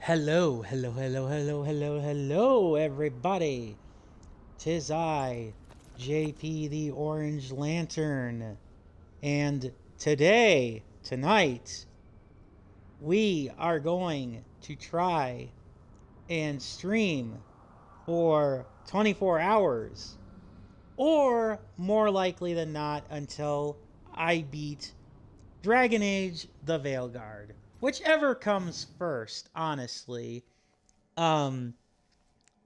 Hello, everybody. 'Tis I, JP the Orange Lantern. And tonight, we are going to try and stream for 24 hours. Or, more likely than not, until I beat Dragon Age the Veilguard. Whichever comes first, honestly. Um,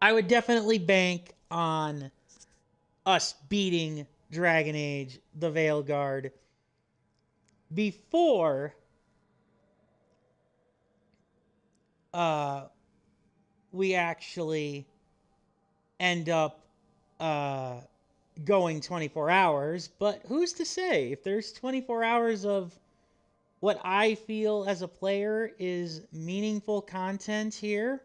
I would definitely bank on us beating Dragon Age the Veilguard before uh, we actually end up uh, going 24 hours. But who's to say? If there's 24 hours of what I feel as a player is meaningful content here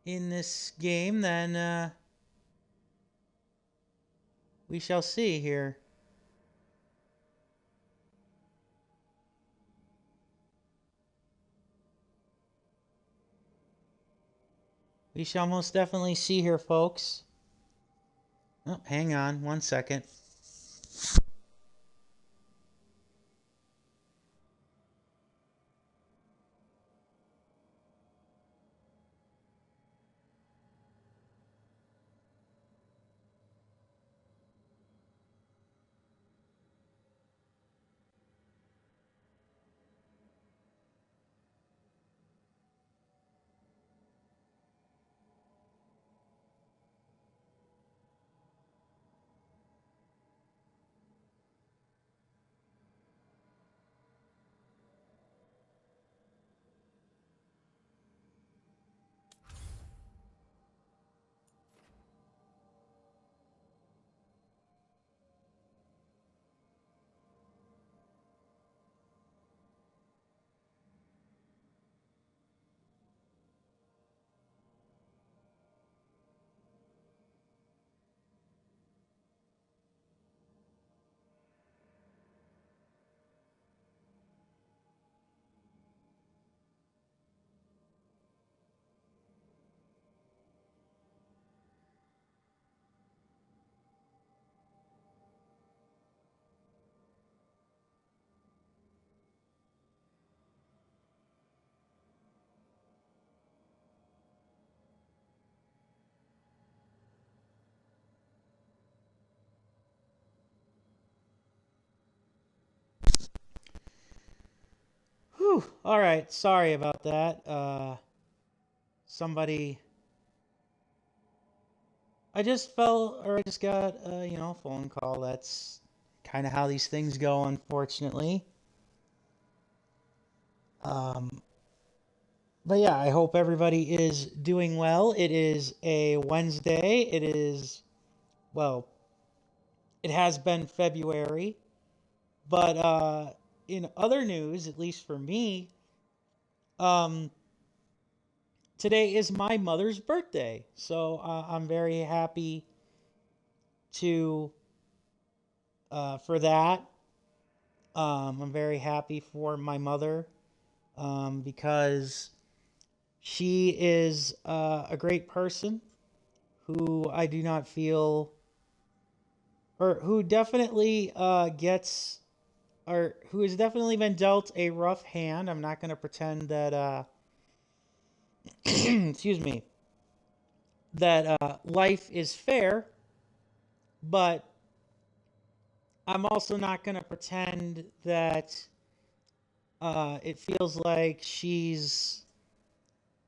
in this game, then we shall see here. We shall most definitely see here, folks. Oh, hang on 1 second. Whew. All right. Sorry about that. Somebody. I just got a phone call. That's kind of how these things go, unfortunately. Um, but yeah, I hope everybody is doing well. It is a Wednesday. Well, it has been February. But in other news, at least for me, um, today is my mother's birthday. So I'm very happy to for that. I'm very happy for my mother because she is a great person who I do not feel, or who definitely gets, or who has definitely been dealt a rough hand. I'm not going to pretend that, excuse me, that life is fair, but I'm also not going to pretend that it feels like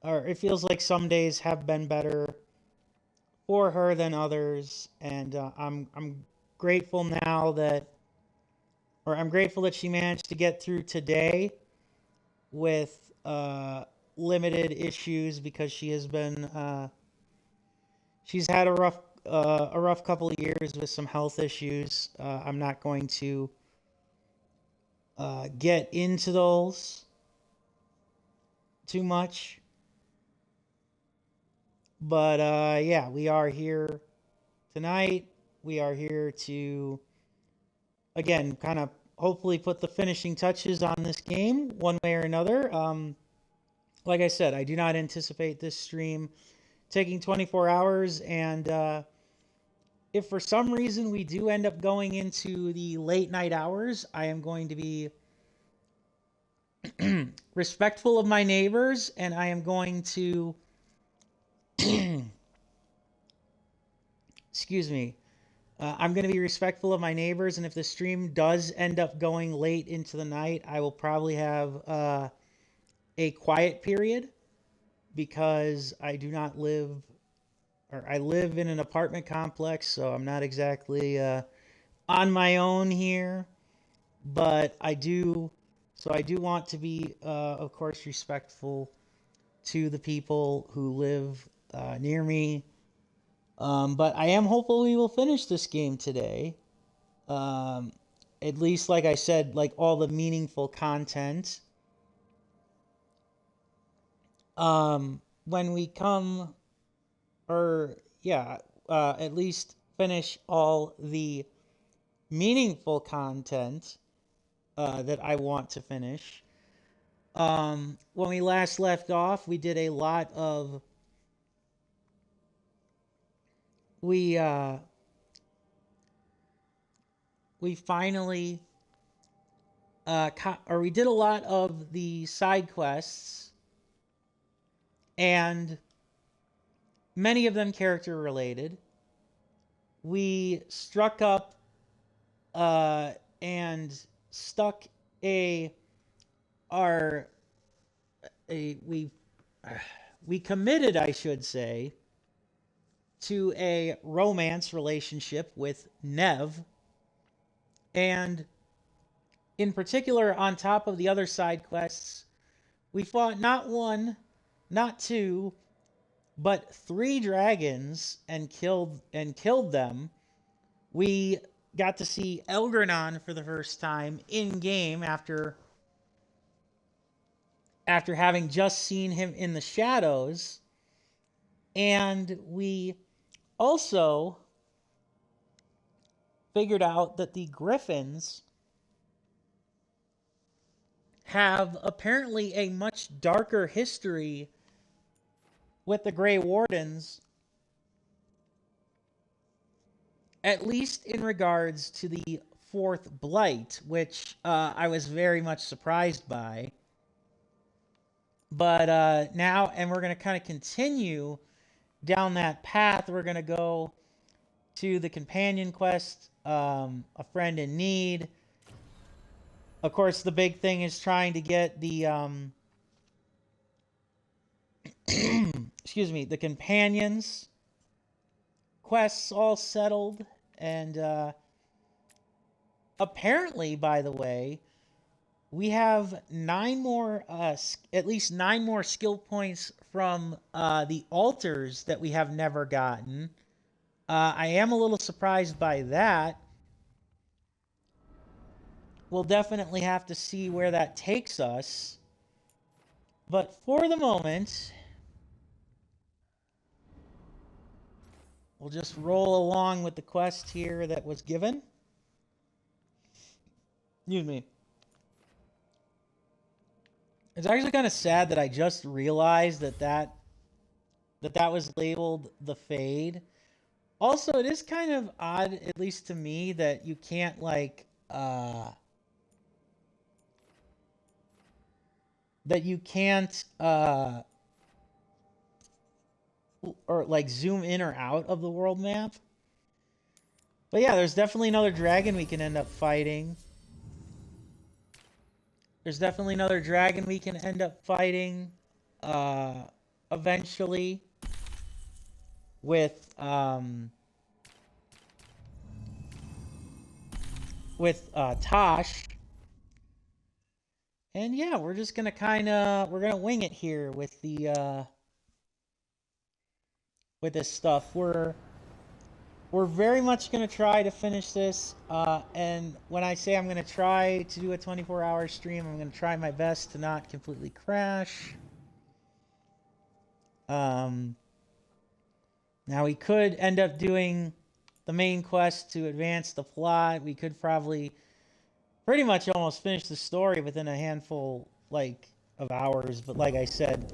it feels like some days have been better for her than others, and I'm grateful now that, or I'm grateful that she managed to get through today with limited issues because she's had a rough couple of years with some health issues. I'm not going to get into those too much. But yeah, we are here tonight. We are here to, again, kind of hopefully put the finishing touches on this game one way or another. like I said, I do not anticipate this stream taking 24 hours. And if for some reason we do end up going into the late night hours, I am going to be respectful of my neighbors, and I am going to excuse me. I'm going to be respectful of my neighbors, and if the stream does end up going late into the night, I will probably have a quiet period, because I do not live, or I live in an apartment complex, so I'm not exactly on my own here. But I do want to be, of course, respectful to the people who live near me. But I am hopeful we will finish this game today. At least, like I said, like all the meaningful content. When we come, or yeah, at least finish all the meaningful content that I want to finish. When we last left off, we did a lot of we finally we did a lot of the side quests, and many of them character related. We struck up and stuck we committed, I should say, to a romance relationship with Nev. And in particular, on top of the other side quests, we fought not one, not two, but 3 dragons and killed them. We got to see Elgranon for the first time in game after having just seen him in the shadows. And we also figured out that the Griffins have apparently a much darker history with the Grey Wardens, at least in regards to the 4th Blight, which I was very much surprised by. But now, and we're going to kind of continue down that path. We're going to go to the companion quest, A Friend in Need. Of course, the big thing is trying to get the excuse me, the companions quests all settled. And apparently, by the way, we have at least 9 more skill points from the altars that we have never gotten. I am a little surprised by that. We'll definitely have to see where that takes us. But for the moment, we'll just roll along with the quest here that was given. Excuse me. It's actually kind of sad that I just realized that was labeled the Fade. Also, it is kind of odd, at least to me, that you can't or like zoom in or out of the world map. But yeah, there's definitely another dragon we can end up fighting. Eventually with Tosh. And yeah, we're just gonna we're gonna wing it here with the with this stuff. We're very much gonna try to finish this. And when I say I'm gonna try to do a 24-hour stream, I'm gonna try my best to not completely crash. Now we could end up doing the main quest to advance the plot. We could probably pretty much almost finish the story within a handful, like of hours, but like I said,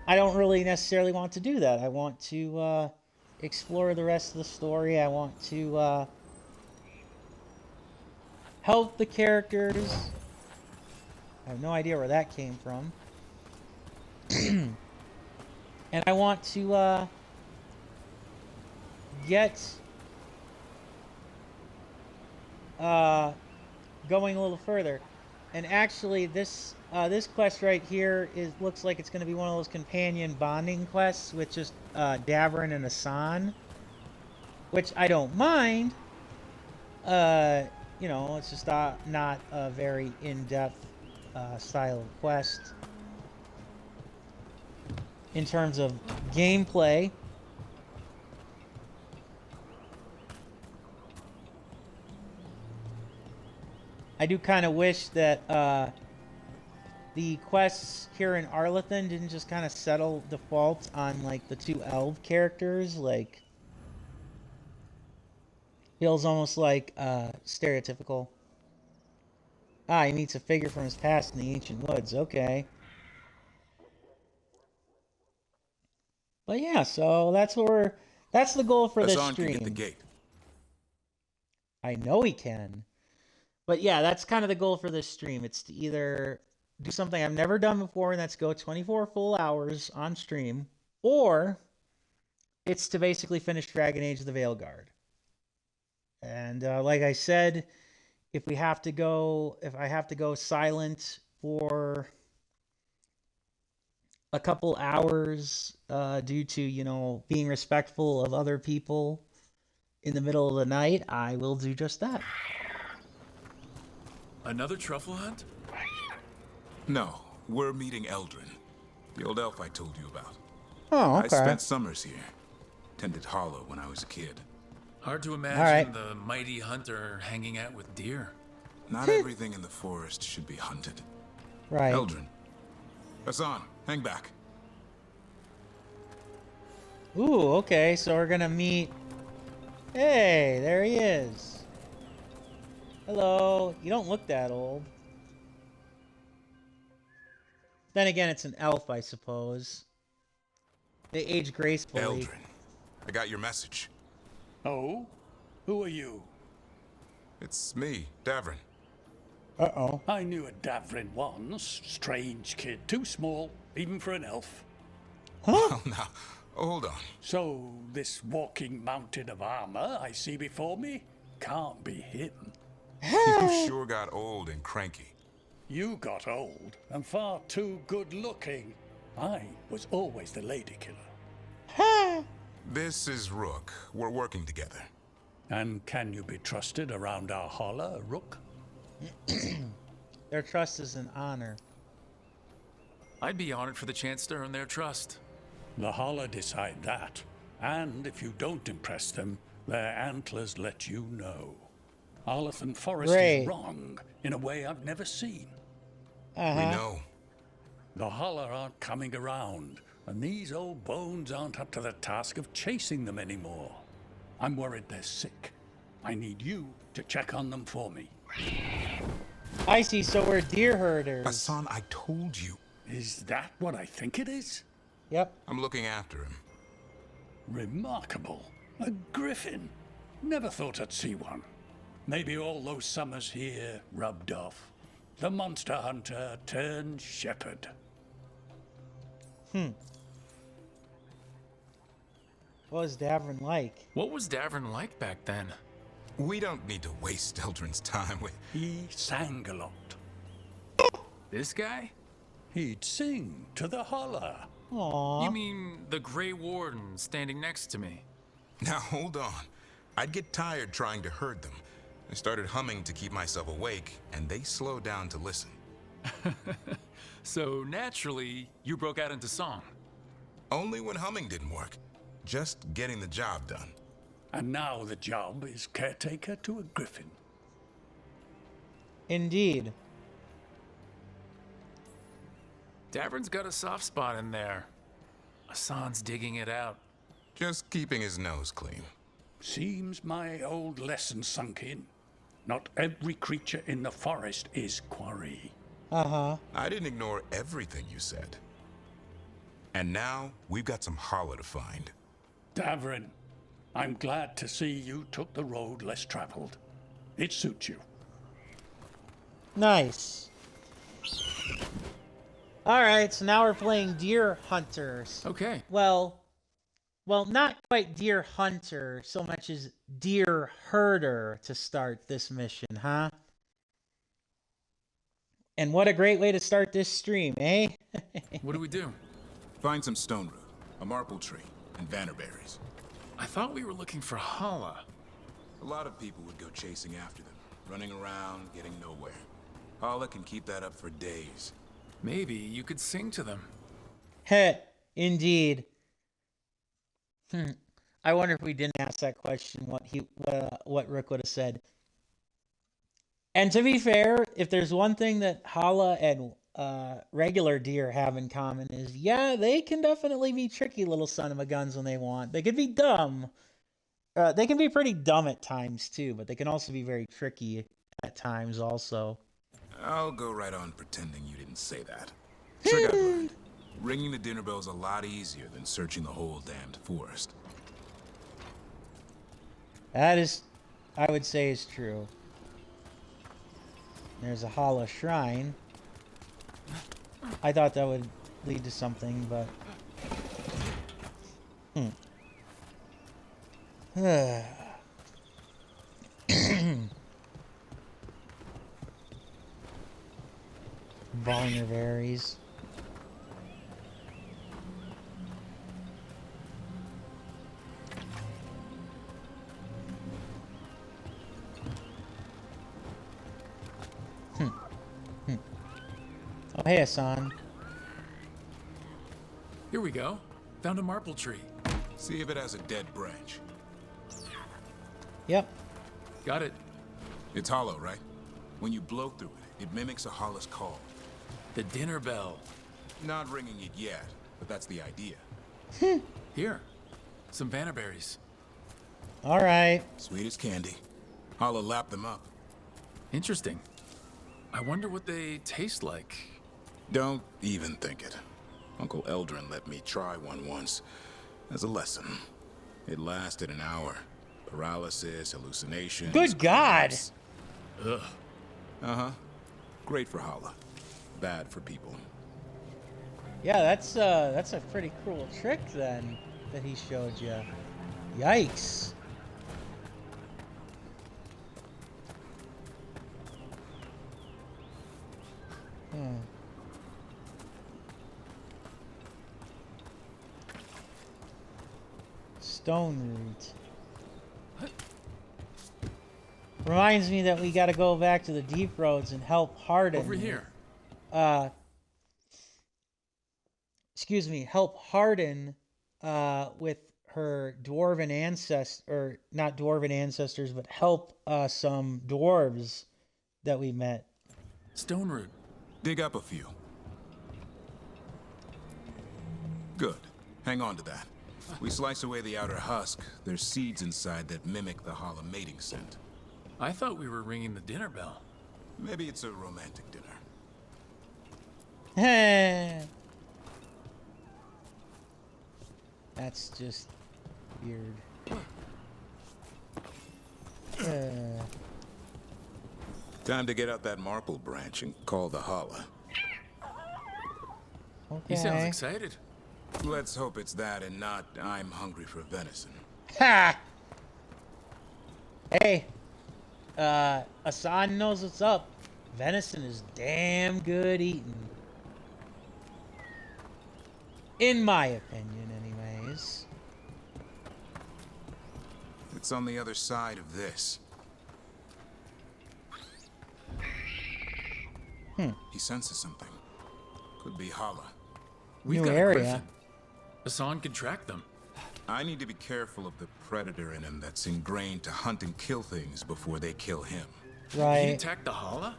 I don't really necessarily want to do that. I want to explore the rest of the story. I want to help the characters. I have no idea where that came from. And I want to get going a little further. And actually, this quest right here looks like it's going to be one of those companion bonding quests with just Davrin and Asan, which I don't mind. You know, it's just not a very in-depth style of quest in terms of gameplay. I do kind of wish that the quests here in Arlathan didn't just kind of settle default on like the two elf characters. Like, feels almost like stereotypical. Ah, he meets a figure from his past in the ancient woods. Okay. But yeah, so that's the goal for this Hassan stream. can get the gate. I know he can. But yeah, that's kind of the goal for this stream. It's to either do something I've never done before, and that's go 24 full hours on stream, or it's to basically finish Dragon Age of the Veilguard. And like I said, if I have to go silent for a couple hours due to, you know, being respectful of other people in the middle of the night, I will do just that. Another truffle hunt? No, we're meeting Eldrin, the old elf I told you about. Oh, okay. I spent summers here. Tended Hollow when I was a kid. Hard to imagine the mighty hunter hanging out with deer. Not everything in the forest should be hunted. Right. Eldrin. Hassan, hang back. Ooh, okay, so we're gonna meet... Hey, there he is. Hello. You don't look that old. Then again, it's an elf, I suppose. They age gracefully. Eldrin, I got your message. Oh? Who are you? It's me, Davrin. Uh-oh. I knew a Davrin once. Strange kid. Too small, even for an elf. Huh? Oh, now, hold on. So, this walking mountain of armor I see before me can't be him. You sure got old and cranky. You got old and far too good looking. I was always the lady killer. This is Rook. We're working together. And can you be trusted around our holler, Rook? Their trust is an honor. I'd be honored for the chance to earn their trust. The holler decide that. And if you don't impress them, their antlers let you know. Arlathan Forest is wrong in a way I've never seen. We know. The holler aren't coming around, and these old bones aren't up to the task of chasing them anymore. I'm worried they're sick. I need you to check on them for me. I see, so we're deer herders. Hassan, I told you. Is that what I think it is? Yep. I'm looking after him. Remarkable. A griffin. Never thought I'd see one. Maybe all those summers here rubbed off. The monster hunter turned shepherd. What was Davrin like? What was Davrin like back then? We don't need to waste Eldrin's time with... He sang a lot. This guy? He'd sing to the holler. Aww. You mean the Grey Warden standing next to me? Now, hold on. I'd get tired trying to herd them. I started humming to keep myself awake, and they slowed down to listen. So naturally, you broke out into song. Only when humming didn't work. Just getting the job done. And now the job is caretaker to a griffin. Indeed. Davrin's got a soft spot in there. Hassan's digging it out. Just keeping his nose clean. Seems my old lesson sunk in. Not every creature in the forest is quarry. Uh-huh. I didn't ignore everything you said. And now, we've got some holla to find. Davrin, I'm glad to see you took the road less traveled. It suits you. Nice. Alright, so now we're playing Deer Hunters. Okay. Well, not quite Deer Hunter, so much as Deer Herder to start this mission, huh? And what a great way to start this stream, eh? What do we do? Find some stone root, a marple tree, and vannerberries. I thought we were looking for Hala. A lot of people would go chasing after them, running around, getting nowhere. Holla can keep that up for days. Maybe you could sing to them. Heh, indeed. I wonder if we didn't ask that question, what Rick would have said. And to be fair, if there's one thing that Hala and regular deer have in common is, yeah, they can definitely be tricky little son of a guns when they want. They could be dumb. They can be pretty dumb at times too, but they can also be very tricky at times also. I'll go right on pretending you didn't say that. Trick I've learned. Ringing the dinner bell's a lot easier than searching the whole damned forest. That is, I would say, is true. There's a Hala shrine. I thought that would lead to something, but... Vulnerberries. Oh, hey, Hassan. Here we go. Found a marple tree. See if it has a dead branch. Yep. Got it. It's hollow, right? When you blow through it, it mimics a holla's call. The dinner bell. Not ringing it yet, but that's the idea. Here. Some vannerberries. All right. Sweet as candy. Holla lapped them up. Interesting. I wonder what they taste like. Don't even think it. Uncle Eldrin let me try one once as a lesson. It lasted an hour. Paralysis, hallucinations. Good God. cramps. Ugh. Uh-huh. Great for Holla. Bad for people. Yeah, that's a pretty cruel trick then that he showed you. Yikes. Stone root. Reminds me that we got to go back to the deep roads and help Hardin. Over here. Excuse me, help Hardin with her dwarven ancestors, or not dwarven ancestors, but help some dwarves that we met. Stone root. Dig up a few. Good. Hang on to that. We slice away the outer husk. There's seeds inside that mimic the Holla mating scent. I thought we were ringing the dinner bell. Maybe it's a romantic dinner. That's just weird. Time to get out that marple branch and call the Holla. Okay. He sounds excited. Let's hope it's that and not I'm hungry for venison. Ha! Hey, Asan knows what's up. Venison is damn good eating. In my opinion, anyways. It's on the other side of this. He senses something. Could be Holla. We've New got area. a griffin. Hassan can track them. I need to be careful of the predator in him that's ingrained to hunt and kill things before they kill him. He Right, attacked the Hala?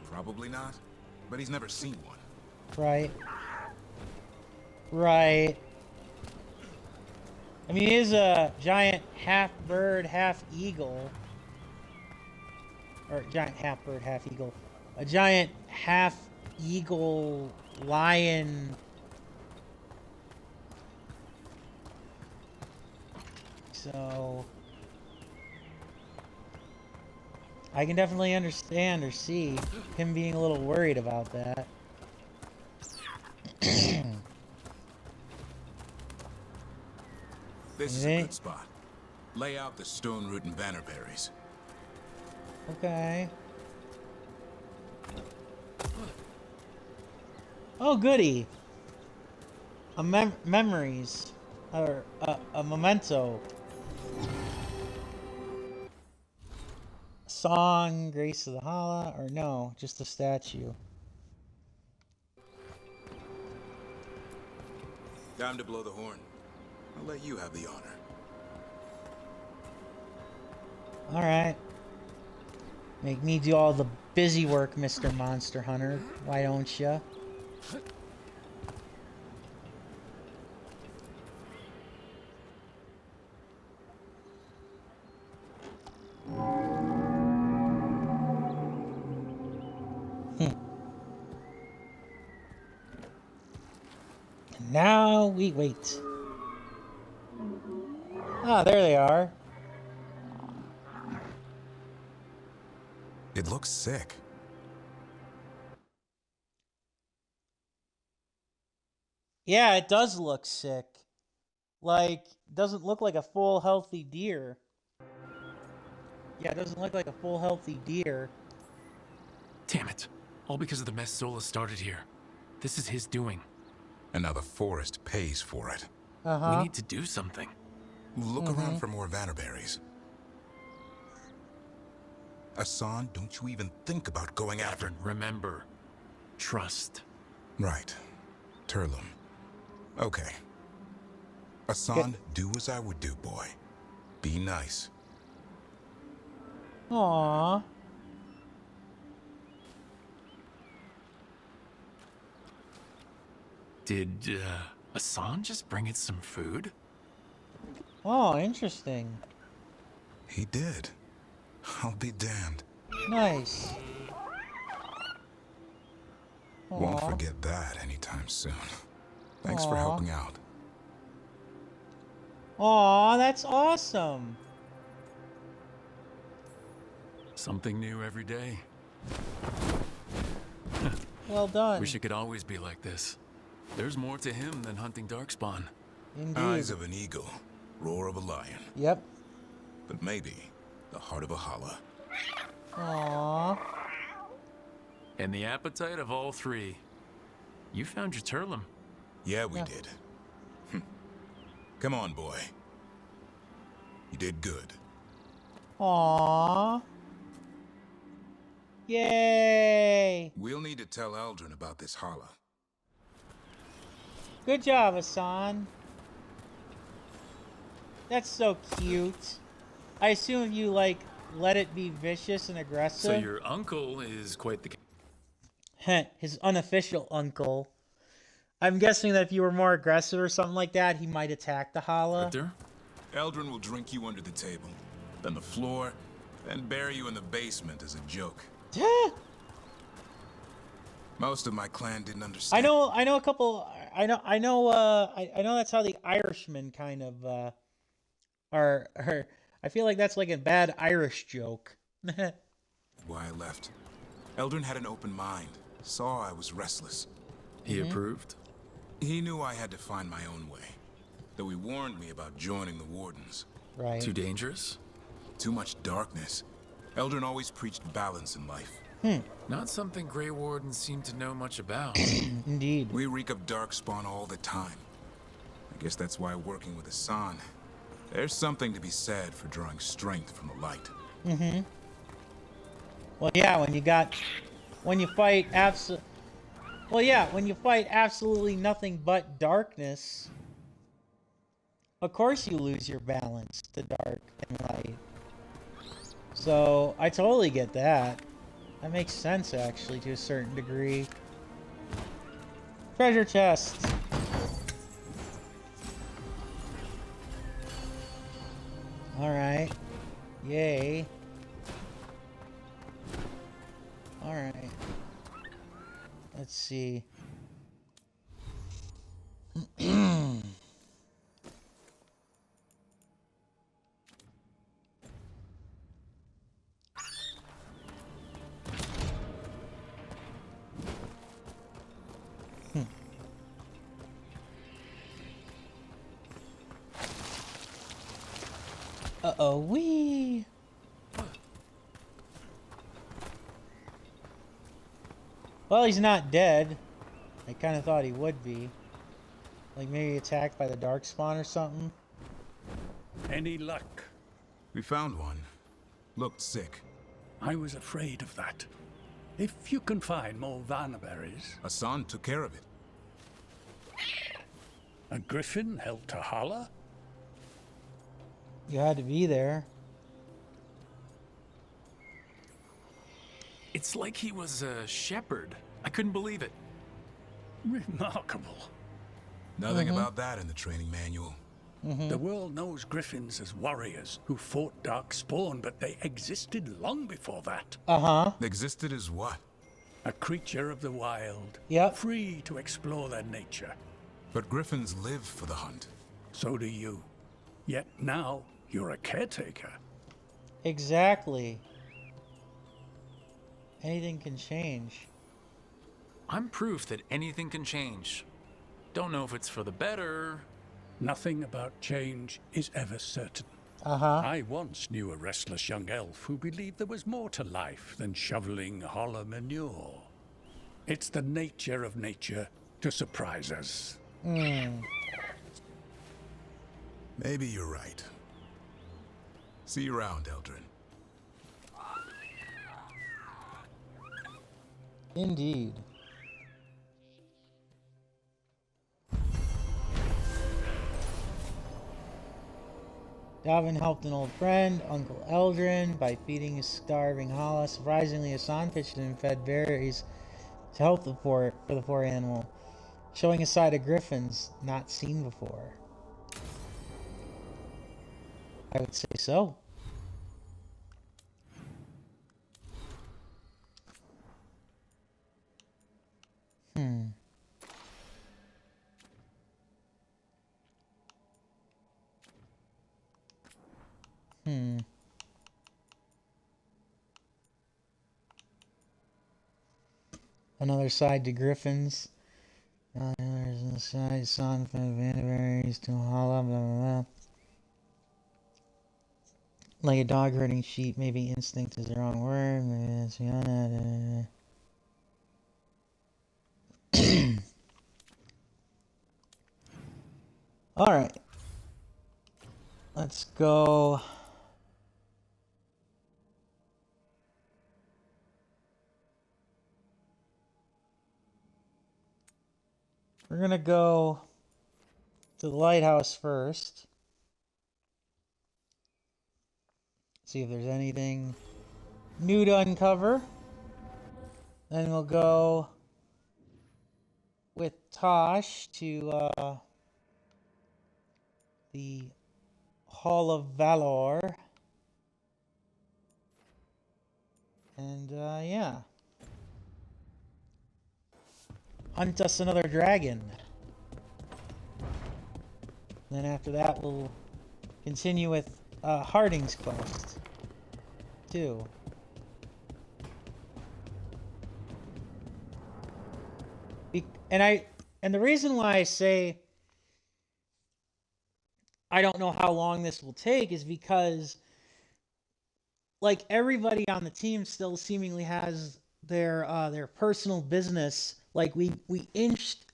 Probably not, but he's never seen one. right. Right. I mean, he is a giant half bird, half eagle. Or giant half bird, half eagle. A giant half eagle, lion. So I can definitely understand or see him being a little worried about that. This is a good spot. Lay out the stone root and bannerberries. Okay. Oh, goody. Memories. Or a memento. Song, Grace of the Hala, or no, just a statue. Time to blow the horn. I'll let you have the honor. Alright. Make me do all the busy work, Mr. Monster Hunter. Why don't ya? Now we wait. Ah, there they are. It looks sick. Yeah, it does look sick. Like, doesn't look like a full healthy deer. Yeah, it doesn't look like a full healthy deer. Damn it. All because of the mess Zola started here. This is his doing. And now the forest pays for it. Uh-huh. We need to do something. Look around for more vannerberries. Asan, don't you even think about going after... Remember, trust. Right. Turlum. Okay. Asan, do as I would do, boy. Be nice. Aww. Did, Asan just bring it some food? Oh, interesting. He did. I'll be damned. Nice. Won't Aw. forget that anytime soon. Thanks for Aw. helping out. Aw, that's awesome. Something new every day. Well done. Wish it could always be like this. There's more to him than hunting darkspawn. Indeed. Eyes of an eagle, roar of a lion, Yep. but maybe the heart of a hala. Aww. And the appetite of all three. You found your Turlum. Yeah, we Yeah. did. Come on, boy. You did good. Aww. Yay! We'll need to tell Eldrin about this hala. Good job, Asan. That's so cute. I assume you, like, let it be vicious and aggressive. So your uncle is quite the... His unofficial uncle. I'm guessing that if you were more aggressive or something like that, he might attack the Hala. Victor? Eldrin will drink you under the table, then the floor, then bury you in the basement as a joke. Most of my clan didn't understand. I know a couple. I know that's how the Irishmen kind of are. I feel like that's like a bad Irish joke. Why I left. Eldrin had an open mind. Saw I was restless. He approved? He knew I had to find my own way. Though he warned me about joining the Wardens. Right. Too dangerous? Too much darkness. Eldrin always preached balance in life. Not something Grey Wardens seem to know much about. Indeed. We reek of darkspawn all the time. I guess that's why working with Asan, there's something to be said for drawing strength from the light. Well, yeah, when you fight absolutely nothing but darkness, of course you lose your balance to dark and light. So, I totally get that. That makes sense, actually, to a certain degree. Treasure chest. Alright. Yay. Alright. Let's see. Uh-oh, wee. Well, he's not dead. I kind of thought he would be. Like maybe attacked by the darkspawn or something. Any luck? We found one. Looked sick. I was afraid of that. If you can find more Vanaberries. Hassan took care of it. A griffin helped to holler? You had to be there. It's like he was a shepherd. I couldn't believe it. Remarkable. Nothing about that in the training manual. The world knows griffins as warriors who fought Darkspawn, but they existed long before that. Uh-huh. Existed as what? A creature of the wild. Yep. Free to explore their nature. But griffins live for the hunt. So do you. Yet now, you're a caretaker. Exactly. Anything can change. I'm proof that anything can change. Don't know if it's for the better. Nothing about change is ever certain. Uh-huh. I once knew a restless young elf who believed there was more to life than shoveling hollow manure. It's the nature of nature to surprise us. Maybe you're right. See you around, Eldrin. Indeed. Davin helped an old friend, Uncle Eldrin, by feeding his starving Hala. Surprisingly, Hassan pitched in and fed berries to help the poor animal, showing a side of griffins not seen before. I would say so. Another side to griffins. There's a side son from Vanderberries to Hala, blah, blah, blah. Like a dog herding sheep, maybe instinct is the wrong word. Maybe it's Alright. Let's go. We're gonna go to the lighthouse first. See if there's anything new to uncover. Then we'll go with Tosh to the Hall of Valor. And yeah. Hunt us another dragon. Then after that we'll continue with Harding's quest too. And the reason why I say I don't know how long this will take is because like everybody on the team still seemingly has their personal business. Like we inched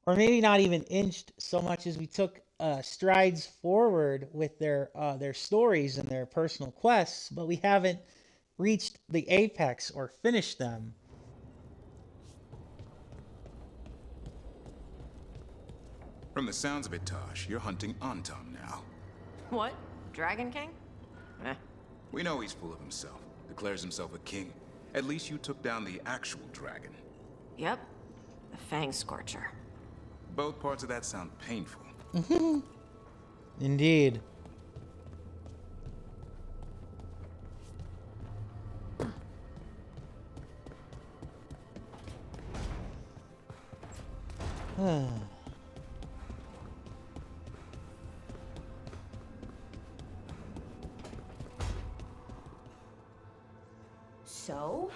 or maybe not even inched so much as we took strides forward with their stories and their personal quests, but we haven't reached the apex or finished them. From the sounds of it, Tosh, you're hunting Antam now. What? Dragon King? Eh. We know he's full of himself, declares himself a king. At least you took down the actual dragon. Yep. The Fang Scorcher. Both parts of that sound painful. Indeed. So,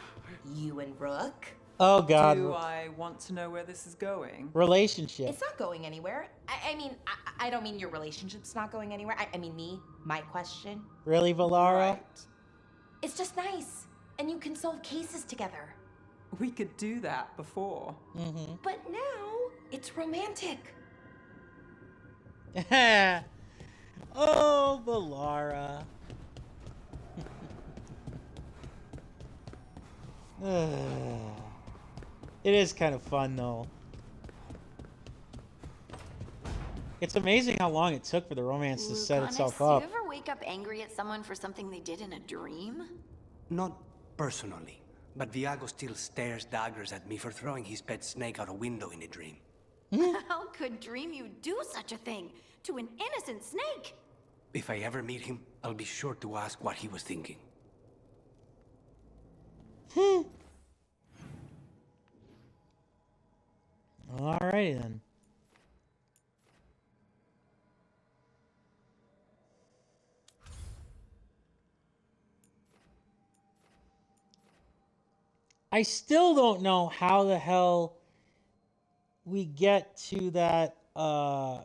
you and Rook? Oh God. Do I want to know where this is going? Relationship. It's not going anywhere. I mean, I don't mean your relationship's not going anywhere. I mean me, my question. Really, Valara? Right. It's just nice. And you can solve cases together. We could do that before. Mm-hmm. But now, it's romantic. Oh, Valara. It is kind of fun, though. It's amazing how long it took for the romance to set itself up. Do you ever wake up angry at someone for something they did in a dream? Not personally, but Viago still stares daggers at me for throwing his pet snake out a window in a dream. How could dream you do such a thing to an innocent snake? If I ever meet him, I'll be sure to ask what he was thinking. Alrighty then. I still don't know how the hell we get to that that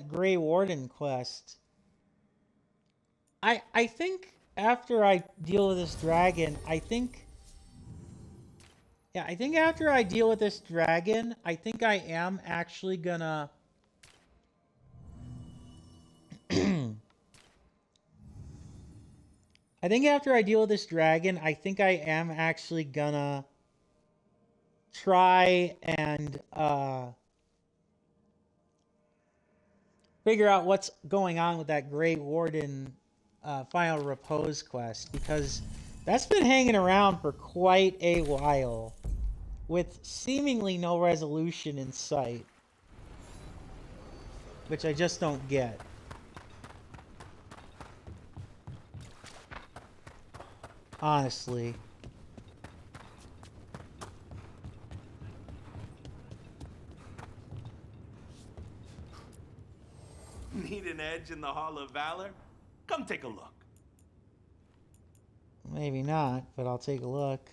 Grey Warden quest. I think after I deal with this dragon, I think after I deal with this dragon, I think I am actually gonna I think after I deal with this dragon, I think I am actually gonna try and figure out what's going on with that Grey Warden Final Repose quest, because that's been hanging around for quite a while with seemingly no resolution in sight, which I just don't get. Honestly. Need an edge in the Hall of Valor? Come take a look. Maybe not, but I'll take a look.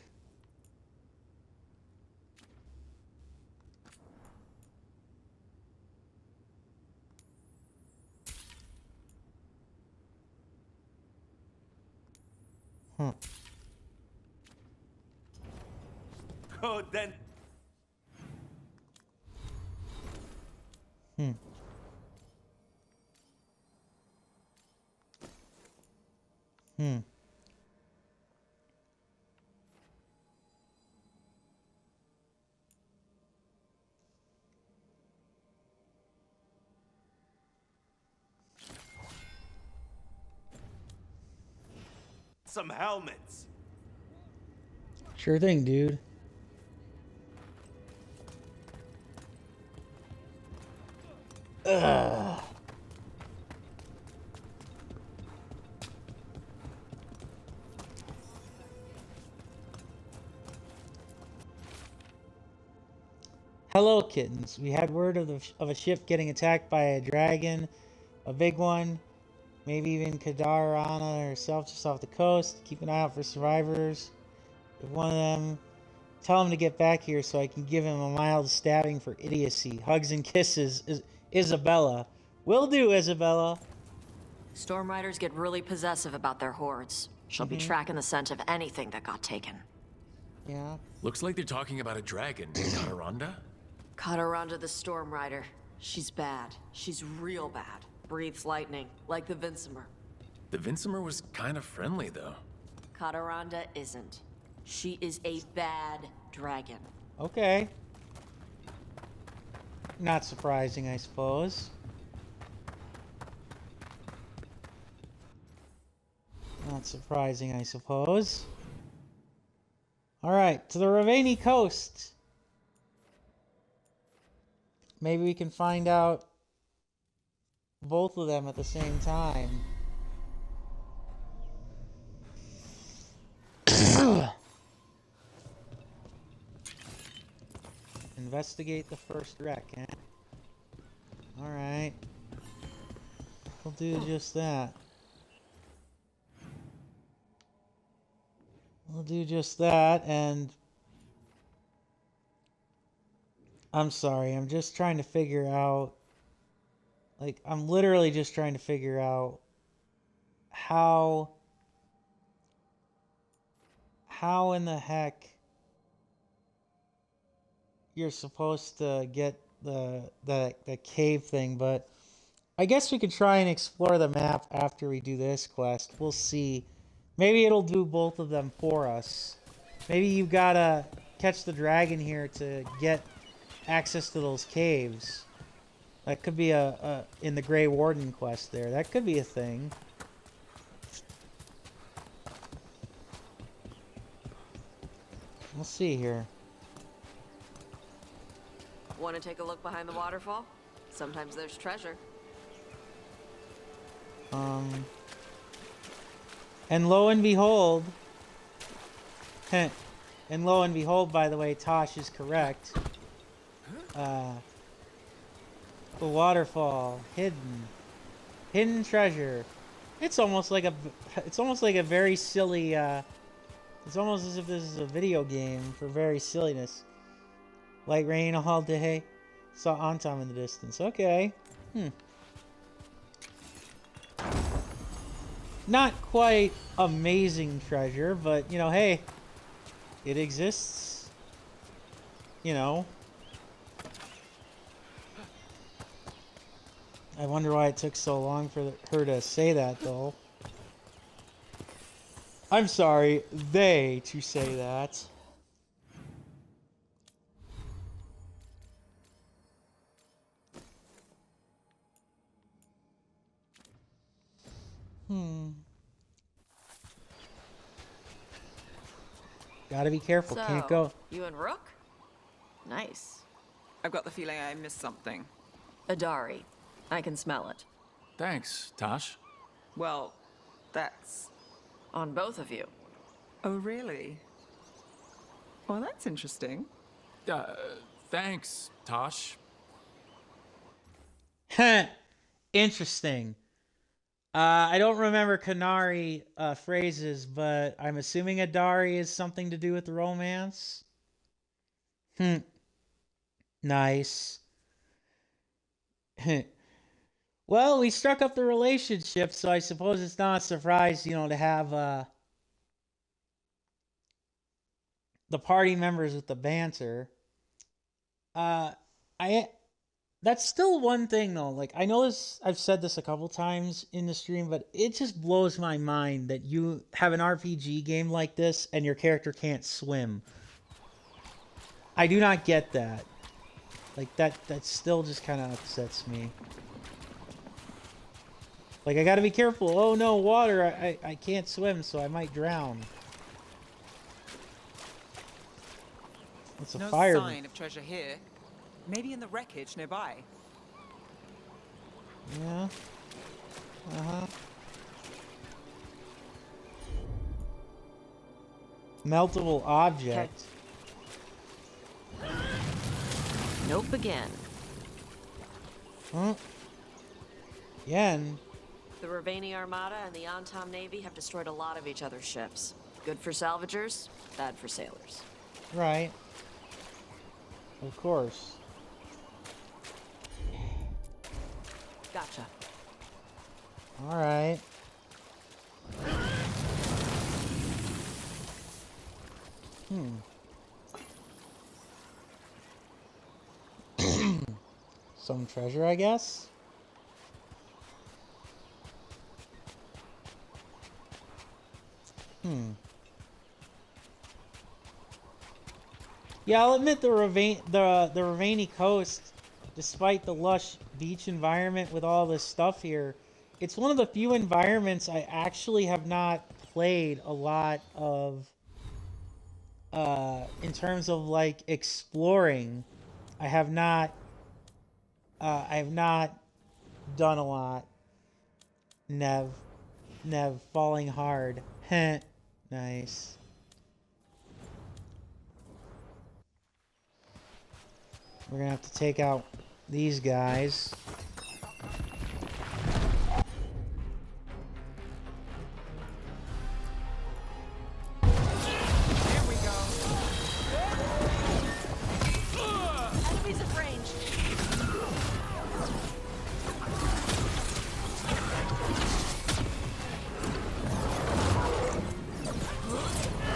Oh, then. Some helmets. Sure thing, dude. Ugh. Hello, kittens. We had word of a ship getting attacked by a dragon, a big one. Maybe even Kadarana herself just off the coast. Keep an eye out for survivors. If one of them, tell him to get back here so I can give him a mild stabbing for idiocy. Hugs and kisses, Isabella. Will do, Isabella. Storm Riders get really possessive about their hordes. She'll be tracking the scent of anything that got taken. Yeah. Looks like they're talking about a dragon. Kataranda? Kataranda the Storm Rider. She's bad. She's real bad. Breathes lightning, like the Vincimer. The Vincimer was kind of friendly, though. Kataranda isn't. She is a bad dragon. Okay. Not surprising, I suppose. Not surprising, I suppose. Alright, to the Ravani coast. Maybe we can find out both of them at the same time. Investigate the first wreck, eh? Alright. We'll do just that. We'll do just that, and... I'm sorry, I'm just trying to figure out... Like, I'm literally just trying to figure out how in the heck you're supposed to get the cave thing, but I guess we could try and explore the map after we do this quest. We'll see. Maybe it'll do both of them for us. Maybe you gotta catch the dragon here to get access to those caves. That could be a in the Grey Warden quest there. That could be a thing. We'll see here. Want to take a look behind the waterfall? Sometimes there's treasure. And lo and behold, by the way, Tosh is correct. The waterfall, hidden treasure. It's almost like a very silly. It's almost as if this is a video game for very silliness. Light rain all day. Saw Antom in the distance. Okay. Not quite amazing treasure, but, you know, hey. It exists. You know. I wonder why it took so long for her to say that, though. I'm sorry, they to say that. Gotta be careful, So, can't go. You and Rook? Nice. I've got the feeling I missed something. Adari. I can smell it. Thanks, Tosh. Well, that's... On both of you. Oh, really? Well, that's interesting. Thanks, Tosh. Interesting. I don't remember Kanari phrases, but I'm assuming Adari is something to do with romance. Nice. Well, we struck up the relationship, so I suppose it's not a surprise, you know, to have the party members with the banter. That's still one thing though. Like, I know this, I've said this a couple times in the stream, but it just blows my mind that you have an RPG game like this and your character can't swim. I do not get that. Like, that still just kind of upsets me. Like, I gotta be careful. Oh no, water. I can't swim, so I might drown. It's a fire. No sign of treasure here. Maybe in the wreckage nearby. Yeah. Meltable object. Nope again. Huh? Again? The Ravani Armada and the Antom Navy have destroyed a lot of each other's ships. Good for salvagers, bad for sailors. Right. Of course. Gotcha. Alright. Some treasure, I guess? Yeah, I'll admit the Ravani coast, despite the lush beach environment with all this stuff here, it's one of the few environments I actually have not played a lot of in terms of like exploring. I have not done a lot. Nev falling hard. Heh. Nice. We're gonna have to take out these guys. Here we go. Enemies at range.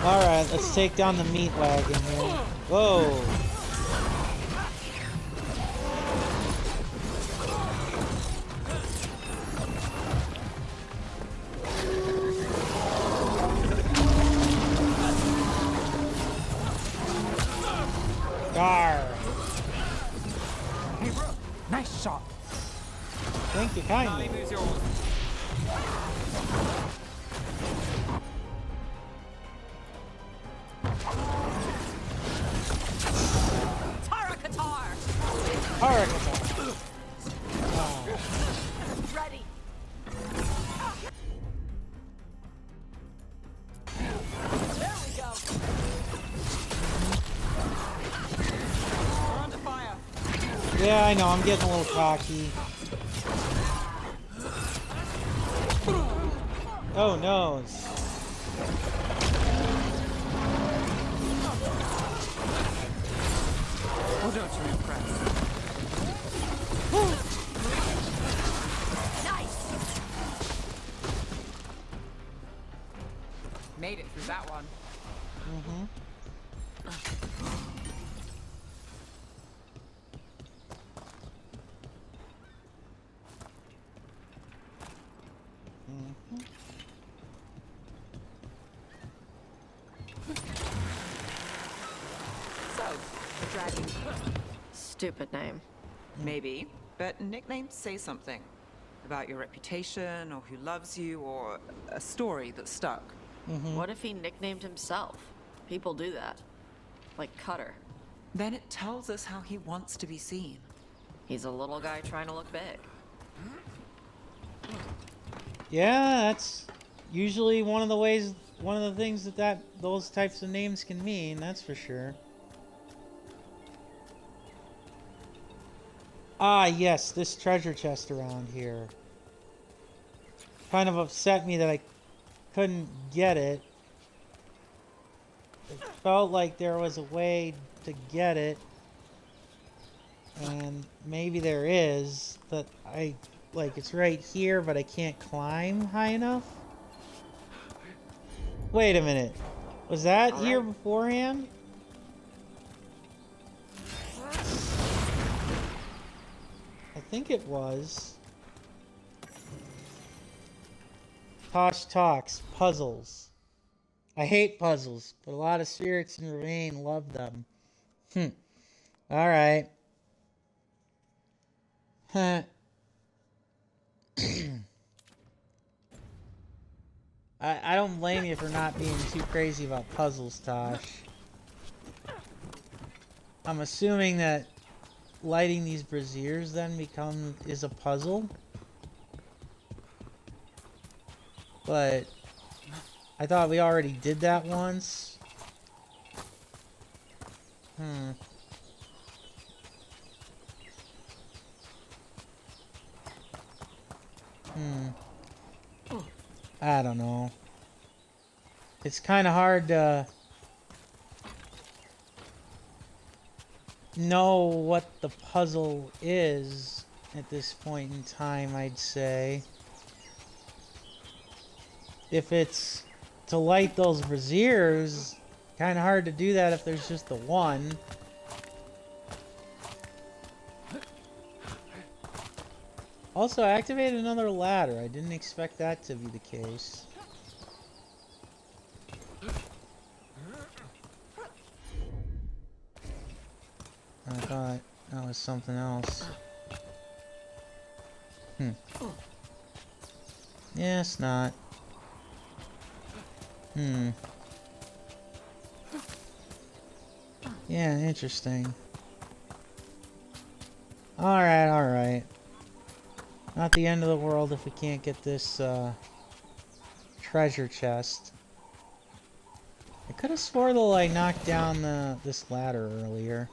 Alright, let's take down the meat wagon here. Whoa! Gar! Hey, Rook. Nice shot. Thank you kindly. Malibu's yours. Tara Katar! Hurricane! Ready. There we go. We're under fire. Yeah, I know, I'm getting a little cocky. Oh no. Oh, don't you impress. Nice. Made it through that one. Mm-hmm. So, the dragon. Stupid name. Maybe, but nicknames say something. About your reputation, or who loves you, or a story that stuck. What if he nicknamed himself? People do that. Like Cutter. Then it tells us how he wants to be seen. He's a little guy trying to look big. Yeah, that's usually one of the things that those types of names can mean, that's for sure. Ah, yes, this treasure chest around here. Kind of upset me that I couldn't get it. It felt like there was a way to get it. And maybe there is, but it's right here, but I can't climb high enough. Wait a minute. Was that here beforehand? I think it was. Tosh talks. Puzzles. I hate puzzles, but a lot of spirits in Remain love them. Alright. Huh. I don't blame you for not being too crazy about puzzles, Tosh. I'm assuming that lighting these braziers then is a puzzle. But I thought we already did that once. I don't know. It's kind of hard to know what the puzzle is at this point in time, I'd say. If it's to light those braziers, kind of hard to do that if there's just the one. Also, activate another ladder. I didn't expect that to be the case. I thought that was something else. Yeah, it's not. Yeah, interesting. Alright, alright. Not the end of the world if we can't get this treasure chest. I could have swore though I knocked down this ladder earlier.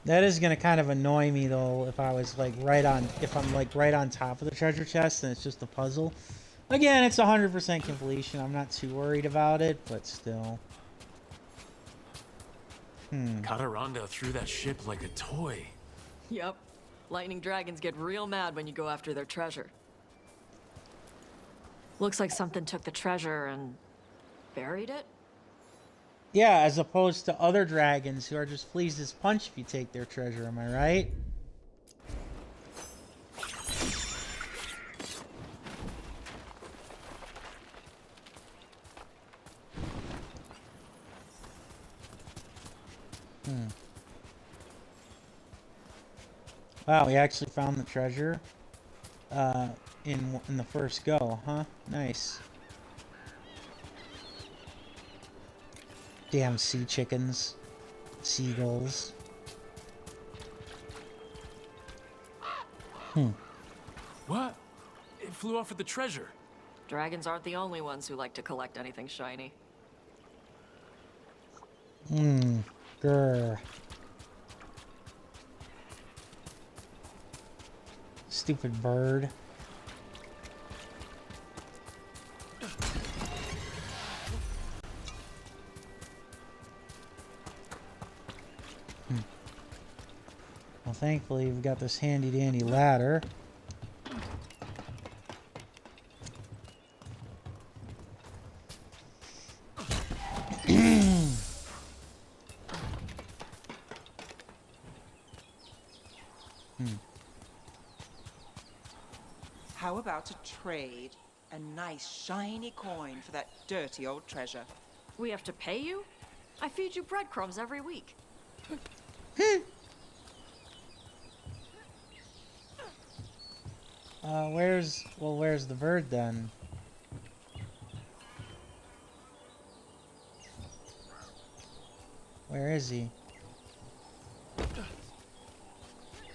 That is gonna kind of annoy me though if I was like if I'm like right on top of the treasure chest and it's just a puzzle. Again, it's 100% completion. I'm not too worried about it, but still. Cataranda threw that ship like a toy. Yep. Lightning dragons get real mad when you go after their treasure. Looks like something took the treasure and buried it? Yeah, as opposed to other dragons who are just pleased as punch if you take their treasure, am I right? Wow, we actually found the treasure in the first go, huh? Nice. Damn sea chickens. Seagulls. What? It flew off with the treasure. Dragons aren't the only ones who like to collect anything shiny. Grr. Stupid bird. Well, thankfully, we've got this handy-dandy ladder. How about a trade? A nice shiny coin for that dirty old treasure. We have to pay you? I feed you breadcrumbs every week. Where's the bird then? Where is he?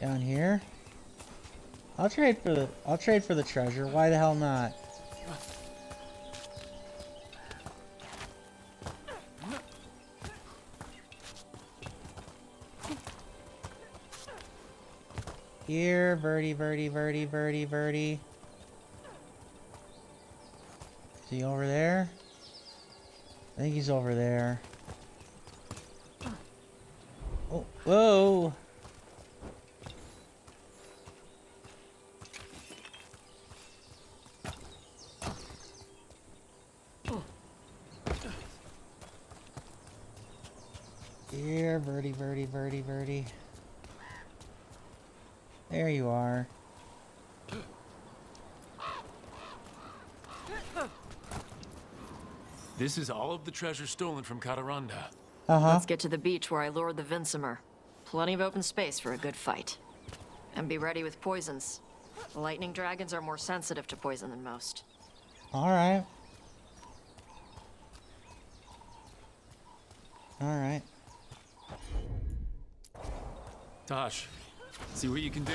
Down here? I'll trade for the treasure. Why the hell not? Here, birdie, birdie, birdie, birdie, birdie. Is he over there? I think he's over there. Oh, whoa! Here, birdie, birdie, birdie, birdie. There you are. This is all of the treasure stolen from Cataranda. Let's get to the beach where I lured the Vincimer. Plenty of open space for a good fight. And be ready with poisons. Lightning dragons are more sensitive to poison than most. Alright. Alright. Tosh, see what you can do?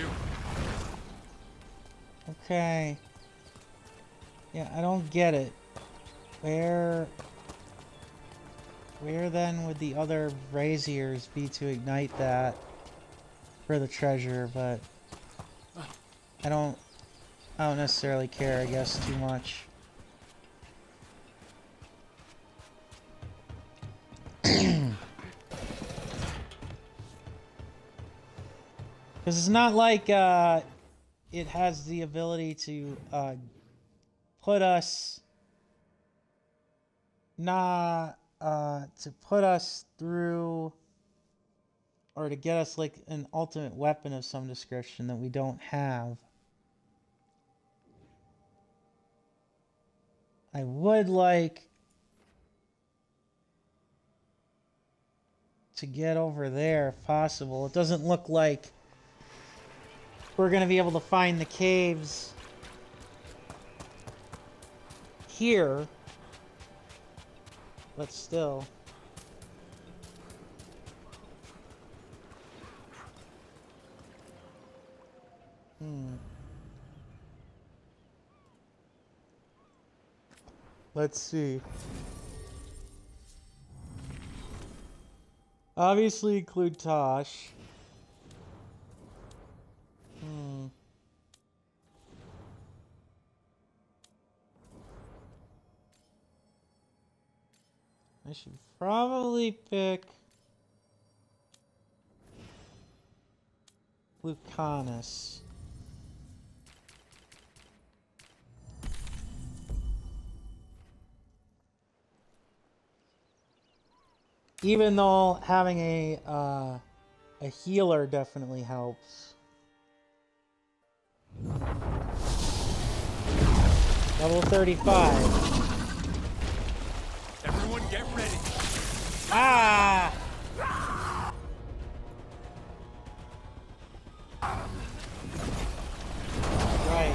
Okay. Yeah, I don't get it. Where then would the other braziers be to ignite that for the treasure, but I don't necessarily care, I guess, too much. Because it's not like it has the ability to put us through, or to get us like an ultimate weapon of some description that we don't have. I would like to get over there if possible. It doesn't look like we're going to be able to find the caves here, but still. Let's see. Obviously include Tosh. I should probably pick Lucanus. Even though having a healer definitely helps. Level 35. Everyone get ready. Ah! Right.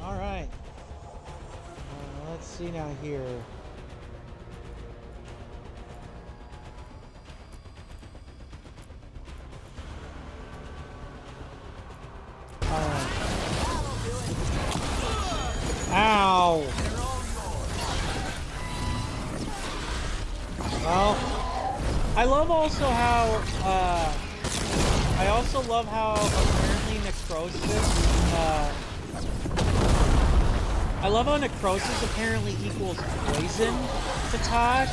All right. Let's see now here. Ow! Well, I love also how, I also love how apparently necrosis, I love how necrosis apparently equals poison to Todd.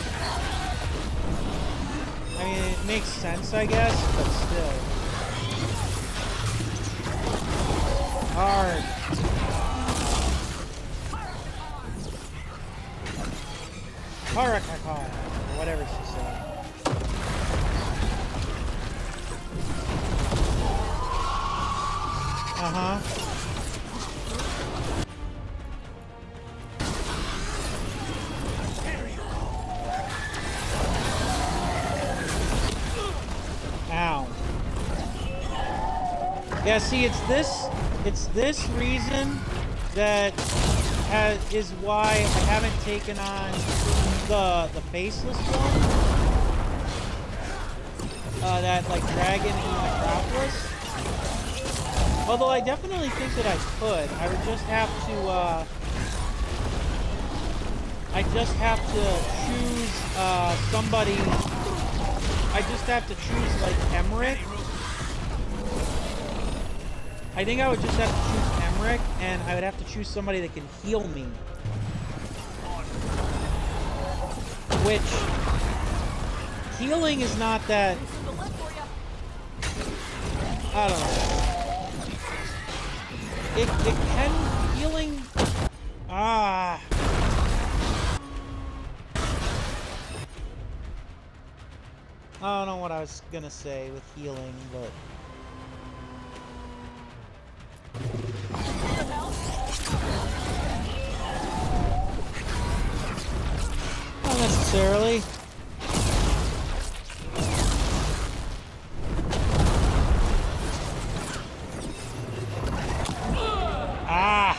I mean, it makes sense, I guess, but still. Hard. Harakaka, or whatever she said. Uh-huh. Ow. Yeah, see, it's this reason that is why I haven't taken on the faceless one. That like dragon in the Necropolis. Although I definitely think that I could. I would just have to choose somebody. I just have to choose like Emmerich. I think I would just have to choose Emmerich, and I would have to choose somebody that can heal me. Which, healing is not that... I don't know. It can... Healing... Ah... I don't know what I was gonna say with healing, but... Not necessarily. Ah!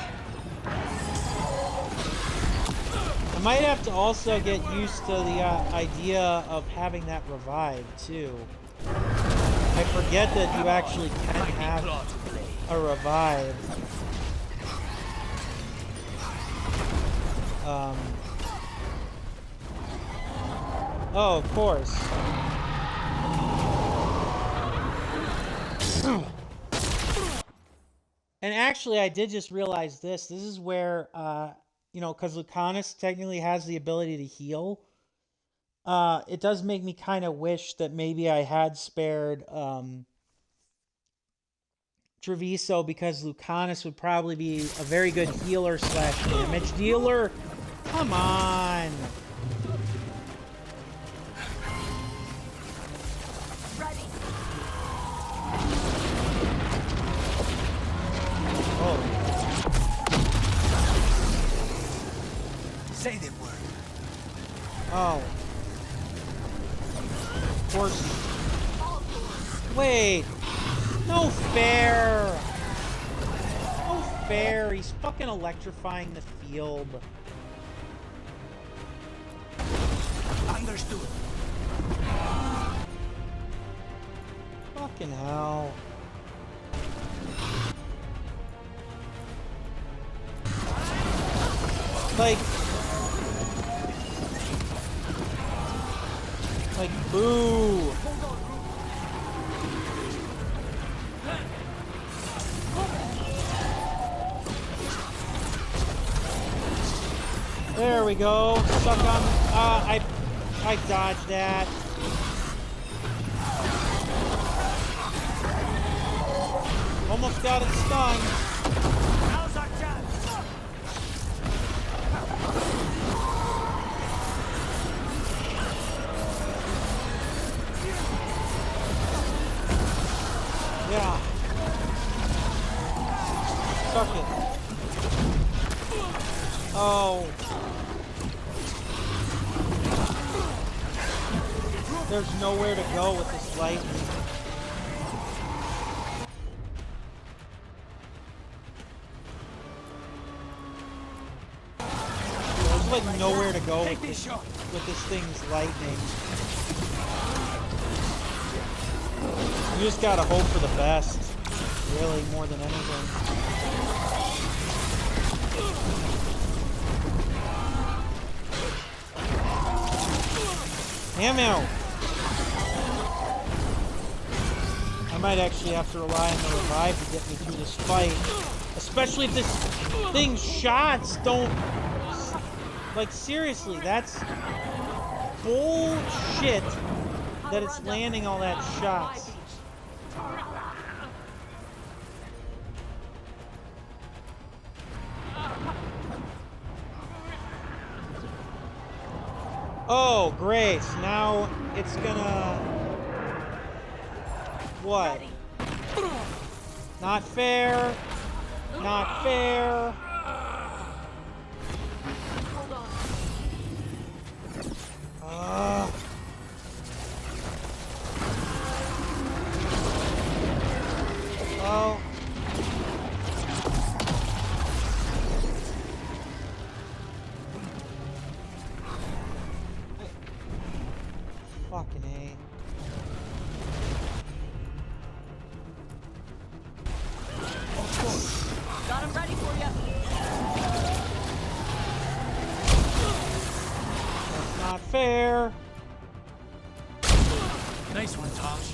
I might have to also get used to the idea of having that revive, too. I forget that you actually can have a revive. Oh, of course. And actually, I did just realize this. This is where, you know, because Lucanus technically has the ability to heal. It does make me kind of wish that maybe I had spared Treviso, because Lucanus would probably be a very good healer slash damage dealer. Come on. Oh. Say the word. Oh. Of course. Wait. No fair. No fair. He's fucking electrifying the field. Understood. Fucking hell. Like, boo. There we go. Stuck on. I dodged that. Almost got it stunned. Now's our chance. Yeah. Suck it. Oh. There's nowhere to go with this lightning. There's like nowhere to go with this thing's lightning. You just gotta hope for the best, really, more than anything. Ammo! I might actually have to rely on the revive to get me through this fight. Especially if this thing's shots don't... Like, seriously, that's bullshit that it's landing all that shots. Oh, great. Now it's gonna... What? Not fair. Not fair. Oh. Fucking A. Got him ready for you. That's not fair. Nice one, Tosh.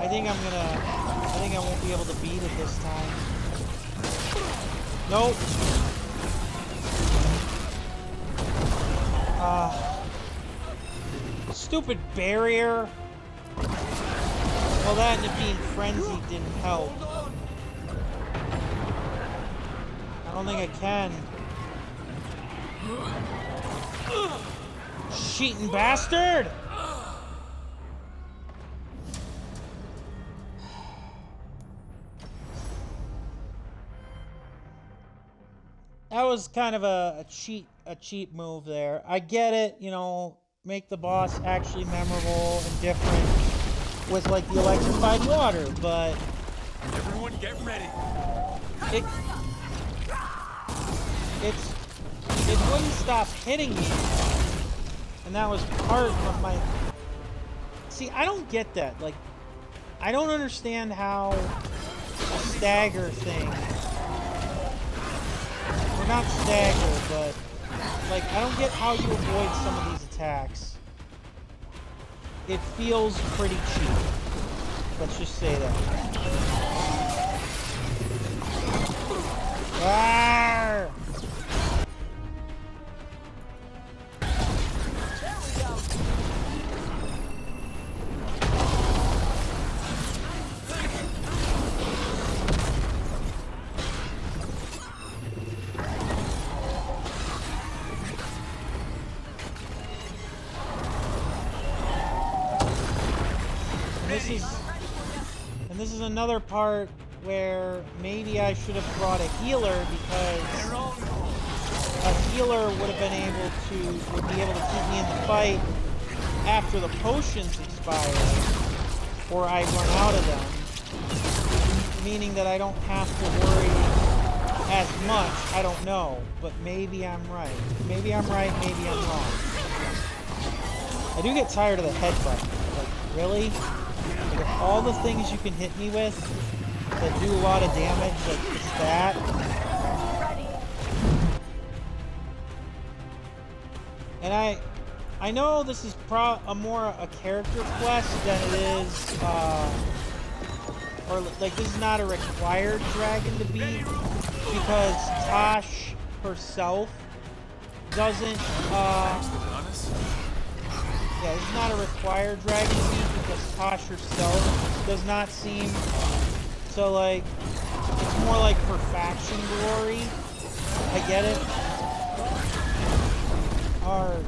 I think I won't be able to beat it this time. Nope. Stupid barrier. Well, that and it being frenzied didn't help. I don't think I can. Cheating bastard! That was kind of a cheap move there. I get it, you know, make the boss actually memorable and different with like the electrified water, but Everyone get ready. It wouldn't stop hitting me. And that was part of my... See, I don't get that. Like, I don't understand how a stagger thing... Or not stagger, but... Like, I don't get how you avoid some of these attacks. It feels pretty cheap. Let's just say that. Arrgh! And this is another part where maybe I should have brought a healer, because a healer would be able to keep me in the fight after the potions expire, or I run out of them, meaning that I don't have to worry as much. I don't know, but maybe I'm right. Maybe I'm right, maybe I'm wrong. I do get tired of the headbutt. Like, really? Like, all the things you can hit me with that do a lot of damage, like just that. And I know this is more a character quest than it is, or like this is not a required dragon to beat, because Tosh herself doesn't, yeah, this is not a required dragon seed because Tosh herself does not seem, so like, it's more like for faction glory. I get it. Or,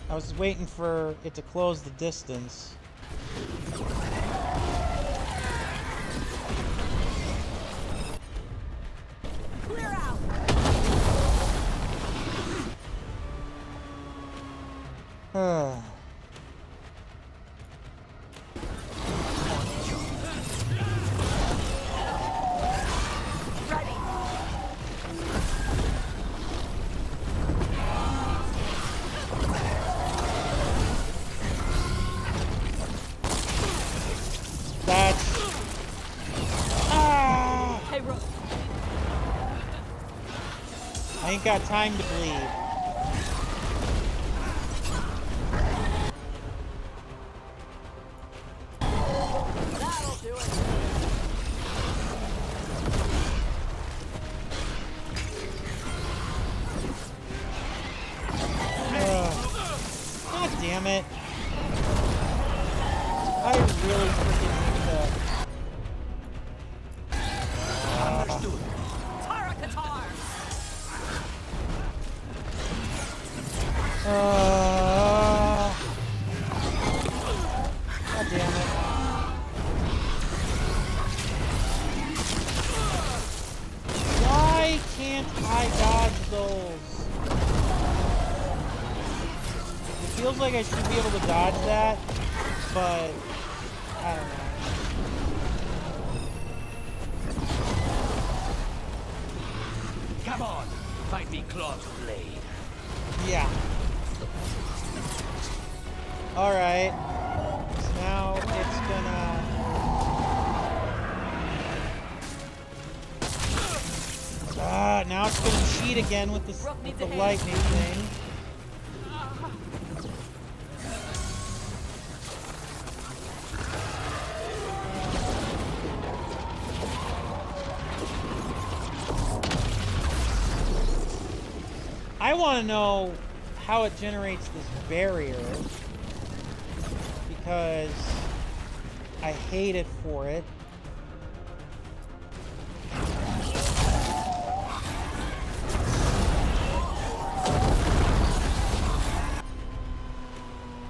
I was waiting for it to close the distance. Clear out. I ain't got time to bleed. That'll do it. God damn it. I really freaking need to... Understood. Tara Katar. God damn it. Why can't I dodge those? It feels like I should be able to dodge that, but I don't know. Come on, fight me claw to blade. Yeah. Alright. So now it's gonna... now it's gonna cheat again with this, with the lightning thing. I want to know how it generates this barrier, because I hate it for it.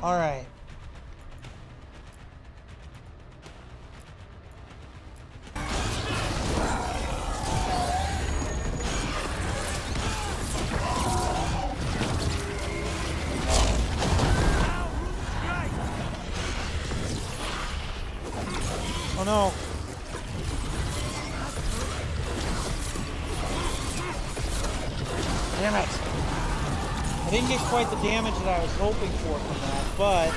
All right. Oh no. Damn it. I didn't get quite the damage that I was hoping for from that, but...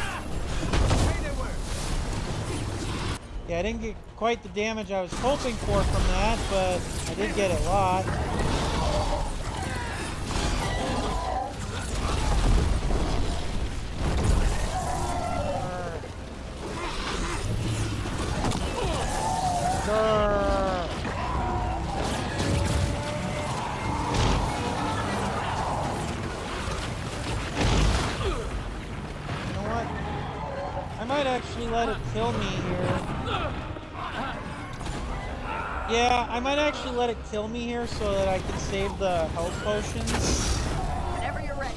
Yeah, I didn't get quite the damage I was hoping for from that, but I did get a lot. Let it kill me here. Yeah, I might actually let it kill me here so that I can save the health potions. Whenever you're ready.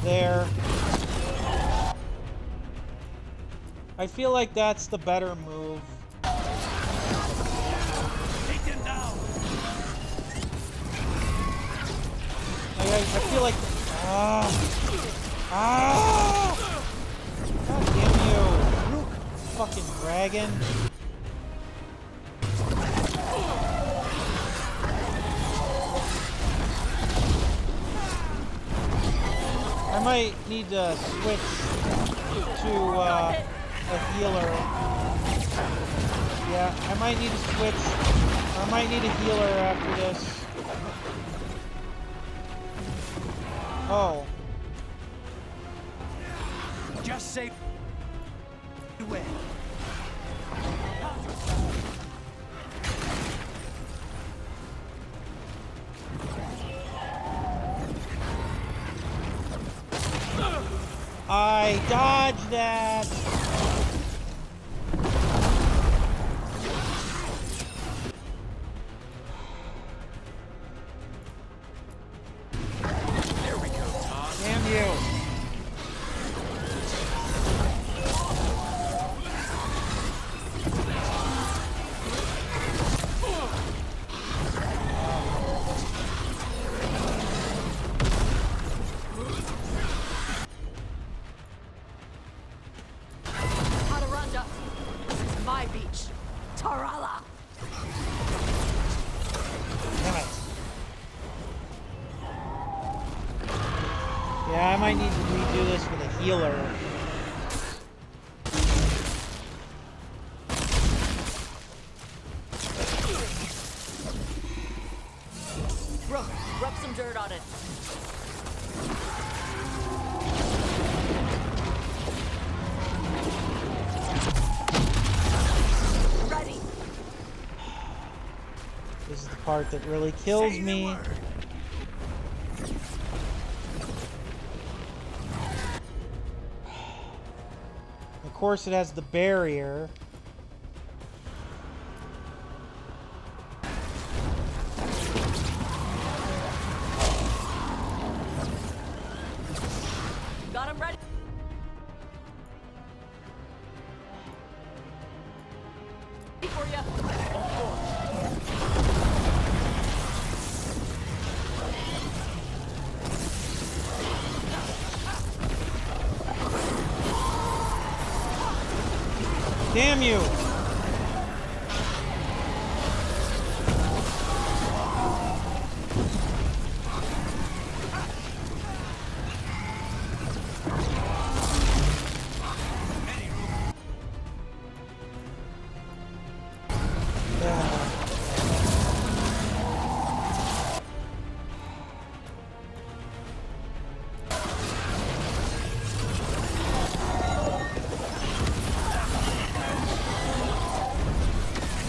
There. I feel like that's the better move. Take him down. I feel like... God damn you. Fucking dragon. I might need to switch to a healer. Yeah, I might need to switch. I might need a healer after this. Oh. Just say when. I dodged that. There we go, Todd. Damn you. Adirondra, this is my beach. Tarala. Damn it. Yeah, I might need to redo this with a healer. Rub some dirt on it. Ready. This is the part that really kills me. Of course, it has the barrier. Got him ready. For you. Damn you!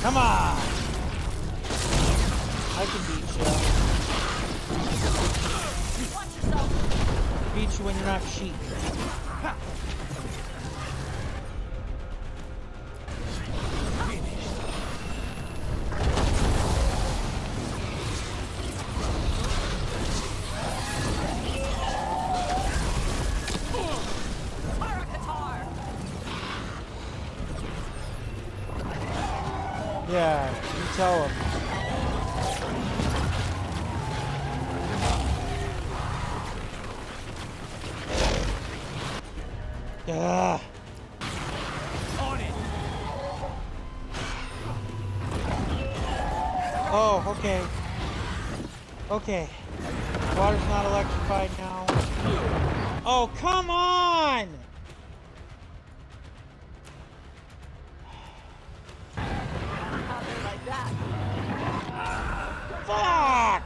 Come on! I can beat you. Watch yourself. Beat you when you're not cheap. Yeah, you tell him. Ah. On it. Oh, okay. Okay. Water's not electrified now. Oh, come on! Like that. Fuck!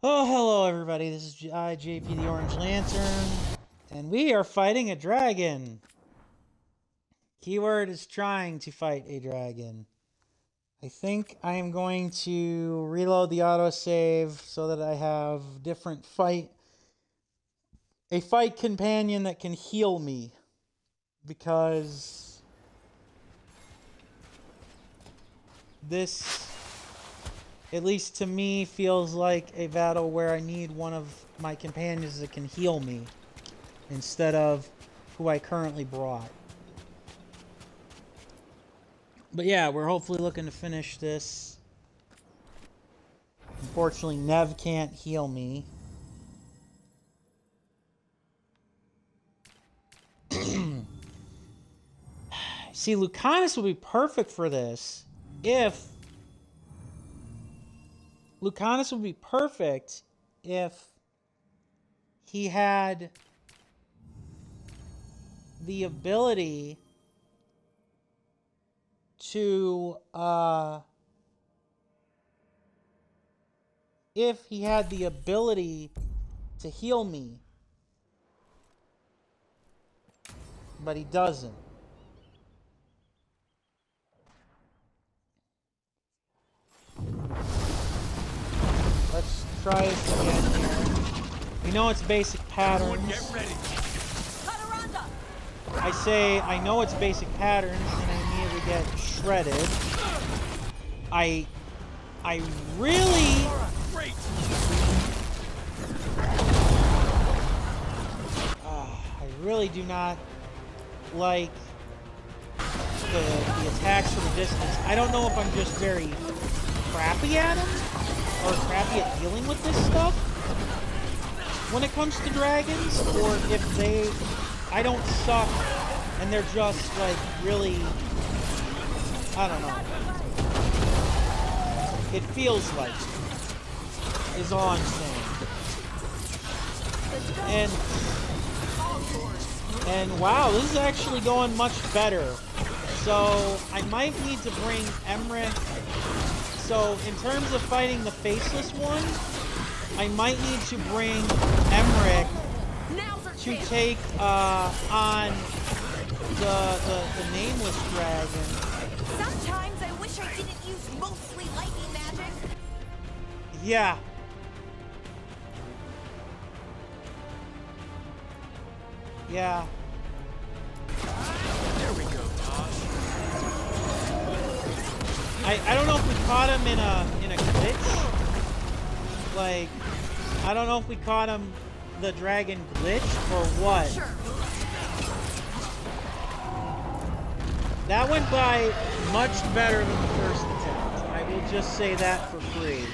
Oh, hello everybody. This is JP the Orange Lantern, and we are fighting a dragon. Keyword is trying to fight a dragon. I think I am going to reload the autosave so that I have a fight companion that can heal me, because this, at least to me, feels like a battle where I need one of my companions that can heal me instead of who I currently brought. But yeah, we're hopefully looking to finish this. Unfortunately, Nev can't heal me. See, Lucanus would be perfect for this if... Lucanus would be perfect if he had the ability to, if he had the ability to heal me. But he doesn't. Let's try this again here. We know its basic patterns. I say I know its basic patterns, and I immediately get shredded. I really... I really do not like the attacks from a distance. I don't know if I'm just very crappy at them, or crappy at dealing with this stuff when it comes to dragons, or if I don't suck, and they're just, like, really, I don't know. It feels like, is all I'm saying. And wow, this is actually going much better. So, I might need to bring Emmerich. So, in terms of fighting the faceless one, I might need to bring Emmerich to take on the nameless dragon. Sometimes I wish I didn't use mostly lightning magic. Yeah. Yeah. There we go, Tosh. I don't know if we caught him in a glitch. Like, I don't know if we caught him the dragon glitch or what. Sure. That went by much better than the first attempt. I will just say that for free.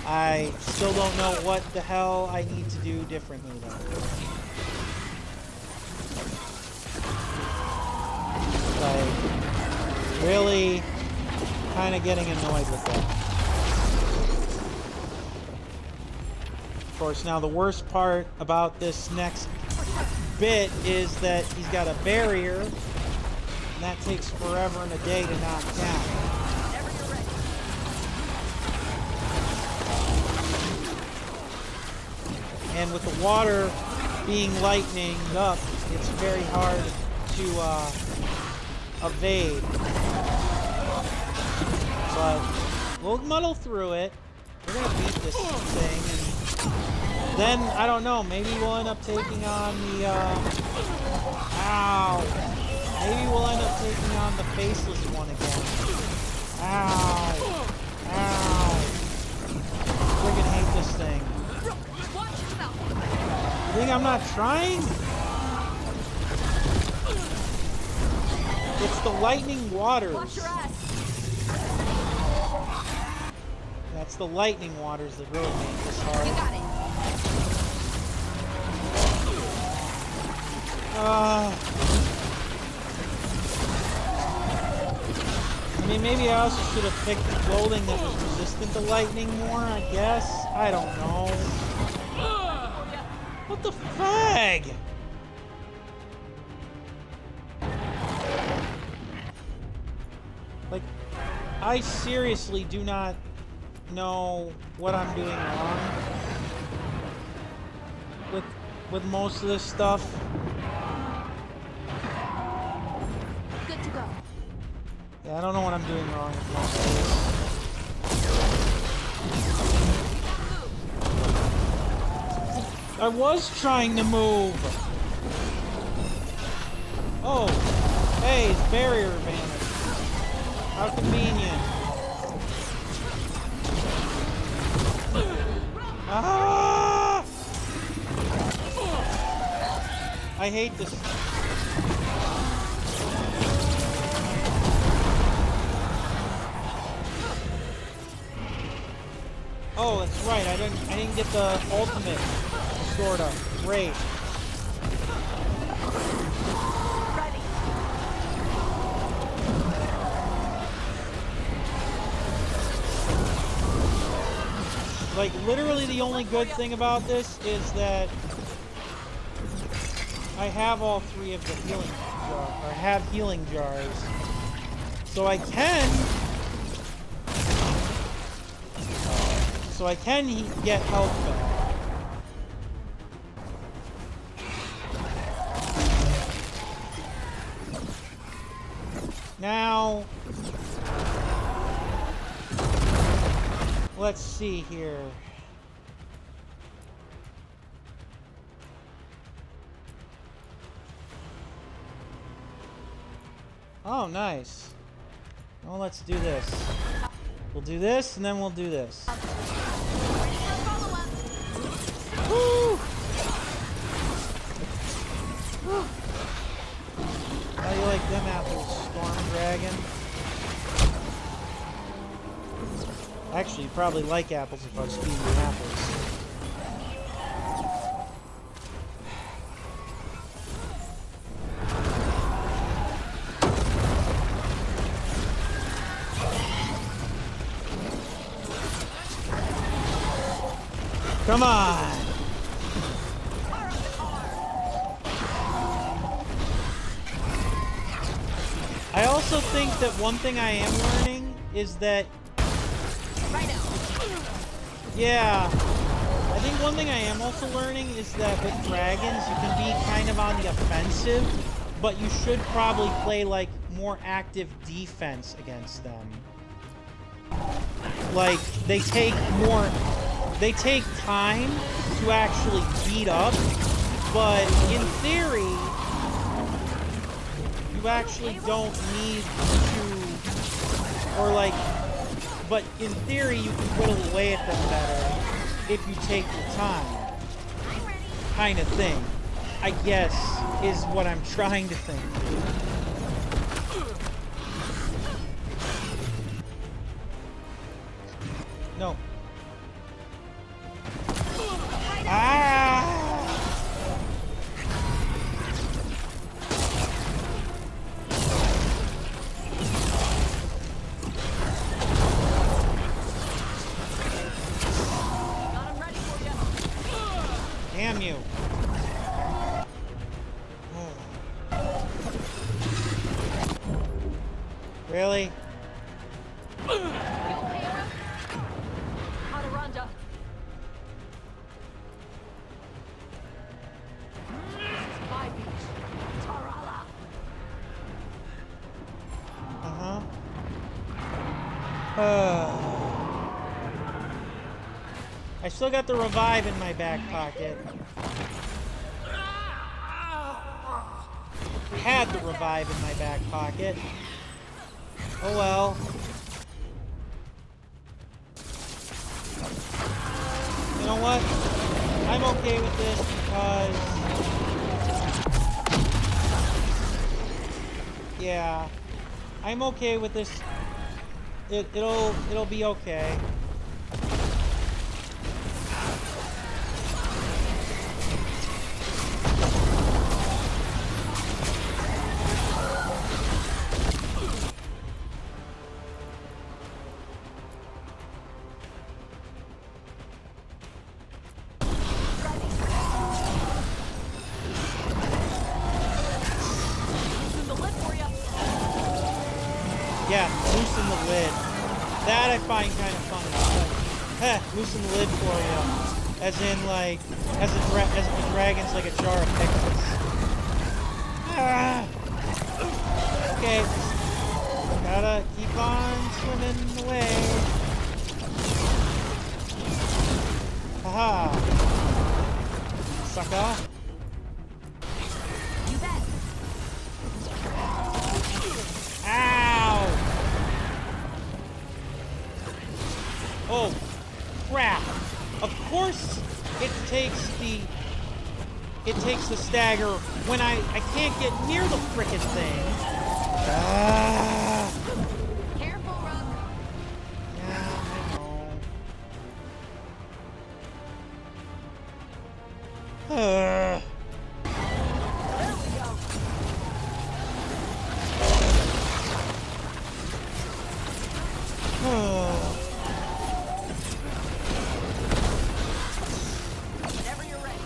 I still don't know what the hell I need to do differently though. Like, really kind of getting annoyed with that. Of course, now the worst part about this next bit is that he's got a barrier, and that takes forever and a day to knock down. And with the water being lightning up, it's very hard to evade. But we'll muddle through it. We're gonna beat this thing, and then, I don't know, maybe we'll end up taking on the, ow! Maybe we'll end up taking on the faceless one again. Ow! Ow! Friggin' hate this thing. You think I'm not trying? It's the lightning waters. That's the lightning waters that really make this hard. You got it. I mean, maybe I also should have picked clothing that was resistant to lightning more, I guess. I don't know. What the fag? Like, I seriously do not know what I'm doing wrong with most of this stuff. Good to go. Yeah, I don't know what I'm doing wrong with most of this. I was trying to move. Oh, hey, his barrier vanished. How convenient. Ah! I hate this. Oh, that's right. I didn't get the ultimate. Sorta. Great. Like, literally the only good thing about this is that I have all three of the healing jar, or have healing jars. So I can get health back. Now, let's see here. Oh, nice. Well, let's do this. We'll do this, and then we'll do this. Woo! How do you like them apples, Storm Dragon? Actually, you probably like apples if I was feeding you apples. Come on! I also think that one thing I am learning is that... Yeah. I think one thing I am also learning is that with dragons, you can be kind of on the offensive, but you should probably play, like, more active defense against them. Like, they take time to actually beat up, but in theory, you actually don't need to, or like, but in theory, you can whittle away at them better if you take the time, kind of thing, I guess, is what I'm trying to think. No. Ah! Damn you. Really? I still got the revive in my back pocket. Had the revive in my back pocket. Oh well. You know what? I'm okay with this because... Yeah. I'm okay with this. It'll be okay. Yeah, loosen the lid. That I find kind of funny. Like, loosen the lid for you. As in, like, as if the dragon's like a jar of pickles. Ah. Okay. Gotta keep on swimming away. Haha. Sucker. Ow! Oh, crap. Of course it takes the stagger when I can't get near the frickin' thing. Ah. Careful, Rook. Yeah, I know. There we go. Whenever you're ready.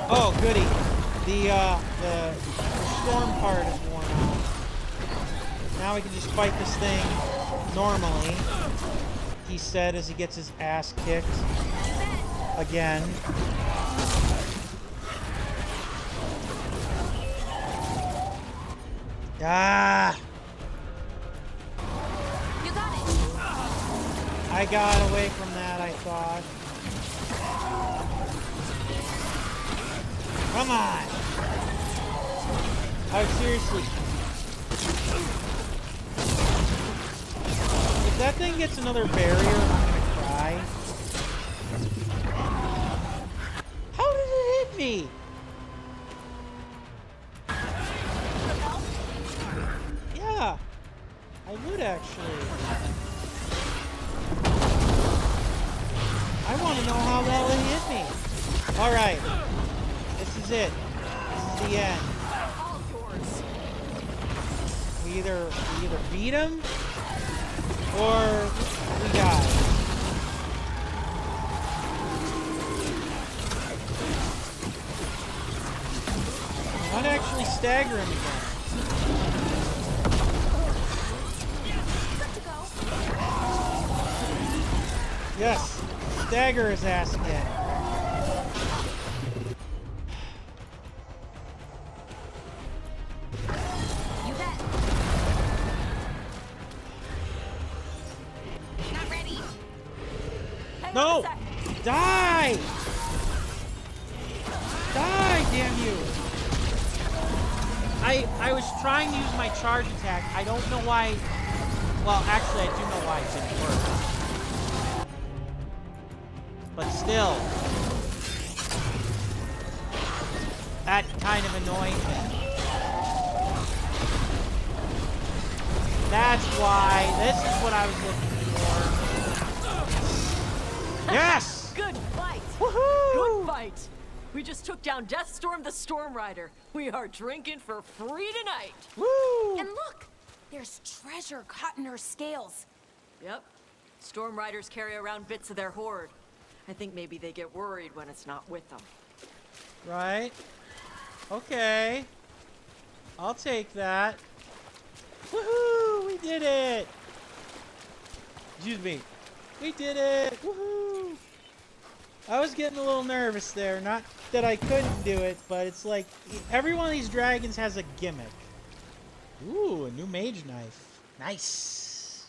Oh, goody. The storm part is worn off. Now we can just fight this thing normally. He said as he gets his ass kicked again. Ah! You got it. I got away from that, I thought. Come on! Oh, seriously. If that thing gets another barrier, I'm gonna cry. How did it hit me? Yeah, I would actually. I want to know how well it hit me. All right, this is it. This is the end. We either beat him or we die. I might actually stagger him again. Yes, stagger his ass again. You bet. Not ready. Hang on No! a sec. Die! Die, damn you! I was trying to use my charge attack. I don't know why. Well, actually, I do know why it didn't work. But still, that kind of annoyed me. That's why. This is what I was looking for. Yes! Good fight! Woohoo! Good fight! We just took down Deathstorm the Storm Rider. We are drinking for free tonight. Woo! And look, there's treasure caught in her scales. Yep. Storm Riders carry around bits of their hoard. I think maybe they get worried when it's not with them. Right. Okay. I'll take that. Woohoo! We did it! Excuse me. We did it! Woohoo! I was getting a little nervous there. Not that I couldn't do it, but it's like every one of these dragons has a gimmick. Ooh, a new mage knife. Nice.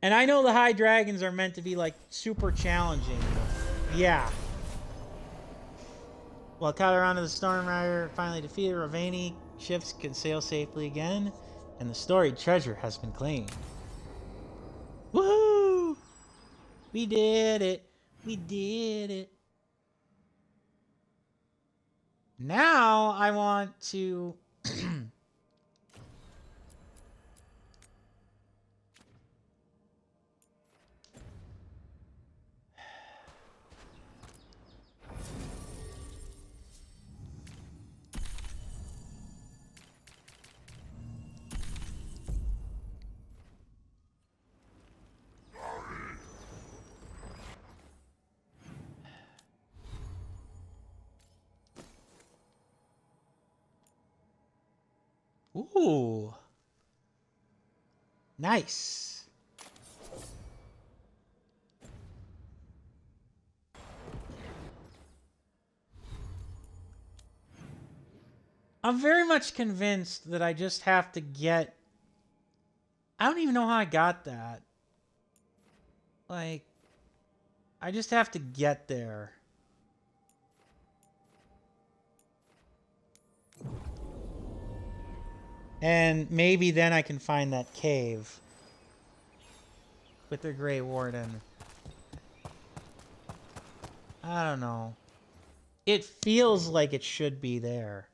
And I know the high dragons are meant to be like super challenging. Yeah. While caught around to the Storm Rider finally defeated, Ravani ships can sail safely again, and the storied treasure has been claimed. Woohoo! We did it. We did it. Now I want to Ooh. Nice. I'm very much convinced that I just have to get... I don't even know how I got that. Like, I just have to get there. And maybe then I can find that cave with the Grey Warden. I don't know. It feels like it should be there.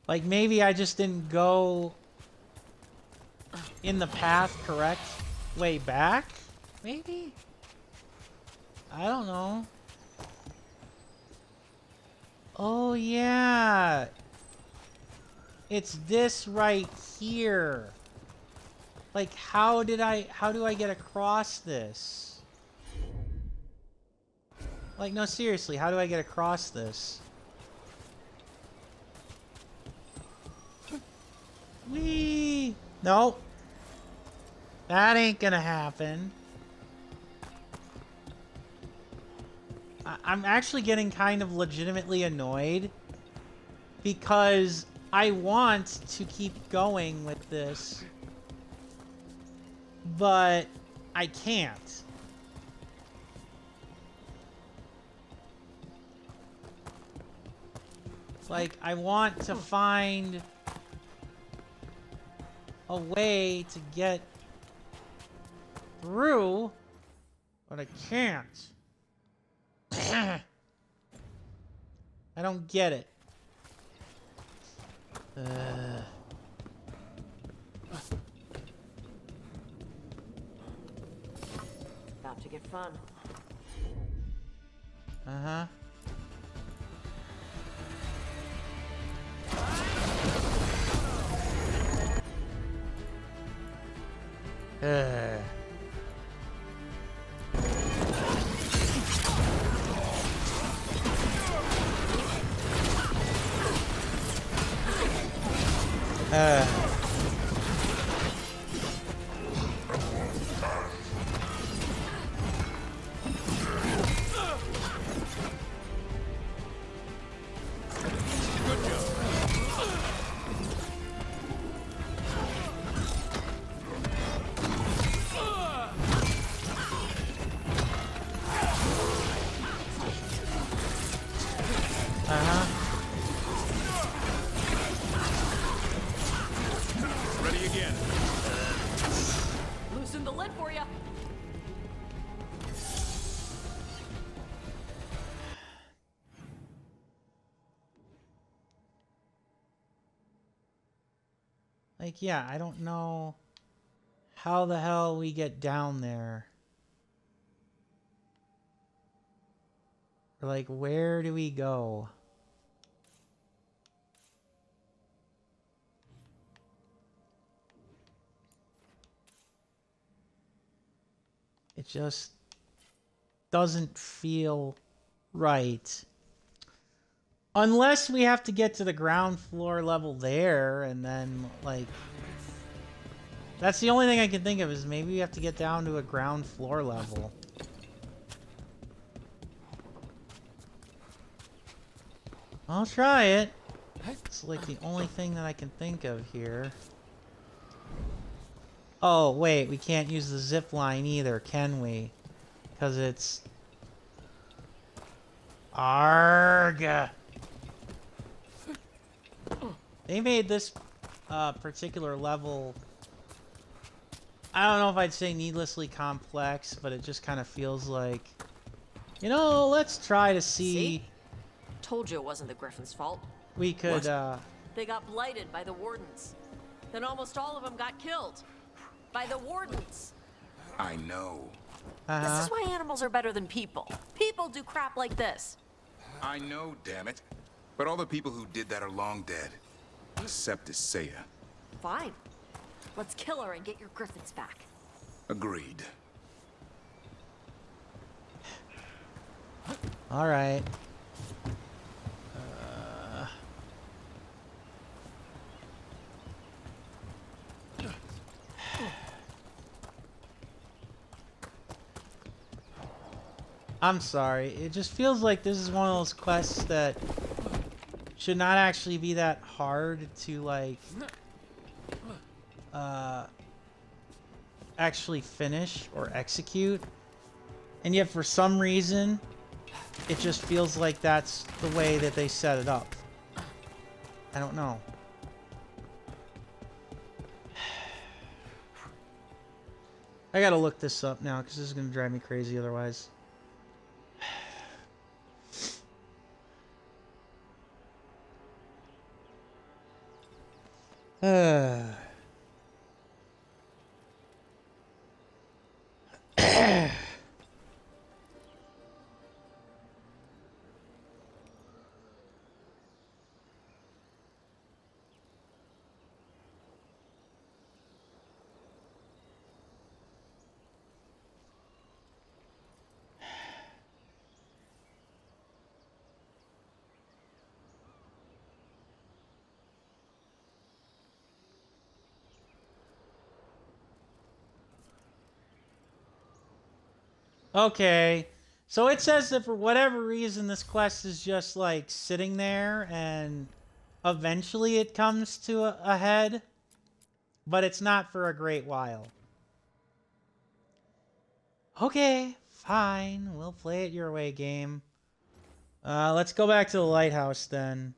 Like maybe I just didn't go in the path correct way back? Maybe? I don't know. Oh yeah. It's this right here. Like how do I get across this? Like, no, seriously, how do I get across this? Whee! No. That ain't gonna happen. I'm actually getting kind of legitimately annoyed because I want to keep going with this, but I can't. Like, I want to find a way to get through, but I can't. I don't get it. About to get fun. Uh-huh. Ready again. Loosen the lid for you. Like, yeah, I don't know how the hell we get down there. Or, like, where do we go? It just doesn't feel right. Unless we have to get to the ground floor level there, and then, like... That's the only thing I can think of, is maybe we have to get down to a ground floor level. I'll try it. It's like the only thing that I can think of here. Oh, wait, we can't use the zip line either, can we? Because it's... Arrgh! They made this particular level... I don't know if I'd say needlessly complex, but it just kind of feels like... You know, let's try to see... Told you it wasn't the Griffin's fault. We could, They got blighted by the Wardens. Then almost all of them got killed. By the Wardens. I know. This is why animals are better than people. People do crap like this. I know, damn it. But all the people who did that are long dead. Except Isaiah. Fine. Let's kill her and get your Griffins back. Agreed. All right. I'm sorry. It just feels like this is one of those quests that should not actually be that hard to, like, actually finish or execute. And yet, for some reason, it just feels like that's the way that they set it up. I don't know. I gotta look this up now, because this is gonna drive me crazy otherwise. Okay. So it says that for whatever reason, this quest is just, like, sitting there, and eventually it comes to a head. But it's not for a great while. Okay, fine. We'll play it your way, game. Let's go back to the lighthouse, then.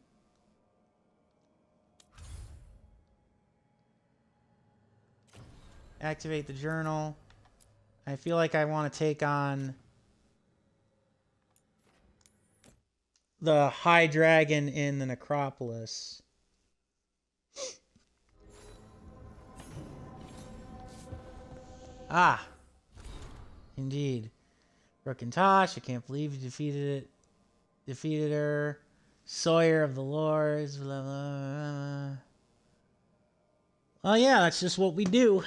Activate the journal. I feel like I want to take on the High Dragon in the Necropolis. Ah, indeed. Rokintosh, I can't believe you defeated her. Sawyer of the Lords, blah, blah, blah. Well, yeah, that's just what we do.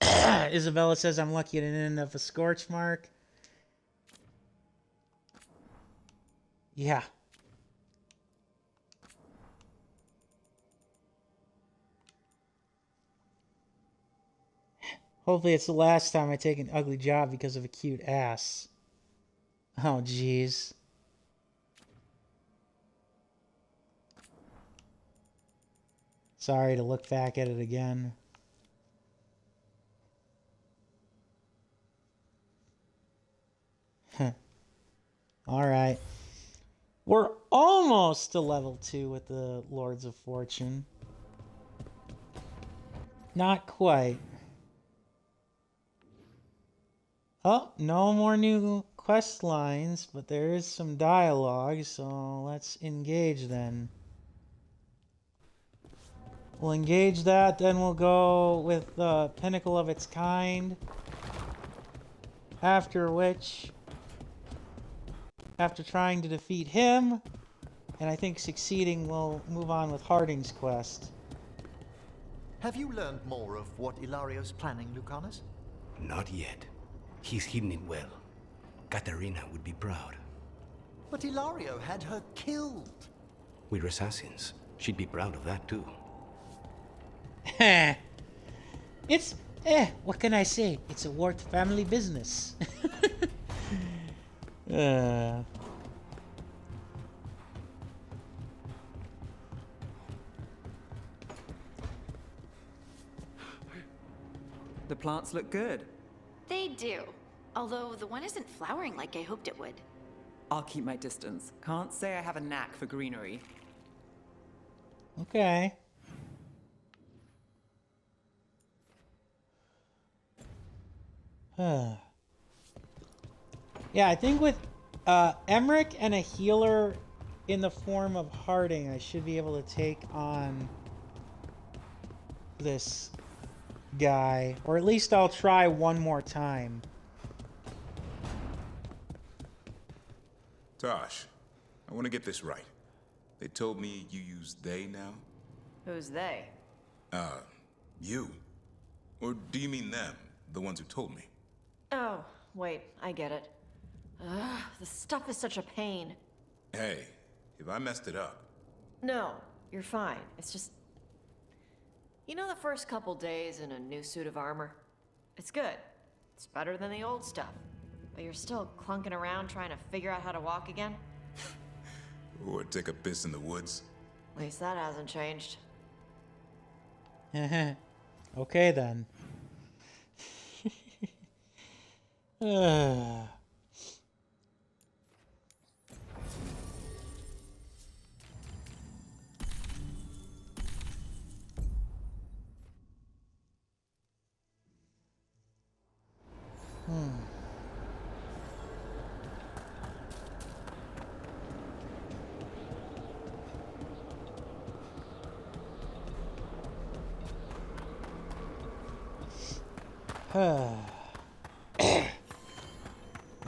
Isabella says I'm lucky I didn't end up a scorch mark. Yeah. Hopefully it's the last time I take an ugly job because of a cute ass. Oh, jeez. Sorry to look back at it again. Alright. We're almost to level 2 with the Lords of Fortune. Not quite. Oh, no more new quest lines, but there is some dialogue, so let's engage then. We'll engage that, then we'll go with the pinnacle of its kind. After which, after trying to defeat him, and I think succeeding, we'll move on with Harding's quest. Have you learned more of what Ilario's planning, Lucanus? Not yet. He's hidden it well. Katerina would be proud. But Ilario had her killed. We're assassins. She'd be proud of that too. It's, what can I say? It's a Wart family business. The plants look good. They do. Although the one isn't flowering like I hoped it would. I'll keep my distance. Can't say I have a knack for greenery. Okay. Yeah, I think with Emmerich and a healer in the form of Harding, I should be able to take on this guy. Or at least I'll try one more time. Tosh, I want to get this right. They told me you use they now? Who's they? You. Or do you mean them, the ones who told me? Oh, wait, I get it. Ugh, this stuff is such a pain. Hey, if I messed it up... No, you're fine. It's just... You know the first couple days in a new suit of armor? It's good. It's better than the old stuff. But you're still clunking around trying to figure out how to walk again? Or take a piss in the woods? At least that hasn't changed. Okay then.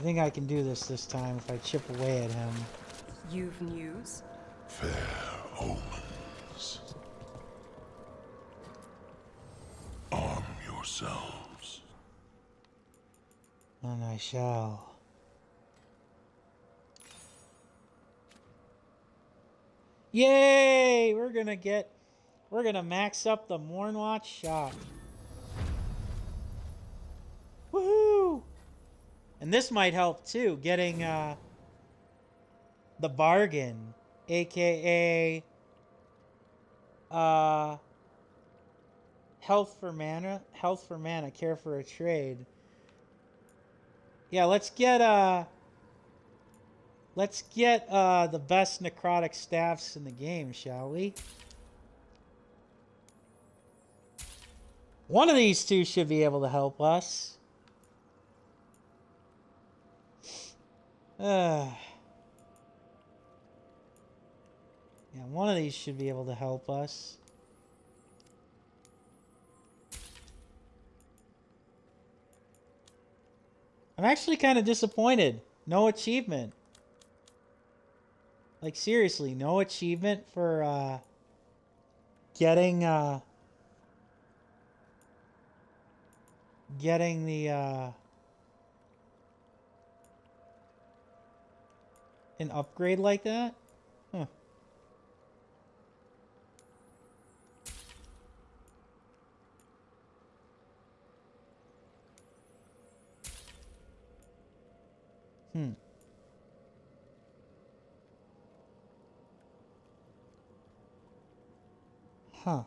I think I can do this time if I chip away at him. You've news? Fair omens. Arm yourselves. And I shall. Yay! We're gonna max up the Mornwatch shop. Woohoo! And this might help too, getting the bargain, aka health for mana, care for a trade. Yeah, let's get the best necrotic staffs in the game, shall we? One of these two should be able to help us. Yeah, one of these should be able to help us. I'm actually kind of disappointed. No achievement. Like, seriously, no achievement for getting the an upgrade like that? Huh. Huh.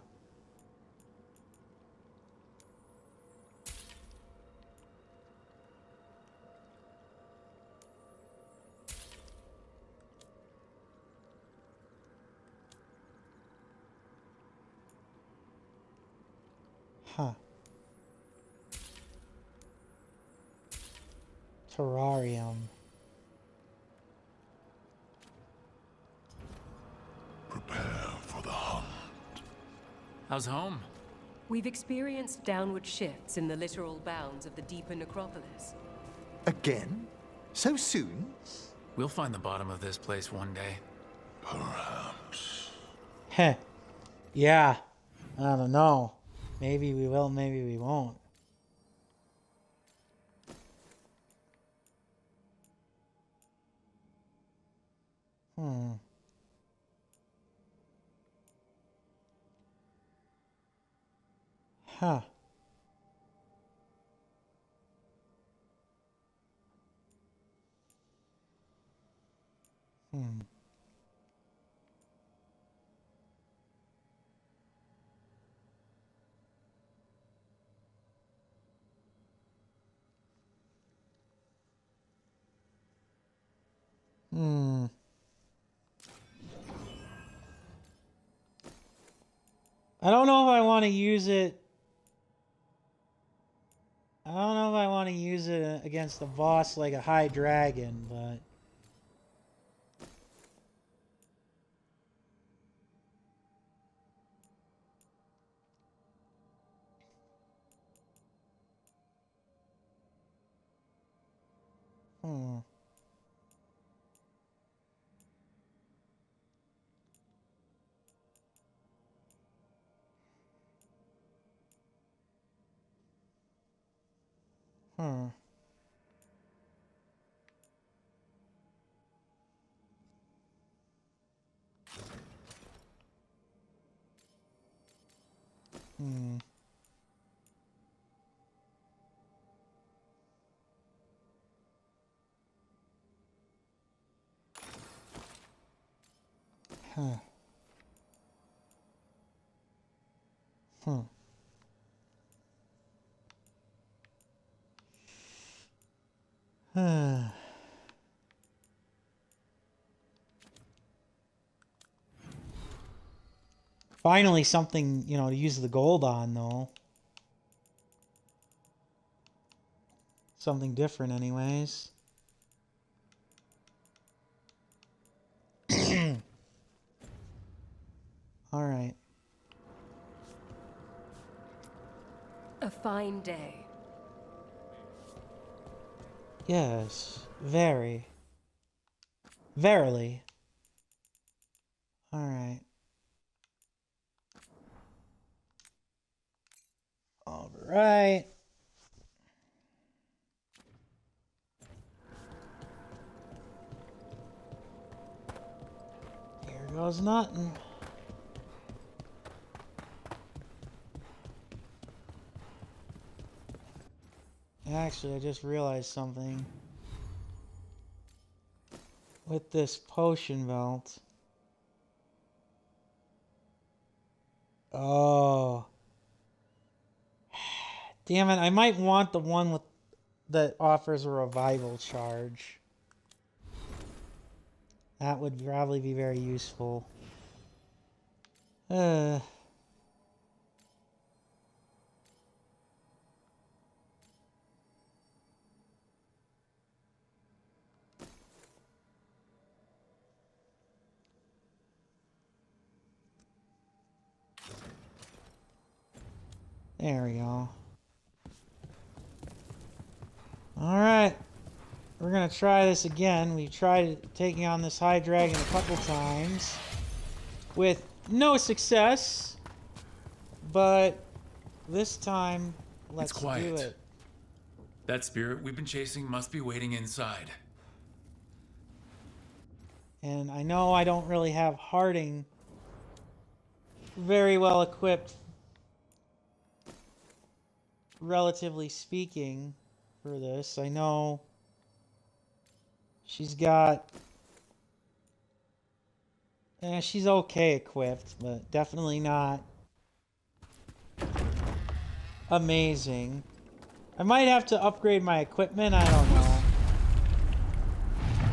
Huh. Terrarium. Prepare for the hunt. How's home? We've experienced downward shifts in the literal bounds of the deeper necropolis. Again? So soon? We'll find the bottom of this place one day. Perhaps. Heh. Yeah. I don't know. Maybe we will, maybe we won't. Huh. I don't know if I want to use it. I don't know if I want to use it against a boss like a high dragon, but... Finally something, you know, to use the gold on, though. Something different, anyways. All right. A fine day. Yes, very. Verily. All right. All right. Here goes nothing. Actually, I just realized something. with this potion belt. Oh. Damn it, I might want the one with that offers a revival charge. That would probably be very useful. There we go. Alright. We're gonna try this again. We tried taking on this high dragon a couple times with no success. But this time, let's do it. That spirit we've been chasing must be waiting inside. And I know I don't really have Harding very well equipped, relatively speaking, for this. I know she's got... she's okay equipped, but definitely not amazing. I might have to upgrade my equipment, I don't know.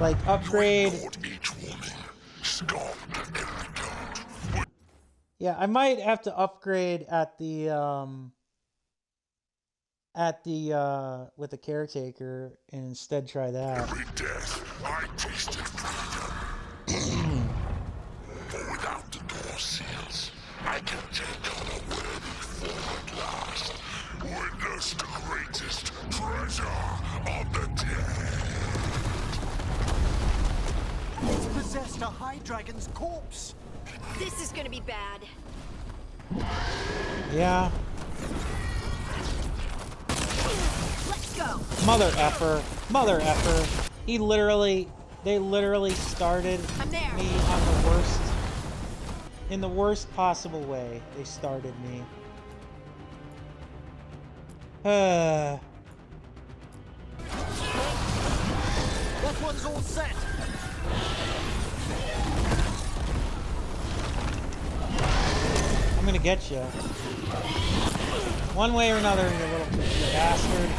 Like, upgrade... Yeah, I might have to upgrade at the, with the caretaker and instead try that. Every death I tasted freedom. But without the door seals, I can take on a worthy form at last. Witness the greatest treasure of the dead. It's possessed a high dragon's corpse. This is gonna be bad. Yeah. Let's go. Mother effer. Mother effer. They literally started me on the worst, in the worst possible way. They started me. That one's all set. I'm gonna get you. One way or another, you little bastard.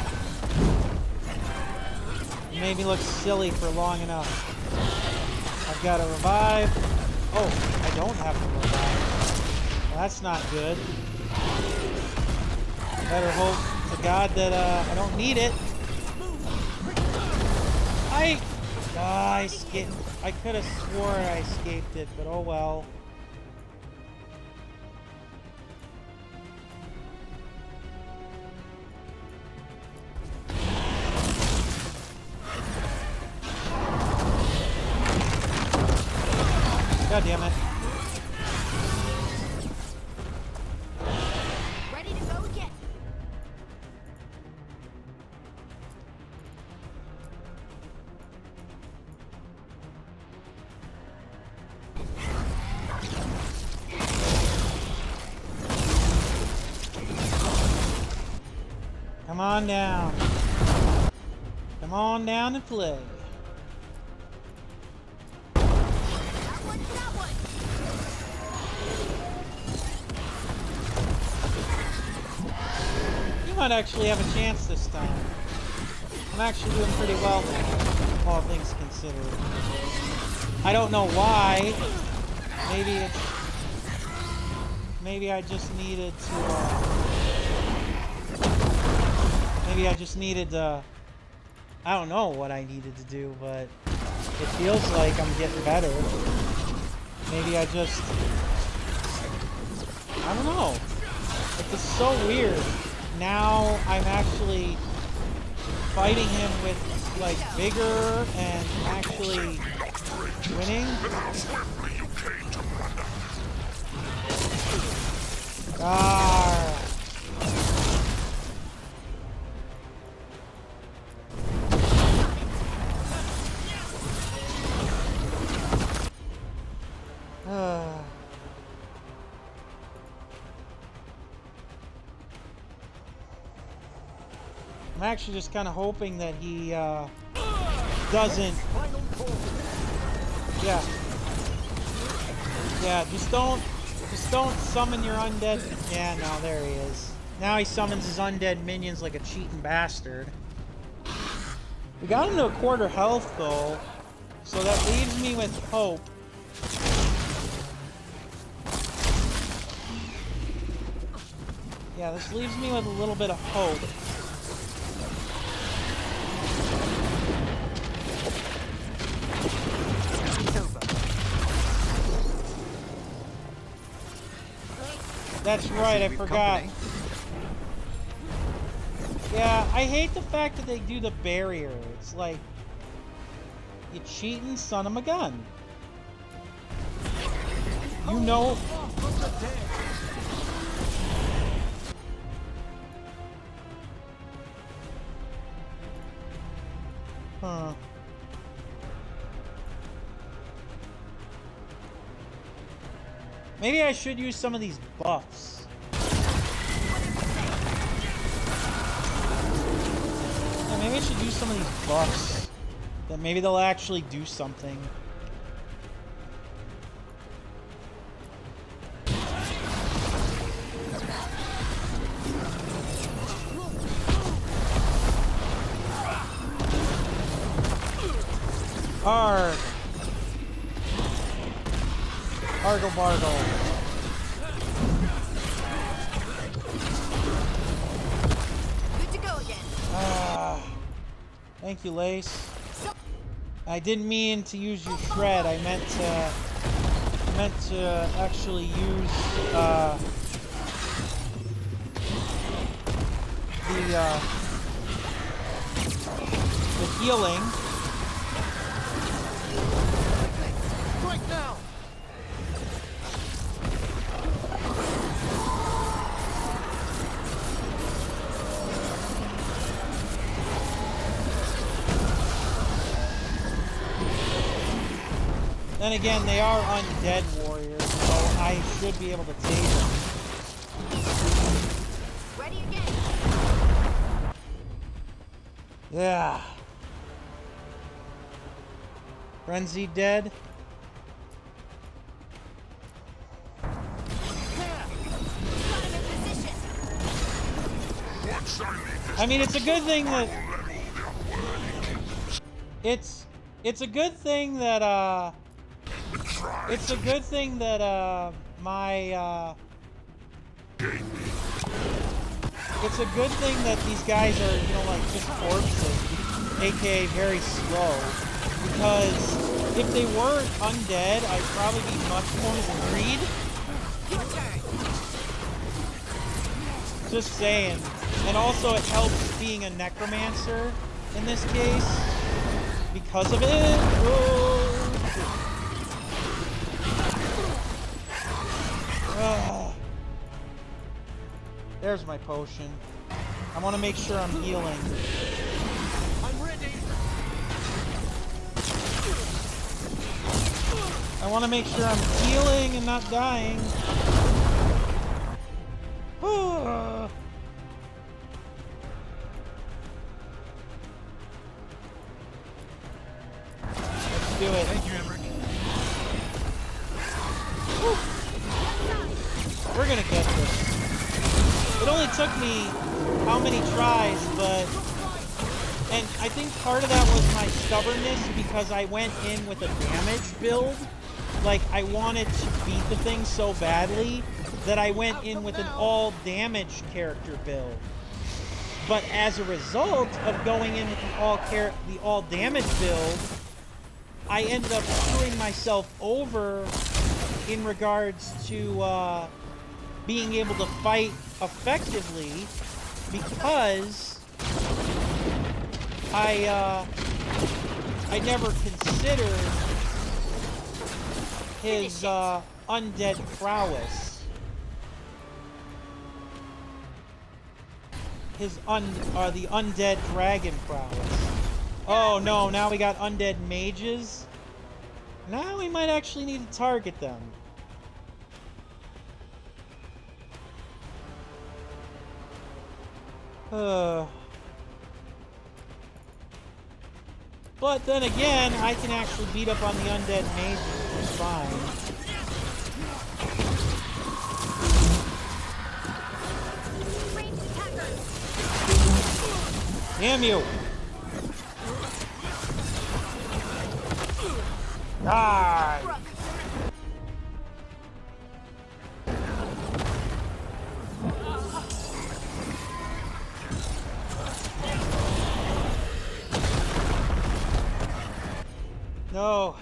You made me look silly for long enough. I've got to revive. Oh, I don't have to revive. Well, that's not good. Better hope to God that I don't need it. I escaped. I could have swore I escaped it, but oh well. God damn it. Ready to go again. Come on down. Come on down and play. You might actually have a chance this time. I'm actually doing pretty well now, all things considered. I don't know why. Maybe I just needed to, I don't know what I needed to do, but it feels like I'm getting better. Maybe I don't know. It's so weird. Now I'm actually fighting him with, like, vigor and actually winning. Ah. I'm actually just kind of hoping that he doesn't Yeah. Yeah, just don't summon your undead. Yeah, no, there he is. Now he summons his undead minions like a cheating bastard. We got him to a quarter health, though, so that leaves me with hope. Yeah, this leaves me with a little bit of hope. That's right, I forgot. Yeah, I hate the fact that they do the barrier. It's like, you cheating son of a gun. You know. Huh. Maybe I should use some of these buffs. Yeah, maybe I should use some of these buffs. That maybe they'll actually do something. Arg. Argle bargle. Good to go again. Thank you, Lace. I didn't mean to use your shred. I meant to actually use the healing. Right now. Then again, they are undead warriors, so I should be able to take them. Ready again. Yeah. Frenzy dead. I mean, it's a good thing that it's a good thing that it's a good thing that it's a good thing that these guys are, you know, like just corpses, aka very slow. Because if they weren't undead, I'd probably be much more worried. Just saying. And also it helps being a necromancer in this case. Because of it. There's my potion. I want to make sure I'm healing. I'm ready. I want to make sure I'm healing and not dying. Let's do it. Thank you, Emmerich. We're gonna get this. It only took me how many tries, but... And I think part of that was my stubbornness because I went in with a damage build. Like, I wanted to beat the thing so badly that I went in with an all-damage character build. But as a result of going in with the all-damage build, I ended up screwing myself over in regards to being able to fight effectively because I never considered his undead prowess. His the undead dragon prowess. Oh no, now we got undead mages. Now we might actually need to target them. But then again, I can actually beat up on the undead mages. It's fine. Damn you! Die! No.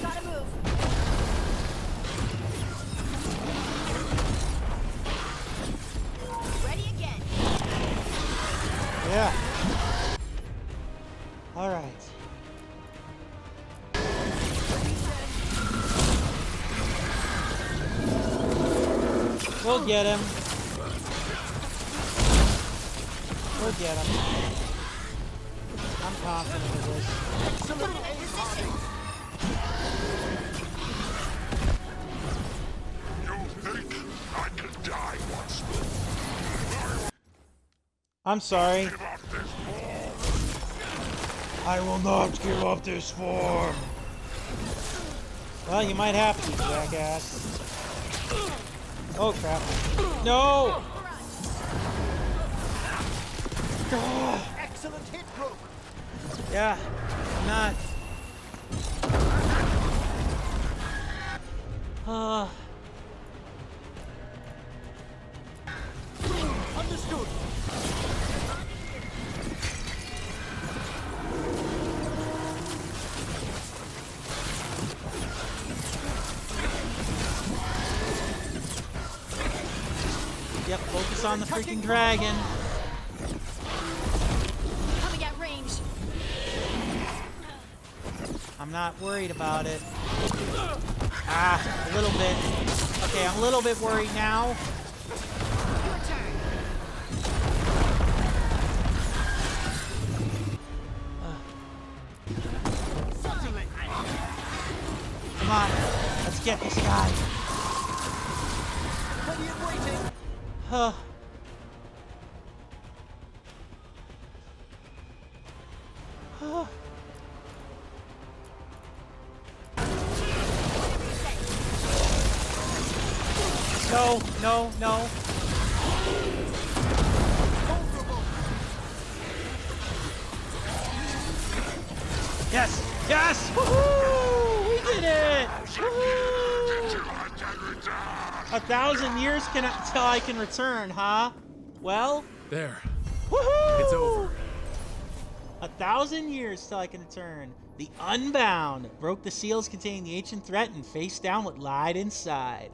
Gotta move. Ready again. Yeah. All right. We'll get him. We'll get him. I'm confident of this. You think I could die once more? I'm sorry. I will not give up this form. Well, you might have to, jackass. Oh, crap. No! Excellent hit, Rogue. Yeah, I'm not. Understood. Yep, focus on the freaking dragon. Coming at range. I'm not worried about it. Ah, a little bit. Okay, I'm a little bit worried now. Your turn. Come on, let's get this guy. Ready and waiting. Huh. Huh. No, no, no. Yes, yes! Woohoo! We did it! Woohoo! 1,000 years till I can return, huh? Well, There. woohoo! It's over. 1,000 years till I can return. The Unbound broke the seals containing the ancient threat and faced down what lied inside.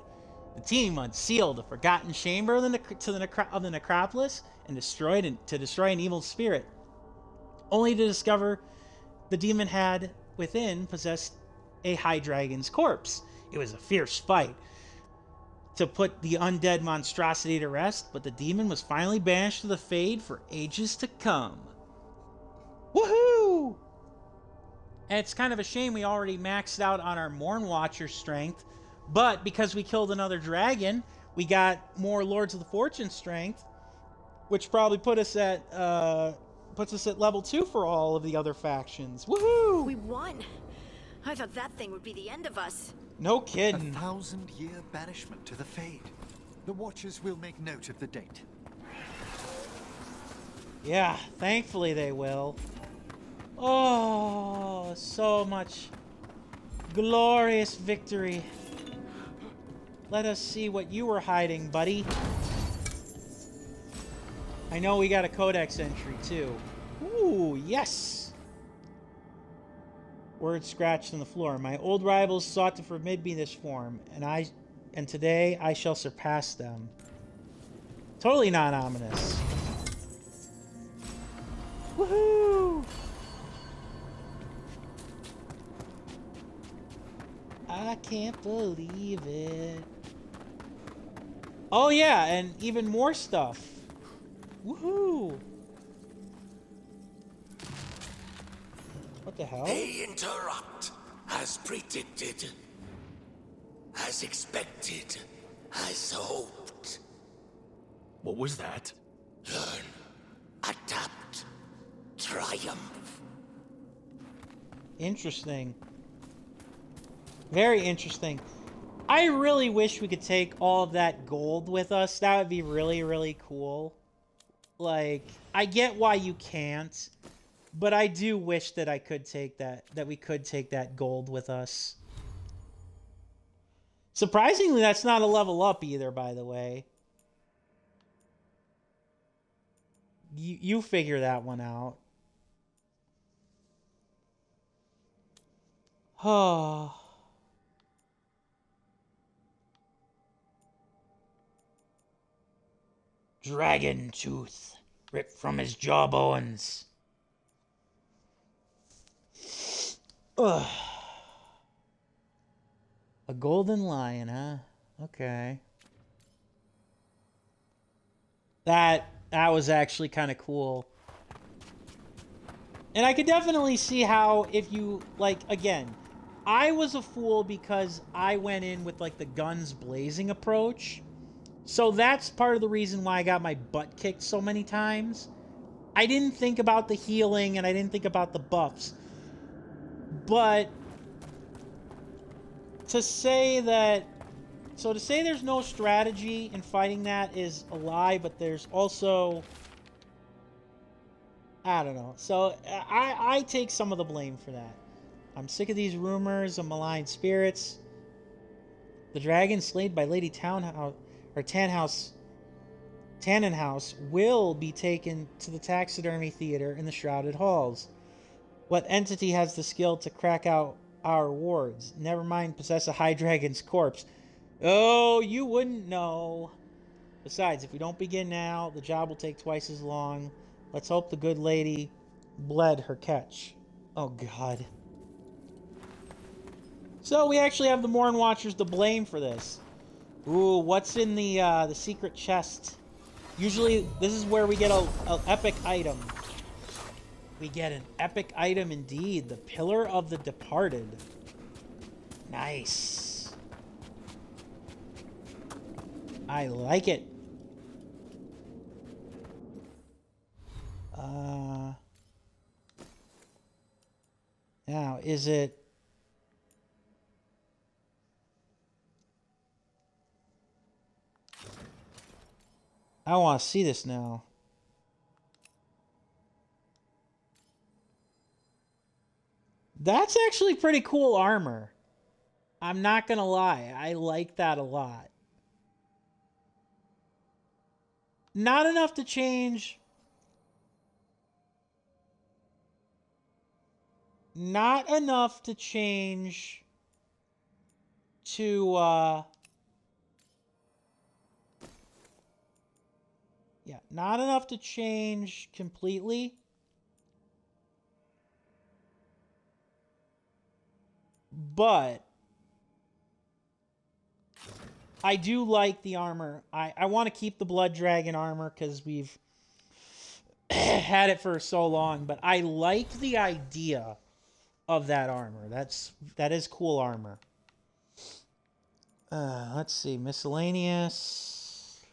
The team unsealed the forgotten chamber of the necropolis and destroy an evil spirit, only to discover the demon had within possessed a high dragon's corpse. It was a fierce fight to put the undead monstrosity to rest, but the demon was finally banished to the Fade for ages to come. Woohoo! And it's kind of a shame we already maxed out on our Mournwatcher strength, but because we killed another dragon, we got more Lords of the Fortune strength, which probably puts us at level 2 for all of the other factions. Woohoo! We won. I thought that thing would be the end of us. No kidding. 1,000-year banishment to the Fade. The Watchers will make note of the date. Yeah, thankfully they will. Oh, so much glorious victory. Let us see what you were hiding, buddy. I know we got a codex entry, too. Ooh, yes! Word scratched on the floor. My old rivals sought to forbid me this form, and today I shall surpass them. Totally not ominous. Woohoo! I can't believe it. Oh yeah, and even more stuff. Woohoo! What the hell? They interrupt, as predicted, as expected, as hoped. What was that? Learn, adapt, triumph. Interesting. Very interesting. I really wish we could take all of that gold with us. That would be really, really cool. Like, I get why you can't, but I do wish that I could take that, that we could take that gold with us. Surprisingly, that's not a level up either, by the way. You figure that one out. Oh. Dragon tooth ripped from his jawbones. Ugh. A golden lion, huh? Okay. That was actually kind of cool. And I could definitely see how if you, like, again, I was a fool because I went in with, like, the guns blazing approach. So that's part of the reason why I got my butt kicked so many times. I didn't think about the healing and I didn't think about the buffs. But to say that... So to say there's no strategy in fighting that is a lie, but there's also... I don't know. So I take some of the blame for that. I'm sick of these rumors of malign spirits. The dragon slayed by Lady Tannenhouse will be taken to the taxidermy theater in the Shrouded Halls. What entity has the skill to crack out our wards? Never mind possess a high dragon's corpse. Oh, you wouldn't know. Besides, if we don't begin now, the job will take twice as long. Let's hope the good lady bled her catch. Oh, God. So we actually have the Morn Watchers to blame for this. Ooh, what's in the secret chest? Usually, this is where we get a epic item. We get an epic item indeed. The Pillar of the Departed. Nice. I like it. Now, is it... I want to see this now. That's actually pretty cool armor. I'm not gonna lie. I like that a lot. Not enough to change... Not enough to change to, yeah, not enough to change completely. But I do like the armor. I want to keep the Blood Dragon armor because we've had it for so long. But I like the idea of that armor. That is cool armor. Let's see. Miscellaneous.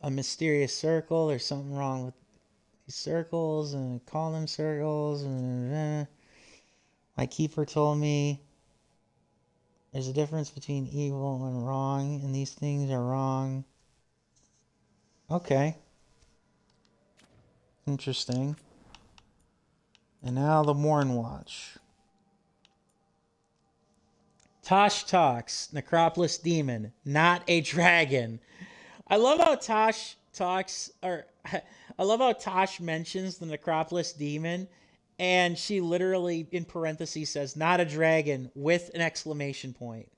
A mysterious circle. There's something wrong with these circles, and I call them circles. And my keeper told me there's a difference between evil and wrong, and these things are wrong. Okay. Interesting. And now the Morn Watch. Tosh talks. Necropolis demon. Not a dragon. I love how Tosh talks, or I love how Tosh mentions the Necropolis demon, and she literally, in parentheses, says, not a dragon, with an exclamation point.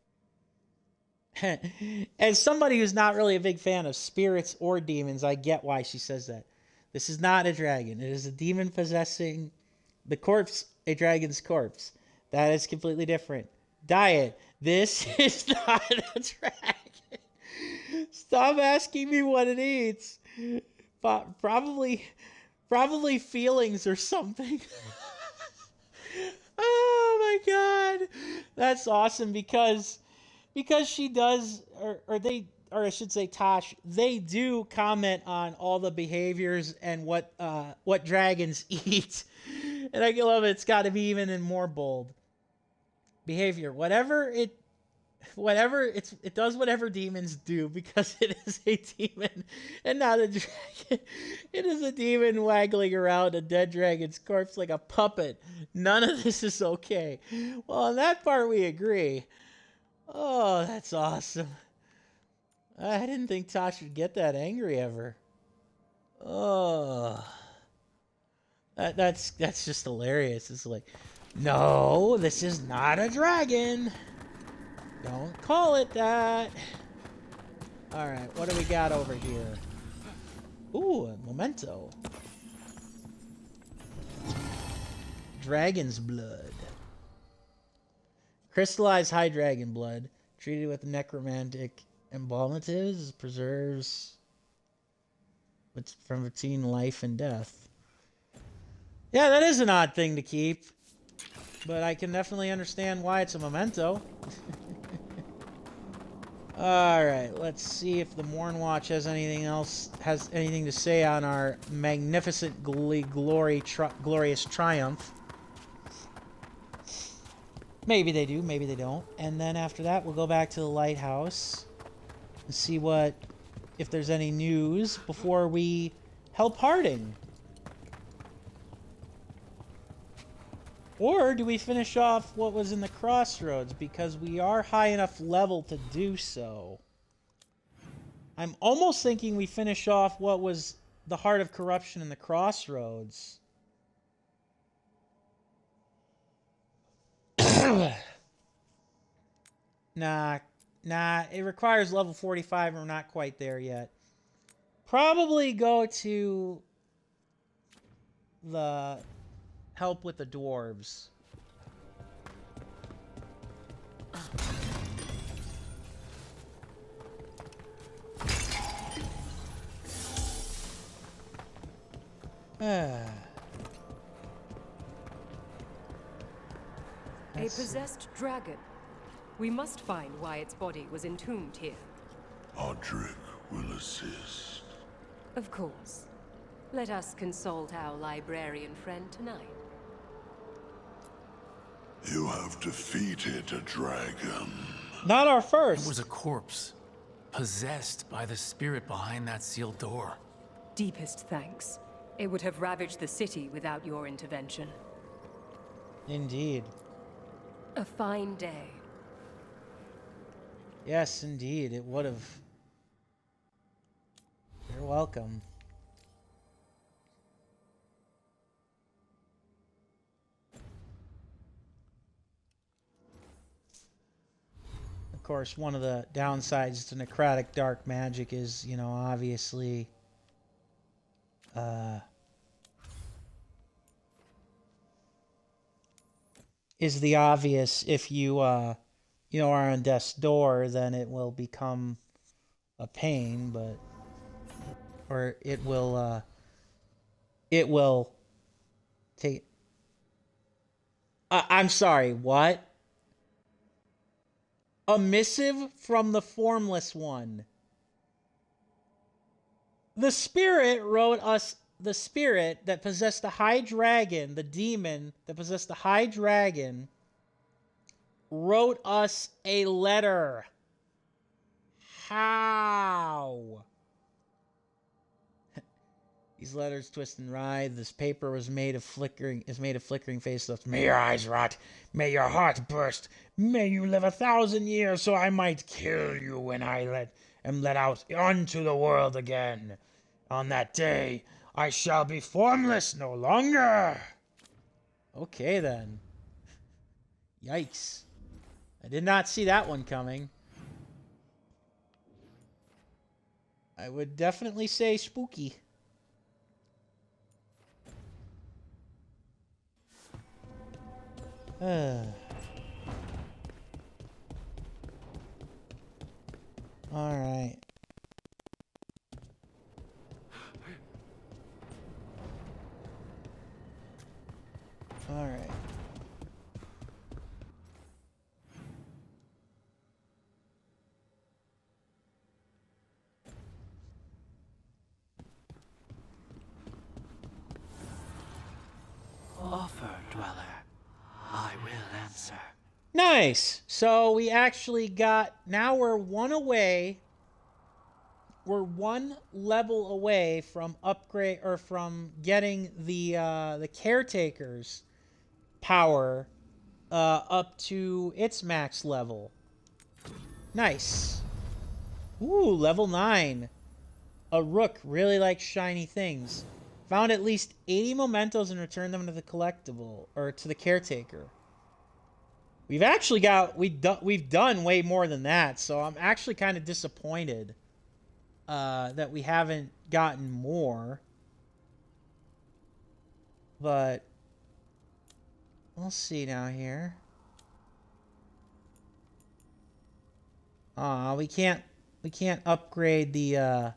As somebody who's not really a big fan of spirits or demons, I get why she says that. This is not a dragon. It is a demon possessing the corpse, a dragon's corpse. That is completely different. Diet. This is not a dragon. Stop asking me what it eats. Probably feelings or something. Oh my god, that's awesome because she does, or I should say Tosh, they do comment on all the behaviors and what dragons eat, and I love it. It's got to be even in more bold behavior. It does whatever demons do because it is a demon and not a dragon. It is a demon waggling around a dead dragon's corpse like a puppet. None of this is okay. Well, on that part we agree. Oh, that's awesome. I didn't think Tosh would get that angry ever. Oh, that's just hilarious. It's like, no, this is not a dragon. Don't call it that. Alright, what do we got over here? Ooh, a memento. Dragon's blood. Crystallized high dragon blood. Treated with necromantic embalmatives. Preserves from between life and death. Yeah, that is an odd thing to keep. But I can definitely understand why it's a memento. Alright, let's see if the Mornwatch has anything to say on our magnificent glorious triumph. Maybe they do, maybe they don't. And then after that, we'll go back to the lighthouse and see if there's any news before we help Harding. Or do we finish off what was in the crossroads? Because we are high enough level to do so. I'm almost thinking we finish off what was the heart of corruption in the crossroads. Nah, it requires level 45 and we're not quite there yet. Probably go to the help with the dwarves. A possessed dragon. We must find why its body was entombed here. Odric will assist. Of course. Let us consult our librarian friend tonight. You have defeated a dragon. Not our first. It was a corpse, possessed by the spirit behind that sealed door. Deepest thanks. It would have ravaged the city without your intervention. Indeed. A fine day. Yes, indeed, it would have. You're welcome. Of course, one of the downsides to necrotic dark magic is, you know, obviously, is the obvious. If you, you know, are on death's door, then it will become a pain, but, or it will take, I'm sorry, what? A missive from the Formless One. The spirit wrote us, the spirit that possessed the high dragon, the demon that possessed the high dragon, wrote us a letter. How? These letters twist and writhe. This paper is made of flickering facelifts. May your eyes rot. May your heart burst. May you live 1,000 years so I might kill you when I am let out onto the world again. On that day, I shall be formless no longer. Okay, then. Yikes. I did not see that one coming. I would definitely say spooky. All right. All right. Nice. So we actually got, now we're one away. We're one level away from upgrade, or from getting the caretaker's power up to its max level. Nice. Ooh, level 9. A rook really likes shiny things. Found at least 80 mementos and returned them to the collectible, or to the caretaker. We've actually got, we've done way more than that, so I'm actually kind of disappointed that we haven't gotten more. But we'll see now here. We can't upgrade the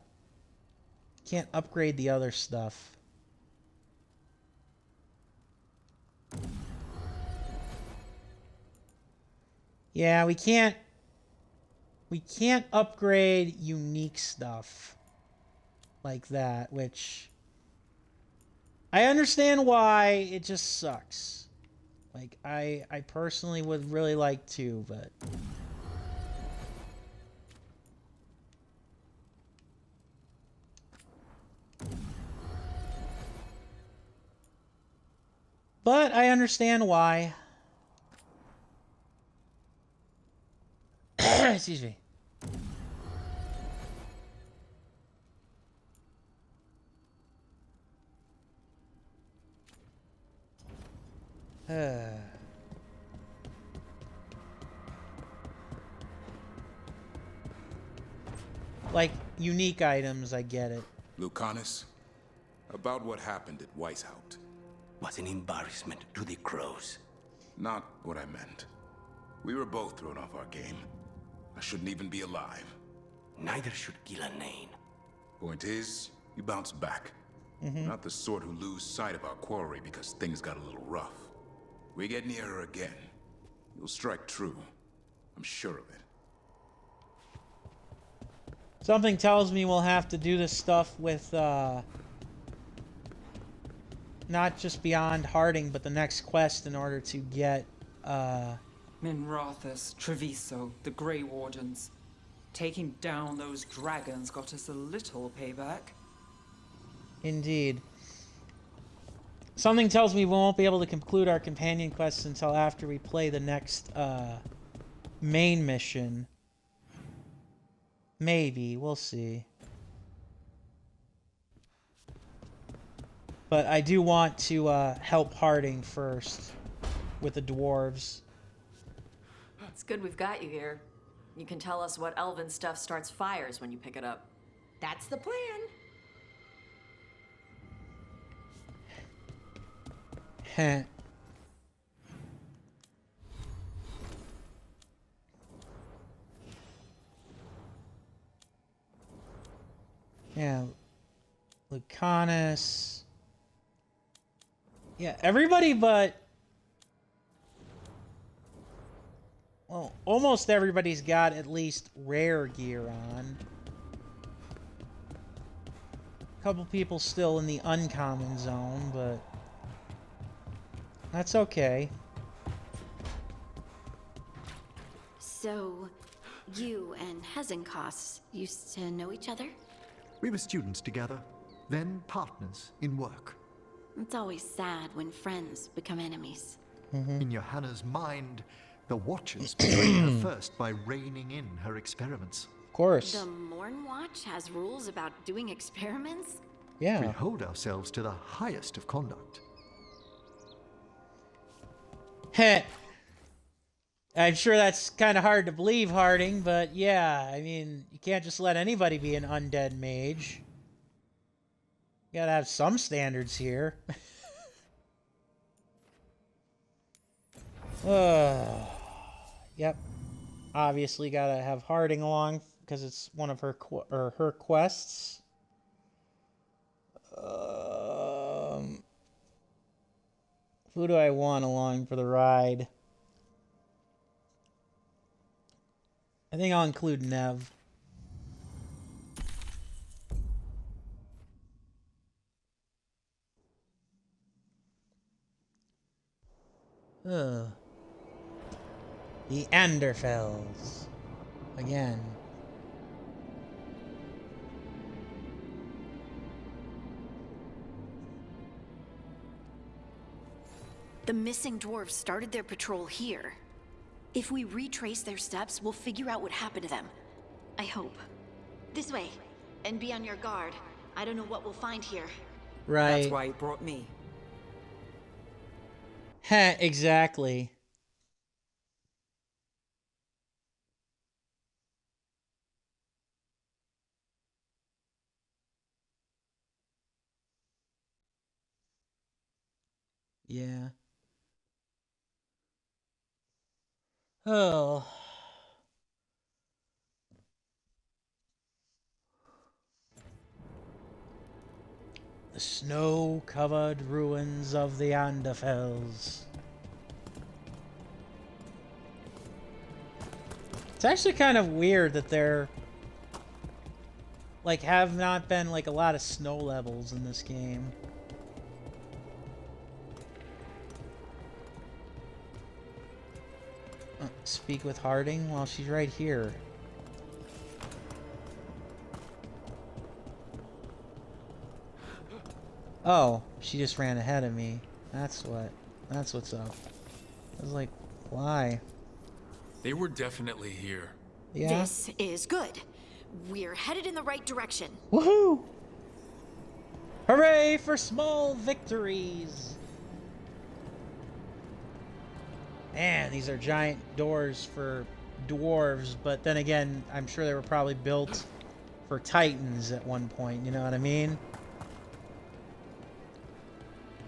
other stuff. Yeah, we can't upgrade unique stuff like that, which I understand why. It just sucks. Like, I personally would really like to, but I understand why. Excuse me. Like, unique items, I get it. Lucanus, about what happened at Weishaupt. Was an embarrassment to the crows. Not what I meant. We were both thrown off our game. I shouldn't even be alive. Neither should Gillanane. Point is, you bounced back. Not the sort who lose sight of our quarry because things got a little rough. We get near her again. You'll strike true. I'm sure of it. Something tells me we'll have to do this stuff with, not just beyond Harding, but the next quest in order to get, Minrathus, Treviso, the Grey Wardens. Taking down those dragons got us a little payback. Indeed. Something tells me we won't be able to conclude our companion quests until after we play the next, main mission. Maybe. We'll see. But I do want to, help Harding first with the dwarves. It's good we've got you here. You can tell us what elven stuff starts fires when you pick it up. That's the plan. Heh. Yeah. Lucanus. Yeah, everybody but... Well, almost everybody's got at least rare gear on. A couple people still in the uncommon zone, but... that's okay. So, you and Hezenkos used to know each other? We were students together, then partners in work. It's always sad when friends become enemies. In Johanna's mind, the Watchers betrayed her first by reining in her experiments. Of course. The Morn Watch has rules about doing experiments? Yeah. We hold ourselves to the highest of conduct. Heh. I'm sure that's kind of hard to believe, Harding, but yeah, I mean, you can't just let anybody be an undead mage. You gotta have some standards here. Yep. Obviously gotta have Harding along, because it's one of her her quests. Who do I want along for the ride? I think I'll include Nev. The Anderfels. Again. The missing dwarves started their patrol here. If we retrace their steps, we'll figure out what happened to them. I hope. This way. And be on your guard. I don't know what we'll find here. Right. That's why you brought me. Heh, exactly. Yeah. Oh. The snow-covered ruins of the Anderfels. It's actually kind of weird that there, like, have not been, like, a lot of snow levels in this game. Speak with Harding? Well, she's right here. Oh, she just ran ahead of me. That's what's up. I was like, why? They were definitely here. Yeah. This is good. We're headed in the right direction. Woohoo! Hooray for small victories! Man, these are giant doors for dwarves, but then again, I'm sure they were probably built for titans at one point, you know what I mean?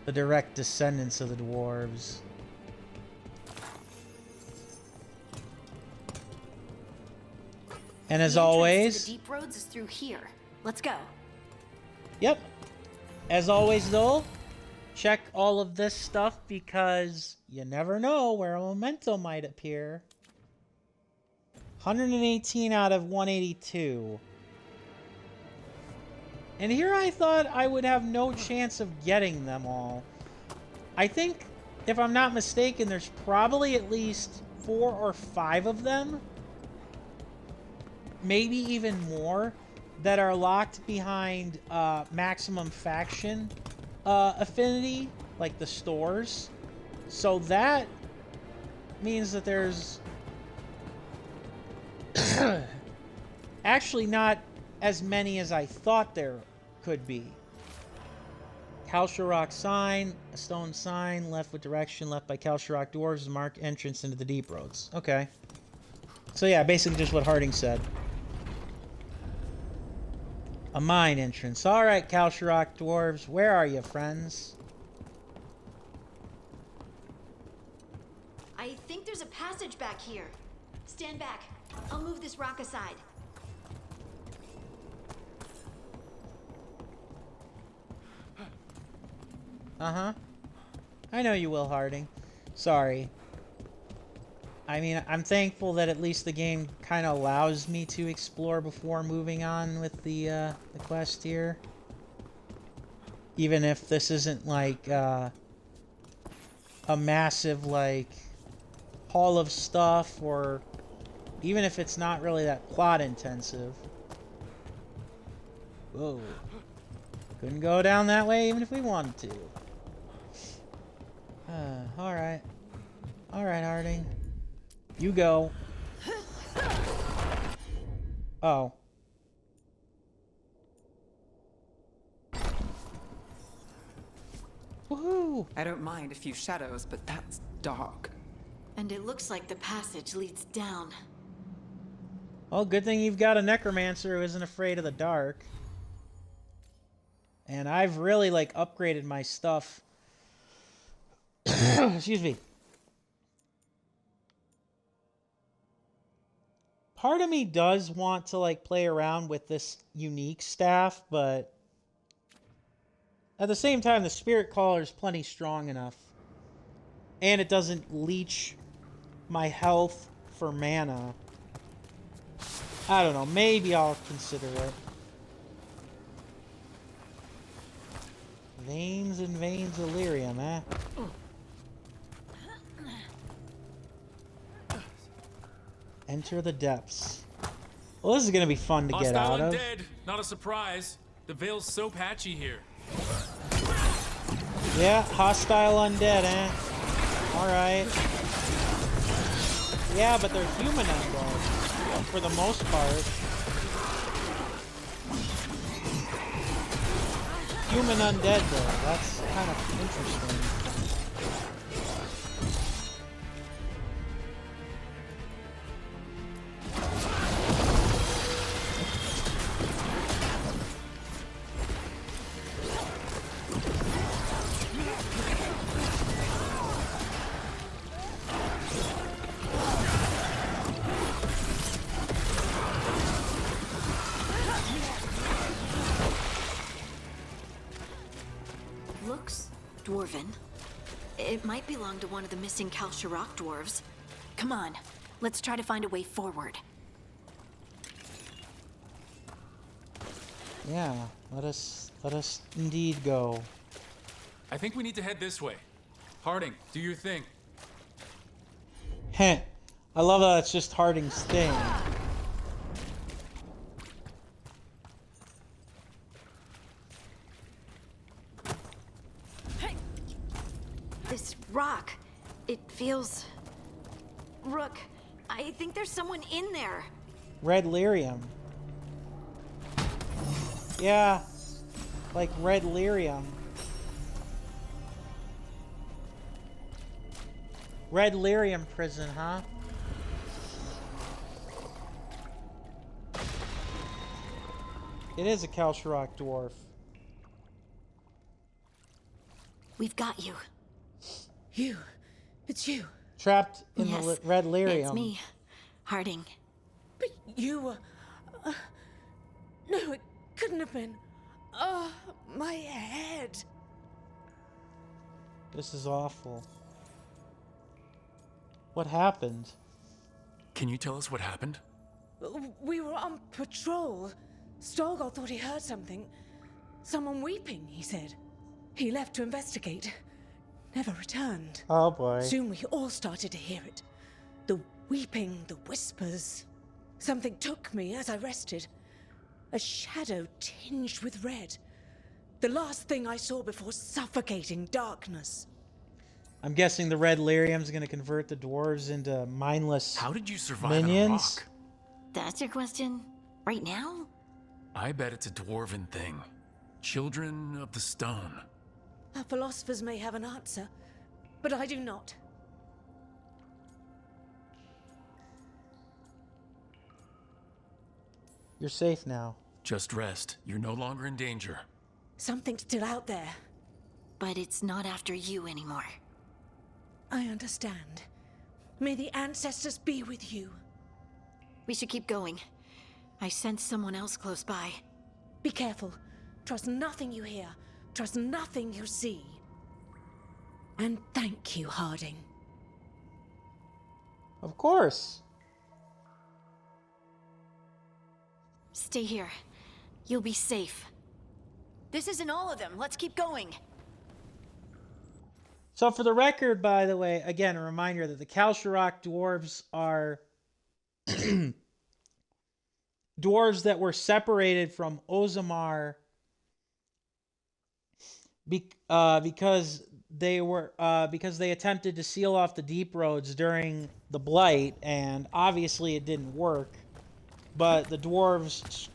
The direct descendants of the dwarves. And as always, the deep roads is through here. Let's go. Yep. As always, though, check all of this stuff because you never know where a memento might appear. 118 out of 182. And here I thought I would have no chance of getting them all. I think, if I'm not mistaken, there's probably at least 4 or 5 of them. Maybe even more that are locked behind maximum faction affinity, like the stores. So that means that there's actually not as many as I thought there could be. Kalsharok sign, a stone sign, left with direction, left by Kalsharok dwarves, mark entrance into the deep roads. Okay. So yeah, basically just what Harding said. A mine entrance. Alright, Kalsharok dwarves, where are you, friends? I think there's a passage back here. Stand back. I'll move this rock aside. Uh-huh. I know you will, Harding. Sorry. I mean, I'm thankful that at least the game kind of allows me to explore before moving on with the quest here. Even if this isn't, like, a massive, like, haul of stuff, or even if it's not really that plot-intensive. Whoa. Couldn't go down that way even if we wanted to. Alright. Alright, Harding. You go. Oh. Woohoo! I don't mind a few shadows, but that's dark. And it looks like the passage leads down. Well, good thing you've got a necromancer who isn't afraid of the dark. And I've really, like, upgraded my stuff. Excuse me. Part of me does want to, like, play around with this unique staff, but at the same time, the Spirit Caller is plenty strong enough. And it doesn't leech my health for mana. I don't know. Maybe I'll consider it. Veins and veins of lyrium, eh? Enter the depths. Well, this is gonna be fun to get out of. Undead. Not a surprise. The Veil's so patchy here. Yeah, hostile undead, eh? Alright. Yeah, but they're human undead, for the most part. Human undead, though. That's kind of interesting. Looks dwarven. It might belong to one of the missing Kalsharok dwarves. Come on, let's try to find a way forward. Yeah, let us indeed go. I think we need to head this way. Harding, do your thing. Heh. I love that it's just Harding's thing. This rock, it feels... Rook, I think there's someone in there. Red lyrium. Yeah, like red lyrium. Red lyrium prison, huh? It is a Kalsharok dwarf. We've got you. You. It's you. Trapped in Yes, the red lyrium. It's me, Harding. But you were... no, it couldn't have been. Oh, my head. This is awful. What happened? Can you tell us what happened? We were on patrol. Stolgor thought he heard something. Someone weeping, he said. He left to investigate. Never returned. Oh boy. Soon we all started to hear it. The weeping, the whispers. Something took me as I rested. A shadow tinged with red. The last thing I saw before suffocating darkness. I'm guessing the red lyrium's gonna convert the dwarves into mindless How did you survive minions? on a rock? That's your question? Right now? I bet it's a dwarven thing. Children of the stone. Our philosophers may have an answer, but I do not. You're safe now. Just rest. You're no longer in danger. Something's still out there. But it's not after you anymore. I understand. May the ancestors be with you. We should keep going. I sense someone else close by. Be careful. Trust nothing you hear. Trust nothing you see. And thank you, Harding. Of course. Stay here. You'll be safe. This isn't all of them. Let's keep going. So for the record, by the way, again, a reminder that the Kalsharok dwarves are dwarves that were separated from Ozamar because they attempted to seal off the deep roads during the Blight, and obviously it didn't work. But the dwarves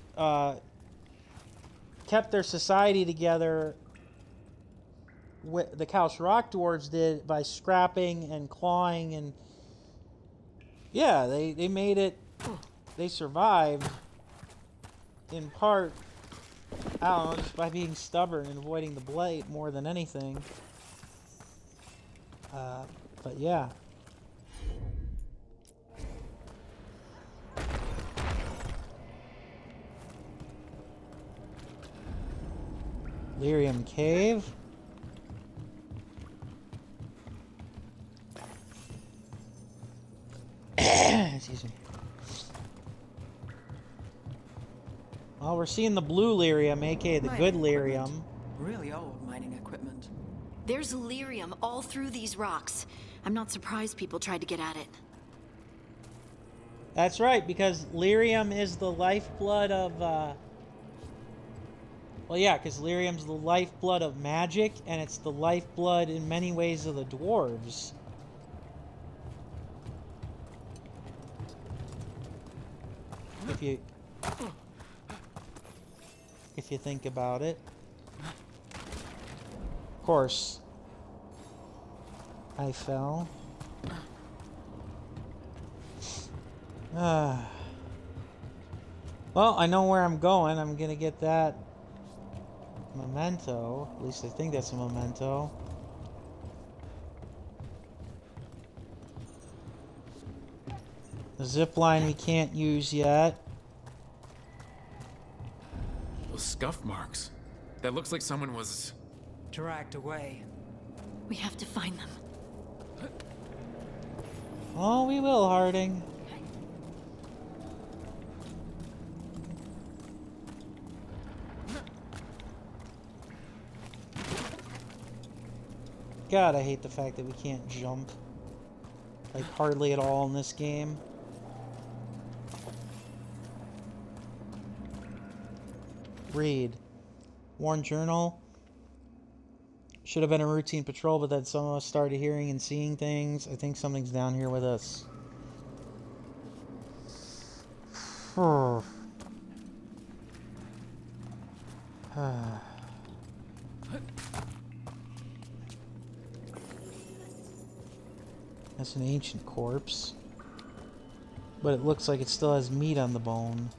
kept their society together. The Kalsharok dwarves did by scrapping and clawing, and yeah, they made it. They survived in part, I don't know, just by being stubborn and avoiding the Blight more than anything. But yeah. Lyrium Cave. Excuse me. Well, we're seeing the blue lyrium, aka the good lyrium. Really old mining equipment. There's lyrium all through these rocks. I'm not surprised people tried to get at it. That's right, because lyrium is the lifeblood of, well, yeah, because lyrium's the lifeblood of magic, and it's the lifeblood in many ways of the dwarves. If you think about it. Of course, I fell. Well, I know where I'm going. I'm gonna get that memento. At least I think that's a memento. The zip line we can't use yet. Those scuff marks. That looks like someone was dragged away. We have to find them. Oh, we will, Harding. God, I hate the fact that we can't jump. Like, hardly at all in this game. Read. Warren Journal. Should have been a routine patrol, but then some of us started hearing and seeing things. I think something's down here with us. That's an ancient corpse. But it looks like it still has meat on the bone.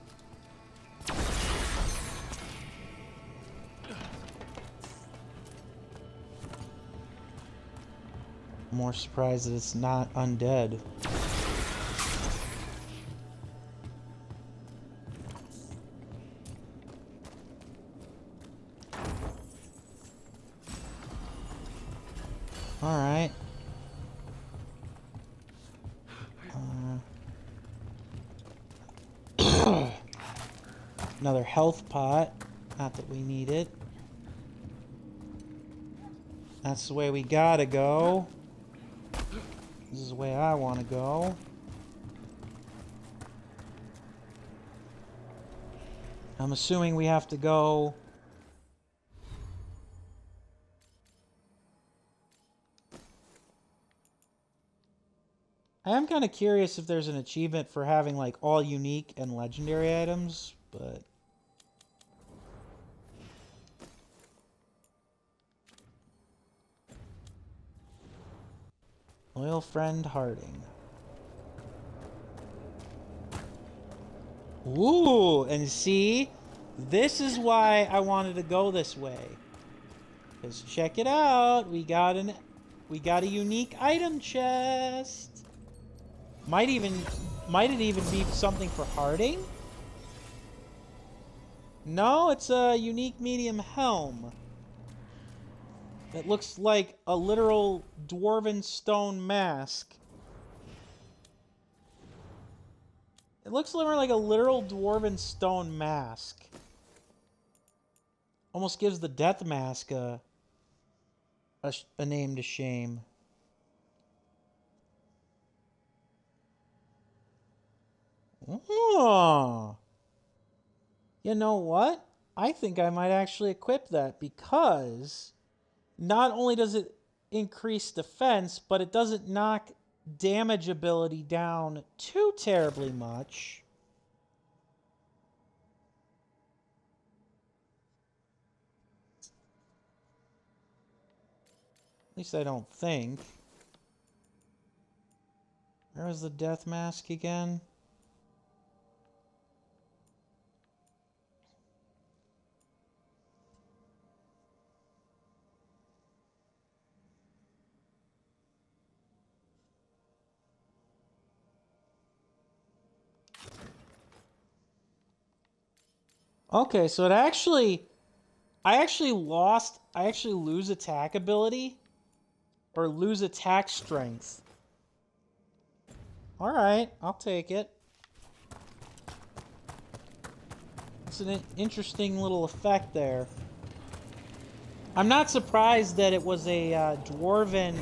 I'm more surprised that it's not undead. Alright. Another health pot. Not that we need it. That's the way we gotta go. This is the way I want to go. I'm assuming we have to go... I am kind of curious if there's an achievement for having like all unique and legendary items, but... Loyal friend Harding. Ooh, and see? This is why I wanted to go this way. Because check it out. We got a unique item chest. Might it even be something for Harding? No, it's a unique medium helm. It looks like a literal dwarven stone mask. It looks more like a literal dwarven stone mask. Almost gives the death mask a name to shame. Oh. You know what? I think I might actually equip that because not only does it increase defense, but it doesn't knock damage ability down too terribly much. At least I don't think. Where was the death mask again? Okay, so I actually lose attack ability or lose attack strength. All right, I'll take it. It's an interesting little effect there. I'm not surprised that it was a dwarven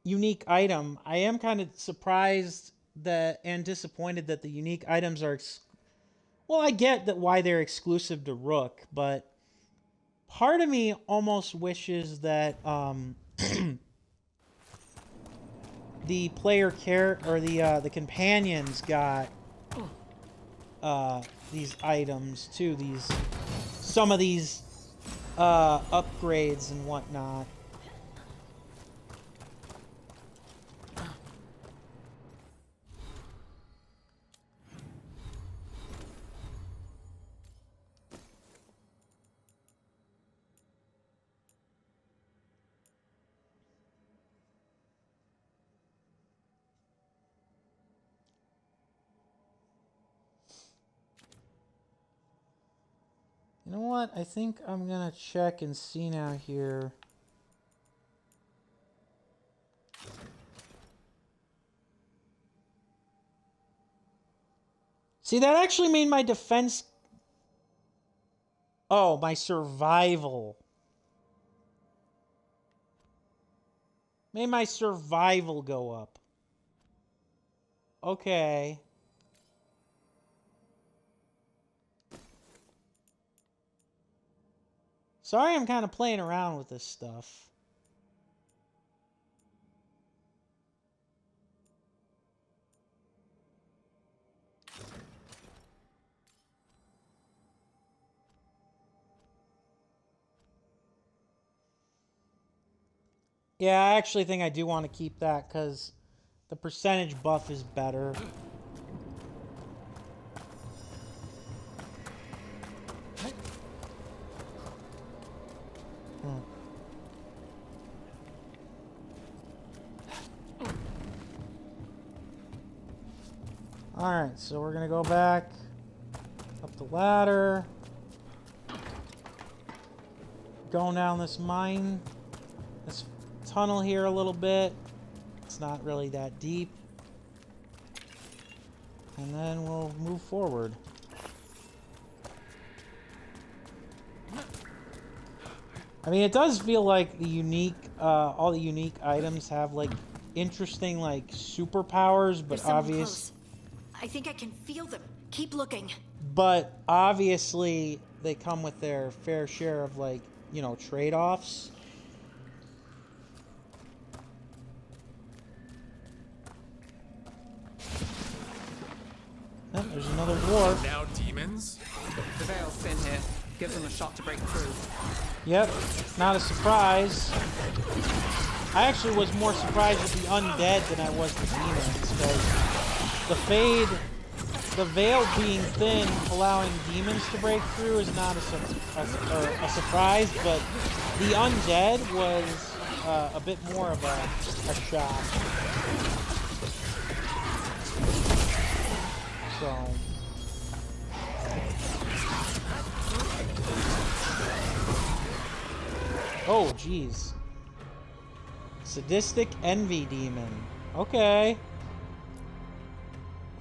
unique item. I am kind of surprised that and disappointed that the unique items are... Well, I get that why they're exclusive to Rook, but part of me almost wishes that the player or the companions got these items too. Some of these upgrades and whatnot. You know what? I think I'm gonna check and see now here. See, that actually made my defense... Oh, my survival. Made my survival go up. Okay. Sorry, I'm kind of playing around with this stuff. Yeah, I actually think I do want to keep that because the percentage buff is better. Alright, so we're gonna go back up the ladder. Going down this mine. This tunnel here a little bit. It's not really that deep. And then we'll move forward. I mean, it does feel like the unique, all the unique items have like interesting like superpowers, but obvious. I think I can feel them. Keep looking. But obviously, they come with their fair share of like, you know, trade-offs. Oh, there's another dwarf. Now demons? The Veil's thin here. Gives them a shot to break through. Yep, not a surprise. I actually was more surprised with the undead than I was the demons, because the Veil being thin, allowing demons to break through is not a surprise, but the undead was a bit more of a shock. So... Oh, jeez. Sadistic Envy Demon. Okay.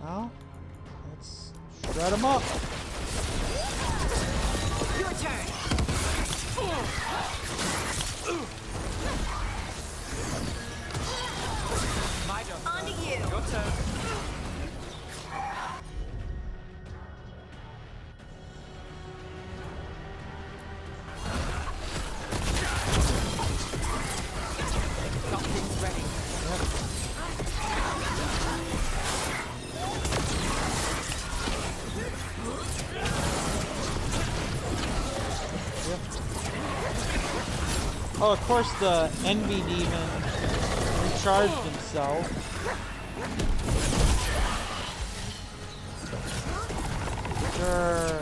Well, let's shred him up. Your turn. My turn. On to you. Your turn. Something's ready. Oh, of course the Envy Demon recharged himself. Sure.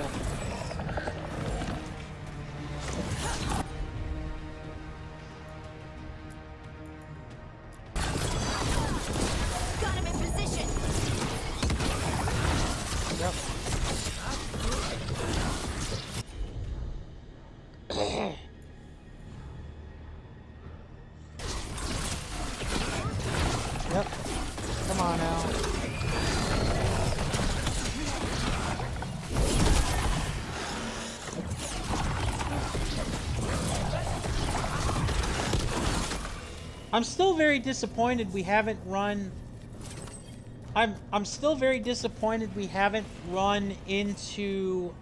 Got him in position. Yep. Yep. Come on now. I'm still very disappointed we haven't run... I'm still very disappointed we haven't run into,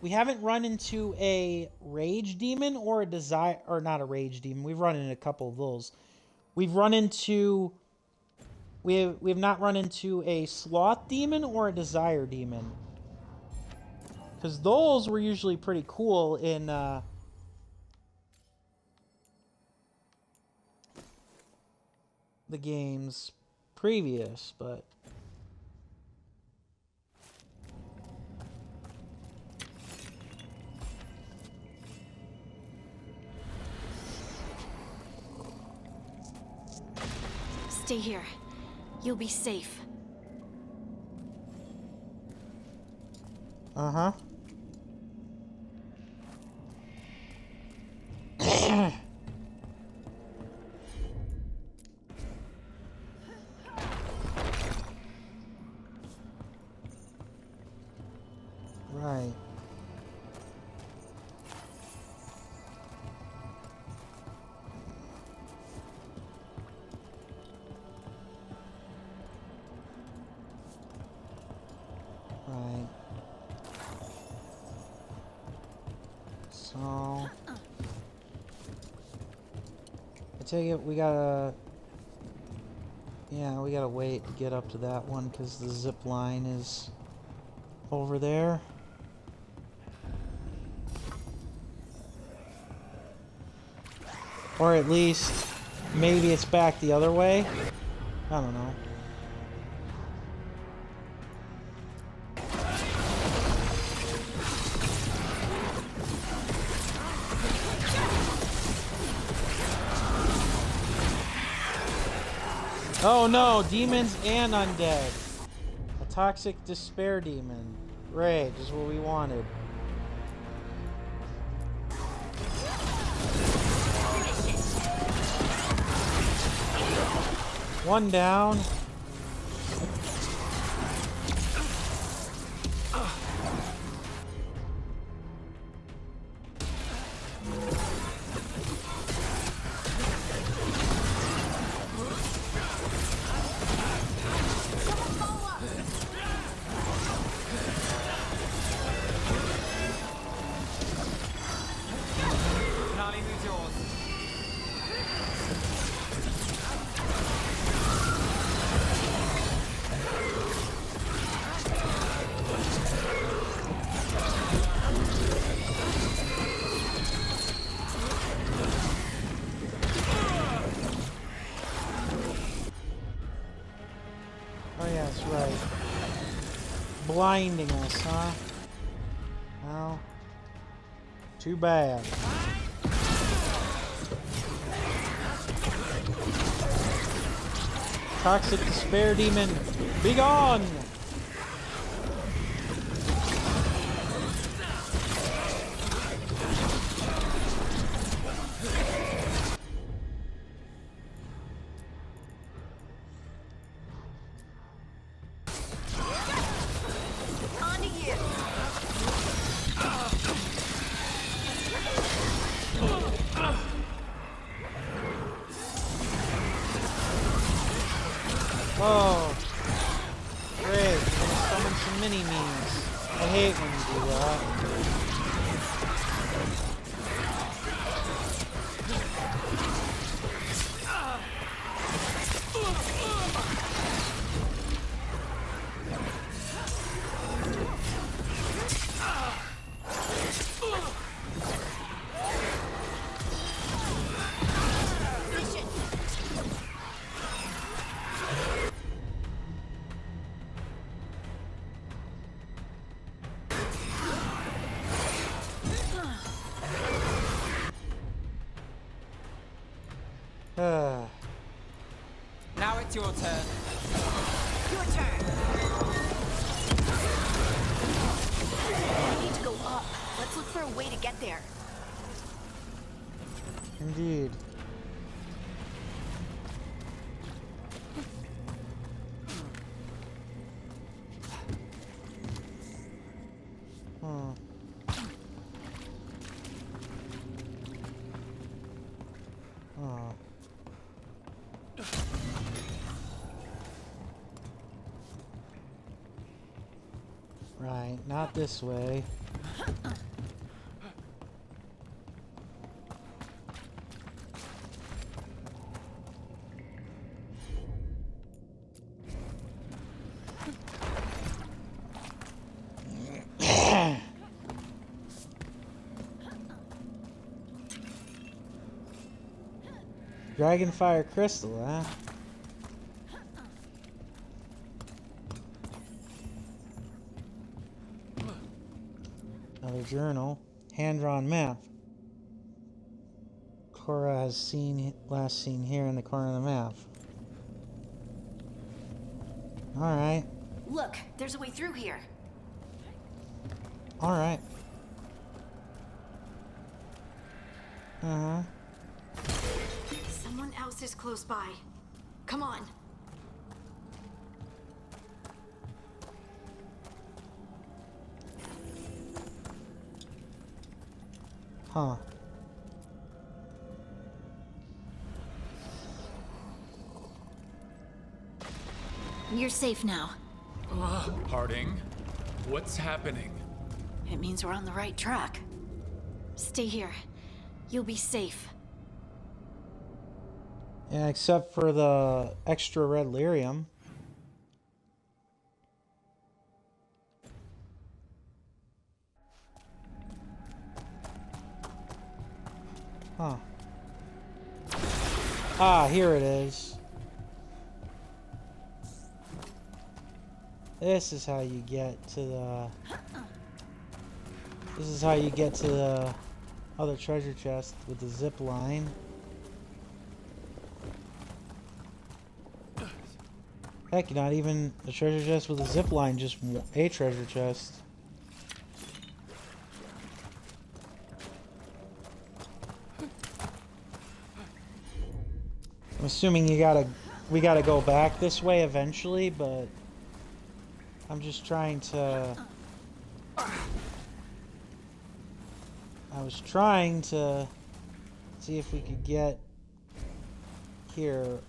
we haven't run into a rage demon or a desire... Or not a rage demon. We've run into a couple of those. We've run into... We have not run into a sloth demon or a desire demon. Because those were usually pretty cool in, the games previous, but... Stay here. You'll be safe. Uh-huh. Right. Right. So... I take it we gotta... Yeah, we gotta wait to get up to that one because the zip line is over there. Or at least, maybe it's back the other way. I don't know. Oh no, demons and undead. A toxic despair demon. Great, just what we wanted. One down. Oh yeah, that's right. Blinding us, huh? Well, too bad. Toxic despair demon, be gone! Oh, great. Summon some mini-me's. I hate when you do that. Now it's your turn. Your turn. We need to go up. Let's look for a way to get there. Indeed. Hmm. Oh. Right, not this way. Dragonfire crystal, huh? Another journal. Hand-drawn map. Cora has last seen here in the corner of the map. Alright. Look, there's a way through here. Alright. Uh-huh. Someone else is close by. Come on. Huh. You're safe now. Harding, what's happening? It means we're on the right track. Stay here. You'll be safe. Yeah, except for the extra red lyrium. Huh. Ah, here it is. This is how you get to the... This is how you get to the other treasure chest with the zip line. Heck, not even a treasure chest with a zip line, just a treasure chest. I'm assuming we gotta go back this way eventually, but I'm just trying to... I was trying to see if we could get here,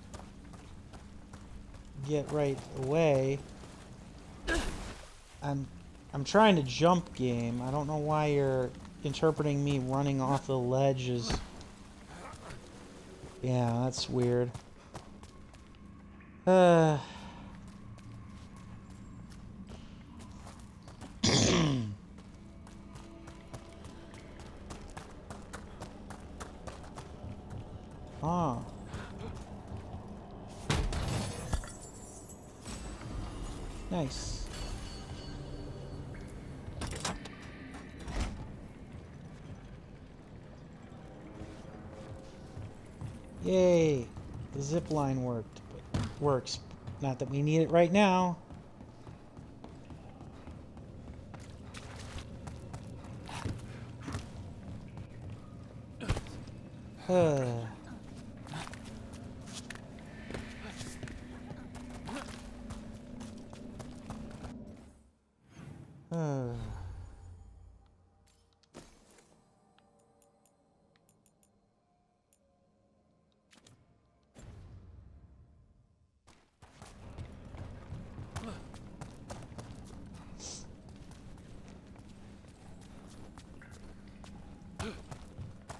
get right away. I'm trying to jump game. I don't know why you're interpreting me running off the ledge as... Yeah, that's weird. Ah. Nice. Yay! The zip line works. Not that we need it right now.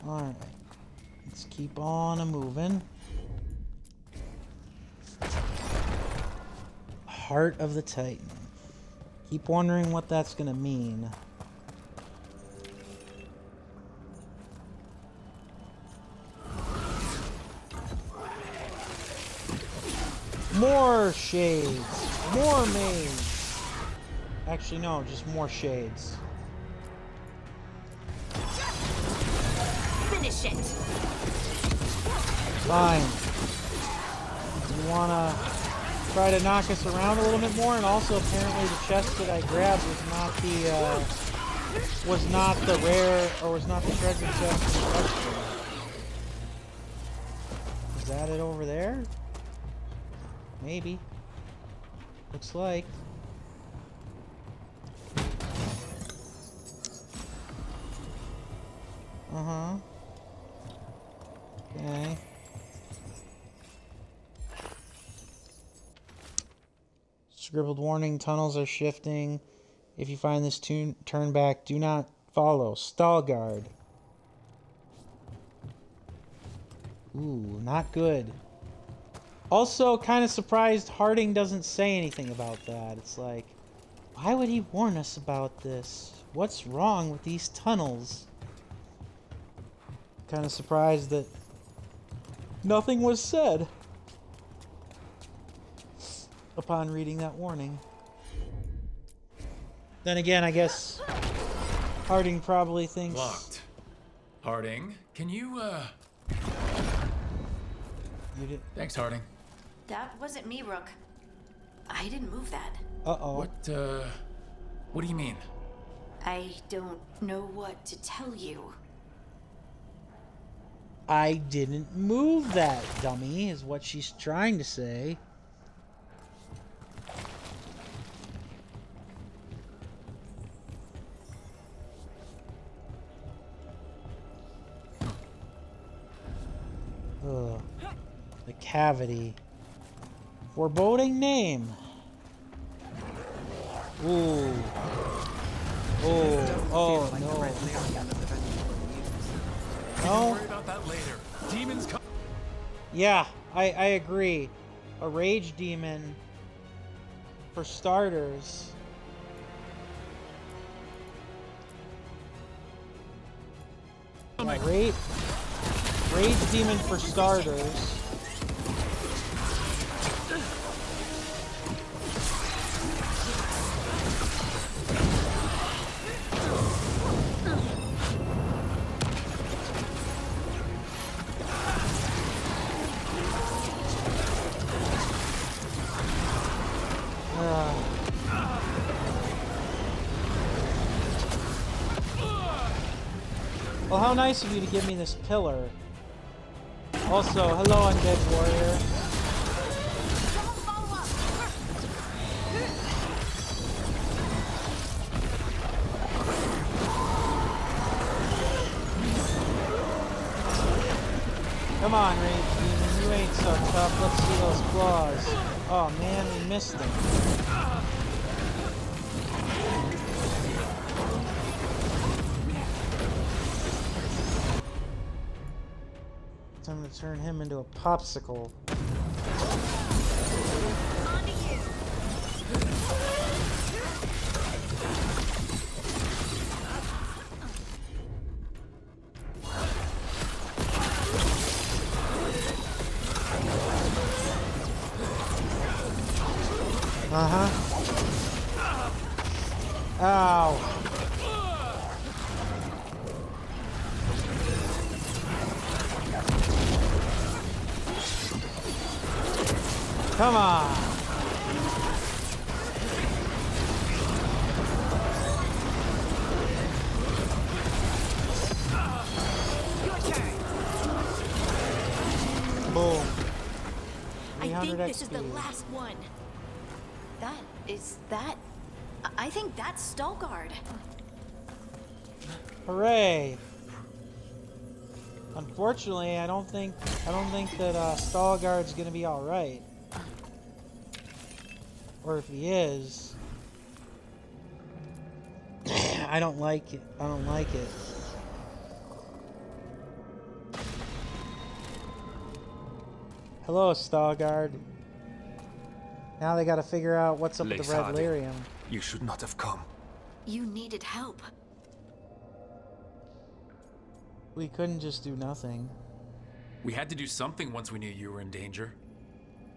Alright. Let's keep on a-moving. Heart of the Titan. Keep wondering what that's gonna mean. More shades. More maids. Actually, no, just more shades. Finish it. Fine. You wanna try to knock us around a little bit more? And also, apparently, the chest that I grabbed was not the rare, or was not the treasure chest in question. Is that it over there? Maybe. Looks like. Uh-huh. Okay. Scribbled warning, tunnels are shifting. If you find this turn back. Do not follow. Veilguard. Ooh, not good. Also, kind of surprised Harding doesn't say anything about that. It's like, why would he warn us about this? What's wrong with these tunnels? Kind of surprised that nothing was said upon reading that warning. Then again, I guess Harding probably thinks... Locked. Harding, can you, You did... Thanks, Harding. That wasn't me, Rook. I didn't move that. Uh-oh. What do you mean? I don't know what to tell you. I didn't move that, dummy, is what she's trying to say. Ugh. The cavity. Foreboding name. Ooh. Oh no. Don't worry about that later. Demons come. Yeah, I agree. A rage demon, for starters. Yeah, rage demon for starters. Well, how nice of you to give me this pillar. Also, hello, undead warrior. Come on, Rage Demon, you ain't so tough. Let's see those claws. Oh man, we missed them. Time to turn him into a popsicle. Ow. Come on. Boom. I think this is the last one. I think that's Veilguard. Hooray. Unfortunately, I don't think that Veilguard's gonna be all right. Or if he is, I don't like it. I don't like it. Hello, Veilguard. Now they gotta figure out what's up with the red lyrium. You should not have come. You needed help. We couldn't just do nothing. We had to do something once we knew you were in danger.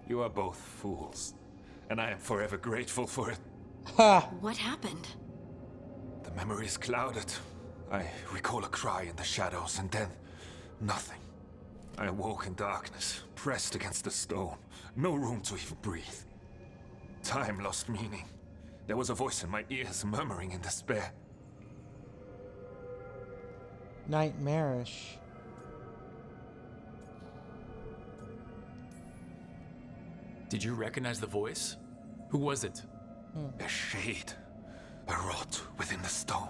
You are both fools, and I am forever grateful for it. Ha! What happened? The memory is clouded. I recall a cry in the shadows, and then nothing. I awoke in darkness, pressed against the stone. No room to even breathe. Time lost meaning. There was a voice in my ears murmuring in despair. Nightmarish. Did you recognize the voice? Who was it? A shade. A rot within the stone.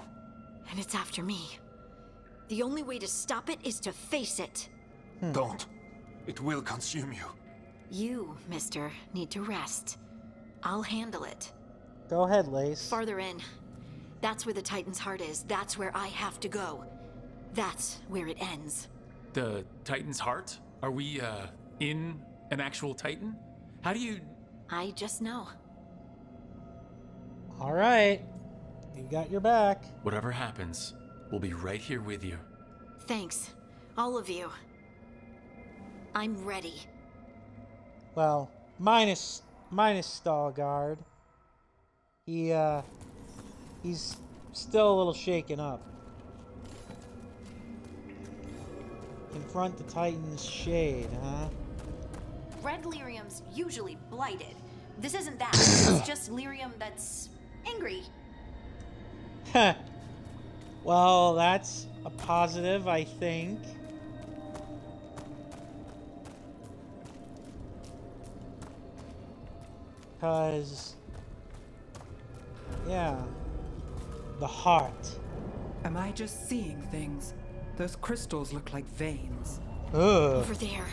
And it's after me. The only way to stop it is to face it. Don't. It will consume you. You, mister, need to rest. I'll handle it. Go ahead, Lace. Farther in. That's where the Titan's heart is. That's where I have to go. That's where it ends. The Titan's heart? Are we, in an actual Titan? How do you... I just know. All right. You got your back. Whatever happens, we'll be right here with you. Thanks. All of you. I'm ready. Well, minus Veilguard. He's still a little shaken up. Confront the Titan's shade, huh? Red lyrium's usually blighted. This isn't that. It's just lyrium that's angry. Well, that's a positive, I think. Because, yeah, the heart. Am I just seeing things? Those crystals look like veins. Ugh. Over there.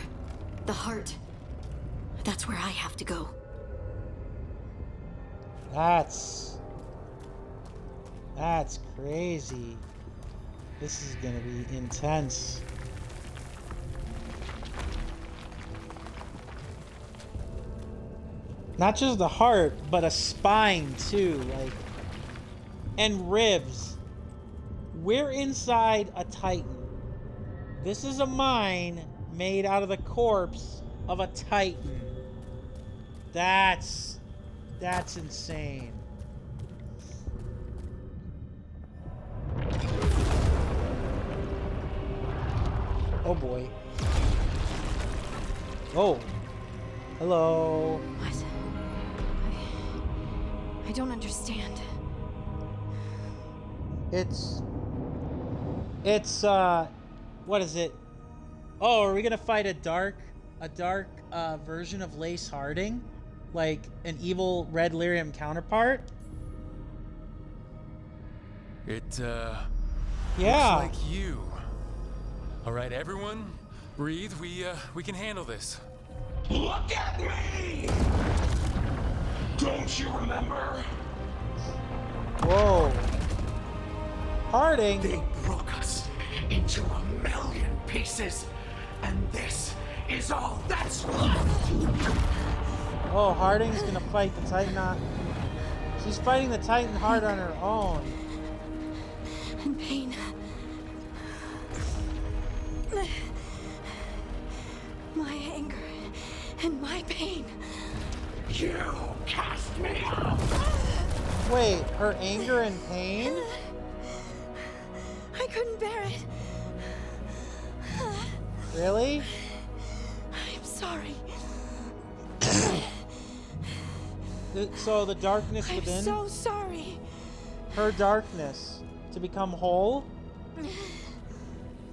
The heart. That's where I have to go. That's crazy. This is gonna be intense. Not just the heart, but a spine too, like, and ribs. We're inside a Titan. This is a mine made out of the corpse of a Titan. That's insane. Oh boy. Oh. Hello. What? I don't understand. It's what is it? Oh, are we gonna fight a dark version of Lace Harding? Like an evil red lyrium counterpart? It, yeah. looks like you. All right, everyone, breathe. We can handle this. Look at me! Don't you remember? Whoa. Harding? They broke us into 1,000,000 pieces, and this is all that's left. Oh, Harding's gonna fight the Titan on... She's fighting the Titan hard on her own. In pain. My anger and my pain. You cast me out. Wait, her anger and pain? I couldn't bear it. Really? I'm sorry. So the darkness within? I'm so sorry. Her darkness to become whole?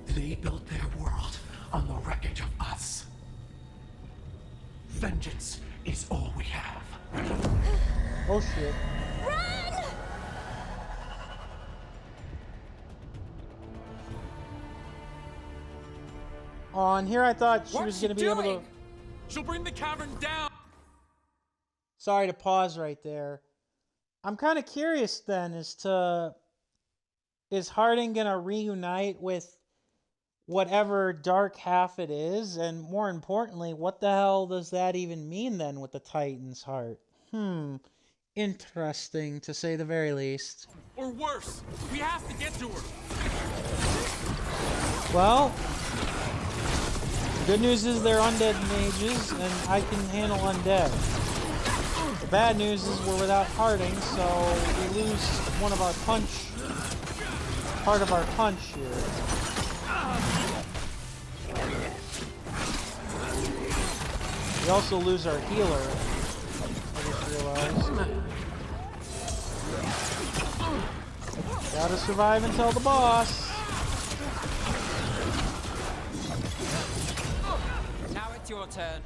They built their world on the wreckage of us. Vengeance is all we have. Oh shit. Run! Oh, and here I thought she was gonna be able to... She'll bring the cavern down! Sorry to pause right there. I'm kind of curious then as to... Is Harding gonna reunite with whatever dark half it is? And more importantly, what the hell does that even mean then with the Titan's heart? Interesting, to say the very least. Or worse, we have to get to her! Well, the good news is they're undead mages, and I can handle undead. The bad news is we're without Harding, so we lose one of our part of our punch here. We also lose our healer, I just realized. Gotta survive until the boss. Now it's your turn.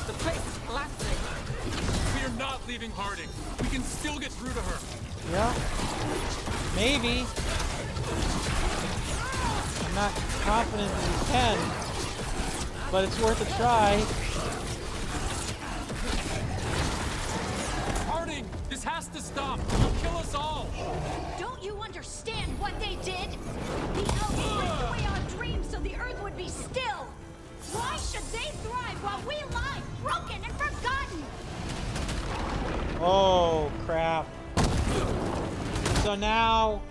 The place is collapsing. We are not leaving Harding. We can still get through to her. Yeah. Maybe. I'm not confident that we can, but it's worth a try. Harding, this has to stop. You'll kill us all. Don't you understand what they did? The elves ripped away our dreams so the earth would be still. Why should they thrive while we lie, broken and forgotten? Oh, crap. So now,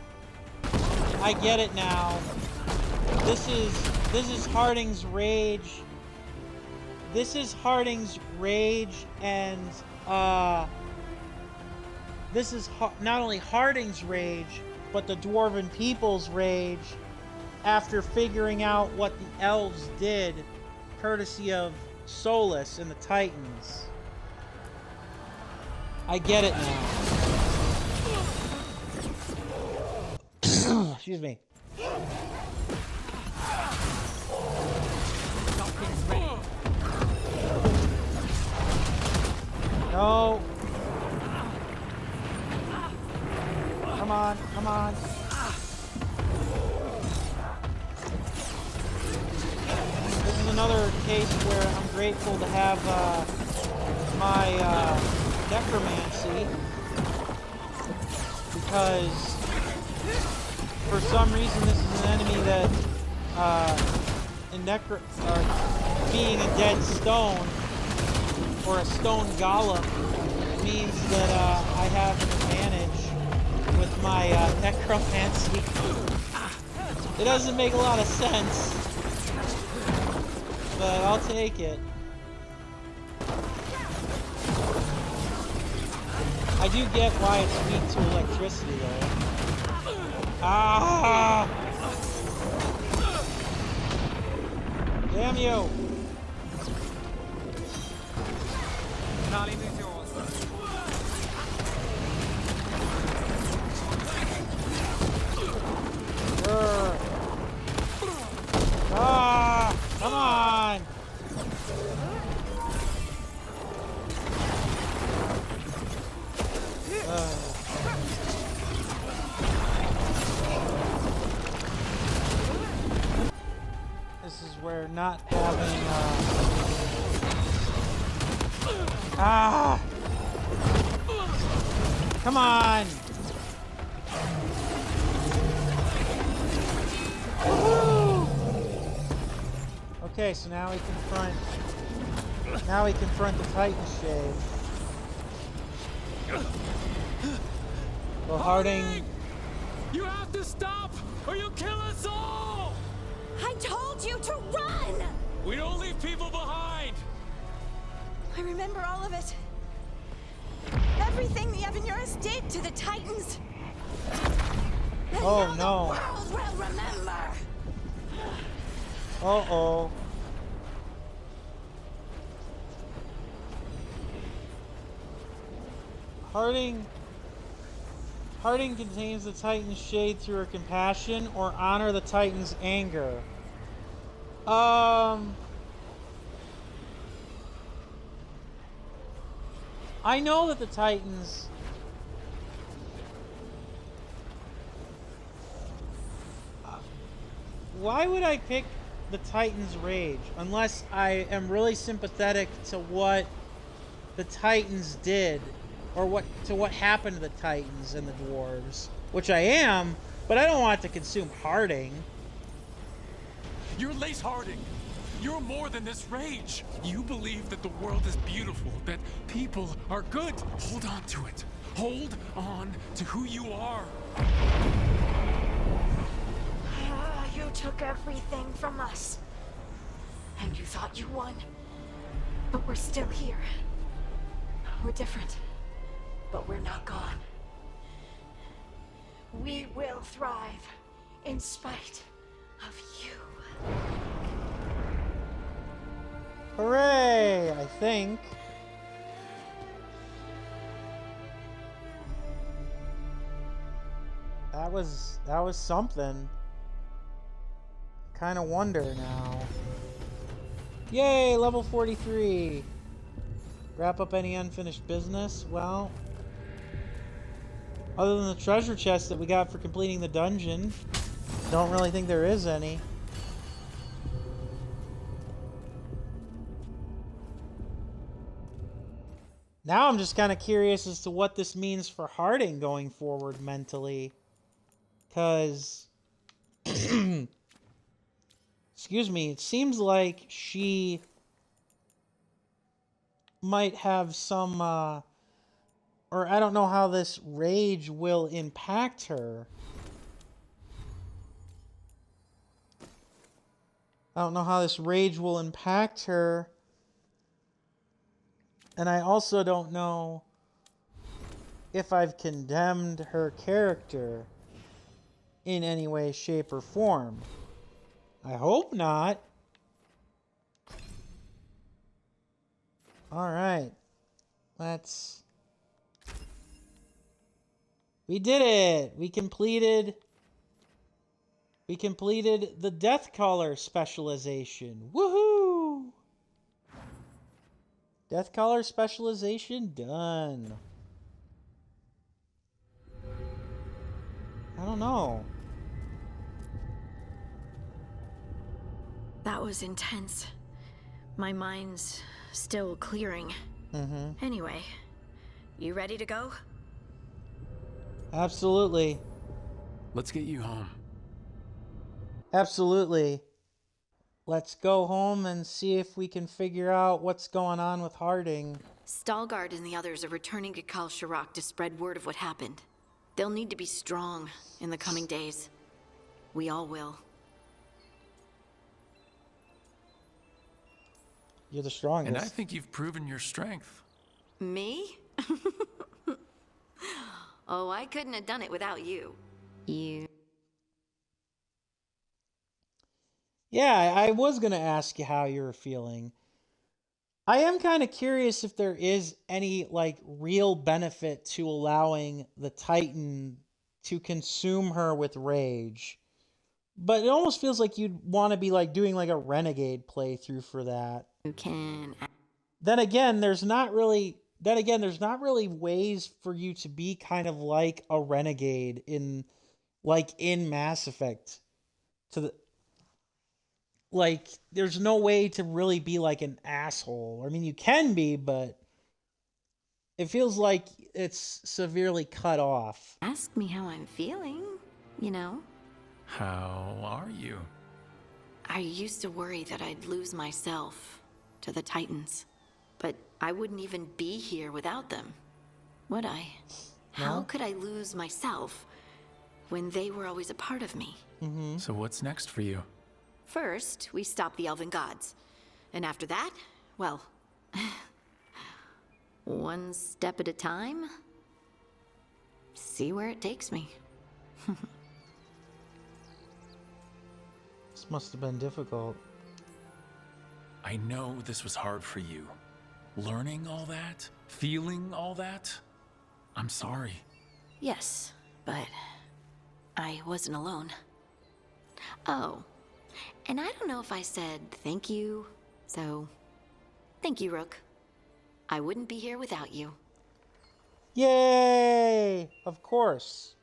I get it now. This is Harding's rage. This is Harding's rage, and this is not only Harding's rage, but the Dwarven people's rage after figuring out what the elves did, courtesy of Solus and the Titans. I get it now. Excuse me. No. Come on, come on. This is another case where I'm grateful to have my necromancy, because for some reason this is an enemy that being a dead stone or a stone golem means that I have an advantage with my necromancy. It doesn't make a lot of sense, but I'll take it. I do get why it's weak to electricity, though. Ah! Damn you! Grr. Ah! Come on! This is where not having ah! Come on! Woohoo! Okay, so now we confront the Titan Shade. Well, Harding, you have to stop, or you'll kill us all. I told you to run! We don't leave people behind. I remember all of it. Everything the Evanurus did to the Titans. And oh now no. The world will remember. Uh-oh. Harding contains the Titan's shade through her compassion or honor the Titan's anger. I know that the Titans... Why would I pick the Titan's rage unless I am really sympathetic to what the Titans did, or what happened to the Titans and the dwarves, which I am, but I don't want to consume Harding. You're Lace Harding. You're more than this rage. You believe that the world is beautiful, that people are good. Hold on to it. Hold on to who you are. You took everything from us. And you thought you won. But we're still here. We're different. But we're not gone. We will thrive in spite of you. Hooray, I think. That was something. Kind of wonder now. Yay, level 43. Wrap up any unfinished business. Well, Other than the treasure chest that we got for completing the dungeon. Don't really think there is any. Now I'm just kind of curious as to what this means for Harding going forward mentally. Because, excuse me, it seems like she might have some, or I don't know how this rage will impact her. I don't know how this rage will impact her. And I also don't know if I've condemned her character in any way, shape, or form. I hope not. Alright. We did it! We completed the Death Caller specialization. Woohoo! Death Caller specialization done. I don't know. That was intense. My mind's still clearing. Anyway, you ready to go? Absolutely. Let's get you home. Absolutely. Let's go home and see if we can figure out what's going on with Harding. Stalgard and the others are returning to Kal Shirak to spread word of what happened. They'll need to be strong in the coming days. We all will. You're the strongest. And I think you've proven your strength. Me? Oh, I couldn't have done it without you. Yeah, I was going to ask you how you were feeling. I am kind of curious if there is any, like, real benefit to allowing the Titan to consume her with rage. But it almost feels like you'd want to be, like, doing, like, a Renegade playthrough for that. You can. Then again, there's not really ways for you to be kind of like a Renegade in Mass Effect. There's no way to really be like an asshole. I mean, you can be, but it feels like it's severely cut off. Ask me how I'm feeling, you know? How are you? I used to worry that I'd lose myself to the Titans. But I wouldn't even be here without them, would I? No? How could I lose myself when they were always a part of me? So what's next for you? First, we stop the Elven Gods. And after that, well, one step at a time. See where it takes me. This must have been difficult. I know this was hard for you. Learning all that? Feeling all that? I'm sorry. Yes, but I wasn't alone. Oh, and I don't know if I said thank you, so thank you, Rook. I wouldn't be here without you. Yay! Of course.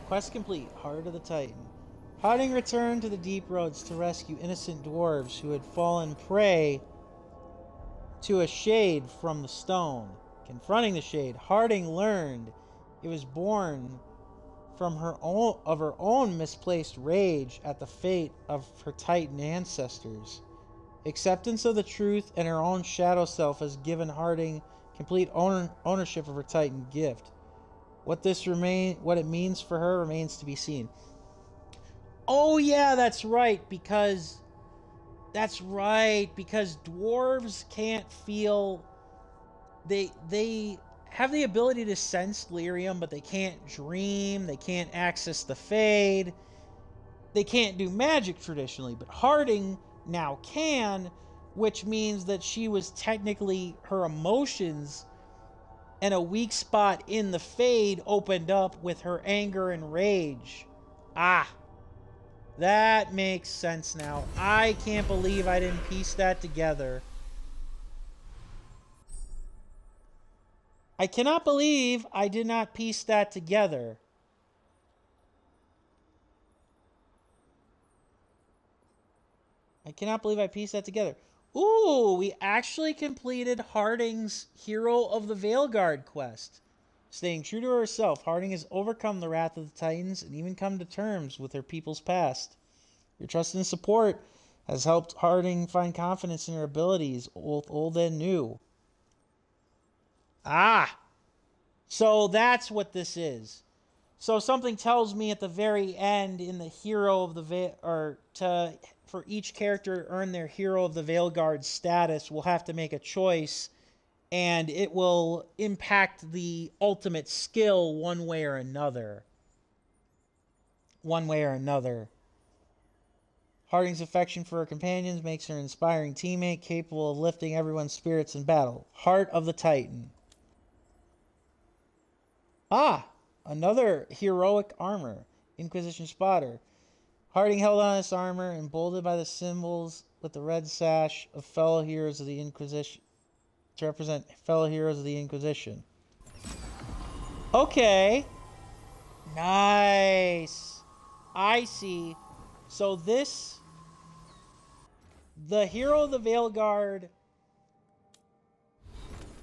Quest complete. Heart of the Titan. Harding returned to the deep roads to rescue innocent dwarves who had fallen prey to a shade from the stone. Confronting the shade, Harding learned it was born from her own misplaced rage at the fate of her Titan ancestors. Acceptance of the truth and her own shadow self has given Harding complete ownership of her Titan gift. What it means for her remains to be seen. Oh yeah, that's right, because dwarves can't feel. They have the ability to sense lyrium, but they can't dream, they can't access the Fade, they can't do magic traditionally, but Harding now can, which means that she was technically, her emotions and a weak spot in the Fade opened up with her anger and rage. Ah, that makes sense now. I can't believe I didn't piece that together. I cannot believe I did not piece that together. I cannot believe I pieced that together. Ooh, we actually completed Harding's Hero of the Veilguard quest. Staying true to herself, Harding has overcome the wrath of the Titans and even come to terms with her people's past. Your trust and support has helped Harding find confidence in her abilities, both old and new. Ah! So that's what this is. So something tells me at the very end in the Hero of the for each character to earn their Hero of the Veilguard status, we'll have to make a choice, and it will impact the ultimate skill one way or another. One way or another. Harding's affection for her companions makes her an inspiring teammate capable of lifting everyone's spirits in battle. Heart of the Titan. Ah! Another heroic armor. Inquisition Spotter. Harding held on this armor, emboldened by the symbols with the red sash of fellow heroes of the Inquisition. To represent fellow heroes of the Inquisition. Okay. Nice. I see. So this... The Hero of the Veilguard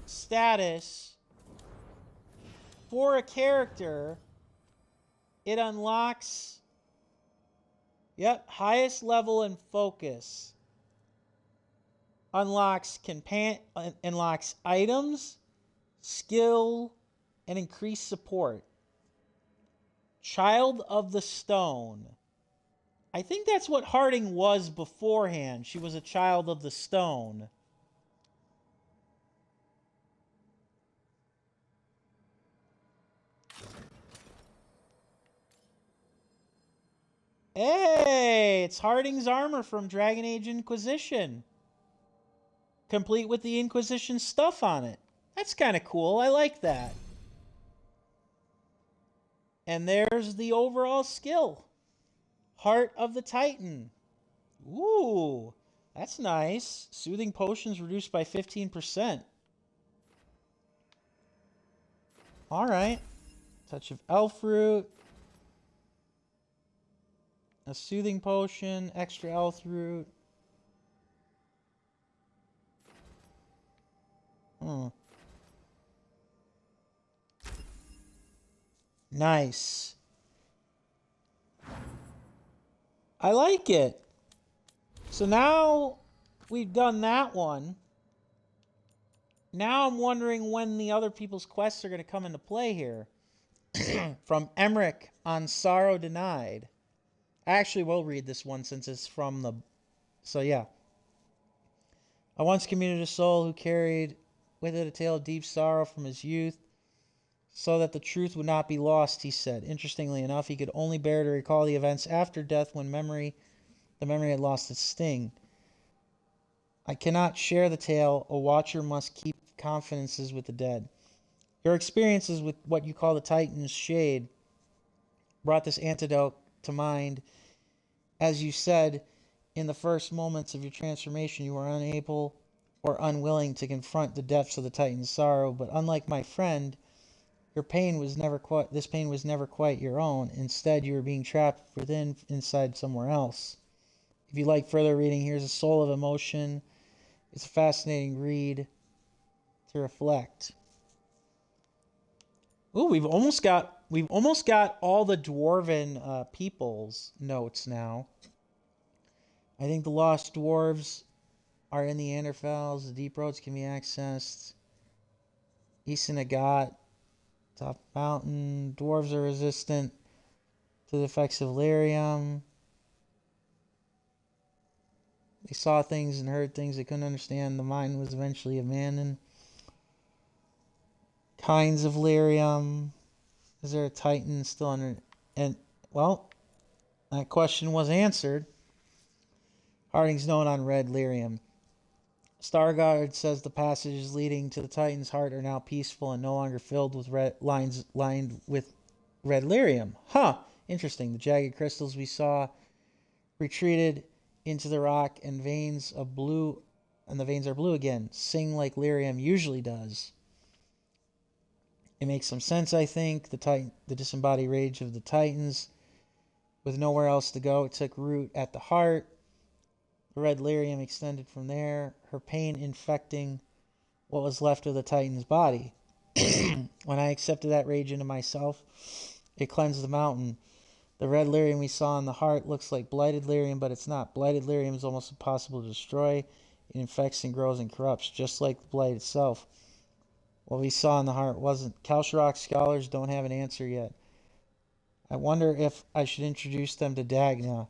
status... For a character, it unlocks, highest level and focus. Unlocks items, skill, and increased support. Child of the Stone. I think that's what Harding was beforehand. She was a Child of the Stone. Hey, it's Harding's armor from Dragon Age Inquisition. Complete with the Inquisition stuff on it. That's kind of cool. I like that. And there's the overall skill. Heart of the Titan. Ooh, that's nice. Soothing potions reduced by 15%. All right. Touch of elf root. A soothing potion, extra elf root. Nice. I like it. So now we've done that one. Now I'm wondering when the other people's quests are going to come into play here. From Emmerich on Sorrow Denied. I actually will read this one since it's from the... So yeah. I once commuted a soul who carried with it a tale of deep sorrow from his youth, so that the truth would not be lost, he said. Interestingly enough, he could only bear to recall the events after death when the memory had lost its sting. I cannot share the tale. A watcher must keep confidences with the dead. Your experiences with what you call the Titan's Shade brought this antidote to mind. As you said, in the first moments of your transformation, you were unable or unwilling to confront the depths of the Titan's sorrow, but unlike my friend, this pain was never quite your own. Instead, you were being trapped inside somewhere else. If you like further reading, here's A Soul of Emotion. It's a fascinating read to reflect. Ooh, we've almost got all the dwarven people's notes now. I think the lost dwarves are in the Anderfels. The deep roads can be accessed. Isinagat, top mountain. Dwarves are resistant to the effects of lyrium. They saw things and heard things they couldn't understand. The mind was eventually abandoned. Kinds of lyrium. Is there a Titan still under... And, well, that question was answered. Harding's note on red lyrium. Stargard says the passages leading to the Titan's heart are now peaceful and no longer filled with lines lined with red lyrium. Huh. Interesting. The jagged crystals we saw retreated into the rock and the veins are blue again. Sing like lyrium usually does. It makes some sense, I think. The disembodied rage of the Titans. With nowhere else to go, it took root at the heart. The red lyrium extended from there, her pain infecting what was left of the Titan's body. When I accepted that rage into myself, it cleansed the mountain. The red lyrium we saw in the heart looks like blighted lyrium, but it's not. Blighted lyrium is almost impossible to destroy. It infects and grows and corrupts, just like the blight itself. What we saw in the heart wasn't. Kalsharok scholars don't have an answer yet. I wonder if I should introduce them to Dagna.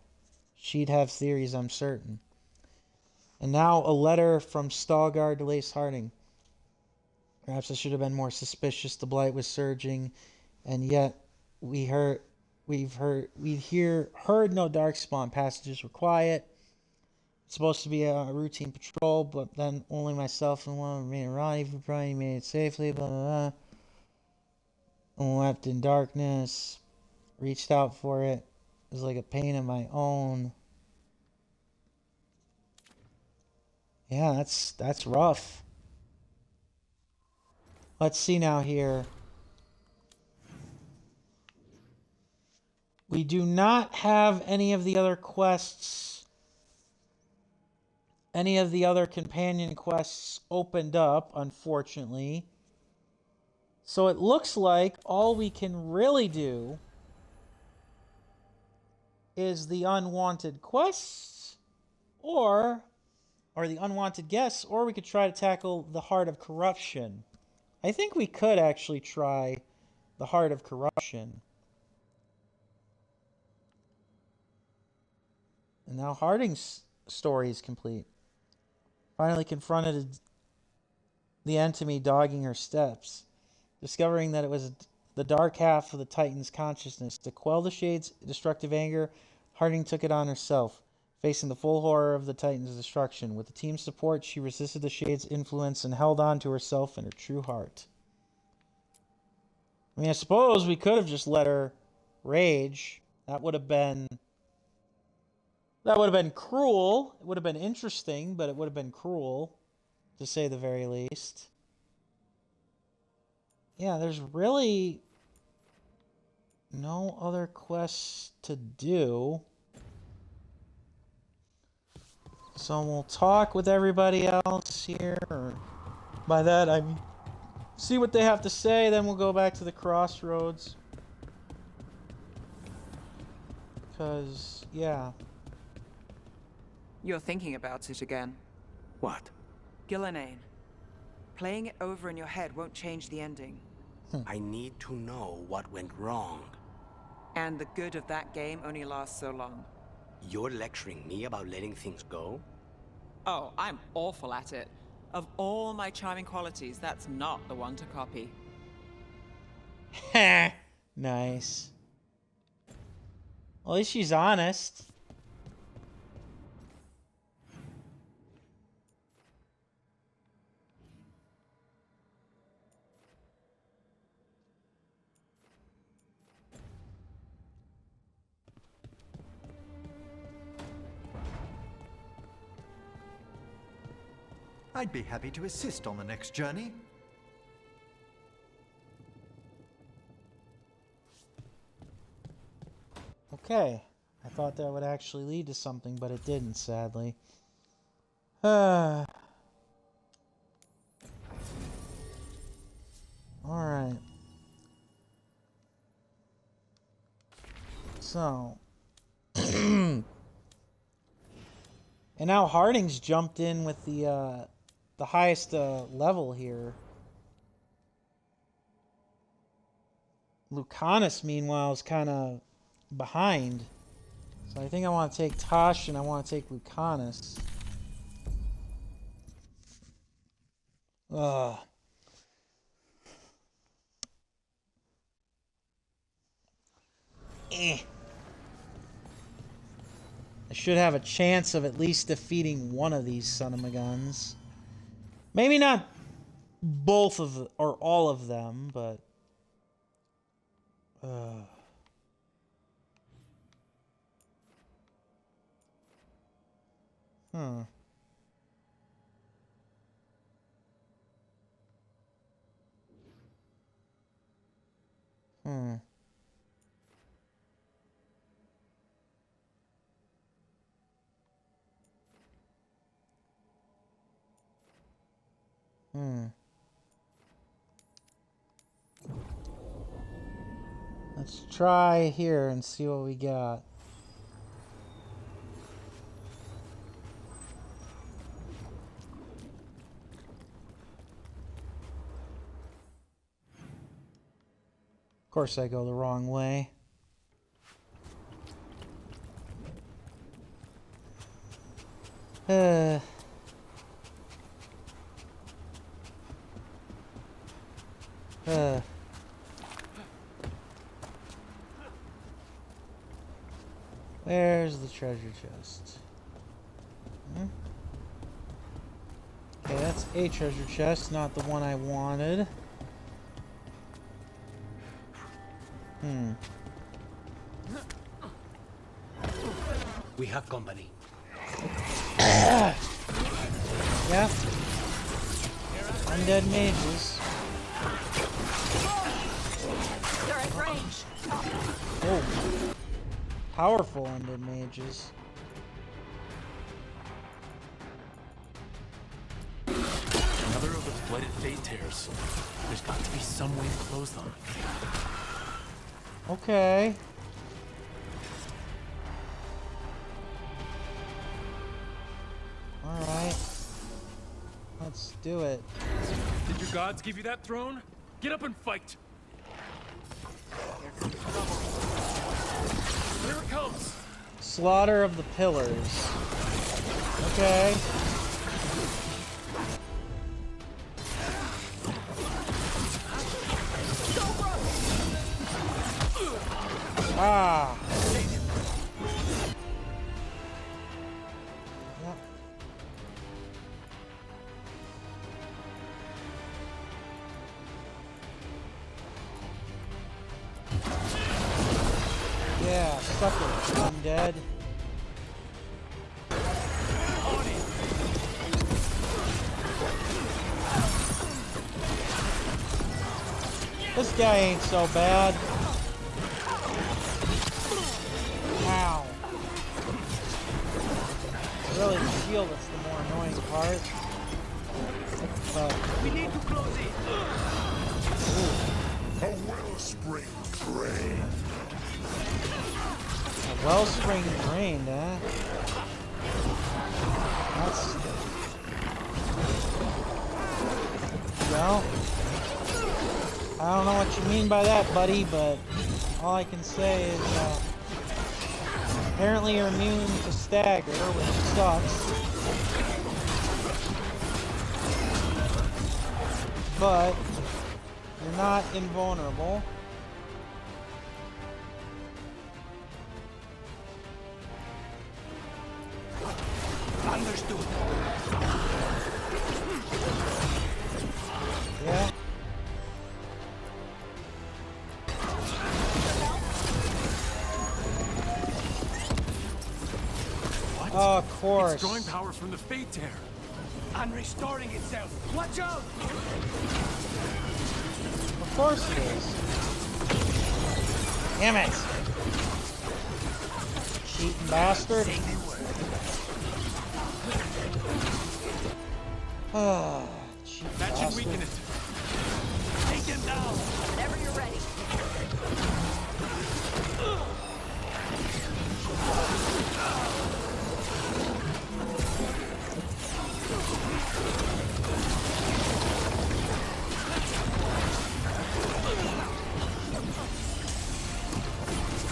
She'd have theories, I'm certain. And now a letter from Stalgard to Lace Harding. Perhaps I should have been more suspicious. The blight was surging, and yet heard no darkspawn. Passages were quiet. It's supposed to be a routine patrol, but then only myself and one remained around. Even Brian made it safely. Blah blah blah. Left in darkness. Reached out for it. It was like a pain of my own. Yeah, that's rough. Let's see now here. We do not have any of the other quests, any of the other companion quests opened up, unfortunately. So it looks like all we can really do is the unwanted quests, or the unwanted guests, or we could try to tackle the Heart of Corruption. I think we could actually try the Heart of Corruption. And now Harding's story is complete. Finally confronted the enemy dogging her steps, discovering that it was the dark half of the Titan's consciousness. To quell the Shade's destructive anger, Harding took it on herself, facing the full horror of the Titan's destruction. With the team's support, she resisted the Shade's influence and held on to herself and her true heart. I mean, I suppose we could have just let her rage. That would have been cruel. It would have been interesting, but it would have been cruel, to say the very least. Yeah, there's really no other quests to do. So we'll talk with everybody else here. Or by that, I mean, see what they have to say, then we'll go back to the crossroads. Because, yeah. You're thinking about it again. What? Gillenane. Playing it over in your head won't change the ending. I need to know what went wrong. And the good of that game only lasts so long. You're lecturing me about letting things go? Oh, I'm awful at it. Of all my charming qualities, that's not the one to copy. Nice. Well, at least she's honest. I'd be happy to assist on the next journey. Okay. I thought that would actually lead to something, but it didn't, sadly. Alright. So. And now Harding's jumped in with the highest level here. Lucanus, meanwhile, is kind of behind. So I think I want to take Tosh and I want to take Lucanus. Ugh. I should have a chance of at least defeating one of these son-of-a-guns. Maybe not both of or all of them, but Hmm. Hmm. Let's try here and see what we got. Of course I go the wrong way. Where's the treasure chest? Hmm? Okay, that's a treasure chest, not the one I wanted. Hmm. We have company. Yeah. Undead mages. They're at range. Oh. Powerful undead mages. Another of the flooded fate tears. There's got to be some way to close them. Okay. Alright. Let's do it. Did your gods give you that throne? Get up and fight! Here it comes! Slaughter of the Pillars. Okay. Ah. Yep. Yeah, suck it, undead. This guy ain't so bad. Ow. Really, the shield is the more annoying part. But We need to close it. A wellspring drained. a wellspring drained, huh? That's... Well, I don't know what you mean by that, buddy, but all I can say is apparently you're immune to stagger, which sucks. But you're not invulnerable. Understood. Yeah. What? Oh, of course. It's drawing power from the fate tear. And restoring itself. Watch out! Of course it is. Damn it. Cheating bastard. Ah, cheap That should bastard. weaken it. Take them down! Whenever you're ready.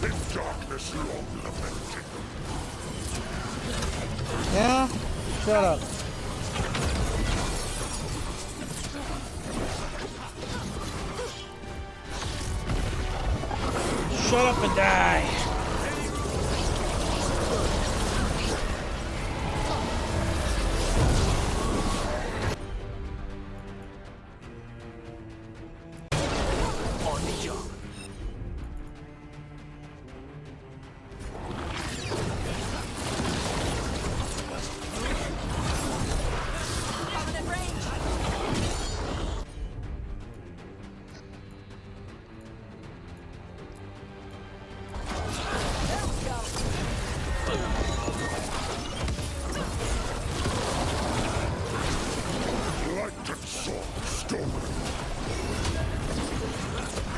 In darkness long lamented. Yeah? Shut up. Shut up and die. On the job. Coming at range.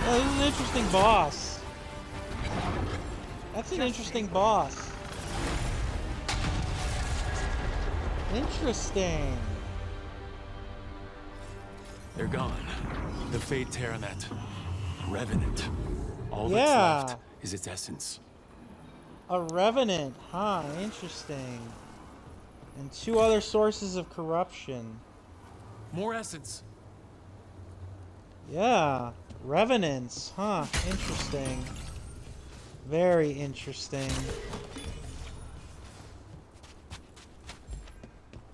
Oh, this is an interesting boss. That's an interesting boss. Interesting. They're gone. The Fate Terranet. Revenant. All Yeah. that's left is its essence. A revenant, huh? Interesting. And 2 other sources of corruption. More essence. Yeah. Revenants, huh? Interesting. Very interesting.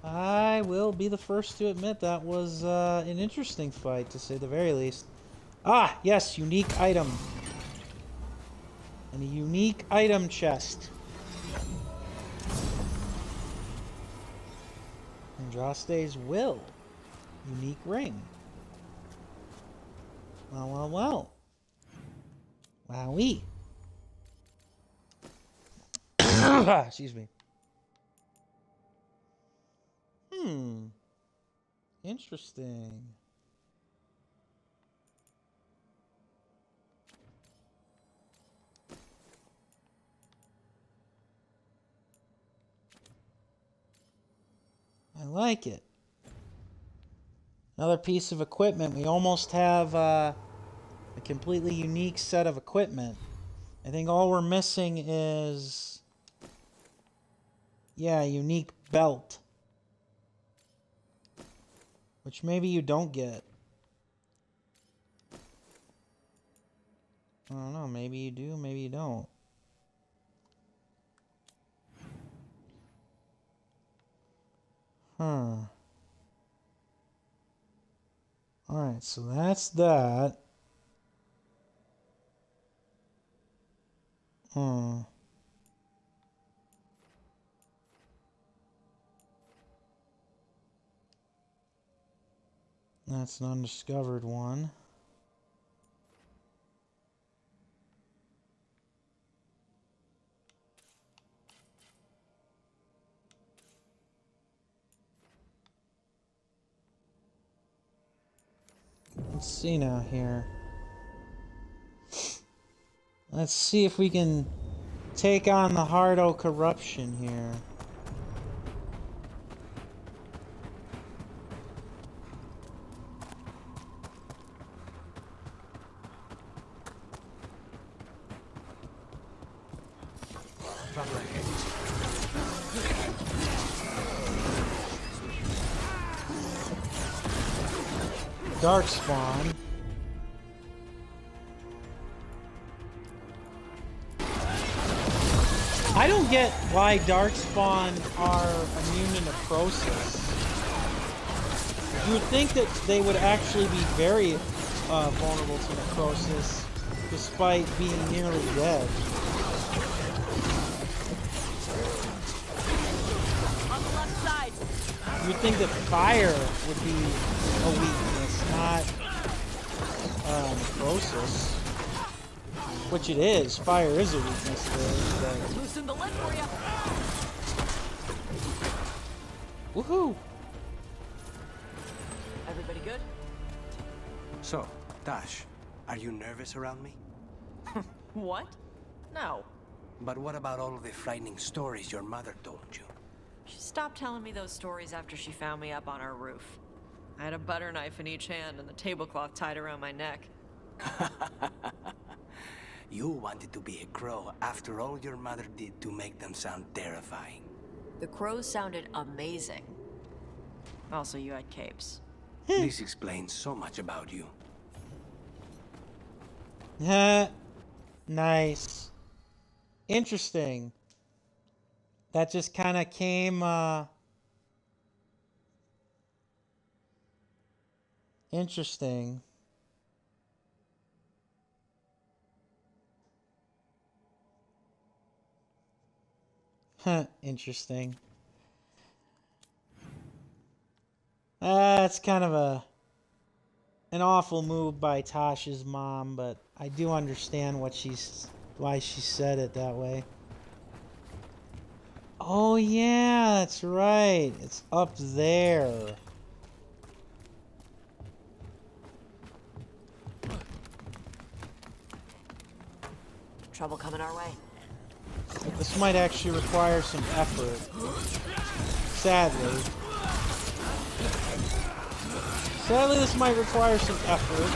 I will be the first to admit that was an interesting fight, to say the very least. Ah, yes, unique item. And a unique item chest. Andraste's will. Unique ring. Well, well, well. Wowee. Excuse me. Interesting. I like it. Another piece of equipment. We almost have a completely unique set of equipment. I think all we're missing is... yeah, a unique belt. Which maybe you don't get. I don't know, maybe you do, maybe you don't. Huh. Alright, so that's that. That's an undiscovered one. Let's see now here. Let's see if we can take on the Hardo corruption here. Darkspawn. I don't get why Darkspawn are immune to necrosis. You would think that they would actually be very vulnerable to necrosis, despite being nearly dead. On the left side. You'd think that fire would be a weakness, not necrosis. Which it is. Fire is a weakness there. But... loosen the lid for you. woohoo! Everybody good? So, Tash, are you nervous around me? What? No. But what about all of the frightening stories your mother told you? She stopped telling me those stories after she found me up on our roof. I had a butter knife in each hand and the tablecloth tied around my neck. You wanted to be a crow after all your mother did to make them sound terrifying. The crows sounded amazing. Also, you had capes. This explains so much about you. Nice. Interesting. That just kind of came, interesting. Interesting. It's kind of an awful move by Tasha's mom, but I do understand why she said it that way. Oh yeah, that's right. It's up there. Trouble coming our way. This might actually require some effort. Sadly. Sadly, this might require some effort,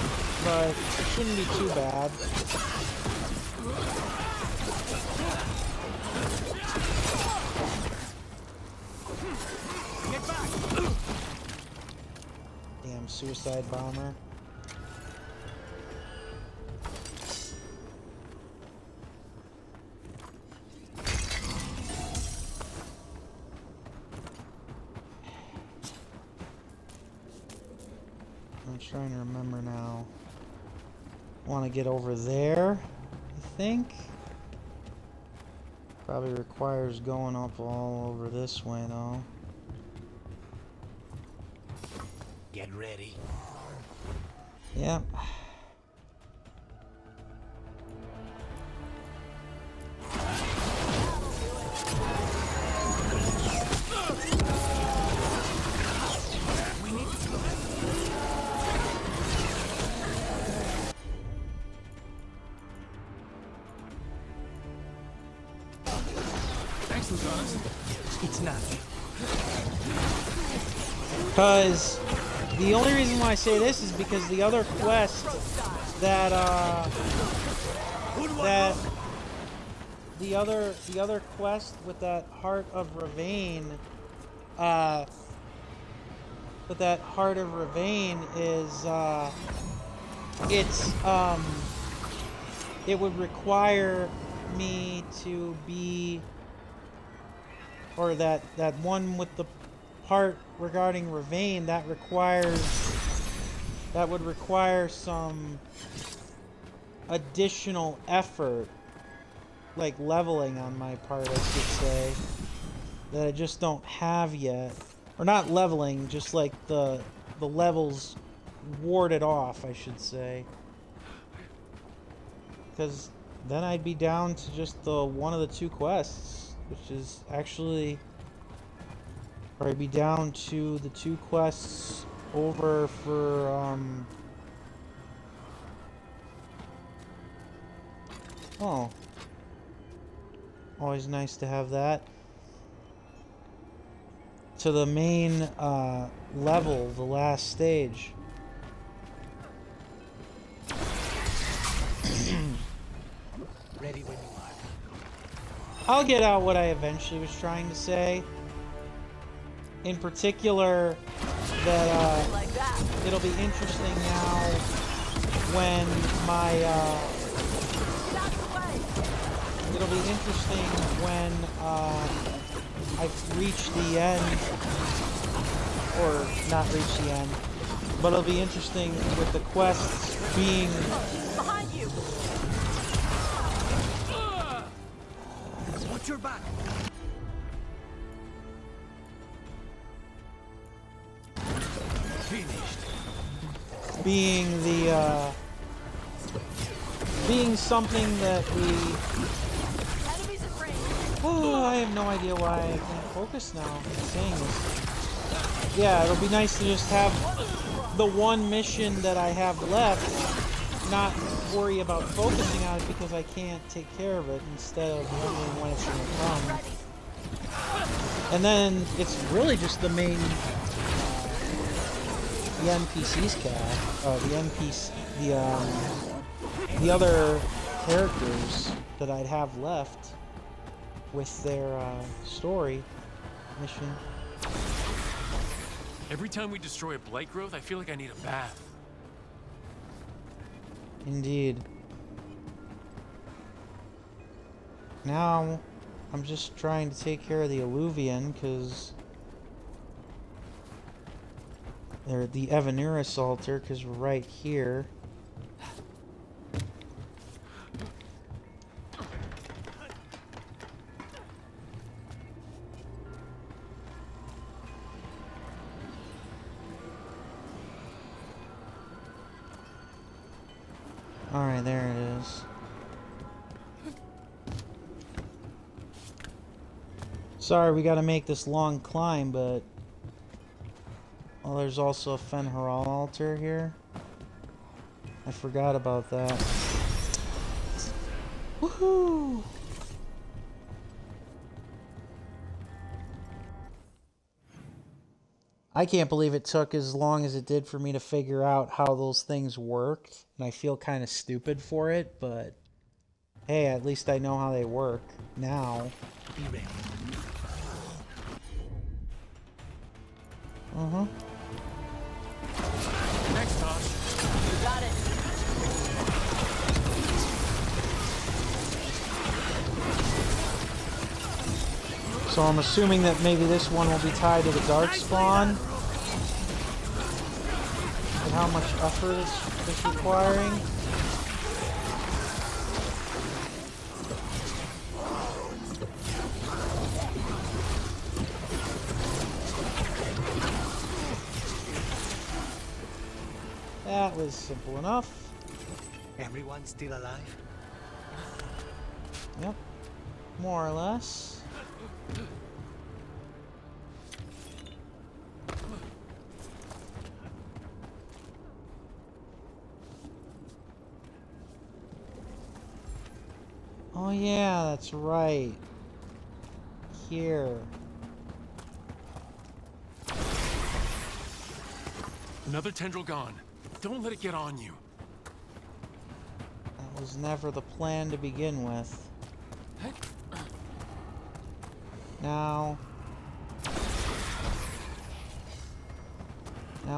but it shouldn't be too bad. Damn suicide bomber. I'm trying to remember now. Want to get over there, I think. Probably requires going up all over this way, though. Get ready. Yep. It's not. Because the only reason why I say this is because the other quest that the other quest with that Heart of Ravane, is it would require me to be, or that one with the part regarding Ravane, that would require some additional effort, like leveling on my part, I should say, that I just don't have yet. Or not leveling, just like the levels warded off, I should say. Because then I'd be down to just the one of the two quests, which is actually, or I'd be down to the two quests over for, oh. Always nice to have that. To the main, level, the last stage. Ready when you are. I'll get out what I eventually was trying to say. In particular, that it'll be interesting now when my it'll be interesting when I've reached the end, or not reached the end, but it'll be interesting with the quests being Behind you. Watch your back. Finished. being the being something that we I have no idea why I can't focus now saying this. Yeah, it'll be nice to just have the one mission that I have left, not worry about focusing on it because I can't take care of it, instead of wondering when it's going to come. And then it's really just the main the NPC's the other characters that I'd have left with their story mission. Every time we destroy a blight growth, I feel like I need a bath. Indeed. Now, I'm just trying to take care of the Alluvian, because they're the Evanuris altar, because we're right here. Alright, there it is. Sorry, we gotta make this long climb, but... well, there's also a Fen'Haral altar here. I forgot about that. Woohoo! I can't believe it took as long as it did for me to figure out how those things worked. And I feel kind of stupid for it, but hey, at least I know how they work now. Be ready. Next, Tosh. You got it. So I'm assuming that maybe this one will be tied to the dark spawn. And how much effort it's requiring. That was simple enough. Everyone still alive? Yep. More or less. Oh yeah, that's right. Here. Another tendril gone. Don't let it get on you. That was never the plan to begin with. Now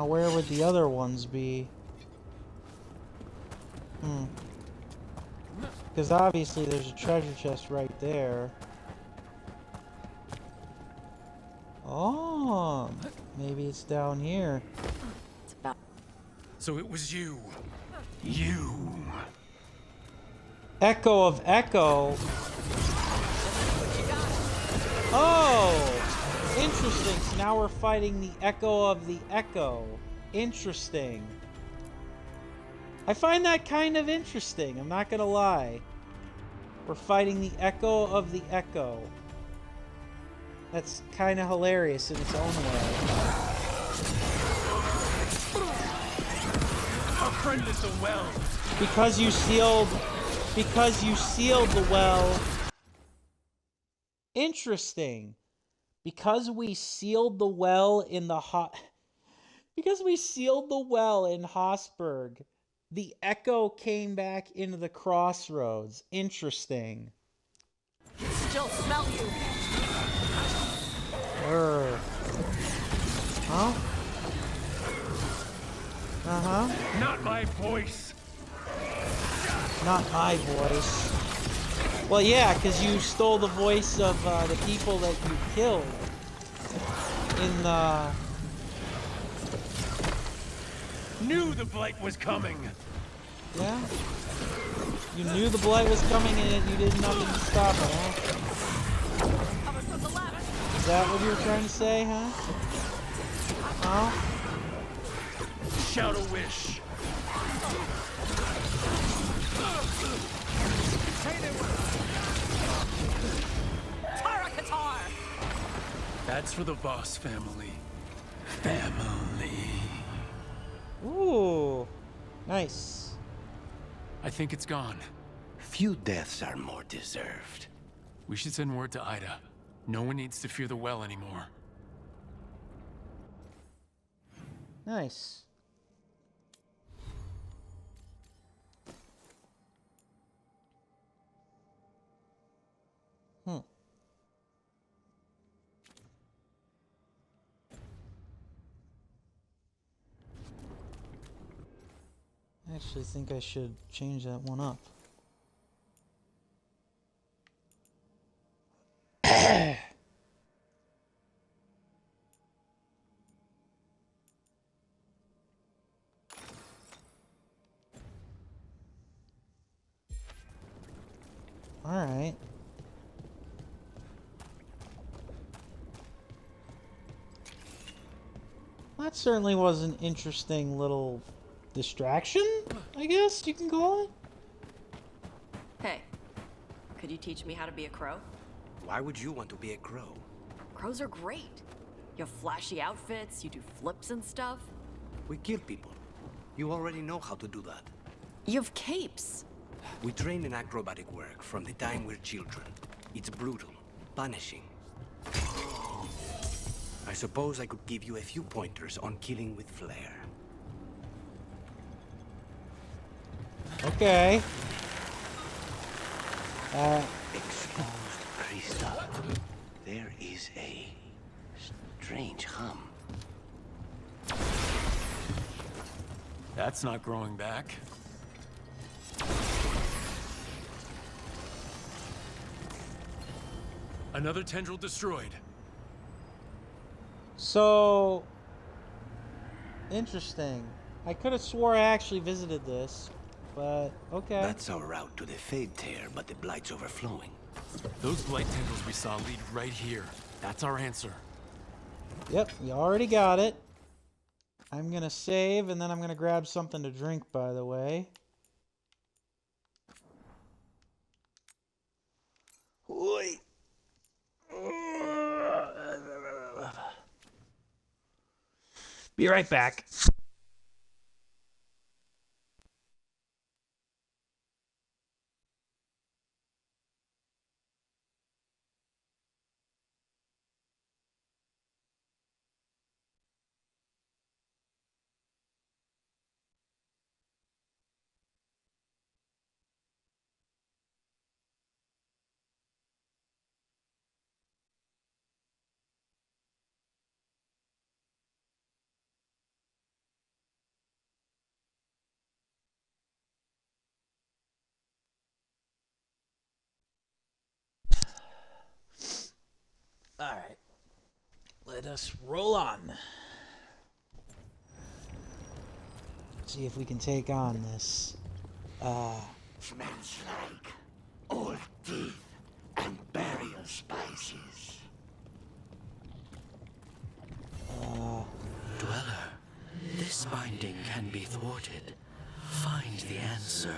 where would the other ones be? Because obviously there's a treasure chest right there. Oh, maybe it's down here. So it was you. You. Echo of Echo. Oh, interesting. So now we're fighting the Echo of the Echo. Interesting. I find that kind of interesting. I'm not gonna lie. We're fighting the Echo of the Echo. That's kind of hilarious in its own way. Our friend is the well. Because you sealed the well. Interesting. Because we sealed the well in because we sealed the well in Hossberg, the Echo came back into the crossroads. Interesting. Still smell you. Huh? Uh-huh. Not my voice. Not my voice. Well, yeah, because you stole the voice of the people that you killed in the... Knew the blight was coming. Yeah? You knew the blight was coming and you did nothing to stop it, huh? Is that what you were trying to say, huh? Huh? Shout a wish. That's for the Voss family. Ooh. Nice. I think it's gone. Few deaths are more deserved. We should send word to Ida. No one needs to fear the well anymore. Nice. I actually think I should change that one up. All right. That certainly was an interesting little distraction, I guess you can call it. Hey, could you teach me how to be a crow? Why would you want to be a crow? Crows are great. You have flashy outfits, you do flips and stuff. We kill people. You already know how to do that. You have capes. We train in acrobatic work from the time we're children. It's brutal, punishing. I suppose I could give you a few pointers on killing with flair. Okay. Exposed crystal. There is a strange hum. That's not growing back. Another tendril destroyed. So interesting. I could have swore I actually visited this, but okay. That's our route to the Fade Tear, but the Blight's overflowing. Those blight tendrils we saw lead right here. That's our answer. Yep, you already got it. I'm gonna save, and then I'm gonna grab something to drink, by the way. Oi. Be right back. All right, let us roll on. See if we can take on this. Smells like old teeth and burial spices. Dweller, this binding can be thwarted. Find the answer.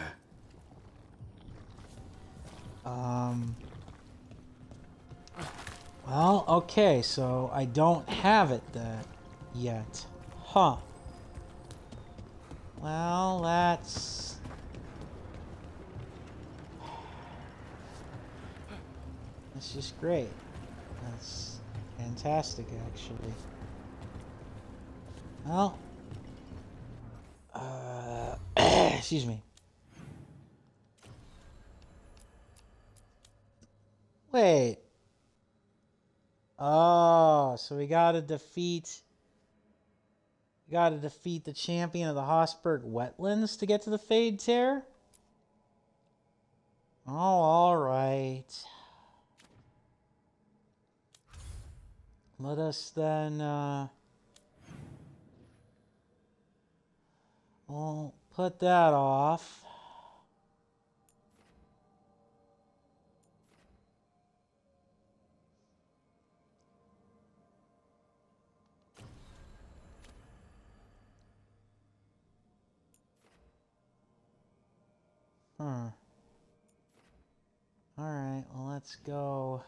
Well, okay, so I don't have it yet. Huh. Well, that's just great. That's fantastic, actually. Well, excuse me. Wait. Oh, so we gotta defeat the champion of the Hossberg Wetlands to get to the Fade Tear? Oh, alright. Let us then, we'll put that off. Alright, well, let's go.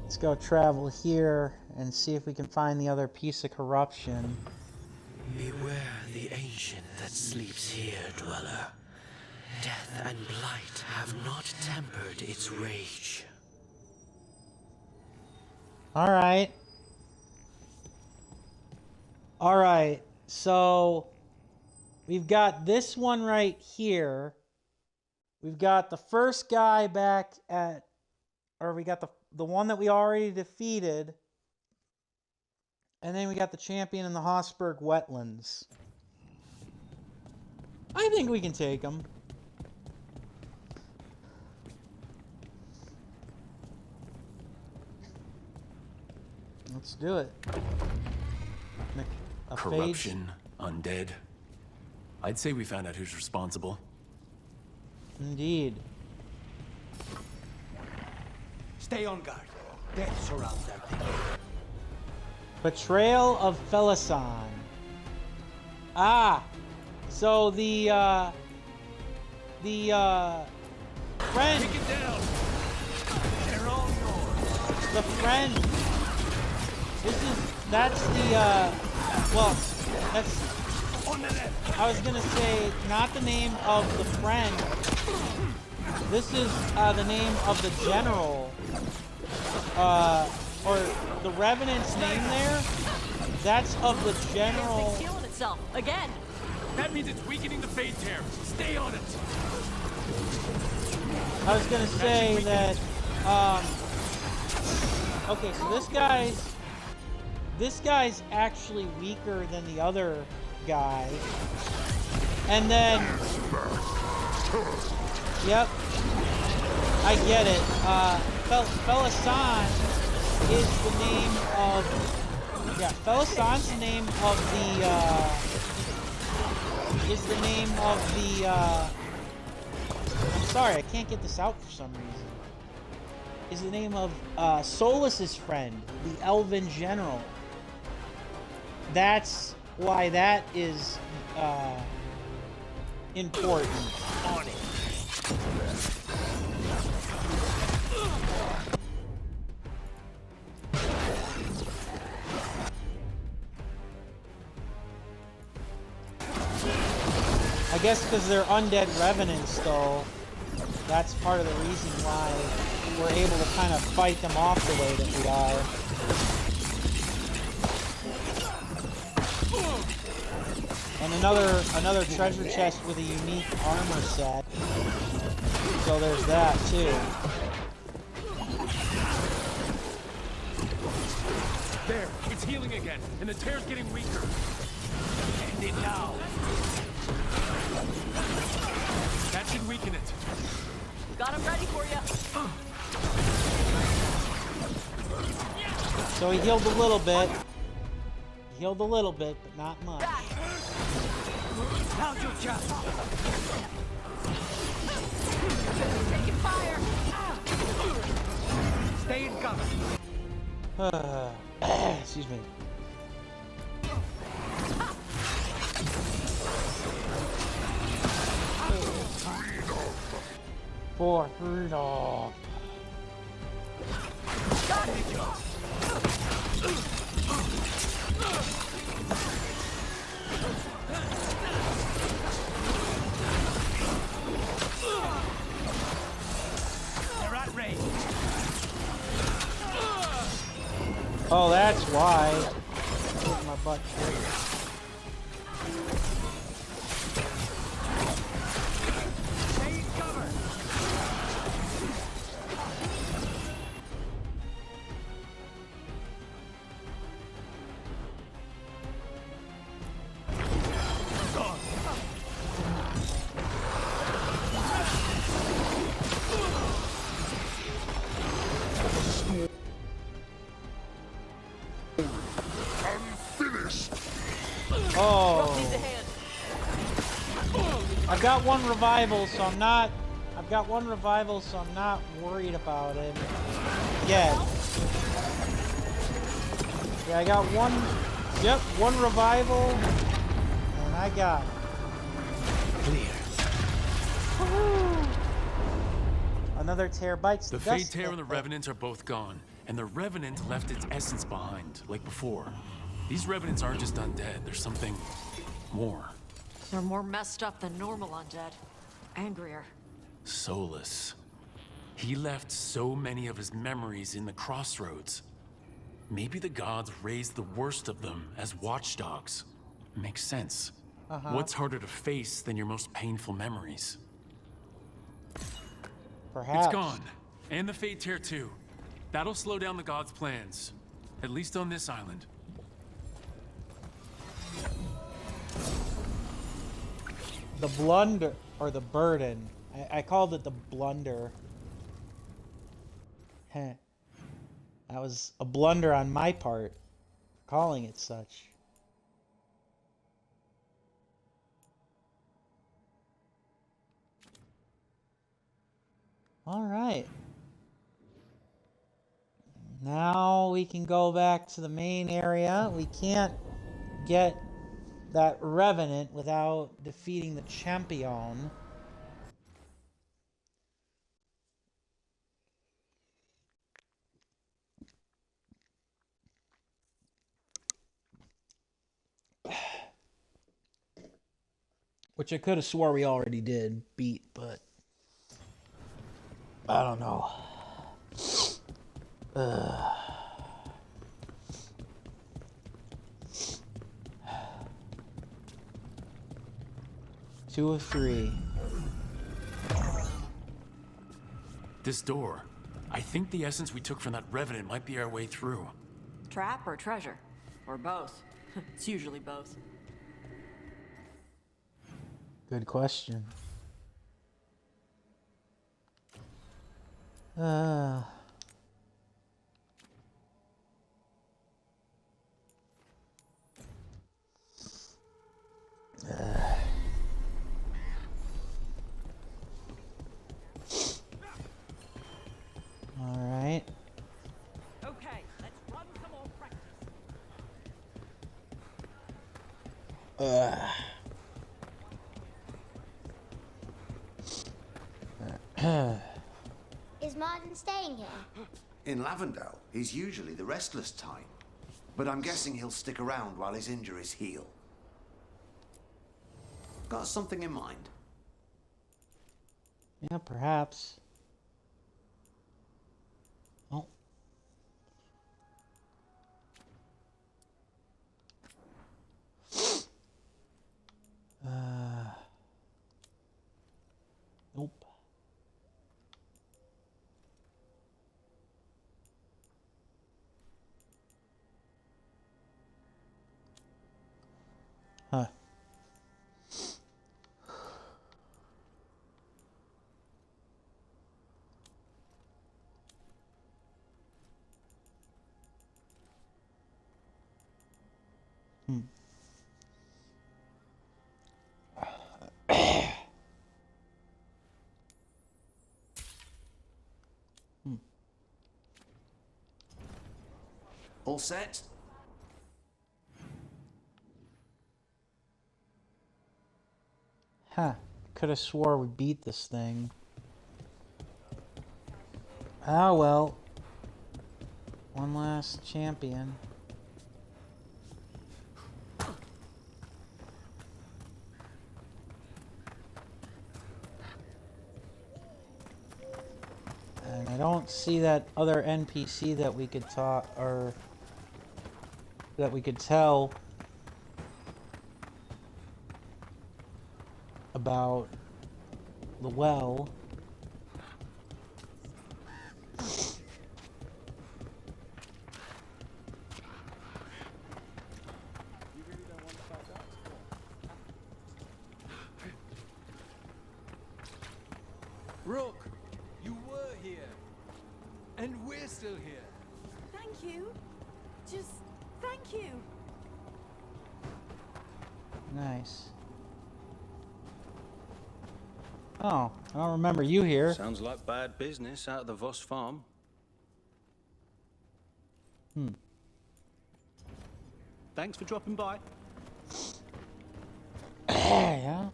Let's go travel here and see if we can find the other piece of corruption. Beware the ancient that sleeps here, Dweller. Death and blight have not tempered its rage. Alright. Alright, so we've got this one right here. We've got the first guy back at, or we got the one that we already defeated. And then we got the champion in the Hossberg Wetlands. I think we can take him. Let's do it. Corruption, undead. I'd say we found out who's responsible. Indeed. Stay on guard. Death surrounds that thing. Betrayal of Felisan. Ah, so the friend. Take it down. They're all yours. The friend. That's the well, that's I was gonna say, not the name of the friend. This is the name of the general. Or the Revenant's name there. That's of the general. It's healing itself again. That means it's weakening the Fade Tear. Stay on it. I was gonna say that. Okay, so this guy's actually weaker than the other guy. And then, yep, I get it. Felisan is the name of, Felisan's the name of the, I'm sorry, I can't get this out for some reason. Is the name of Solus's friend, the Elven General. That's why that is important. On it. I guess because they're undead revenants, though. That's part of the reason why we're able to kind of fight them off the way that we are. And another treasure chest with a unique armor set. So there's that too. There, it's healing again, and the tear's getting weaker. End it now. That should weaken it. Got him ready for you. So he healed a little bit. He healed a little bit, but not much. How's your job? Taking fire. Stay in cover. Excuse me. For freedom. They're at range. Oh, that's why. Get my butt kicked. Oh. I've got one revival, so I'm not. I've got one revival, so I'm not worried about it yet. Yeah, I got one. Yep, one revival, and I got it. Clear. Another tear bites the dust. Fade Tear and the Revenant are both gone, and the Revenant left its essence behind, like before. These Revenants aren't just undead, there's something more. They're more messed up than normal undead. Angrier. Solus. He left so many of his memories in the crossroads. Maybe the gods raised the worst of them as watchdogs. Makes sense. What's harder to face than your most painful memories? Perhaps. It's gone. And the Fade Tear too. That'll slow down the gods' plans. At least on this island. The blunder, or the burden. I called it the blunder. Heh. That was a blunder on my part, calling it such. All right. Now we can go back to the main area. We can't get that Revenant without defeating the champion. Which I could have swore we already did beat, but I don't know. 2 of 3. This door. I think the essence we took from that revenant might be our way through. Trap or treasure? Or both? It's usually both. Good question. All right. Okay, let's run some more practice. Is Martin staying here? In Lavendale, he's usually the restless type. But I'm guessing he'll stick around while his injuries heal. Got something in mind? Yeah, perhaps. Oh. Nope. Huh. All set? Huh. Could have swore we beat this thing. Ah, well. One last champion. And I don't see that other NPC that we could talk, or that we could tell about the well. Rook, you were here. And we're still here. Thank you. Just thank you. Nice. Oh, I don't remember you here. Sounds like bad business out of the Voss farm. Thanks for dropping by. Yeah.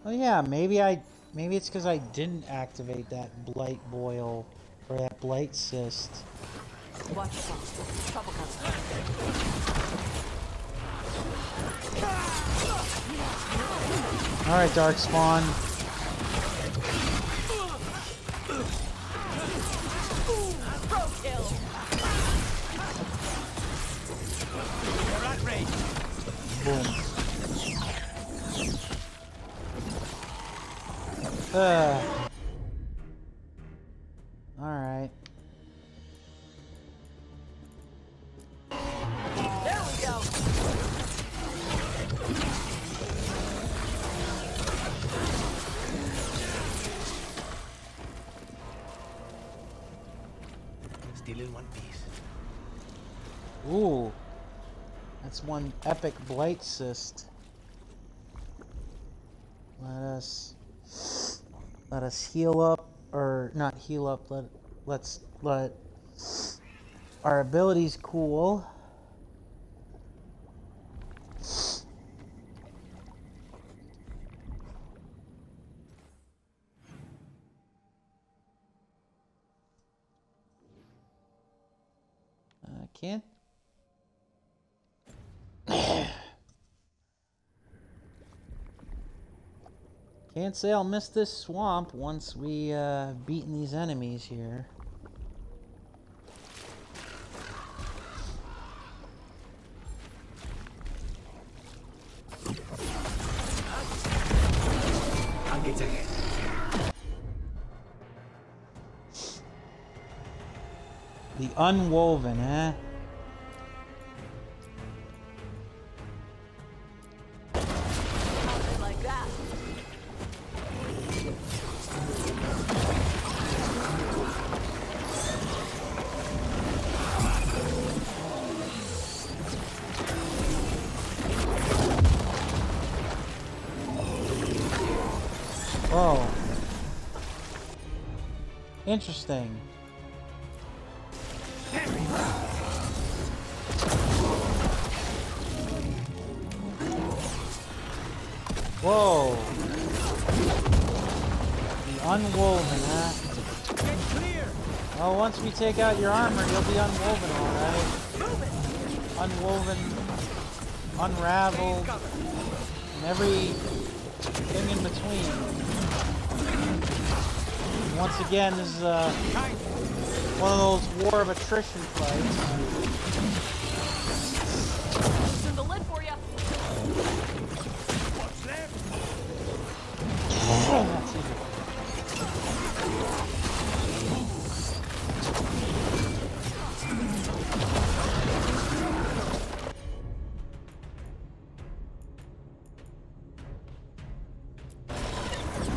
Oh yeah, maybe it's because I didn't activate that blight boil or that blight cyst. Watch yourself. Trouble comes. All right, Darkspawn. Pro kill. Boom. All right. There we go. Still in one piece. Ooh. That's one epic blight cyst. Let us heal up, or not heal up, let's let our abilities cool. Can't... Can't say I'll miss this swamp once we beaten these enemies here. The Unwoven, eh? Like that. Oh. Interesting. Whoa. The Unwoven, huh? Well, once we take out your armor, you'll be unwoven, alright? Unwoven, unraveled, and everything in between. And once again, this is one of those war of attrition fights. Loosen the lid for you. That's easy.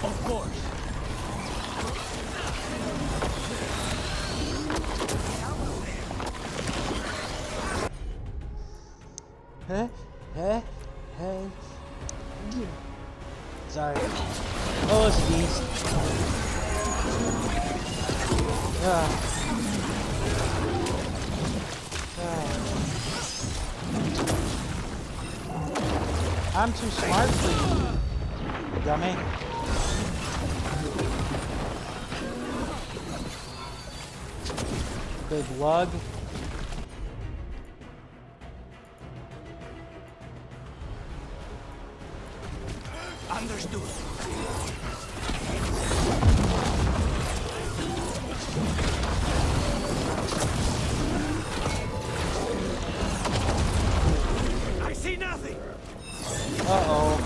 Of course. Hey. Sorry. Oh, it's beast. I'm too smart for you, dummy. Big lug. Understood. I see nothing. Uh-oh.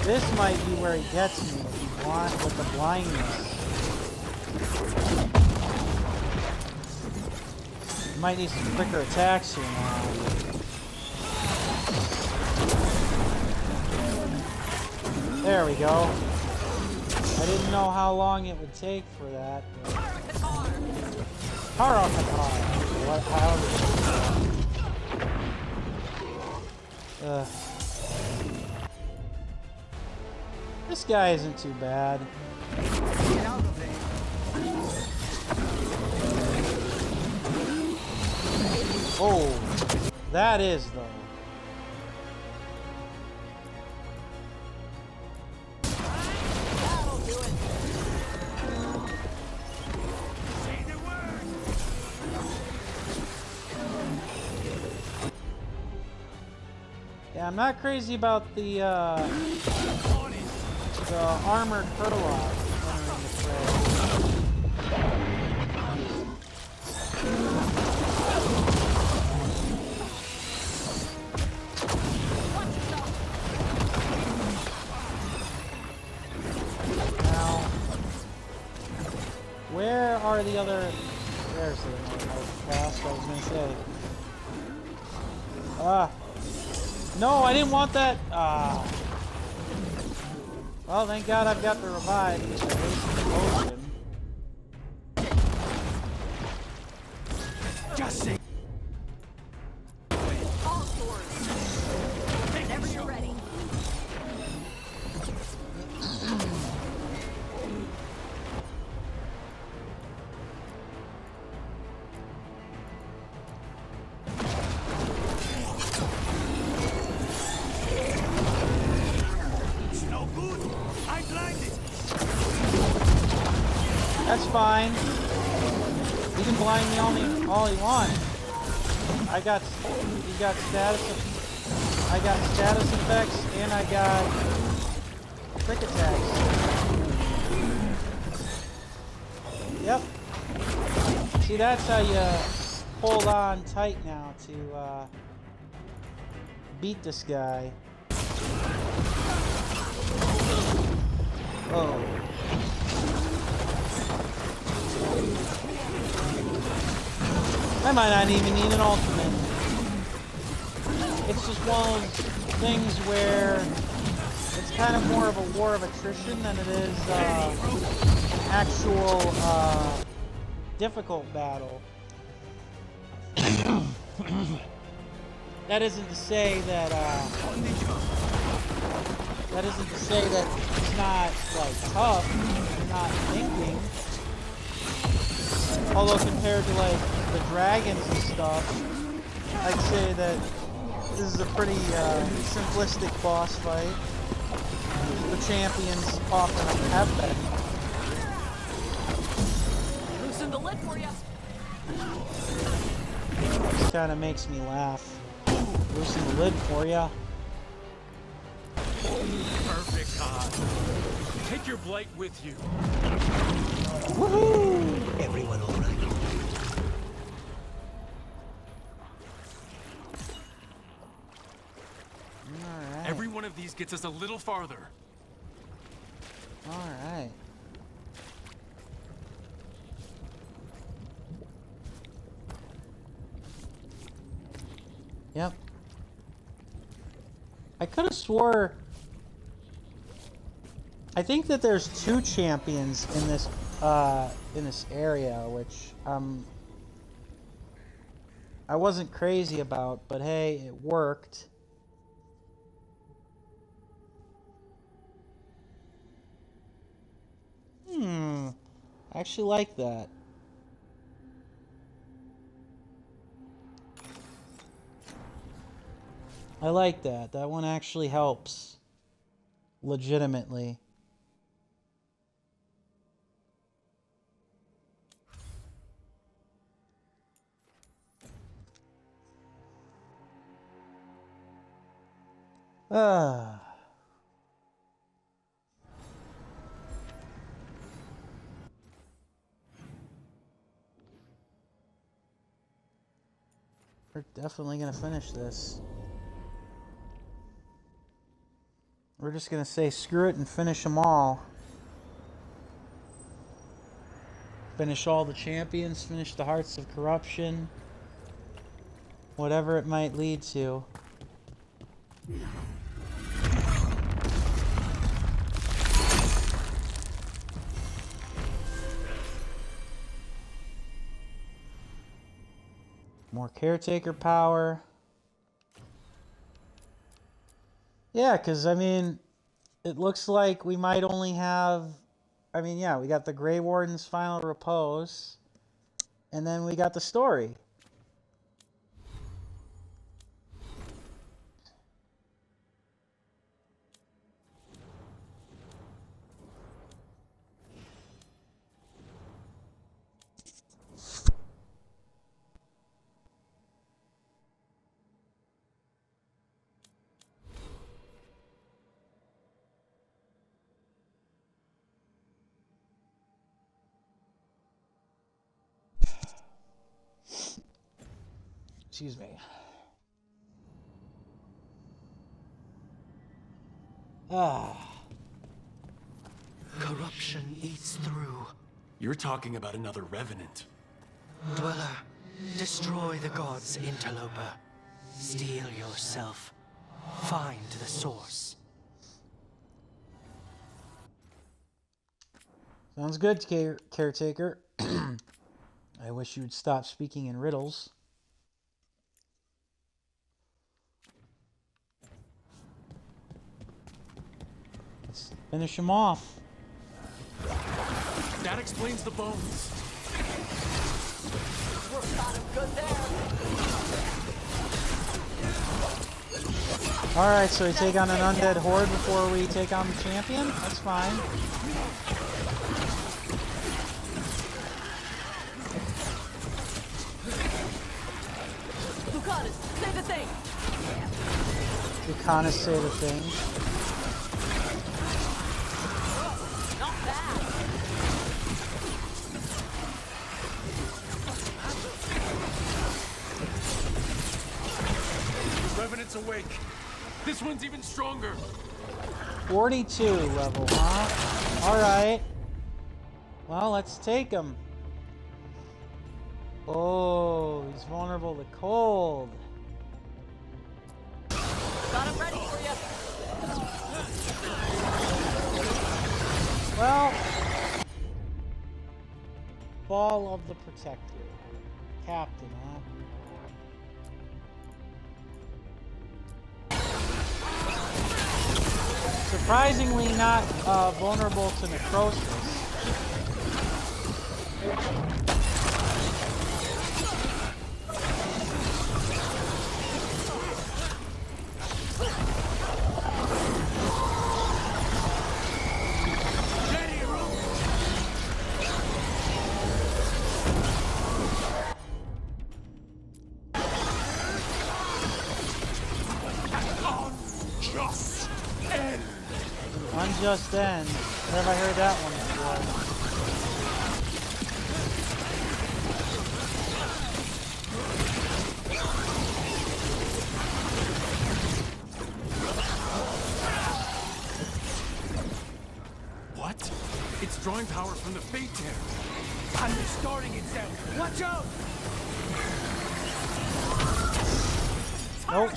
This might be where he gets me with the blindness. Might need some quicker attacks here now. There we go. I didn't know how long it would take for that. What? How? This guy isn't too bad. Get out of there. Oh, that is though. Yeah, I'm not crazy about the armored Hurlock entering the fray. Now, where are the other... There's the fast, I was going to say. No, I didn't want that. Well, thank God I've got the revive. I wasted the potion. Just see. All yours. Whenever you're ready. That's fine. You can blind me all he wants. I got status effects, and I got quick attacks. Yep. See, that's how you hold on tight now to beat this guy. Oh. I might not even need an ultimate. It's just one of those things where it's kind of more of a war of attrition than it is an actual difficult battle. That isn't to say that it's not like tough, you're not thinking. Although compared to like the dragons and stuff, I'd say that this is a pretty simplistic boss fight. The champions often have been. Loosen the lid for you. This kind of makes me laugh. Loosen the lid for ya. Perfect, Todd. Take your blight with you. Woohoo! Everyone all right? Alright. Every one of these gets us a little farther. Alright. Yep. I could have swore... I think that there's 2 champions in this area, which I wasn't crazy about, but hey, it worked. I actually like that. I like that. That one actually helps. Legitimately. Ah. We're definitely gonna finish this. We're just gonna say screw it and finish them all. Finish all the champions, finish the Hearts of Corruption. Whatever it might lead to. More caretaker power. Yeah, because, I mean, it looks like we might only have... I mean, yeah, we got the Grey Warden's final repose. And then we got the story. Excuse me. Corruption eats through. You're talking about another revenant. Dweller, destroy the gods, interloper. Steel yourself. Find the source. Sounds good, caretaker. I wish you would stop speaking in riddles. Let's finish him off. That explains the bones. We're kind of good there. Alright, so we take on an undead horde before we take on the champion? That's fine. You kind of say the thing. Not bad. Revenant's awake. This one's even stronger. 42 level, huh? Alright. Well, let's take him. Oh, he's vulnerable to cold. Got him ready for you. Well, Ball of the Protector. Captain, huh? Surprisingly not vulnerable to necrosis. Unjust end. Where have I heard that one before? What? It's drawing power from the Fate Tear. And restoring itself. Watch out! Nope.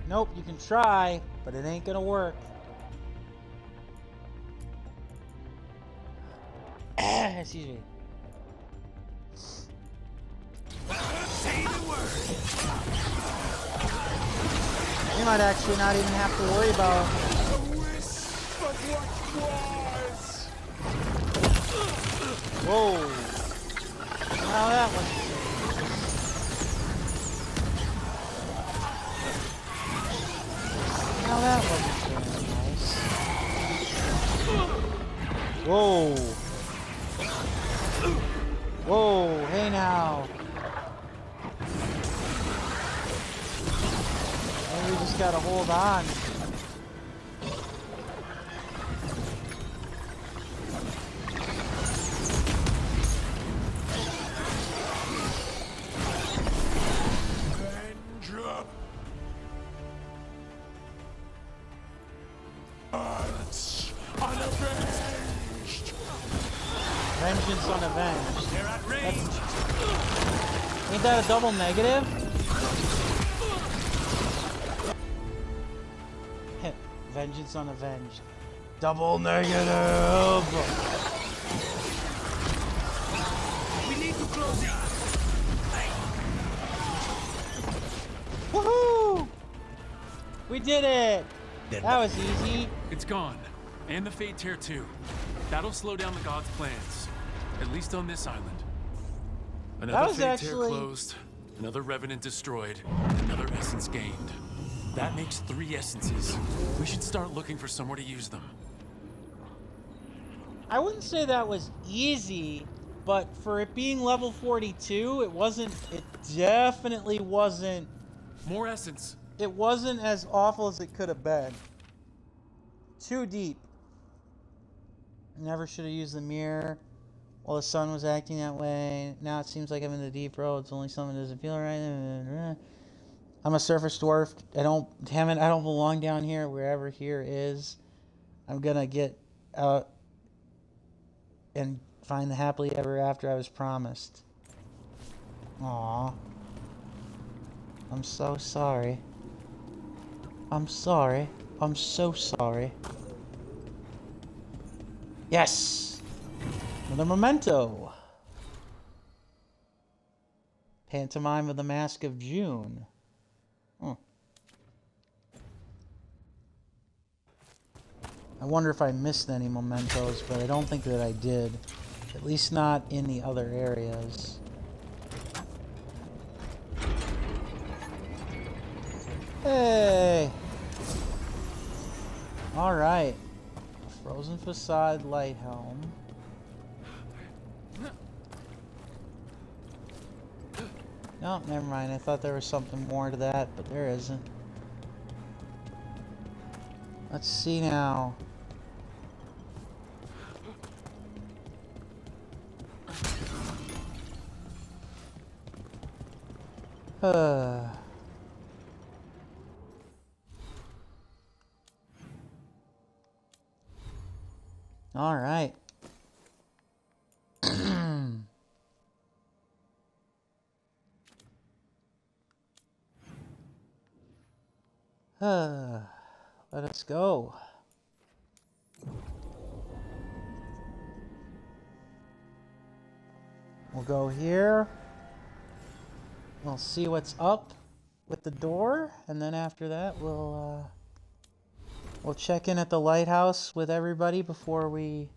Nope, you can try, but it ain't gonna work. Excuse me. Say the word. You might actually not even have to worry about. A wisp of what was. Whoa. Now that one. Now that wasn't very nice. Whoa. Whoa, hey now. Maybe we just gotta hold on. Vengeance unavenged. They're at range. Ain't that a double negative? Vengeance unavenged. Double negative! We need to close it. Woohoo! We did it! That was easy. It's gone. And the Fate Tear too. That'll slow down the gods' plans. At least on this island. Another Fate Tear closed, another Revenant destroyed, another essence gained. That makes 3 essences. We should start looking for somewhere to use them. I wouldn't say that was easy, but for it being level 42, it definitely wasn't. More essence. It wasn't as awful as it could have been. Too deep. Never should have used the mirror while the sun was acting that way. Now it seems like I'm in the deep roads. Only something doesn't feel right. I'm a surface dwarf. I don't belong down here. Wherever here is, I'm gonna get out and find the happily ever after I was promised. Aww. I'm so sorry. I'm sorry. I'm so sorry. Yes! Another memento. Pantomime of the Mask of June. I wonder if I missed any mementos, but I don't think that I did. At least not in the other areas. Hey! Alright. Frozen Facade Light Helm. No, never mind. I thought there was something more to that, but there isn't. Let's see now. All right. Let us go. We'll go here. We'll see what's up with the door, and then after that, we'll check in at the lighthouse with everybody before we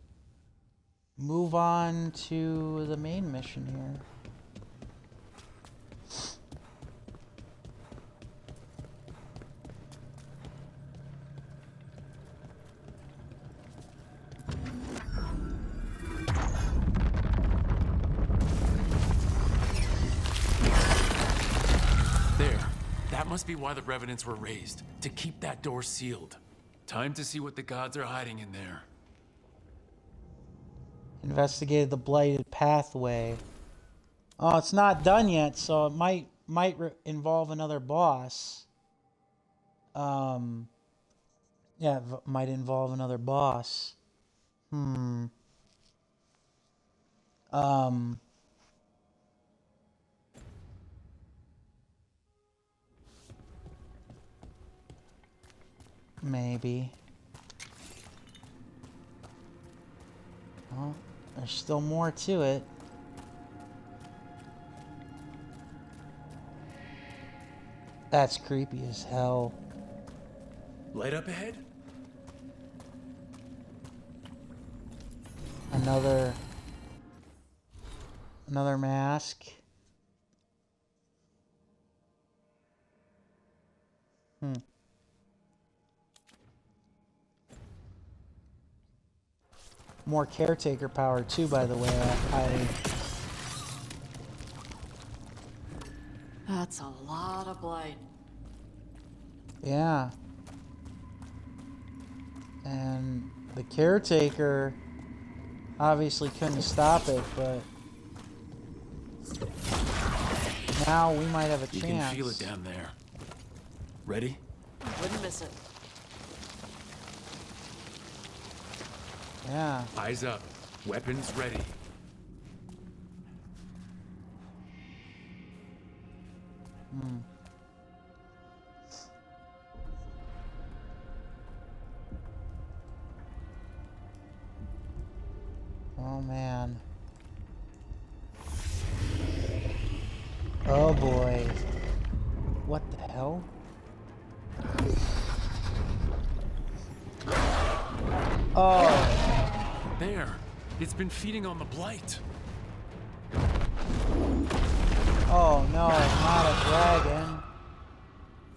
move on to the main mission here. That must be why the revenants were raised, to keep that door sealed. Time to see what the gods are hiding in there. Investigated the blighted pathway. Oh, it's not done yet, so it might involve another boss. Yeah, it might involve another boss. Maybe. Well, there's still more to it. That's creepy as hell. Light up ahead? Another mask. More caretaker power too, by the way. That's a lot of blight. Yeah. And the caretaker obviously couldn't stop it, but now we might have a chance. You can feel it down there. Ready? Wouldn't miss it. Yeah. Eyes up. Weapons ready. Oh man. Oh boy. What the hell? Oh. There. It's been feeding on the blight. Oh no, not a dragon.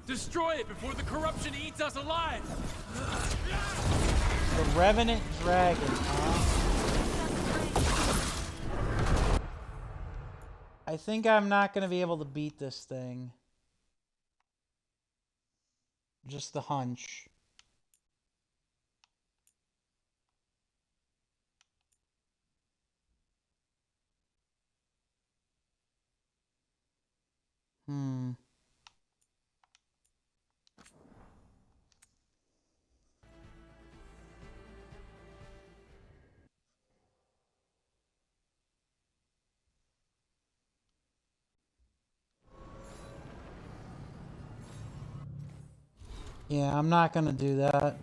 Destroy it before the corruption eats us alive! The Revenant Dragon, huh? I think I'm not going to be able to beat this thing. Just the hunch. Yeah, I'm not gonna do that.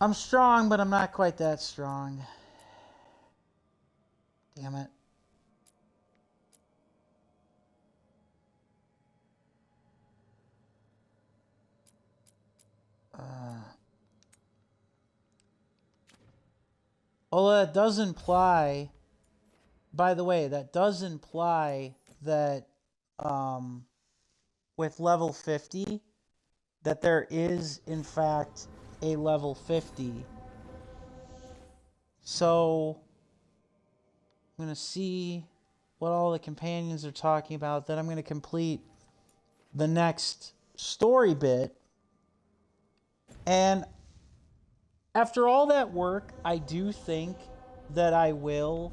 I'm strong, but I'm not quite that strong. Damn it. Well, that does imply, by the way, that does imply that with level 50, that there is, in fact, a level 50. So, I'm going to see what all the companions are talking about, then I'm going to complete the next story bit. And after all that work, I do think that I will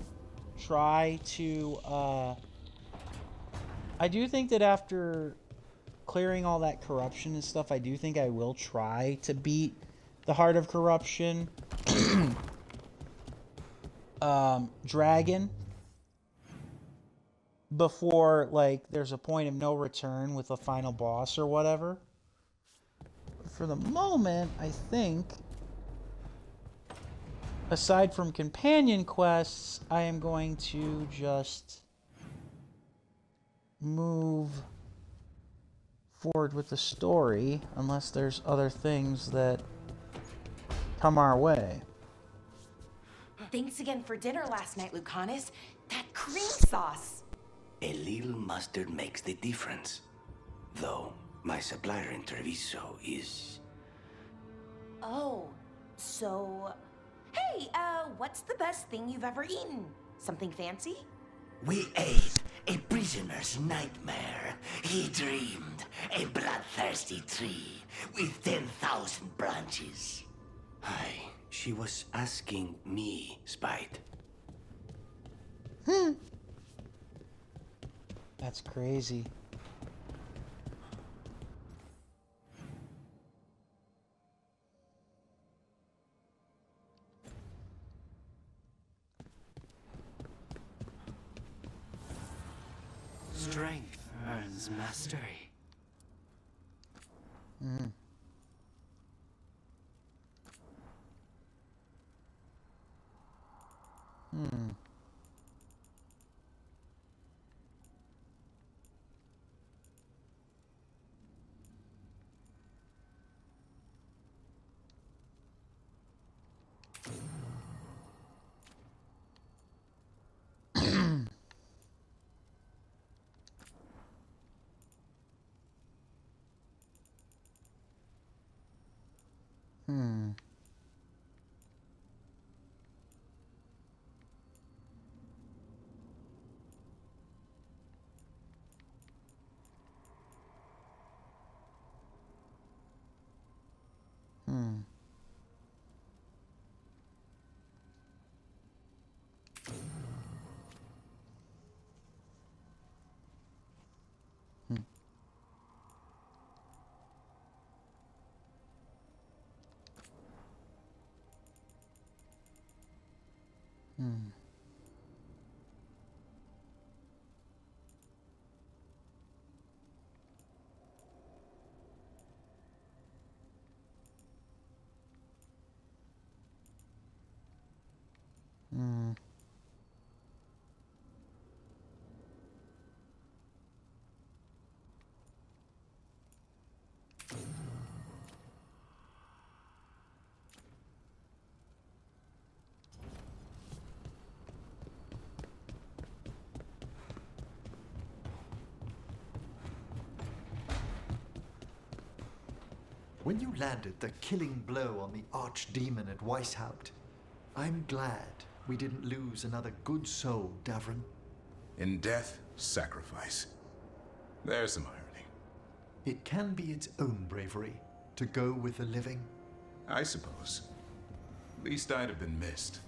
try to, I do think that after clearing all that corruption and stuff, I do think I will try to beat the Heart of Corruption dragon before, like, there's a point of no return with a final boss or whatever. For the moment, I think, aside from companion quests, I am going to just move forward with the story, unless there's other things that come our way. Thanks again for dinner last night, Lucanus. That cream sauce. A little mustard makes the difference. Though, my supplier in Treviso is... Oh, so... Hey, what's the best thing you've ever eaten? Something fancy? We ate a prisoner's nightmare. He dreamed a bloodthirsty tree with 10,000 branches. She was asking me, Spite. That's crazy. Strength earns mastery. When you landed the killing blow on the archdemon at Weishaupt, I'm glad we didn't lose another good soul, Davrin. In death, sacrifice. There's some irony. It can be its own bravery to go with the living. I suppose. At least I'd have been missed.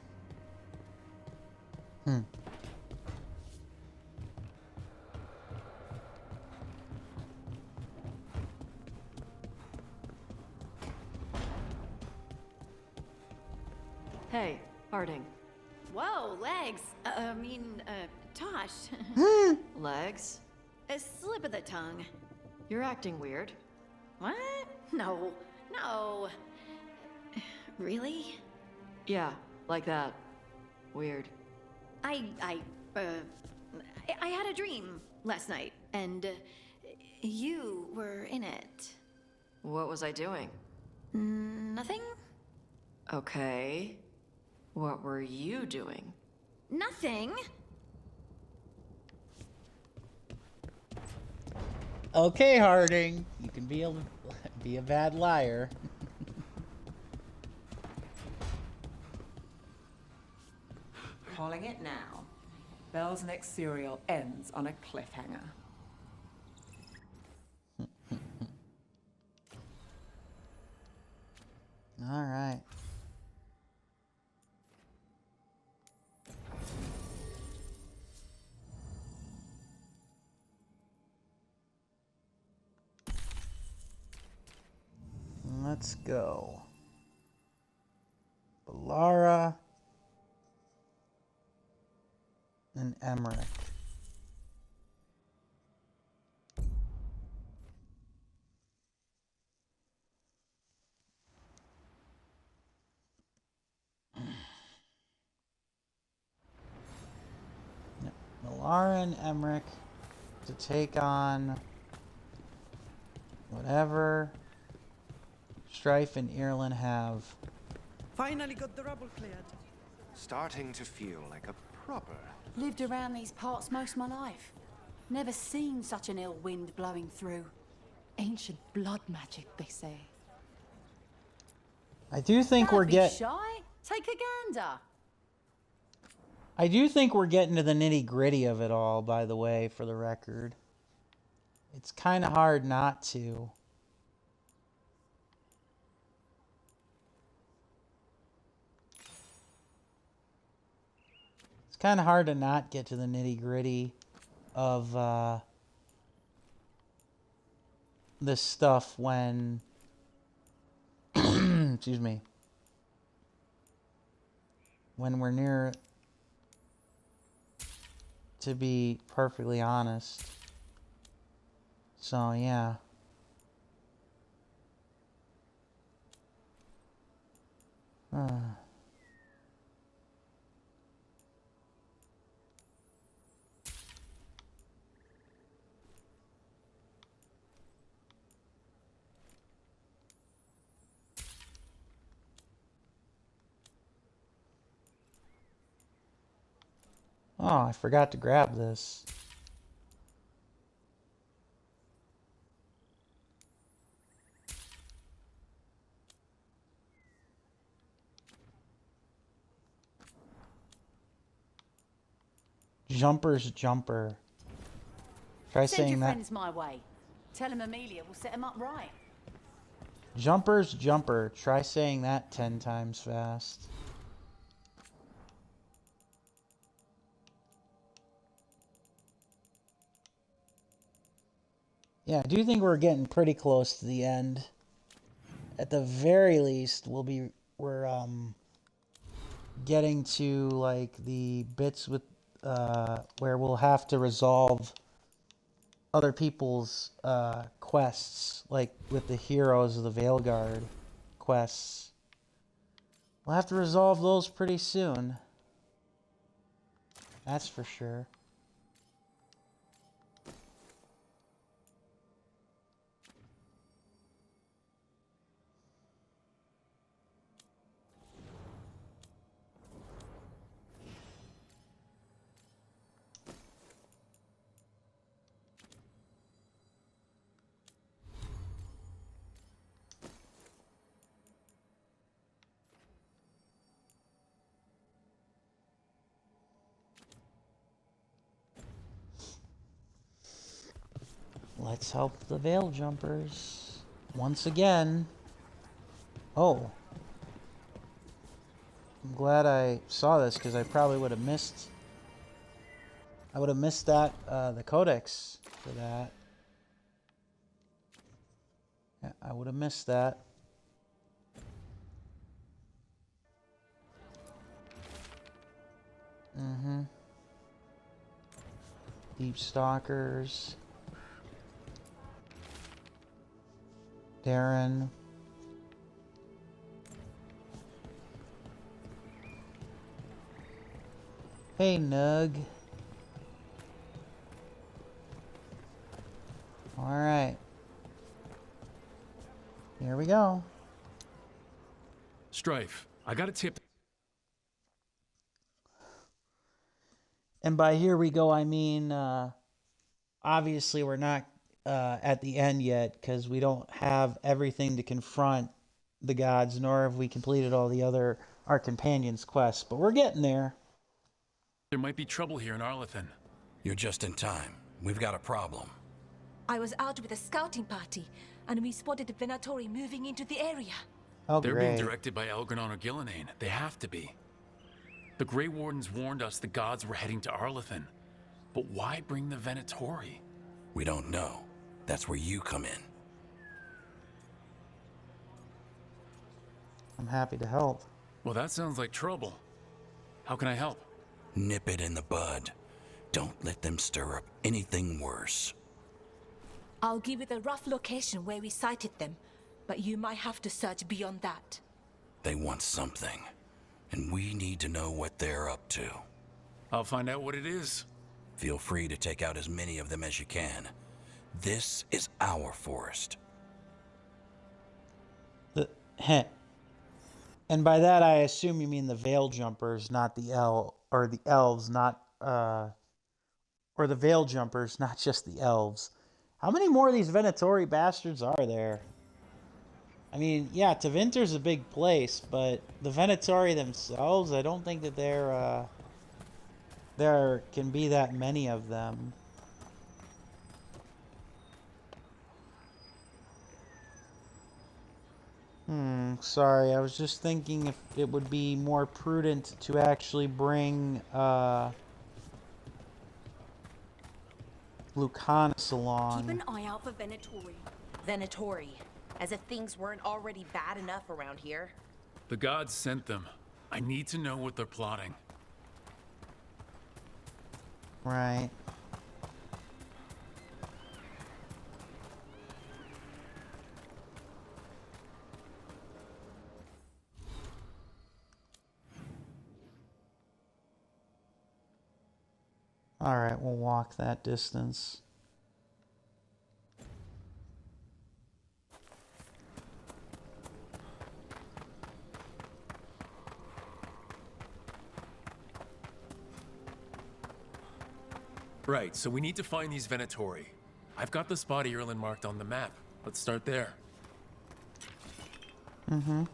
Hey, Harding. Whoa, legs. Tosh. Legs? A slip of the tongue. You're acting weird. What? No. Really? Yeah, like that. Weird. I had a dream last night, and you were in it. What was I doing? Nothing? Okay. What were you doing? Nothing. Okay, Harding, you can be a bad liar. Calling it now. Belle's next serial ends on a cliffhanger. All right. Let's go. Lara and Emmerich. Lara and Emmerich to take on whatever Strife and Ireland have. Finally got the rubble cleared. Starting to feel like a proper. Lived around these parts most of my life. Never seen such an ill wind blowing through. Ancient blood magic, they say. I do think Don't we're be getting. shy. Take a gander. I do think we're getting to the nitty gritty of it all. By the way, for the record, it's kind of hard not to. It's kind of hard to not get to the nitty gritty of this stuff when, excuse me, when we're near, to be perfectly honest. So, yeah. Oh, I forgot to grab this. Jumper's jumper. Try Send saying your that. friends my way. Tell them Amelia will set them up right. Jumper's jumper. Try saying that 10 times fast. Yeah, I do think we're getting pretty close to the end. At the very least, we're getting to like the bits with where we'll have to resolve other people's quests, like with the heroes of the Veilguard quests. We'll have to resolve those pretty soon. That's for sure. Let's help the Veil Jumpers once again. Oh. I'm glad I saw this because I probably would have missed. I would have missed that, the codex for that. Yeah, I would have missed that. Mm-hmm. Deep Stalkers. Darren. Hey, Nug. All right. Here we go. Strife, I got a tip. And by here we go, I mean, obviously we're not at the end yet because we don't have everything to confront the gods, nor have we completed all the other our companions' quests, but we're getting there. There might be trouble here in Arlathan. You're just in time. We've got a problem. I was out with a scouting party, and we spotted the Venatori moving into the area. Oh, They're great. being directed by Elgranon or Gillinane. They have to be. The Grey Wardens warned us the gods were heading to Arlathan. But why bring the Venatori? We don't know. That's where you come in. I'm happy to help. Well, that sounds like trouble. How can I help? Nip it in the bud. Don't let them stir up anything worse. I'll give you the rough location where we sighted them, but you might have to search beyond that. They want something, and we need to know what they're up to. I'll find out what it is. Feel free to take out as many of them as you can. This is our forest. And by that I assume you mean the Veil Jumpers, not the elves, not or the Veil Jumpers, not just the elves. How many more of these Venatori bastards are there? I mean, yeah, Tevinter's a big place, but the Venatori themselves, I don't think that there can be that many of them. Sorry, I was just thinking if it would be more prudent to actually bring Lucanus along. Keep an eye out for Venatori. Venatori. As if things weren't already bad enough around here. The gods sent them. I need to know what they're plotting. Right. All right, we'll walk that distance. Right, so we need to find these Venatori. I've got the spot Erlen marked on the map. Let's start there. Mm-hmm.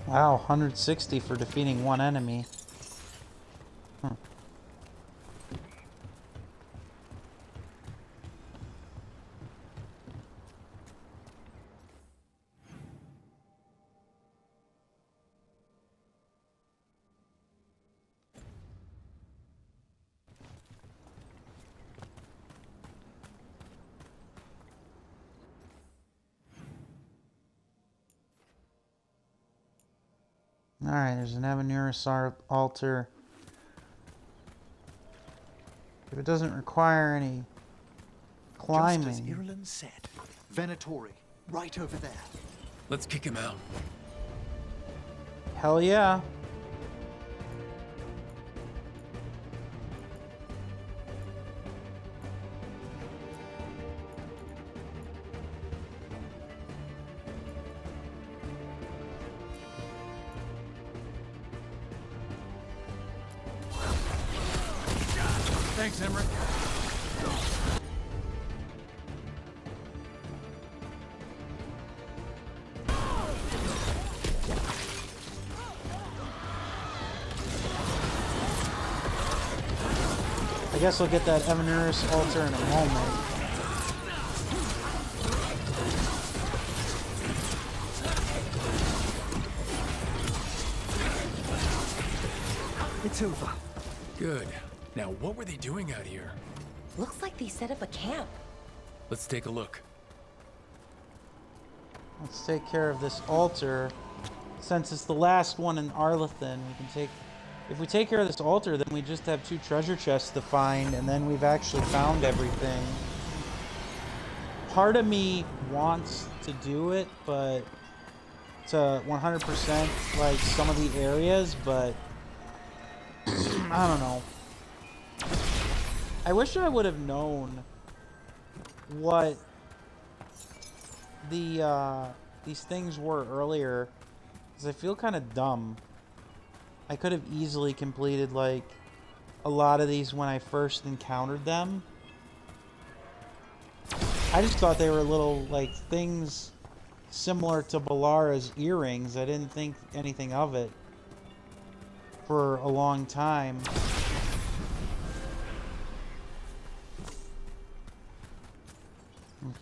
Wow, 160 for defeating one enemy. Alright, there's an Avenurus altar. If it doesn't require any climbing. Just as Erlen said. Venatori, right over there. Let's kick him out. Hell yeah. Thanks, Emmerich. I guess we'll get that Avenurus altar in a moment. It's over. Good. Now, what were they doing out here? Looks like they set up a camp. Let's take a look. Let's take care of this altar. Since it's the last one in Arlathan, we can take... If we take care of this altar, then we just have 2 treasure chests to find, and then we've actually found everything. Part of me wants to do it, but to 100% like some of the areas, but I don't know. I wish I would have known what these things were earlier, because I feel kind of dumb. I could have easily completed like a lot of these when I first encountered them. I just thought they were little like things similar to Balara's earrings. I didn't think anything of it for a long time.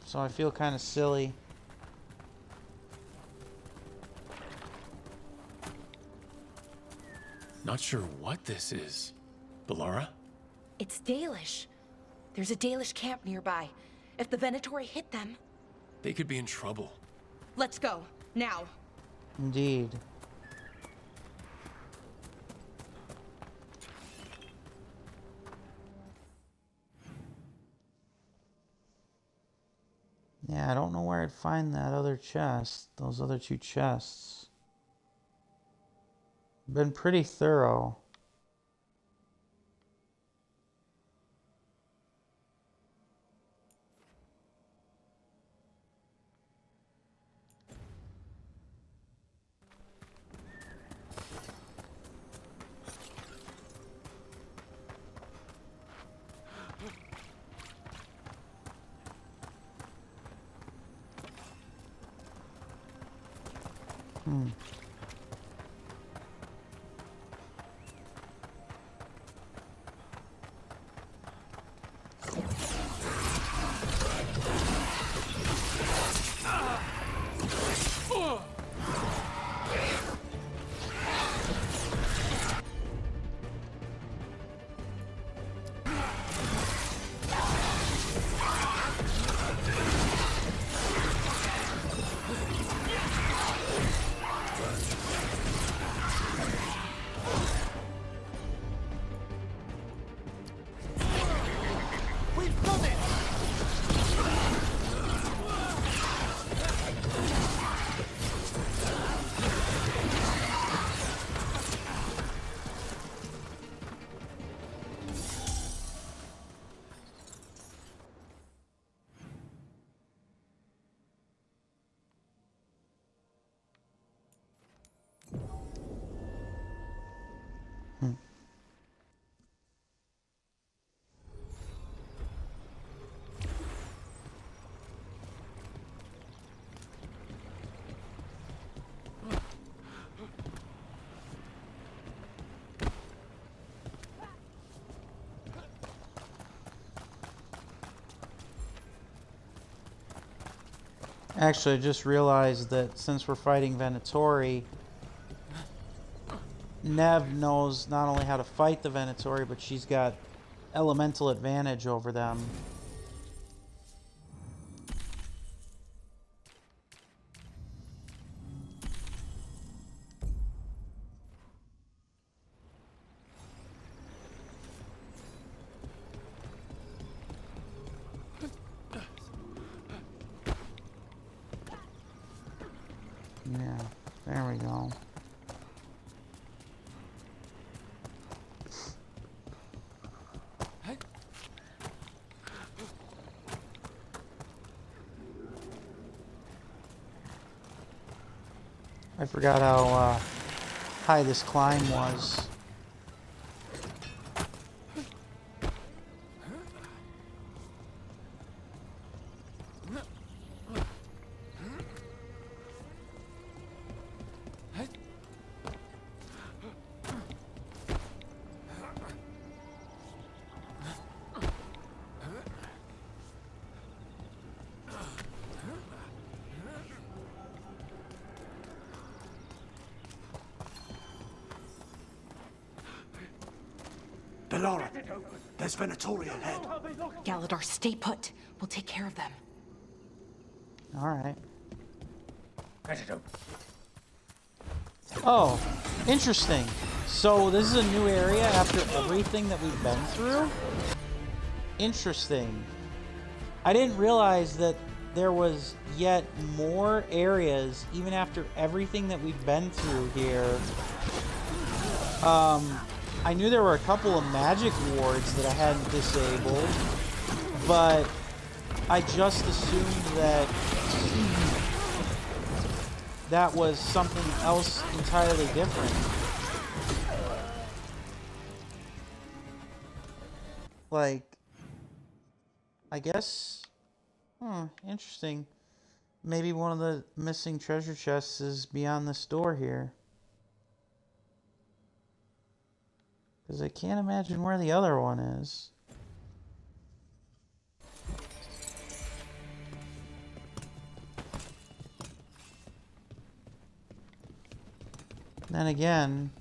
So I feel kind of silly. Not sure what this is. Balara? It's Dalish. There's a Dalish camp nearby. If the Venatori hit them... They could be in trouble. Let's go. Now. Indeed. Yeah, I don't know where I'd find that other chest. Those other 2 chests. Been pretty thorough. Actually, I just realized that since we're fighting Venatori, Nev knows not only how to fight the Venatori, but she's got elemental advantage over them. Yeah, there we go. I forgot how high this climb was. Laura, there's Venatori ahead. Galadar, stay put. We'll take care of them. Alright. Oh, interesting. So this is a new area after everything that we've been through? Interesting. I didn't realize that there was yet more areas, even after everything that we've been through here. I knew there were a couple of magic wards that I hadn't disabled, but I just assumed that that was something else entirely different. Like, I guess, interesting. Maybe one of the missing treasure chests is beyond this door here. Because I can't imagine where the other one is. Then again,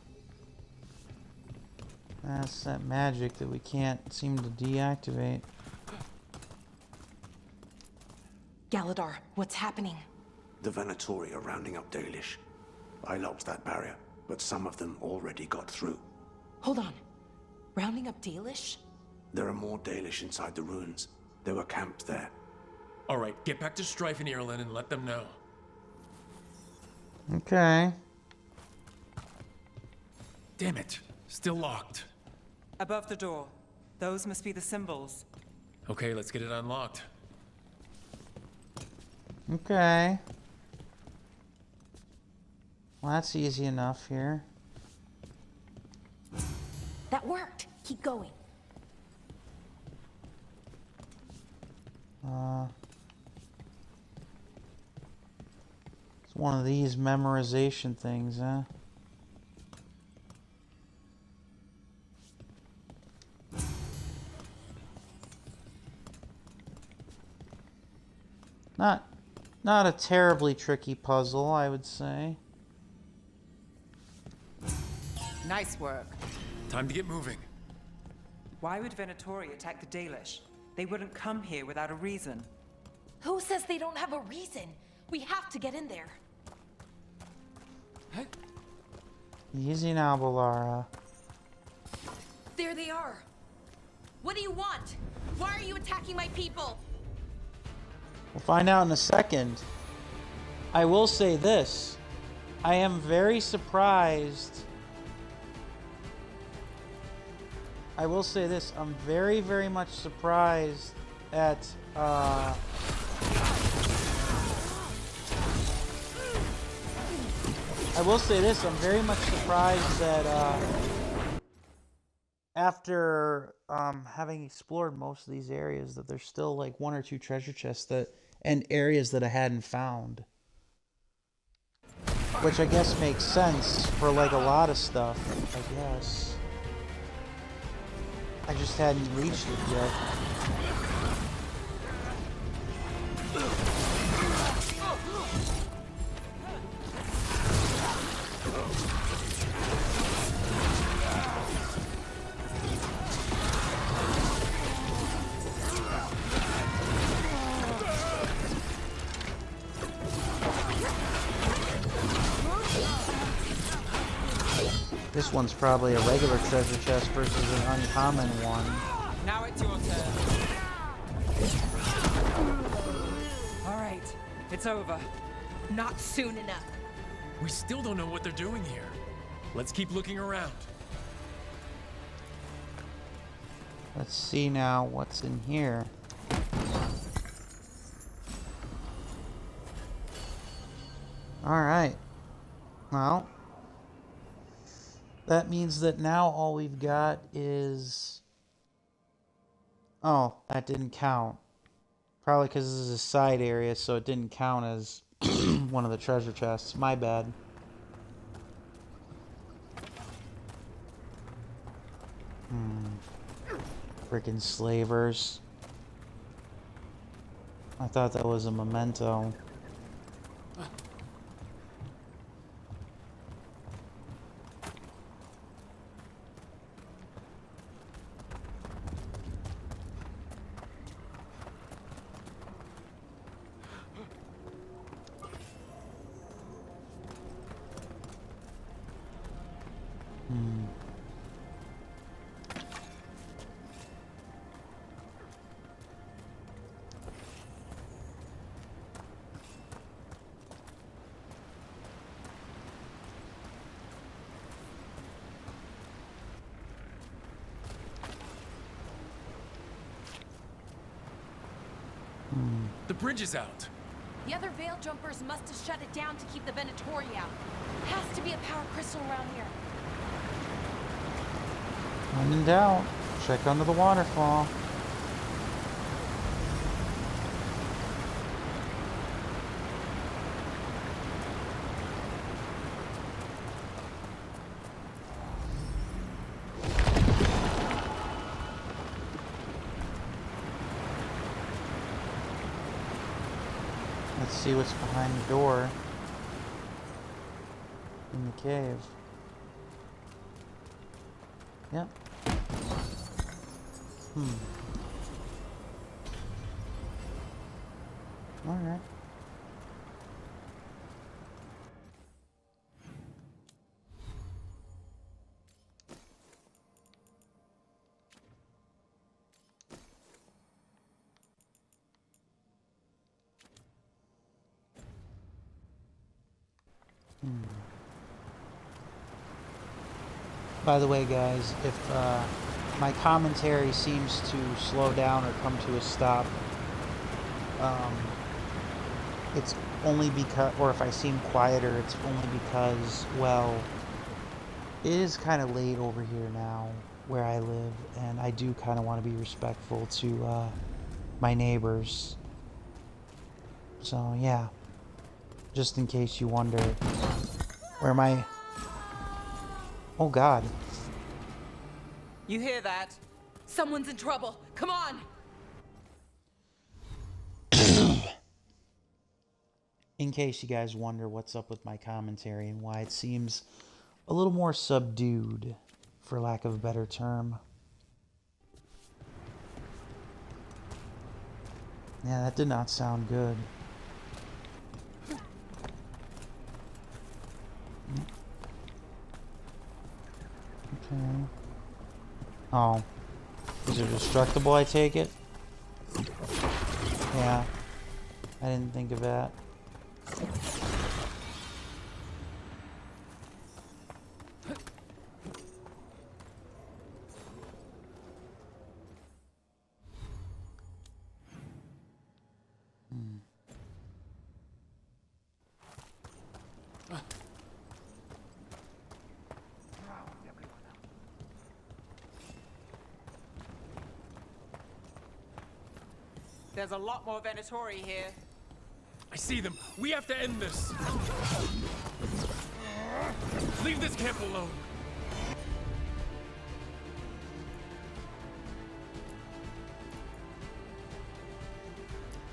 that's that magic that we can't seem to deactivate. Galadar, what's happening? The Venatori are rounding up Dalish. I locked that barrier, but some of them already got through. Hold on. Rounding up Dalish? There are more Dalish inside the ruins. They were camped there. All right, get back to Strife and Ireland and let them know. Okay. Damn it. Still locked. Above the door. Those must be the symbols. Okay, let's get it unlocked. Okay. Well, that's easy enough here. That worked. Keep going. It's one of these memorization things, huh? Not a terribly tricky puzzle, I would say. Nice work. Time to get moving. Why would Venatori attack the Dalish? They wouldn't come here without a reason. Who says they don't have a reason? We have to get in there. Easy now, Balara. There they are. What do you want? Why are you attacking my people? We'll find out in a second. I will say this. I am very surprised. I will say this. I'm very, very much surprised at I will say this. I'm very much surprised that after having explored most of these areas, that there's still like one or two treasure chests and areas that I hadn't found. Which I guess makes sense for like a lot of stuff, I guess. I just hadn't reached it yet. This one's probably a regular treasure chest versus an uncommon one. Now it's your turn. All right, it's over. Not soon enough. We still don't know what they're doing here. Let's keep looking around. Let's see now what's in here. Alright. Well, that means that now all we've got is... Oh, that didn't count. Probably because this is a side area, so it didn't count as one of the treasure chests. My bad. Freaking slavers. I thought that was a memento. The bridge is out. The other Veil Jumpers must have shut it down to keep the Venatori out. Has to be a power crystal around here. When in doubt, check under the waterfall. Let's see what's behind the door in the cave. Yep. All right. By the way, guys, if my commentary seems to slow down or come to a stop, it's only because, or if I seem quieter, it's only because, well, it is kind of late over here now where I live, and I do kind of want to be respectful to my neighbors. So, yeah, just in case you wonder where my... Oh, God. You hear that? Someone's in trouble. Come on! In case you guys wonder what's up with my commentary and why it seems a little more subdued, for lack of a better term. Yeah, that did not sound good. Okay. Oh. Is it destructible, I take it? Yeah. I didn't think of that. There's a lot more Venatori here. I see them. We have to end this. Leave this camp alone.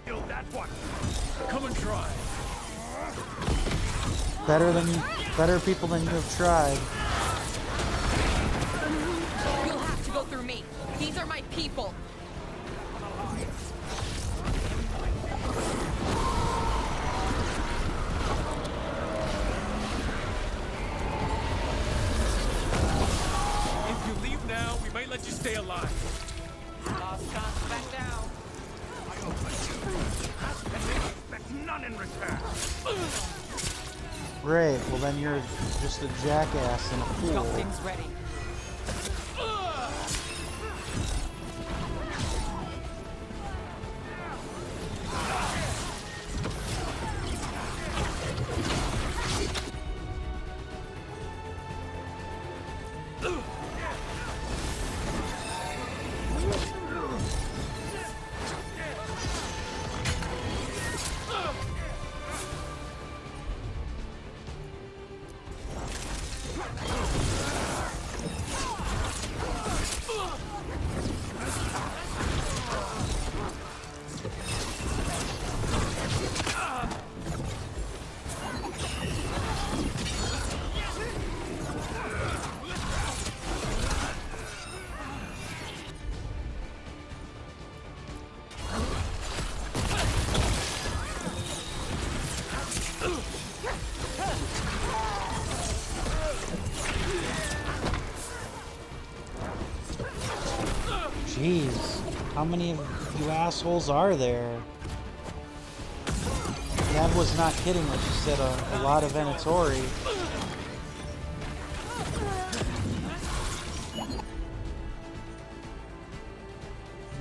Kill that one. Come and try. Better people than you have tried. You'll have to go through me. These are my people. If you leave now, we might let you stay alive. Last chance back down. I open you. And expect none in return. Great, well then you're just a jackass and a fool. Got things ready. Jeez, how many of you assholes are there? Dad was not kidding when she said a lot of Venatori.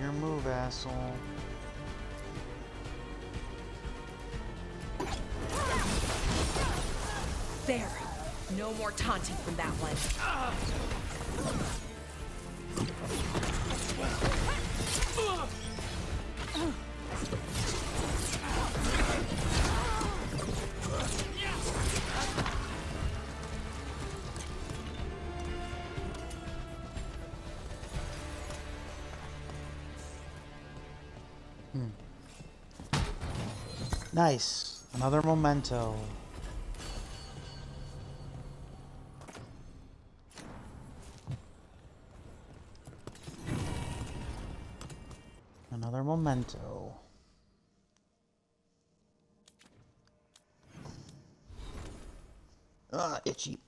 Your move, asshole. There. No more taunting from that one. Nice. Another memento. Another memento. Ah, itchy.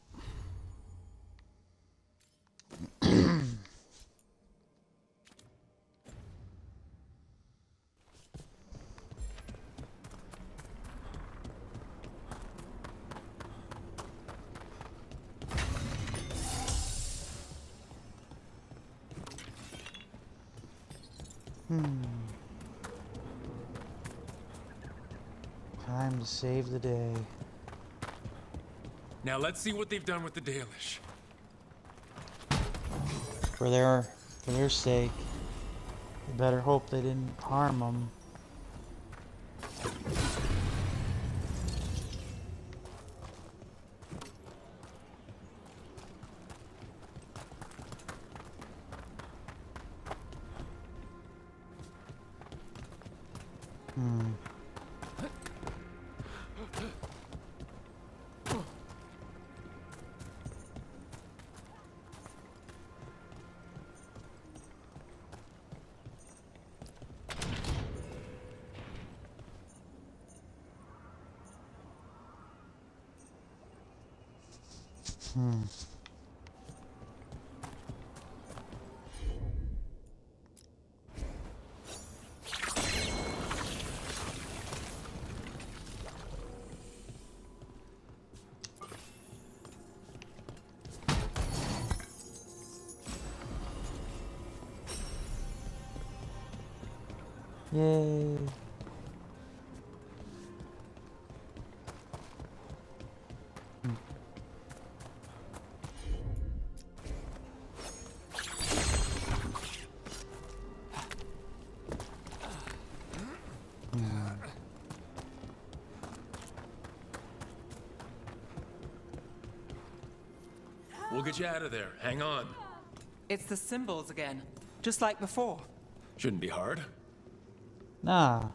Time to save the day. Now let's see what they've done with the Dalish. For their sake, you better hope they didn't harm them. Yay. We'll get you out of there. Hang on. It's the symbols again, just like before. Shouldn't be hard. Nah.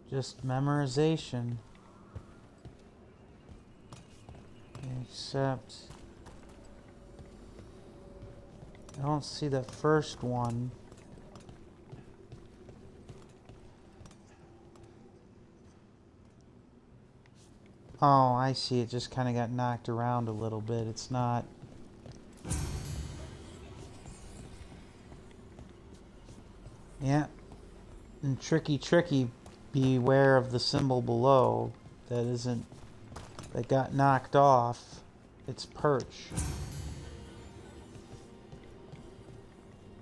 Just memorization. Except I don't see the first one. Oh, I see. It just kind of got knocked around a little bit. It's not... Yeah. And tricky, beware of the symbol below. That got knocked off. It's perch.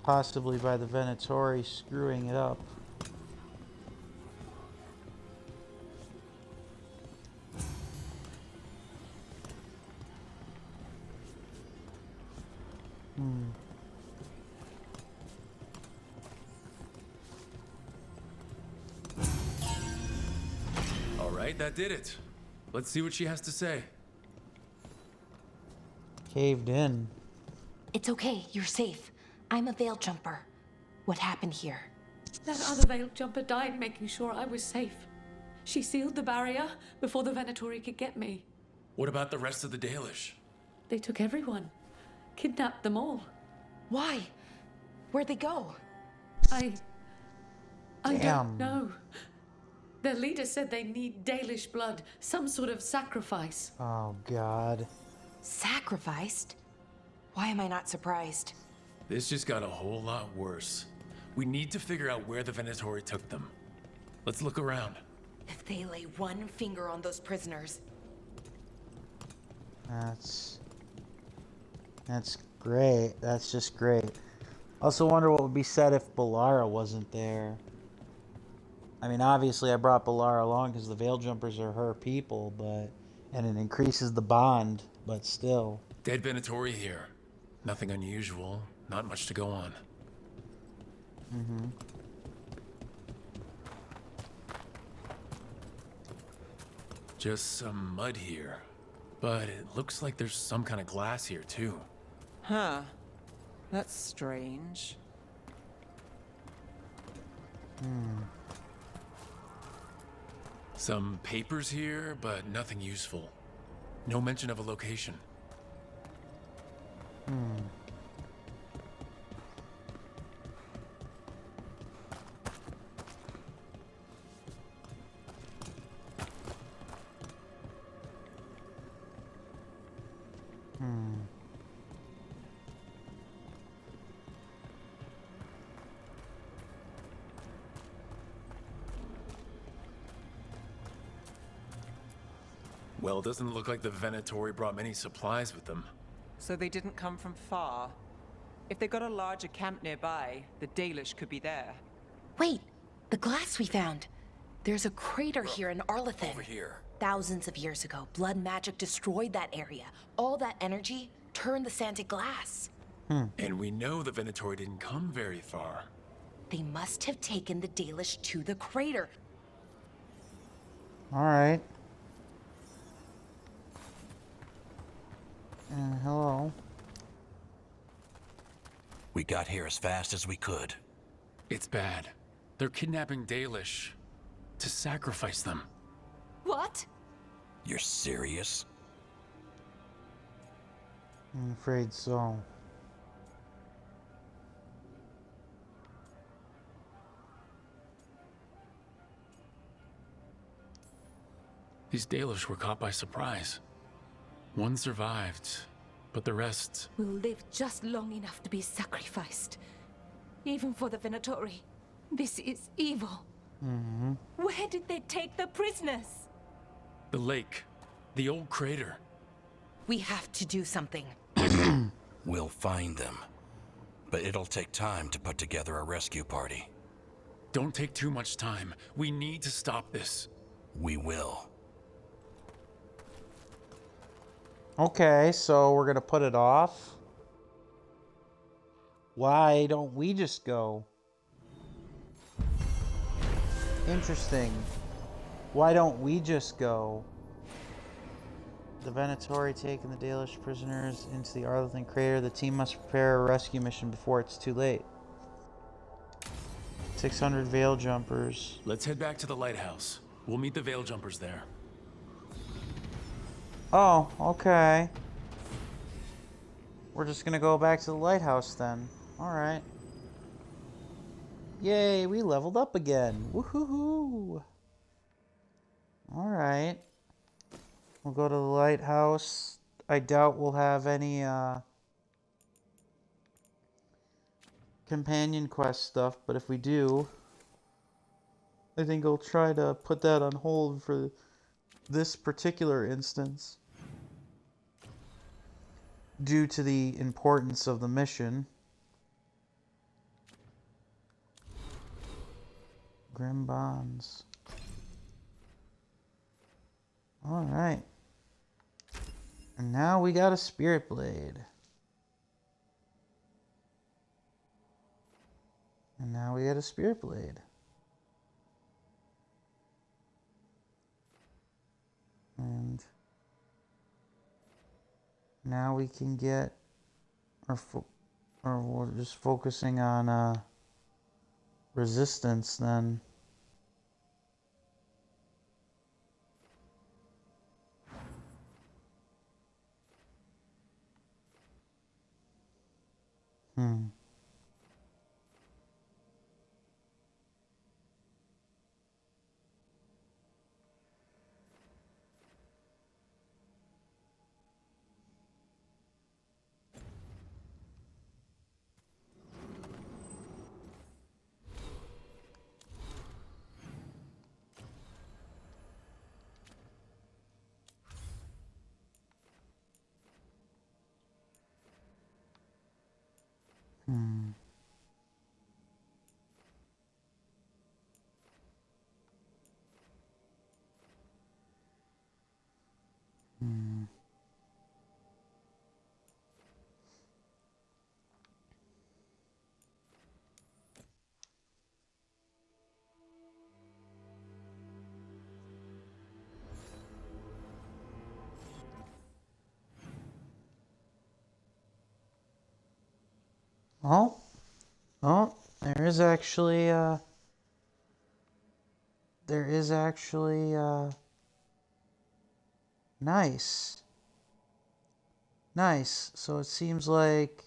Possibly by the Venatori screwing it up. All right, that did it. Let's see what she has to say. Caved in. It's okay, you're safe. I'm a veil jumper. What happened here? That other veiled jumper died making sure I was safe. She sealed the barrier before the Venatori could get me. What about the rest of the Dalish? They took everyone. Kidnapped them all. Why? Where'd they go? I Damn. don't know. Their leader said they need Dalish blood, some sort of sacrifice. Oh, God. Sacrificed? Why am I not surprised? This just got a whole lot worse. We need to figure out where the Venatori took them. Let's look around. If they lay one finger on those prisoners... That's great. That's just great. Also wonder what would be said if Balara wasn't there. I mean, obviously I brought Balara along because the Veil Jumpers are her people, but And it increases the bond, but still. Dead Venatori here. Nothing unusual. Not much to go on. Mm-hmm. Just some mud here. But it looks like there's some kind of glass here, too. Huh. That's strange. Some papers here, but nothing useful. No mention of a location. Well, it doesn't look like the Venatori brought many supplies with them. So they didn't come from far. If they got a larger camp nearby, the Dalish could be there. Wait, the glass we found. There's a crater here in Arlathan. Over here. Thousands of years ago, blood magic destroyed that area. All that energy turned the sand to glass. And we know the Venatori didn't come very far. They must have taken the Dalish to the crater. All right. Hello. We got here as fast as we could. It's bad. They're kidnapping Dalish to sacrifice them. What? You're serious? I'm afraid so. These Dalish were caught by surprise. One survived, but the rest... Will live just long enough to be sacrificed. Even for the Venatori. This is evil. Where did they take the prisoners? The lake. The old crater. We have to do something. We'll find them. But it'll take time to put together a rescue party. Don't take too much time. We need to stop this. We will. Okay, so we're gonna put it off. Why don't we just go? Interesting. Why don't we just go? The Venatori taking the Dalish prisoners into the Arlathan crater. The team must prepare a rescue mission before it's too late. 600 Veil Jumpers. Let's head back to the lighthouse. We'll meet the Veil Jumpers there. Oh, okay. We're just gonna go back to the lighthouse then. Alright. Yay, we leveled up again. Woohoo! Alright. We'll go to the lighthouse. I doubt we'll have any companion quest stuff, but if we do, I think I'll try to put that on hold for this particular instance. Due to the importance of the mission. Grim Bonds. Alright. And now we got a Spirit Blade. And now we got a Spirit Blade. And now we can get, or we're just focusing on resistance then. Oh, oh, there is actually, nice. Nice. So it seems like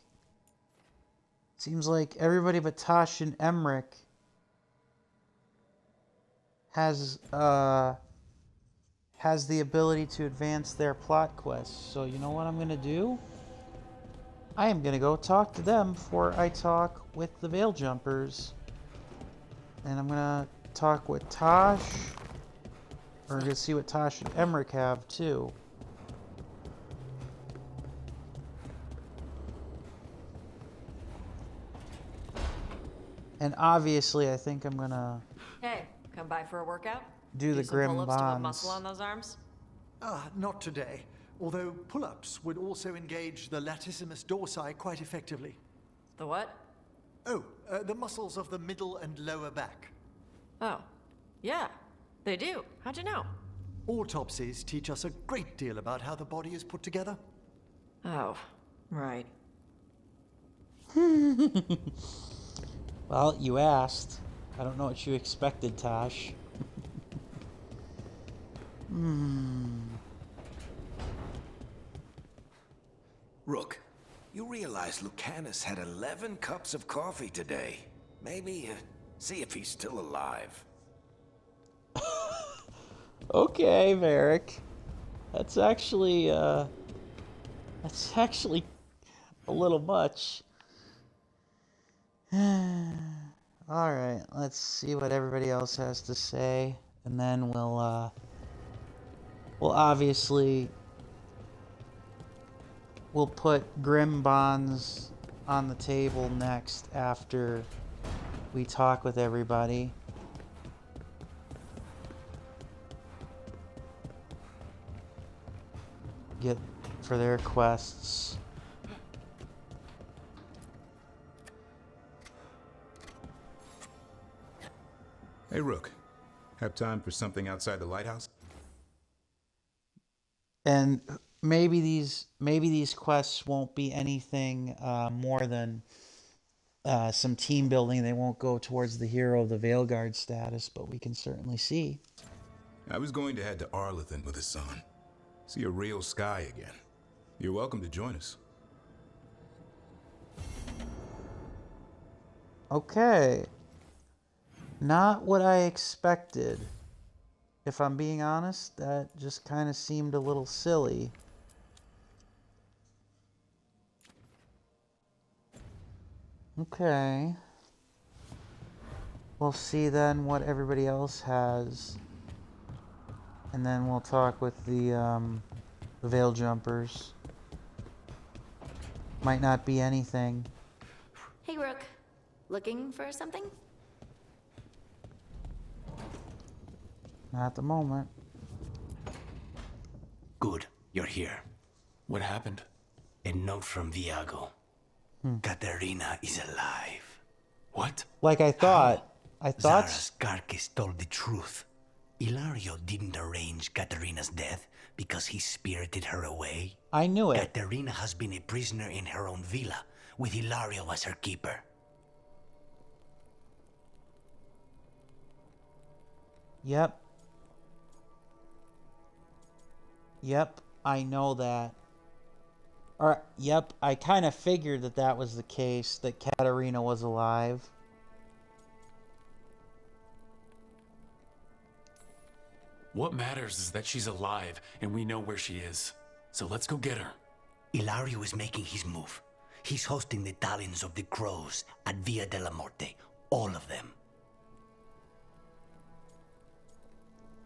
everybody but Tosh and Emmerich has the ability to advance their plot quests. So you know what I'm gonna do? I am gonna go talk to them before I talk with the Veil Jumpers. And I'm gonna talk with Tosh. Or I'm gonna see what Tosh and Emmerich have too. And obviously I think I'm gonna Hey, come by for a workout? do the some Grim pull-ups to put Bonds. muscle on those arms? Not today. Although pull-ups would also engage the latissimus dorsi quite effectively. The what? Oh, the muscles of the middle and lower back. Oh, yeah, they do. How'd you know? Autopsies teach us a great deal about how the body is put together. Oh, right. Well, you asked. I don't know what you expected, Tosh. Rook, you realize Lucanus had 11 cups of coffee today. Maybe see if he's still alive. Okay, Varric. That's actually a little much. Alright, let's see what everybody else has to say. And then we'll obviously we'll put Grim Bonds on the table next after we talk with everybody. Get for their quests. Hey, Rook. Have time for something outside the lighthouse? And maybe these quests won't be anything more than some team building. They won't go towards the hero of the Veilguard status, but we can certainly see. I was going to head to Arlithan with the sun. See a real sky again. You're welcome to join us. Okay. Not what I expected. If I'm being honest, that just kind of seemed a little silly. Okay. We'll see then what everybody else has. And then we'll talk with the Veil Jumpers. Might not be anything. Hey, Rook. Looking for something? Not at the moment. Good, you're here. What happened? A note from Viago. Katerina is alive. What? Like I thought. Zara's Karkis told the truth. Ilario didn't arrange Katerina's death because he spirited her away. I knew it. Katerina has been a prisoner in her own villa, with Ilario as her keeper. Yep. Yep, I know that. Or, yep, I kind of figured that that was the case, that Katerina was alive. What matters is that she's alive and we know where she is. So let's go get her. Ilario is making his move. He's hosting the talents of the crows at Via della Morte. All of them.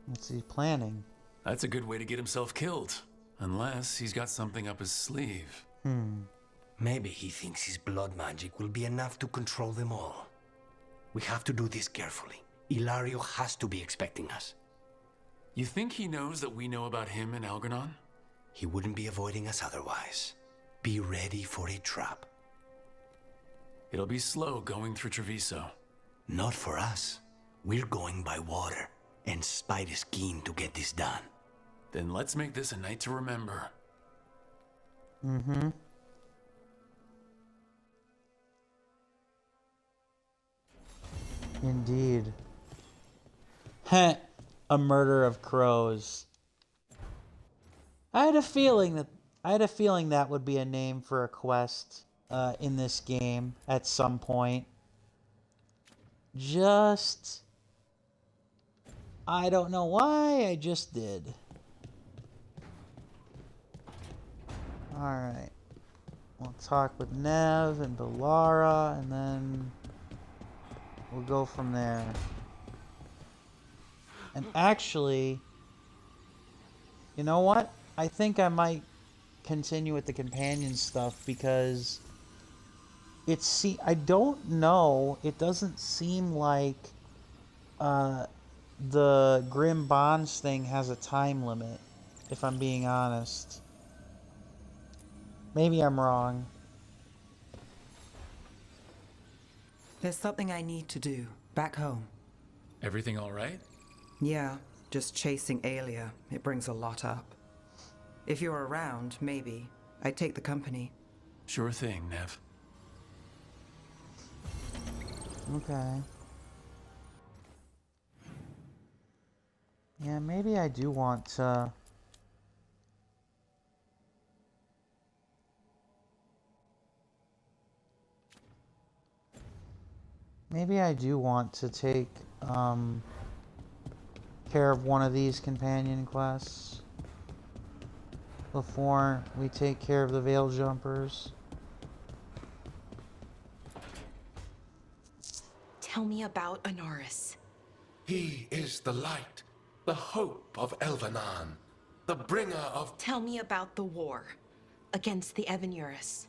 What's he planning? That's a good way to get himself killed. Unless he's got something up his sleeve. Maybe he thinks his blood magic will be enough to control them all. We have to do this carefully. Ilario has to be expecting us. You think he knows that we know about him and Algernon? He wouldn't be avoiding us otherwise. Be ready for a trap. It'll be slow going through Treviso. Not for us. We're going by water, and Spite is keen to get this done. Then let's make this a night to remember. Indeed. Heh. A murder of crows. I had a feeling that would be a name for a quest in this game at some point. I don't know why, I just did. Alright. We'll talk with Nev and Belara, and then we'll go from there. And actually, you know what? I think I might continue with the companion stuff because I don't know. It doesn't seem like the Grim Bonds thing has a time limit, if I'm being honest. Maybe I'm wrong. There's something I need to do back home. Everything all right? Yeah, just chasing Aelia. It brings a lot up. If you're around, maybe. I'd take the company. Sure thing, Nev. Okay. Yeah, maybe I do want to... Maybe I do want to take care of one of these companion quests before we take care of the Veil Jumpers. Tell me about Anaris. He is the light, the hope of Elvenan, the bringer of... Tell me about the war against the Evenuris.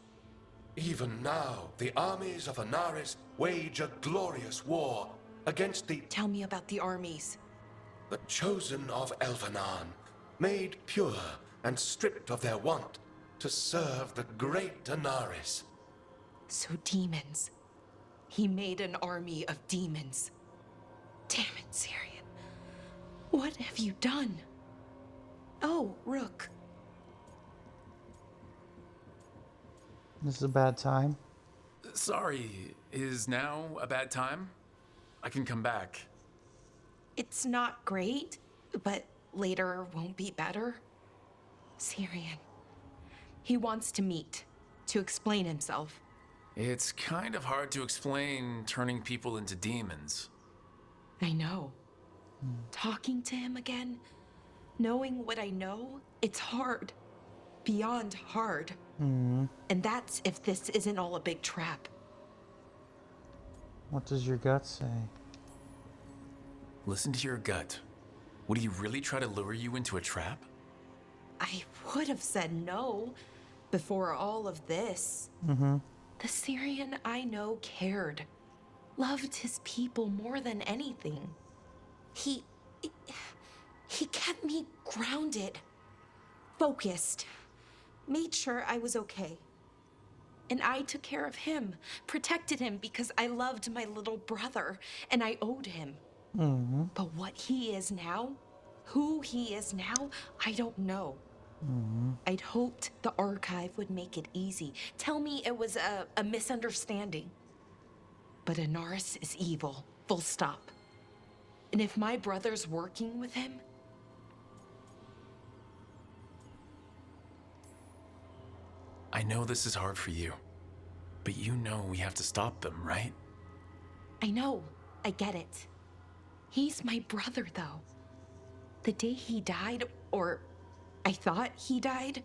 Even now, the armies of Anaris wage a glorious war against the... Tell me about the armies. The chosen of Elvenan, made pure and stripped of their want to serve the great Anaris. So demons. He made an army of demons. Damn it, Syrian. What have you done? Oh, Rook. This is a bad time. Sorry, is now a bad time? I can come back. It's not great, but later won't be better. Syrian. He wants to meet, to explain himself. It's kind of hard to explain turning people into demons. I know. Talking to him again, knowing what I know, it's hard. Beyond hard. And that's if this isn't all a big trap. What does your gut say? Listen to your gut. Would he really try to lure you into a trap? I would have said no before all of this. The Syrian I know cared. Loved his people more than anything. He kept me grounded. Focused. Made sure I was okay. And I took care of him. Protected him because I loved my little brother. And I owed him. But what he is now, who he is now, I don't know. I'd hoped the archive would make it easy. Tell me it was a misunderstanding. But Anaris is evil, full stop. And if my brother's working with him... I know this is hard for you, but you know we have to stop them, right? I know, I get it. He's my brother, though. The day he died, or I thought he died,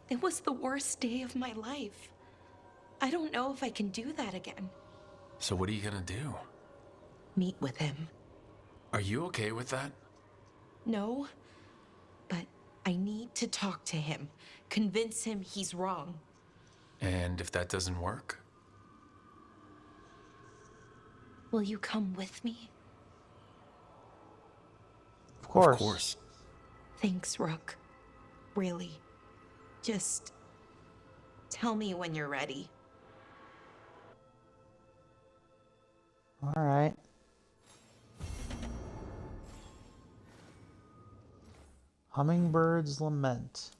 it was the worst day of my life. I don't know if I can do that again. So what are you gonna do? Meet with him. Are you okay with that? No, but I need to talk to him. Convince him he's wrong. And if that doesn't work? Will you come with me? Of course. Of course. Thanks, Rook. Really. Just tell me when you're ready. All right. Hummingbird's Lament.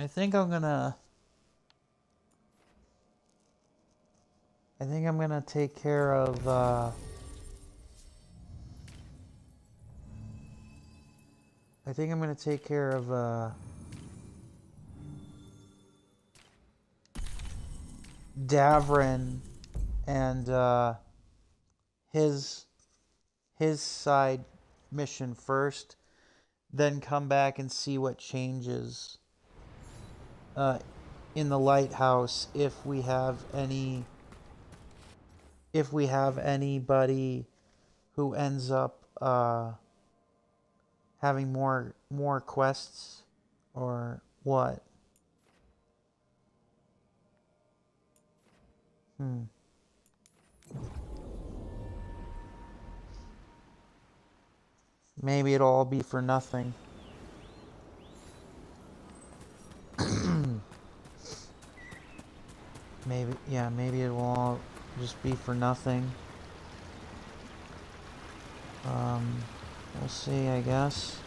I think I'm gonna take care of Davrin and his side mission first, then come back and see what changes in the lighthouse if we have anybody who ends up having more quests or what. Maybe it'll all be for nothing. Maybe it will all just be for nothing. We'll see, I guess.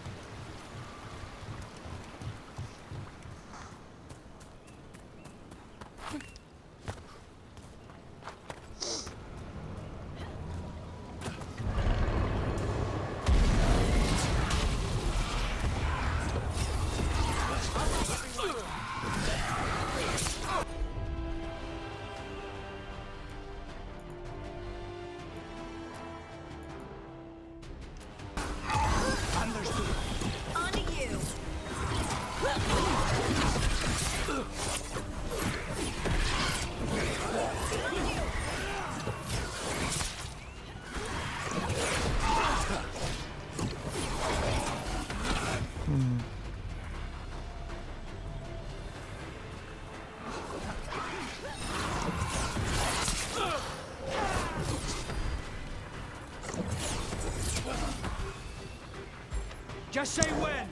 Just say when!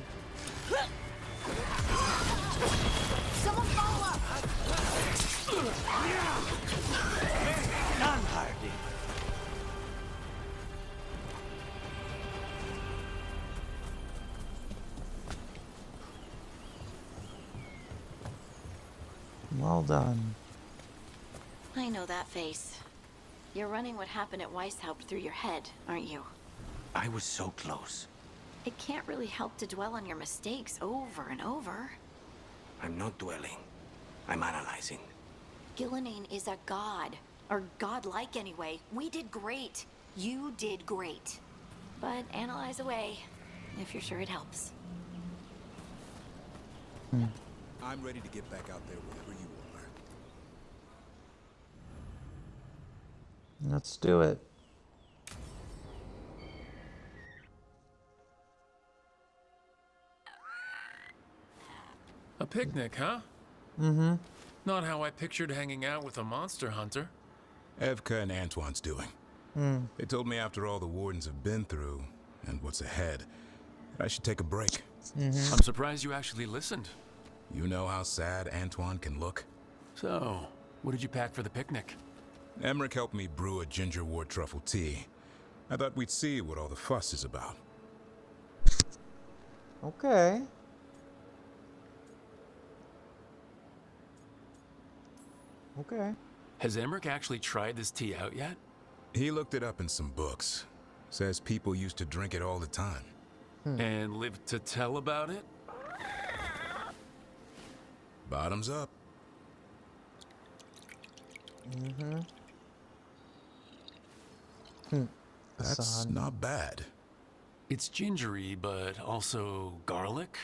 Someone follow up! Done, Hardy. Well done. I know that face. You're running what happened at Weishaupt through your head, aren't you? I was so close. It can't really help to dwell on your mistakes over and over. I'm not dwelling. I'm analyzing. Gillenane is a god. Or godlike anyway. We did great. You did great. But analyze away, if you're sure it helps. I'm ready to get back out there wherever you are. Let's do it. A picnic, huh? Mm-hmm. Not how I pictured hanging out with a monster hunter. Evka and Antoine's doing. They told me after all the wardens have been through, and what's ahead, I should take a break. I'm surprised you actually listened. You know how sad Antoine can look? So, what did you pack for the picnic? Emmerich helped me brew a ginger wort truffle tea. I thought we'd see what all the fuss is about. Okay. Okay. Has Emmerich actually tried this tea out yet? He looked it up in some books. Says people used to drink it all the time. And lived to tell about it? Bottoms up. That's Hassan. not bad. It's gingery, but also garlic.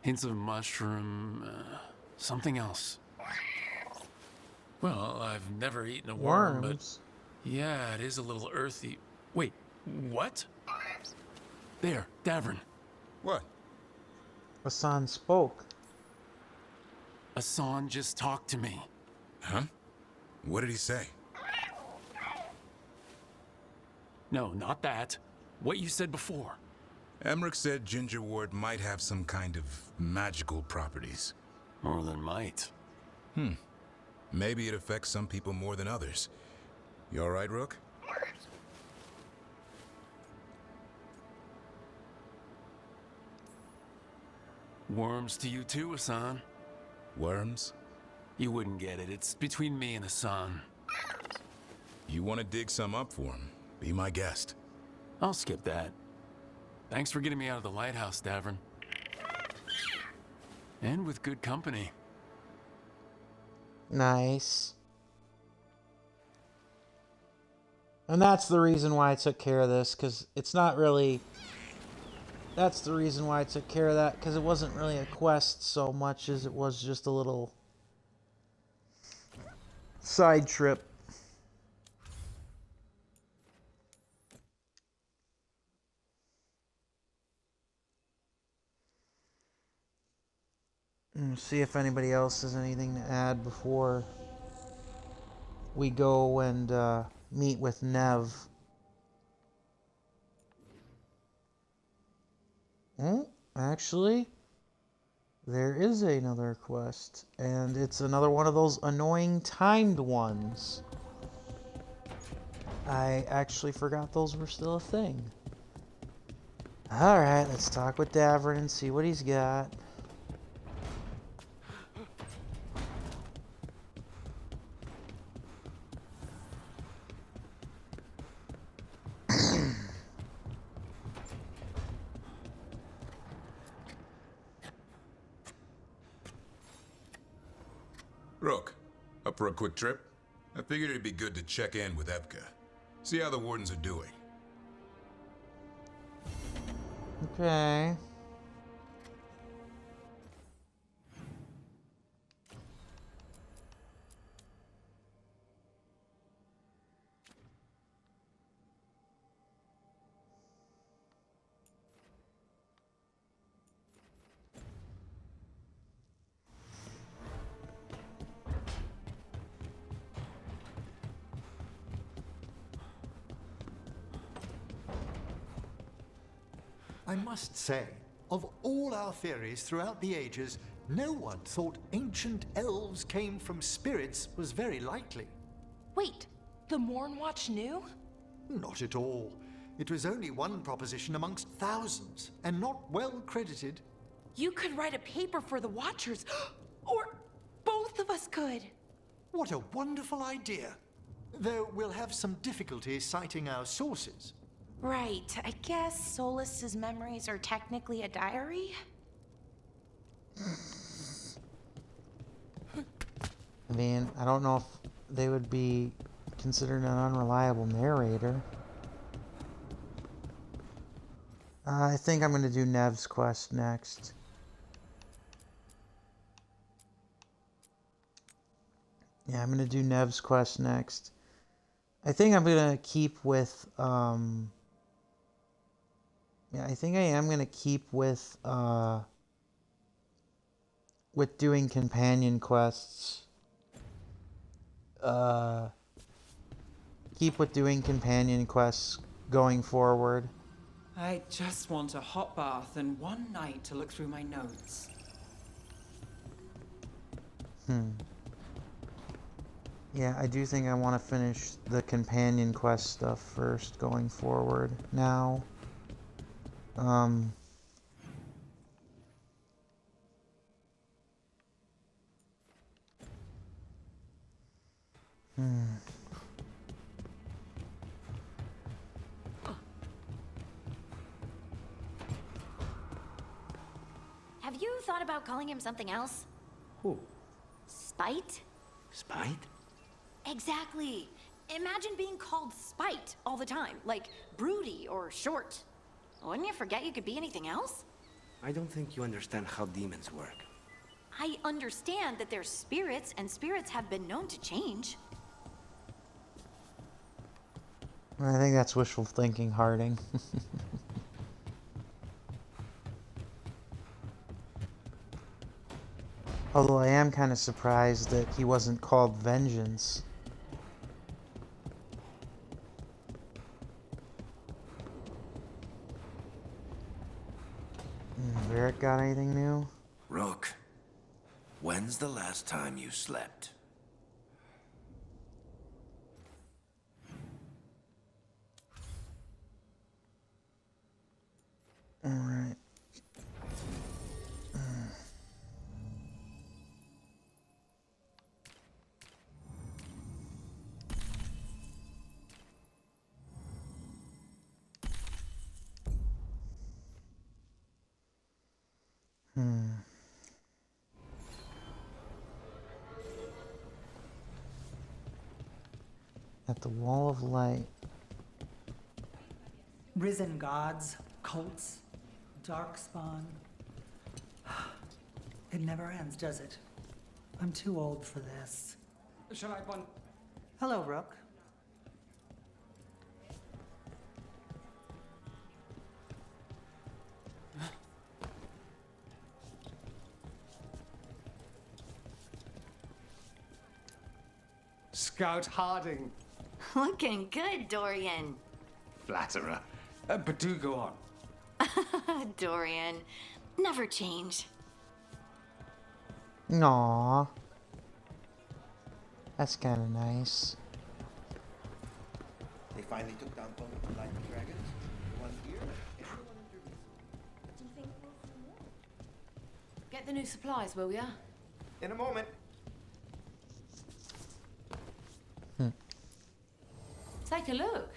Hints of mushroom, something else. Well, I've never eaten a worm, Worms? but yeah, it is a little earthy. Wait, what? There, Davrin. What? Hassan spoke. Hassan just talked to me. Huh? What did he say? No, not that. What you said before. Emmerich said ginger wort might have some kind of magical properties. More than might. Maybe it affects some people more than others. You all right, Rook? Worms to you too, Hassan. Worms? You wouldn't get it. It's between me and the sun. You want to dig some up for him? Be my guest. I'll skip that. Thanks for getting me out of the lighthouse, Davern. And with good company. Nice. And that's the reason why I took care of this, because it's not really... That's the reason why I took care of that, because it wasn't really a quest so much as it was just a little side trip. See if anybody else has anything to add before we go and meet with Nev. Oh, actually, there is another quest, and it's another one of those annoying timed ones. I actually forgot those were still a thing. Alright, let's talk with Davern and see what he's got. Rook, up for a quick trip? I figured it'd be good to check in with Evka. See how the wardens are doing. Okay. I must say, of all our theories throughout the ages, no one thought ancient elves came from spirits was very likely. Wait, the Mornwatch knew? Not at all. It was only one proposition amongst thousands, and not well credited. You could write a paper for the Watchers, or both of us could. What a wonderful idea. Though we'll have some difficulty citing our sources. Right, I guess Solus's memories are technically a diary? I mean, I don't know if they would be considered an unreliable narrator. I think I'm going to do Nev's quest next. Yeah, I'm going to do Nev's quest next. I think I'm going to keep with... Yeah, I think I am going to keep with doing companion quests. Keep with doing companion quests going forward. I just want a hot bath and one night to look through my notes. Yeah, I do think I want to finish the companion quest stuff first going forward now. Have you thought about calling him something else? Who? Spite? Spite? Exactly. Imagine being called Spite all the time, like broody or short. Wouldn't you forget you could be anything else? I don't think you understand how demons work. I understand that they're spirits, and spirits have been known to change. I think that's wishful thinking, Harding. Although I am kind of surprised that he wasn't called Vengeance. Barrett got anything new? Rook, when's the last time you slept? Alright. At the Wall of Light. Risen gods, cults, darkspawn. It never ends, does it? I'm too old for this. Shall I one? Hello, Rook. Scout Harding. Looking good, Dorian. Flatterer. But do go on. Dorian, never change. Aww. That's kind of nice. They finally took down both light dragons. One here. Get the new supplies, will ya? In a moment. Take a look.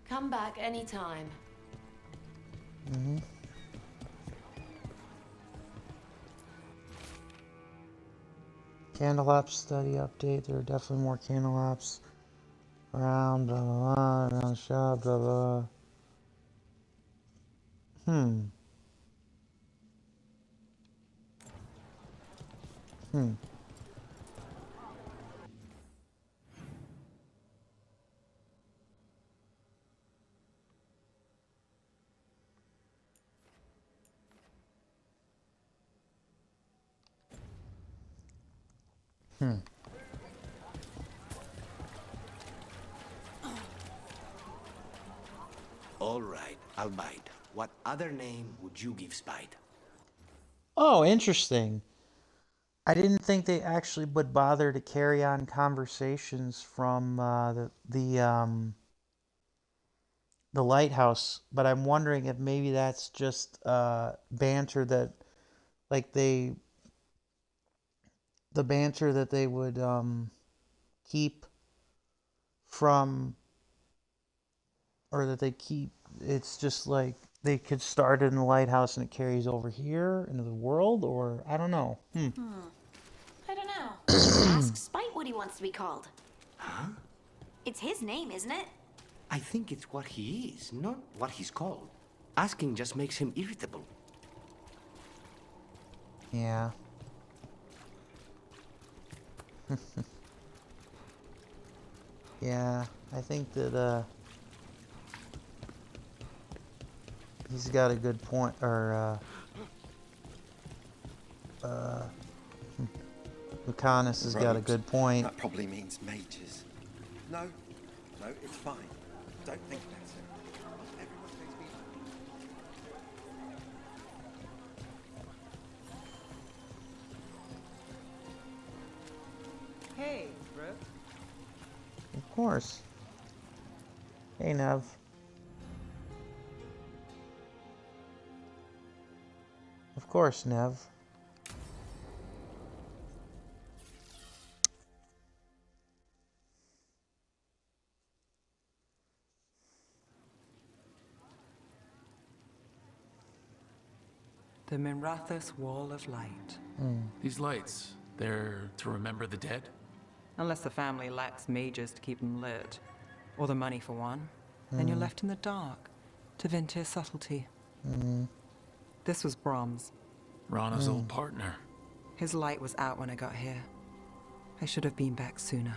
Come back anytime. Candelabs study update. There are definitely more candelabs around, blah, blah, blah, around the shop, blah, blah. All right, I'll bite. What other name would you give Spite? Oh, interesting. I didn't think they actually would bother to carry on conversations from the lighthouse, but I'm wondering if maybe that's just banter that, like the banter that they would keep from, or that they keep. It's just like they could start it in the lighthouse and it carries over here into the world, or I don't know. I don't know. Ask Spite what he wants to be called. Huh? It's his name, isn't it? I think it's what he is, not what he's called. Asking just makes him irritable. Yeah. Yeah, I think that he's got a good point, or Lucanus has got a good point. That probably means mages. No, it's fine. Don't think that's it. Everyone takes me. Hey, Brooke. Of course. Hey, Nev. Of course, Nev. The Minrathous Wall of Light. These lights, they're to remember the dead? Unless the family lacks mages to keep them lit. Or the money for one. Then you're left in the dark to Ventir's subtlety. This was Brahms. Rana's old partner. His light was out when I got here. I should have been back sooner.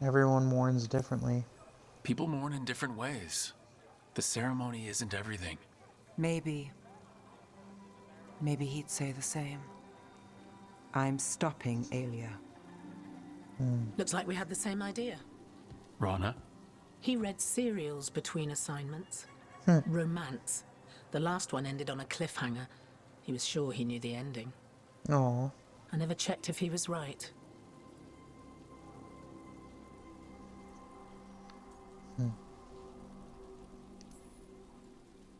Everyone mourns differently. People mourn in different ways. The ceremony isn't everything. Maybe he'd say the same. I'm stopping Alia. Looks like we had the same idea. Rana? He read serials between assignments. Romance. The last one ended on a cliffhanger. He was sure he knew the ending. Aw. I never checked if he was right.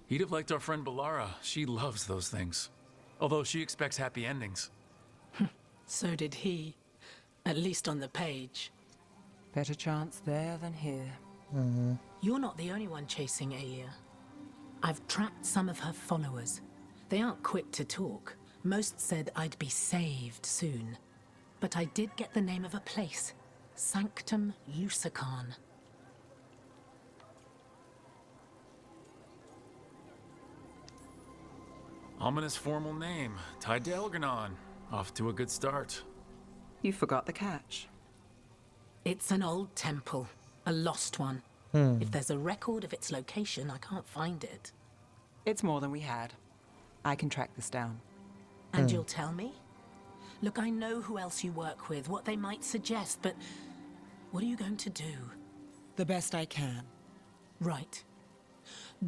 He'd have liked our friend Balara. She loves those things. Although she expects happy endings. So did he. At least on the page. Better chance there than here. You're not the only one chasing Alia. I've tracked some of her followers. They aren't quick to talk. Most said I'd be saved soon. But I did get the name of a place. Sanctum Lucican. Ominous formal name. Tied to Elganon. Off to a good start. You forgot the catch. It's an old temple. A lost one. If there's a record of its location, I can't find it. It's more than we had. I can track this down. And you'll tell me? Look, I know who else you work with, what they might suggest, but what are you going to do? The best I can. Right.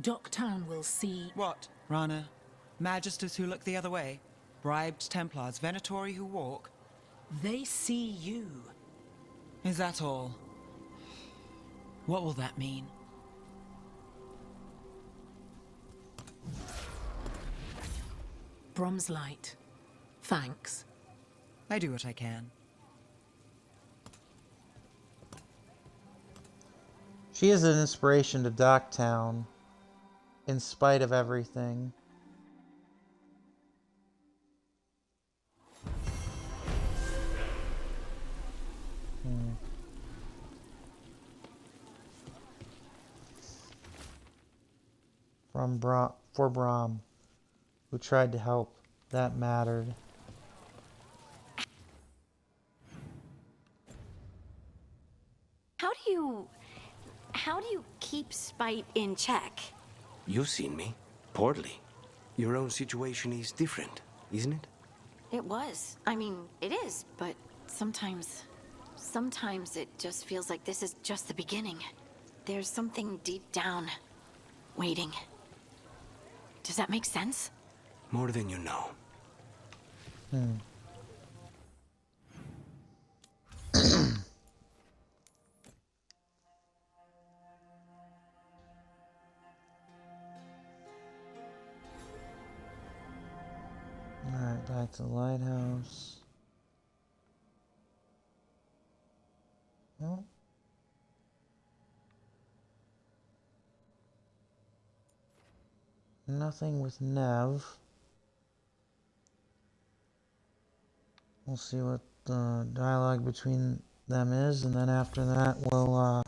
Docktown will see... What, Rana? Magisters who look the other way? Bribed Templars, Venatori who walk? They see you. Is that all? What will that mean? Brom's light. Thanks. I do what I can. She is an inspiration to Docktown, in spite of everything. For Brom, who tried to help, that mattered. How do you keep spite in check? You've seen me. Poorly. Your own situation is different, isn't it? It was. I mean, it is, but sometimes it just feels like this is just the beginning. There's something deep down, waiting. Does that make sense? More than you know. Alright, back to the lighthouse. Oh. Nothing with Nev. We'll see what the dialogue between them is, and then after that we'll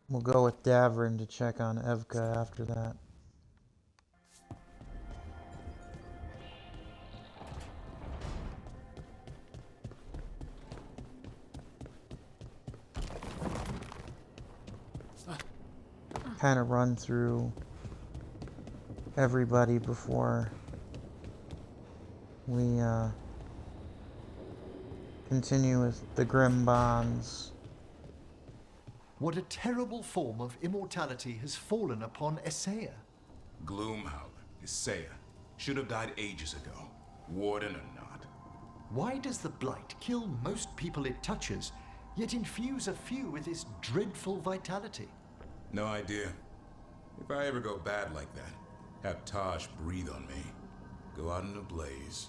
we'll go with Davrin to check on Evka after that. Kind of run through everybody before we continue with the Grim Bonds. What a terrible form of immortality has fallen upon Essaya. Gloomhowler, Isaiah, should have died ages ago. Warden or not. Why does the Blight kill most people it touches, yet infuse a few with this dreadful vitality? No idea. If I ever go bad like that, have Taj breathe on me. Go out in a blaze.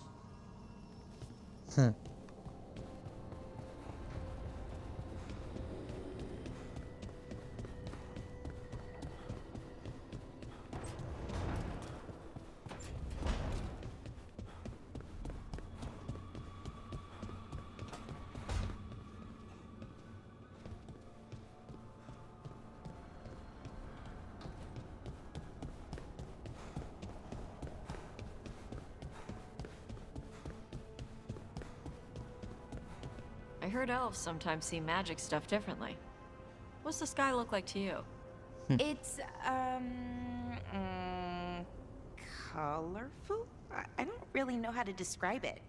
I heard elves sometimes see magic stuff differently. What's the sky look like to you? It's, colorful? I don't really know how to describe it.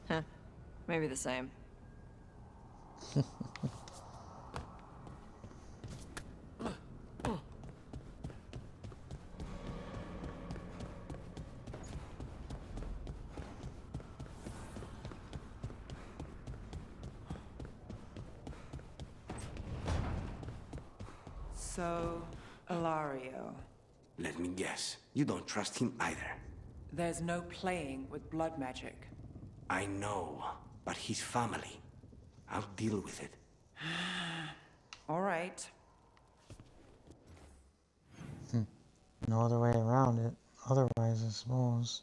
Huh. Maybe the same. So, Ilario. Let me guess. You don't trust him either. There's no playing with blood magic. I know, but his family. I'll deal with it. All right. No other way around it. Otherwise, I suppose.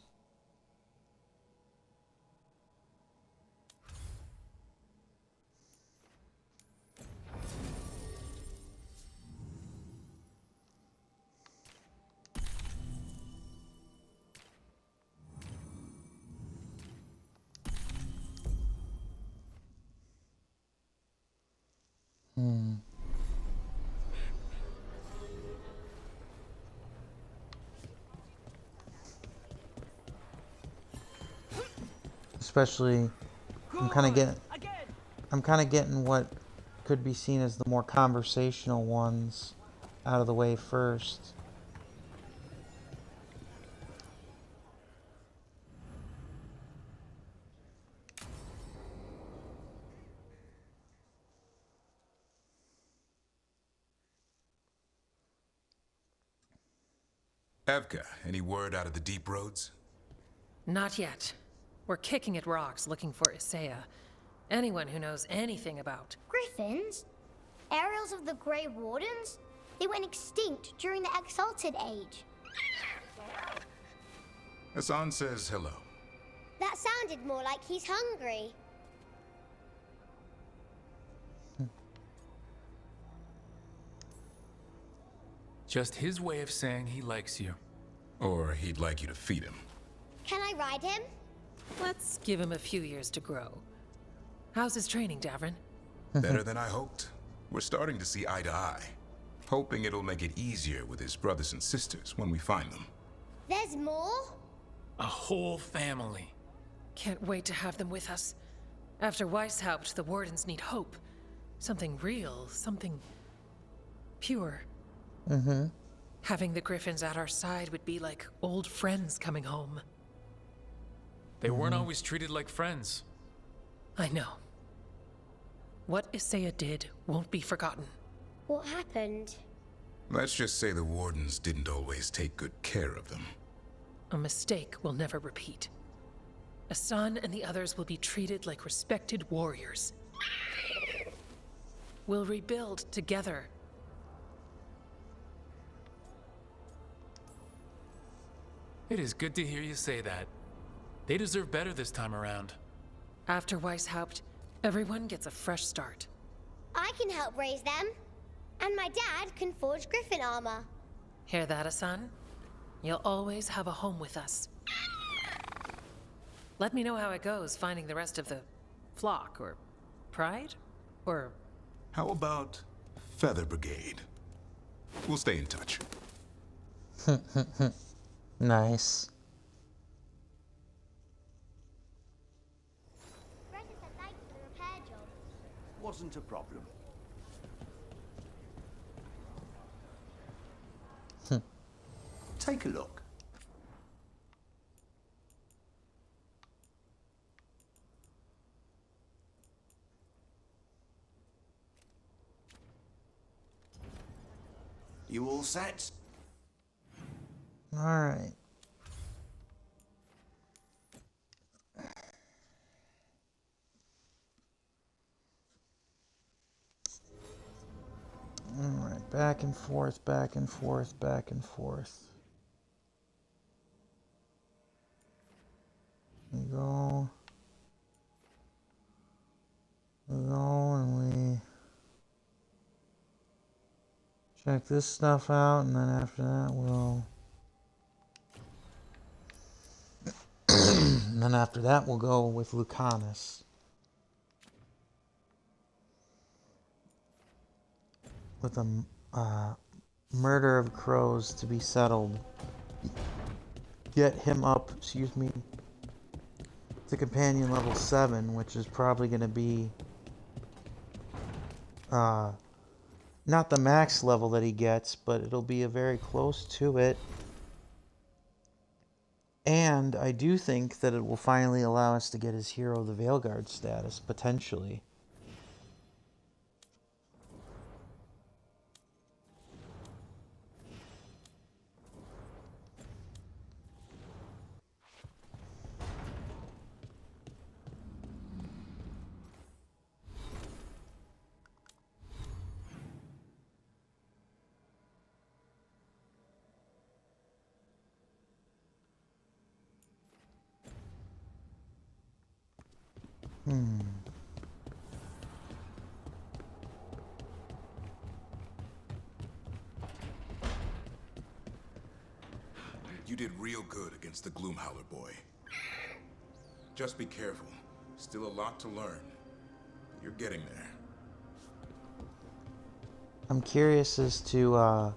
Especially, I'm kind of getting what could be seen as the more conversational ones out of the way first. Evka, any word out of the deep roads? Not yet. We're kicking at rocks looking for Isaiah. Anyone who knows anything about... Griffins? Aerials of the Grey Wardens? They went extinct during the Exalted Age. Hassan says hello. That sounded more like he's hungry. Just his way of saying he likes you. Or he'd like you to feed him. Can I ride him? Let's give him a few years to grow. How's his training, Davrin? Better than I hoped. We're starting to see eye to eye. Hoping it'll make it easier with his brothers and sisters when we find them. There's more? A whole family. Can't wait to have them with us. After Weishaupt, the Wardens need hope. Something real, something... pure. Having the Griffins at our side would be like old friends coming home. They weren't always treated like friends. I know. What Isaiah did won't be forgotten. What happened? Let's just say the Wardens didn't always take good care of them. A mistake will never repeat. Hassan and the others will be treated like respected warriors. We'll rebuild together. It is good to hear you say that. They deserve better this time around. After Weishaupt, everyone gets a fresh start. I can help raise them. And my dad can forge Griffin armor. Hear that, Hassan? You'll always have a home with us. Let me know how it goes finding the rest of the flock, or pride, or... How about Feather Brigade? We'll stay in touch. Nice. Brenda said thanks for the repair job. Wasn't a problem. Take a look. You all set? All right. All right, back and forth, back and forth, back and forth. We go. We go and we check this stuff out, and then after that we'll and then after that we'll go with Lucanus. with a murder of crows to be settled. Get him up, excuse me, to companion level 7, which is probably going to be not the max level that he gets, but it'll be a very close to it. And I do think that it will finally allow us to get his Hero of the Veilguard status, potentially. You did real good against the Gloomhowler boy. Just be careful. Still a lot to learn. You're getting there. I'm curious as to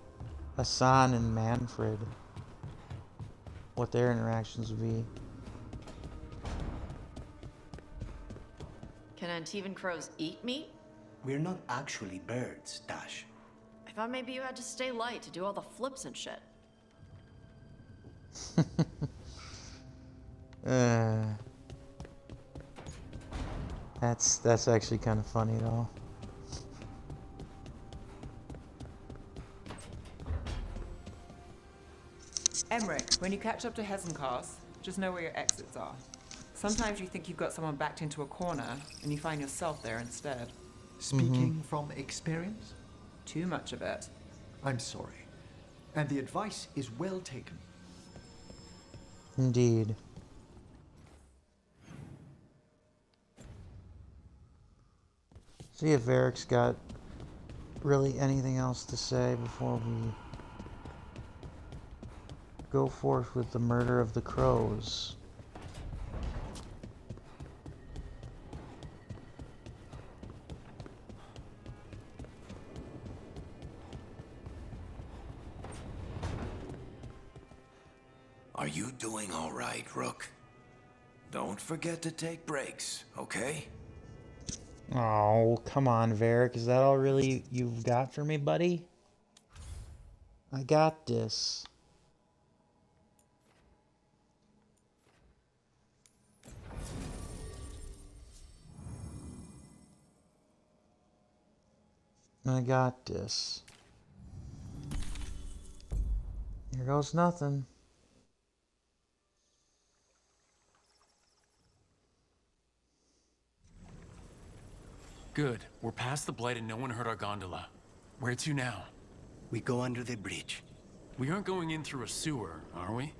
Hassan and Manfred, what their interactions would be. Can Antivan crows eat meat? We're not actually birds, Dash. I thought maybe you had to stay light to do all the flips and shit. That's actually kind of funny though. Emmerich, when you catch up to Hezencast, just know where your exits are. Sometimes you think you've got someone backed into a corner, and you find yourself there instead. Speaking from experience? Too much of it. I'm sorry. And the advice is well taken. Indeed. See if Eric's got really anything else to say before we go forth with the murder of the crows. Are you doing all right, Rook? Don't forget to take breaks, okay? Oh, come on, Varric. Is that all really you've got for me, buddy? I got this. I got this. Here goes nothing. Good. We're past the blight and no one hurt our gondola. Where to now? We go under the bridge. We aren't going in through a sewer, are we?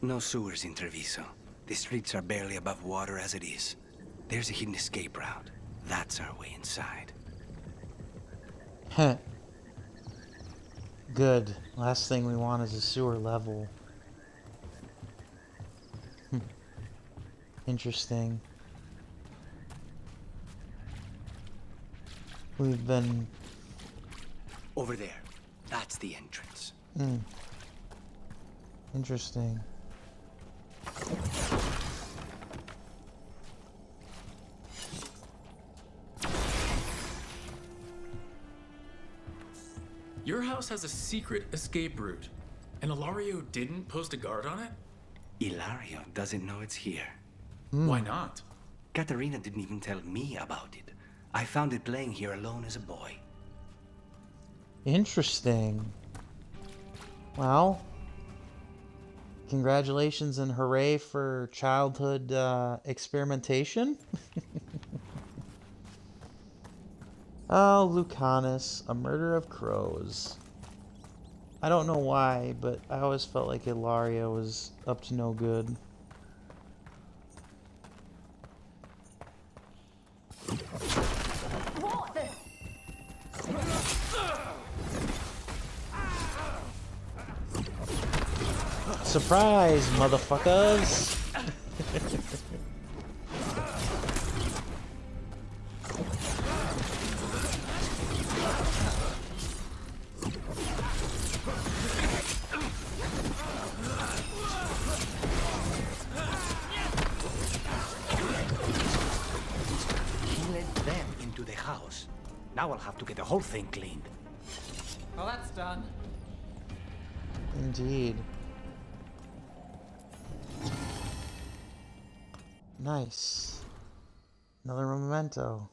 No sewers in Treviso. The streets are barely above water as it is. There's a hidden escape route. That's our way inside. Heh. Good. Last thing we want is a sewer level. Interesting. We've been... Over there. That's the entrance. Interesting. Your house has a secret escape route, and Ilario didn't post a guard on it? Ilario doesn't know it's here. Why not? Katerina didn't even tell me about it. I found it playing here alone as a boy. Interesting. Well, congratulations and hooray for childhood experimentation. Oh, Lucanus, a murder of crows. I don't know why, but I always felt like Ilario was up to no good. What the? Surprise, motherfuckers! Now I'll have to get the whole thing cleaned. Well, that's done. Indeed. Nice. Another memento.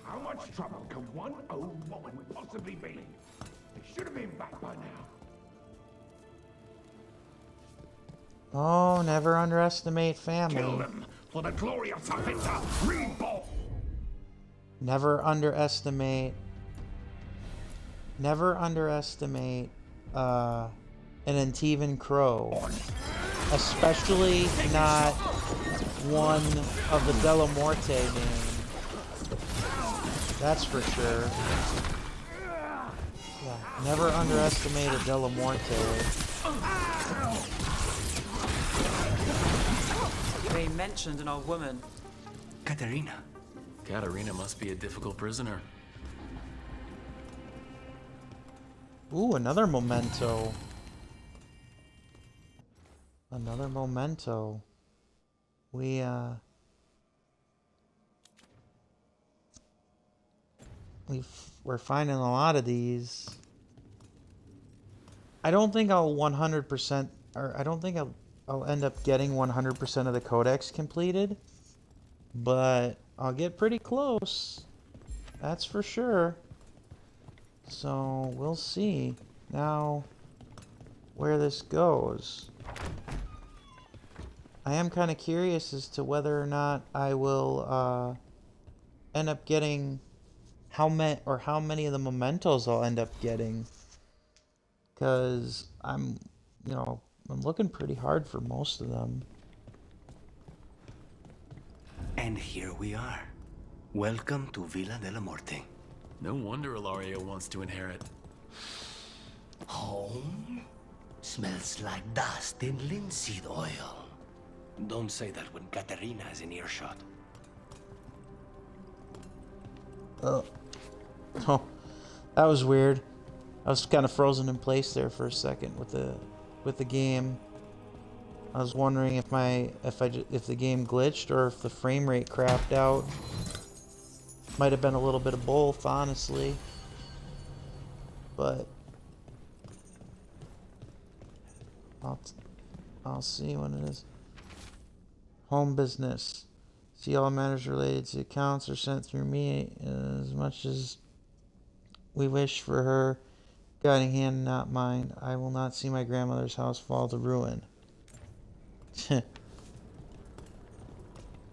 How much trouble can one old woman possibly be? They should have been back by now. Oh, never underestimate family. Kill them for the glory of Tapita reborn. Never underestimate an Antivan crow. Especially not one of the Della Morte name. That's for sure. Yeah, never underestimate a Della Morte. They mentioned an old woman. Katerina. Katerina must be a difficult prisoner. Ooh, another memento. Another memento. We're finding a lot of these. I don't think I'll 100%, or I don't think I'll end up getting 100% of the codex completed, but I'll get pretty close. That's for sure. So we'll see now where this goes. I am kind of curious as to whether or not I will end up getting how many of the mementos I'll end up getting, because I'm looking pretty hard for most of them. And here we are. Welcome to Villa della Morte. No wonder Ilaria wants to inherit. Home? Smells like dust and linseed oil. Don't say that when Katerina is in earshot. Oh, that was weird. I was kind of frozen in place there for a second with the game. I was wondering if the game glitched or if the frame rate crapped out. Might have been a little bit of both, honestly. But I'll see when it is. Home business. See, all matters related to accounts are sent through me, as much as we wish for her guiding hand, not mine. I will not see my grandmother's house fall to ruin.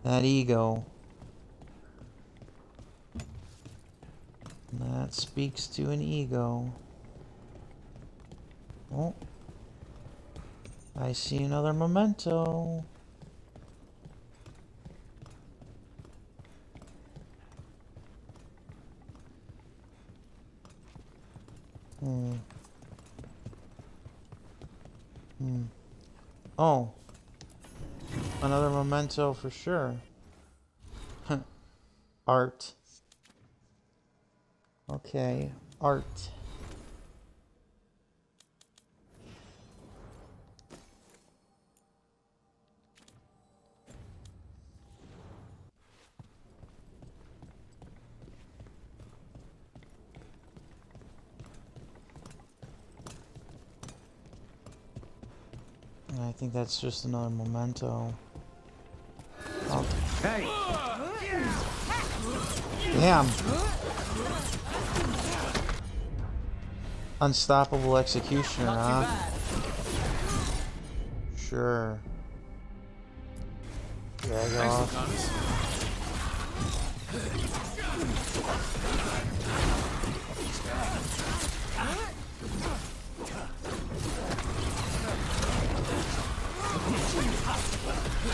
That ego. That speaks to an ego. Oh. I see another memento. Oh. Another memento for sure. Art. Okay, art. I think that's just another memento. Oh. Hey! Damn. Unstoppable executioner, huh? Sure. Drag off.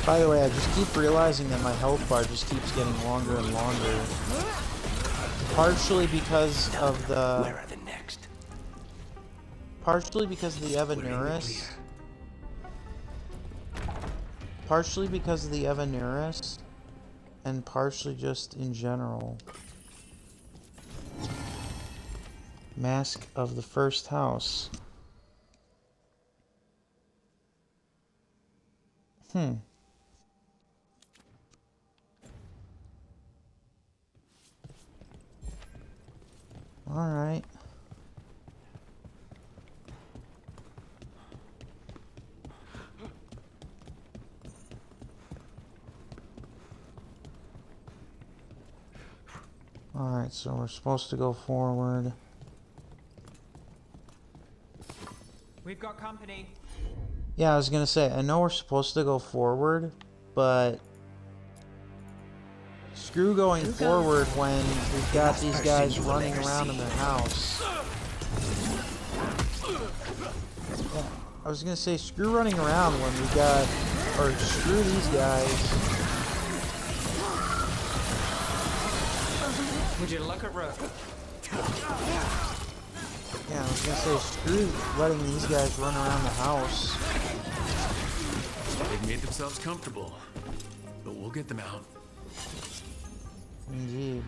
By the way, I just keep realizing that my health bar just keeps getting longer and longer. Partially because of the... Where are the next? Partially because of the Evanuris. Partially because of the Evanuris. And partially just in general. Mask of the First House. Alright. Alright, so we're supposed to go forward. We've got company. Yeah, I was gonna say, I know we're supposed to go forward, but screw going forward when we've got these guys running around in their house. Yeah, I was gonna say, screw running around when we got, or screw these guys. Would you look at Rook? Yeah, I was gonna say, screw letting these guys run around the house. They've made themselves comfortable, but we'll get them out. Indeed.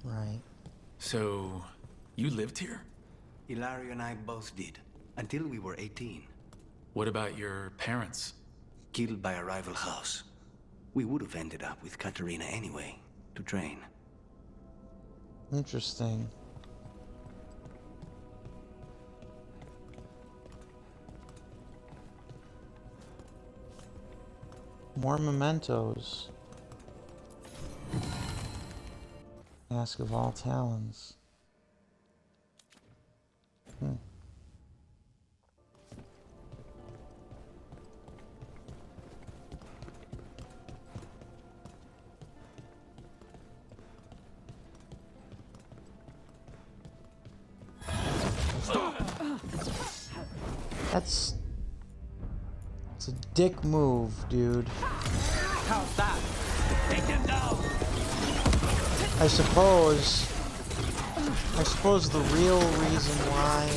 Right. So, you lived here? Ilario and I both did, until we were 18. What about your parents? Killed by a rival house. We would have ended up with Katerina anyway, to train. Interesting. More mementos. Mask of all talons. That's a dick move, dude. How's that? Take him down! I suppose the real reason why,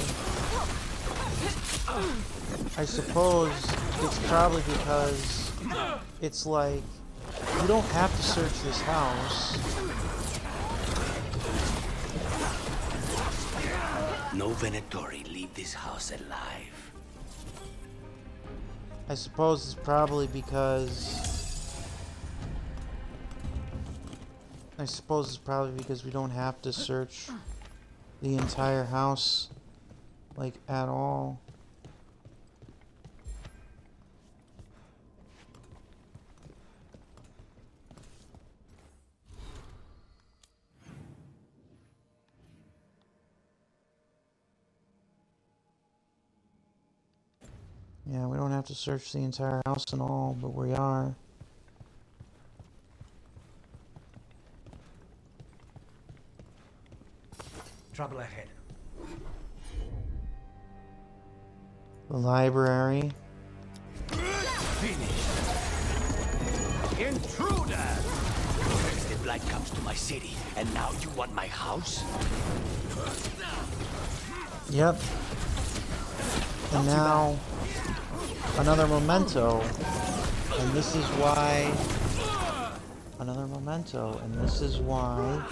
I suppose it's probably because it's like, you don't have to search this house. No Venatori leave this house alive. I suppose it's probably because we don't have to search the entire house, like, at all. Yeah, we don't have to search the entire house and all, but we are. Trouble ahead. The library. Finish. Intruder! First the blood comes to my city, and now you want my house? Yep. And now another memento. And this is why. Another memento. And this is why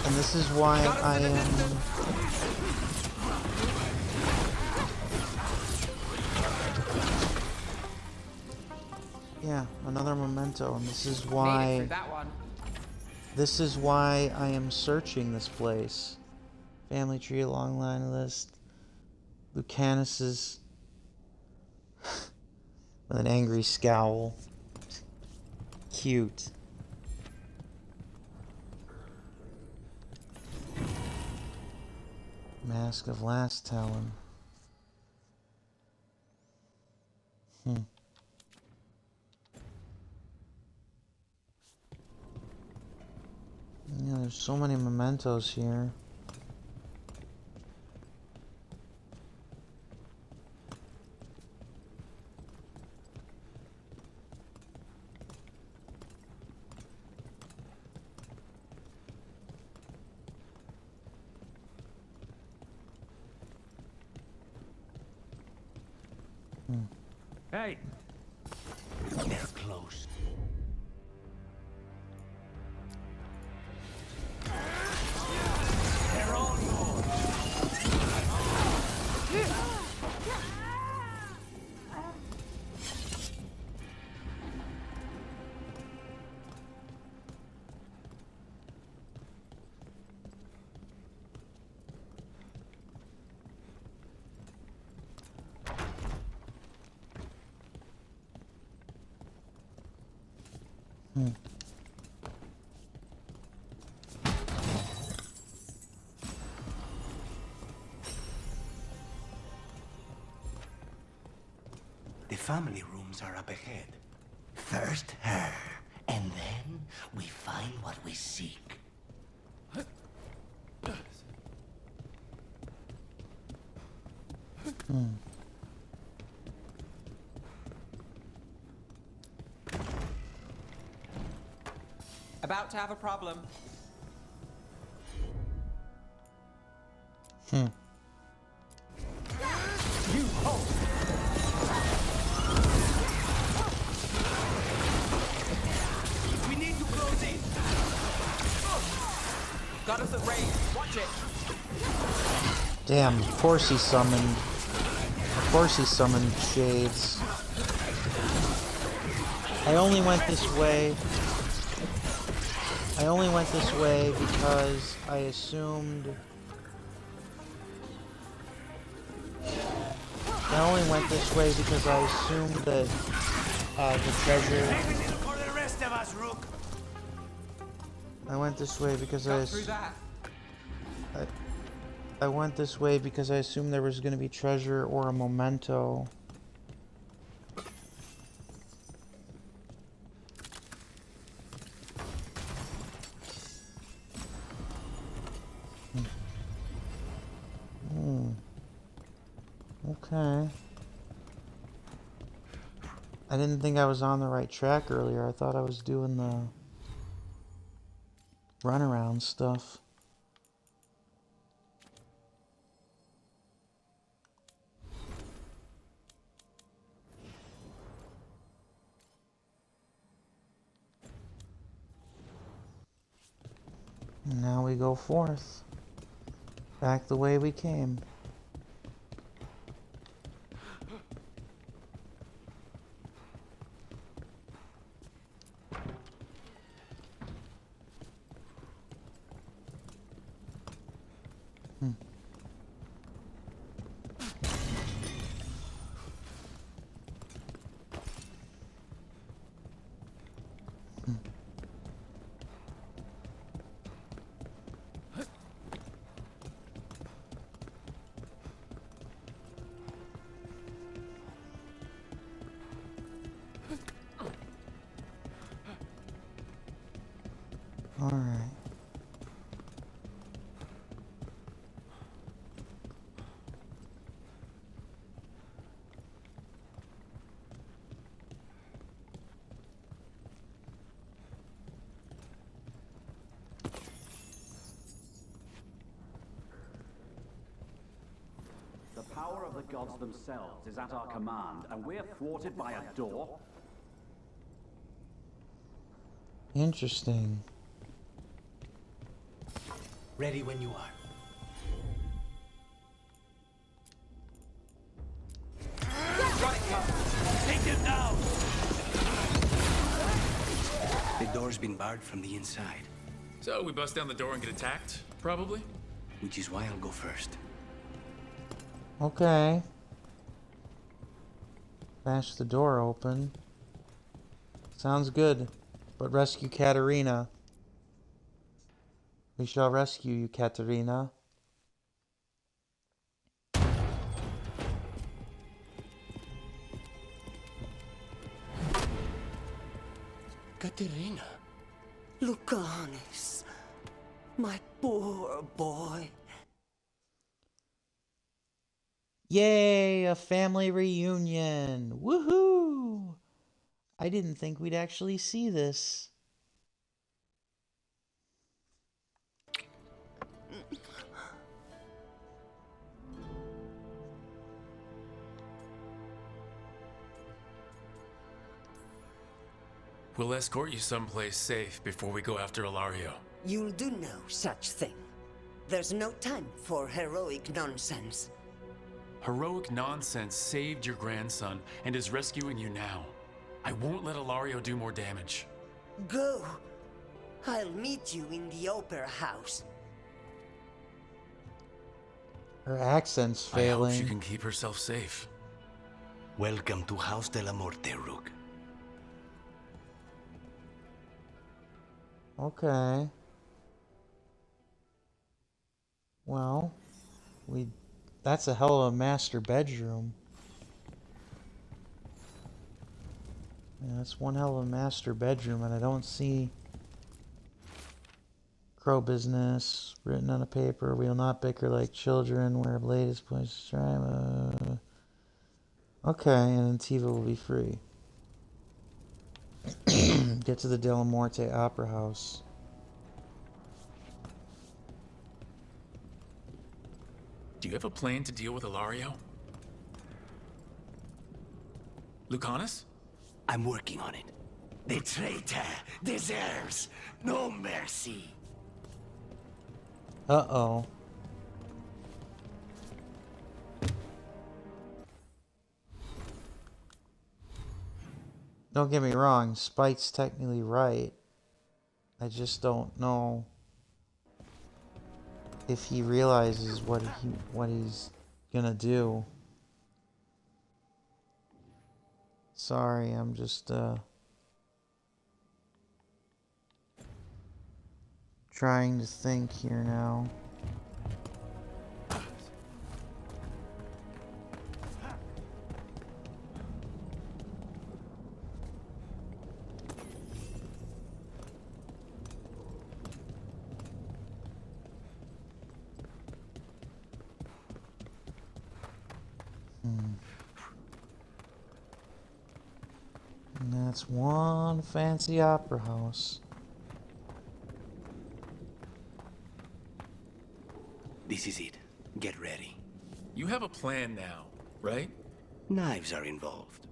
And this is why I am... Yeah, another memento, and this is why... Made it through that one. This is why I am searching this place. Family tree, long line list. Lucanus's... with an angry scowl. Cute. Mask of Last Talon. Yeah, there's so many mementos here. Hey! They're close. They're all yours! The family rooms are up ahead. First her, and then we find what we seek. About to have a problem. You halt! We need to close in. Got us at range. Watch it. Damn, of course he summoned... Of course he summoned shades. I only went this way... I only went this way because I assumed... I only went this way because I assumed that the treasure... For the rest of us, Rook. I went this way because I went this way because I assumed there was going to be treasure or a memento. Okay. I didn't think I was on the right track earlier. I thought I was doing the runaround stuff. And now we go forth. Back the way we came. All right. The power of the gods themselves is at our command, and we're thwarted by a door? Interesting. Ready when you are. Take him down! The door's been barred from the inside. So we bust down the door and get attacked, probably? Which is why I'll go first. Okay. Bash the door open. Sounds good. But rescue Katerina. We shall rescue you, Katerina. Katerina. Lucanis. My poor boy. Yay, a family reunion. Woohoo! I didn't think we'd actually see this. We'll escort you someplace safe before we go after Ilario. You'll do no such thing. There's no time for heroic nonsense. Heroic nonsense saved your grandson and is rescuing you now. I won't let Ilario do more damage. Go. I'll meet you in the opera house. Her accent's failing. I hope she can keep herself safe. Welcome to House de la Morte, Rook. Okay. Well, that's a hell of a master bedroom. Yeah, that's one hell of a master bedroom, and I don't see crow business written on a paper. We will not bicker like children. Where a blade is placed to try. Okay, and then Tiva will be free. Get to the De La Morte Opera House. Do you have a plan to deal with Ilario? Lucanus? I'm working on it. The traitor deserves no mercy. Uh-oh. Don't get me wrong, Spike's technically right. I just don't know if he realizes what he's gonna do. Sorry, I'm just trying to think here now. And that's one fancy opera house. This is it. Get ready. You have a plan now, right? Knives are involved.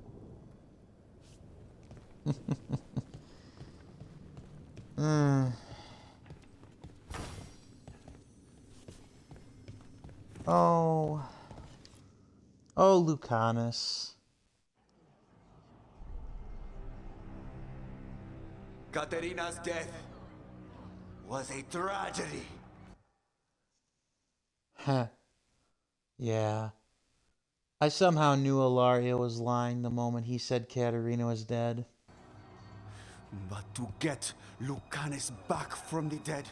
Oh, Lucanus. Katerina's death was a tragedy. Huh. Yeah. I somehow knew Ilario was lying the moment he said Katerina was dead. But to get Lucanus back from the dead,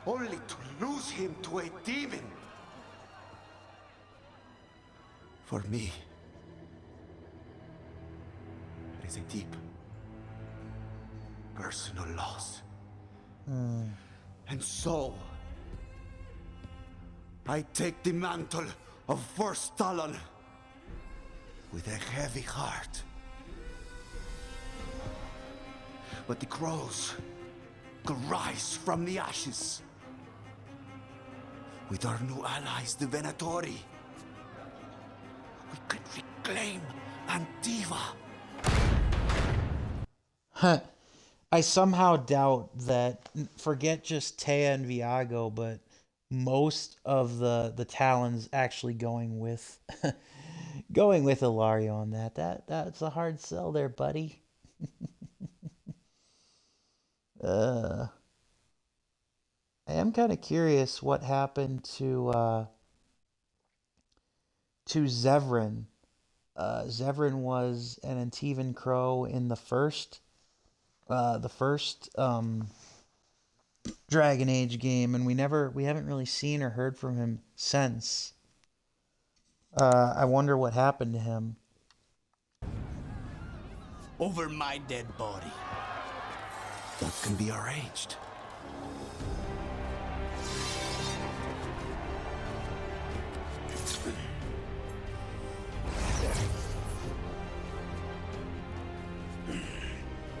only to lose him to a demon. For me, it is a deep personal loss. And so, I take the mantle of First Talon with a heavy heart. But the crows could rise from the ashes. With our new allies, the Venatori, we could reclaim Antiva. Huh. I somehow doubt that, forget just Taya and Viago, but most of the Talons actually going with going with Ilario on that. That's a hard sell there, buddy. I am kind of curious what happened to Zevran. Zevran was an Antivan Crow in the first Dragon Age game, and we haven't really seen or heard from him since. I wonder what happened to him. Over my dead body. That can be arranged.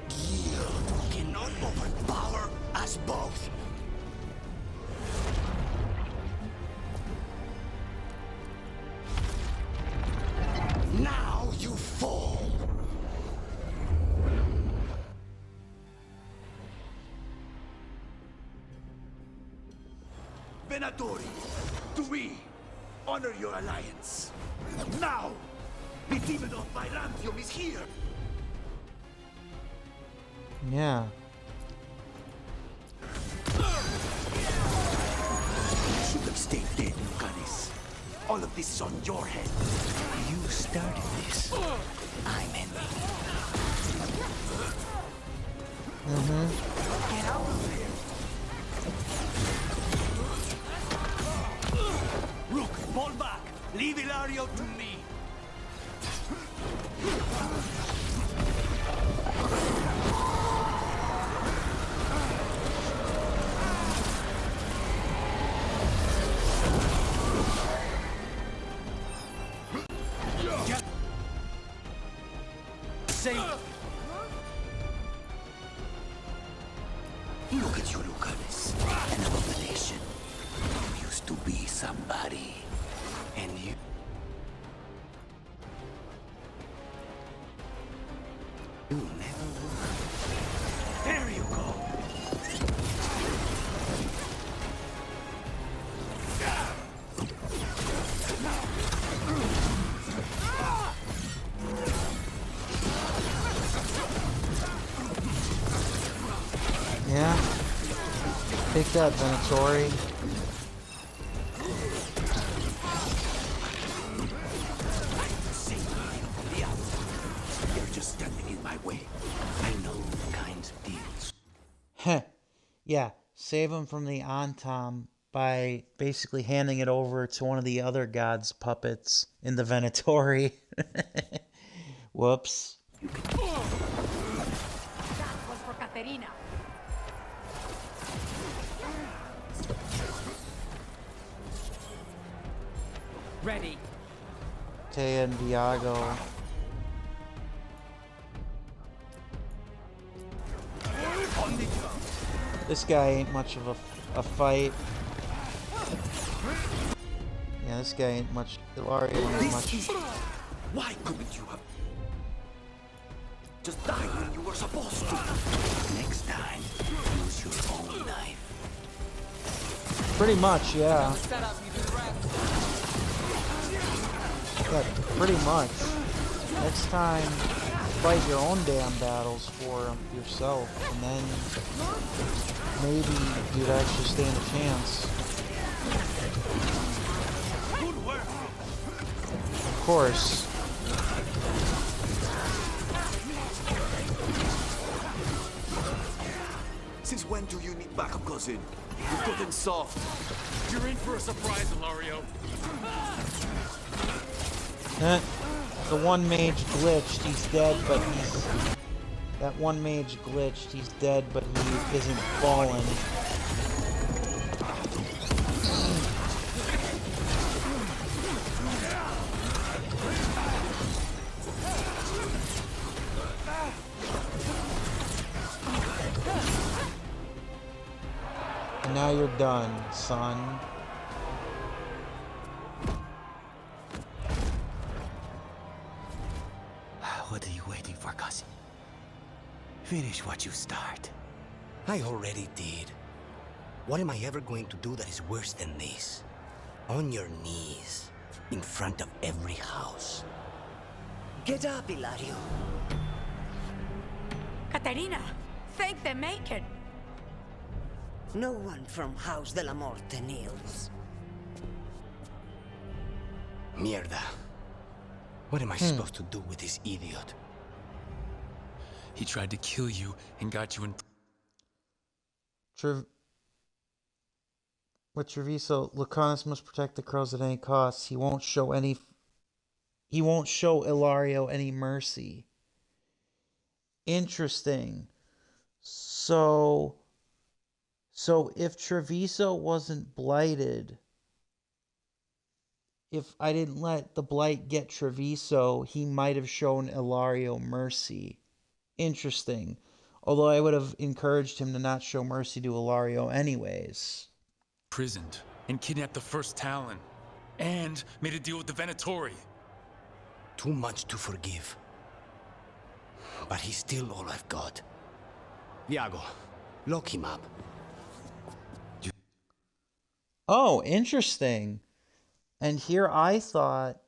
Guild cannot overpower us both. Now you fall. Venatori, to we honor your alliance. Now, the demon of Byzantium is here. Yeah. You should have stayed dead, Lucanis. All of this is on your head. You started this. I'm ending. Get out of there. Rook, fall back. Leave Ilario to me. Look at you, Lucanis. An abomination. You used to be somebody. And you... You never were. There you go. Yeah. Take that, Venatori. You're just standing in my way. I know the kinds of deals. Heh. Yeah, save him from the Antam by basically handing it over to one of the other gods' puppets in the Venatori. Whoops. That was for Katerina. Ready. Taya and Viago. This guy ain't much of a fight. Yeah, this guy ain't much. Ilario ain't much. Why couldn't you have just died when you were supposed to? Next time, use your own knife. Pretty much, yeah. Yeah, pretty much. Next time, fight your own damn battles for yourself, and then maybe you'd actually stand a chance. Of course. Since when do you need backup, cousin? You've gotten soft. You're in for a surprise, Ilario. The one mage glitched, he's dead, but he's... That one mage glitched, he's dead, but he isn't fallen. And now you're done, son. What are you waiting for, cousin? Finish what you start. I already did. What am I ever going to do that is worse than this? On your knees, in front of every house. Get up, Hilario. Caterina, thank the Maker. No one from House de la Morte kneels. Mierda. What am I supposed to do with this idiot? He tried to kill you and got you in. With Treviso, Lucanus must protect the crows at any cost. He won't show Ilario any mercy. Interesting. So if Treviso wasn't blighted, if I didn't let the blight get Treviso, he might have shown Ilario mercy. Interesting. Although I would have encouraged him to not show mercy to Ilario anyways. Prisoned and kidnapped the first Talon. And made a deal with the Venatori. Too much to forgive. But he's still all I've got. Iago, lock him up. Oh, interesting. And here I thought...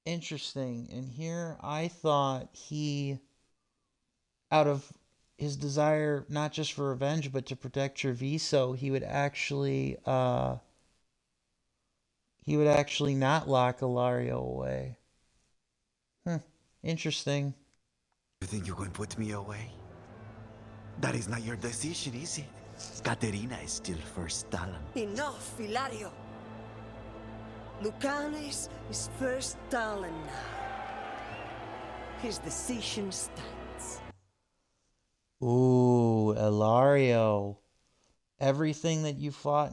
Interesting. And here I thought he... out of his desire, not just for revenge, but to protect Treviso, he would actually not lock Ilario away. Interesting. You think you can put me away? That is not your decision, is it? Caterina is still first Talon. Enough, Hilario. Lucanus is first Talon now. His decision stands. Ooh, Ilario. Everything that he fought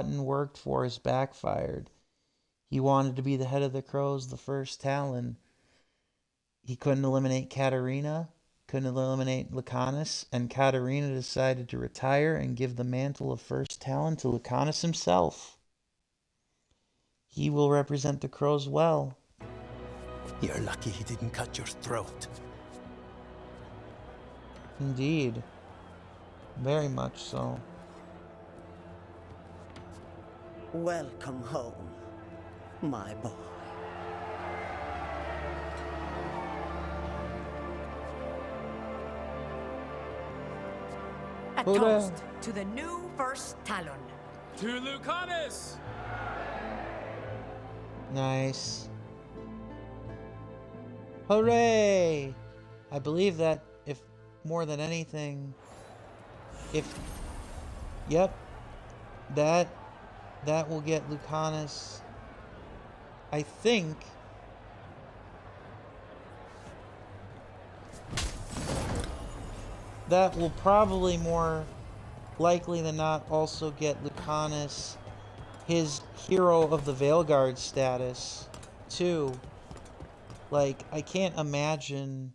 and worked for has backfired. He wanted to be the head of the Crows, the first Talon. He couldn't eliminate Caterina, couldn't eliminate Lucanus, and Caterina decided to retire and give the mantle of first Talon to Lucanus himself. He will represent the Crows well. You're lucky he didn't cut your throat. Indeed. Very much so. Welcome home, my boy. A toast to the new first Talon. To Lucanus! Nice. Hooray! I believe that if more than anything, that will get Lucanus, I think, that will probably more likely than not also get Lucanus his Hero of the Veilguard status too. Like, I can't imagine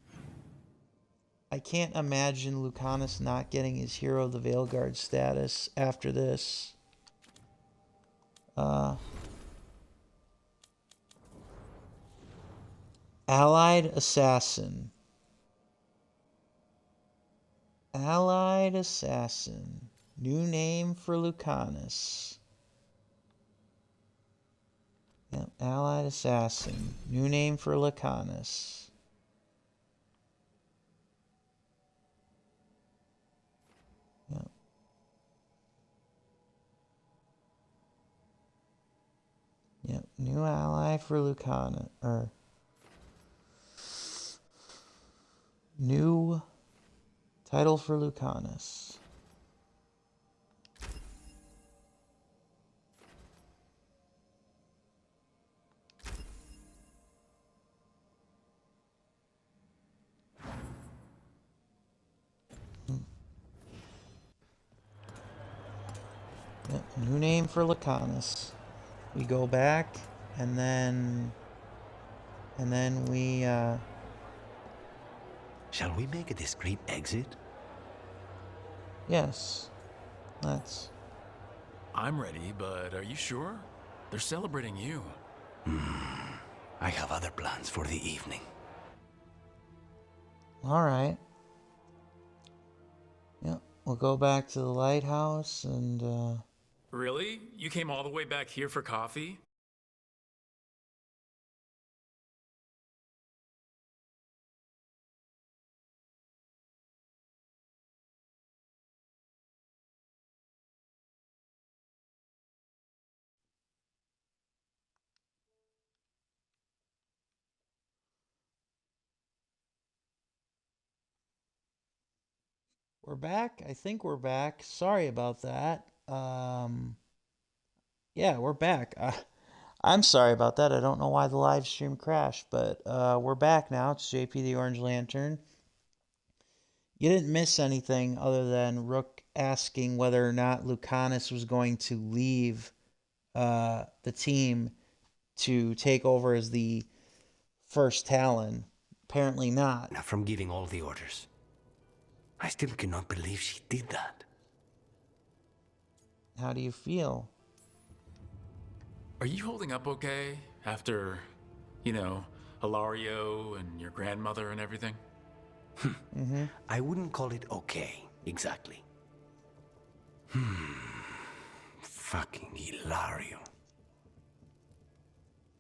Lucanus not getting his Hero of the Veilguard status after this. Allied Assassin. Allied Assassin. New name for Lucanus. Yep, Allied Assassin. New name for Lucanus. Yep. Yep, new ally for Lucanus. Or new title for Lucanus. Yep, new name for Lucanus. We go back, and then we, Shall we make a discreet exit? Yes. Let's. I'm ready, but are you sure? They're celebrating you. I have other plans for the evening. All right. Yeah, we'll go back to the lighthouse and, Really? You came all the way back here for coffee? we're back. I think we're back. Sorry about that. Yeah, we're back. I'm sorry about that. I don't know why the live stream crashed, but we're back now. It's JP the Orange Lantern. You didn't miss anything other than Rook asking whether or not Lucanus was going to leave the team to take over as the first Talon. Apparently not. Now, from giving all the orders, I still cannot believe she did that. How do you feel? Are you holding up okay after, you know, Hilario and your grandmother and everything? I wouldn't call it okay, exactly. Fucking Hilario.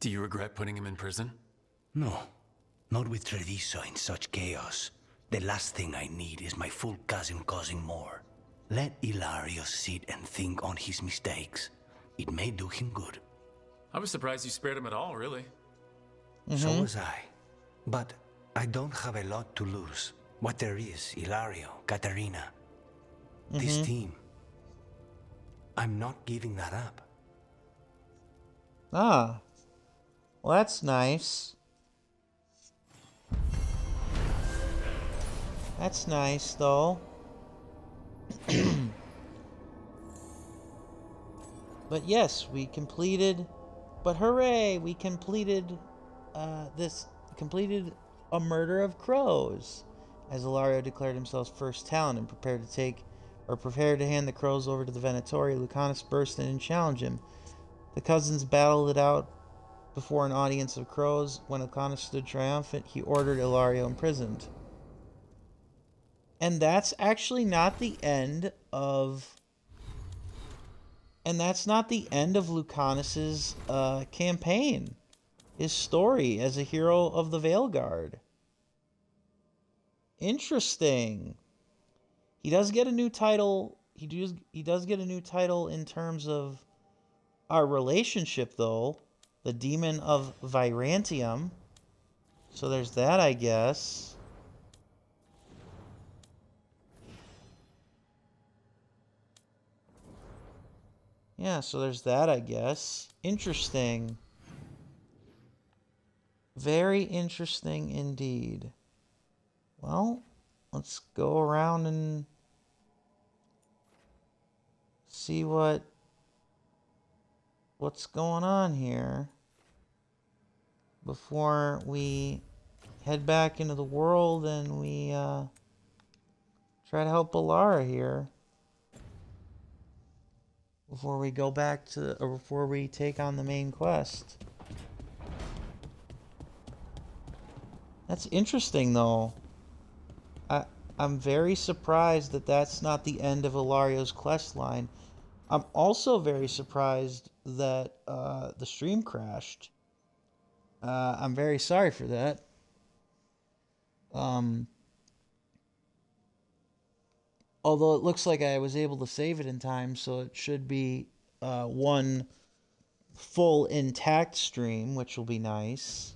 Do you regret putting him in prison? No, not with Treviso in such chaos. The last thing I need is my full cousin causing more. Let Hilario sit and think on his mistakes. It may do him good. I was surprised you spared him at all, really. So was I. But I don't have a lot to lose. What there is, Hilario, Katerina, this team. I'm not giving that up. Ah. Well, that's nice. That's nice, though. But yes, we completed... But hooray! We completed... completed a murder of crows. As Ilario declared himself first Talon and prepared to hand the crows over to the Venatori, Lucanus burst in and challenged him. The cousins battled it out before an audience of crows. When Lucanus stood triumphant, he ordered Ilario imprisoned. And that's actually not the end of... And that's not the end of Lucanus's campaign. His story as a hero of the Veilguard. Interesting. He does get a new title. He does get a new title in terms of our relationship, though. The Demon of Virantium. So there's that, I guess. Yeah, so there's that, I guess. Interesting. Very interesting indeed. Well, let's go around and see what's going on here before we head back into the world and we try to help Alara here before we go back to, or before we take on the main quest. That's interesting, though. I'm very surprised that that's not the end of Ilario's quest line. I'm also very surprised that the stream crashed. I'm very sorry for that. Although it looks like I was able to save it in time, so it should be one full intact stream, which will be nice.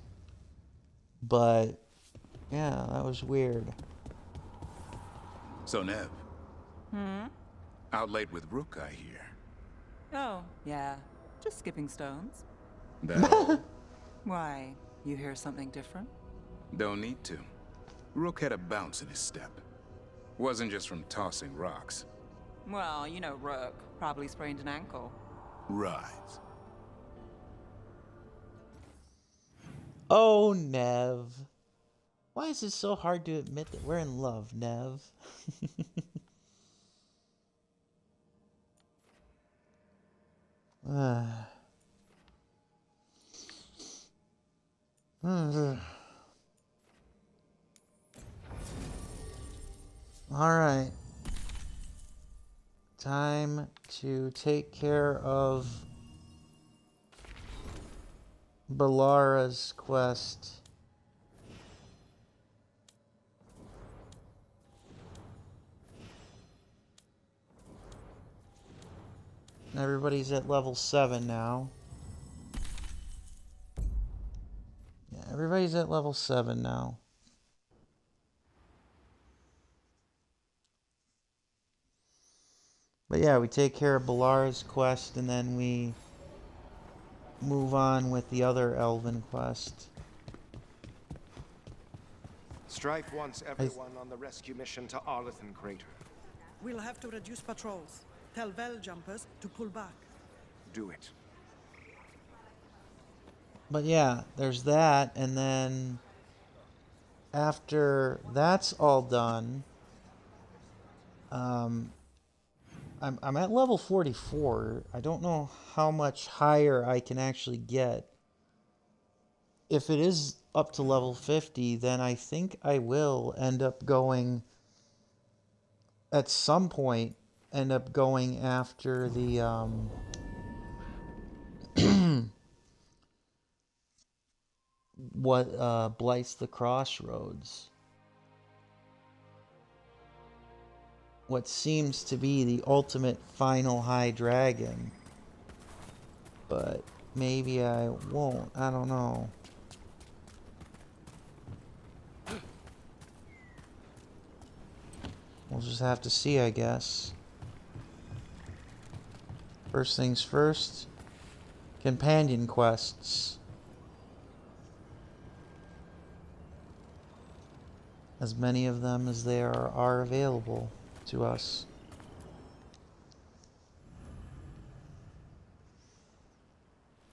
But yeah, that was weird. So, Nev. Out late with Rook, I hear. Oh, yeah. Just skipping stones. That all? Why? You hear something different? Don't need to. Rook had a bounce in his step. Wasn't just from tossing rocks. Well, you know Rook. Probably sprained an ankle. Right. Oh, Nev. Why is it so hard to admit that we're in love, Nev? Alright. Time to take care of Balara's quest. Everybody's at level 7 now. Yeah, everybody's at level 7 now. But yeah, we take care of Balara's quest and then we move on with the other Elven quest. Strife wants everyone on the rescue mission to Arlithan Crater. We'll have to reduce patrols. Tell Vel jumpers to pull back. Do it. But yeah, there's that, and then after that's all done, I'm at level 44. I don't know how much higher I can actually get. If it is up to level 50, then I think I will end up going, at some point, end up going after the, what blights the crossroads. What seems to be the ultimate final high dragon. But maybe I won't. I don't know. We'll just have to see, I guess. First things first. Companion quests. As many of them as there are available to us.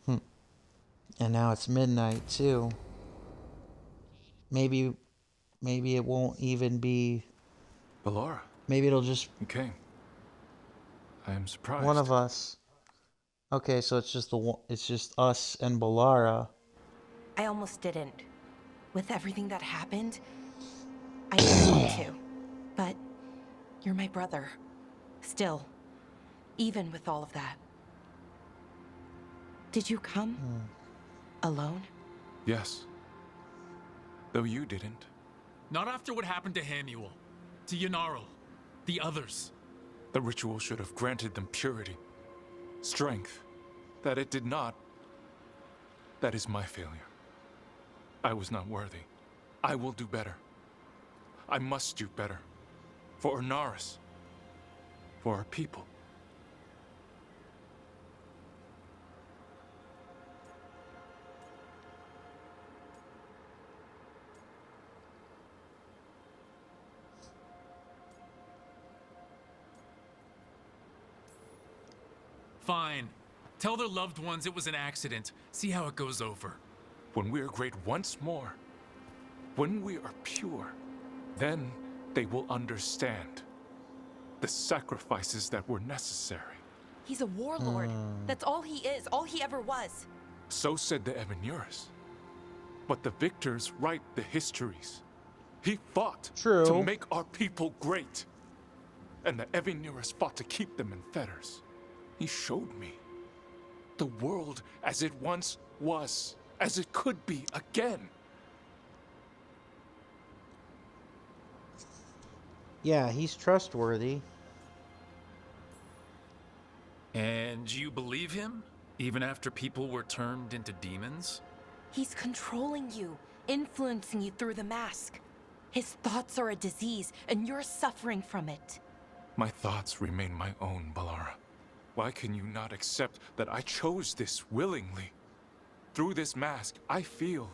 And now it's midnight too. Maybe it won't even be Balara. Maybe it'll just You came. I am surprised. one of us. Okay, so it's just us and Balara. I almost didn't. With everything that happened, I didn't want to. But you're my brother. Still. Even with all of that. Did you come? Alone? Yes. Though you didn't. Not after what happened to Hamuel, to Yanaro, the others. The ritual should have granted them purity, strength. That it did not. That is my failure. I was not worthy. I will do better. I must do better. For Ornaris. For our people. Fine. Tell their loved ones it was an accident. See how it goes over. When we are great once more, when we are pure, then they will understand the sacrifices that were necessary. He's a warlord. That's all he is, all he ever was. So said the Evanuris. But the victors write the histories. He fought to make our people great. And the Evanuris fought to keep them in fetters. He showed me the world as it once was, as it could be again. Yeah, he's trustworthy. And you believe him? Even after people were turned into demons? He's controlling you, influencing you through the mask. His thoughts are a disease, and you're suffering from it. My thoughts remain my own, Balara. Why can you not accept that I chose this willingly? Through this mask, I feel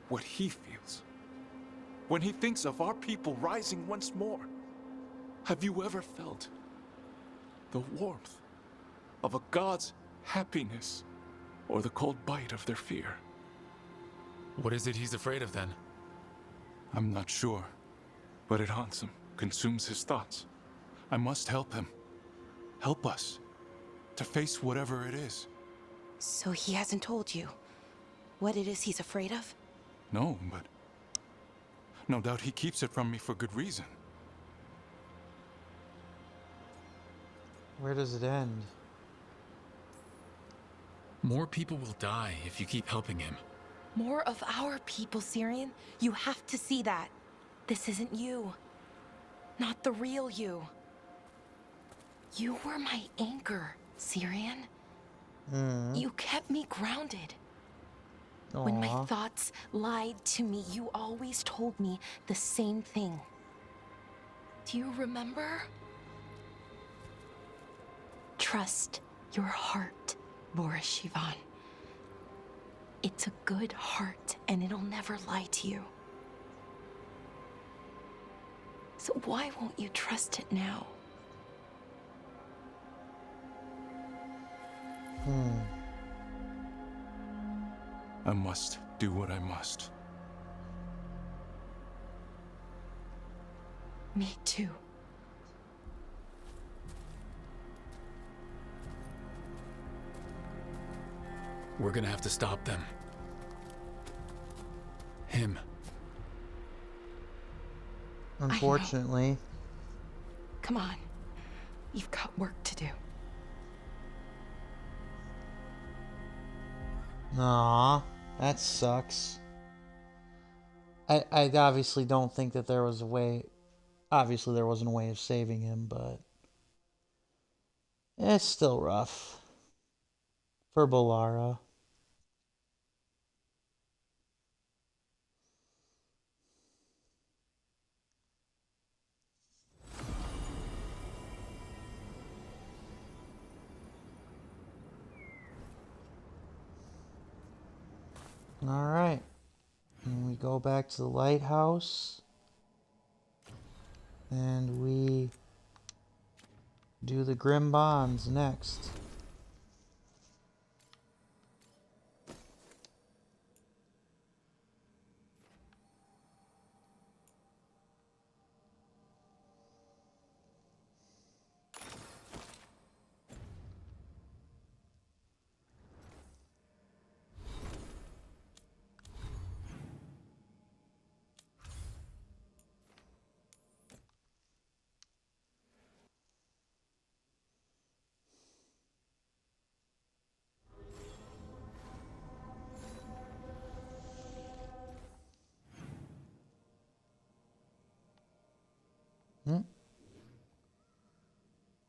what he feels. When he thinks of our people rising once more, have you ever felt the warmth of a god's happiness or the cold bite of their fear? What is it he's afraid of then? I'm not sure, but it haunts him, consumes his thoughts. I must help him. Help us to face whatever it is. So he hasn't told you what it is he's afraid of? No, but no doubt he keeps it from me for good reason. Where does it end? More people will die if you keep helping him. More of our people, Syrian. You have to see that. This isn't you. Not the real you. You were my anchor, Syrian. You kept me grounded. When my thoughts lied to me, you always told me the same thing. Do you remember? Trust your heart, Boris Shivan. It's a good heart, and it'll never lie to you. So why won't you trust it now? I must do what I must. Me too. We're gonna have to stop them. Him. Unfortunately. Come on. You've got work to do. Aw, that sucks. I obviously don't think that there was a way. Obviously, there wasn't a way of saving him, but it's still rough for Balara. All right, and we go back to the lighthouse, and we do the Grim Bonds next.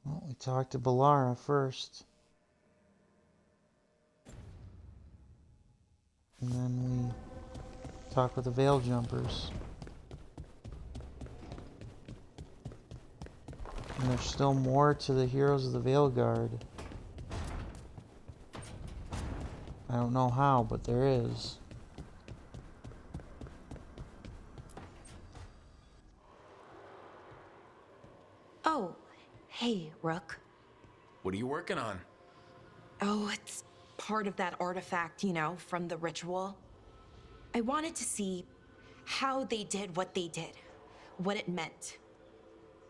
Well, we talked to Balara first. And then we talk with the Veil Jumpers. And there's still more to the heroes of the Veilguard. I don't know how, but there is. Oh, hey, Rook. What are you working on? Oh, it's part of that artifact, you know, from the ritual. I wanted to see how they did what they did, what it meant.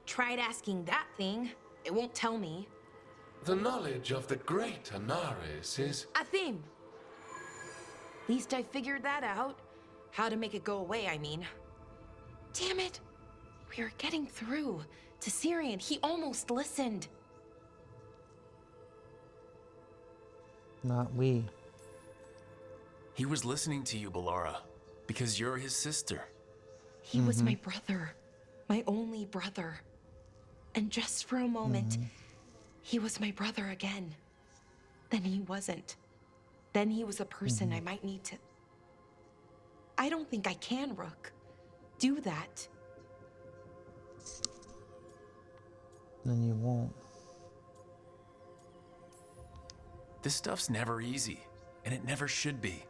Tried asking that thing, it won't tell me. The knowledge of the great Anaris is... A theme. At least I figured that out. How to make it go away, I mean. Damn it. We were getting through to Syrian. He almost listened. Not we. He was listening to you, Balara, because you're his sister. He was my brother. My only brother. And just for a moment, he was my brother again. Then he wasn't. Then he was a person I might need to... I don't think I can, Rook. Do that. Then you won't. This stuff's never easy, and it never should be.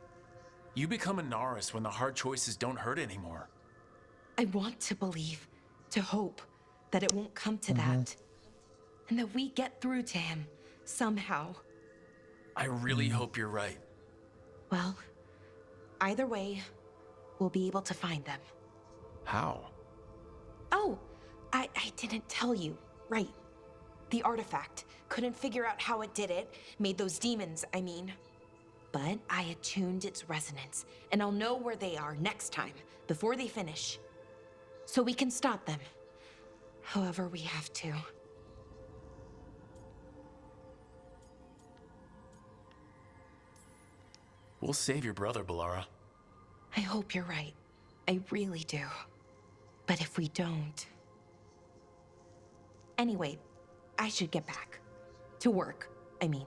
You become a Naris when the hard choices don't hurt anymore. I want to believe, to hope, that it won't come to that. And that we get through to him, somehow. I really hope you're right. Well, either way, we'll be able to find them. How? Oh, I didn't tell you. Right. The artifact. Couldn't figure out how it did it. Made those demons, I mean. But I attuned its resonance, and I'll know where they are next time, before they finish. So we can stop them. However we have to. We'll save your brother, Bellara. I hope you're right. I really do. But if we don't... Anyway, I should get back. To work, I mean.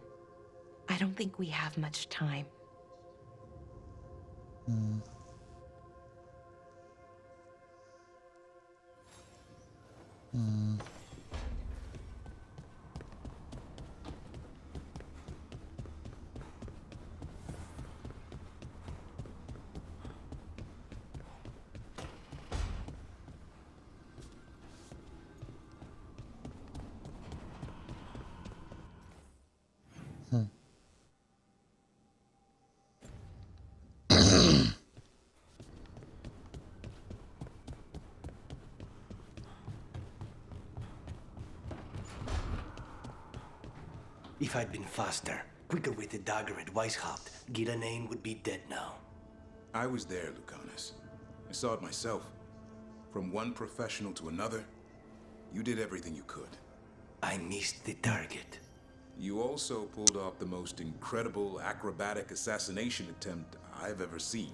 I don't think we have much time. Hmm. Hmm. Hmm. If I'd been faster, quicker with the dagger at Weishaupt, Gillenane would be dead now. I was there, Lucanus. I saw it myself. From one professional to another, you did everything you could. I missed the target. You also pulled off the most incredible acrobatic assassination attempt I've ever seen.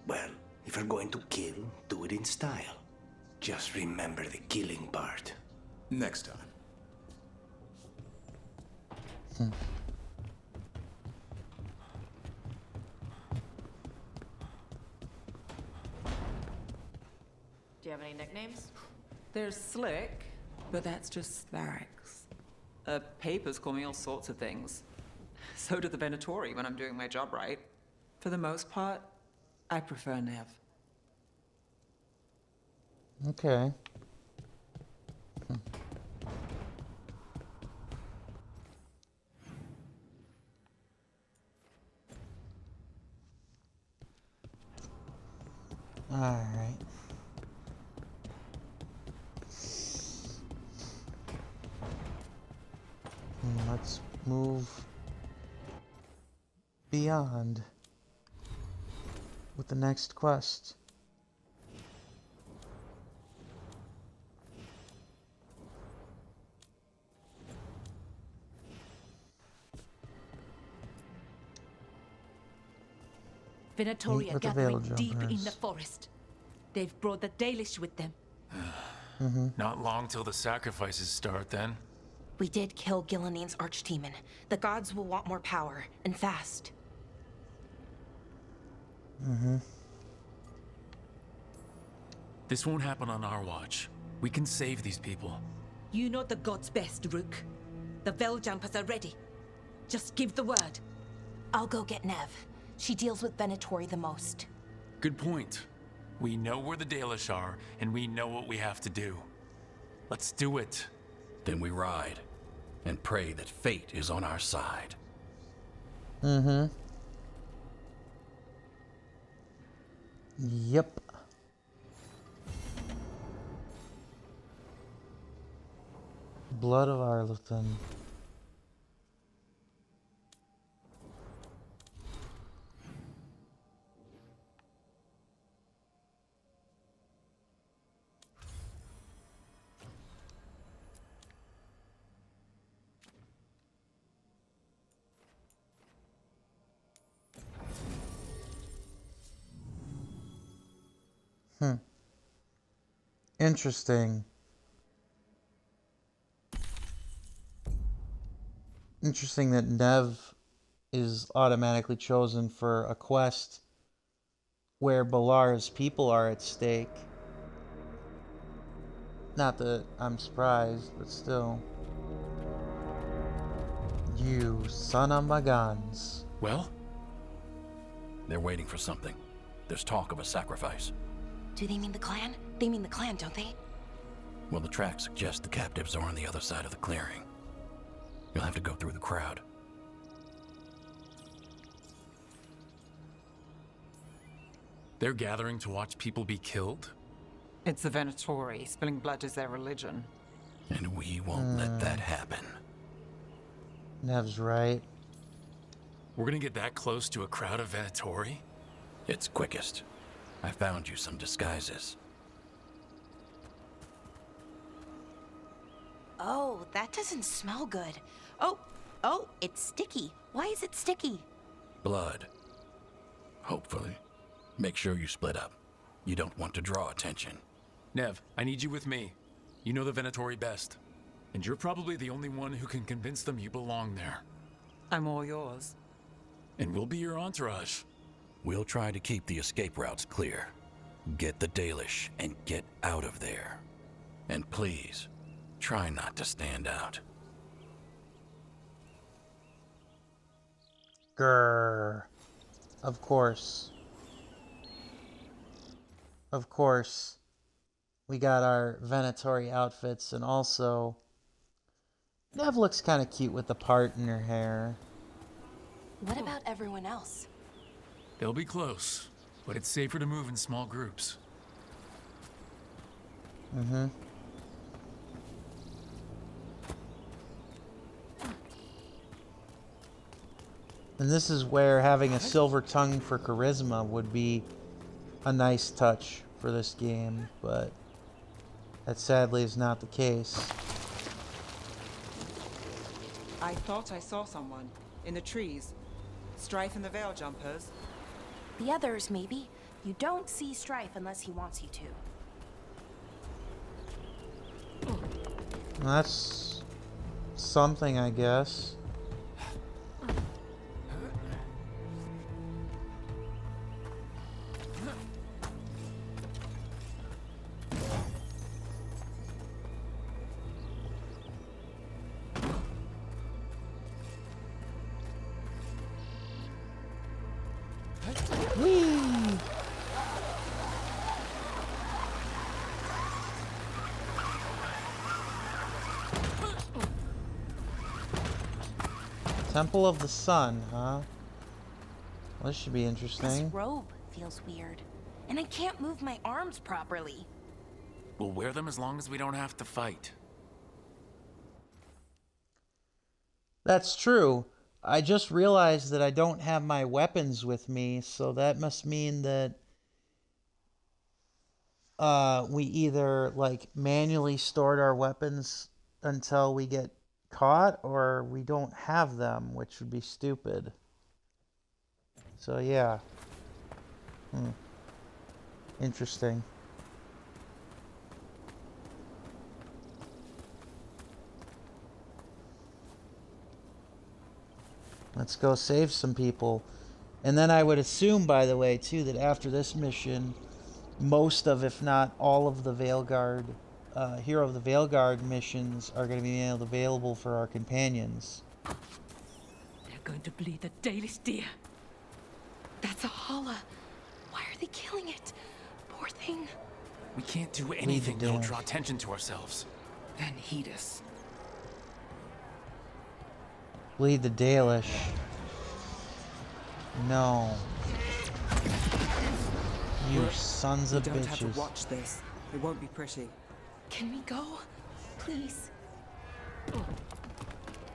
Well, if you're going to kill, do it in style. Just remember the killing part. Next time. Hmm. Do you have any nicknames? There's Slick, but that's just barracks. Papers call me all sorts of things. So do the Venatori when I'm doing my job right. For the most part, I prefer Nev. Okay. All right. Let's move beyond with the next quest. Venatori are With the gathering Veil deep in Jumpers. the forest. They've brought the Dalish with them. Not long till the sacrifices start, then. We did kill Gillenane's archdemon. The gods will want more power, and fast. This won't happen on our watch. We can save these people. You know the gods best, Rook. The Veil Jumpers are ready. Just give the word. I'll go get Nev. She deals with Venatori the most. Good point. We know where the Dalish are, and we know what we have to do. Let's do it. Then we ride, and pray that fate is on our side. Yep. Blood of Arlathan. Interesting. Interesting that Nev is automatically chosen for a quest where Bellara's people are at stake. Not that I'm surprised, but still. You son of my guns. Well? They're waiting for something. There's talk of a sacrifice. Do they mean the clan? They mean the clan, don't they? Well, the tracks suggest the captives are on the other side of the clearing. You'll have to go through the crowd. They're gathering to watch people be killed? It's the Venatori. Spilling blood is their religion. And we won't let that happen. Nev's right. We're gonna get that close to a crowd of Venatori? It's quickest. I found you some disguises. Oh, that doesn't smell good. Oh, it's sticky. Why is it sticky? Blood. Hopefully. Make sure you split up. You don't want to draw attention. Nev, I need you with me. You know the Venatori best. And you're probably the only one who can convince them you belong there. I'm all yours. And we'll be your entourage. We'll try to keep the escape routes clear. Get the Dalish and get out of there. And please, try not to stand out. Grrr. Of course. Of course. We got our Venatori outfits, and also Nev looks kind of cute with the part in her hair. What about everyone else? They'll be close, but it's safer to move in small groups. Mm-hmm. And this is where having a silver tongue for charisma would be a nice touch for this game, but that sadly is not the case. I thought I saw someone in the trees. Strife and the Veil Jumpers. The others, maybe. You don't see Strife unless he wants you to. That's something, I guess. Temple of the Sun, huh? Well, this should be interesting. This robe feels weird, and I can't move my arms properly. We'll wear them as long as we don't have to fight. That's true. I just realized that I don't have my weapons with me, so that must mean that we either like manually stored our weapons until we get caught, or we don't have them, which would be stupid. So yeah. Interesting. Let's go save some people. And then I would assume, by the way, too, that after this mission, most of, if not all of the Veilguard, Hero of the Veilguard missions are going to be made available for our companions. They're going to bleed the Dalish deer. That's a holla. Why are they killing it? Poor thing. We can't do anything that'll draw attention to ourselves. Then heed us. Bleed the Dalish. No. You sons of You don't have bitches. to watch this. It won't be pretty. Can we go? Please.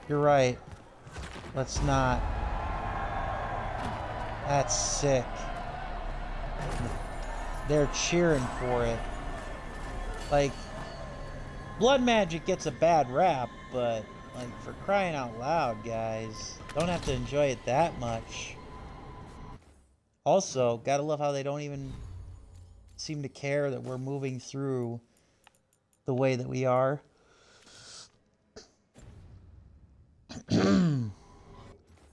You're right. Let's not. That's sick. They're cheering for it. Like, blood magic gets a bad rap, but, like, for crying out loud, guys, don't have to enjoy it that much. Also, gotta love how they don't even seem to care that we're moving through the way that we are.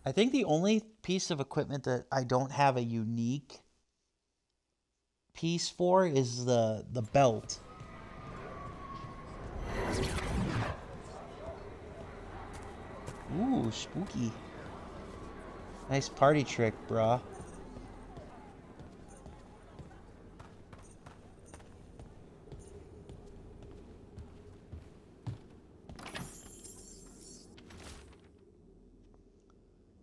I think the only piece of equipment that I don't have a unique piece for is the belt. Ooh, spooky. Nice party trick, brah.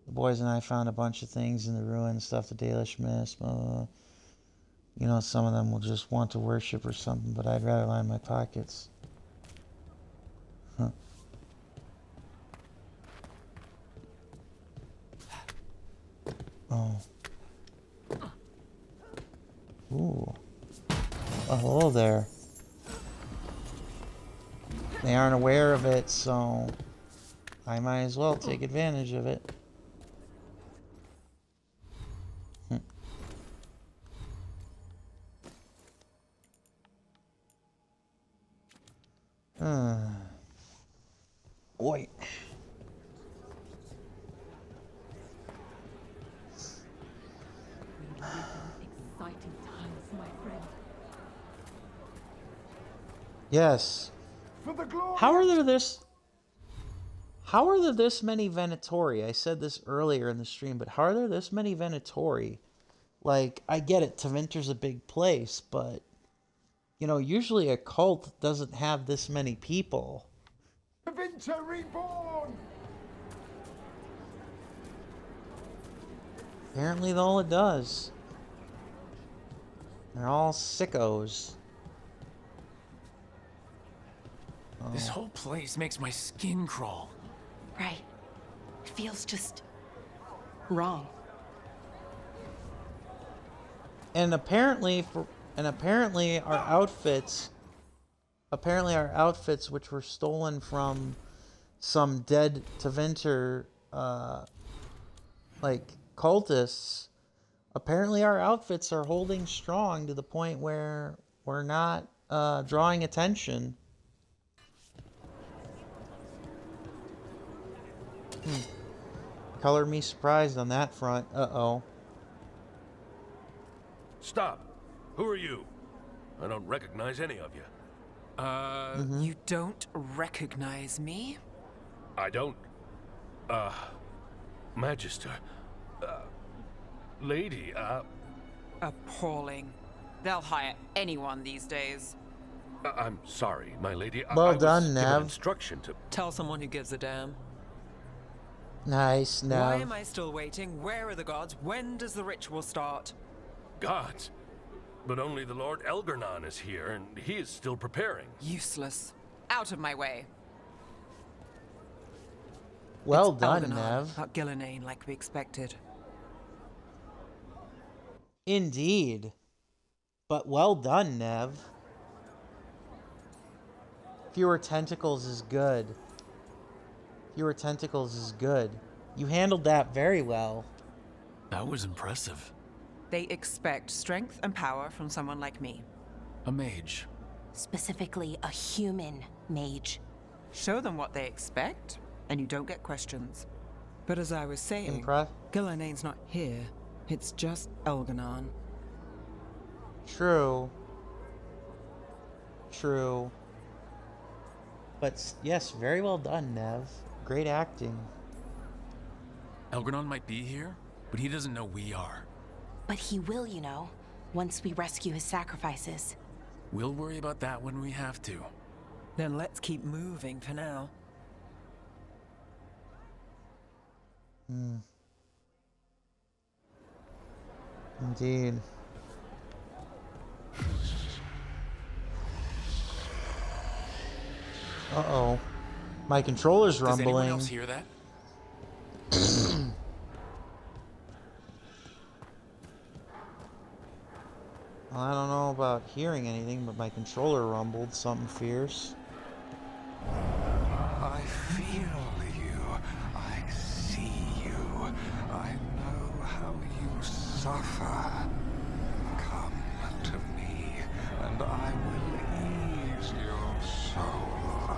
The boys and I found a bunch of things in the ruins, stuff the Dalish miss. You know, some of them will just want to worship or something, but I'd rather line my pockets. Huh. Oh. Ooh. Oh, hello there. They aren't aware of it, so I might as well take advantage of it. Boy. Exciting times, my friend. Yes. How are there this many Venatori? I said this earlier in the stream, but how are there this many Venatori? Like, I get it, Tevinter's a big place, but you know, usually a cult doesn't have this many people. Tevinter reborn! Apparently all it does. They're all sickos. This whole place makes my skin crawl. Right. It feels just wrong. And apparently our outfits, which were stolen from some dead Tevinter like cultists, apparently our outfits are holding strong to the point where we're not drawing attention. Color me surprised on that front. Uh-oh. Stop. Who are you? I don't recognize any of you. You don't recognize me? I don't. Magister. Lady, Appalling. They'll hire anyone these days. I'm sorry, my lady. Well I done, was Nev. given instruction to... Tell someone who gives a damn. Nice, Nev. Why am I still waiting? Where are the gods? When does the ritual start? Gods? But only the Lord Elgarnon is here, and he is still preparing. Useless. Out of my way. Well It's done, Elgarnon, Nev. not Gillenane like we expected. Indeed. But well done, Nev. Fewer tentacles is good. Fewer tentacles is good. You handled that very well. That was impressive. They expect strength and power from someone like me. A mage. Specifically, a human mage. Show them what they expect, and you don't get questions. But as I was saying, Gillenane's not here. It's just Elgarnon. True. True. But yes, very well done, Nev. Great acting. Elgarnon might be here, but he doesn't know we are. But he will, you know, once we rescue his sacrifices. We'll worry about that when we have to. Then let's keep moving for now. Indeed. Uh-oh. My controller's rumbling. Does anyone else hear that? Well, I don't know about hearing anything, but my controller rumbled something fierce. I feel you. I see you. I know how you suffer. Come to me, and I will ease your soul.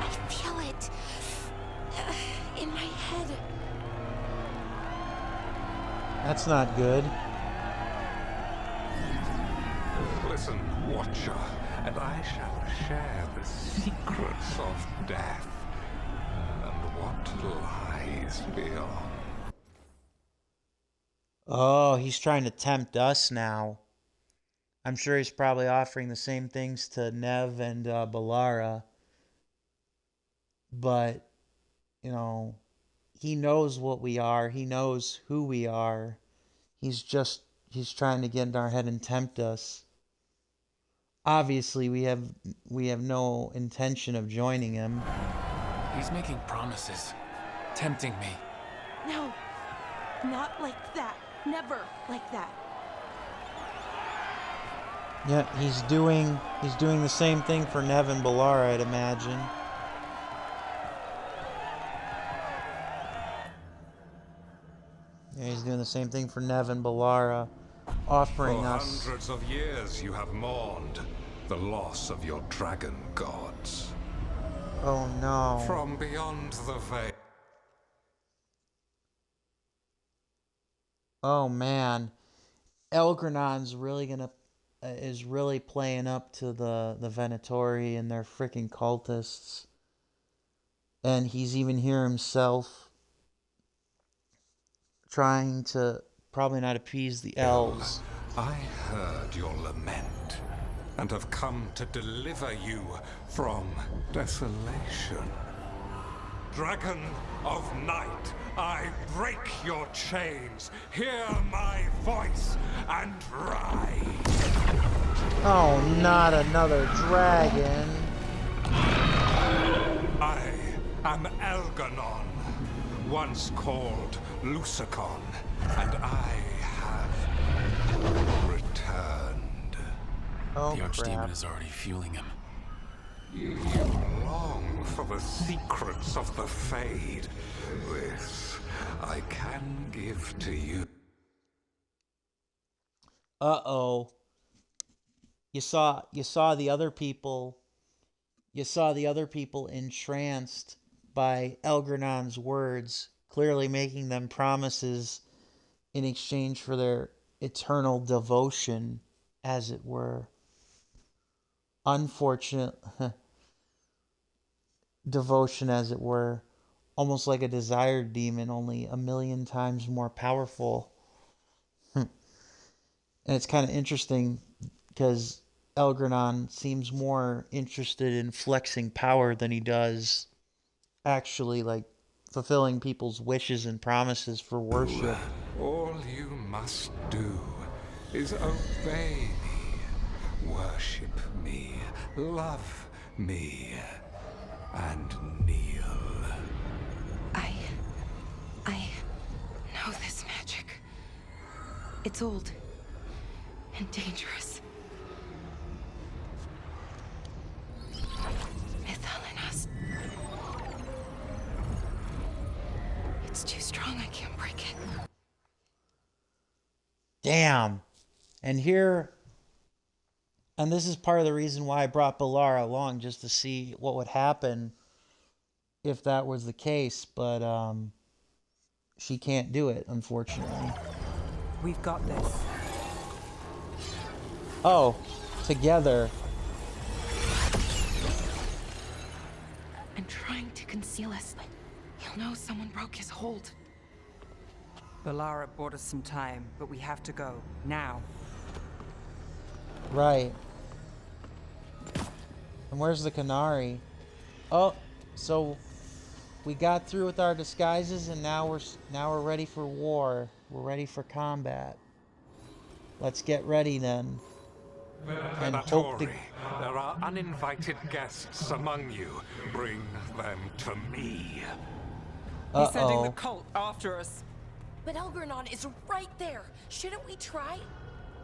I feel it in my head. That's not good. Listen, Watcher, and I shall share the secrets of death and what lies beyond. Oh, he's trying to tempt us now. I'm sure he's probably offering the same things to Nev and Balara. But, you know, he knows what we are. He knows who we are. He's trying to get in our head and tempt us. Obviously, we have no intention of joining him. He's making promises, tempting me. No, not like that. Never like that. Yeah, he's doing the same thing for Nev and Balara, I'd imagine. Yeah, he's doing the same thing for Nev and Balara, offering For us. hundreds of years you have mourned. the loss of your dragon gods. Oh no. From beyond the veil. Oh man. Elgrenon's really is really playing up to the Venatori and their freaking cultists. And he's even here himself trying to probably not appease the elves. I heard your lament and have come to deliver you from desolation. Dragon of night, I break your chains. Hear my voice and rise. Oh, not another dragon. I am Elganon, once called Lucicon, and I have returned. Oh, the Archdemon is already fueling him. You long for the secrets of the Fade. This I can give to you. Uh-oh. You saw the other people. You saw the other people entranced by Elgrenon's words, clearly making them promises in exchange for their eternal devotion, as it were. Unfortunate devotion, as it were. Almost like a desired demon, only 1,000,000 times more powerful. And it's kind of interesting because Elgrenon seems more interested in flexing power than he does actually like fulfilling people's wishes and promises for worship. All you must do is obey me, worship me, love me, and kneel. I know this magic. It's old and dangerous. Mythalinas. It's too strong, I can't break it. Damn. And this is part of the reason why I brought Balara along, just to see what would happen if that was the case, but she can't do it, unfortunately. We've got this. Oh, together. I'm trying to conceal us. He'll know someone broke his hold. Balara bought us some time, but we have to go. Now. Right. And where's the Canary? Oh, so we got through with our disguises, and now we're ready for war. We're ready for combat. Let's get ready then. And hope to... There are uninvited guests among you. Bring them to me. He's sending the cult after us. But Elgrenon is right there. Shouldn't we try?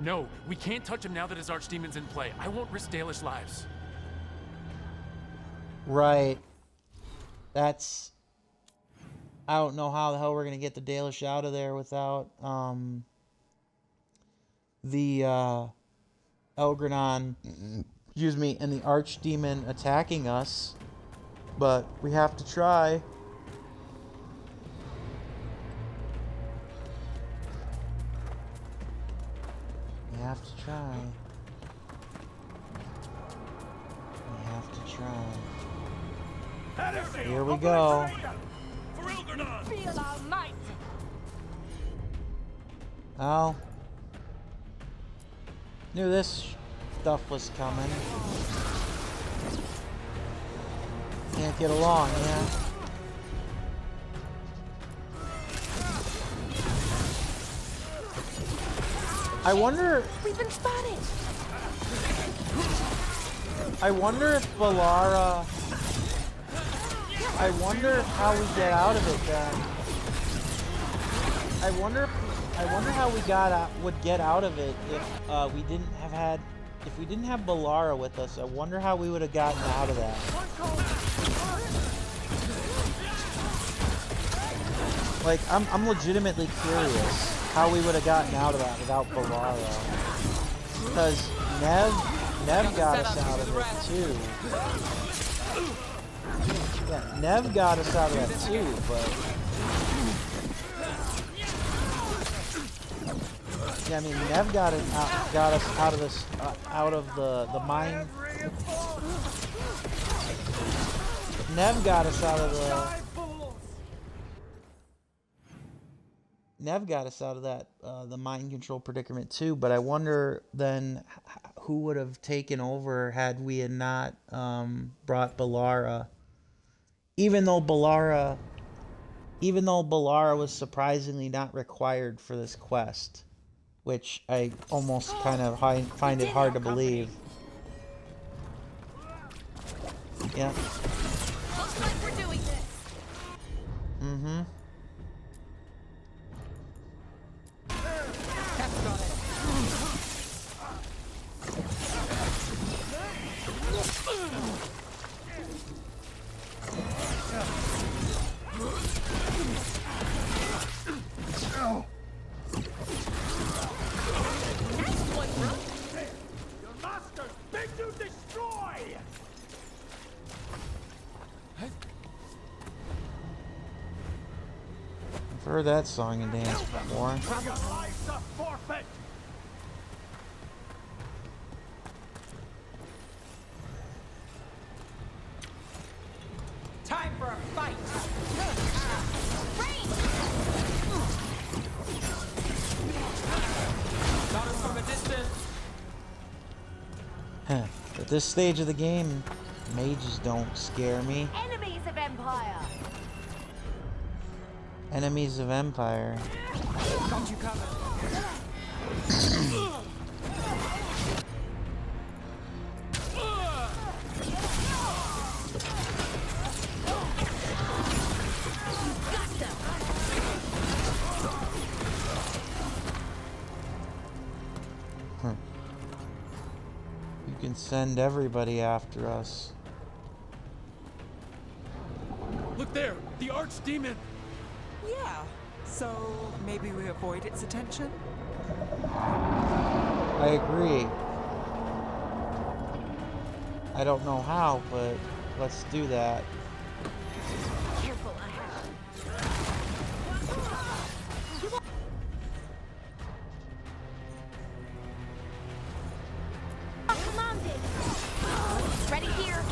No, we can't touch him now that his Archdemon's in play. I won't risk Dalish lives. Right. That's... I don't know how the hell we're going to get the Dalish out of there without the Elgrenon, excuse me, and the Archdemon attacking us. But we have to try. We have to try. We have to try. Here we go. Feel our might. Oh. Knew this stuff was coming. Can't get along, yeah. I wonder... We've been spotted. I wonder if Balara... I wonder how we get out of it then. I wonder how we would get out of it if we didn't have Balara with us. I wonder how we would have gotten out of that. Like, I'm legitimately curious how we would have gotten out of that without Balara. Because Nev Nev got us out of it too. Yeah, Nev got us out of that too, but yeah, I mean Nev got us out of this, out of the mine. Nev got us out of the. Nev got us out of that, the mind control predicament too, but I wonder then who would have taken over had we had not brought Ballara. Even though Ballara was surprisingly not required for this quest, which I almost kind of find it hard to believe. Yeah. Looks like we're doing this. Mm-hmm. Your masters bid you destroy! I've heard that song and dance before. Your lives are forfeit! Time for a fight! Got us from a distance. Huh. At this stage of the game, mages don't scare me. Enemies of Empire. Enemies of Empire. Got you covered. Huh. You can send everybody after us. Look there, the archdemon. Yeah, so maybe we avoid its attention? I agree. I don't know how, but let's do that. Careful commanded. Ready here.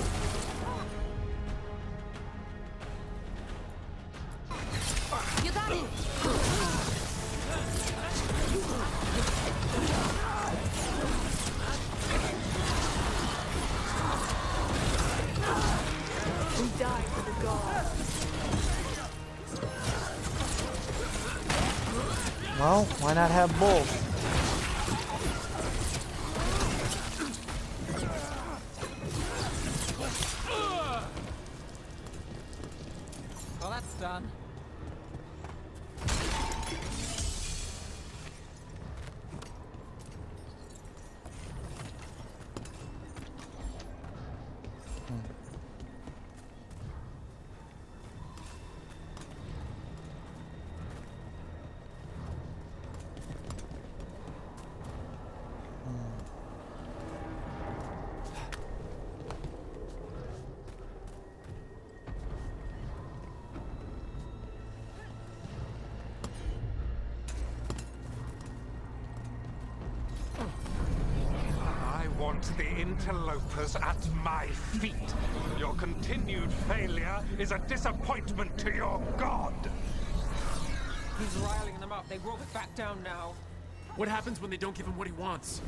You got it. We die for the gods. Well, why not have both? Well, that's done. I want the interlopers at my feet. Your continued failure is a disappointment to your god. He's riling them up. They won't back down now. What happens when they don't give him what he wants?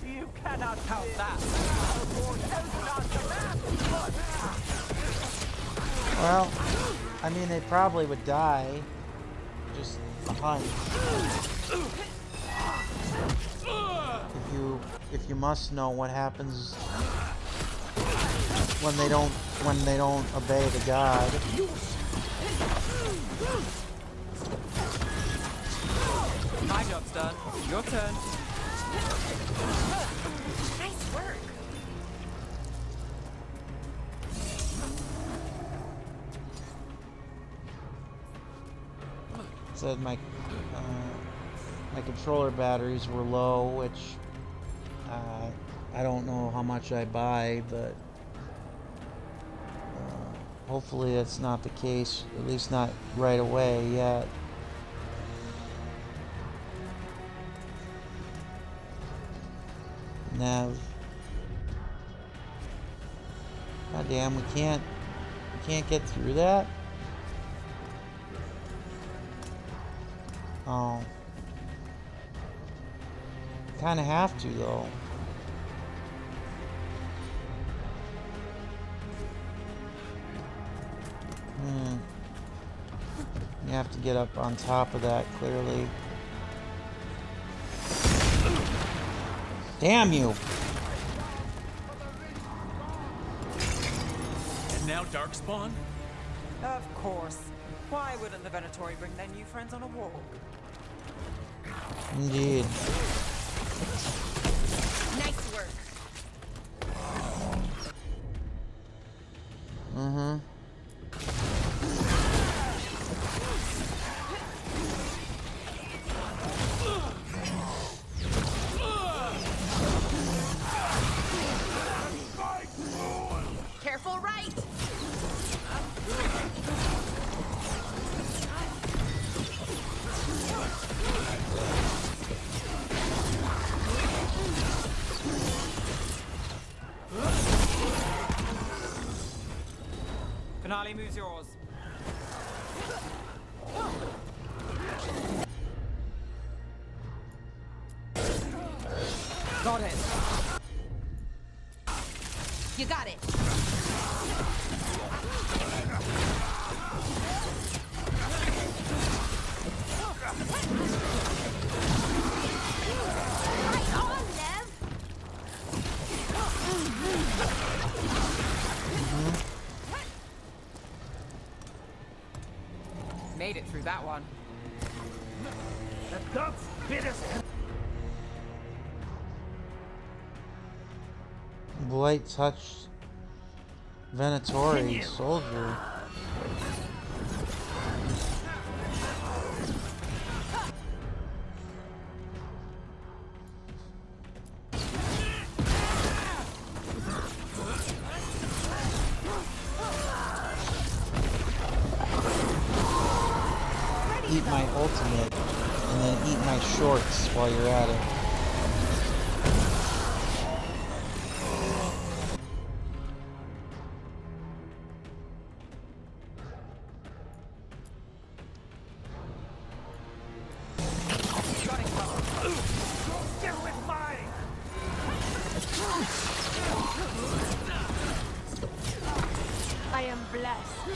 You cannot help that. Well, I mean, they probably would die. Just a hunch. If you must know what happens when they don't obey the god. My job's done. Your turn. Nice work. Said my controller batteries were low, which I don't know how much I buy, but hopefully that's not the case, at least not right away yet. Nav. God damn, we can't get through that? Oh. Kinda have to though. You have to get up on top of that, clearly. Damn you! And now Darkspawn? Of course. Why wouldn't the Venatori bring their new friends on a walk? Indeed. Nice work. Mm-hmm. Careful right. Finale moves yours. Got it. You got it. Right on, Nev. Made it through that one. The gods bid us. Blight touched Venatori soldier. Eat my ultimate and then eat my shorts while you're at it. I am blessed.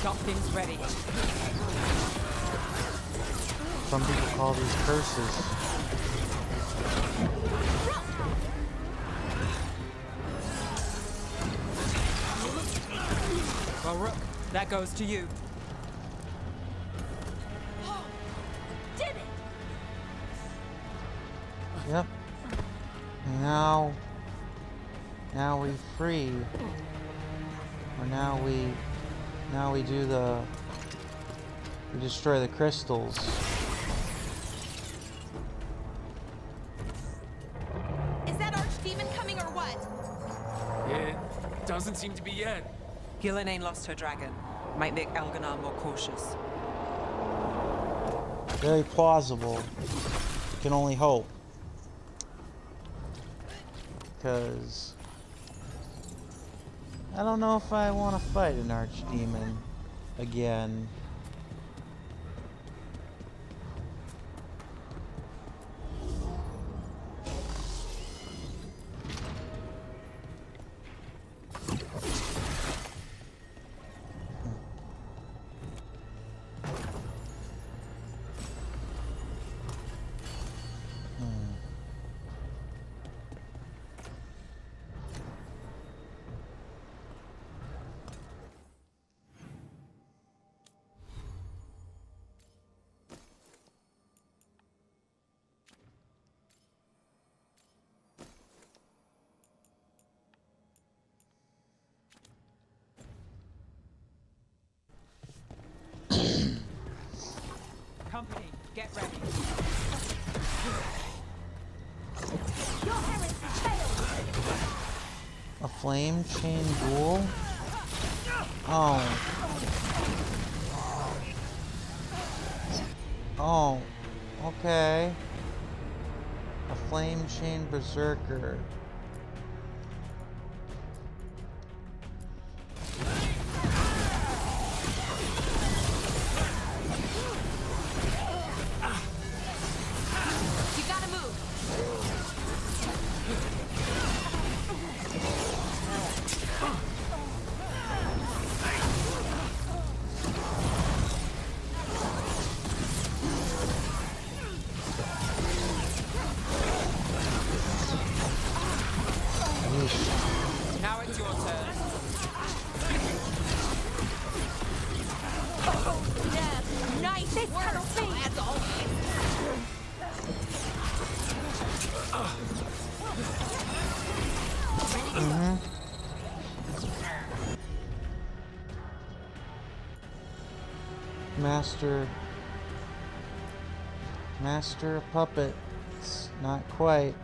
Got things ready. Some people call these curses. Well, Rook, that goes to you. Did it. Yep. Now we free. Or now we do we destroy the crystals. Is that archdemon coming or what? It doesn't seem to be yet. Gillian lost her dragon. Might make Elganon more cautious. Very plausible. Can only hope. Because I don't know if I want to fight an archdemon again. Flame chain ghoul? Oh. Oh. Okay. A flame chain berserker. You gotta move. Now it's your turn. Yeah, nice work, as always. Master of puppets. Not quite.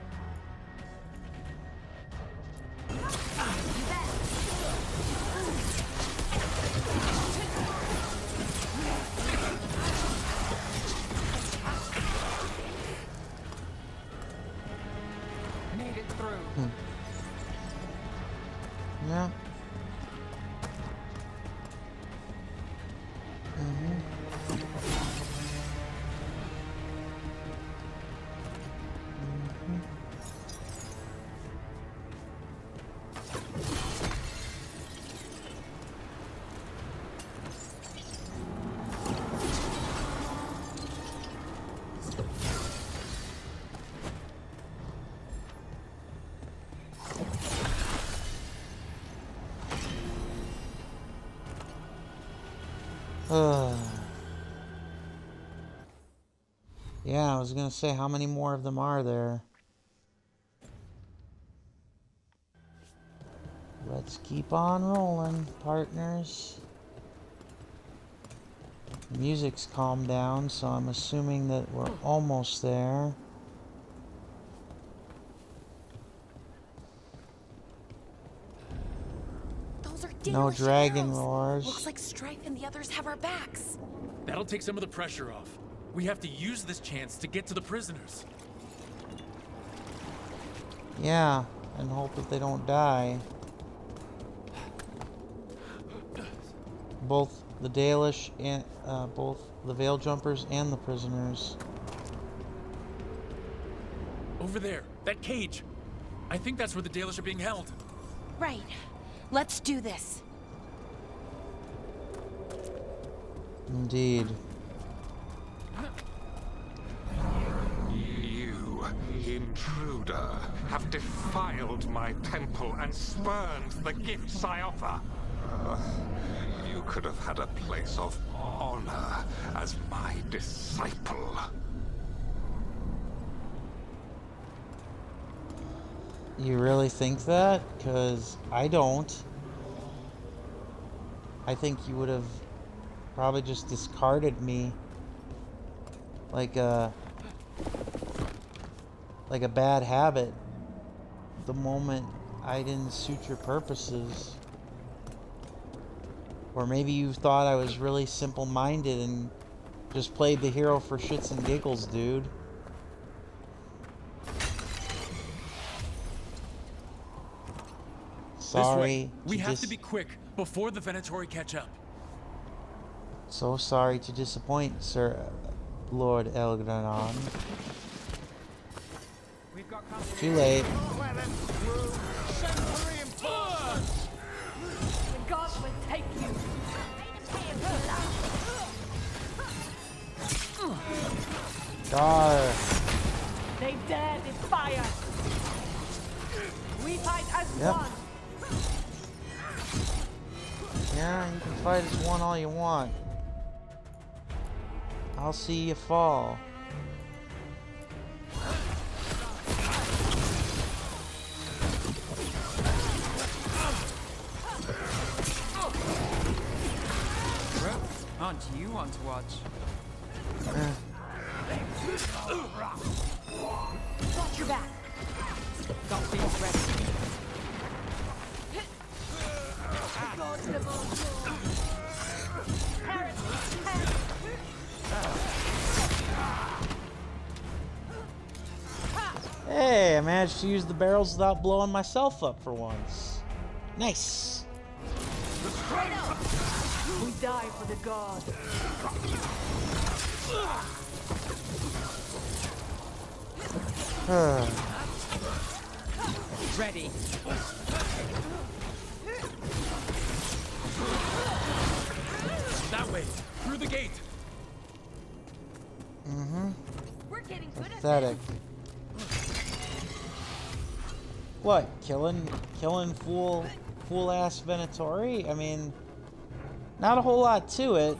Made it through. Yeah. Yeah, I was gonna say, how many more of them are there? Let's keep on rolling, partners. The music's calmed down, so I'm assuming that we're almost there. Those are No Dalish dragon arrows. roars. Looks like Strife and the others have our backs. That'll take some of the pressure off. We have to use this chance to get to the prisoners. Yeah, and hope that they don't die. Both the Dalish and both the Veil Jumpers and the prisoners. Over there, that cage. I think that's where the Dalish are being held. Right. Let's do this. Indeed. You, intruder, have defiled my temple and spurned the gifts I offer. You could have had a place of honor as my disciple. You really think that? 'Cause I don't. I think you would have probably just discarded me like a bad habit the moment I didn't suit your purposes. Or maybe you thought I was really simple-minded and just played the hero for shits and giggles, dude. Sorry. We have to be quick before the Venatori catch up. So sorry to disappoint, Sir Lord Elgranon. Too late. The gods will take you. Dar. They dare defy us. We fight as Yep. one. Yeah, you can fight as one all you want. I'll see you fall. Aren't you one to watch? Watch your back. Got things ready. Hey, I managed to use the barrels without blowing myself up for once. Nice. We die for the god. Ready. That way, through the gate. Mm-hmm. We're getting good at Pathetic. What? Killing fool ass Venatori? I mean, not a whole lot to it,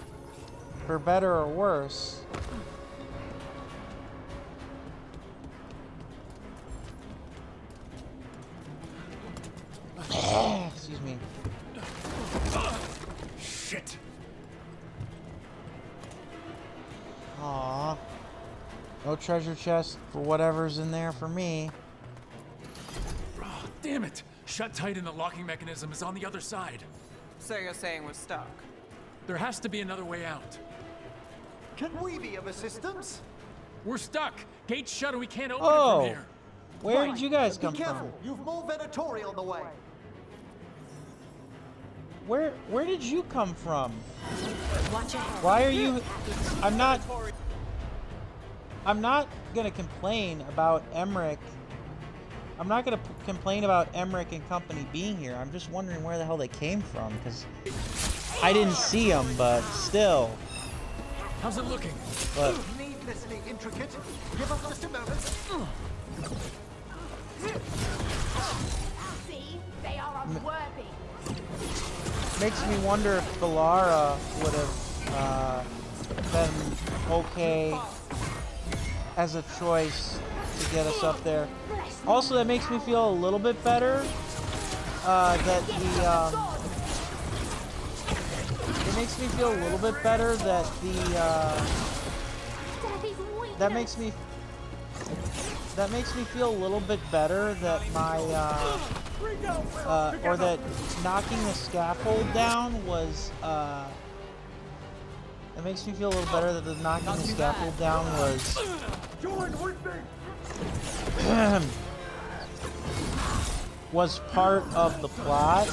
for better or worse. Excuse me. Shit. Aww. No treasure chest for whatever's in there for me. Oh, damn it! Shut tight and the locking mechanism is on the other side. So you're saying we're stuck? There has to be another way out. Can we be of assistance? We're stuck. Gate's shut and we can't open it Oh, from here. where did you guys come Be careful. from? You've more Venatori on the way. Where did you come from? Watch out. Why are you? I'm not gonna complain about Emmerich. I'm not gonna complain about Emmerich and company being here. I'm just wondering where the hell they came from, because I didn't see them, but still. How's it looking? But Needlessly intricate. Give us just a moment. See? They are unworthy. makes me wonder if Valara would have been okay as a choice to get us up there. Also, that makes me feel a little bit better that the it makes me feel a little bit better that the that makes me feel a little bit better that my or that knocking the scaffold down was it makes me feel a little better that the knocking the scaffold down was was part of the plot.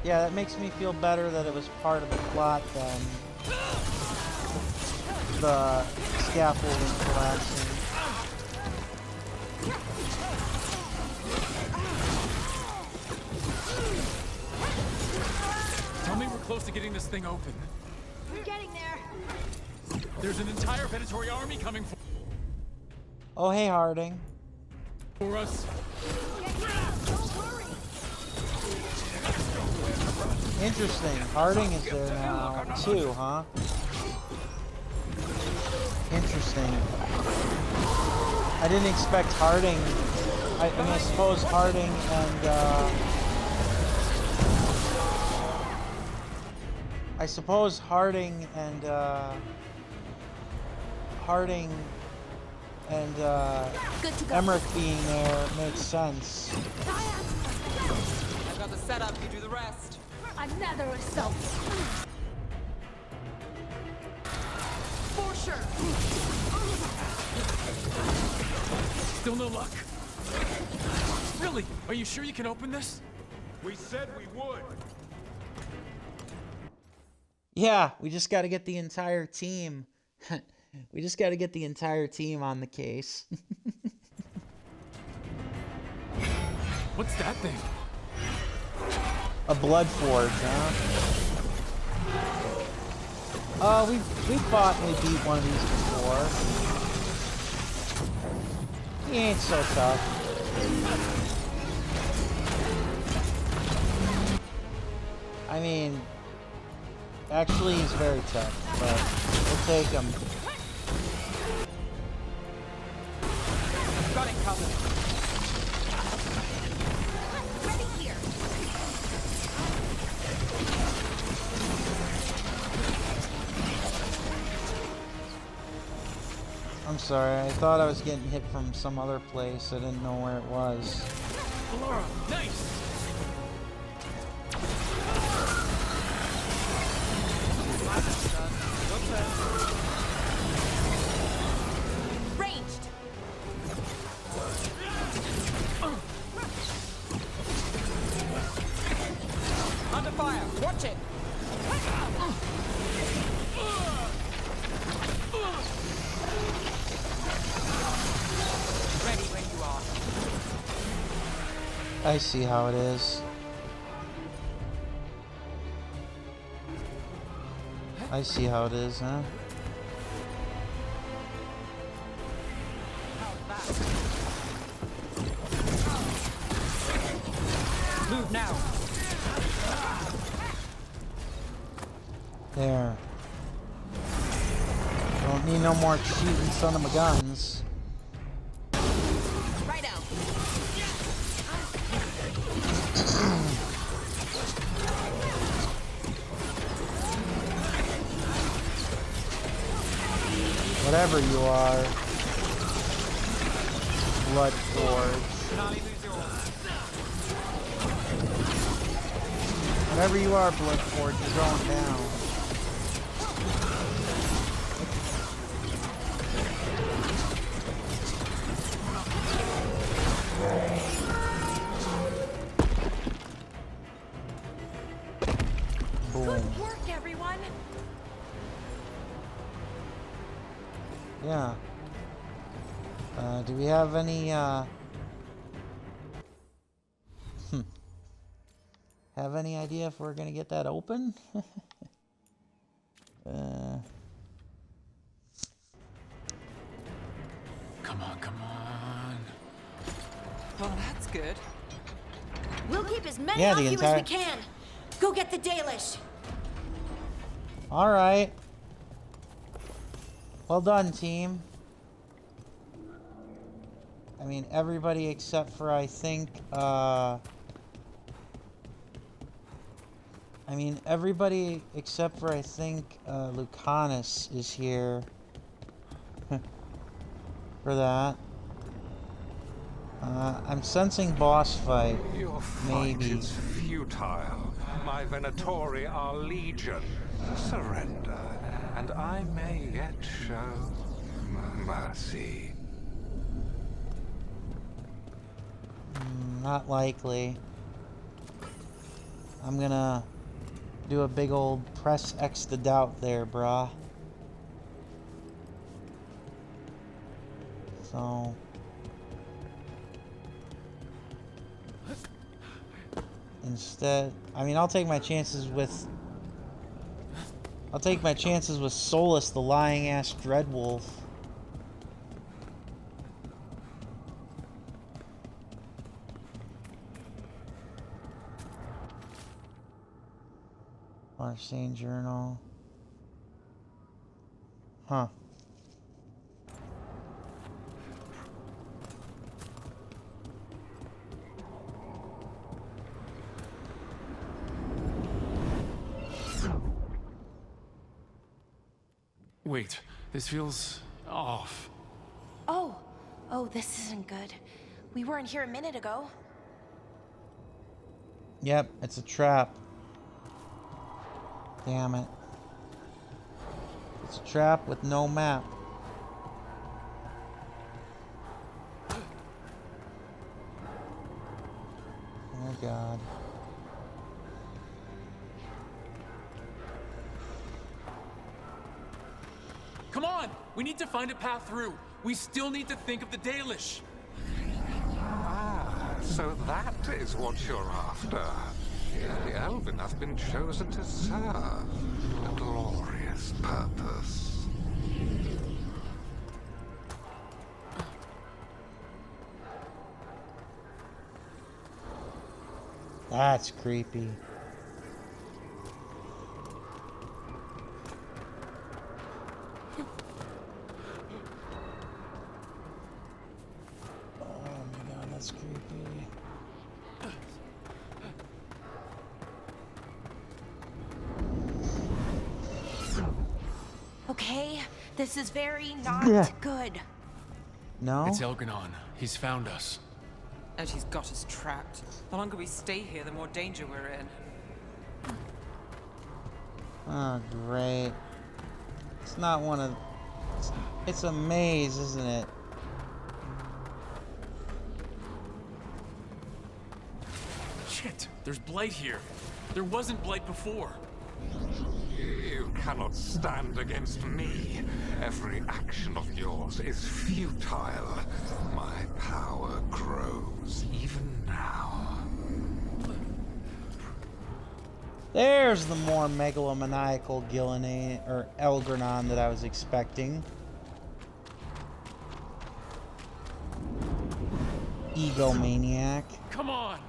Yeah, that makes me feel better that it was part of the plot than the scaffolding collapsing. Tell me we're close to getting this thing open. We're getting there. There's an entire Venatori army coming for Oh, hey, Harding. us. Interesting. Harding is there now, too, huh? Interesting. I didn't expect Harding. I mean, I suppose Harding and, I suppose Harding and, Emmerich being there makes sense. I've got the setup, you do the rest. Another assault. For sure. Still no luck. Really? Are you sure you can open this? We said we would. Yeah, we just got to get the entire team. We just got to get the entire team on the case. What's that thing? A blood forge, huh? We fought and we beat one of these before. He ain't so tough. I mean, actually he's very tough, but we'll take him. Got it covered. I'm sorry, I thought I was getting hit from some other place. I didn't know where it was. Laura, nice! Ranged. Under fire! Watch it! Ready when you are. I see how it is. I see how it is, huh? Move now. There. Don't need no more cheating son of a guns. Right out. Whatever you are. Bloodforge. Whatever you are, Bloodforge, you're going down. Boom. Good work, everyone. Yeah. Do we have any, have any idea if we're gonna get that open? Come on, come on. Well, that's good. We'll keep as many Yeah, of the you entire- as we can. Go get the Dalish. Alright. Well done, team. I mean, everybody except for, I think, everybody except for, I think, Lucanus is here for that. I'm sensing boss fight. Your fight Maybe. is futile. My Venatori are legion. Surrender, and I may yet show mercy. Not likely. I'm gonna do a big old press X to doubt there, brah. So... instead, I mean, I'll take my chances with Solus, the lying-ass Dreadwolf. Arcane Journal. Huh. Wait, this feels off. Oh, this isn't good. We weren't here a minute ago. Yep, it's a trap. Damn it. It's a trap with no map. Oh god. Come on! We need to find a path through. We still need to think of the Dalish. Ah, so that is what you're after. The Elven have been chosen to serve a glorious purpose. That's creepy. Oh my god, that's creepy. Okay, this is very not Yeah. good. No? It's Elgranon. He's found us. And she's got us trapped. The longer we stay here, the more danger we're in. Oh, great. It's not one of... It's a maze, isn't it? Shit, there's blight here. There wasn't blight before. You cannot stand against me. Every action of yours is futile. My power grows even now. There's the more megalomaniacal or Elgranon that I was expecting. Egomaniac. Come on!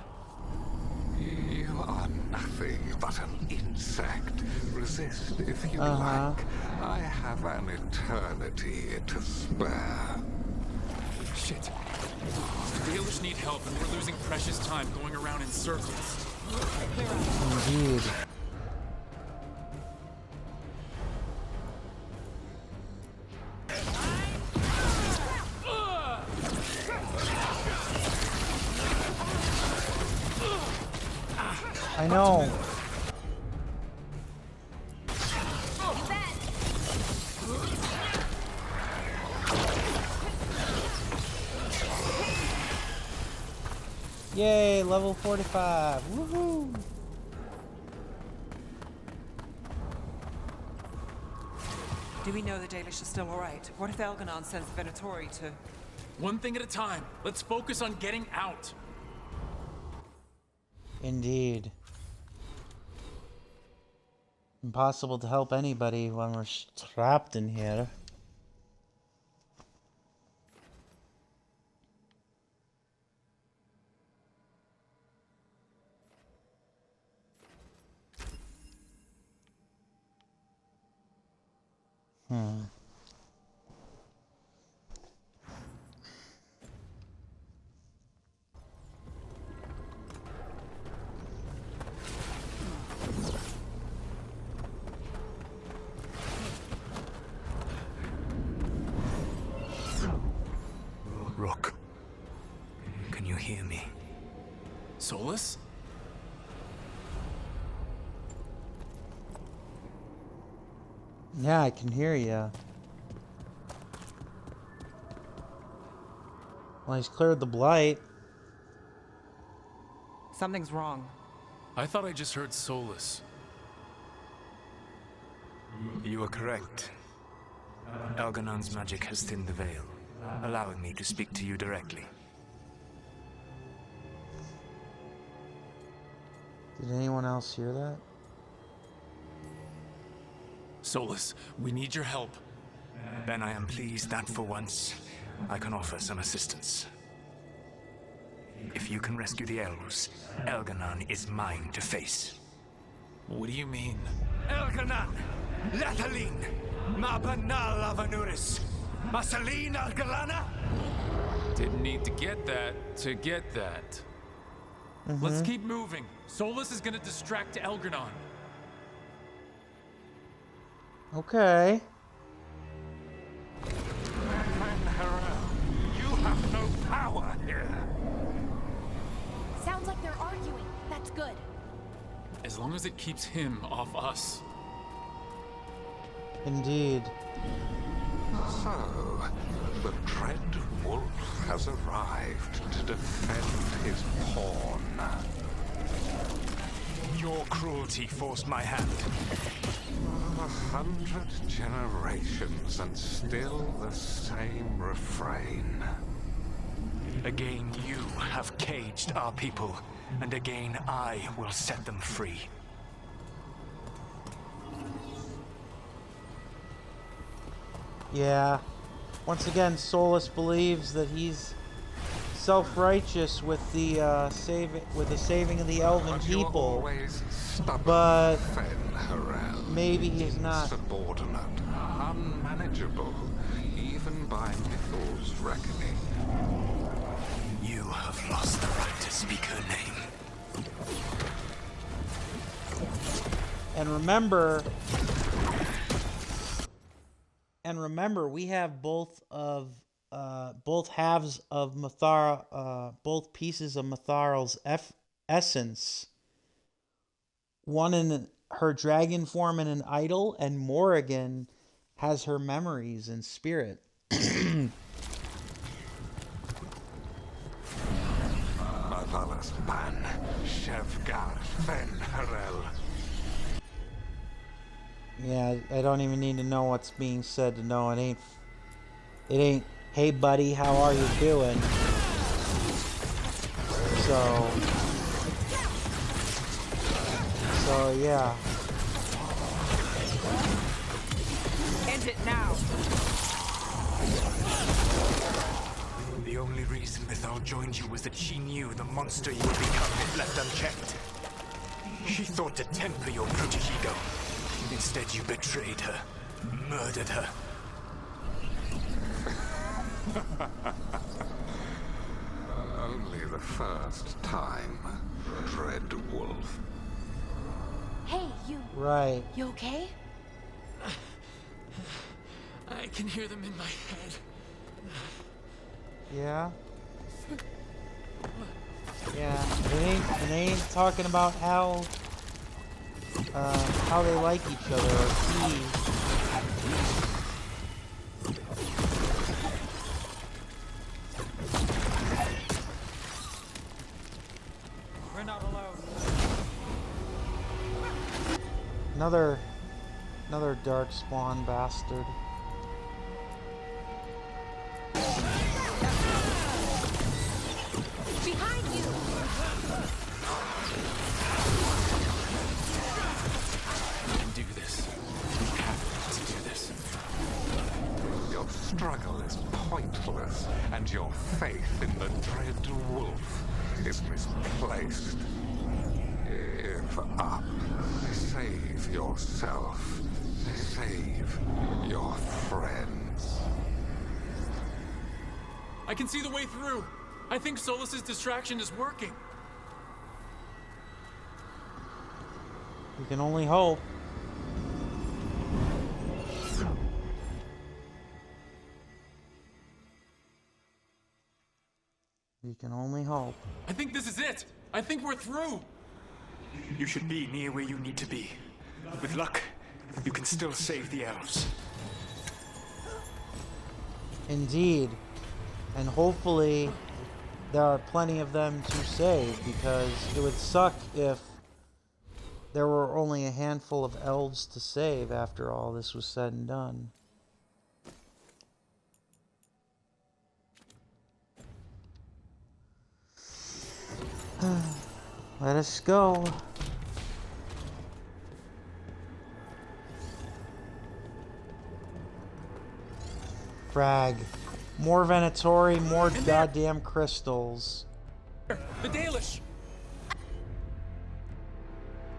You are nothing but an insect. Resist if you like. I have an eternity to spare. Shit. The Baelish need help, and we're losing precious time going around in circles. Indeed. I know. Yay, level 45. Woohoo! Do we know the Dalish are still alright? What if Elganon sends the Venatori to... One thing at a time. Let's focus on getting out. Indeed. Impossible to help anybody when we're trapped in here. Rook, can you hear me? Solus? Yeah, I can hear you. Well, he's cleared the blight. Something's wrong. I thought I just heard Solus. You are correct. Elganon's magic has thinned the veil, allowing me to speak to you directly. Did anyone else hear that? Solus, we need your help. Then I am pleased that for once, I can offer some assistance. If you can rescue the elves, Elganon is mine to face. What do you mean? Elganon! Lathalin! Mabanal Avanuris! Masalin Algalana! Didn't need to get that to get that. Let's keep moving. Solus is gonna distract Elgranon. Okay. You have no power here. Sounds like they're arguing. That's good. As long as it keeps him off us. Indeed. So, the Dread Wolf has arrived to defend his pawn. Your cruelty forced my hand. 100 generations and still the same refrain. Again, you have caged our people, and again I will set them free. Yeah. Once again, Solus believes that he's self-righteous with the saving of the elven people, but maybe he's not. Subordinate, unmanageable, even by Mythal's reckoning. You have lost the right to speak her name. And remember, we have both of both halves of Mathar, both pieces of Matharl's essence. One in her dragon form in an idol, and Morrigan has her memories and spirit. Marvelous man, Shevgar Fenharel. Yeah, I don't even need to know what's being said to know it ain't, hey buddy, how are you doing? So yeah. End it now. The only reason Mythal joined you was that she knew the monster you would become if left unchecked. She thought to temper your brutish ego. Instead, you betrayed her, murdered her. Only the first time, Dread Wolf. Hey, you. Right. You okay? I can hear them in my head. Yeah. Yeah. It ain't talking about how they like each other or he. We're not alone. Another dark spawn bastard. Behind you! You can do this. You have to do this. Your struggle is pointless, and your faith in the Dread Wolf is misplaced. Give up. Save yourself. Save your friends. I can see the way through. I think Solus's distraction is working. You can only hope. You can only hope. I think this is it. I think we're through. You should be near where you need to be. With luck, you can still save the elves. Indeed. And hopefully there are plenty of them to save, because it would suck if there were only a handful of elves to save after all this was said and done. Let us go. Frag. More Venatori, more goddamn crystals. The Dalish.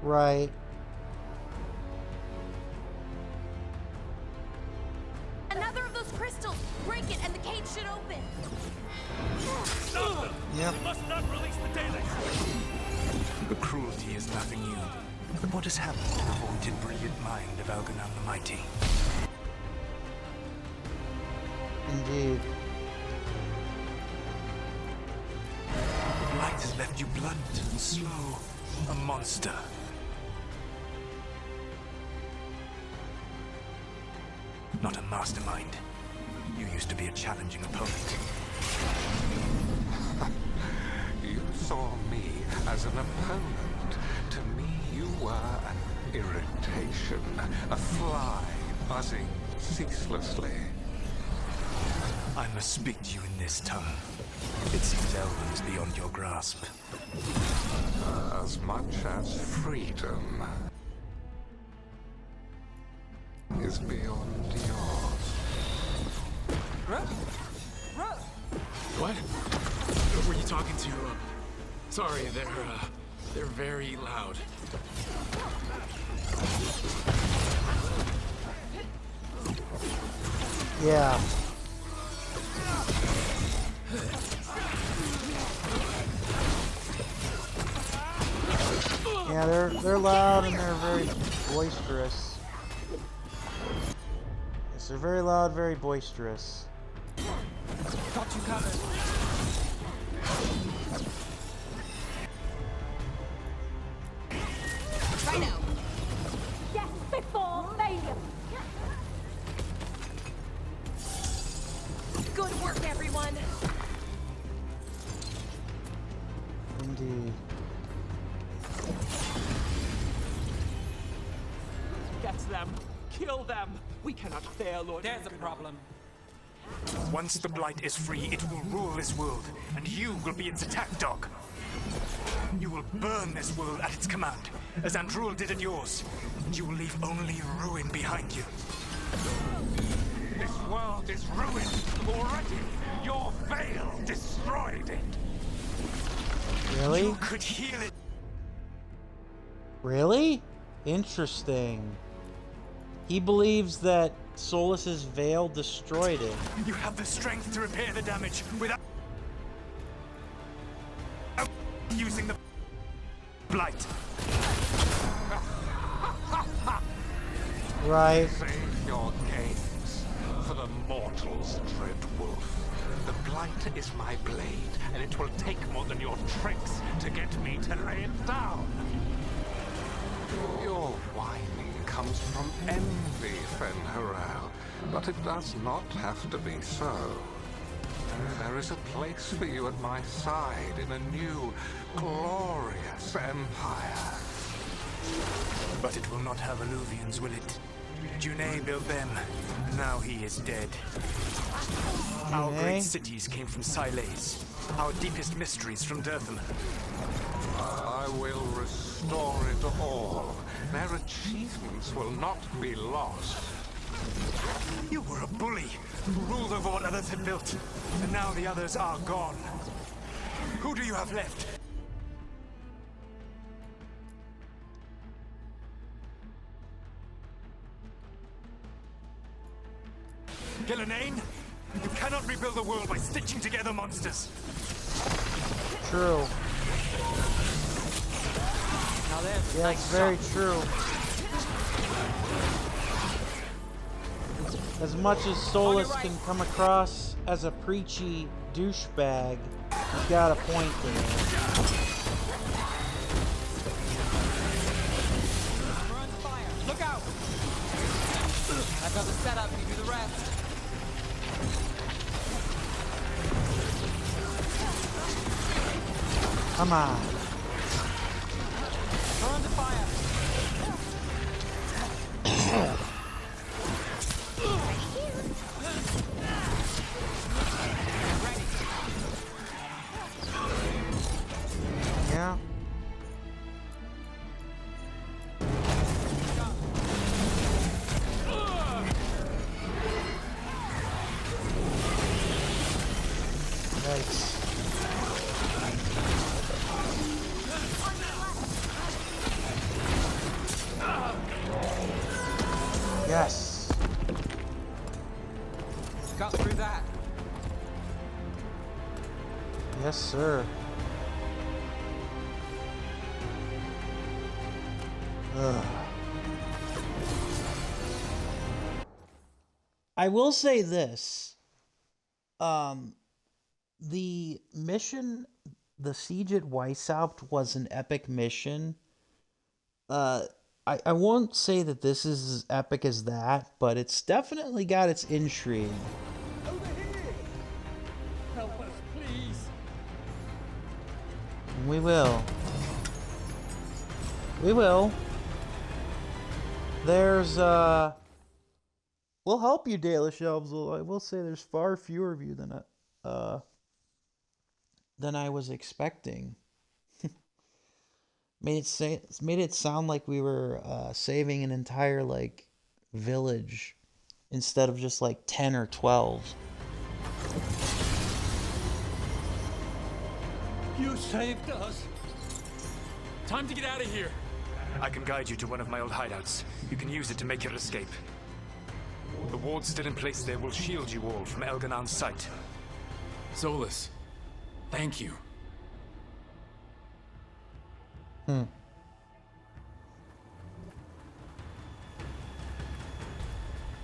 Right. Another of those crystals! Break it and the cage should open! Stop them! Yep. You must not release the Dalish! The cruelty is nothing new. But what has happened to the haunted, brilliant mind of Elganon the Mighty? Indeed. The light has left you blunt and slow. A monster. Not a mastermind. You used to be a challenging opponent. You saw me as an opponent. To me, you were an irritation, a fly buzzing ceaselessly. I must speak to you in this tongue. It seems Elven is beyond your grasp. As much as freedom is beyond yours. What? Who were you talking to? Sorry, they're very loud. Yeah. Yeah, they're loud and they're very boisterous. Yes, they're very loud, very boisterous. Got you covered. Rhino. Yes, before failure. Good work, everyone. Indeed. Get them. Kill them. We cannot fail, Lord. There's a problem. Once the Blight is free, it will rule this world, and you will be its attack dog. You will burn this world at its command, as Andrul did at yours, and you will leave only ruin behind you. This world is ruined already. Your veil destroyed it. Really? You could heal it. Really? Interesting. He believes that Solus's veil destroyed it. You have the strength to repair the damage without using the Blight. Right. Save your games for the mortals, Dread Wolf. The Blight is my blade, and it will take more than your tricks to get me to lay it down. Your whining comes from envy, Fen'Harel, but it does not have to be so. There is a place for you at my side in a new, glorious empire. But it will not have Illuvians, will it? Juné built them, and now he is dead. Our great cities came from Sileys, our deepest mysteries from Dirtham. I will restore it all. Their achievements will not be lost. You were a bully who ruled over what others had built, and now the others are gone. Who do you have left? Gillenane? You cannot rebuild the world by stitching together monsters. True. Now there's Yeah, it's very true. As much as Solus can come across as a preachy douchebag, he's got a point there. We're on fire. Look out! I've got the setup. You do the rest. Come on. We're under fire. Yeah. Nice. Yes. Got through that. Yes, sir. Ugh. I will say this. The mission, the Siege at Weishaupt, was an epic mission. I won't say that this is as epic as that, but it's definitely got its intrigue. Help us, please. We will. We will. There's, we'll help you, Dalish Elves. I will say there's far fewer of you than I was expecting. Made it sound like we were saving an entire village instead of just 10 or 12. You saved us. Time to get out of here. I can guide you to one of my old hideouts. You can use it to make your escape. The wards still in place there will shield you all from Elganon's sight. Solus, thank you.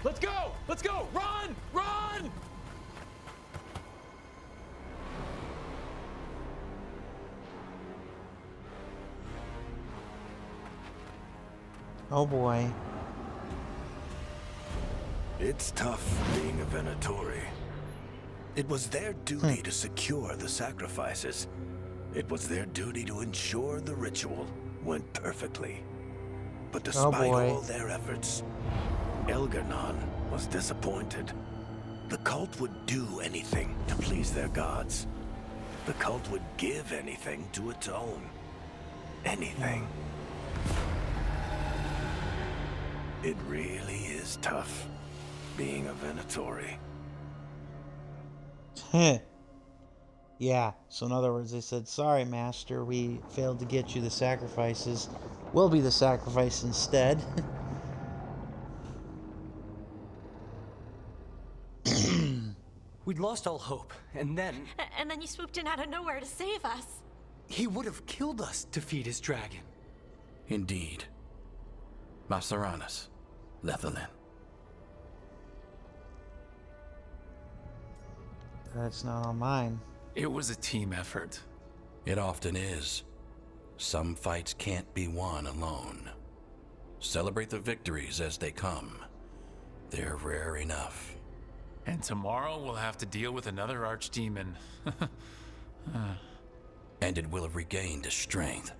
Let's go! Let's go! Run! Run! Oh boy. It's tough being a Venatori. It was their duty to secure the sacrifices. It was their duty to ensure the ritual went perfectly. But despite all their efforts, Elgar'nan was disappointed. The cult would do anything to please their gods. The cult would give anything to atone. Anything. It really is tough being a Venatori. Yeah, so in other words, they said, sorry, Master, we failed to get you the sacrifices. We'll be the sacrifice instead. We'd lost all hope, and then... And then you swooped in out of nowhere to save us. He would have killed us to feed his dragon. Indeed. Masaranas, Lethalin. That's not on mine. It was a team effort. It often is. Some fights can't be won alone. Celebrate the victories as they come. They're rare enough. And tomorrow we'll have to deal with another archdemon. And it will have regained its strength.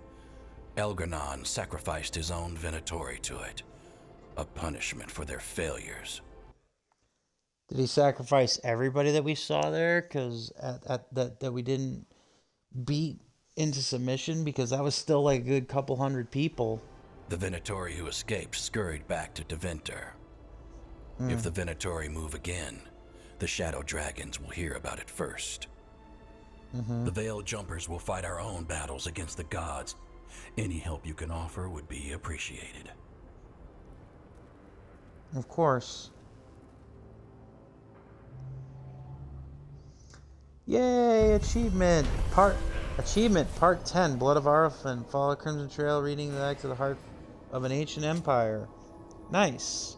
Elgar'nan sacrificed his own Venatori to it. A punishment for their failures. Did he sacrifice everybody that we saw there? Because that we didn't beat into submission? Because that was still like a good couple hundred people. The Venatori who escaped scurried back to Deventer. If the Venatori move again, the Shadow Dragons will hear about it first. The Veil Jumpers will fight our own battles against the gods. Any help you can offer would be appreciated. Of course. Yay, achievement! Part 10, Blood of Arfan. Follow Crimson Trail, reading the back to the heart of an ancient empire. Nice.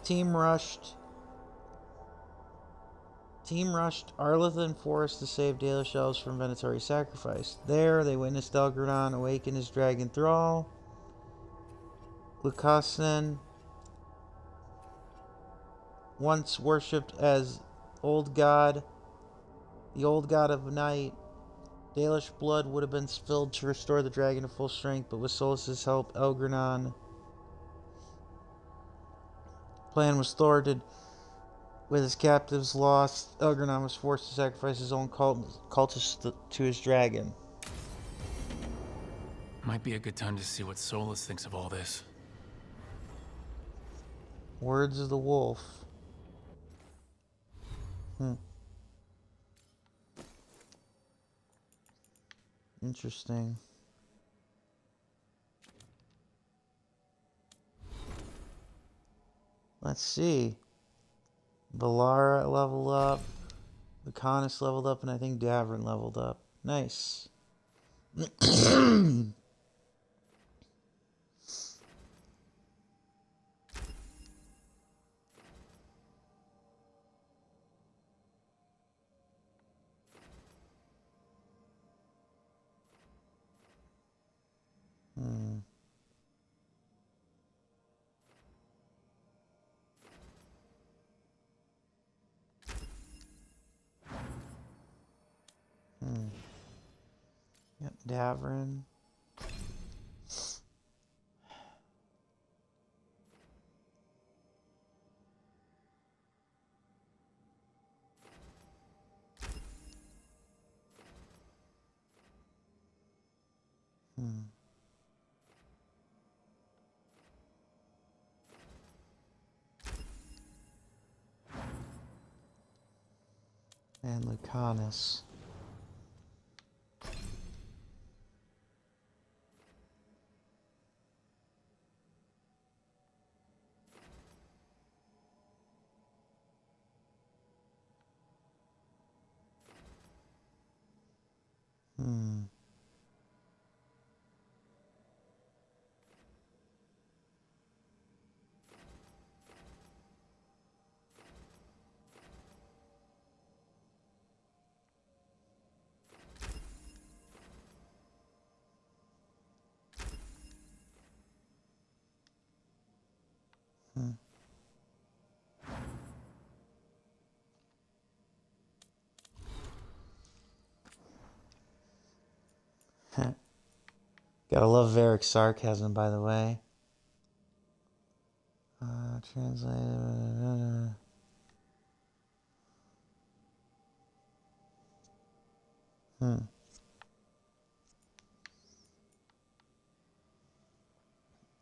Team rushed Arlethan Forest to save Dalish elves from Venatori sacrifice. There, they witnessed Elgar'nan awaken his dragon thrall. Lucasen, once worshipped as the old god of night. Dalish blood would have been spilled to restore the dragon to full strength, but with Solas's help, Elgar'nan plan was thwarted. With his captives lost, Elgar'nan was forced to sacrifice his own cultists to his dragon. Might be a good time to see what Solus thinks of all this. Words of the wolf. Interesting. Let's see. Valara leveled up. Lucanus leveled up, and I think Davrin leveled up. Nice. Yep, Davrin. And Lucanus. Gotta love Varric's sarcasm, by the way. Translated.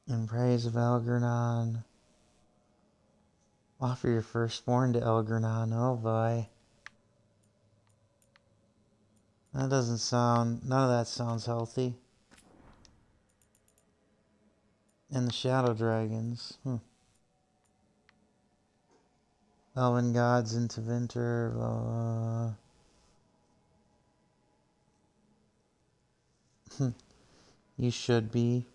In praise of Algernon. Offer your firstborn to Algernon. Oh boy. That doesn't sound... None of that sounds healthy. And the Shadow Dragons. Elven Gods into Winter. You should be.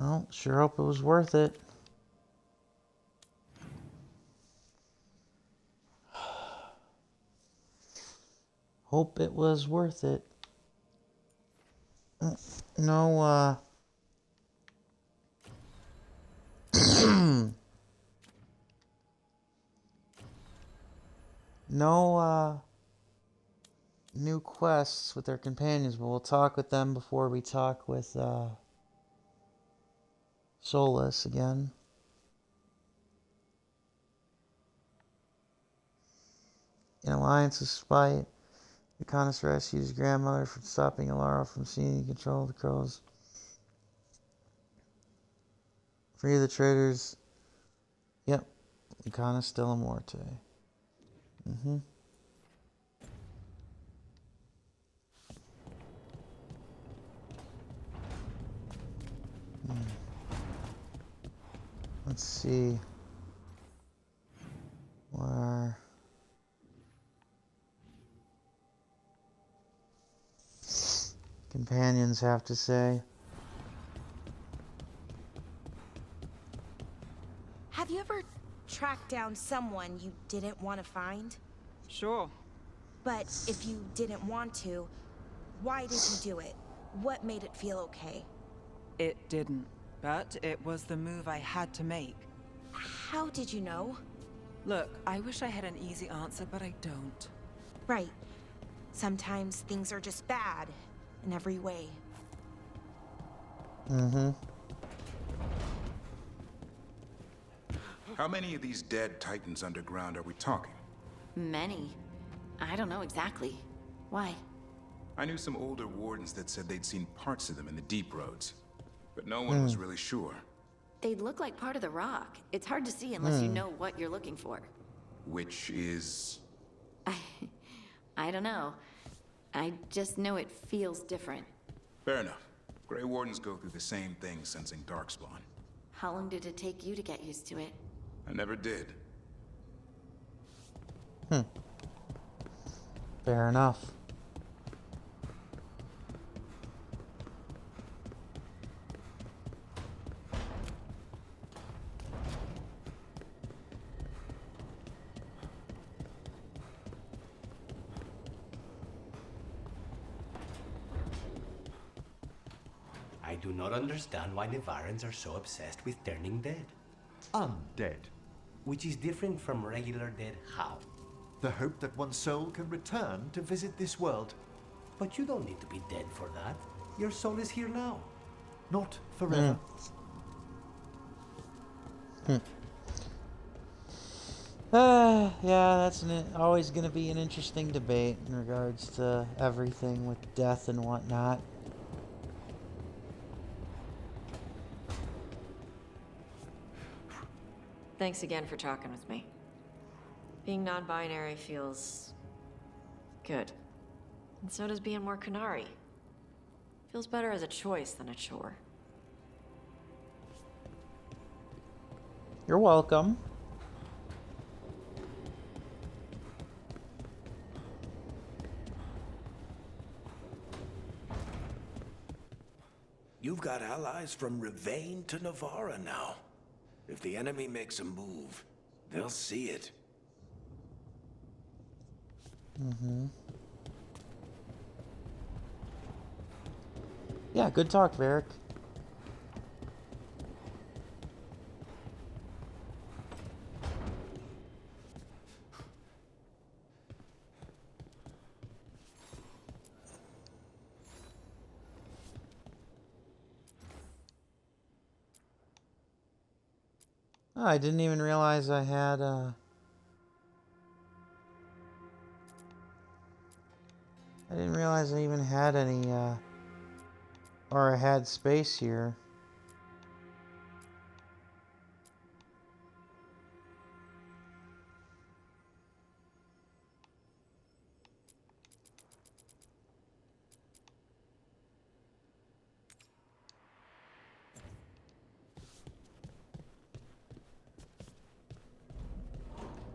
Well, sure hope it was worth it. Hope it was worth it. No, no, new quests with their companions, but we'll talk with them before we talk with, Solus again. In alliance with spite, Lucanus rescued his grandmother from stopping Alara from seeing control of the crows. Free the traitors. Yep. Lucanus Stella Morte. Let's see. Where... companions have to say. Have you ever tracked down someone you didn't want to find? Sure. But if you didn't want to, why did you do it? What made it feel okay? It didn't, but it was the move I had to make. How did you know? Look, I wish I had an easy answer, but I don't. Right. Sometimes things are just bad in every way. How many of these dead Titans underground are we talking? Many. I don't know exactly. Why? I knew some older wardens that said they'd seen parts of them in the deep roads, but no one was really sure. They'd look like part of the rock. It's hard to see unless you know what you're looking for. Which is... I don't know. I just know it feels different. Fair enough. Grey Wardens go through the same thing sensing Darkspawn. How long did it take you to get used to it? I never did. Fair enough. I do not understand why the Varans are so obsessed with turning dead. Undead. Which is different from regular dead how? The hope that one's soul can return to visit this world. But you don't need to be dead for that. Your soul is here now. Not forever. Yeah, that's always going to be an interesting debate in regards to everything with death and whatnot. Thanks again for talking with me. Being non-binary feels... good. And so does being more Qunari. Feels better as a choice than a chore. You're welcome. You've got allies from Rivain to Navarra now. If the enemy makes a move, they'll see it. Yeah, good talk, Varric. Oh, I didn't even realize I had I didn't realize I even had any or I had space here.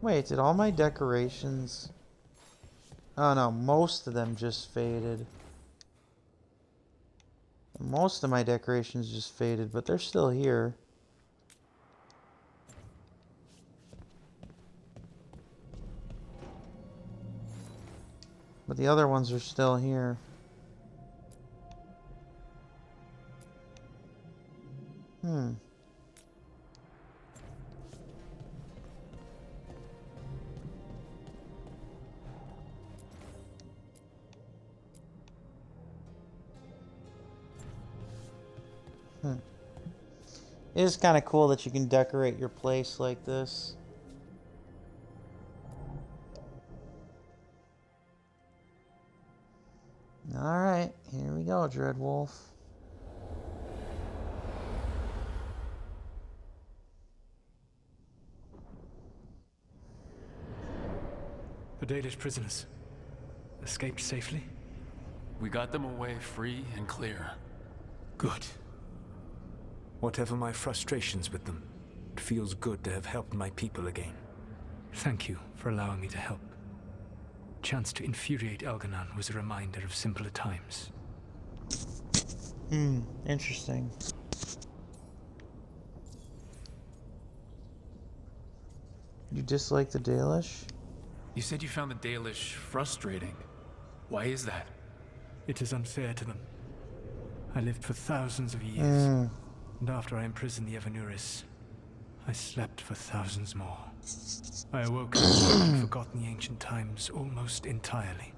Wait, did all my decorations... Oh no, most of them just faded. Most of my decorations just faded, but they're still here. But the other ones are still here. Hmm. It is kind of cool that you can decorate your place like this. Alright, here we go, Dreadwolf. The Dalish prisoners escaped safely? We got them away free and clear. Good. Whatever my frustrations with them, it feels good to have helped my people again. Thank you for allowing me to help. Chance to infuriate Elganon was a reminder of simpler times. Interesting. You dislike the Dalish? You said you found the Dalish frustrating. Why is that? It is unfair to them. I lived for thousands of years, and after I imprisoned the Evanuris, I slept for thousands more. I awoke and forgotten the ancient times almost entirely.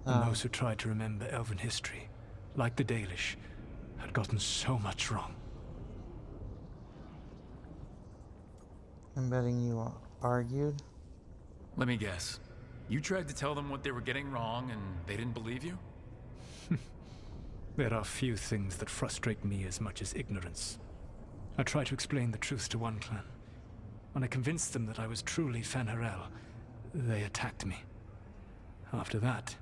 And those who tried to remember Elven history, like the Dalish, had gotten so much wrong. I'm betting you argued. Let me guess. You tried to tell them what they were getting wrong and they didn't believe you? There are few things that frustrate me as much as ignorance. I tried to explain the truth to one clan. When I convinced them that I was truly Fen'Harel, they attacked me. After that,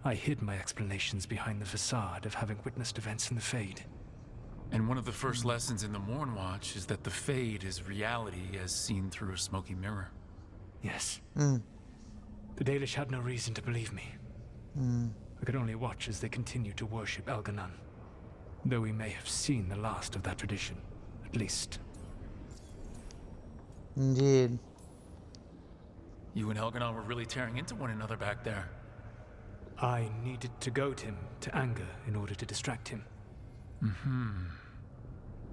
I hid my explanations behind the facade of having witnessed events in the Fade. And one of the first lessons in the Mornwatch is that the Fade is reality as seen through a smoky mirror. Yes. The Dalish had no reason to believe me. I could only watch as they continued to worship Elganon, though we may have seen the last of that tradition, at least. Indeed. You and Elganon were really tearing into one another back there. I needed to goad him to anger in order to distract him.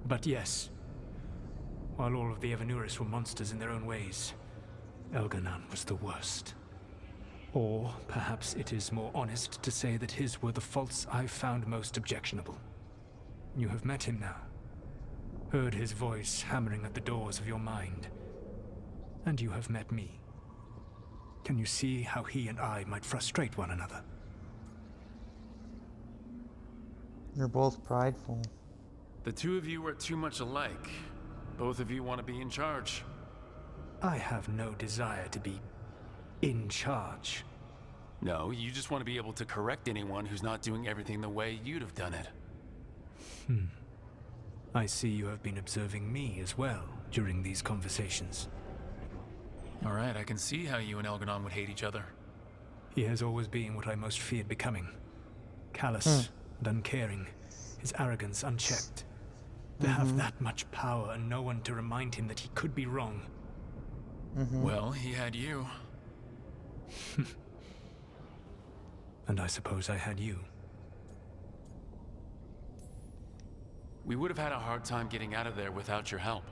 But yes, while all of the Evanuris were monsters in their own ways, Elganon was the worst. Or perhaps it is more honest to say that his were the faults I found most objectionable. You have met him now, heard his voice hammering at the doors of your mind, and you have met me. Can you see how he and I might frustrate one another? You're both prideful. The two of you are too much alike. Both of you want to be in charge. I have no desire to be in charge. No, you just want to be able to correct anyone who's not doing everything the way you'd have done it. I see you have been observing me as well during these conversations. All right, I can see how you and Elganon would hate each other. He has always been what I most feared becoming. Callous and uncaring, his arrogance unchecked. To have that much power and no one to remind him that he could be wrong. Well, he had you. And I suppose I had you. We would have had a hard time getting out of there without your help.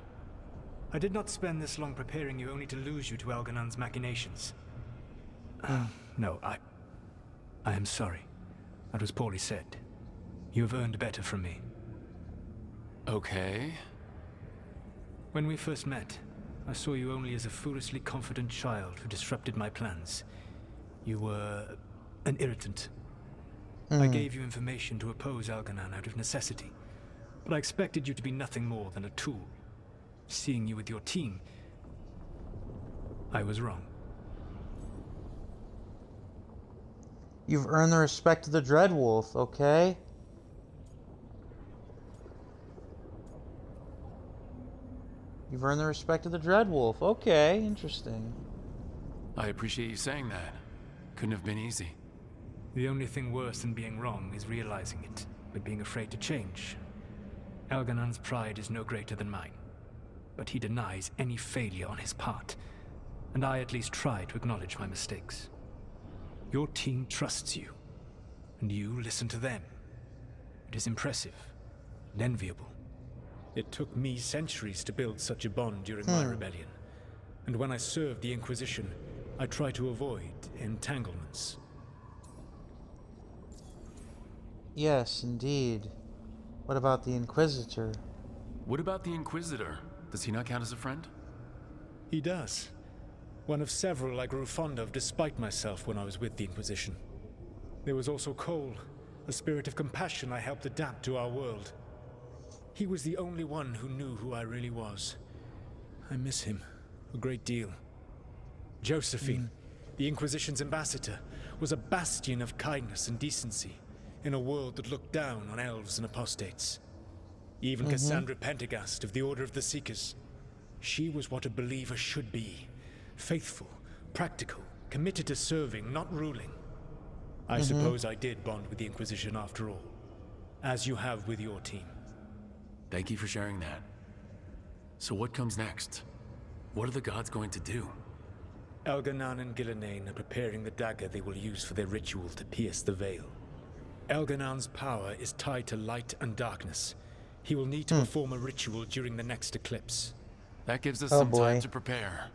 I did not spend this long preparing you only to lose you to Elganon's machinations. No, I am sorry. That was poorly said. You have earned better from me. Okay. When we first met, I saw you only as a foolishly confident child who disrupted my plans. You were an irritant. I gave you information to oppose Elganon out of necessity, but I expected you to be nothing more than a tool. Seeing you with your team, I was wrong. You've earned the respect of the Dreadwolf, okay? You've earned the respect of the Dreadwolf. Okay, interesting. I appreciate you saying that. Couldn't have been easy. The only thing worse than being wrong is realizing it, but being afraid to change. Elganon's pride is no greater than mine, but he denies any failure on his part, and I at least try to acknowledge my mistakes. Your team trusts you, and you listen to them. It is impressive and enviable. It took me centuries to build such a bond during my rebellion, and when I served the Inquisition, I tried to avoid entanglements. Yes, indeed. What about the Inquisitor? What about the Inquisitor? Does he not count as a friend? He does. One of several I grew fond of despite myself when I was with the Inquisition. There was also Cole, a spirit of compassion I helped adapt to our world. He was the only one who knew who I really was. I miss him a great deal. Josephine, the Inquisition's ambassador, was a bastion of kindness and decency in a world that looked down on elves and apostates. Even Cassandra Pendergast of the Order of the Seekers. She was what a believer should be. Faithful, practical, committed to serving, not ruling. I suppose I did bond with the Inquisition after all, as you have with your team. Thank you for sharing that. So what comes next? What are the gods going to do? Elganon and Gillenane are preparing the dagger they will use for their ritual to pierce the veil. Elganon's power is tied to light and darkness. He will need to perform a ritual during the next eclipse. That gives us some time to prepare.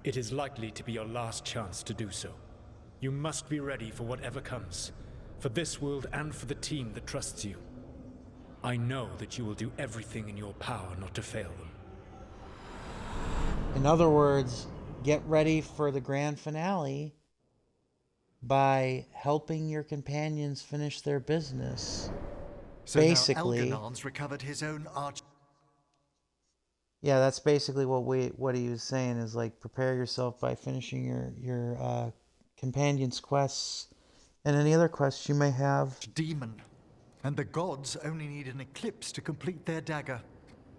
It is likely to be your last chance to do so. You must be ready for whatever comes, for this world and for the team that trusts you. I know that you will do everything in your power not to fail them. In other words, get ready for the grand finale by helping your companions finish their business. So basically, now Elganon's recovered his own arch. Yeah, that's basically what he was saying is like prepare yourself by finishing your companions' quests and any other quests you may have. Demon, and the gods only need an eclipse to complete their dagger.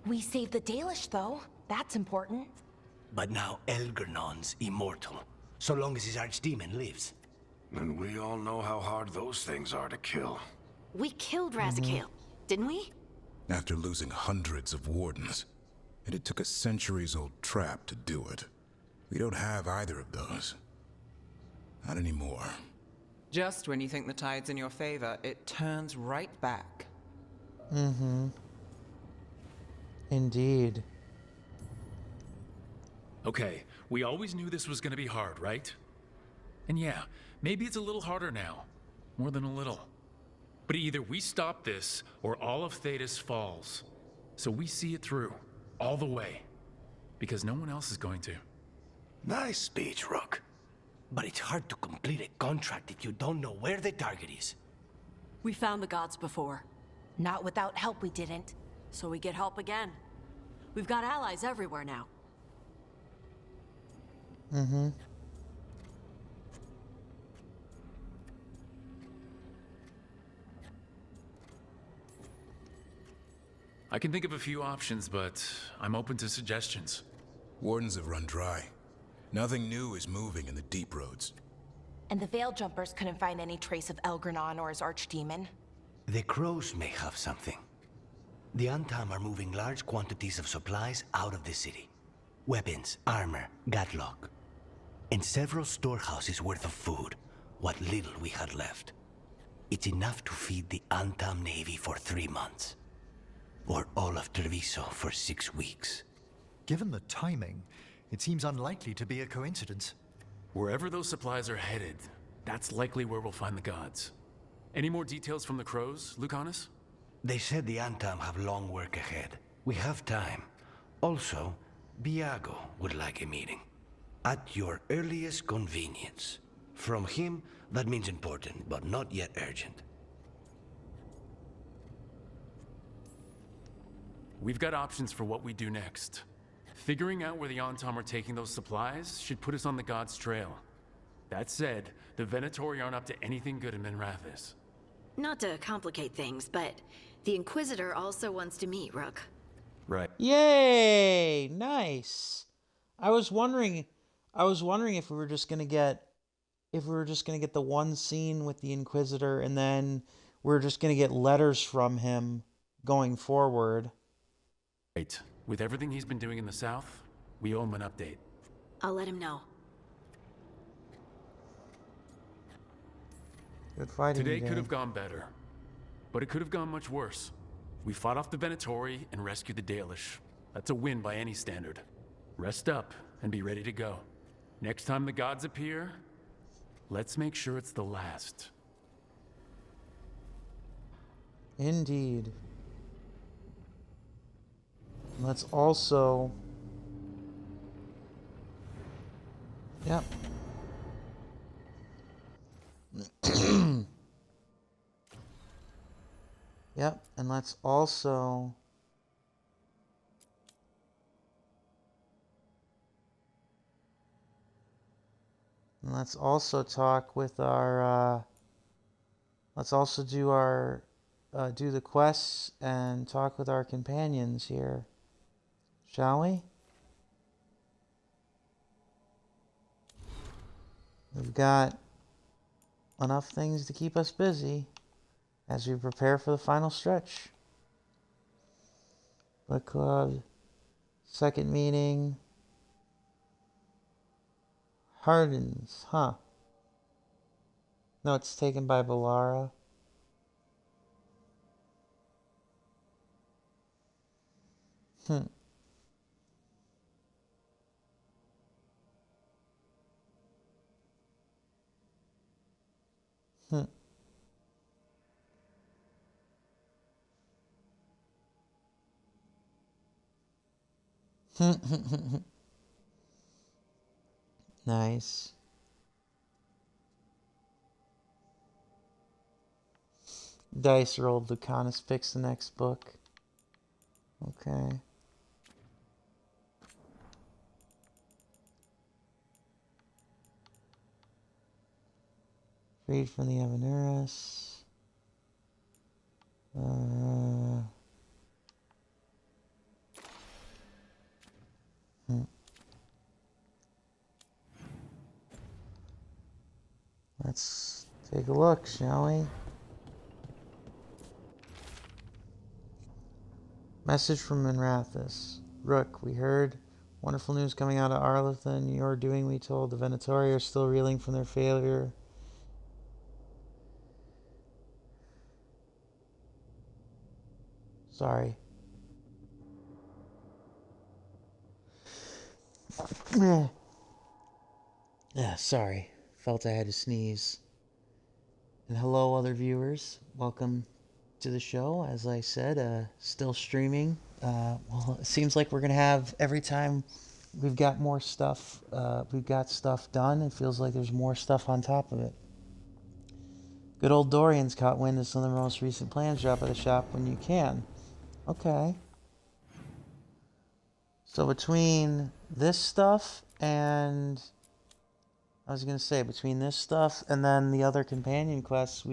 We saved the Dalish, though. That's important. But now Elganon's immortal, so long as his archdemon lives. And we all know how hard those things are to kill. We killed Razakale, didn't we? After losing hundreds of wardens. And it took a centuries-old trap to do it. We don't have either of those. Not anymore. Just when you think the tide's in your favor, it turns right back. Indeed. Okay, we always knew this was gonna be hard, right? And yeah, maybe it's a little harder now. More than a little. But either we stop this, or all of Thedas falls. So we see it through. All the way. Because no one else is going to. Nice speech, Rook. But it's hard to complete a contract if you don't know where the target is. We found the gods before. Not without help, we didn't. So we get help again. We've got allies everywhere now. I can think of a few options, but I'm open to suggestions. Wardens have run dry. Nothing new is moving in the deep roads. And the Veil Jumpers couldn't find any trace of Elganon or his archdemon. The crows may have something. The Antam are moving large quantities of supplies out of the city. Weapons, armor, gatlock. And several storehouses worth of food, what little we had left. It's enough to feed the Antam Navy for 3 months. Or all of Treviso for 6 weeks. Given the timing, it seems unlikely to be a coincidence. Wherever those supplies are headed, that's likely where we'll find the gods. Any more details from the crows, Lucanus? They said the Antam have long work ahead. We have time, Also, Viago would like a meeting. At your earliest convenience. From him, that means important, but not yet urgent. We've got options for what we do next. Figuring out where the Antom are taking those supplies should put us on the God's trail. That said, the Venatori aren't up to anything good in Minrathis. Not to complicate things, but the Inquisitor also wants to meet Rook. Right. Yay! Nice. I was wondering if we were just gonna get the one scene with the Inquisitor, and then we're just gonna get letters from him going forward. Right. With everything he's been doing in the South, we owe him an update. I'll let him know. Good fighting. Today could have gone better, but it could have gone much worse. We fought off the Venatori and rescued the Dalish. That's a win by any standard. Rest up and be ready to go. Next time the gods appear, let's make sure it's the last. Indeed. Let's also... Yep. Yep, and let's also... And let's also talk with our... let's also do our... do the quests and talk with our companions here. Shall we? We've got enough things to keep us busy as we prepare for the final stretch. Book club, second meeting, Hardens, huh? No, it's taken by Balara. Hmm. Nice. Dice rolled. Lucanus picks the next book. Okay. Read from the Avanuris. Let's take a look, shall we? Message from Minrathis. Rook, we heard wonderful news coming out of Arlathan. You're doing, we told. The Venatori are still reeling from their failure. Sorry. Yeah, sorry. Felt I had to sneeze. And hello, other viewers. Welcome to the show. As I said, still streaming. Well, it seems like we're going to have, every time we've got more stuff, we've got stuff done, it feels like there's more stuff on top of it. Good old Dorian's caught wind of some of the most recent plans. Drop by the shop when you can. Okay. So between this stuff and... I was going to say, between this stuff and then the other companion quests,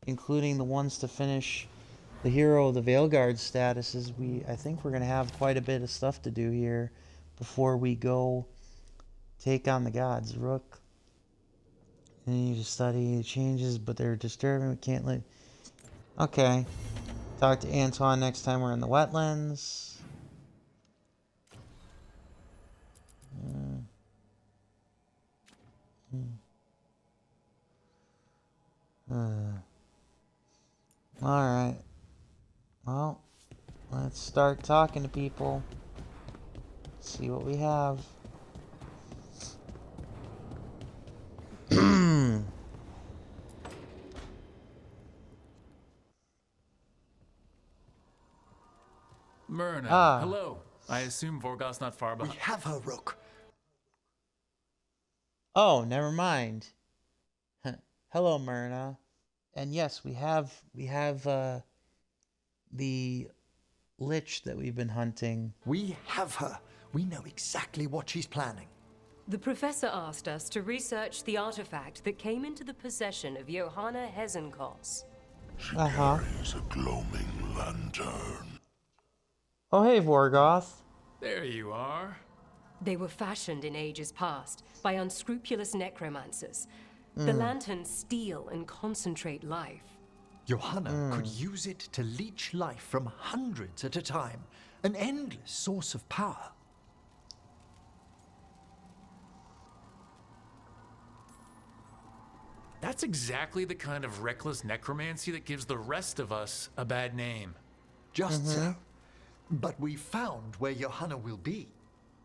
including the ones to finish the hero of the Veilguard statuses, I think we're going to have quite a bit of stuff to do here before we go take on the gods. Rook. You need to study the changes, but they're disturbing. We can't let... Okay. Talk to Antoine next time we're in the wetlands. Alright. Well, let's start talking to people. See what we have. Myrna, hello. I assume Vorgoth's not far behind. We have her, Rook. Oh, never mind. Hello, Myrna. And yes, we have the lich that we've been hunting. We have her. We know exactly what she's planning. The professor asked us to research the artifact that came into the possession of Johanna Hezenkos. She carries a gloaming lantern. Oh, hey, Vorgoth. There you are. They were fashioned in ages past by unscrupulous necromancers. The lanterns steal and concentrate life. Johanna could use it to leech life from hundreds at a time. An endless source of power. That's exactly the kind of reckless necromancy that gives the rest of us a bad name. Just so. But we found where Johanna will be.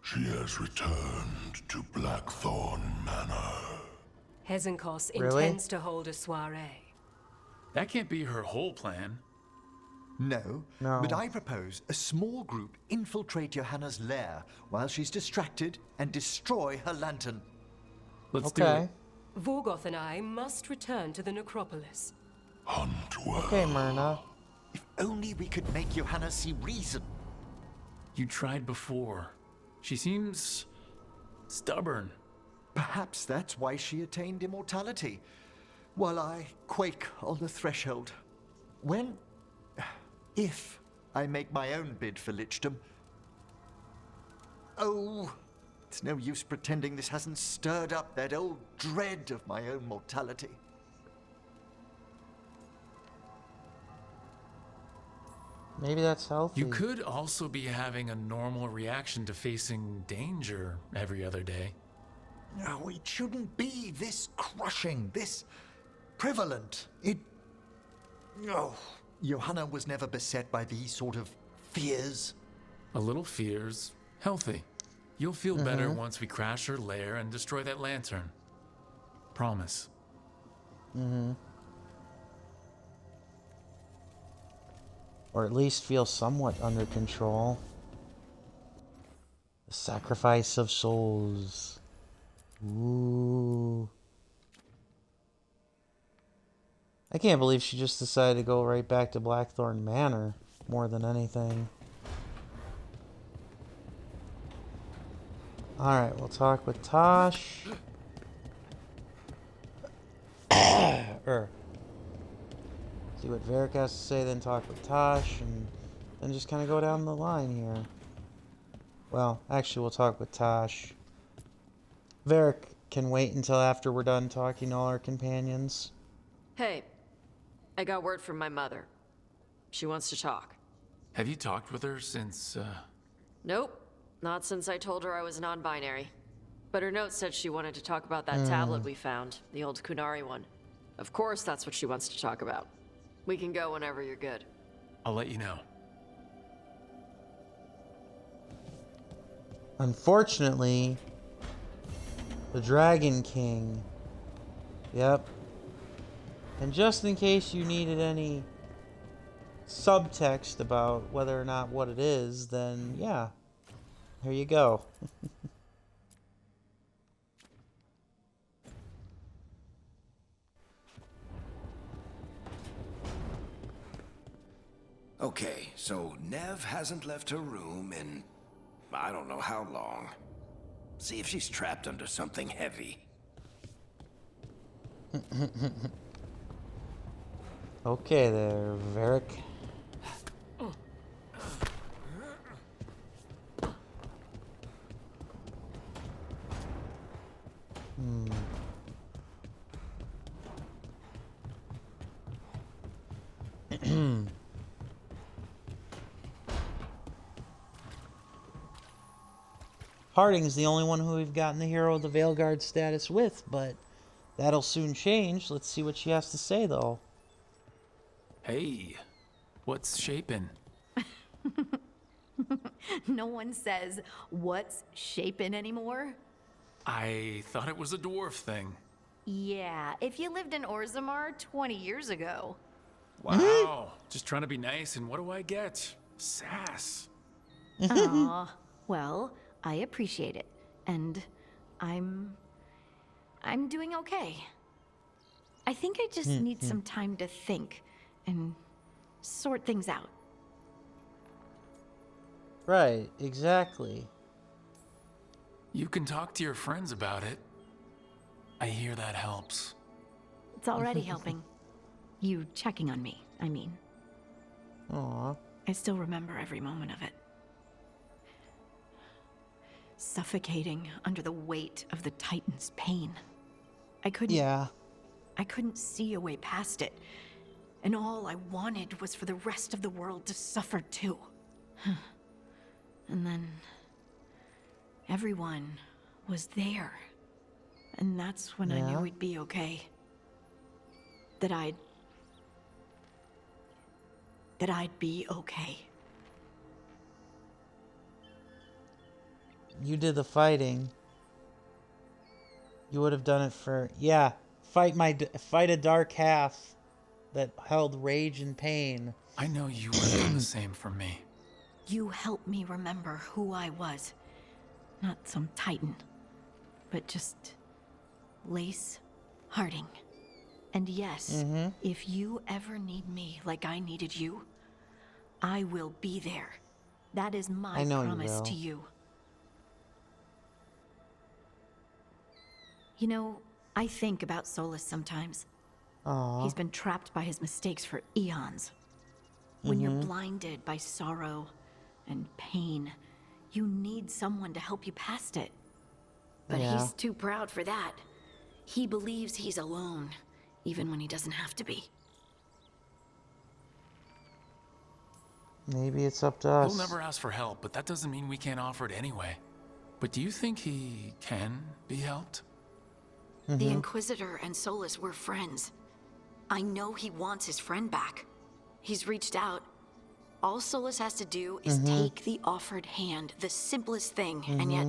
She has returned to Blackthorn Manor. Hezenkos Really? intends to hold a soiree. That can't be her whole plan. No, but I propose a small group infiltrate Johanna's lair while she's distracted and destroy her lantern. Let's do it. Vorgoth and I must return to the necropolis. Hunt well. Okay, Myrna. If only we could make Johanna see reason. You tried before. She seems stubborn. Perhaps that's why she attained immortality, while I quake on the threshold. If I make my own bid for lichdom. Oh, it's no use pretending this hasn't stirred up that old dread of my own mortality. Maybe that's healthy. You could also be having a normal reaction to facing danger every other day. No, it shouldn't be this crushing, this prevalent. No. Johanna was never beset by these sort of fears. A little fear's healthy. You'll feel better once we crash her lair and destroy that lantern. Promise. Or at least feel somewhat under control. The sacrifice of souls. Ooh. I can't believe she just decided to go right back to Blackthorn Manor more than anything. Alright, we'll talk with Tosh. See what Varric has to say, then talk with Tosh, and then just kind of go down the line here. Well, actually, we'll talk with Tosh. Varric can wait until after we're done talking to all our companions. Hey, I got word from my mother. She wants to talk. Have you talked with her since, Nope, not since I told her I was non-binary. But her note said she wanted to talk about that tablet we found, the old Kunari one. Of course that's what she wants to talk about. We can go whenever you're good. I'll let you know. Unfortunately, the Dragon King. Yep. And just in case you needed any subtext about whether or not what it is, then yeah, here you go. Okay, so Nev hasn't left her room in I don't know how long. See if she's trapped under something heavy. Okay there, Varric. Harding's the only one who we've gotten the Hero of the Veilguard status with, but that'll soon change. Let's see what she has to say, though. Hey, what's shaping? No one says, what's shaping anymore? I thought it was a dwarf thing. Yeah, if you lived in Orzammar 20 years ago. Wow, just trying to be nice, and what do I get? Sass. Aw, well, I appreciate it. And I'm doing okay. I think I just need some time to think and sort things out. Right, exactly. You can talk to your friends about it. I hear that helps. It's already helping. You checking on me, I mean. Aw. I still remember every moment of it. Suffocating under the weight of the Titan's pain. I couldn't see a way past it. And all I wanted was for the rest of the world to suffer too. And then everyone was there. And that's when I knew we'd be okay. That I'd be okay. You did the fighting. You would have done it for, fight a dark half that held rage and pain. I know you would have done the same for me. You helped me remember who I was. Not some Titan, but just Lace Harding. And yes, if you ever need me like I needed you, I will be there. That is my promise to you. You know, I think about Solus sometimes. Aww. He's been trapped by his mistakes for eons. When you're blinded by sorrow and pain, you need someone to help you past it. But he's too proud for that. He believes he's alone, even when he doesn't have to be. Maybe it's up to us. He'll never ask for help, but that doesn't mean we can't offer it anyway. But do you think he can be helped? The Inquisitor and Solus were friends. I know he wants his friend back. He's reached out. All Solus has to do is take the offered hand, the simplest thing, and yet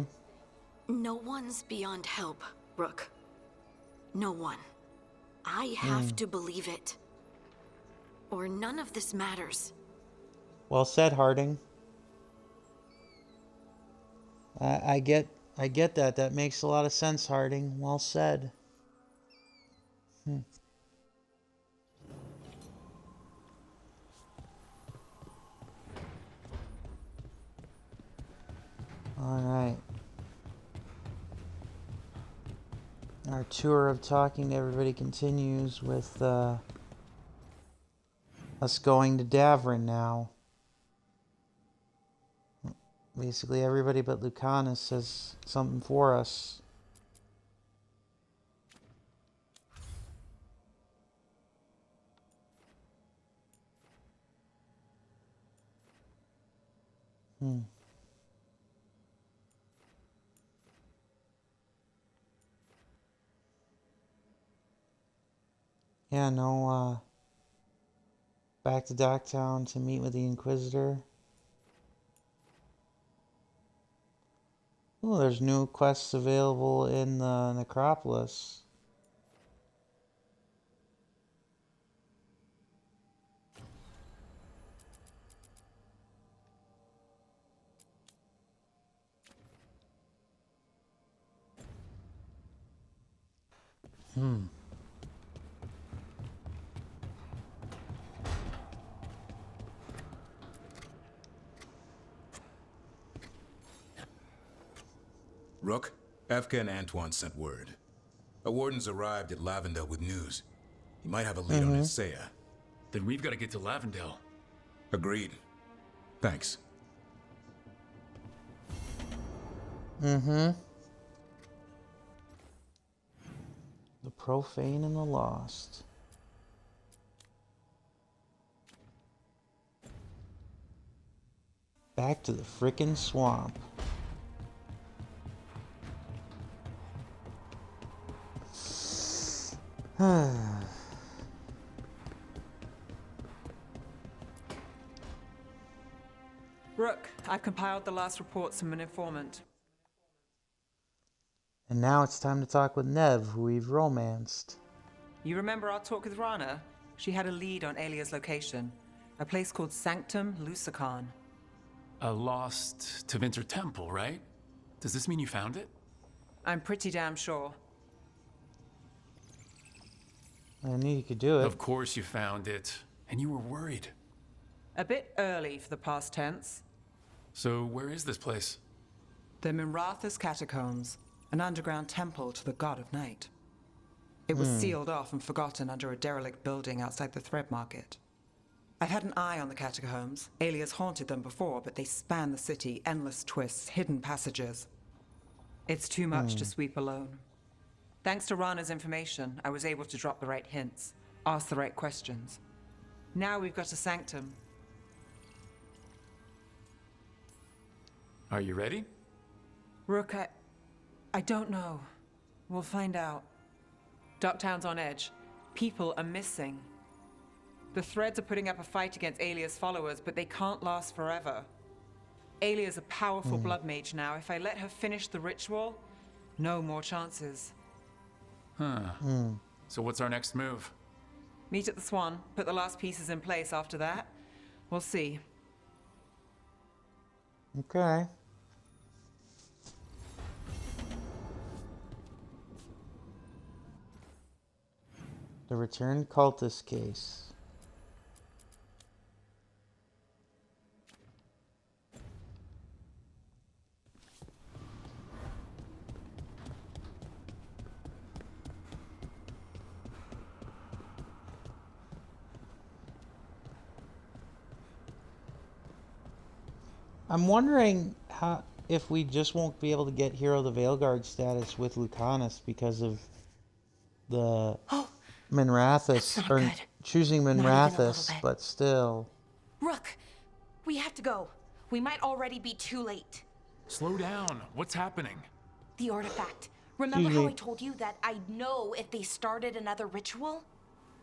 no one's beyond help, Rook. No one. I have to believe it. Or none of this matters. Well said, Harding. I get that. That makes a lot of sense, Harding. Well said. All right. Our tour of talking to everybody continues with us going to Davrin now. Basically, everybody but Lucanus has something for us. Yeah, no, back to Docktown to meet with the Inquisitor. Oh, there's new quests available in the Necropolis. Rook, Efka and Antoine sent word. A warden's arrived at Lavendel with news. He might have a lead on Isaiah. Then we've got to get to Lavendel. Agreed. Thanks. The Profane and the Lost. Back to the frickin' swamp. Rook, I've compiled the last reports from an informant. And now it's time to talk with Nev, who we've romanced. You remember our talk with Rana? She had a lead on Alia's location. A place called Sanctum Lucican. A lost Tevinter temple, right? Does this mean you found it? I'm pretty damn sure. I knew you could do it. Of course you found it. And you were worried. A bit early for the past tense. So where is this place? The Minratha's Catacombs, an underground temple to the god of night. It was sealed off and forgotten under a derelict building outside the Thread Market. I've had an eye on the catacombs. Alias haunted them before, but they span the city, endless twists, hidden passages. It's too much to sweep alone. Thanks to Rana's information, I was able to drop the right hints, ask the right questions. Now we've got a sanctum. Are you ready? Rook, I don't know. We'll find out. Ducktown's on edge. People are missing. The Threads are putting up a fight against Alia's followers, but they can't last forever. Alia's a powerful blood mage now. If I let her finish the ritual, no more chances. Huh. So what's our next move? Meet at the Swan, put the last pieces in place after that. We'll see. Okay. The returned cultist case. I'm wondering if we just won't be able to get Hero of the Veilguard status with Lucanus because of the Minrathus, or choosing Minrathus, but still. Rook, we have to go. We might already be too late. Slow down. What's happening? The artifact. Remember how I told you that I'd know if they started another ritual?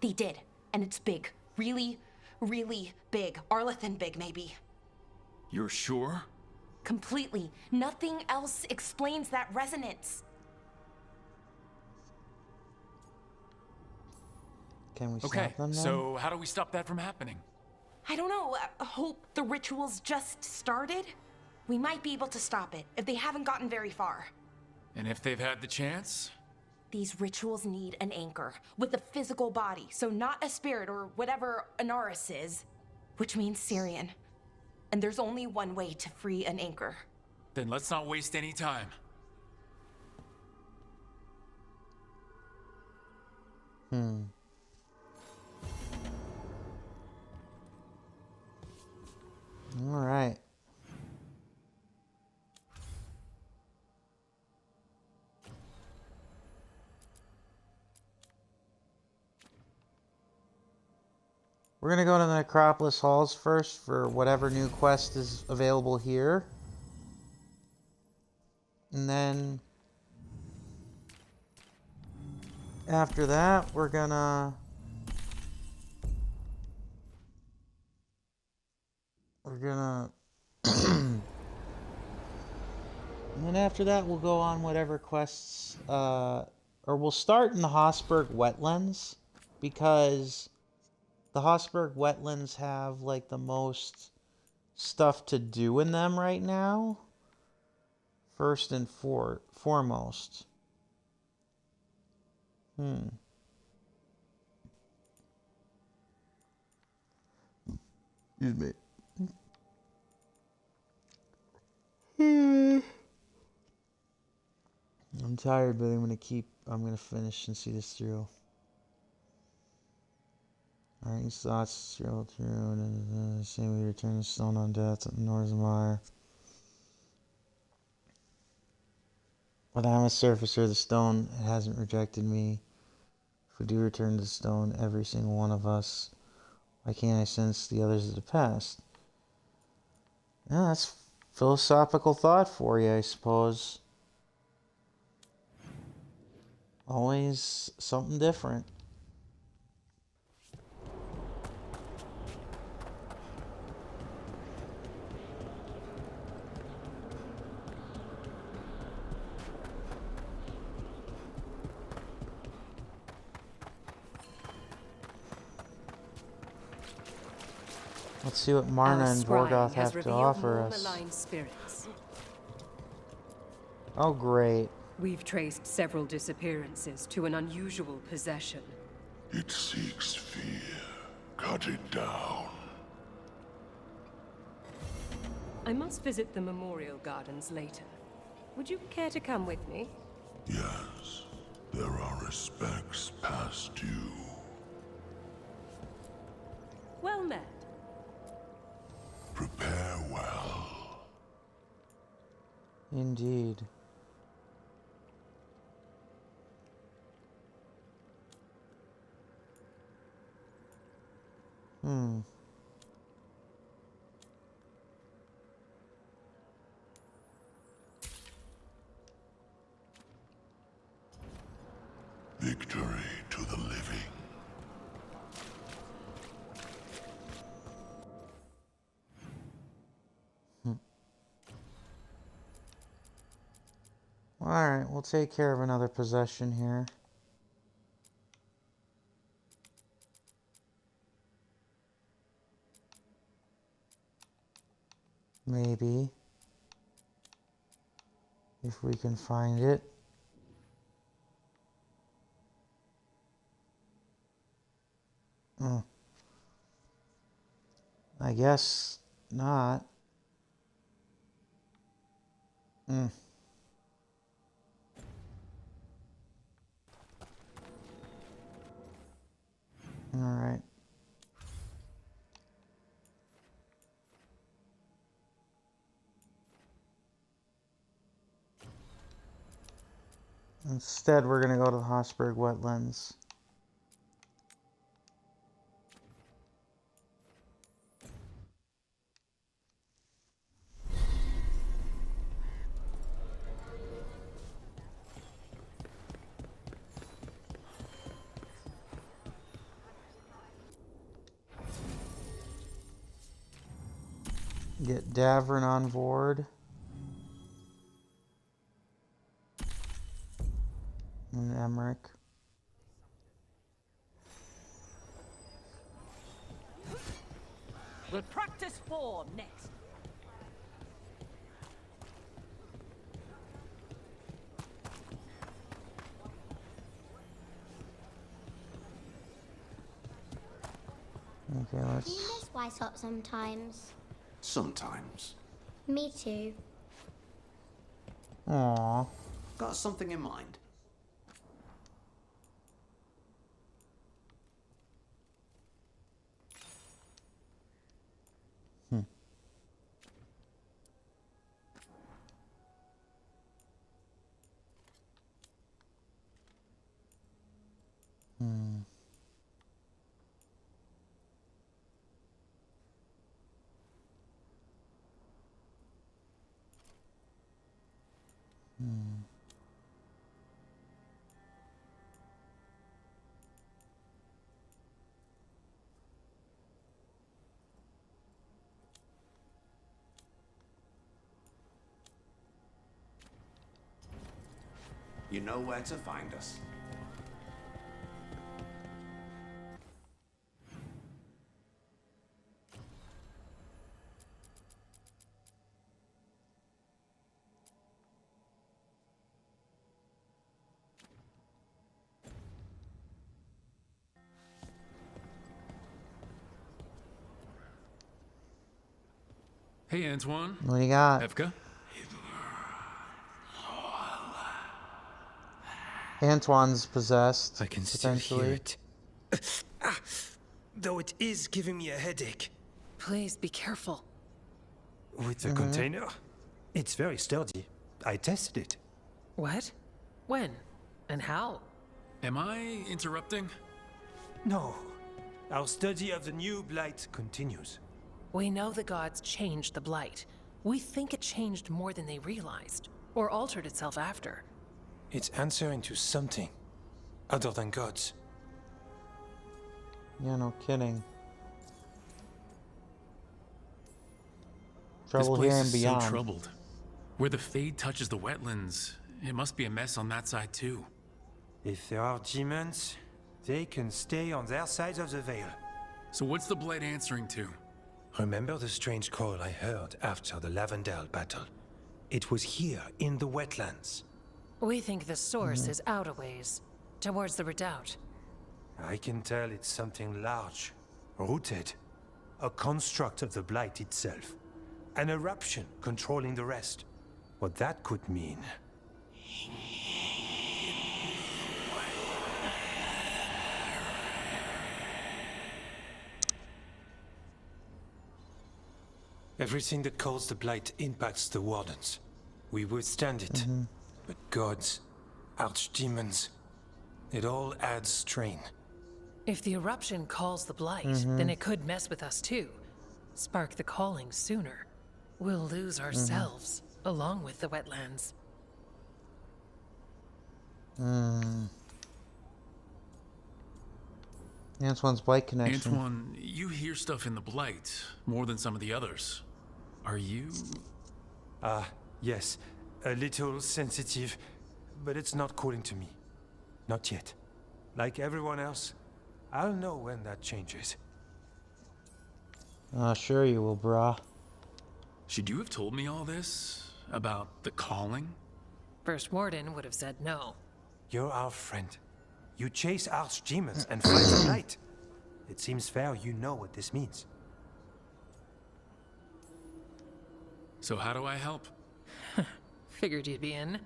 They did, and it's big. Really, really big. Arlethan big, maybe. You're sure? Completely. Nothing else explains that resonance. Can we stop them then? So how do we stop that from happening? I don't know. I hope the ritual's just started. We might be able to stop it if they haven't gotten very far. And if they've had the chance? These rituals need an anchor with a physical body, so not a spirit or whatever Anaris is, which means Syrian. And there's only one way to free an anchor. Then let's not waste any time. All right. We're going to go to the Necropolis Halls first for whatever new quest is available here. And then after that, we're gonna and then after that we'll go on whatever quests or we'll start in the Hossberg Wetlands, because the Hossberg Wetlands have like the most stuff to do in them right now. First and foremost. Excuse me. I'm tired, but I'm gonna finish and see this through. Alright, these thoughts roll through, and same we return the stone on death at Norzamar. But I'm a surfacer of the stone, it hasn't rejected me. If we do return to the stone, every single one of us, why can't I sense the others of the past? Yeah, that's philosophical thought for you, I suppose. Always something different. Let's see what Marna Our and scrying Vorgoth has have to revealed offer more us. malign spirits. Oh, great. We've traced several disappearances to an unusual possession. It seeks fear. Cut it down. I must visit the memorial gardens later. Would you care to come with me? Yes, there are respects past due. Well met. Prepare well. Indeed. Victory to the living. Alright, we'll take care of another possession here. Maybe. If we can find it. I guess not. Alright. Instead, we're going to go to the Hossberg wetlands. Get Davern on board. And Emmerich. We'll practice form next. Okay, let's... Do you miss White Up sometimes? Sometimes. Me too. Aww. Got something in mind? You know where to find us. Hey, Antoine. What do you got? Evka? Antoine's possessed. I can still hear it. Though it is giving me a headache. Please be careful. With the container? It's very sturdy. I tested it. What? When? And how? Am I interrupting? No. Our study of the new blight continues. We know the gods changed the blight. We think it changed more than they realized, or altered itself after. It's answering to something other than gods. Yeah, no kidding. Trouble this place here and is beyond. so troubled. Where the Fade touches the wetlands, it must be a mess on that side too. If there are demons, they can stay on their side of the veil. So what's the blight answering to? Remember the strange call I heard after the Lavendale battle? It was here, in the wetlands. We think the source is out a ways, towards the redoubt. I can tell it's something large, rooted. A construct of the Blight itself. An eruption controlling the rest. What that could mean... Everything that calls the Blight impacts the Wardens. We withstand it. But gods, archdemons, it all adds strain. If the eruption calls the Blight, then it could mess with us too. Spark the calling sooner. We'll lose ourselves, along with the wetlands. Antoine's Blight connection. Antoine, you hear stuff in the Blight more than some of the others. Are you... Yes. A little sensitive, but it's not calling to me. Not yet. Like everyone else, I'll know when that changes. Sure you will, brah. Should you have told me all this? About the calling? First Warden would have said no. You're our friend. You chase archdemons and fight the Blight. It seems fair you know what this means. So how do I help? Figured you'd be in.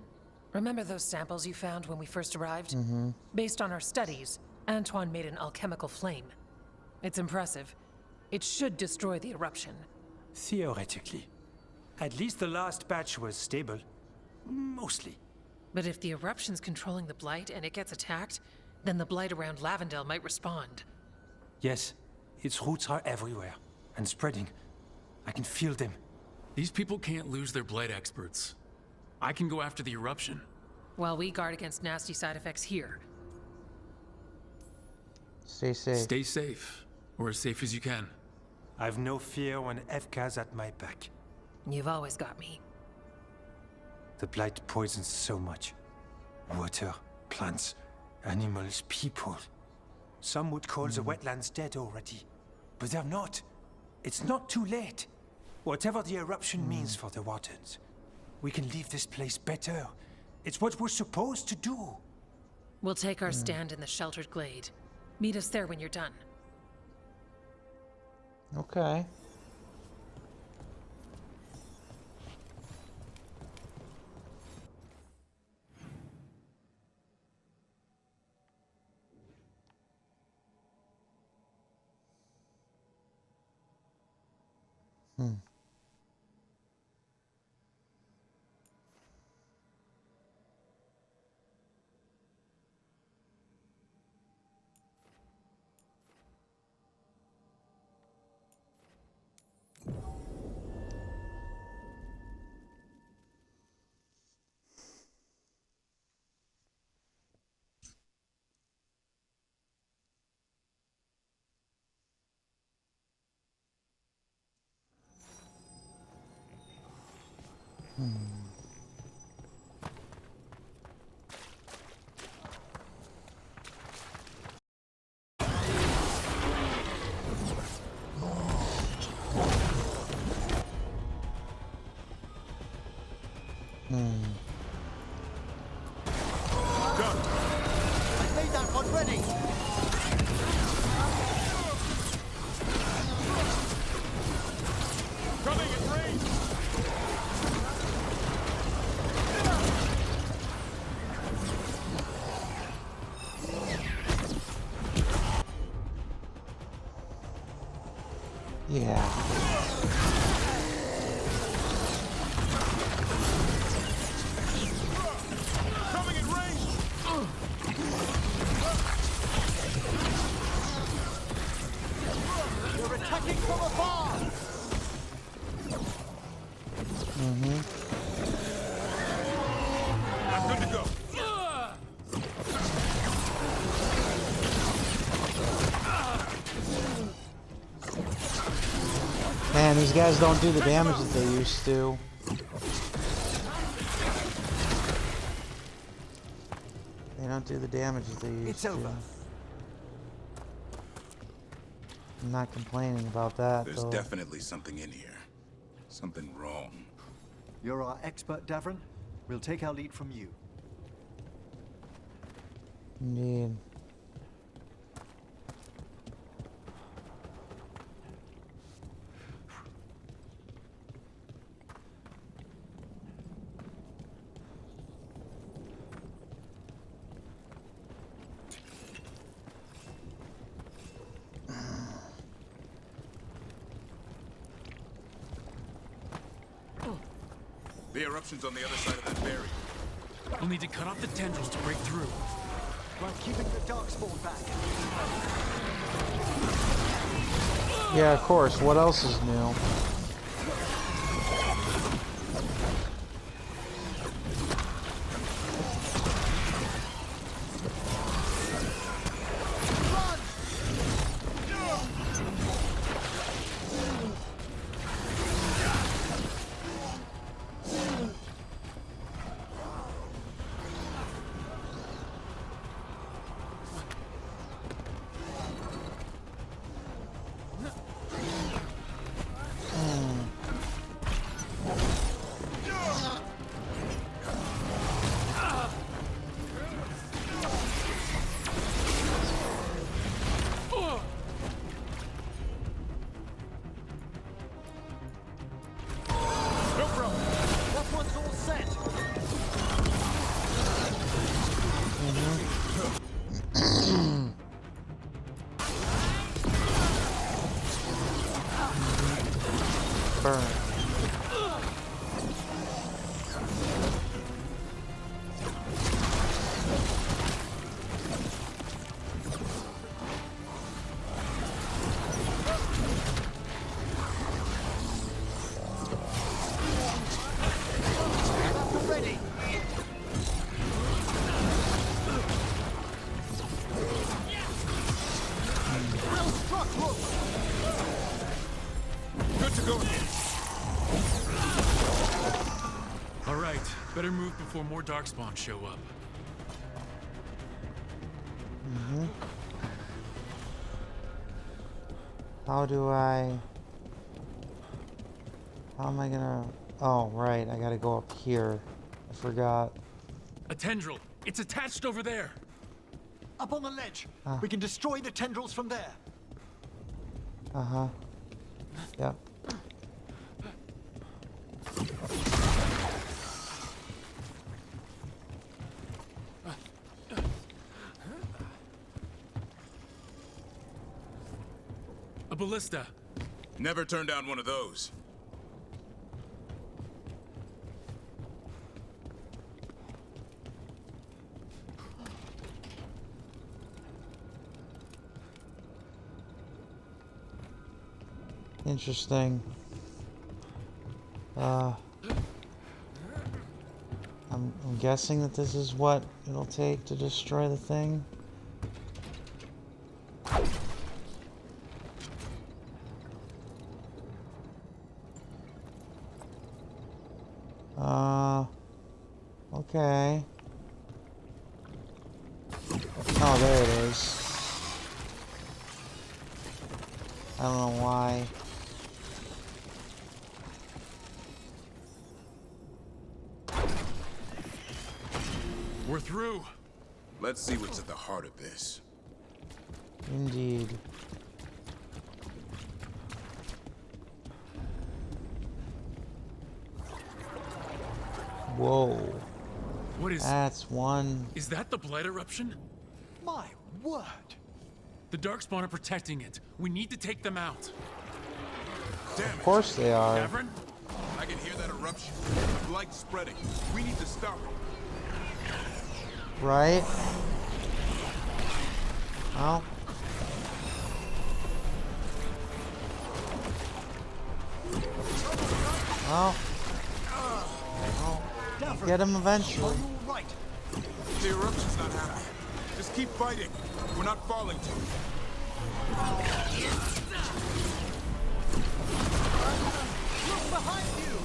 Remember those samples you found when we first arrived? Based on our studies, Antoine made an alchemical flame. It's impressive. It should destroy the eruption. Theoretically. At least the last batch was stable. Mostly. But if the eruption's controlling the Blight and it gets attacked, then the Blight around Lavendale might respond. Yes, its roots are everywhere. And spreading. I can feel them. These people can't lose their Blight experts. I can go after the eruption. While we guard against nasty side effects here. Stay safe. Stay safe. Or as safe as you can. I've no fear when Evka's at my back. You've always got me. The Blight poisons so much. Water, plants, animals, people. Some would call the wetlands dead already. But they're not. It's not too late. Whatever the eruption means for the Wardens, we can leave this place better. It's what we're supposed to do. We'll take our stand in the sheltered glade. Meet us there when you're done. Okay. I've made that one ready. Coming in range! Yeah. Coming in range! They're attacking from afar. I'm good to go. Man, these guys don't do the damage that they used to. They don't do the damage that they used to. It's over. I'm not complaining about that, There's though. definitely something in here. Something wrong. You're our expert, Davron. We'll take our lead from you. Indeed. The eruption's on the other side of that barrier. We'll need to cut off the tendrils to break through. While keeping the darkspawn back. Yeah, of course. What else is new? Burn. Ready. Well struck, look. Good to go again. All right, better move before more darkspawn show up. How am I gonna... Oh, right. I gotta go up here. I forgot. A tendril. It's attached over there. Up on the ledge. We can destroy the tendrils from there. Uh-huh. Yep. A ballista. Never turn down one of those. Interesting. I'm guessing that this is what it'll take to destroy the thing. Okay. Oh, there it is. I don't know why. We're through. Let's see what's at the heart of this. Indeed. Whoa. What is... That's one. Is that the blight eruption? My word. The darkspawn are protecting it. We need to take them out. Damn it. Of course they are. Davron? I can hear that eruption. The blight's spreading. We need to stop it. Right? Well. Well. I'll get him eventually. Right. The eruption's not happening. Just keep fighting. We're not falling to it. Look behind you.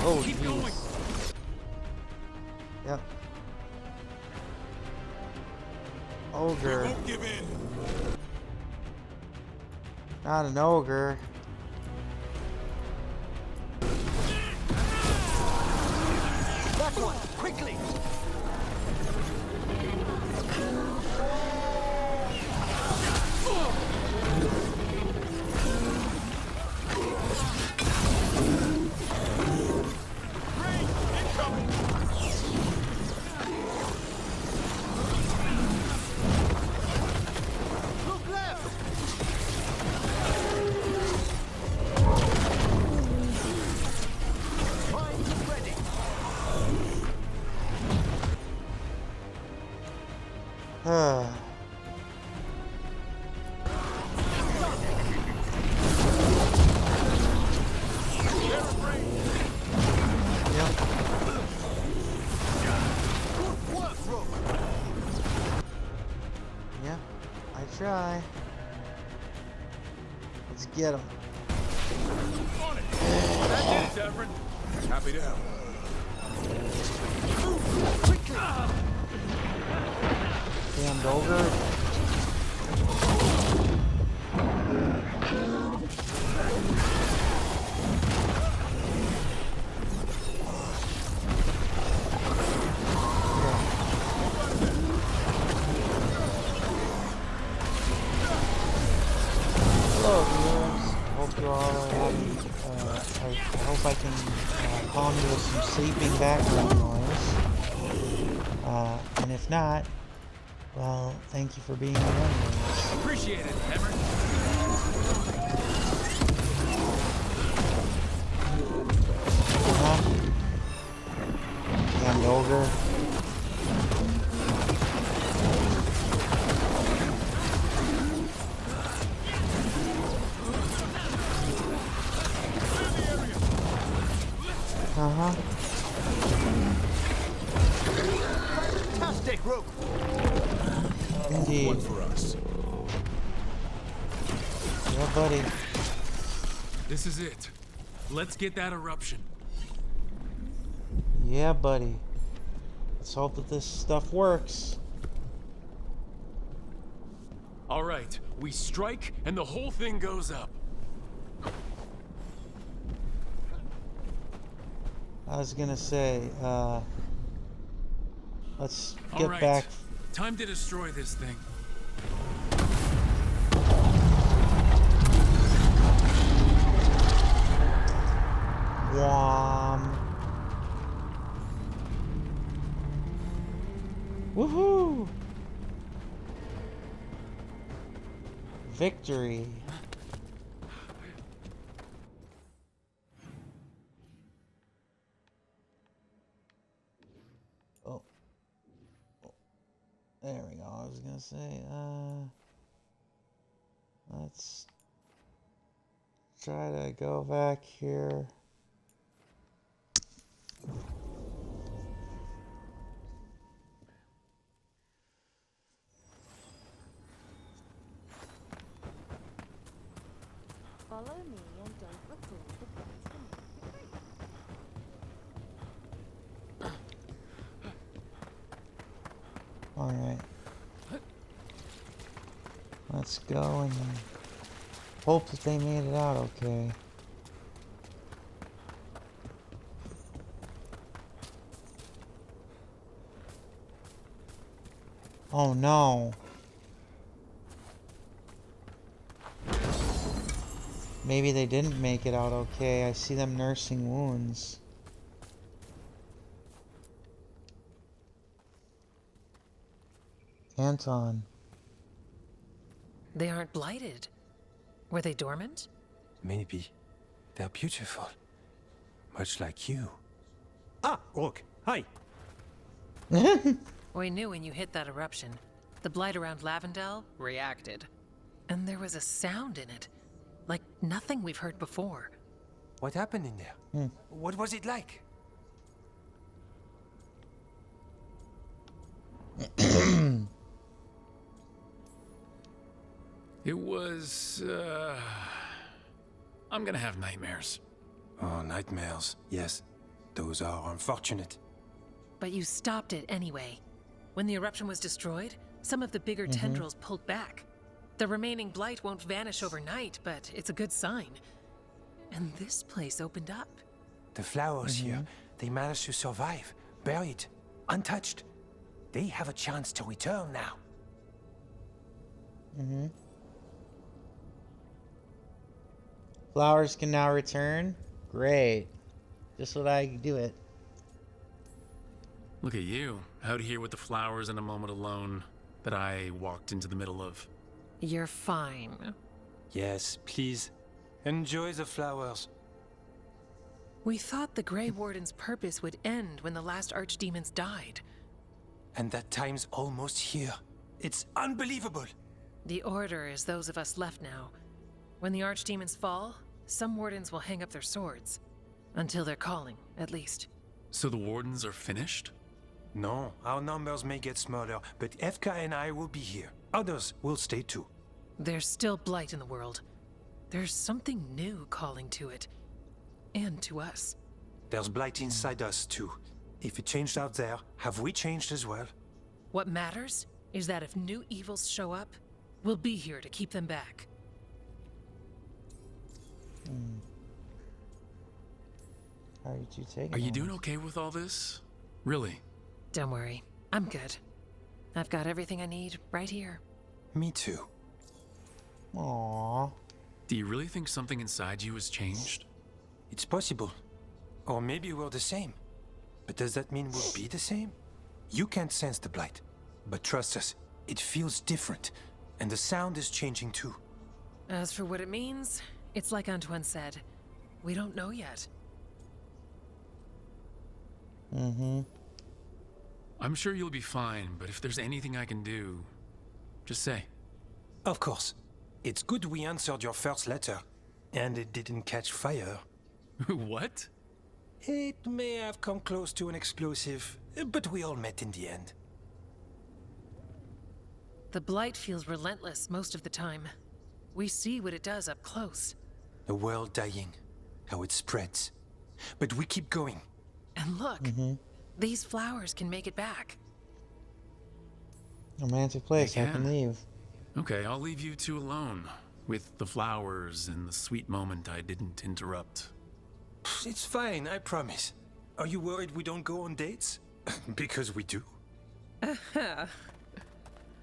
Oh, keep geez. going. Yep. ogre. We won't give in. Not an ogre. That one, quickly! Look left! Mines is ready. Yeah, I try. Let's get him. On it. That's it, Severin. Happy to help. Damned ogre. Hello, viewers. Hope you all are having. I hope I can calm you with some sleeping background noise. And if not, well, thank you for being here anyways. Appreciate it, Henry. Damned ogre. Fantastic, Rook! Indeed. One for us. Yeah, buddy. This is it. Let's get that eruption. Yeah, buddy. Let's hope that this stuff works. All right, we strike and the whole thing goes up. I was gonna say, let's All get right. back. Time to destroy this thing. Wham. Woohoo! Victory. Oh. There we go. I was gonna say, let's try to go back here. Follow me and don't recall the points to make All right. Let's go and hope that they made it out okay. Oh no. Maybe they didn't make it out okay. I see them nursing wounds. Anton. They aren't blighted. Were they dormant? Maybe. They're beautiful. Much like you. Ah, Rook, hi. We knew when you hit that eruption. The blight around Lavendel reacted. And there was a sound in it. Like nothing we've heard before. What happened in there? What was it like? It was, I'm gonna have nightmares. Oh, nightmares. Yes, those are unfortunate. But you stopped it anyway. When the eruption was destroyed, Some of the bigger tendrils pulled back. The remaining blight won't vanish overnight, but it's a good sign. And this place opened up. The flowers here, they managed to survive, buried, untouched. They have a chance to return now. Flowers can now return. Great. Just what I do it. Look at you, out here with the flowers in a moment alone that I walked into the middle of. You're fine. Yes, please. Enjoy the flowers. We thought the Grey Warden's purpose would end when the last archdemons died. And that time's almost here. It's unbelievable. The Order is those of us left now. When the archdemons fall, some wardens will hang up their swords. Until they're calling, at least. So the wardens are finished? No, our numbers may get smaller, but Evka and I will be here. Others will stay too. There's still blight in the world. There's something new calling to it. And to us. There's blight inside us too. If it changed out there, have we changed as well? What matters is that if new evils show up, we'll be here to keep them back. How are you taking? Are you doing okay with all this? Really? Don't worry, I'm good. I've got everything I need right here. Me too. Aww. Do you really think something inside you has changed? It's possible. Or maybe we're the same. But does that mean we'll be the same? You can't sense the blight. But trust us, it feels different. And the sound is changing too. As for what it means, it's like Antoine said. We don't know yet. I'm sure you'll be fine, but if there's anything I can do, just say. Of course. It's good we answered your first letter. And it didn't catch fire. What? It may have come close to an explosive, but we all met in the end. The blight feels relentless most of the time. We see what it does up close. A world dying, how it spreads. But we keep going. And look, these flowers can make it back. Romantic place, I can leave. Okay, I'll leave you two alone. With the flowers and the sweet moment I didn't interrupt. It's fine, I promise. Are you worried we don't go on dates? Because we do.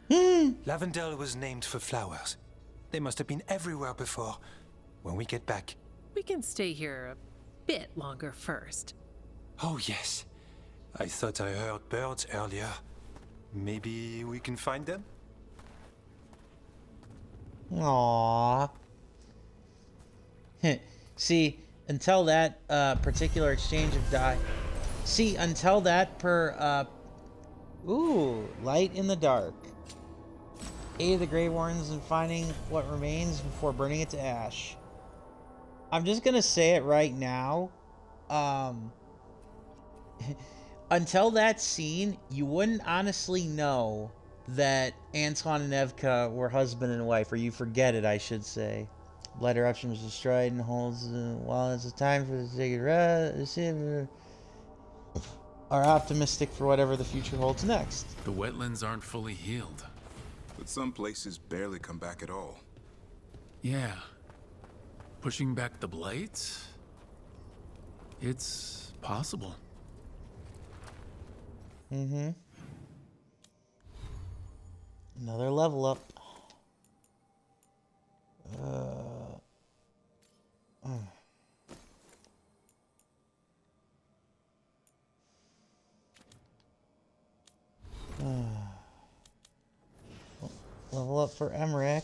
Lavendel was named for flowers. They must have been everywhere before. When we get back. We can stay here a bit longer first. Oh, yes. I thought I heard birds earlier. Maybe we can find them? Aww. See, until that particular exchange of die. See, until that ooh, light in the dark. Aid the Grey Wardens in finding what remains before burning it to ash. I'm just gonna say it right now. Until that scene, you wouldn't honestly know that Antoine and Evka were husband and wife, or you forget it, I should say. Blood eruption was destroyed and holds while it's a time for the sacred rest. Are optimistic for whatever the future holds next. The wetlands aren't fully healed. But some places barely come back at all. Yeah. Pushing back the blight? It's possible. Another level up. Level up for Emmerich.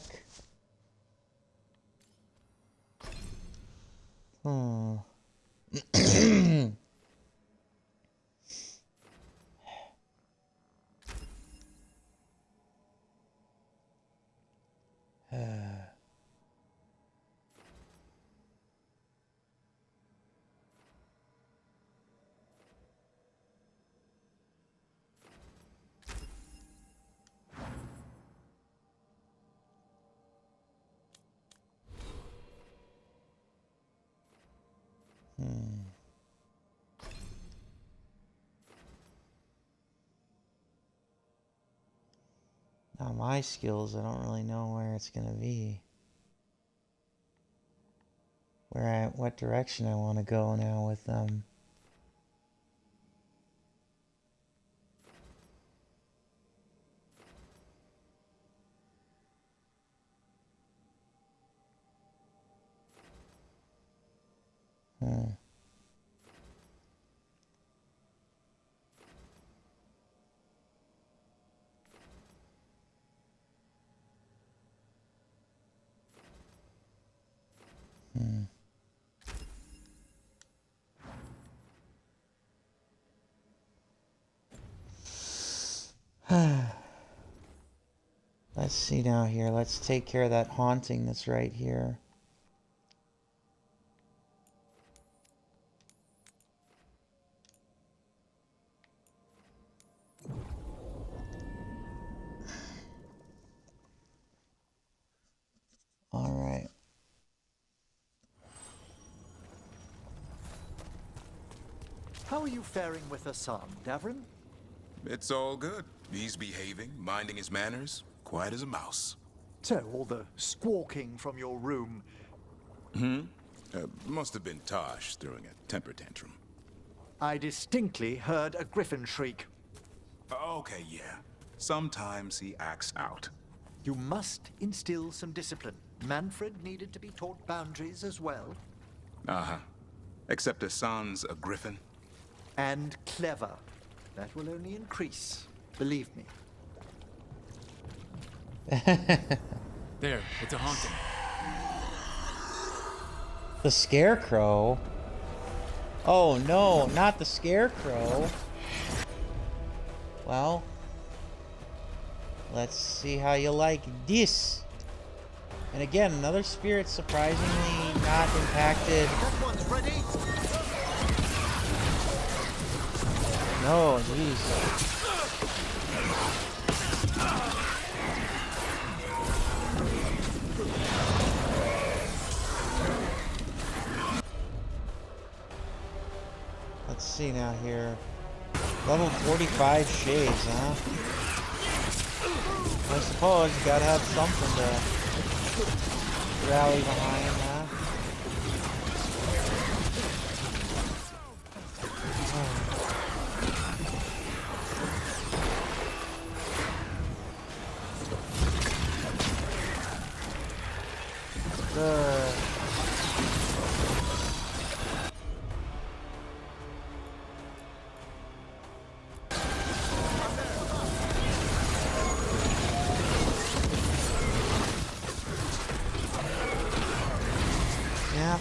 Now my skills, I don't really know where it's gonna be. What direction I want to go now with them. Hmm. Let's see now here. Let's take care of that haunting that's right here. All right. How are you faring with Hassan, Davrin? It's all good. He's behaving, minding his manners, quiet as a mouse. So, all the squawking from your room. Must have been Tosh throwing a temper tantrum. I distinctly heard a griffin shriek. Okay, yeah. Sometimes he acts out. You must instill some discipline. Manfred needed to be taught boundaries as well. Uh-huh. Except Hassan's a griffin. And clever. That will only increase. Believe me. There, it's a haunting. The Scarecrow? Oh no, not the Scarecrow. Well, let's see how you like this. And again, another spirit surprisingly not impacted. That one's ready. No, jeez. Let's see now here. Level 45 shades, huh? I suppose you gotta have something to rally behind, huh? Yeah.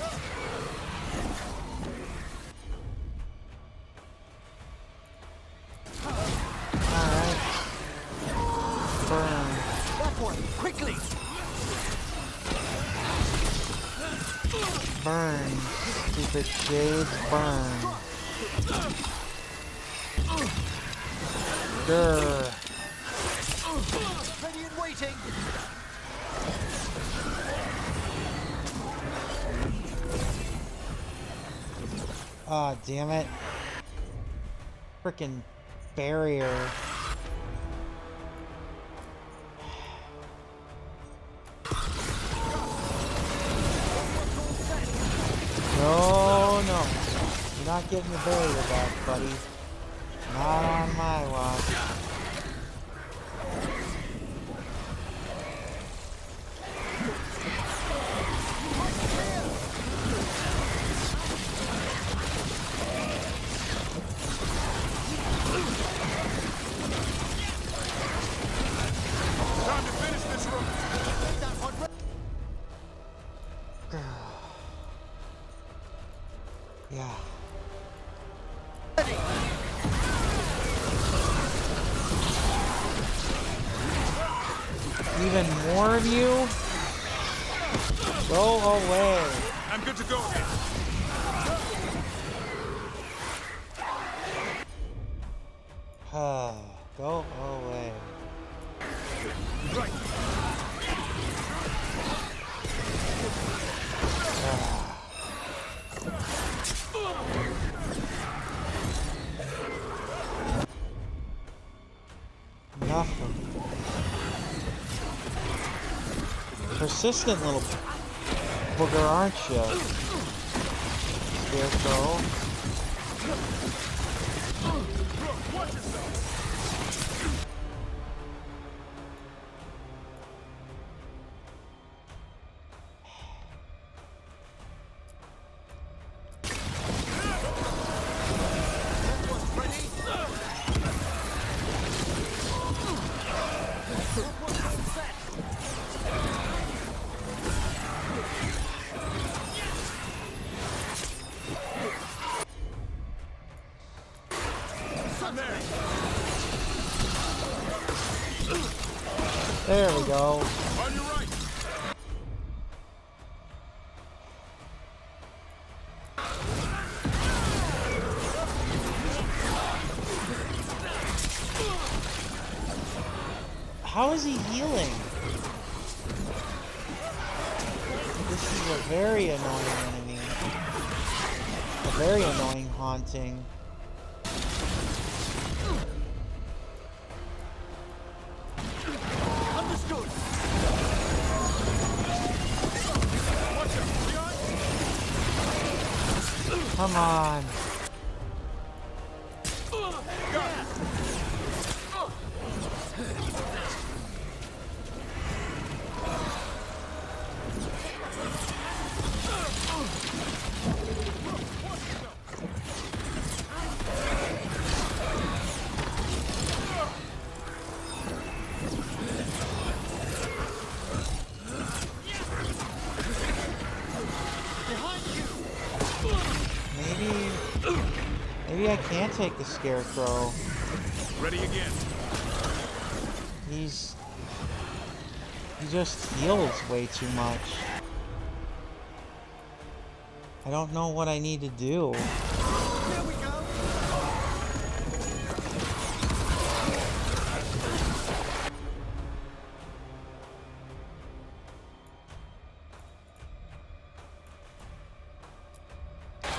Alright. Burn. That one, quickly. Burn. Stupid shades, burn. Grr. Ready and waiting. Aw, damn it. Frickin' barrier. No, no. You're not getting the barrier back, buddy. Not on my watch. Time to finish this room. Yeah. Even more of you? Go away. I'm good to go again. Go away. Right. Enough of Persistent little booger, aren't you? Scarecrow. There we go. On your right. How is he healing? This is a very annoying enemy. A very annoying haunting. Understood. Come on. Maybe I can take the Scarecrow. Ready again. He just heals way too much. I don't know what I need to do. There we go.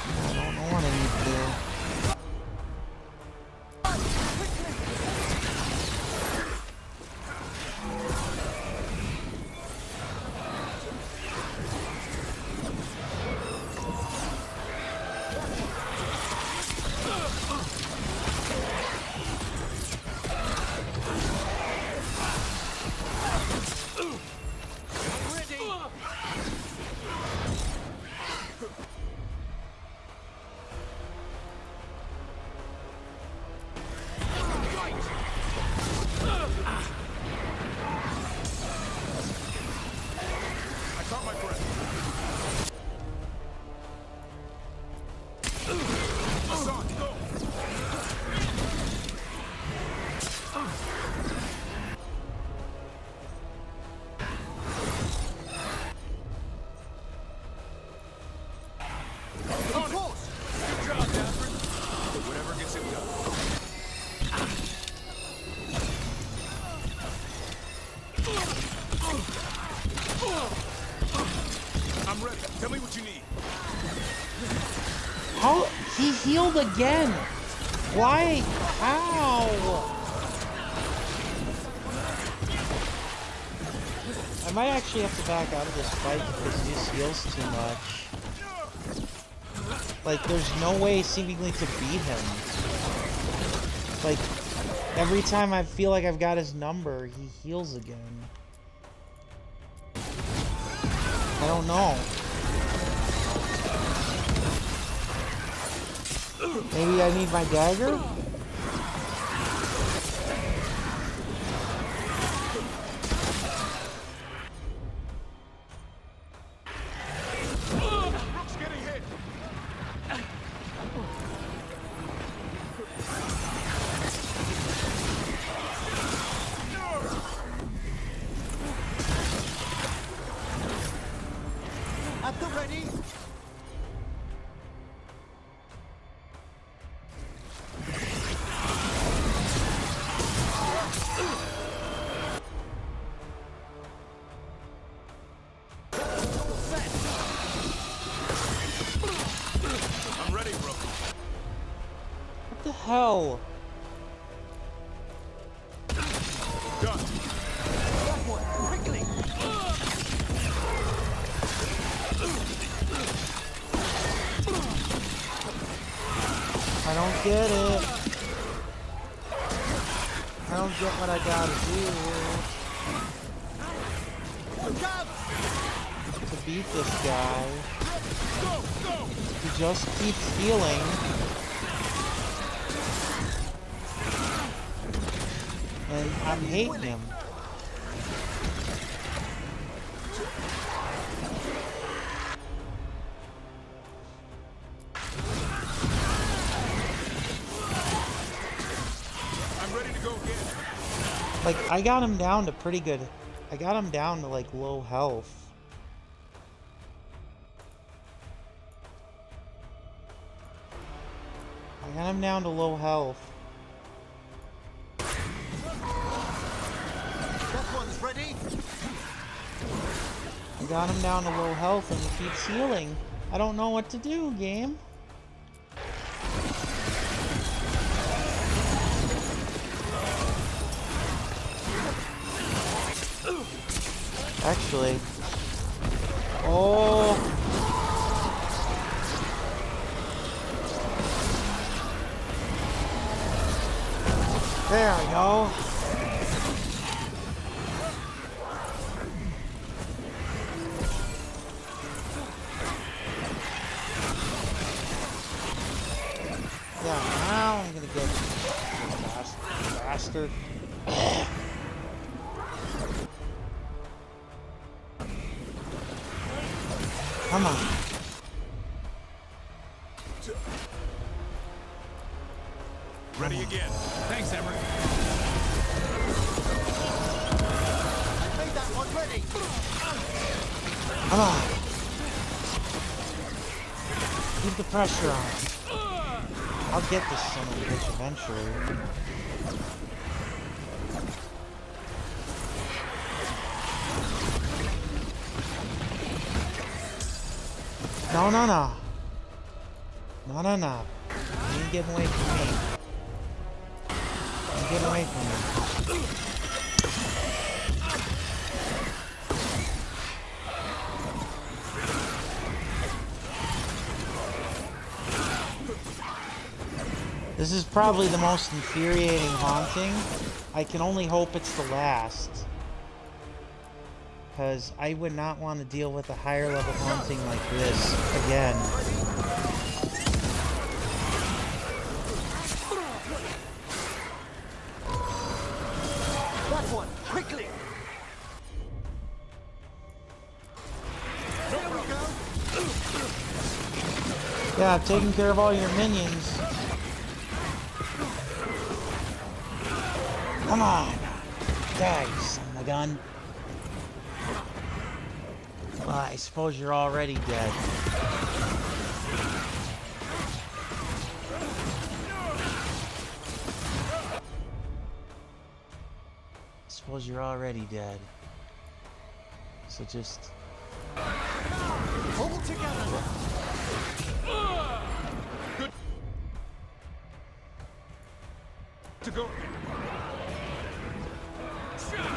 I don't know what I need to do. I'm ready. Tell me what you need. How? He healed again. Why? How? I might actually have to back out of this fight because he just heals too much. Like, there's no way seemingly to beat him. Like, every time I feel like I've got his number, he heals again. I don't know. Maybe I need my dagger? At the ready. I'm ready, bro. What the hell? Done. That one, quickly. don't get it. I don't get what I gotta do to beat this guy. He just keeps healing. And I'm hating him. Like, I got him down to pretty good. I got him down to, like, low health. I got him down to low health. That one's ready. I got him down to low health and he keeps healing. I don't know what to do, game. Actually. Oh. There we go. Yeah, now I'm gonna get faster. Come on. Ready again. Thanks, Emery. I made that one ready. Come on. Keep the pressure on. I'll get this son of a bitch eventually. No, no, no. No, no, no. You ain't getting away from me. You get away from me. This is probably the most infuriating haunting. I can only hope it's the last. Because I would not want to deal with a higher level haunting like this again. That one, quickly. There we go. Yeah, I've taken care of all your minions. Come on! Die, you son of a gun. Well, I suppose you're already dead. I suppose you're already dead. So just... Hold together. Good to go.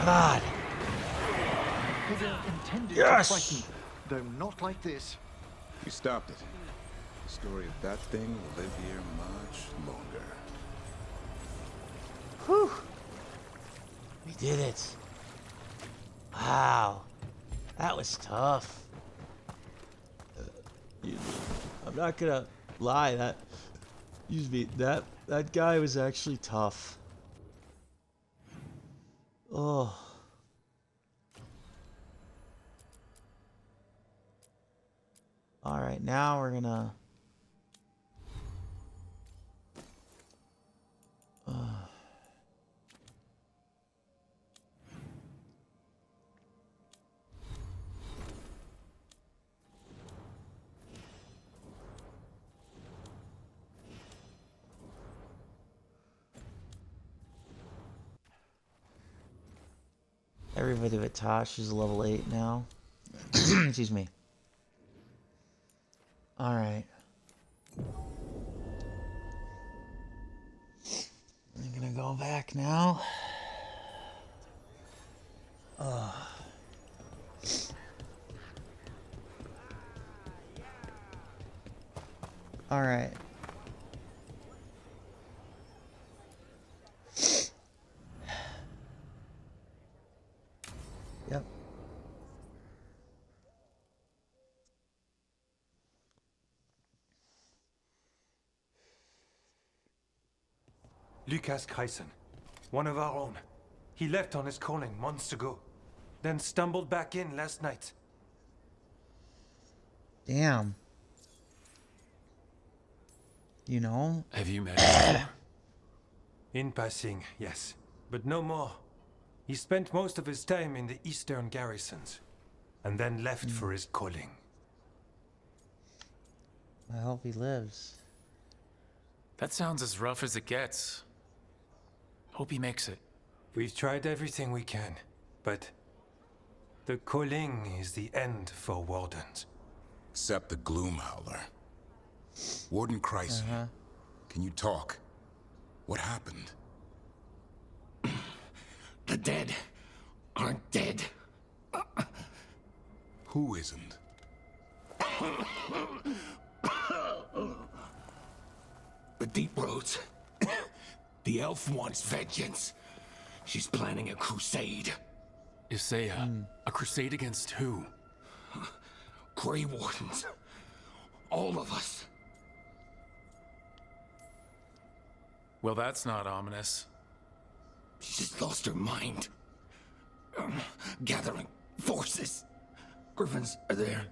God. They're intended Yes! to frighten, though not like this. You stopped it. The story of that thing will live here much longer. Whew. We did it. Wow. That was tough. I'm not gonna lie, that guy was actually tough. Oh. Alright, now we're gonna... Everybody but Tosh is level 8 now. Excuse me. Alright. I'm gonna go back now. Alright. Yep. Lucas Kreisen, one of our own. He left on his calling months ago, then stumbled back in last night. Damn. You know? Have you met him before? In passing, yes, but no more. He spent most of his time in the eastern garrisons, and then left for his calling. I hope he lives. That sounds as rough as it gets. Hope he makes it. We've tried everything we can, but the calling is the end for wardens. Except the Gloomhowler. Warden Kreisen, can you talk? What happened? The dead aren't dead. Who isn't? The Deep Roads. The elf wants vengeance. She's planning a crusade. Isaiah, a crusade against who? Grey Wardens. All of us. Well, that's not ominous. She's lost her mind. Gathering forces. Griffins are there.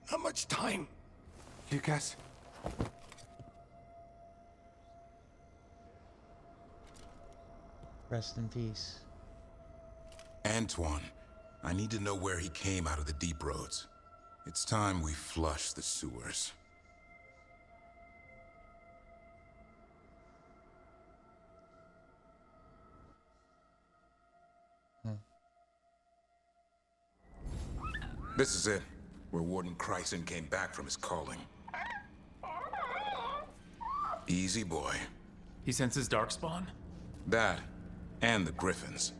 Not much time. Lucas? Rest in peace. Antoine, I need to know where he came out of the Deep Roads. It's time we flush the sewers. This is it, where Warden Kreisen came back from his calling. Easy, boy. He senses Darkspawn? That, and the Griffins.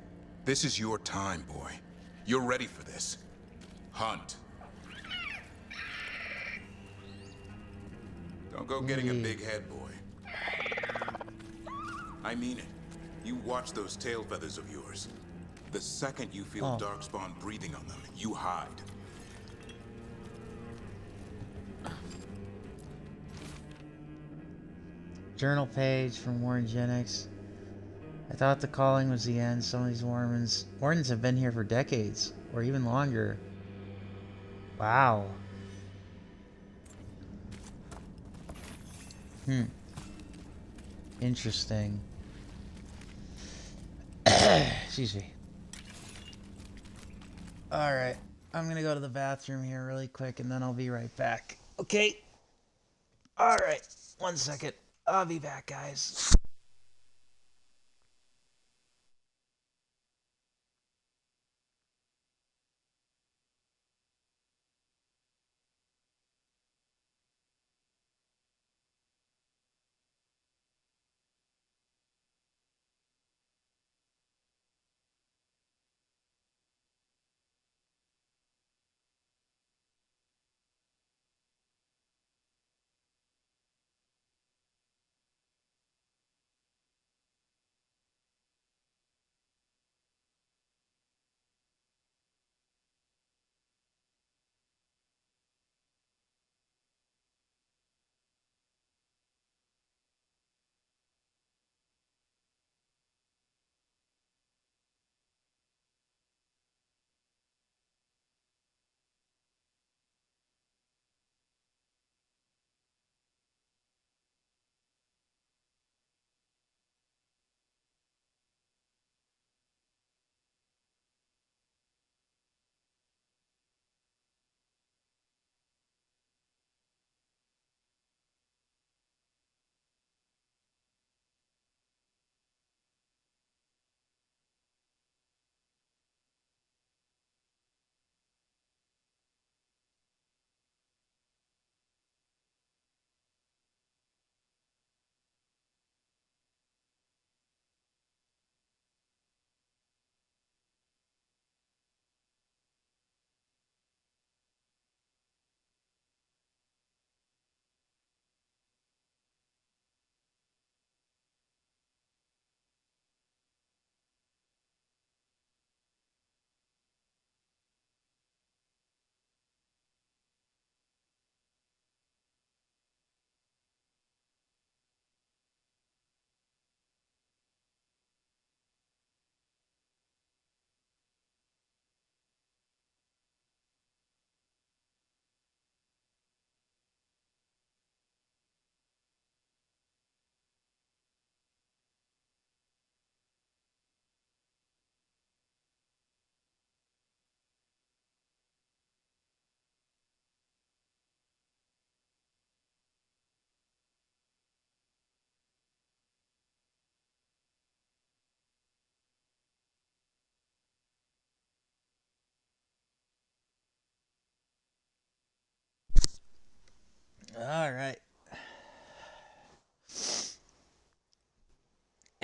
This is your time, boy. You're ready for this. Hunt. Don't go getting a big head, boy. I mean it. You watch those tail feathers of yours. The second you feel Darkspawn breathing on them, you hide. Journal page from Warren Jennings. I thought the calling was the end. Some of these wardens have been here for decades, or even longer. Wow. Interesting. Excuse me. Alright. I'm gonna go to the bathroom here really quick and then I'll be right back. Okay? Alright. 1 second. I'll be back, guys.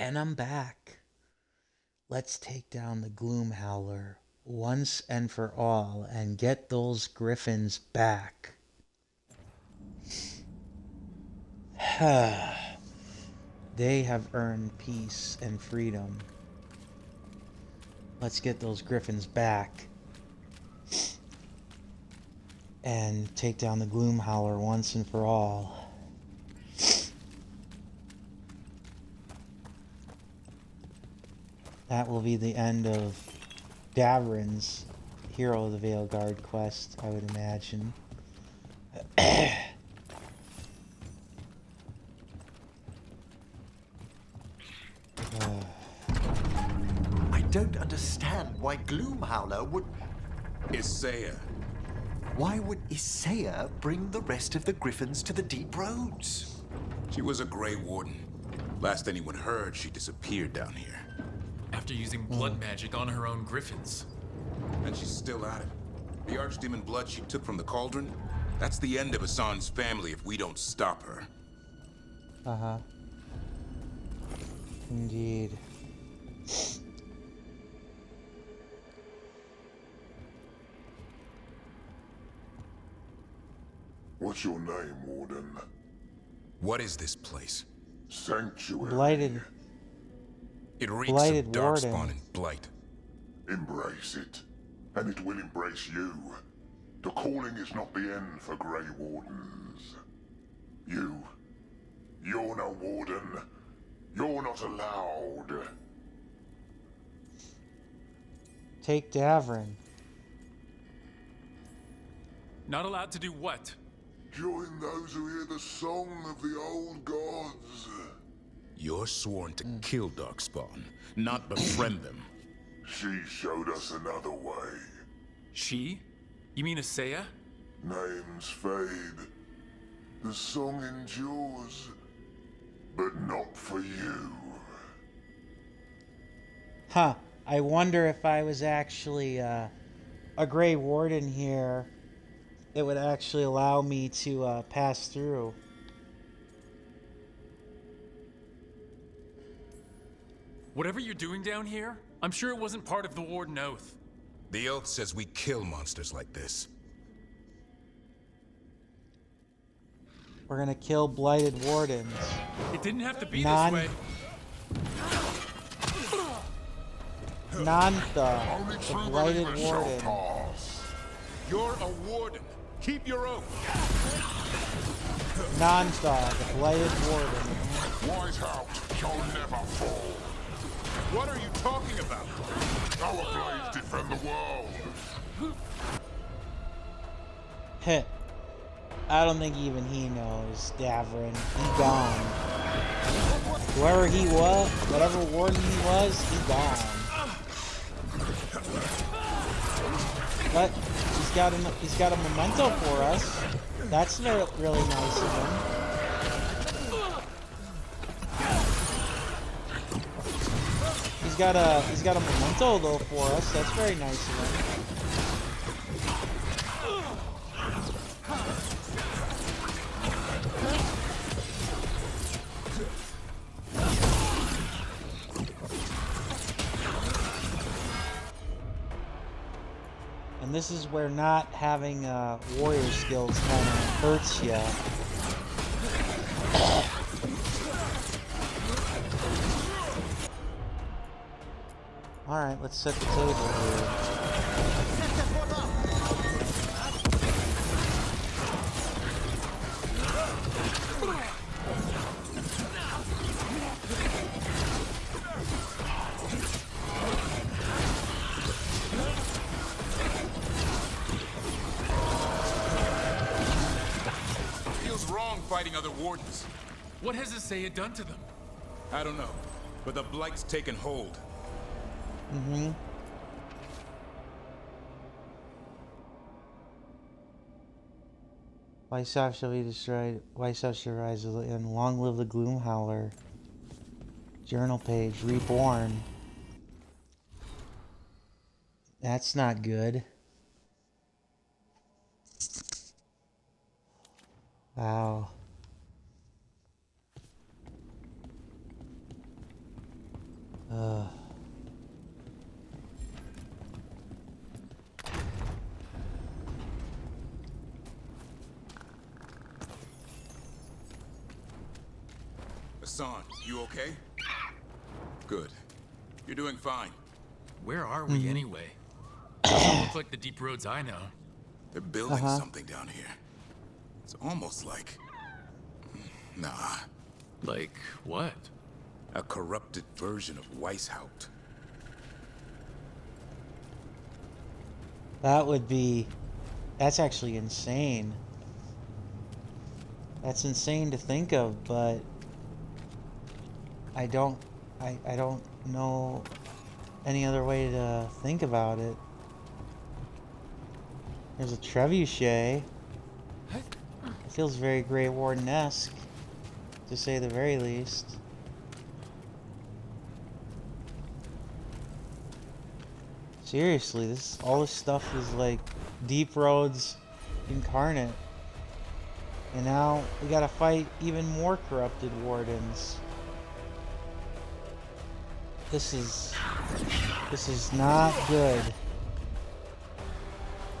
And I'm back. Let's take down the Gloom Howler once and for all and get those griffins back. They have earned peace and freedom. Let's get those griffins back and take down the Gloom Howler once and for all. That will be the end of Davrin's Hero of the Veilguard quest, I would imagine. I don't understand why Gloomhowler would... Isaiah. Why would Isaiah bring the rest of the Griffins to the Deep Roads? She was a Grey Warden. Last anyone heard, she disappeared down here. After using blood magic on her own griffins. And she's still at it. The Archdemon blood she took from the cauldron, that's the end of Hassan's family if we don't stop her. Uh-huh. Indeed. What's your name, Warden? What is this place? Sanctuary. Blighted. It reeks Blighted of Darkspawn Warden. and Blight. Embrace it, and it will embrace you. The calling is not the end for Grey Wardens. You're no Warden. You're not allowed. Take Davrin. Not allowed to do what? Join those who hear the song of the old gods. You're sworn to kill Darkspawn, not befriend them. She showed us another way. She? You mean Isaiah? Names fade. The song endures. But not for you. Huh. I wonder if I was actually a Grey Warden here, it would actually allow me to pass through. Whatever you're doing down here, I'm sure it wasn't part of the Warden Oath. The oath says we kill monsters like this. We're gonna kill blighted wardens. It didn't have to be this way. Nantha, the blighted warden. You're a warden. Keep your oath. Nantha, the blighted warden. Wise out, you'll never fall. What are you talking about? Our blades defend the world. Heh. I don't think even he knows, Davrin. He gone. Whoever he was, whatever warden he was, he gone. But he's got a memento for us. That's really nice of him. He's got a memento though for us. That's very nice of him. And this is where not having warrior skills kind of hurts you. Alright, let's set the table here. Feels wrong fighting other wardens. What has Isaiah done to them? I don't know, but the Blight's taken hold. Mm-hmm. Weissaf shall be destroyed. Weissaf shall rise and long live the Gloom Howler. Journal page. Reborn. That's not good. Wow. Hassan, you okay? Good. You're doing fine. Where are we anyway? Doesn't look like the deep roads I know. They're building something down here. It's almost like... Nah. Like what? A corrupted version of Weishaupt. That would be... That's actually insane. That's insane to think of, but... I don't know any other way to think about it. There's a trebuchet. It feels very Grey Warden-esque, to say the very least. Seriously, all this stuff is like Deep Roads incarnate. And now we gotta fight even more corrupted wardens. This is not good.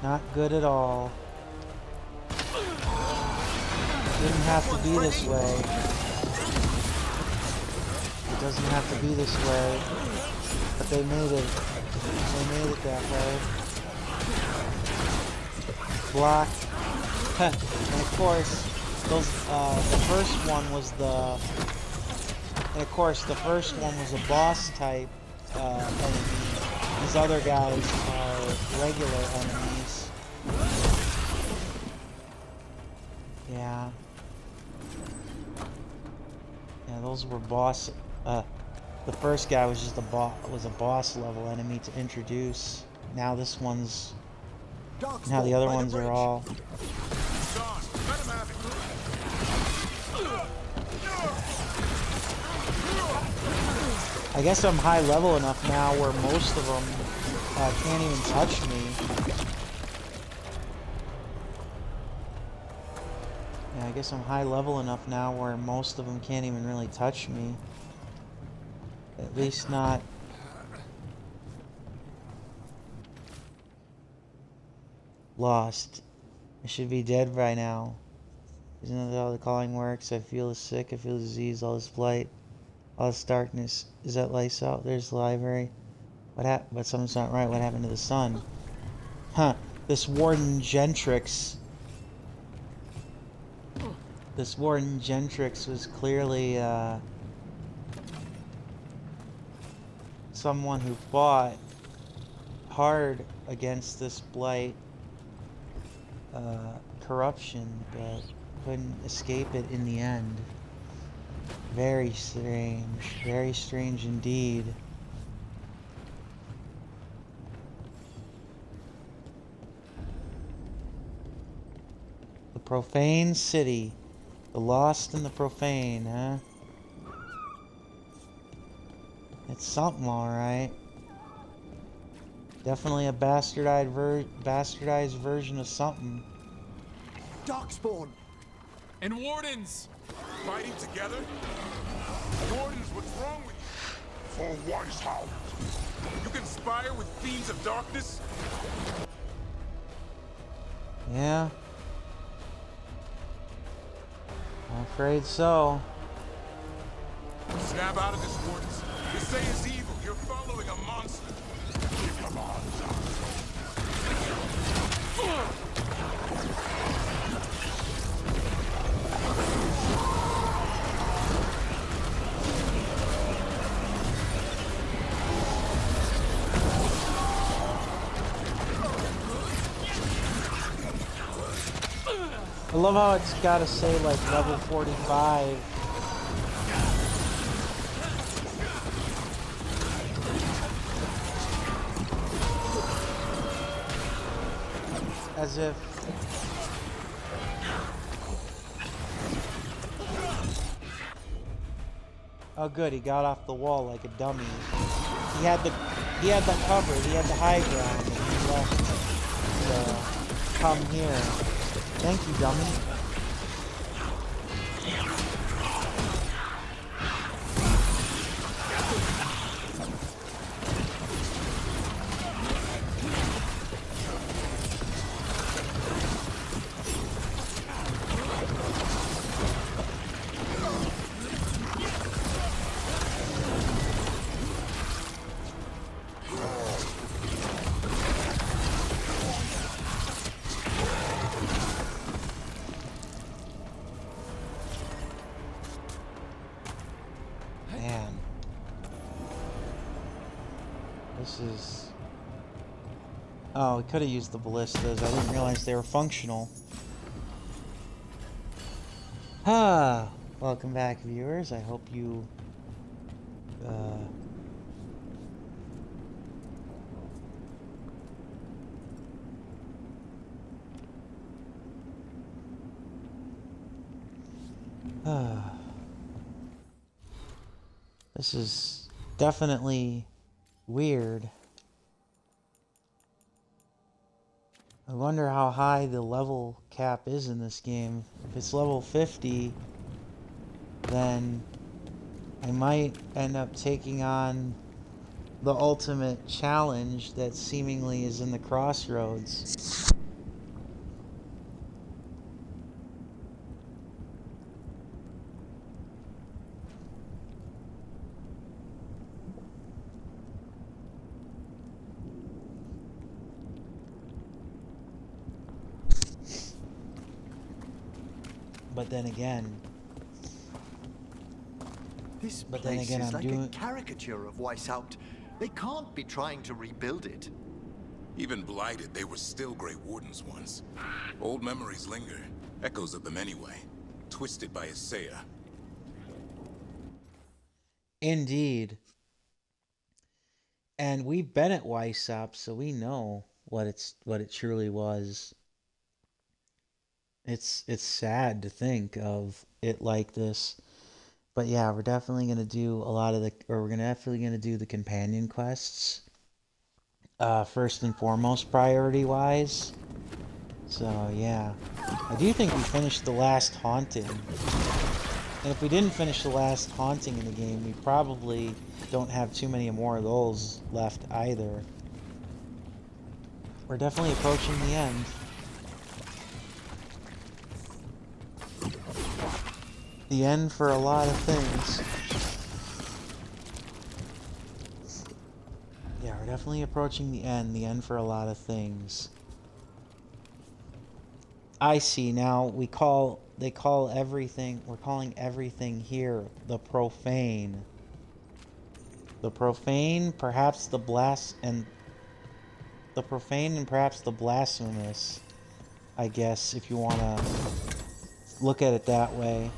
Not good at all. It didn't have to be this way. It doesn't have to be this way. But they made it. They made it that way. Block. And of course, those the first one was the... And of course, the first one was a boss type enemy. These other guys are regular enemies. Yeah. Yeah, those were boss. The first guy was just a boss level enemy to introduce. Now this one's. Now the other ones are all. I guess I'm high level enough now where most of them can't even touch me. Yeah, I guess I'm high level enough now where most of them can't even really touch me. At least not... Lost. I should be dead by now. Isn't that how the calling works? I feel sick, I feel disease, all this blight. All this darkness. Is that lights out? There's the library. What happened? But something's not right. What happened to the sun? Huh. This Warden Gentrix. This Warden Gentrix was clearly someone who fought hard against this blight corruption, but couldn't escape it in the end. Very strange indeed. The Profane City. The Lost and the Profane, huh? It's something, alright. Definitely a bastardized version of something. Darkspawn! And Wardens! Fighting together? Wardens, what's wrong with you? For Weishaupt. You conspire with fiends of darkness? Yeah. I'm afraid so. Snap out of this, Wardens. You say it's evil. You're following a monster. Come on, I love how it's gotta say like level 45. As if... Oh good, he got off the wall like a dummy. He had the cover, he had the high ground, and he left to come here. Thank you, dummy. This is... Oh, we could have used the ballistas. I didn't realize they were functional. Ah, welcome back, viewers. I hope you... This is definitely weird. I wonder how high the level cap is in this game. If it's level 50, then I might end up taking on the ultimate challenge that seemingly is in the crossroads. But then again, This place is like a caricature of Weishaupt. They can't be trying to rebuild it. Even blighted, they were still Grey Wardens once. Old memories linger, echoes of them anyway, twisted by Isaiah. Indeed. And we've been at Weishaupt, so we know what it truly was. It's sad to think of it like this. But yeah, we're definitely going to do the companion quests. First and foremost, priority-wise. So yeah. I do think we finished the last haunting. And if we didn't finish the last haunting in the game, we probably don't have too many more of those left either. We're definitely approaching the end. The end for a lot of things. Yeah, we're definitely approaching the end for a lot of things. I see now, we're calling everything here the profane. The profane, perhaps the profane and perhaps the blasphemous, I guess, if you want to look at it that way.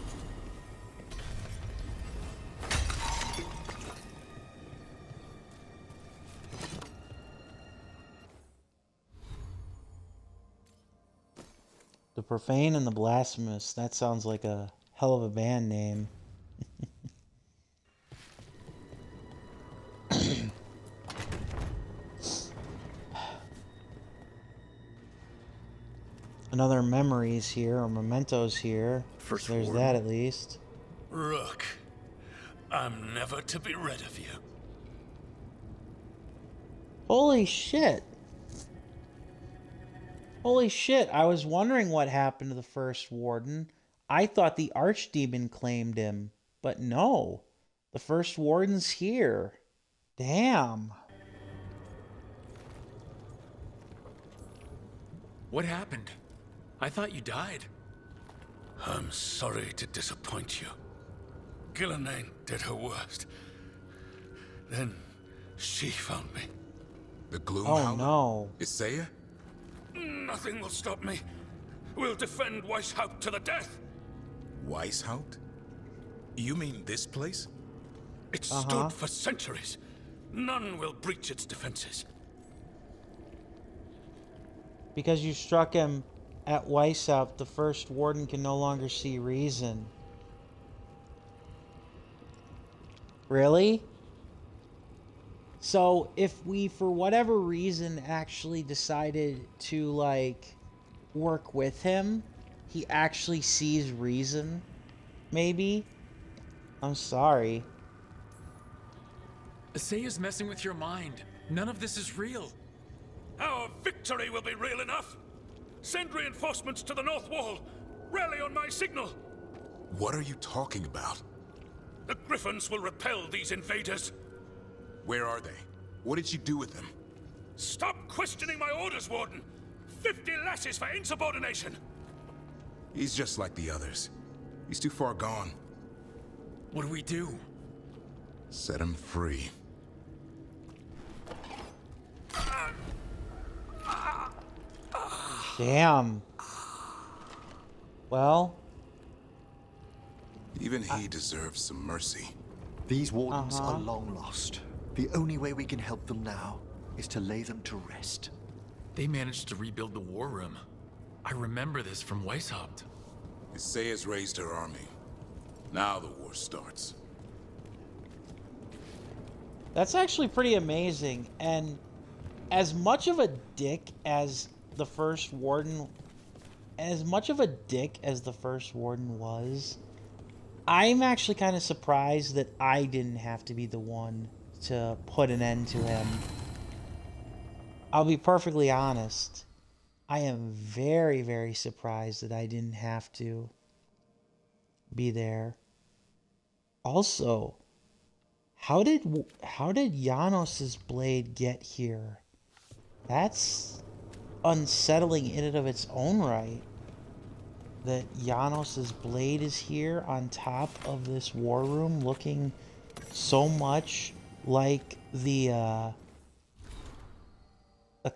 The profane and the blasphemous, that sounds like a hell of a band name. Another memories here, or mementos here. First There's warning. that at least. Rook, I'm never to be rid of you. Holy shit. Holy shit, I was wondering what happened to the first warden. I thought the archdemon claimed him, but no. The first warden's here. Damn. What happened? I thought you died. I'm sorry to disappoint you. Culminating did her worst. Then she found me. The Gloom Oh Howler? no. Isaiah? Nothing will stop me. We'll defend Weishaupt to the death. Weishaupt? You mean this place? It stood for centuries. None will breach its defenses. Because you struck him at Weishaupt, the first warden can no longer see reason. Really? So if we, for whatever reason, actually decided to, like, work with him, he actually sees reason? Maybe? I'm sorry. Isaiah's messing with your mind. None of this is real. Our victory will be real enough. Send reinforcements to the north wall. Rally on my signal. What are you talking about? The Griffins will repel these invaders. Where are they? What did you do with them? Stop questioning my orders, Warden. 50 lashes for insubordination. He's just like the others. He's too far gone. What do we do? Set him free. Damn. Well. Even he deserves some mercy. These wardens are long lost. The only way we can help them now is to lay them to rest. They managed to rebuild the war room. I remember this from Weishaupt. Isaiah's raised her army. Now the war starts. That's actually pretty amazing. And as much of a dick as the first warden was, I'm actually kind of surprised that I didn't have to be the one to put an end to him. I'll be perfectly honest. I am very, very surprised that I didn't have to be there. Also, how did Janos's blade get here? That's unsettling in and of its own right. That Janos's blade is here on top of this war room, looking so much like a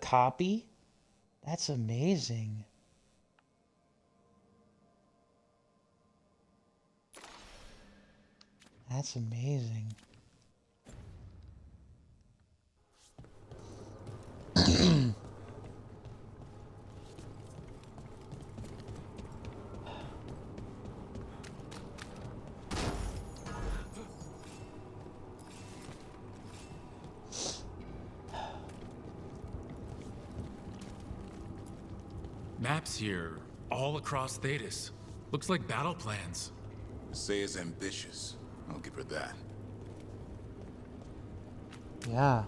copy. That's amazing. That's amazing. Maps here, all across Thetis. Looks like battle plans. Isaiah's ambitious. I'll give her that. Yeah.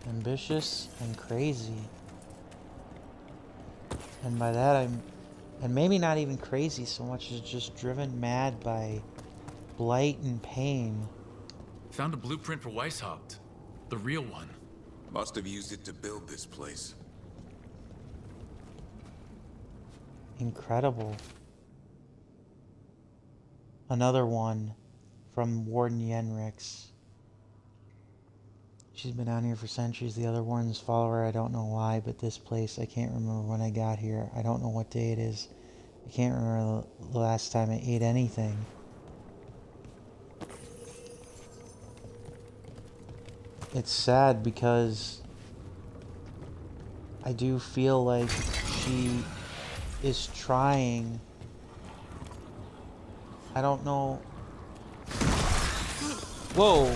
Ambitious and crazy. And by that and maybe not even crazy so much as just driven mad by blight and pain. Found a blueprint for Weishaupt. The real one. Must have used it to build this place. Incredible. Another one from Warden Yenrix. She's been down here for centuries. The other wardens follow her. I don't know why, but this place, I can't remember when I got here. I don't know what day it is. I can't remember the last time I ate anything. It's sad because I do feel like she is trying. I don't know. Whoa.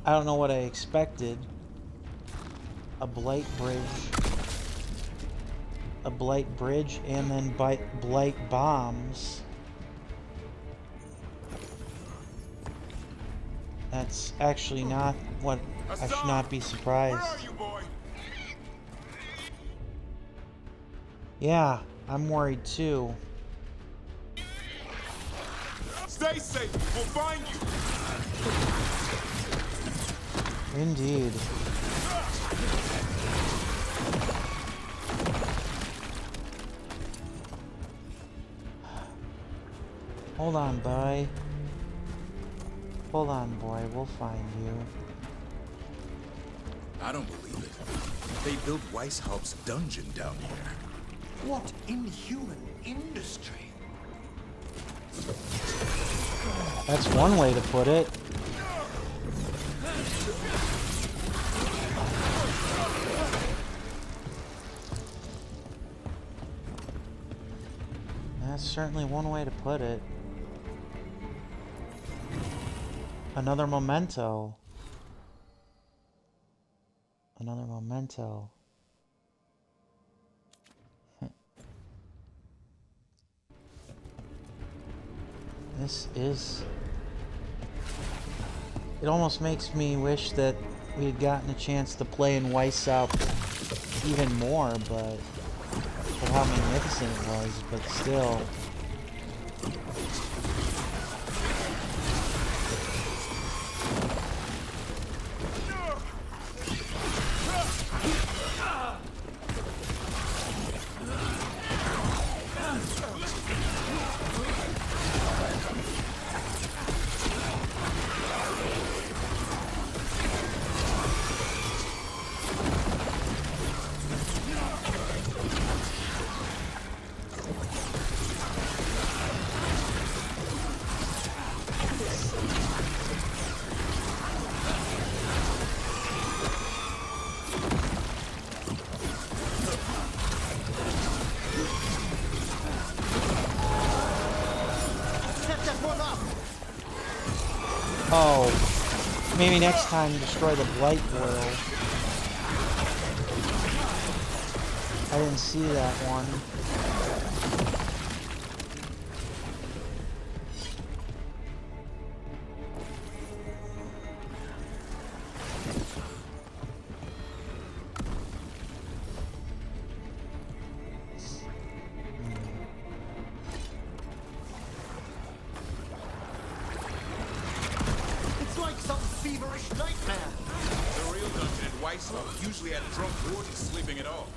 I don't know what I expected. A blight bridge. A blight bridge and then blight bombs. That's actually not what I should not be surprised. Where are you, boy? Yeah, I'm worried too. Stay safe. We'll find you. Indeed. Hold on, boy. Hold on, boy. We'll find you. I don't believe it. They built Weishaupt's dungeon down here. What inhuman industry! That's one way to put it. That's certainly one way to put it. Another memento. Another memento. This is... It almost makes me wish that we had gotten a chance to play in Weishaupt even more, but... of how magnificent it was, but still... Oh, maybe next time destroy the Blight World. I didn't see that one. It's like some feverish nightmare. The real dungeon in Weisslow usually had drunk wardens sleeping at all.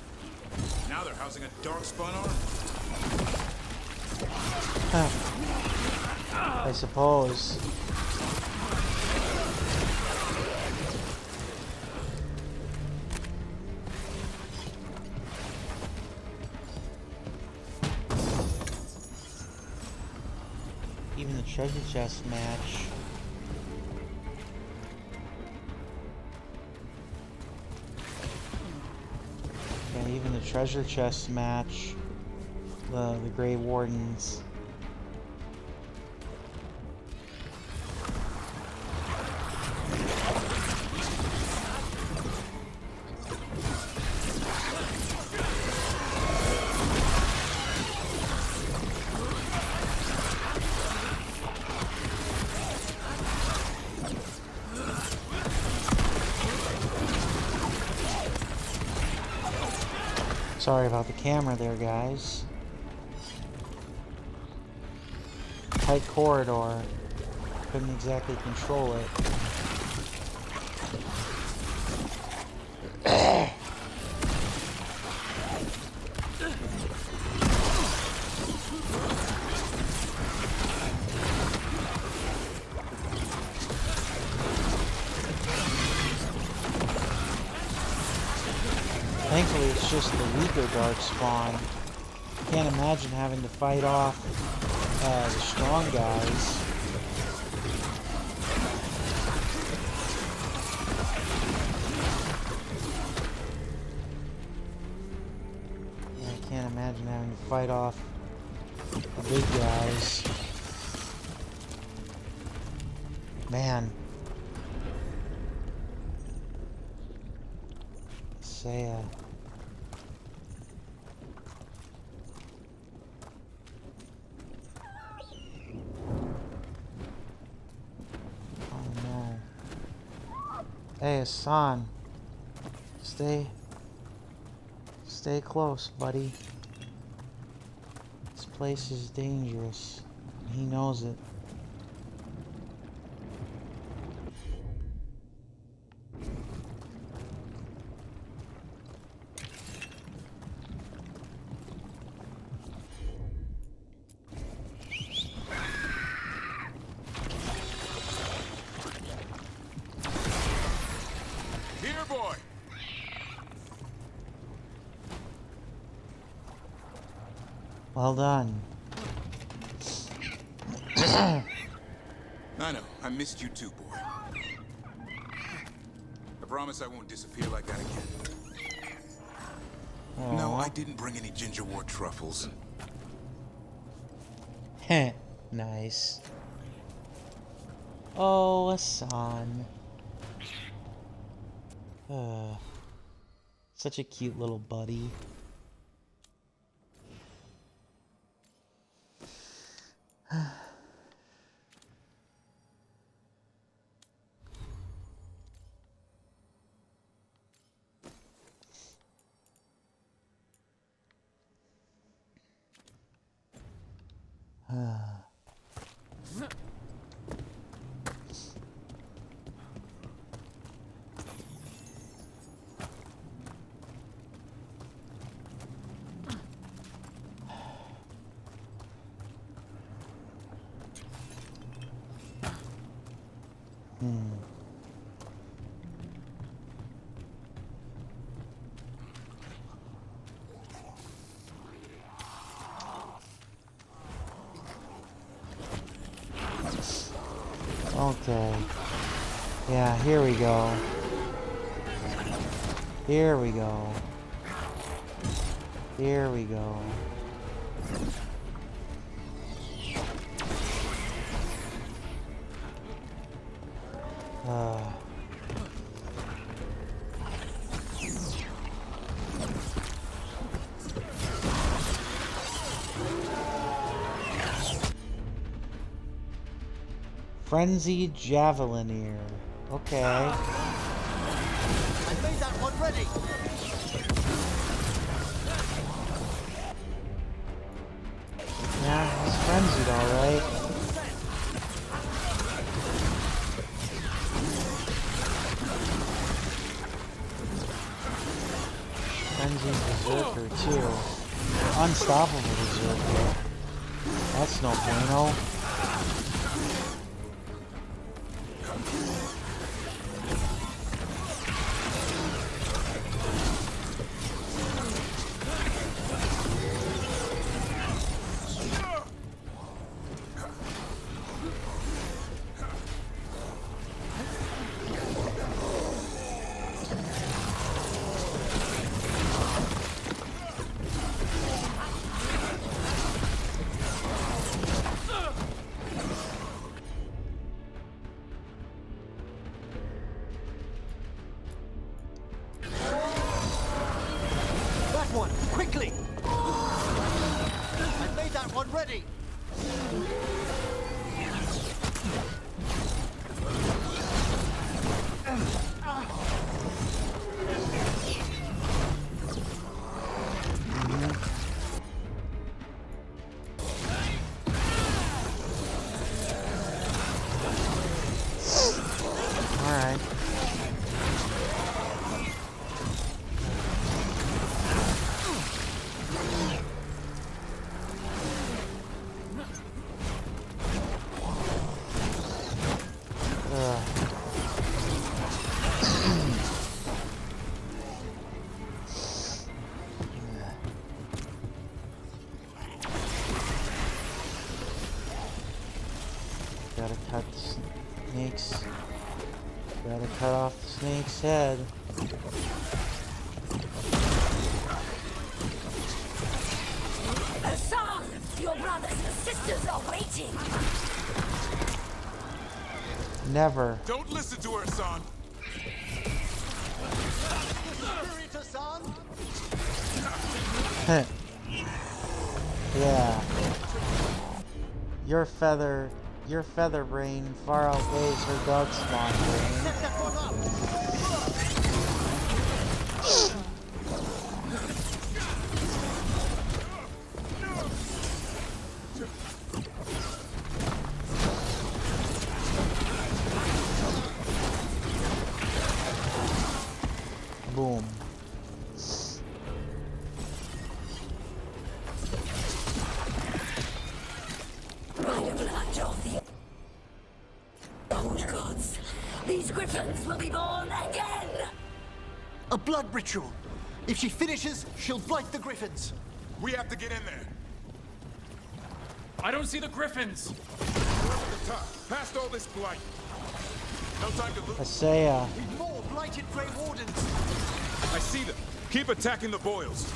Now they're housing a darkspawn army. I suppose. Even the treasure chest match. Yeah, even the treasure chest match. The Grey Wardens. Sorry about the camera there, guys. Tight corridor. Couldn't exactly control it. Thankfully, it's just the weaker darkspawn. Can't imagine having to fight off the strong guys. Yeah, I can't imagine having to fight off the big guys. Man. Say, oh no. Hey, Hassan. Stay close, buddy. This place is dangerous. He knows it. Well done. I know. I missed you too, boy. I promise I won't disappear like that again. Aww. No, I didn't bring any gingerwort truffles. Heh. Nice. Oh, Hassan. Such a cute little buddy. Okay. Yeah, here we go. Here we go. Here we go. Frenzied Javelineer. Okay. I made that one ready. Yeah, he's frenzied, alright. Frenzied Berserker, too. Unstoppable Berserker. That's no bueno. Gotta cut the snake's... Gotta cut off the snake's head. Hassan! Your brothers and sisters are waiting! Never. Don't listen to her, son! Yeah. Your feather brain far outweighs her darkspawn brain. Boom. These griffins will be born again! A blood ritual. If she finishes, she'll blight the griffins. We have to get in there. I don't see the griffins. We're up at the top, past all this blight. No time to lose. Asaya. We've more blighted Grey Wardens. I see them. Keep attacking the boils.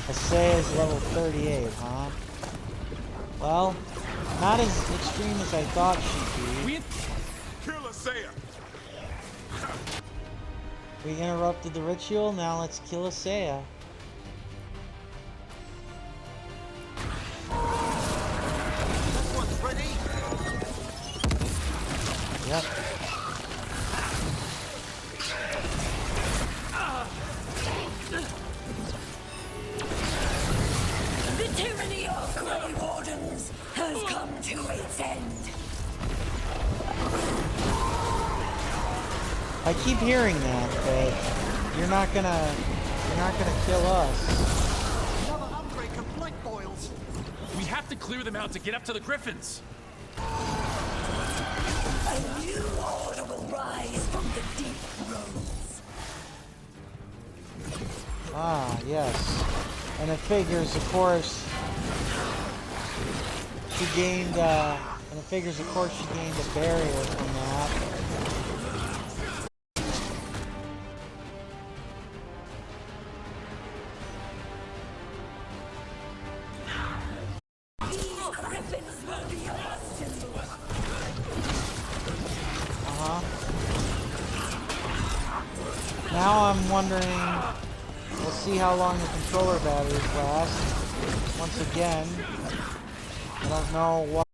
Asaya's level 38, huh? Well, not as extreme as I thought she'd be. Kill Asaya. We interrupted the ritual, now let's kill Asaya. This one's ready. Yep. The tyranny of Grey Wardens has come to its end. I keep hearing that, but you're not gonna kill us. Another outbreak of blight boils. We have to clear them out to get up to the griffins. A new order will rise from the deep roads. Ah, yes. And it figures, of course, she gained, a barrier from that. These griffins will be ours to lose. Now I'm wondering, we'll see how long the controller batteries last. Once again, I don't know what.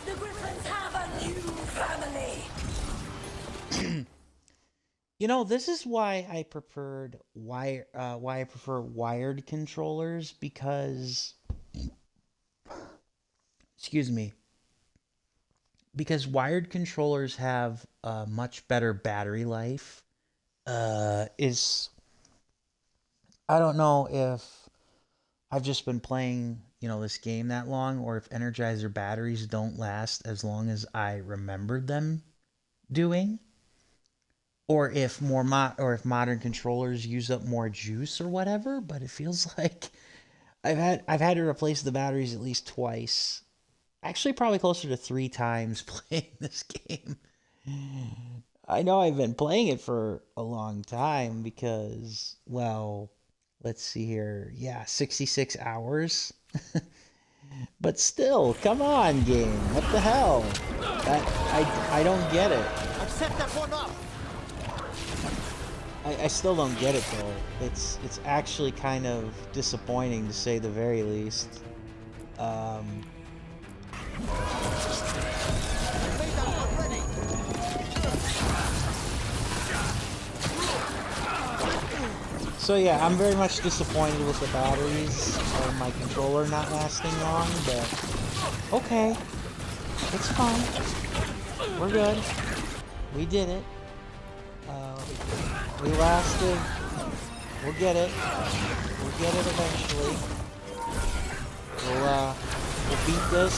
The Griffins have a new family. You know, this is why I preferred why I prefer wired controllers, because excuse me. Because wired controllers have a much better battery life. I don't know if I've just been playing, you know, this game that long, or if Energizer batteries don't last as long as I remembered them doing, or if modern controllers use up more juice or whatever. But it feels like I've had to replace the batteries at least twice. Actually, probably closer to 3 times playing this game. I know I've been playing it for a long time because, well, let's see here. Yeah, 66 hours. But still, come on, game. What the hell? I don't get it. I've set that one up. I still don't get it though. It's actually kind of disappointing, to say the very least. So yeah, I'm very much disappointed with the batteries or my controller not lasting long, but okay, it's fine. We're good. We did it. We lasted. We'll get it. We'll get it eventually. We'll beat this.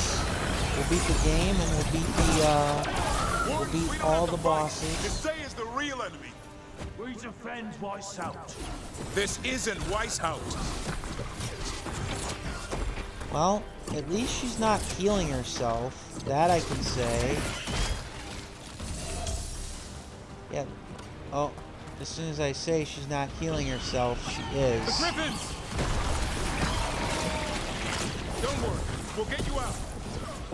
We'll beat the game, and we'll beat all the bosses. Say is the real enemy. We defend Weishaupt. This isn't Weishaupt. Well, at least she's not healing herself. That I can say. Yeah. Oh, as soon as I say she's not healing herself, she is. The Griffins! Don't worry, we'll get you out.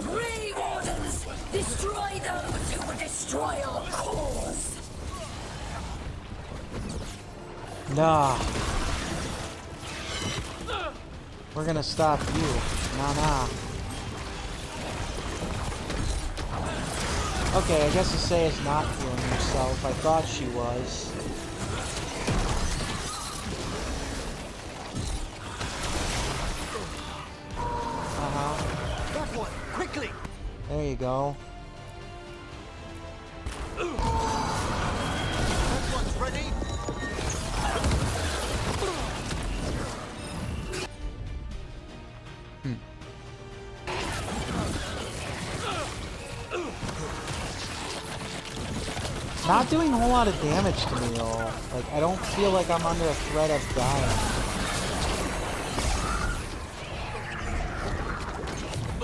Grey Wardens, destroy those who would destroy our cause. Nah. We're gonna stop you. Nah. Okay, I guess Asaya's not healing herself. I thought she was. That one, quickly. There you go. That one's ready. Not doing a whole lot of damage to me though. Like, I don't feel like I'm under a threat of dying.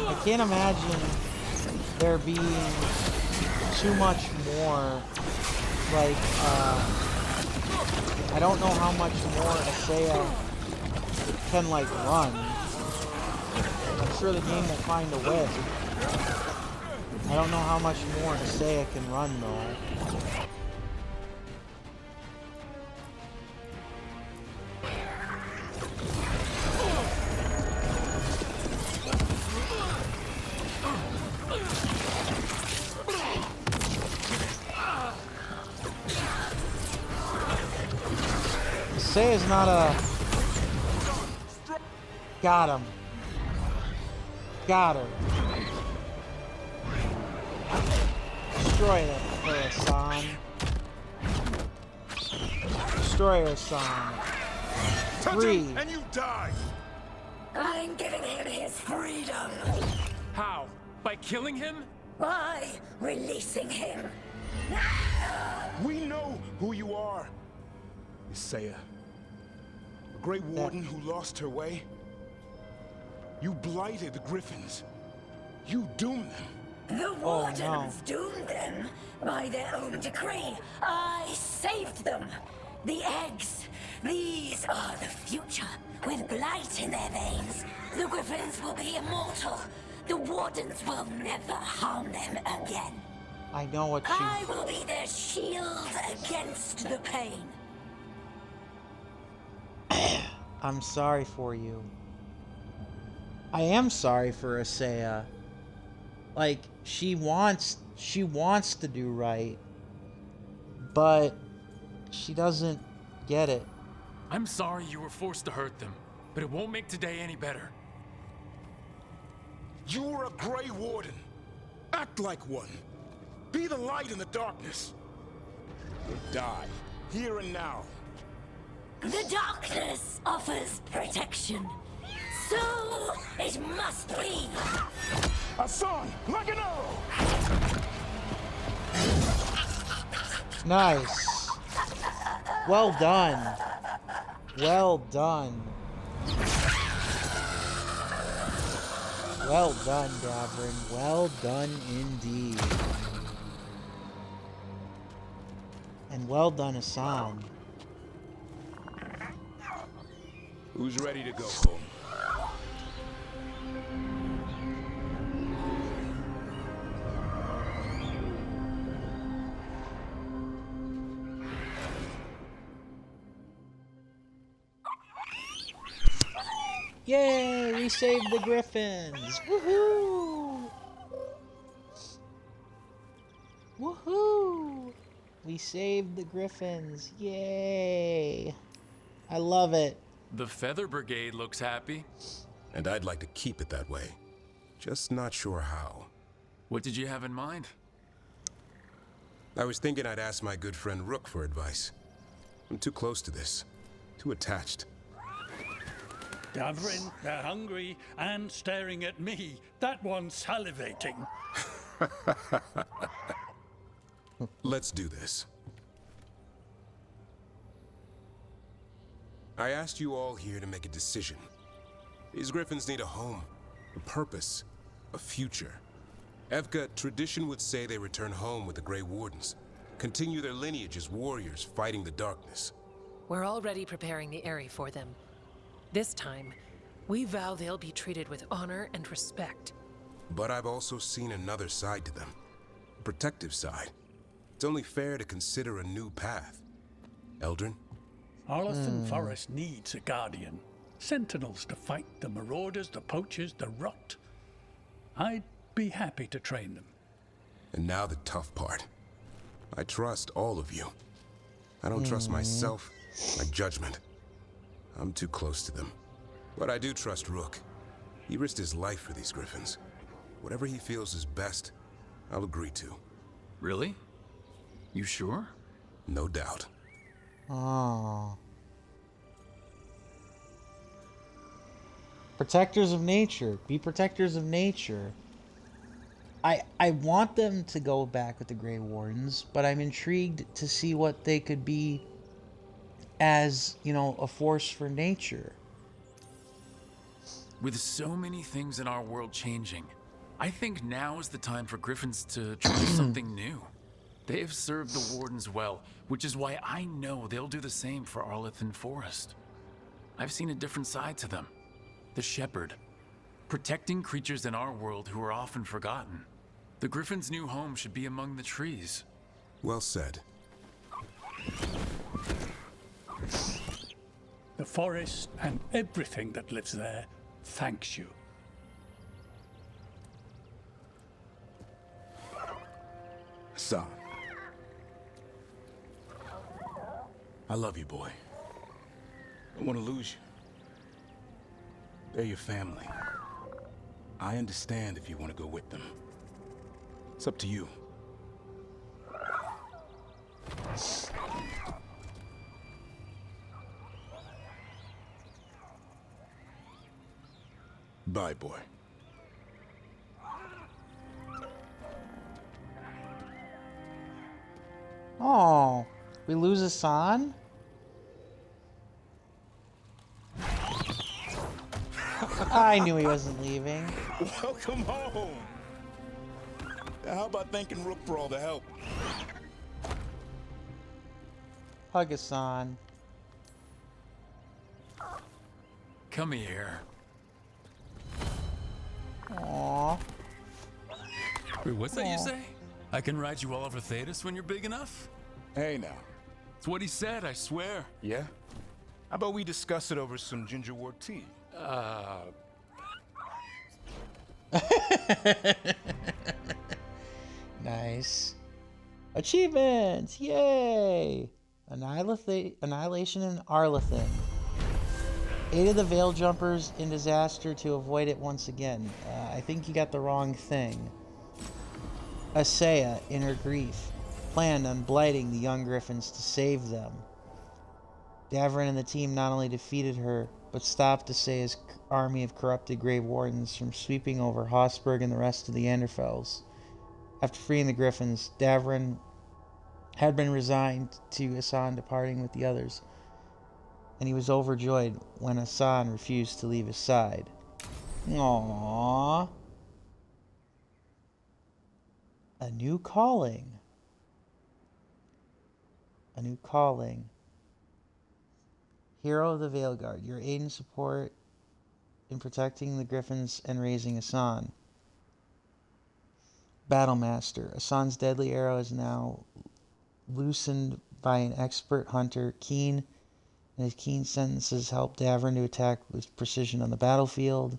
I can't imagine there being too much more, like, I don't know how much more Asaya can, like, run. I'm sure the game will find a way. I don't know how much more Asaya can run, though. Asaya's not a... Got him. Got her. Destroy that Hassan. Destroy Hassan. Touch Free. him and you die. I'm giving him his freedom How? By killing him? by releasing him. We know who you are. Isaiah. A Grey Warden who lost her way. You blighted the Griffins. You doomed them. The Wardens doomed them by their own decree. I saved them. The eggs. These are the future. With blight in their veins, the Griffins will be immortal. The Wardens will never harm them again. I know what I will be their shield against the pain. I'm sorry for you. I am sorry for Isaiah. Like, she wants to do right, but she doesn't get it. I'm sorry you were forced to hurt them, but it won't make today any better. You're a Grey Warden. Act like one. Be the light in the darkness. Or die, here and now. The darkness offers protection. So it must be. Hassan, like an arrow! Nice. Well done. Well done. Well done, Davrin. Well done indeed. And well done, Hassan. Who's ready to go home? Yay! We saved the Griffins! Woohoo! Woohoo! We saved the Griffins! Yay! I love it. The Feather Brigade looks happy. And I'd like to keep it that way. Just not sure how. What did you have in mind? I was thinking I'd ask my good friend Rook for advice. I'm too close to this. Too attached. Davrin, they're hungry and staring at me. That one's salivating. Let's do this. I asked you all here to make a decision. These Griffins need a home, a purpose, a future. Evka, tradition would say they return home with the Grey Wardens, continue their lineage as warriors fighting the darkness. We're already preparing the Eyrie for them. This time, we vow they'll be treated with honor and respect. But I've also seen another side to them. A protective side. It's only fair to consider a new path. Eldrin? Arlothan Forest needs a guardian. Sentinels to fight the marauders, the poachers, the rot. I'd be happy to train them. And now the tough part. I trust all of you. I don't trust myself, my judgment. I'm too close to them. But I do trust Rook. He risked his life for these Griffins. Whatever he feels is best, I'll agree to. Really? You sure? No doubt. Oh. Protectors of nature. Be protectors of nature. I want them to go back with the Grey Wardens, but I'm intrigued to see what they could be as, you know, a force for nature. With so many things in our world changing, I think now is the time for Griffins to try something new. They have served the Wardens well, which is why I know they'll do the same for Arlothan Forest. I've seen a different side to them. The Shepherd. Protecting creatures in our world who are often forgotten. The Griffin's new home should be among the trees. Well said. The forest and everything that lives there thanks you. Son. I love you, boy. I don't want to lose you. They're your family. I understand if you want to go with them. It's up to you. Bye, boy. Oh, we lose a son? I knew he wasn't leaving. Welcome home. How about thanking Rook for all the help? Hug a son. Come here. Aww. Wait, what's that you say? I can ride you all over Thetis when you're big enough? Hey now. It's what he said, I swear. Yeah? How about we discuss it over some gingerwort tea? Nice. Achievements! Yay! Annihilation in Arlathan. Aided the Veil Jumpers in disaster to avoid it once again. I think you got the wrong thing. Asaya, in her grief, planned on blighting the young Griffins to save them. Davrin and the team not only defeated her, but stopped Asaya's army of corrupted Grey Wardens from sweeping over Hossberg and the rest of the Anderfels. After freeing the Griffins, Davrin had been resigned to Asan departing with the others, and he was overjoyed when Asan refused to leave his side. Aww. A new calling. A new calling. Hero of the Veilguard. Your aid and support in protecting the Griffins and raising Asan. Battlemaster. Asan's deadly arrow is now loosened by an expert hunter, Keen, and his keen sentences help Davrin to attack with precision on the battlefield.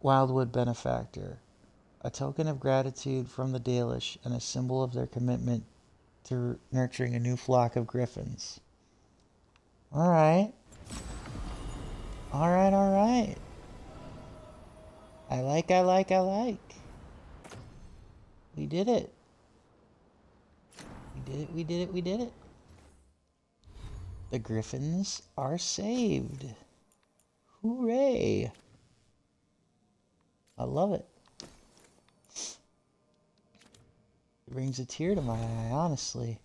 Wildwood Benefactor. A token of gratitude from the Dalish and a symbol of their commitment to nurturing a new flock of Griffins. Alright. Alright, alright. I like. We did it. We did it. The Griffins are saved. Hooray. I love it. It brings a tear to my eye, honestly.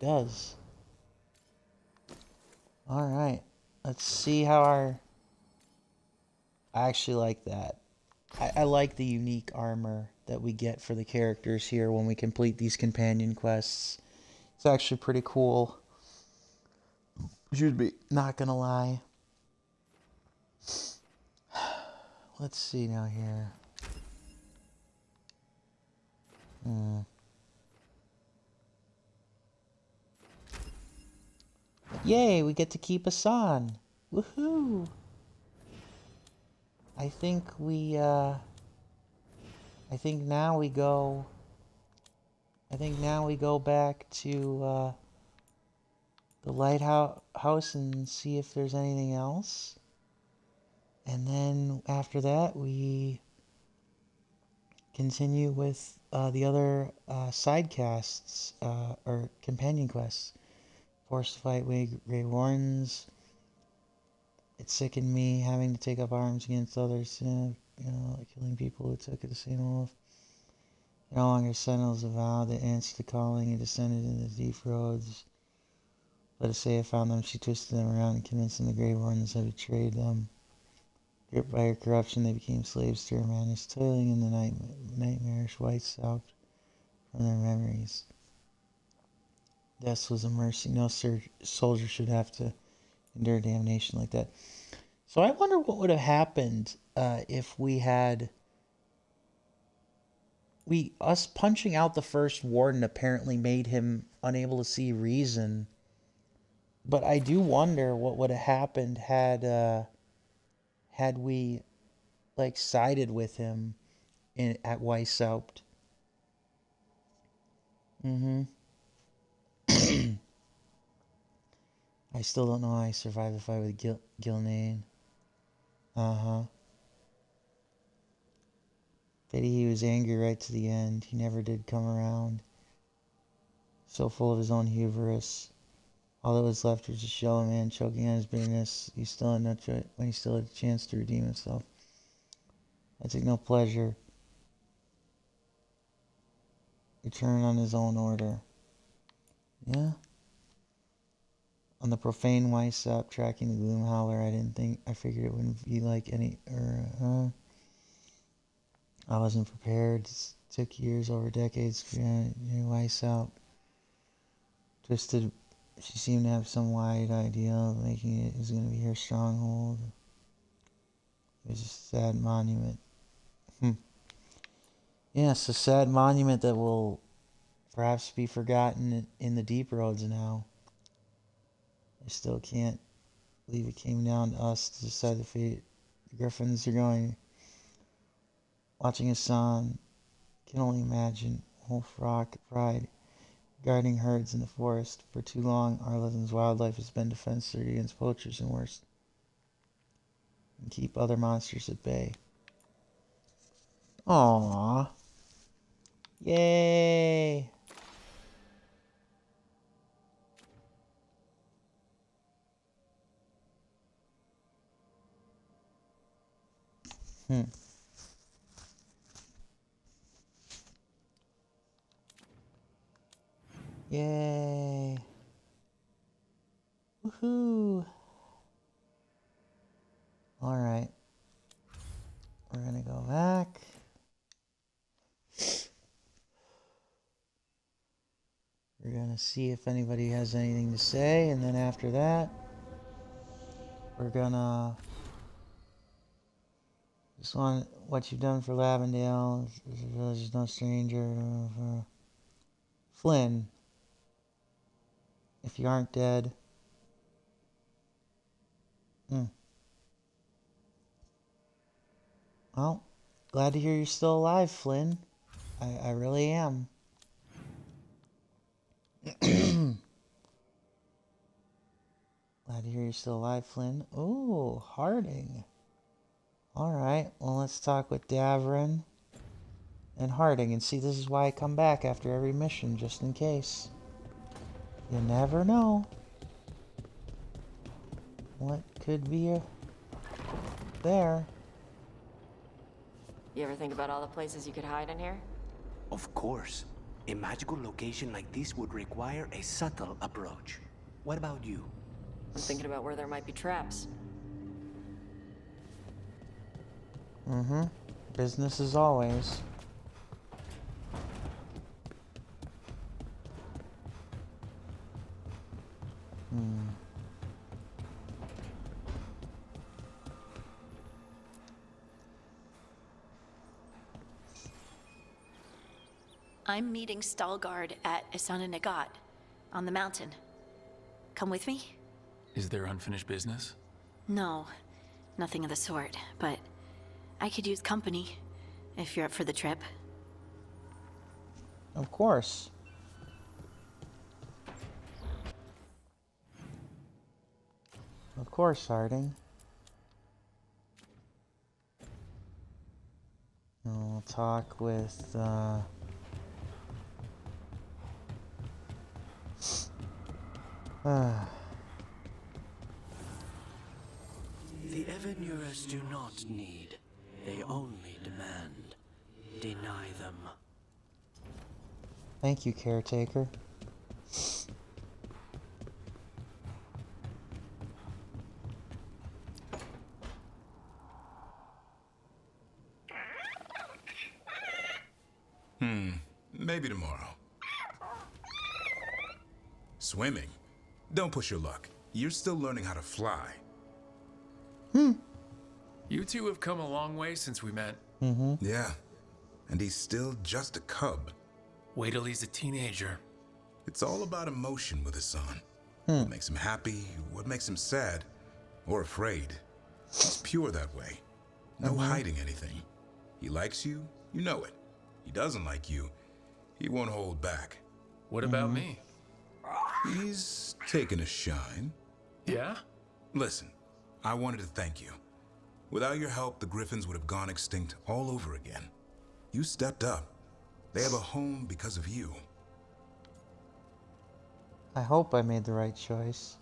It does. Alright. Let's see how our... I actually like that. I like the unique armor that we get for the characters here when we complete these companion quests. It's actually pretty cool. Should be, not gonna lie. Let's see now here. Yay, we get to keep Asan. Woohoo! I think now we go back to the lighthouse and see if there's anything else. And then after that, we continue with the other side casts, or companion quests. Forced to fight Grey Wardens. It sickened me having to take up arms against others, killing people who took it to same oath. No longer sentinels avowed that answered the calling and descended into the deep roads. Let us say I found them, she twisted them around and convinced them the Grey Wardens had betrayed them. Gripped by her corruption, they became slaves to her madness, toiling in the nightmarish white south from their memories. Death was a mercy. No soldier should have to endure damnation like that. So I wonder what would have happened if we had... Us punching out the first warden apparently made him unable to see reason. But I do wonder what would have happened had we sided with him at Weishaupt. I still don't know how I survived the fight with Gilnane. Pity he was angry right to the end. He never did come around. So full of his own hubris. All that was left was a shallow man choking on his bitterness. He still had no choice when he still had a chance to redeem himself. I took no pleasure. He turned on his own order. Yeah. On the profane Weissop tracking the Gloom Howler, I figured it wouldn't be like any, I wasn't prepared. It took years over decades for Weissop. Twisted, she seemed to have some wide idea of making it was going to be her stronghold. It was a sad monument. Yes, a sad monument that will perhaps be forgotten in the deep roads now. I still can't believe it came down to us to decide the fate. The Griffins are going. Watching Hassan, can only imagine Wolf Rock pride, guarding herds in the forest. For too long, Arleton's wildlife has been defensive against poachers and worse, and keep other monsters at bay. Aww. Yay. Yay. Woohoo. Alright. We're gonna go back. We're gonna see if anybody has anything to say, and then after that, we're gonna just want what you've done for Lavendale. The village is no stranger. Flynn, if you aren't dead. Well, glad to hear you're still alive, Flynn. I really am. Glad to hear you're still alive, Flynn. Ooh, Harding. Alright, well, let's talk with Davrin and Harding. And see, this is why I come back after every mission, just in case. You never know what could be there. You ever think about all the places you could hide in here? Of course. A magical location like this would require a subtle approach. What about you? I'm thinking about where there might be traps. Business as always. I'm meeting Stalgard at Isana Nagat on the mountain. Come with me? Is there unfinished business? No, nothing of the sort, but I could use company if you're up for the trip. Of course. Of course, Harding. And we'll talk with, The Evanurers do not need. They only demand. Deny them. Thank you, caretaker. Maybe tomorrow. Swimming? Don't push your luck. You're still learning how to fly. You two have come a long way since we met. Yeah. And he's still just a cub. Wait till he's a teenager. It's all about emotion with his son. What makes him happy, what makes him sad, or afraid. He's pure that way. No hiding anything. He likes you, you know it. He doesn't like you, he won't hold back. What about me? He's taken a shine. Yeah? Listen, I wanted to thank you. Without your help, the Griffins would have gone extinct all over again. You stepped up. They have a home because of you. I hope I made the right choice.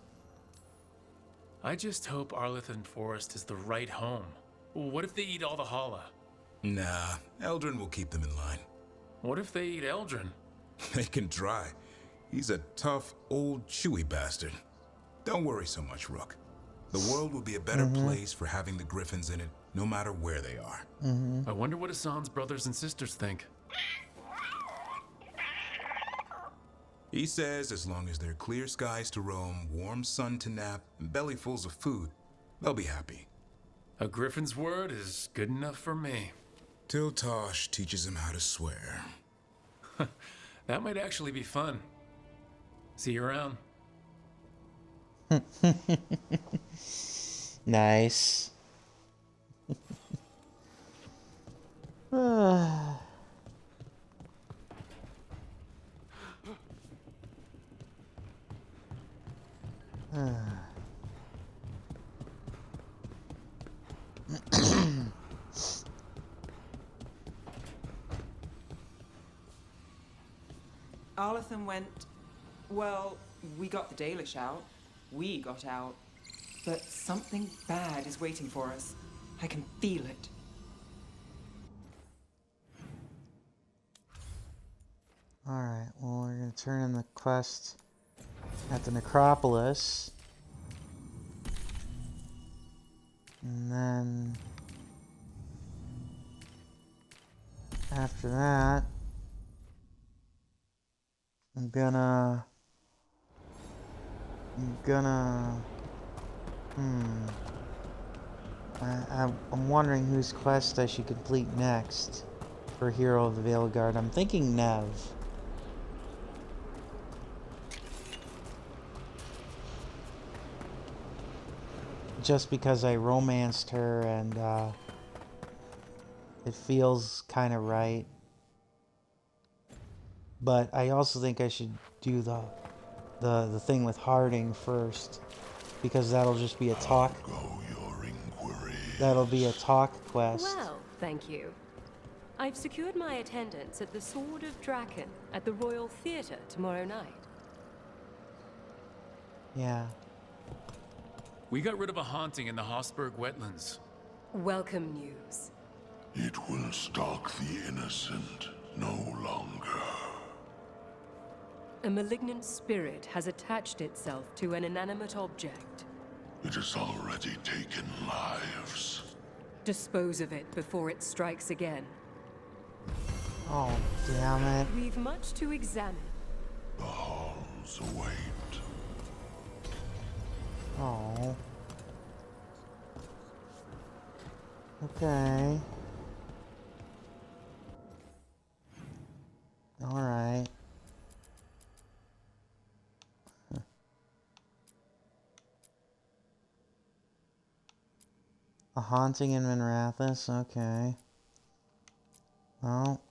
I just hope Arlington Forest is the right home. What if they eat all the Hala? Nah, Eldrin will keep them in line. What if they eat Eldrin? They can try. He's a tough, old, chewy bastard. Don't worry so much, Rook. The world will be a better place for having the Griffins in it, no matter where they are. I wonder what Hassan's brothers and sisters think. He says as long as there are clear skies to roam, warm sun to nap, and bellyfuls of food, they'll be happy. A Griffin's word is good enough for me. Till Tosh teaches him how to swear. That might actually be fun. See you around. Nice. Arlathan went, well, we got the Dalish out. We got out. But something bad is waiting for us. I can feel it. Alright, well, we're going to turn in the quest at the Necropolis. And then after that, I'm gonna I'm wondering whose quest I should complete next for Hero of the Veilguard. I'm thinking Nev. Just because I romanced her and it feels kind of right. But I also think I should do the thing with Harding first, because that'll just be a talk. That'll be a talk quest. Well, thank you. I've secured my attendance at the Sword of Draken at the Royal Theatre tomorrow night. Yeah. We got rid of a haunting in the Hossberg wetlands. Welcome news. It will stalk the innocent no longer. A malignant spirit has attached itself to an inanimate object. It has already taken lives. Dispose of it before it strikes again. Oh, damn it. We've much to examine. The halls await. Oh. Okay. Alright. A haunting in Minrathous, okay. Well,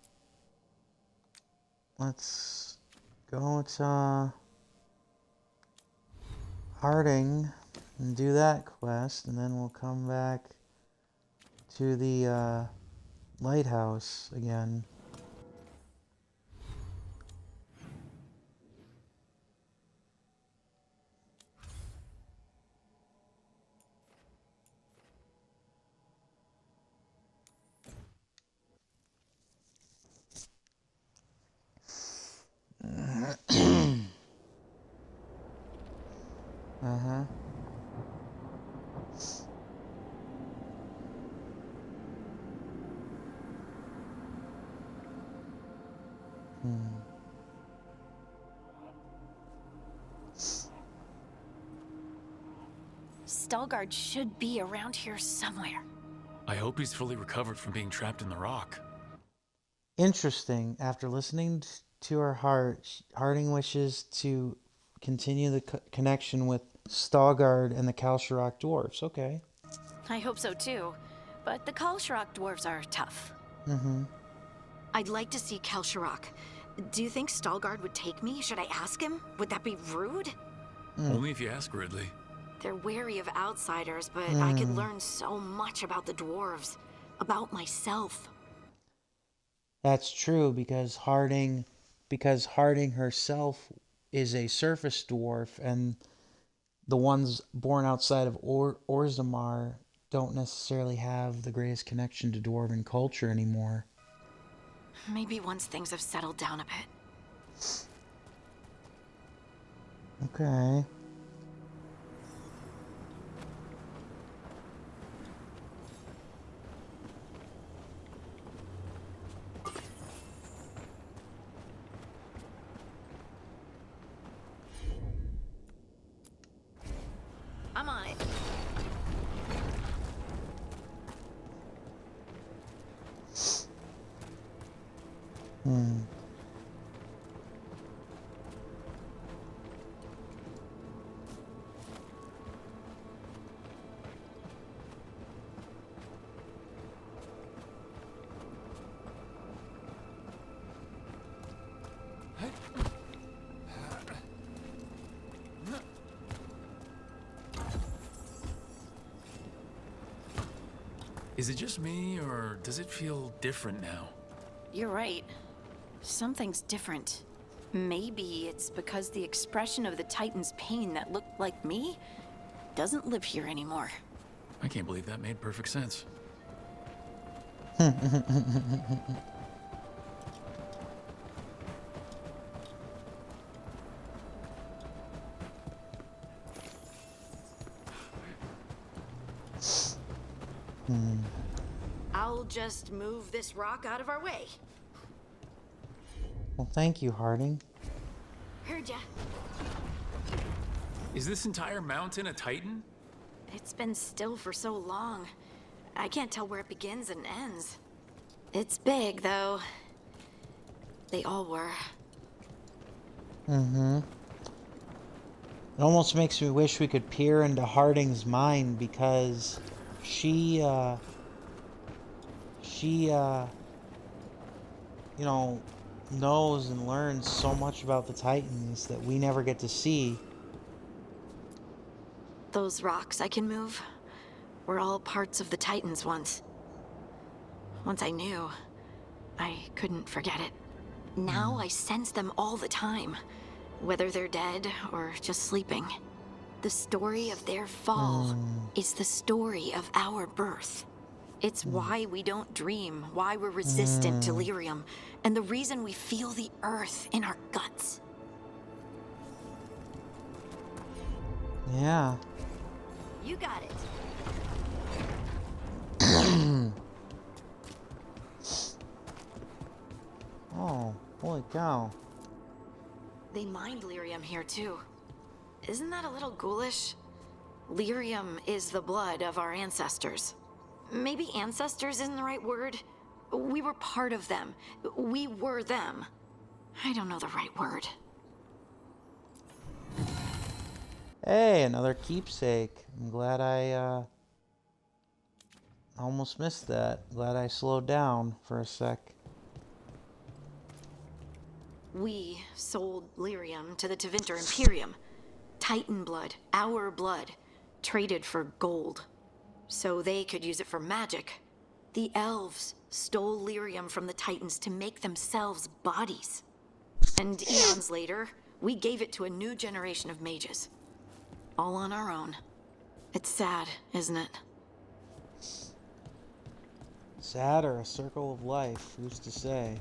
let's go to Harding and do that quest, and then we'll come back to the lighthouse again. Uh-huh. Stalgard should be around here somewhere. I hope he's fully recovered from being trapped in the rock. Interesting. After listening to her heart, Harding wishes to continue the connection with Stalgard and the Kalsharok dwarves. Okay. I hope so too, but the Kalsharok dwarves are tough. Mm-hmm. I'd like to see Kalsharok. Do you think Stalgard would take me? Should I ask him? Would that be rude? Only if you ask Ridley. They're wary of outsiders, but I could learn so much about the dwarves, about myself. That's true because Harding herself is a surface dwarf, and the ones born outside of Orzammar don't necessarily have the greatest connection to dwarven culture anymore. Maybe once things have settled down a bit. Okay. I'm on it. Hmm. Is it just me, or does it feel different now? You're right. Something's different. Maybe it's because the expression of the Titan's pain that looked like me doesn't live here anymore. I can't believe that made perfect sense. I'll just move this rock out of our way. Well, thank you, Harding. Heard ya. Is this entire mountain a Titan? It's been still for so long. I can't tell where it begins and ends. It's big, though. They all were. Mm-hmm. It almost makes me wish we could peer into Harding's mind, because she, you know, knows and learns so much about the Titans that we never get to see. Those rocks I can move were all parts of the Titans once. Once I knew, I couldn't forget it. Now I sense them all the time, whether they're dead or just sleeping. The story of their fall is the story of our birth. It's why we don't dream, why we're resistant to lyrium, and the reason we feel the earth in our guts. Yeah. You got it. Oh, holy cow. They mined lyrium here too. Isn't that a little ghoulish? Lyrium is the blood of our ancestors. Maybe ancestors isn't the right word. We were part of them. We were them. I don't know the right word. Hey, another keepsake. I'm glad I almost missed that. Glad I slowed down for a sec. We sold lyrium to the Tevinter Imperium. Titan blood, our blood, traded for gold. So they could use it for magic. The elves stole lyrium from the Titans to make themselves bodies. And eons later, we gave it to a new generation of mages. All on our own. It's sad, isn't it? Sad or a circle of life, who's to say?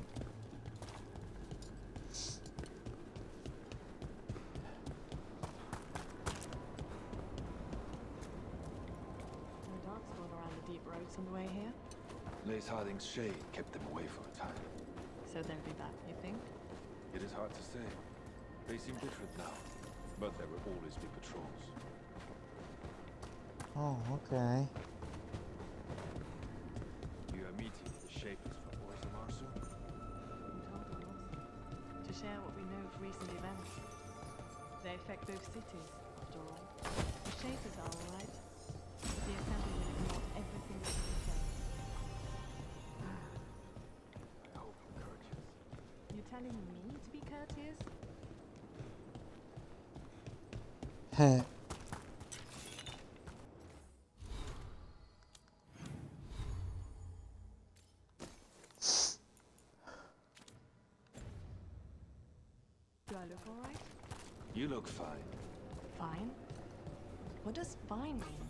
On the way here? Lace Harding's shade kept them away for a time. So they'll be back, you think? It is hard to say. They seem different now, but there will always be patrols. Oh, okay. You are meeting the Shapers from Orzammar soon? You told us. To share what we know of recent events. They affect both cities, after all. The Shapers are alright. But the Assembly will ignore everything that you say. I hope I'm courteous. You're telling me to be courteous? Heh. I look all right? You look fine. Fine? What does fine mean?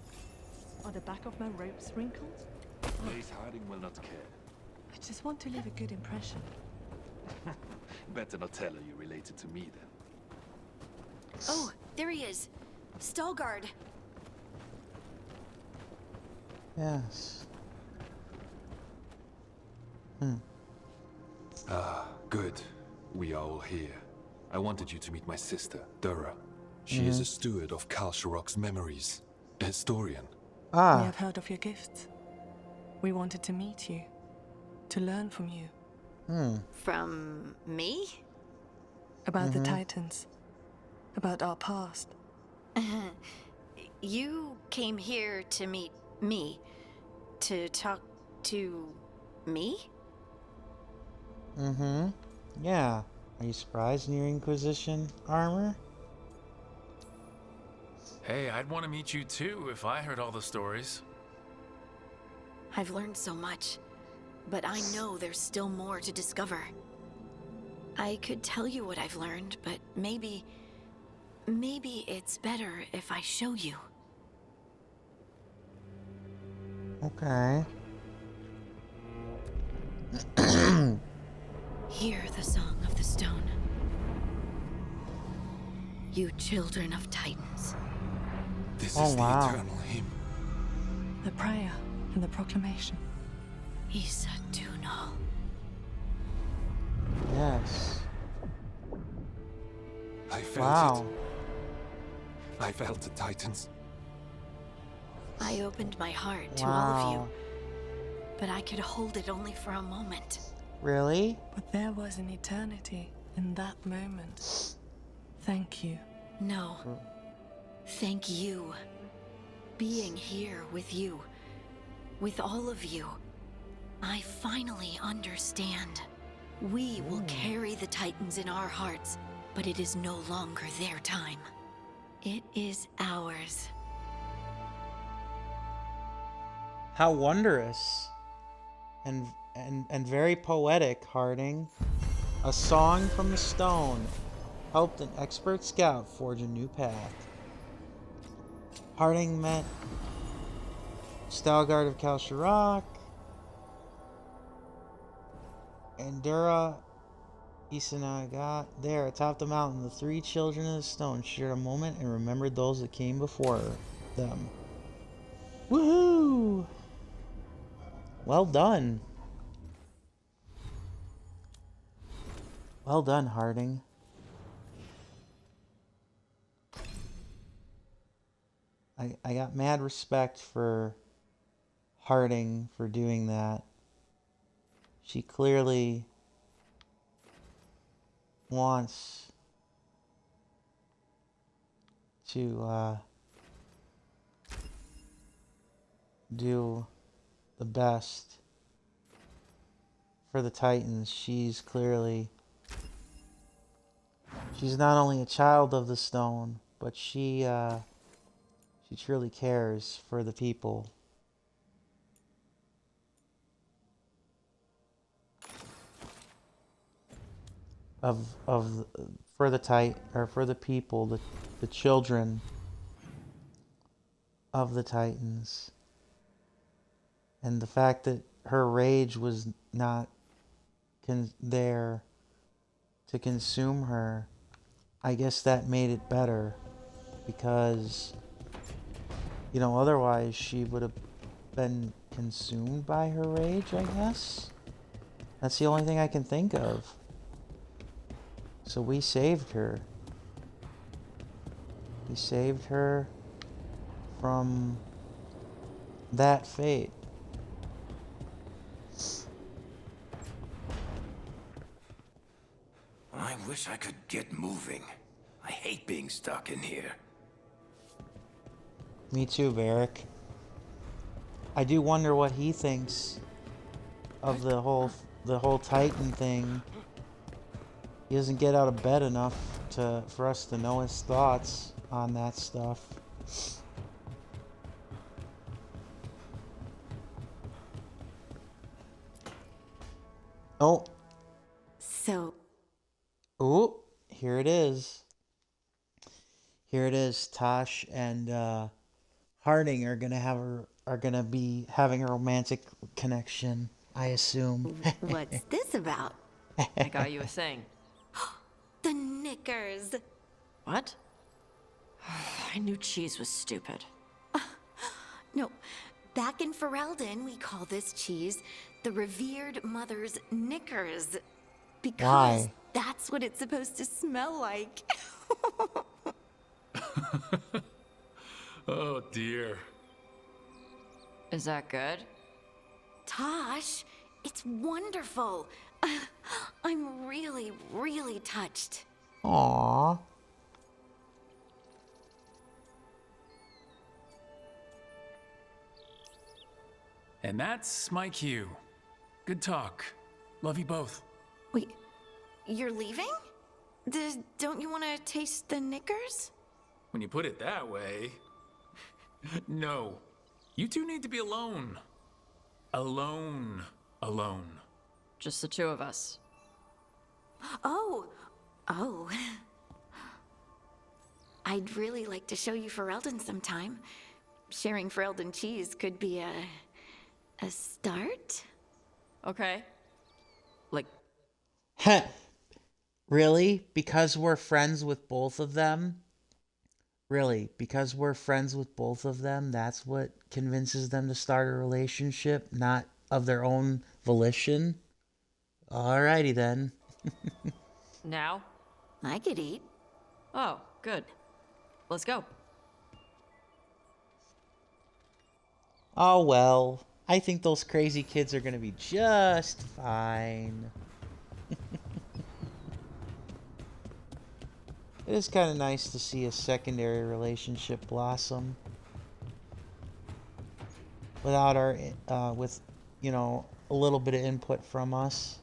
Are the back of my ropes wrinkled? Lace Harding will not care. I just want to leave a good impression. Better not tell her you related to me then. Oh, there he is. Veilguard. Yes. Ah, good. We are all here. I wanted you to meet my sister, Dura. She is a steward of Kalsharok's memories. A historian. We have heard of your gifts. We wanted to meet you. To learn from you. From me? About the Titans. About our past. You came here to meet me. To talk to me? Yeah. Are you surprised in your Inquisition armor? Hey, I'd want to meet you too if I heard all the stories. I've learned so much, but I know there's still more to discover. I could tell you what I've learned, but maybe it's better if I show you. Okay. Hear the song of the stone. You children of Titans. This Oh, is the wow. eternal hymn. The prayer and the proclamation. Isa Tunal. Yes. I felt Wow. it. I felt the Titans. I opened my heart to all of you, but I could hold it only for a moment. Really? But there was an eternity in that moment. Thank you. No. Thank you. Being here with you, with all of you, I finally understand. We will carry the Titans in our hearts, but it is no longer their time. It is ours. How wondrous. And very poetic, Harding. A song from the stone helped an expert scout forge a new path. Harding met Veilguard of Kalsharok and Dura Isanagat. There, atop the mountain, the three children of the stone shared a moment and remembered those that came before them. Woohoo! Well done. Well done, Harding. I got mad respect for Harding for doing that. She clearly wants to do the best for the Titans. She's not only a child of the stone, but she truly cares for the people. For the people, the children of the Titans. And the fact that her rage was not there to consume her, I guess that made it better, because, you know, otherwise she would have been consumed by her rage, I guess. That's the only thing I can think of. So we saved her. We saved her from that fate. I wish I could get moving. I hate being stuck in here. Me too, Varric. I do wonder what he thinks of the whole Titan thing. He doesn't get out of bed enough for us to know his thoughts on that stuff. Oh. So. Oh, here it is. Here it is. Tosh and Harding are gonna be having a romantic connection, I assume. What's this about? I got you a thing. The knickers. What? I knew cheese was stupid. No, back in Ferelden, we call this cheese the revered mother's knickers. Because Why? that's what it's supposed to smell like. Oh dear. Is that good? Tosh, it's wonderful. I'm really, really touched. Aww. And that's my cue. Good talk. Love you both. Wait, you're leaving? Don't you want to taste the knickers? When you put it that way. No. You two need to be alone. Alone. Alone. Just the two of us. Oh. I'd really like to show you Ferelden sometime. Sharing Ferelden cheese could be a start? Okay. Like... Really? Because we're friends with both of them? Really? Because we're friends with both of them, that's what convinces them to start a relationship, not of their own volition? Alrighty then. Now? I could eat. Oh, good. Let's go. Oh well, I think those crazy kids are gonna be just fine. It is kind of nice to see a secondary relationship blossom without our, with, you know, a little bit of input from us.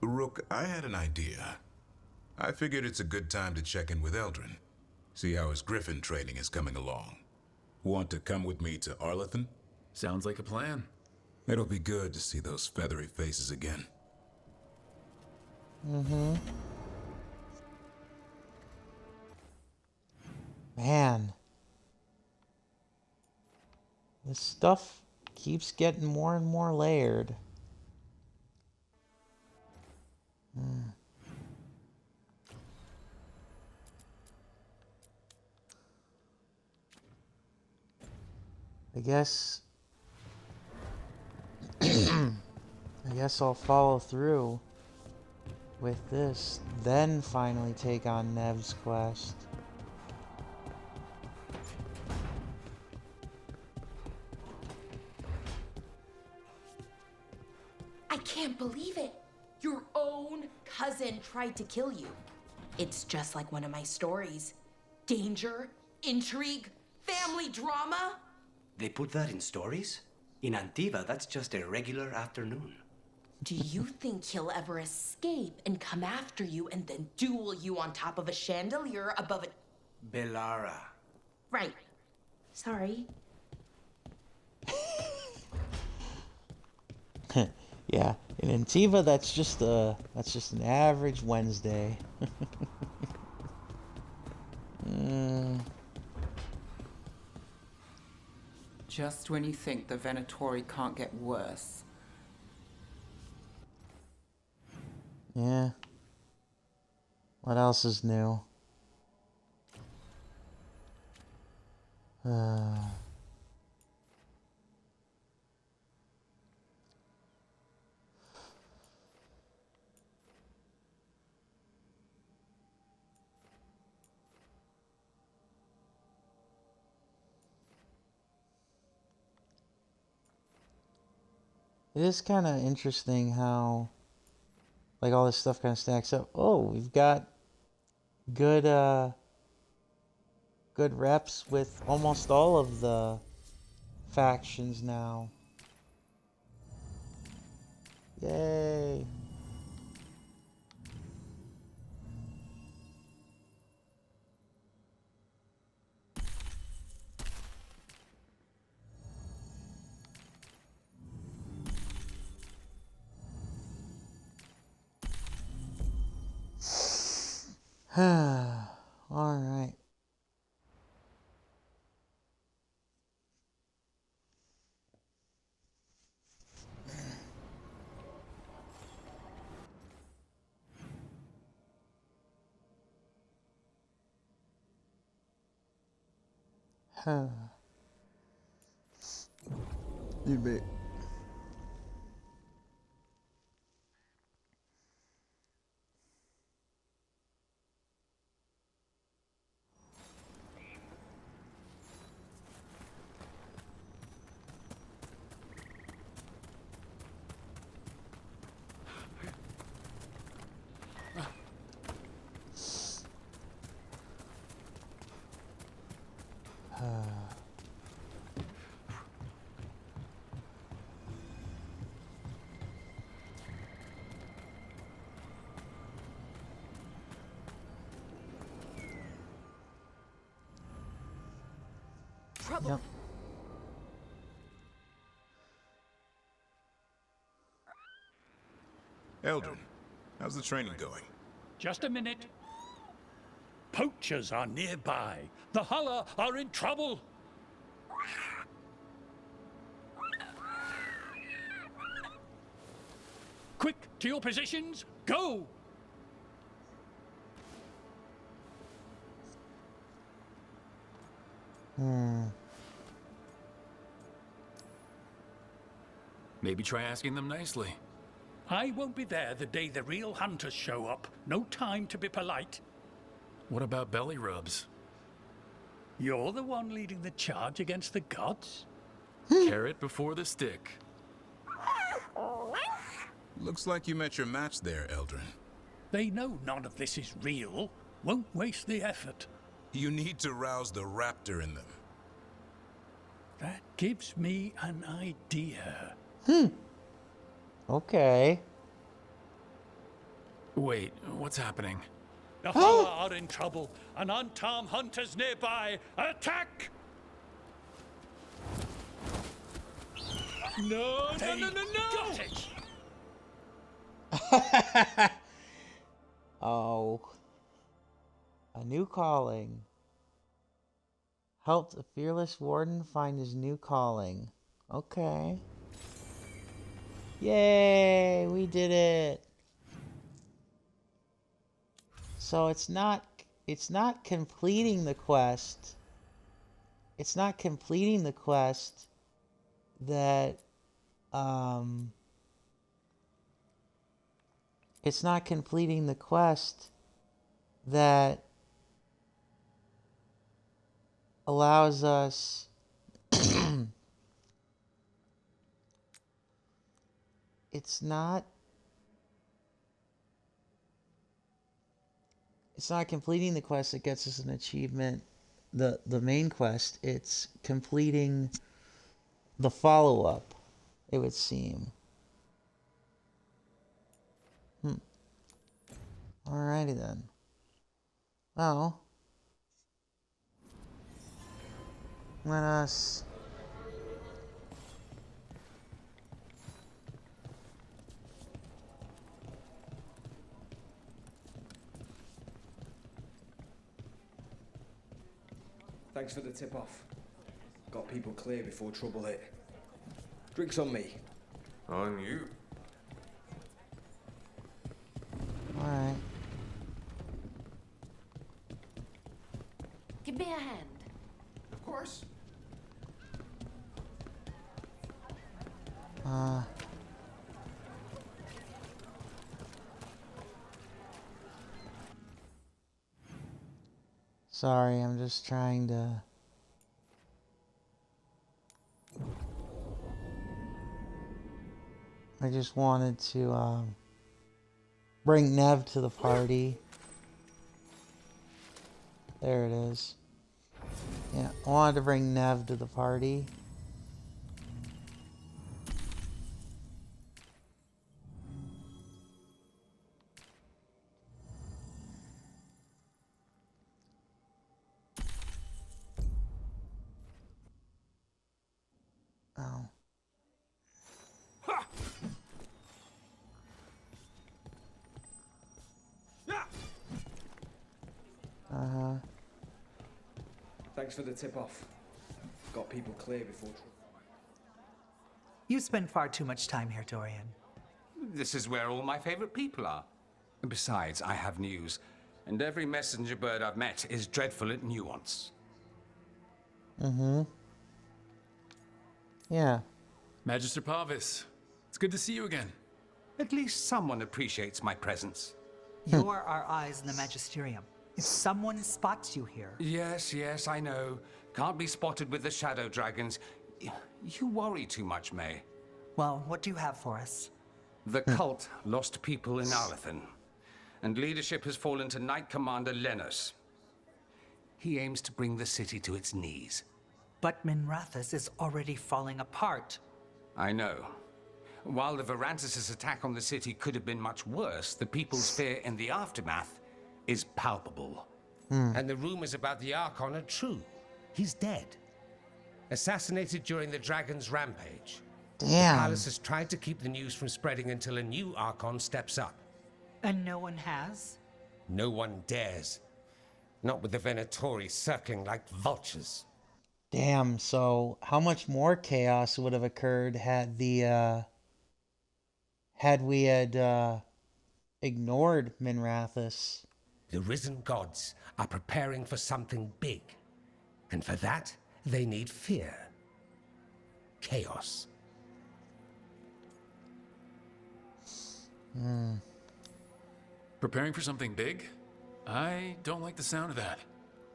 Rook, I had an idea. I figured it's a good time to check in with Eldrin. See how his griffin training is coming along. Want to come with me to Arlathan? Sounds like a plan. It'll be good to see those feathery faces again. Mm-hmm. Man. This stuff keeps getting more and more layered. I guess I'll follow through with this, then finally take on Nev's quest. I can't believe it. Your own cousin tried to kill you. It's just like one of my stories. Danger, intrigue, family drama. They put that in stories? In Antiva, that's just a regular afternoon. Do you think he'll ever escape and come after you and then duel you on top of a chandelier above a... Bellara. Right. Sorry. Yeah, in Antiva, that's just an average Wednesday. Just when you think the Venatori can't get worse. Yeah. What else is new? It is kind of interesting how, like, all this stuff kind of stacks up. Oh, we've got good, good reps with almost all of the factions now. Yay. All right. You bet. Trouble. Yep. Eldrin, how's the training going? Just a minute. Poachers are nearby. The Hulla are in trouble. Quick, to your positions. Go! Maybe try asking them nicely. I won't be there the day the real hunters show up. No time to be polite. What about belly rubs? You're the one leading the charge against the gods? Carrot before the stick. Looks like you met your match there, Eldrin. They know none of this is real. Won't waste the effort. You need to rouse the raptor in them. That gives me an idea. Okay. Wait, what's happening? The Hulla are in trouble, and unarmed hunters nearby. Attack! No, They no! got it. Oh. A new calling. Helped a fearless warden find his new calling. Okay. Yay, we did it. So it's not completing the quest. It's not completing the quest that it's not completing the quest that allows us it's not completing the quest that gets us an achievement, the main quest. It's completing the follow-up, it would seem. Alrighty then. Well, let us Thanks for the tip-off. Got people clear before trouble hit. Drinks on me. On you. Alright. Give me a hand. Of course. Sorry, I'm just trying to... I just wanted to bring Nev to the party. There it is. Yeah, I wanted to bring Nev to the party. Oh. Thanks for the tip-off. Got people clear before trouble. You spend far too much time here, Dorian. This is where all my favorite people are. And besides, I have news. And every messenger bird I've met is dreadful at nuance. Mm-hmm. Yeah. Magister Pavis, it's good to see you again. At least someone appreciates my presence. You are our eyes in the Magisterium. If someone spots you here... Yes, I know. Can't be spotted with the shadow dragons. You worry too much, May. Well, what do you have for us? The cult lost people in Arlethan, and leadership has fallen to Knight Commander Lenos. He aims to bring the city to its knees. But Minrathous is already falling apart. I know. While the Verantis' attack on the city could have been much worse, the people's fear in the aftermath is palpable. And the rumors about the Archon are true. He's dead. Assassinated during the Dragon's rampage. Damn. The palace has tried to keep the news from spreading until a new Archon steps up. And no one has? No one dares. Not with the Venatori circling like vultures. Damn, so how much more chaos would have occurred had the, had we ignored Minrathous? The risen gods are preparing for something big. And for that, they need fear. Chaos. Preparing for something big? I don't like the sound of that.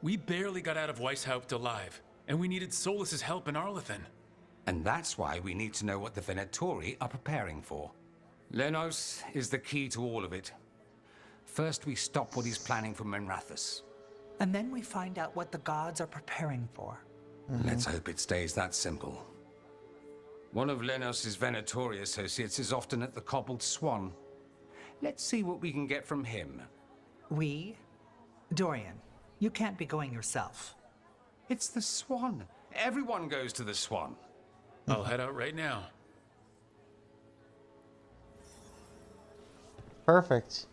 We barely got out of Weishaupt alive, and we needed Solus's help in Arlethan. And that's why we need to know what the Venatori are preparing for. Lenos is the key to all of it. First, we stop what he's planning for Minrathous. And then we find out what the gods are preparing for. Let's hope it stays that simple. One of Lenos' Venatori associates is often at the Cobbled Swan. Let's see what we can get from him. We? Dorian, you can't be going yourself. It's the Swan. Everyone goes to the Swan. I'll head out right now. Perfect.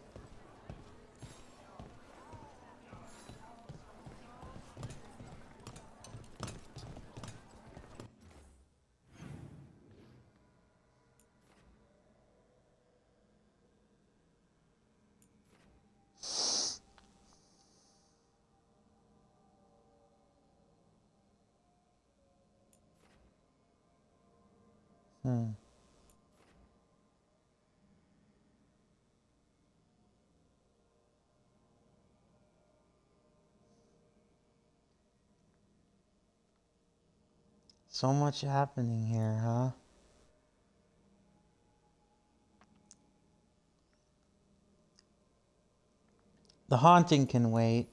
So much happening here, huh? The haunting can wait.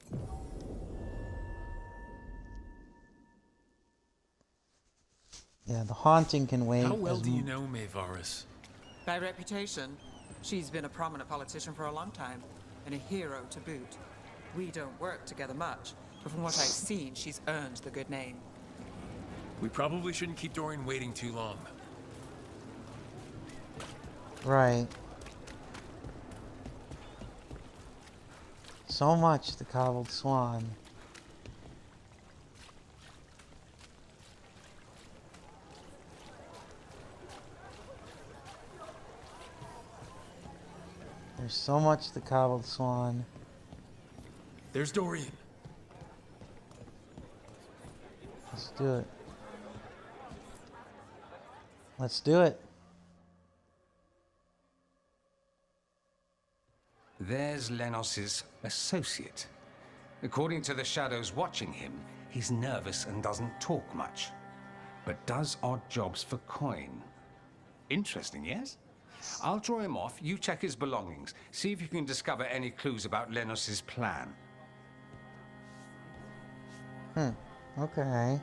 Yeah, the haunting can wait. How well do you know Maevaris? By reputation, she's been a prominent politician for a long time, and a hero to boot. We don't work together much, but from what I've seen, she's earned the good name. We probably shouldn't keep Dorian waiting too long. Right. So much, the Cobbled Swan. There's so much, the Cobbled Swan. There's Dorian. Let's do it. Let's do it. There's Lenos' associate. According to the shadows watching him, he's nervous and doesn't talk much, but does odd jobs for coin. Interesting, yes? I'll draw him off, you check his belongings, see if you can discover any clues about Lenos' plan. Okay.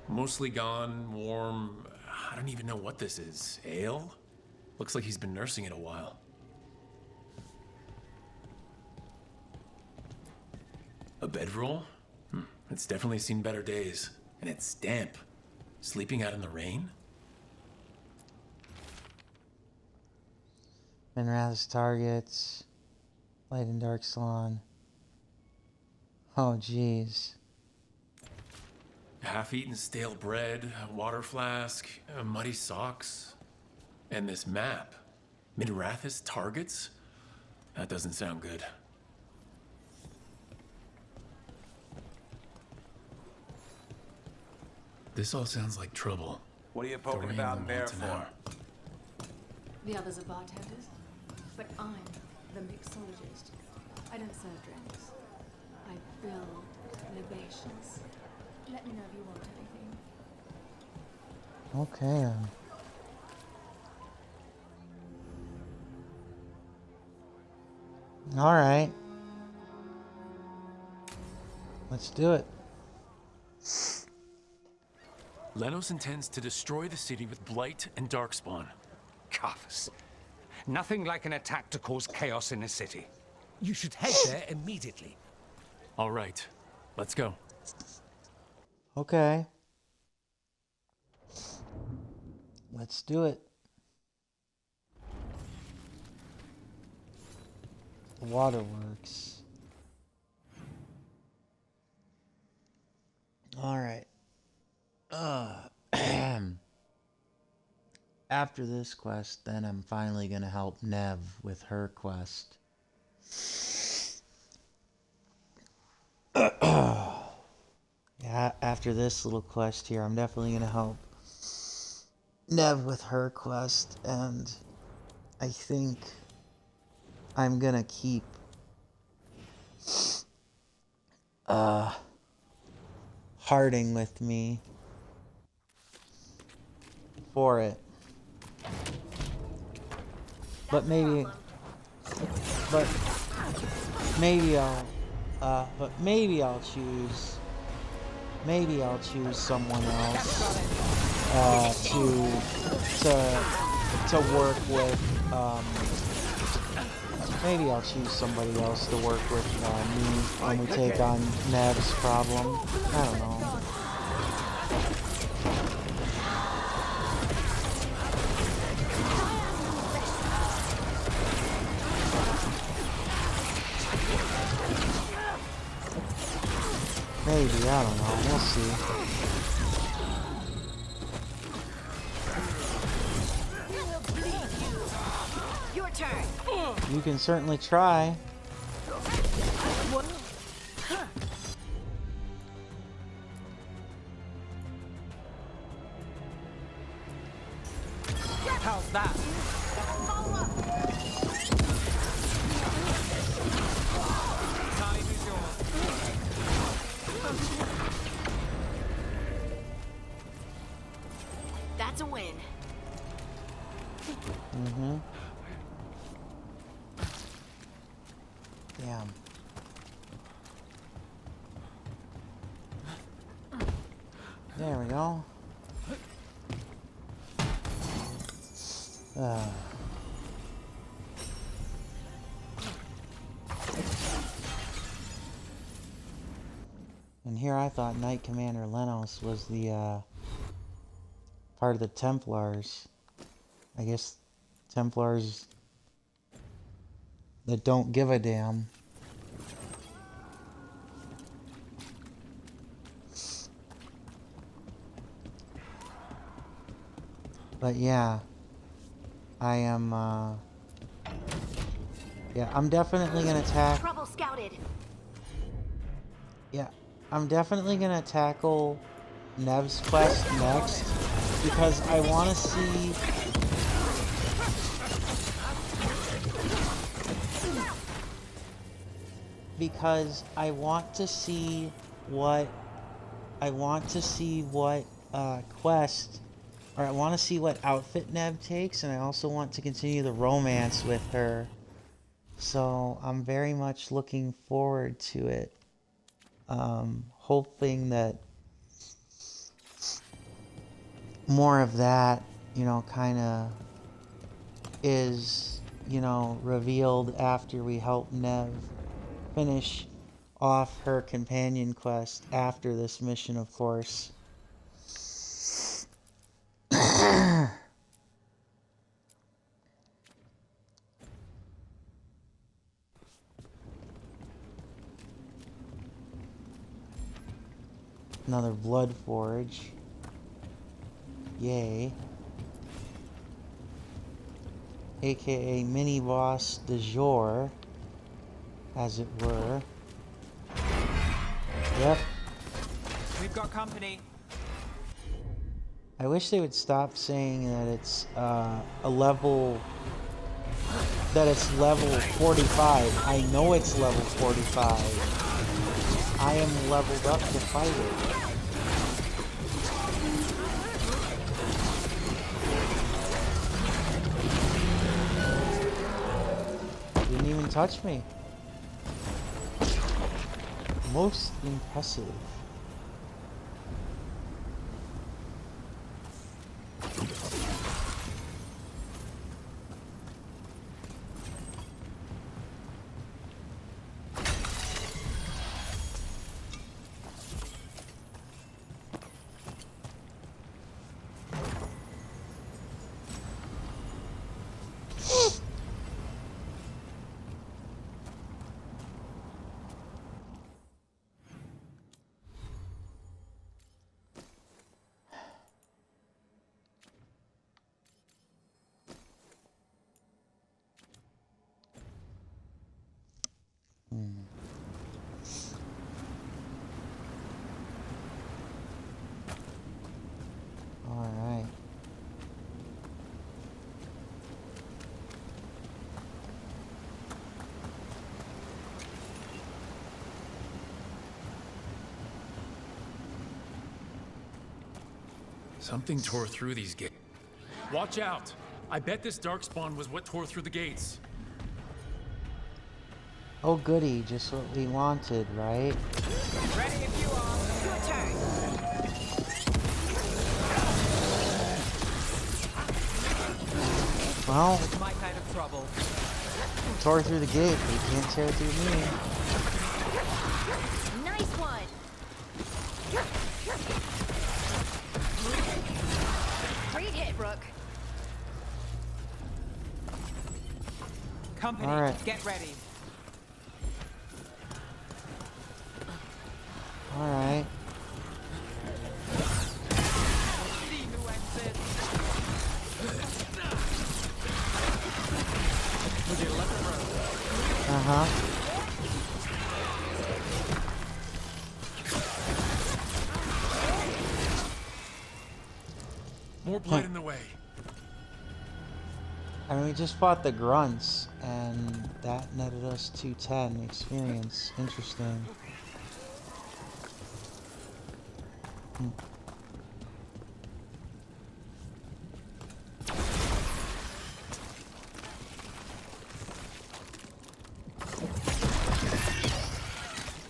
Mostly gone, warm. I don't even know what this is. Ale? Looks like he's been nursing it a while. A bedroll? It's definitely seen better days. And it's damp. Sleeping out in the rain? Minrath's targets. Light and dark salon. Oh, jeez. Half-eaten stale bread, a water flask, muddy socks. And this map. Minrath's targets? That doesn't sound good. This all sounds like trouble. What are you poking about in there for? The others are bartenders, but I'm the mixologist. I don't serve drinks. I build libations. Let me know if you want anything. Okay then. All right. Let's do it. Lenos intends to destroy the city with Blight and Darkspawn. Carthus. Nothing like an attack to cause chaos in a city. You should head there immediately. All right. Let's go. Okay. Let's do it. Waterworks. All right. After this quest, then I'm finally gonna help Nev with her quest. Yeah, after this little quest here, I'm definitely gonna help Nev with her quest, and I think I'm gonna keep Harding with me for it. But maybe I'll choose someone else to work with. Maybe I'll choose somebody else to work with me when we take on Nev's problem. I don't know. Maybe, I don't know. We'll see. Your turn. You can certainly try. How's that? That's a win. Mm-hmm. Damn. There we go. And here I thought Knight Commander Lenos was the part of the Templars. I guess Templars that don't give a damn. But yeah, I am, yeah, I'm definitely gonna Trouble scouted. Yeah, I'm definitely gonna tackle Nev's quest next, because I want to see quest, or I want to see what outfit Nev takes, and I also want to continue the romance with her. So I'm very much looking forward to it. Hoping that more of that, you know, kind of is, you know, revealed after we help Nev finish off her companion quest after this mission, of course. Another blood forge. Yay. AKA mini boss du jour, as it were. Yep. We've got company. I wish they would stop saying that it's a level. That it's level 45. I know it's level 45. I am leveled up to fight it. Didn't even touch me. Most impressive. Alright. Something tore through these gates. Watch out! I bet this darkspawn was what tore through the gates. Oh goody, just what we wanted, right? Ready if you are. Your turn. Well, It's my kind of trouble. tore through the gate, but you can't tear through me. Nice one. Great hit, Rook. Company, All right. get ready. Alright. See who ends it. Uh-huh. More blood in the way. I mean, we just fought the grunts, and that netted us 210 experience. Interesting.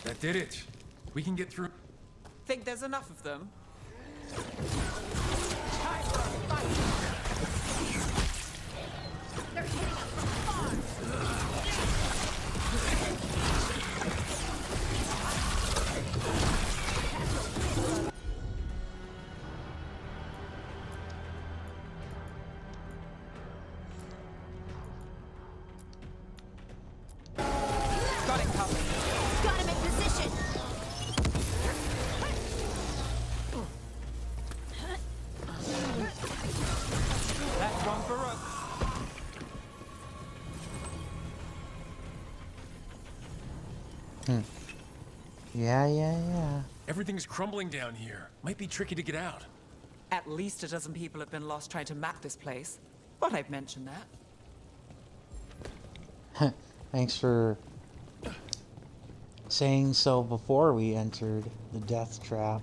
That did it. We can get through. Think there's enough of them? They're hitting us from far. Got it covered. Got him in position. That's one for us. Yeah. Everything's crumbling down here. Might be tricky to get out. At least a dozen people have been lost trying to map this place. But I've mentioned that. Thanks for saying so before we entered the death trap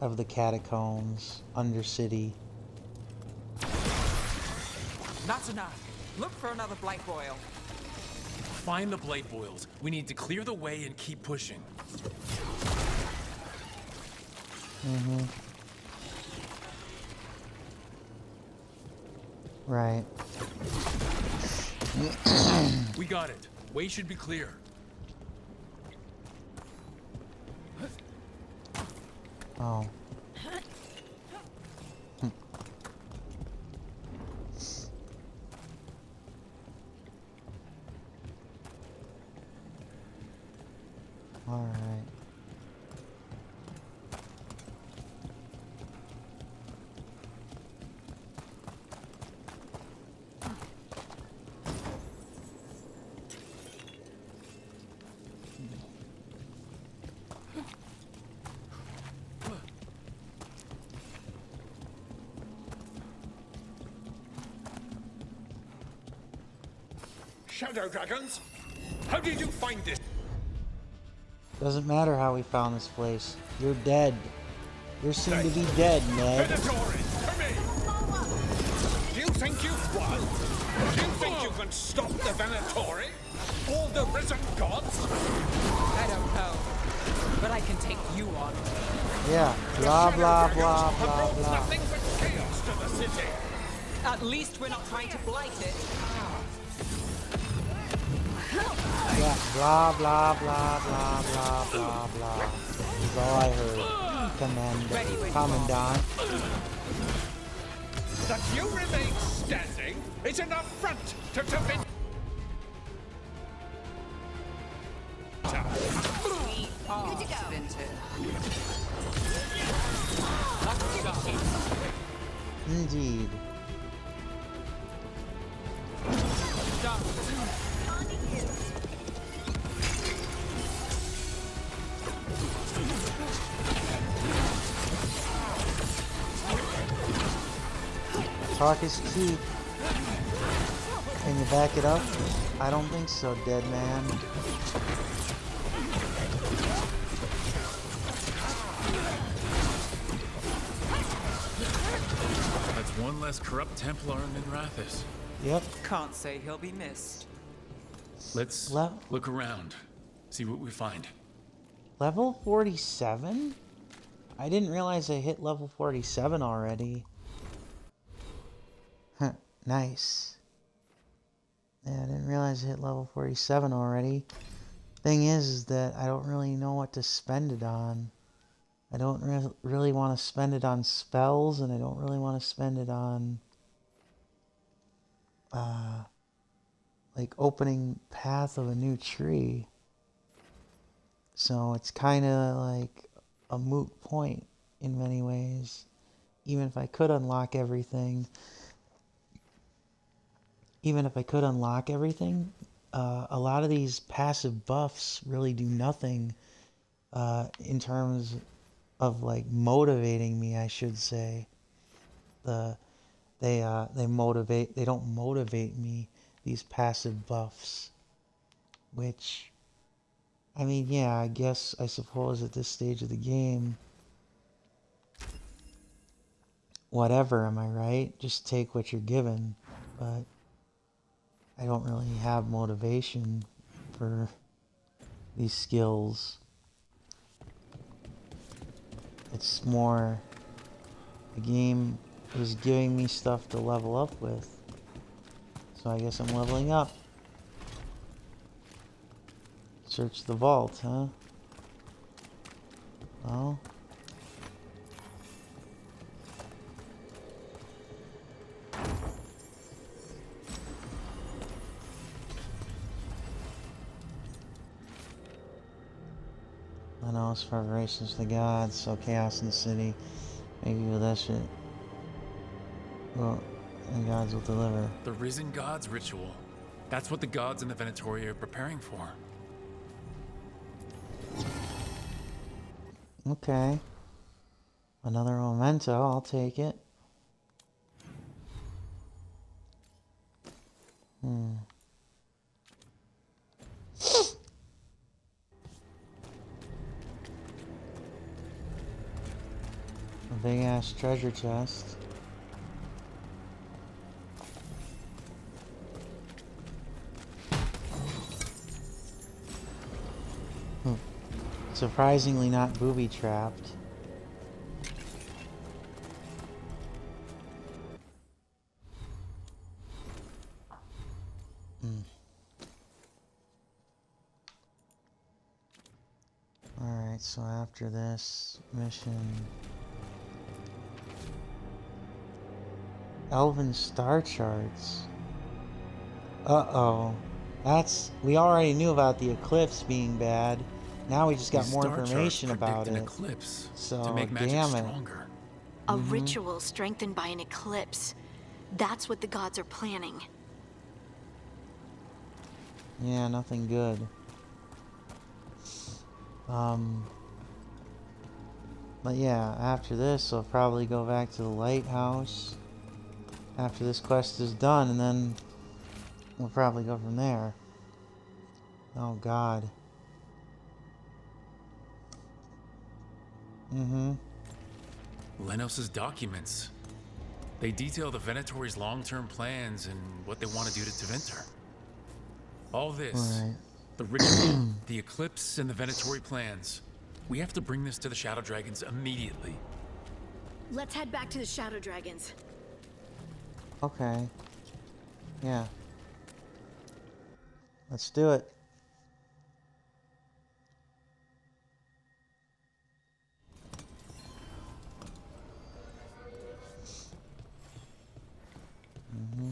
of the catacombs, Undercity. Not enough. Look for another blight boil. Find the blight boils. We need to clear the way and keep pushing. Mm-hmm. Right. We got it. Way should be clear. Oh. Alright. shadow dragons? How did you find this? Doesn't matter how we found this place. You're dead. You're soon to be dead, Ned. Venatoris, to me! Do you think you've won? Do you think you can stop the Venatori? All the risen gods? I don't know, but I can take you on. Yeah. Blah, blah, blah, blah, blah. Nothing but chaos to the city. At least we're not trying to blight it. Yeah. Blah, blah, blah, blah, blah, blah, blah. That's all I heard. Commandant. That you remain standing is an affront to Tavin. We are vintage. Indeed. Talk is cheap. Can you back it up? I don't think so, dead man. That's one less corrupt Templar in Rathis. Yep. Can't say he'll be missed. Let's look around, see what we find. Level 47? I didn't realize I hit level 47 already. Huh, nice. Yeah, I didn't realize I hit level 47 already. Thing is that I don't really know what to spend it on. I don't really want to spend it on spells, and I don't really want to spend it on like opening path of a new tree. So it's kind of like a moot point in many ways. Even if I could unlock everything, a lot of these passive buffs really do nothing in terms of like motivating me, I should say. They don't motivate me, these passive buffs, which, I mean, yeah, I suppose at this stage of the game, whatever, am I right? Just take what you're given, but I don't really have motivation for these skills. It's more, the game is giving me stuff to level up with, so I guess I'm leveling up. Search the vault, huh? Well, I know it's preparations to the gods, so chaos in the city. Maybe with that shit. Well, and gods will deliver. The risen gods ritual. That's what the gods in the Venatori are preparing for. Okay. Another memento, I'll take it. A big ass treasure chest. Surprisingly not booby trapped. Alright, so after this mission, Elven star charts. Uh-oh. We already knew about the eclipse being bad. Now we just got more information about it. Eclipse so to make magic damn it. Stronger. A ritual strengthened by an eclipse. That's what the gods are planning. Yeah, nothing good. But yeah, after this, I'll probably go back to the lighthouse after this quest is done, and then We'll probably go from there. Oh, God. Mm-hmm. Lenos's documents. They detail the Venatori's long-term plans and what they want to do to Tevinter. All this, Right. the ritual, the eclipse, and the Venatori plans. We have to bring this to the Shadow Dragons immediately. Let's head back to the Shadow Dragons. Okay. Yeah. Let's do it. Mm-hmm.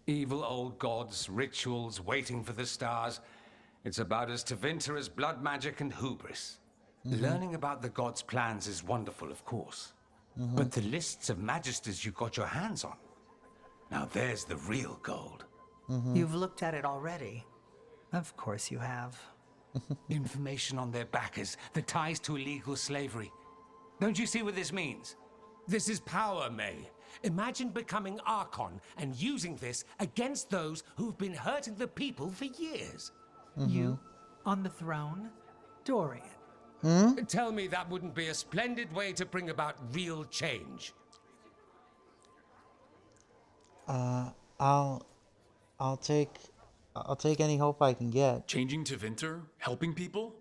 Evil old gods, rituals, waiting for the stars. It's about as Tevinter as blood magic and hubris. Learning about the gods' plans is wonderful, of course. But the lists of magisters you got your hands on, now there's the real gold. You've looked at it already. Of course you have. Information on their backers, the ties to illegal slavery. Don't you see what this means? This is power, May. Imagine becoming Archon and using this against those who've been hurting the people for years. You on the throne? Dorian. Tell me that wouldn't be a splendid way to bring about real change. I'll take any hope I can get. Changing Tevinter? Helping people?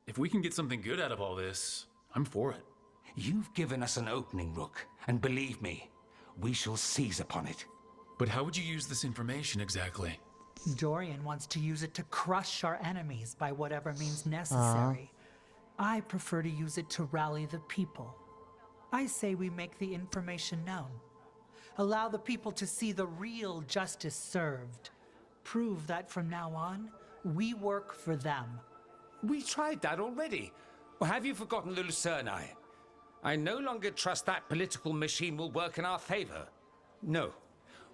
If we can get something good out of all this, I'm for it. You've given us an opening, Rook, and believe me, we shall seize upon it. But how would you use this information exactly? Dorian wants to use it to crush our enemies by whatever means necessary. I prefer to use it to rally the people. I say we make the information known. Allow the people to see the real justice served. Prove that from now on, we work for them. We tried that already. Or have you forgotten the Lucerni? I no longer trust that political machine will work in our favor. No.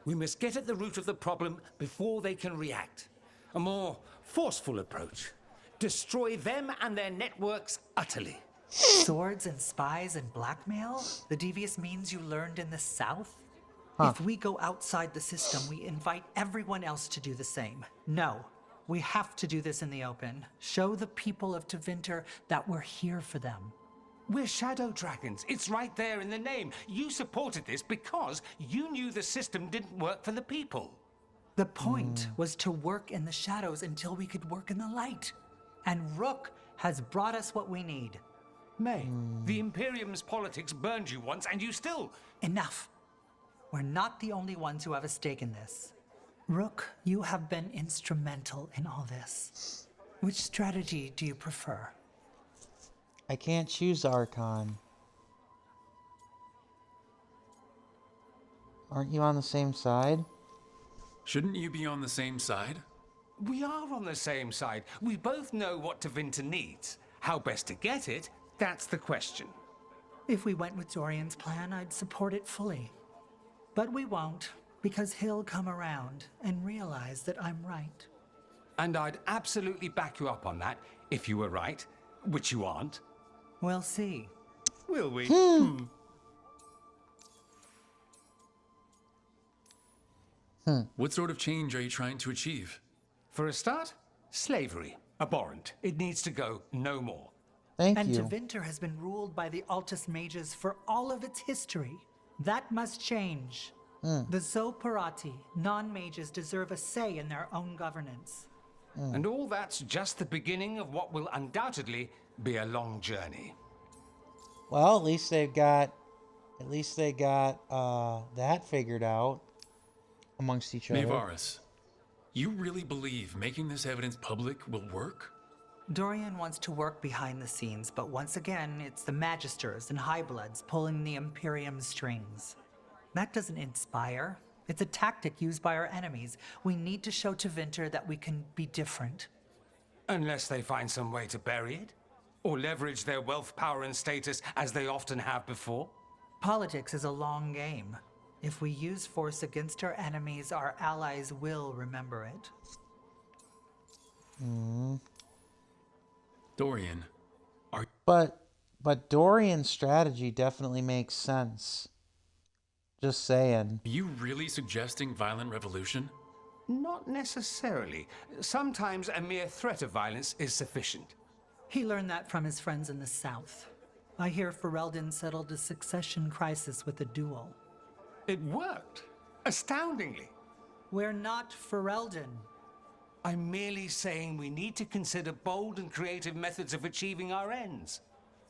We must get at the root of the problem before they can react. A more forceful approach. Destroy them and their networks utterly. Swords and spies and blackmail? The devious means you learned in the South? If we go outside the system, we invite everyone else to do the same. No, we have to do this in the open. Show the people of Tevinter that we're here for them. We're Shadow Dragons. It's right there in the name. You supported this because you knew the system didn't work for the people. The point was to work in the shadows until we could work in the light. And Rook has brought us what we need. May, the Imperium's politics burned you once and you still... Enough. We're not the only ones who have a stake in this. Rook, you have been instrumental in all this. Which strategy do you prefer? I can't choose Archon. Aren't you on the same side? Shouldn't you be on the same side? We are on the same side. We both know what Tevinter needs. How best to get it, that's the question. If we went with Dorian's plan, I'd support it fully. But we won't, because he'll come around and realize that I'm right. And I'd absolutely back you up on that, if you were right, which you aren't. We'll see. Will we? What sort of change are you trying to achieve? For a start, slavery. Abhorrent. It needs to go no more. Thank and you. Tevinter has been ruled by the Altus mages for all of its history. That must change. The Zoparati, non-mages, deserve a say in their own governance. And all that's just the beginning of what will undoubtedly be a long journey. Well, at least they got that figured out amongst each other. Maevaris, you really believe making this evidence public will work? Dorian wants to work behind the scenes, but once again, it's the Magisters and Highbloods pulling the Imperium's strings. That doesn't inspire. It's a tactic used by our enemies. We need to show Tevinter that we can be different. Unless they find some way to bury it? Or leverage their wealth, power, and status as they often have before? Politics is a long game. If we use force against our enemies, our allies will remember it. Dorian, But But Dorian's strategy definitely makes sense. Just saying. Are you really suggesting violent revolution? Not necessarily. Sometimes a mere threat of violence is sufficient. He learned that from his friends in the South. I hear Ferelden settled a succession crisis with a duel. It worked. Astoundingly. We're not Ferelden. I'm merely saying we need to consider bold and creative methods of achieving our ends.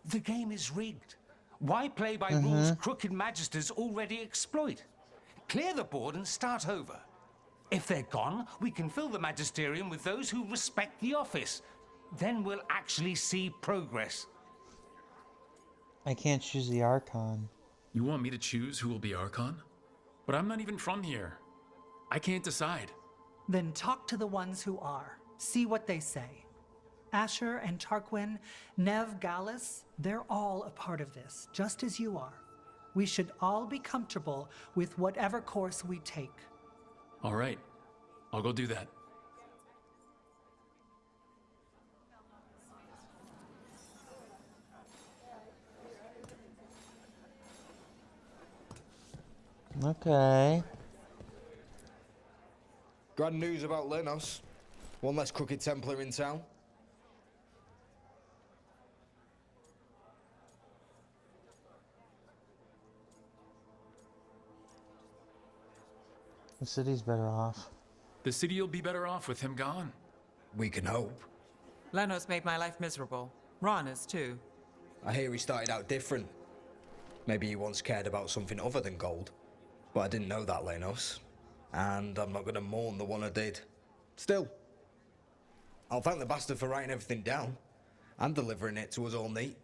The game is rigged. Why play by rules crooked magisters already exploit? Clear the board and start over. If they're gone, we can fill the magisterium with those who respect the office. Then we'll actually see progress. I can't choose the Archon. You want me to choose who will be Archon? But I'm not even from here. I can't decide. Then talk to the ones who are. See what they say. Asher and Tarquin, Nev, Gallus, they're all a part of this, just as you are. We should all be comfortable with whatever course we take. All right. I'll go do that. Okay. Grand news about Lenos. One less crooked Templar in town. The city's better off. The city will be better off with him gone. We can hope. Lenos made my life miserable. Rana's too. I hear he started out different. Maybe he once cared about something other than gold. But I didn't know that, Lenos. And I'm not going to mourn the one I did. Still, I'll thank the bastard for writing everything down. And delivering it to us all neat.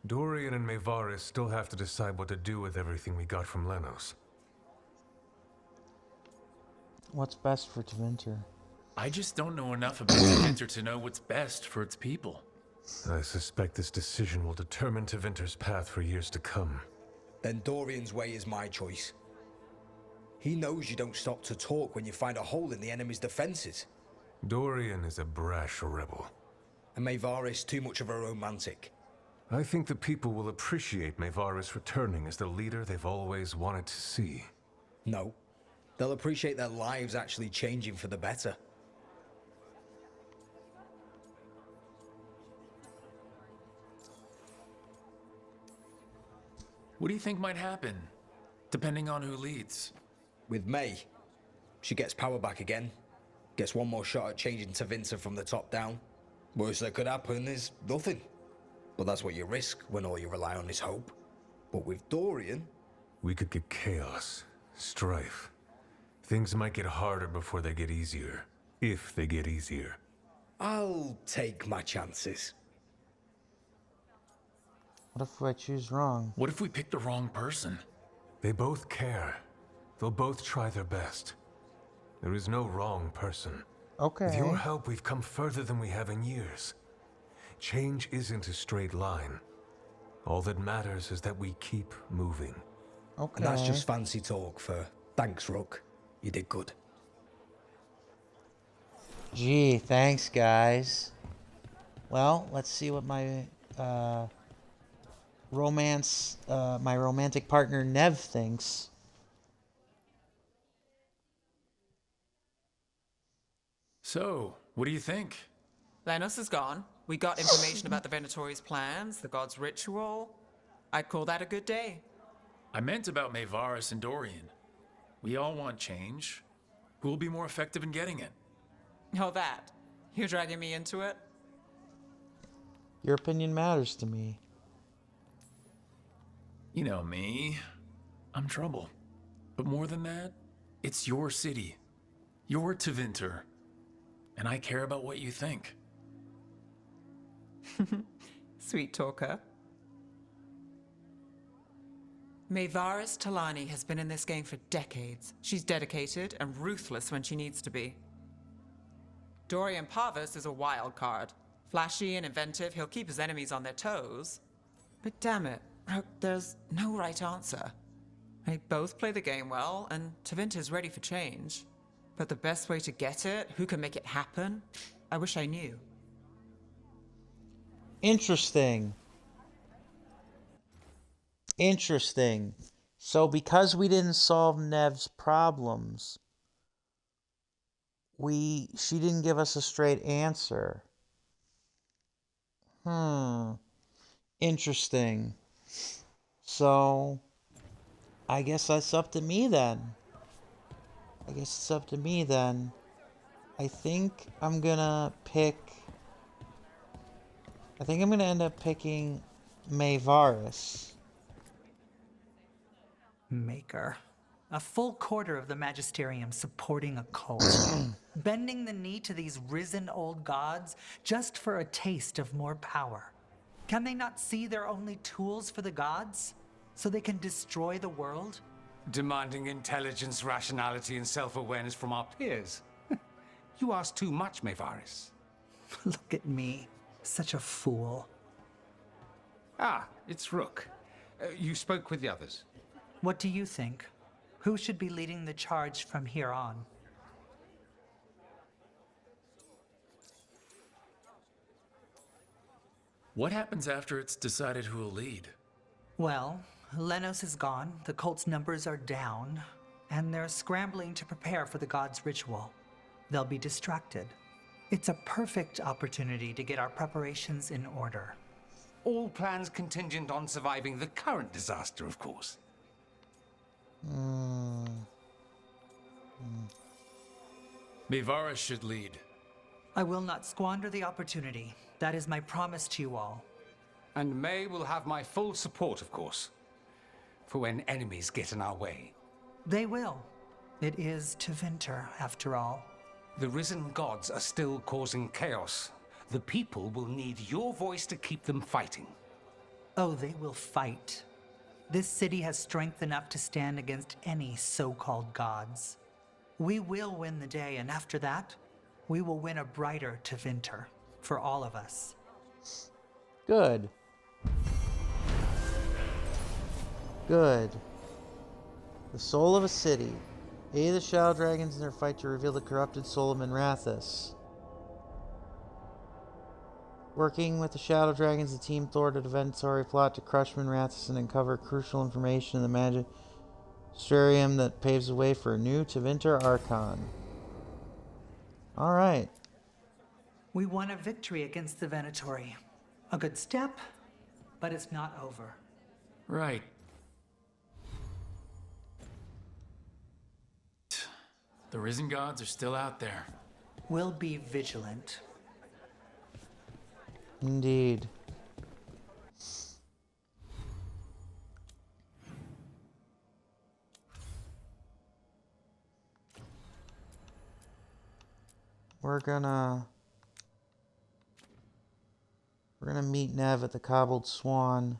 Dorian and Maevaris still have to decide what to do with everything we got from Lenos. What's best for Tevinter? I just don't know enough about Tevinter to know what's best for its people. I suspect this decision will determine Tevinter's path for years to come. Then Dorian's way is my choice. He knows you don't stop to talk when you find a hole in the enemy's defenses. Dorian is a brash rebel. And Maevaris too much of a romantic. I think the people will appreciate Maevaris returning as the leader they've always wanted to see. No. They'll appreciate their lives actually changing for the better. What do you think might happen, depending on who leads? With May, she gets power back again. Gets one more shot at changing Tevinter from the top down. Worst that could happen is nothing. But that's what you risk when all you rely on is hope. But with Dorian... We could get chaos, strife. Things might get harder before they get easier. If they get easier. I'll take my chances. What if I choose wrong? What if we pick the wrong person? They both care. They'll both try their best. There is no wrong person. Okay. With your help, we've come further than we have in years. Change isn't a straight line. All that matters is that we keep moving. Okay. And that's just fancy talk for thanks, Rook. You did good. Gee, thanks, guys. Well, let's see what my my romantic partner Nev thinks. So, what do you think? Lenos is gone. We got information about the Venatori's plans, the god's ritual. I'd call that a good day. I meant about Maevaris and Dorian. We all want change. Who will be more effective in getting it? Oh, that. You're dragging me into it? Your opinion matters to me. You know me. I'm trouble. But more than that, it's your city. Your Tevinter. And I care about what you think. Sweet talker. Maevaris Talani has been in this game for decades. She's dedicated and ruthless when she needs to be. Dorian Parvis is a wild card. Flashy and inventive, he'll keep his enemies on their toes. But damn it, Rook, there's no right answer. They both play the game well, and Tevinter's ready for change. But the best way to get it, who can make it happen, I wish I knew. Interesting. Interesting. So because we didn't solve Nev's problems, she didn't give us a straight answer. Interesting. So I guess that's up to me then. I think I'm gonna end up picking Mayvaris. Maker. A full quarter of the Magisterium supporting a cult. Bending the knee to these risen old gods just for a taste of more power. Can they not see they're only tools for the gods? So they can destroy the world? Demanding intelligence, rationality, and self-awareness from our peers. You ask too much, Mayvaris. Look at me. Such a fool. Ah, it's Rook. You spoke with the others. What do you think? Who should be leading the charge from here on? What happens after it's decided who will lead? Well, Lenos is gone, the cult's numbers are down, and they're scrambling to prepare for the god's ritual. They'll be distracted. It's a perfect opportunity to get our preparations in order. All plans contingent on surviving the current disaster, of course. Mayvaris should lead. I will not squander the opportunity. That is my promise to you all. And May will have my full support, of course, for when enemies get in our way. They will. It is Tevinter, after all. The risen gods are still causing chaos. The people will need your voice to keep them fighting. Oh, they will fight. This city has strength enough to stand against any so-called gods. We will win the day, and after that, we will win a brighter Tevinter for all of us. Good. Good. The soul of a city. Aid the Shadow Dragons in their fight to reveal the corrupted soul of Minrathous. Working with the Shadow Dragons, the team thwarted a Venatori plot to crush Minrathous and uncover crucial information in the Magisterium that paves the way for a new Tevinter Archon. Alright. We won a victory against the Venatori. A good step, but it's not over. Right. The risen gods are still out there. We'll be vigilant. Indeed. We're gonna meet Nev at the Cobbled Swan.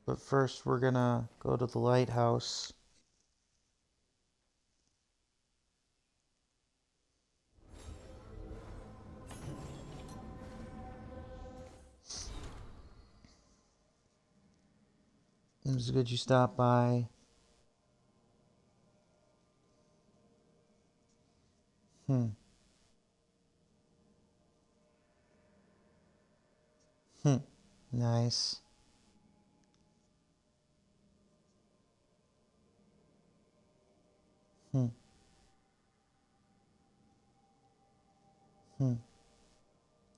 But first we're gonna go to the lighthouse. It was good you stopped by. Nice.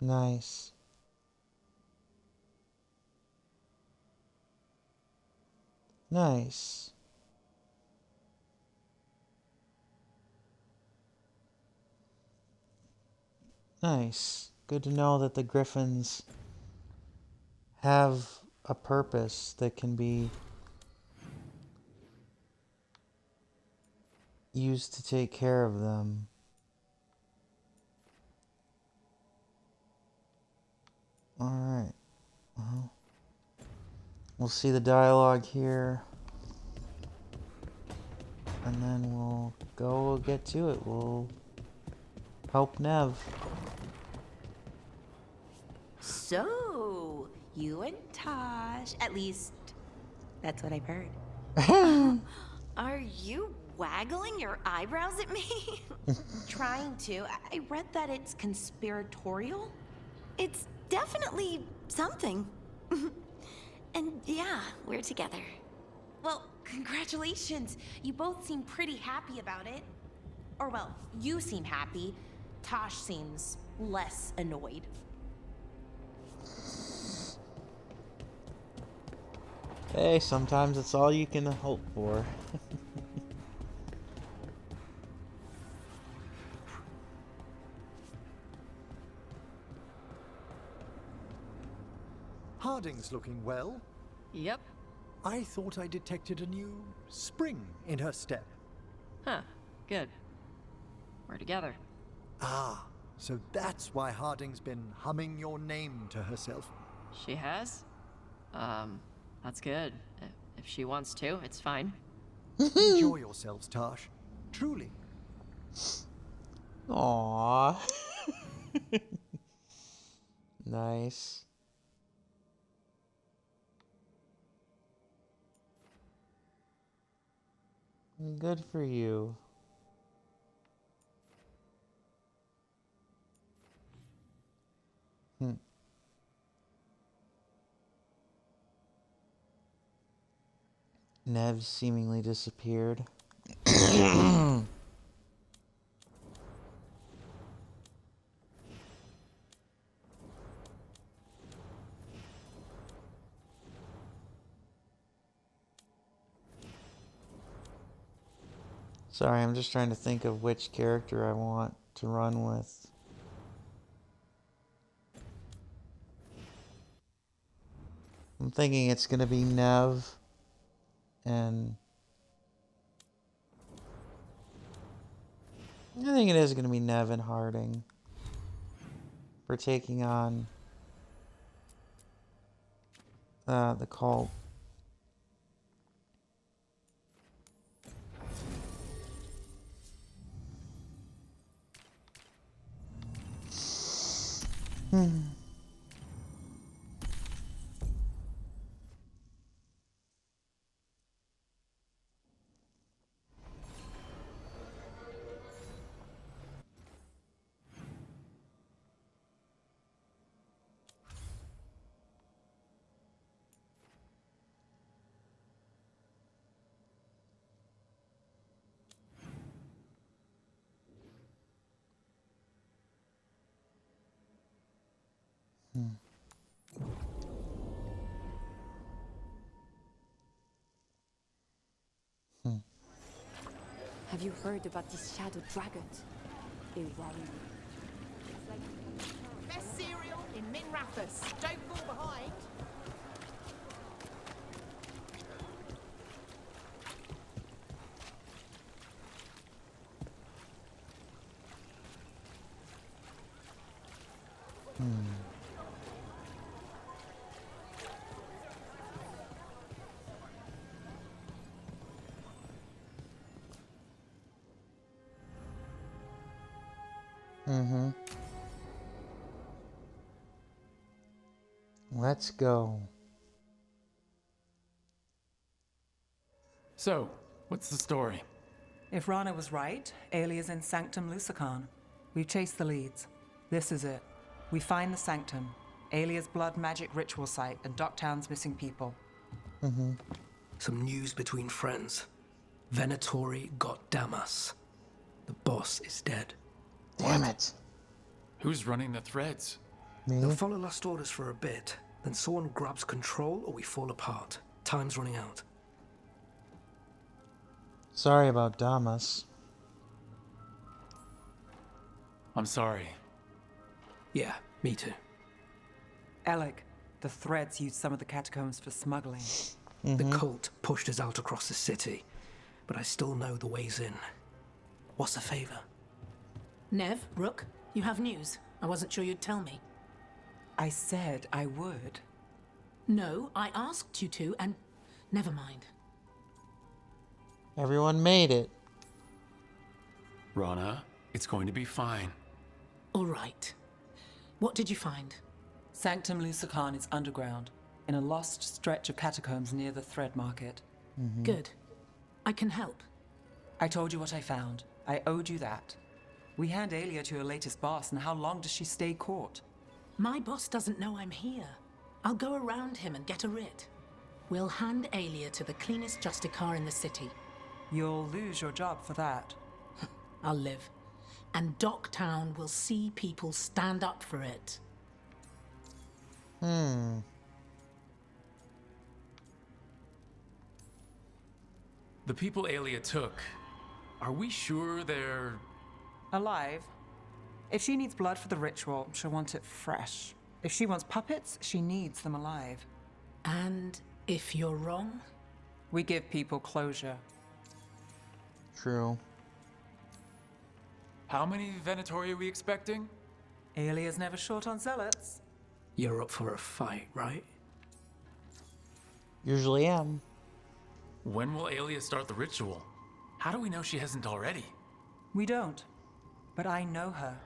Nice. Nice. Nice. Good to know that the Griffins have a purpose that can be used to take care of them. Alright. Well, we'll see the dialogue here. And then we'll get to it. We'll help Nev. So, you and Tosh, at least that's what I've heard. Are you waggling your eyebrows at me? Trying to. I read that it's conspiratorial. It's definitely something. And yeah, we're together. Well, congratulations. You both seem pretty happy about it. Or well, you seem happy. Tosh seems less annoyed. Hey, sometimes it's all you can hope for. Harding's looking well. Yep. I thought I detected a new spring in her step. Huh. Good. We're together. Ah, so that's why Harding's been humming your name to herself. She has? That's good. If she wants to, it's fine. Enjoy yourselves, Tosh. Truly. Aww. Nice. Good for you. Nev seemingly disappeared. Sorry, I'm just trying to think of which character I want to run with. I'm thinking it's gonna be Nev and I think it is gonna be Nev and Harding for taking on the cult. Have you heard about these shadow dragons? They worry me. Best cereal in Min Rathus. Don't fall behind. Let's go. So, what's the story? If Rana was right, Alia's in Sanctum Lucican. We've chased the leads. This is it. We find the Sanctum, Alia's blood magic ritual site, and Docktown's missing people. Some news between friends. Venatori got Damas. The boss is dead. Damn it. Who's running the threads? They'll follow last orders for a bit, then someone grabs control or we fall apart. Time's running out. Sorry about Damas. I'm sorry. Yeah, me too. Alec, the threads used some of the catacombs for smuggling. The cult pushed us out across the city, but I still know the ways in. What's the favor? Nev, Rook, you have news. I wasn't sure you'd tell me. I said I would. No, I asked you to, and never mind. Everyone made it. Rana, it's going to be fine. All right. What did you find? Sanctum Lucican is underground, in a lost stretch of catacombs near the Thread Market. Good. I can help. I told you what I found. I owed you that. We hand Alia to her latest boss, and how long does she stay caught? My boss doesn't know I'm here. I'll go around him and get a writ. We'll hand Aelia to the cleanest Justicar in the city. You'll lose your job for that. I'll live. And Docktown will see people stand up for it. The people Aelia took, are we sure they're... Alive? If she needs blood for the ritual, she'll want it fresh. If she wants puppets, she needs them alive. And if you're wrong? We give people closure. True. How many Venatori are we expecting? Aelia's never short on zealots. You're up for a fight, right? Usually am. When will Aelia start the ritual? How do we know she hasn't already? We don't. But I know her.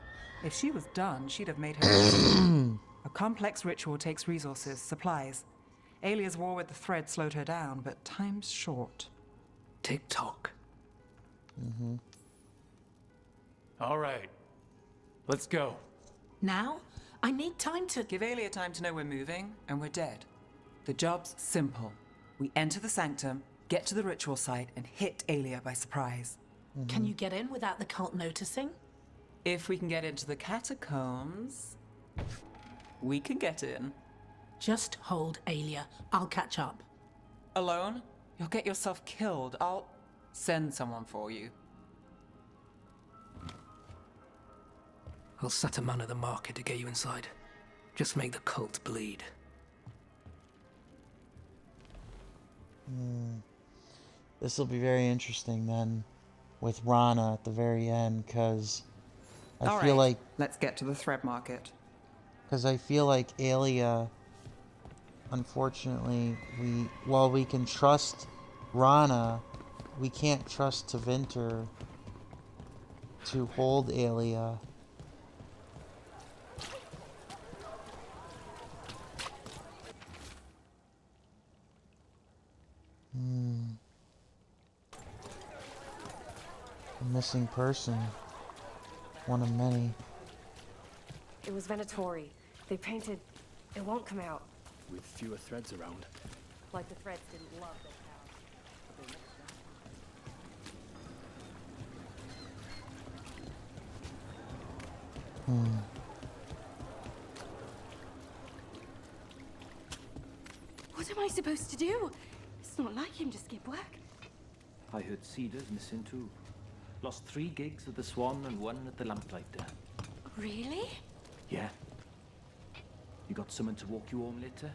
If she was done, she'd have made her. A complex ritual takes resources, supplies. Aelia's war with the thread slowed her down, but time's short. Tick-tock. All right. Let's go. Now? I need time to... Give Aelia time to know we're moving, and we're dead. The job's simple. We enter the sanctum, get to the ritual site, and hit Aelia by surprise. Can you get in without the cult noticing? If we can get into the catacombs, we can get in. Just hold Aelia. I'll catch up. Alone? You'll get yourself killed. I'll send someone for you. I'll set a man at the market to get you inside. Just make the cult bleed. This will be very interesting then, with Rana at the very end, because I feel like... Let's get to the thread market. Because I feel like Aelia, unfortunately, while we can trust Rana, we can't trust Tevinter to hold Aelia. A missing person. One of many. It was Venatori. They painted... It won't come out. With fewer threads around. Like the threads didn't love their cows. What am I supposed to do? It's not like him to skip work. I heard Cedar's missing too. Lost 3 gigs at the Swan and 1 at the Lamplighter. Really? Yeah. You got someone to walk you home later?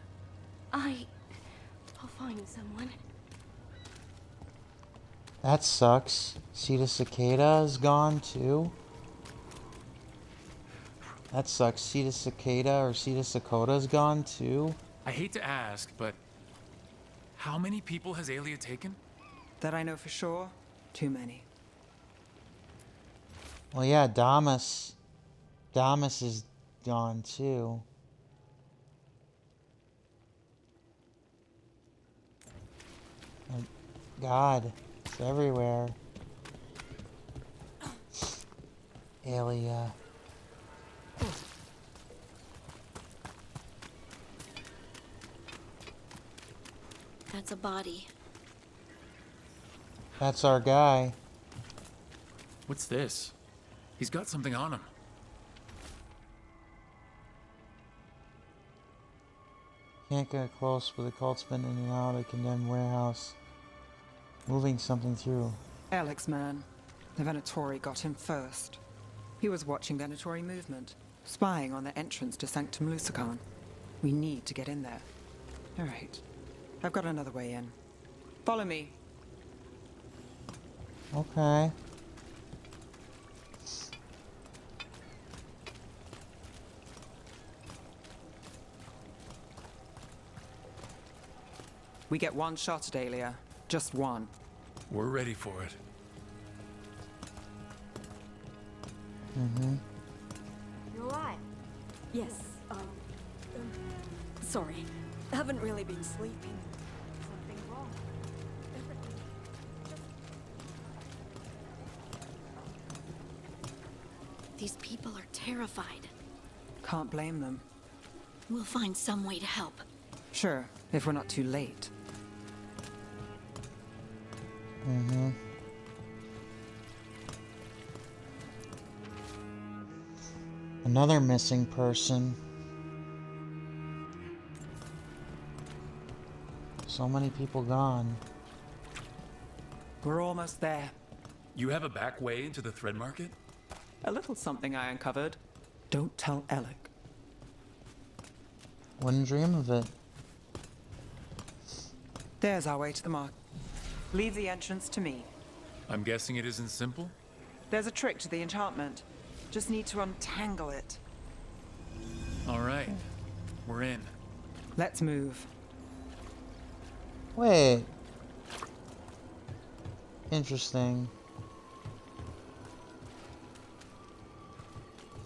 I'll find someone. That sucks. Cedar Cicada is gone too. That sucks. Cedar Cicada or Cedar Cicada is gone too. I hate to ask, but how many people has Aelia taken? That I know for sure, too many. Well, yeah, Damas. Damas is gone too. Oh, God, it's everywhere. Aelia. That's a body. That's our guy. What's this? He's got something on him. Can't get close, but the cult's been in and out of a condemned warehouse. Moving something through. Alex, man. The Venatori got him first. He was watching Venatori movement, spying on the entrance to Sanctum Lucican. We need to get in there. All right. I've got another way in. Follow me. Okay. We get one shot at Aelia. Just one. We're ready for it. You alright? Yes, sorry. Haven't really been sleeping. Something wrong. These people are terrified. Can't blame them. We'll find some way to help. Sure, if we're not too late. Mm-hmm. Another missing person. So many people gone. We're almost there. You have a back way into the thread market? A little something I uncovered. Don't tell Alec. Wouldn't dream of it. There's our way to the market. Leave the entrance to me. I'm guessing it isn't simple? There's a trick to the enchantment. Just need to untangle it. All right. We're in. Let's move. Wait. Interesting.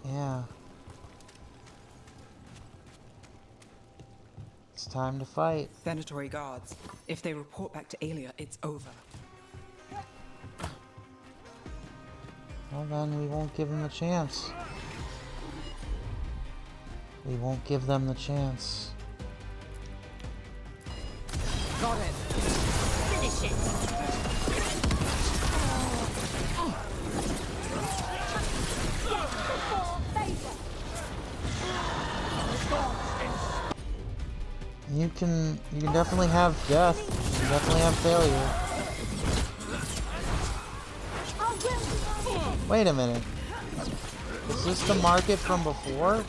Yeah. It's time to fight. Venatory guards. If they report back to Aelia, it's over. Well then, we won't give them the chance. We won't give them the chance. Got it. Finish it. You can definitely have death. You can definitely have failure. Wait a minute. Is this the market from before?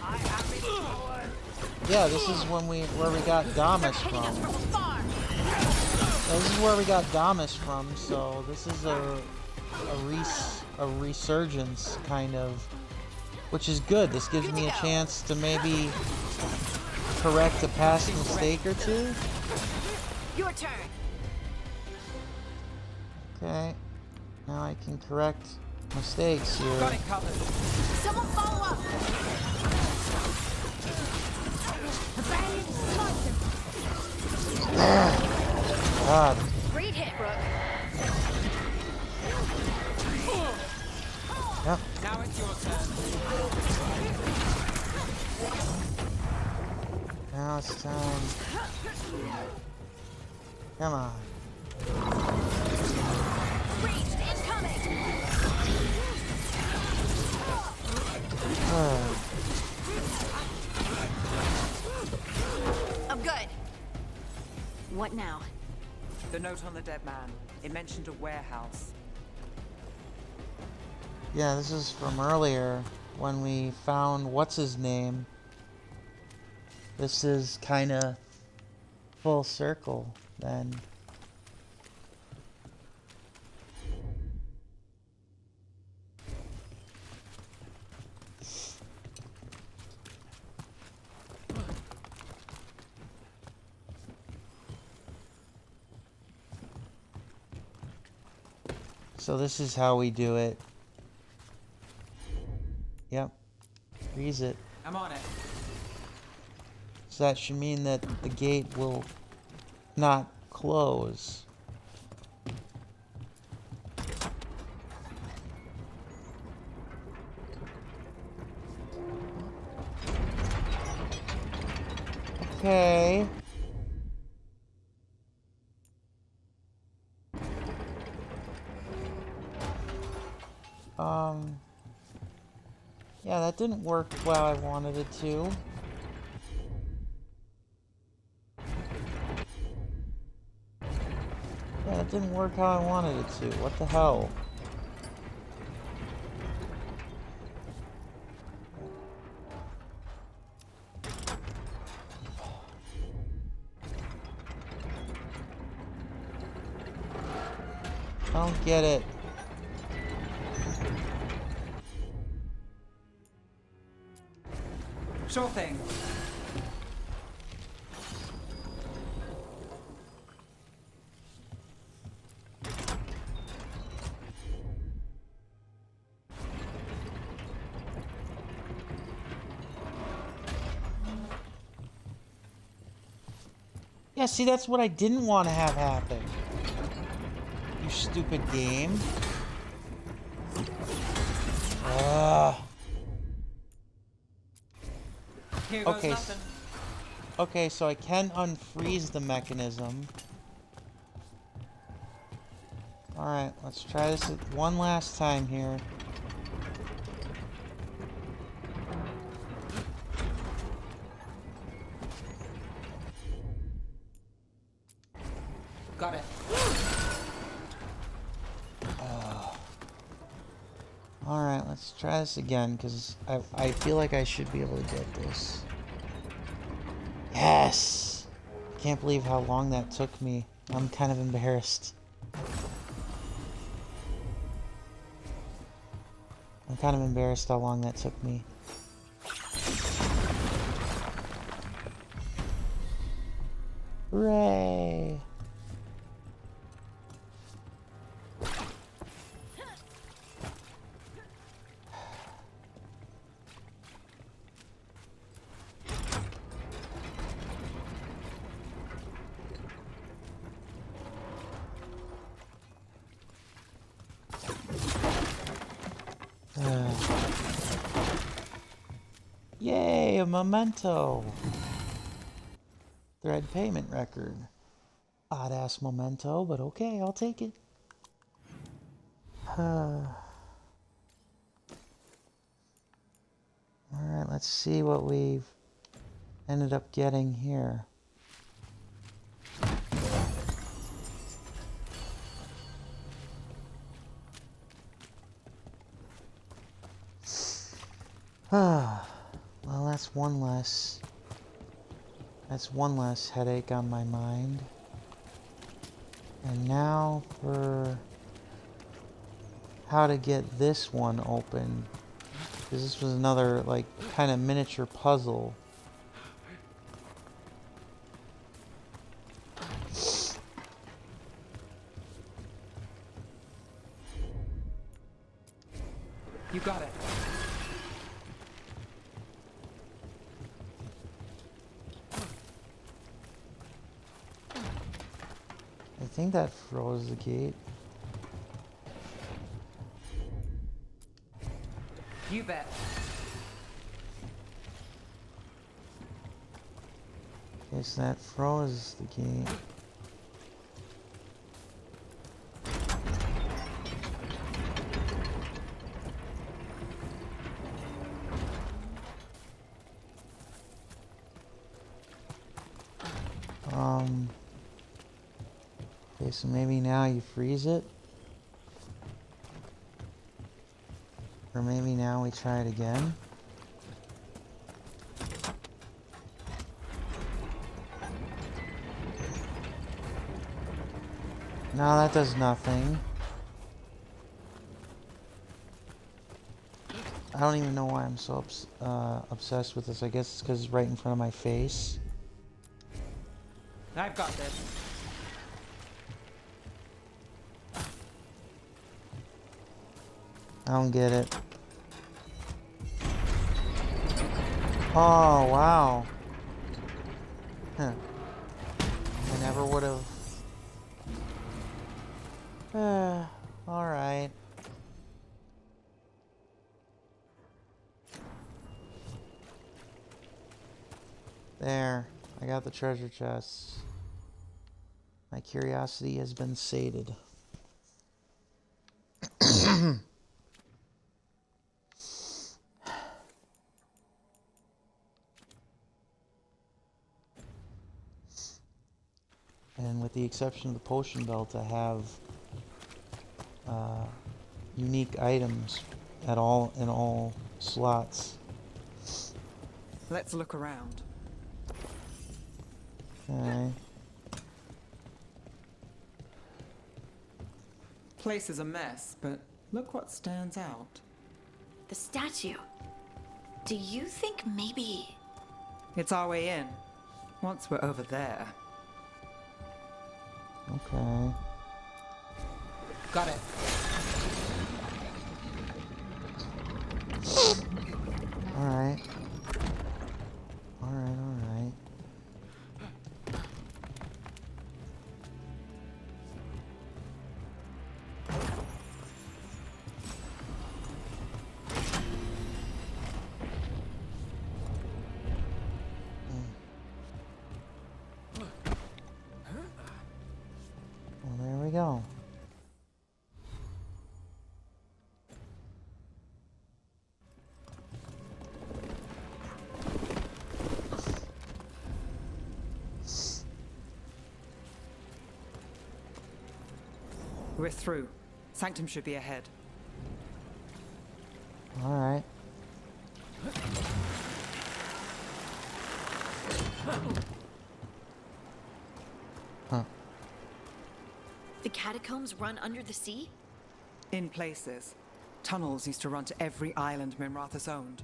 Yeah, this is where we got Damas from. This is where we got Damas from, so this is a resurgence kind of, which is good. This gives me a chance to maybe correct a past mistake or two. Your turn. Okay, now I can correct mistakes here. Got it covered. Someone follow up. God. Great hit, Brooke. Yep. Now it's your turn. Now it's time. Come on. Reached incoming. I'm good. What now? The note on the dead man. It mentioned a warehouse. Yeah, this is from earlier when we found what's his name. This is kind of full circle then. So this is how we do it. Yep. Freeze it. I'm on it. So that should mean that the gate will not close. Okay. Yeah, that didn't work well I wanted it to. Yeah, that didn't work how I wanted it to. What the hell? I don't get it. Sure thing. Yeah, see, that's what I didn't want to have happen. You stupid game. Here goes Okay. nothing. Okay, so I can unfreeze the mechanism. Alright, let's try this one last time here. Got it. Alright, let's try this again, because I feel like I should be able to get this. Yes! Can't believe how long that took me. I'm kind of embarrassed. I'm kind of embarrassed how long that took me. Hooray! Yay, a memento! Thread payment record. Odd ass memento, but okay, I'll take it. Alright, let's see what we've ended up getting here. Well, that's one less headache on my mind. And now for how to get this one open. Because this was another, like, kind of miniature puzzle. You got it. I think that froze the gate. You bet. Okay, so that froze the gate. Okay, so maybe now you freeze it. Or maybe now we try it again. No, that does nothing. I don't even know why I'm so obsessed with this. I guess it's because it's right in front of my face. I've got this. I don't get it. Oh, wow. Huh. I never would have... alright. There. I got the treasure chests. My curiosity has been sated. And with the exception of the potion belt, I have unique items in all slots. Let's look around. Okay. Place is a mess, but look what stands out. The statue. Do you think maybe... It's our way in. Once we're over there. Okay. Got it. Alright. Alright. Well, there we go. We're through. Sanctum should be ahead. Alright. Huh. The catacombs run under the sea? In places. Tunnels used to run to every island Minrathous owned.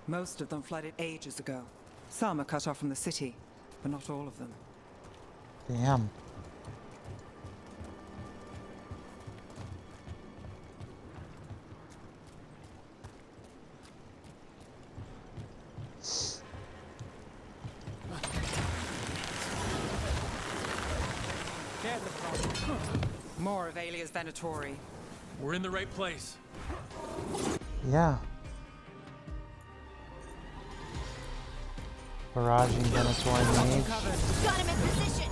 Most of them flooded ages ago. Some are cut off from the city, but not all of them. Damn. More of Alia's Venatori. We're in the right place. Yeah. Barraging Venator mage. Got him in position!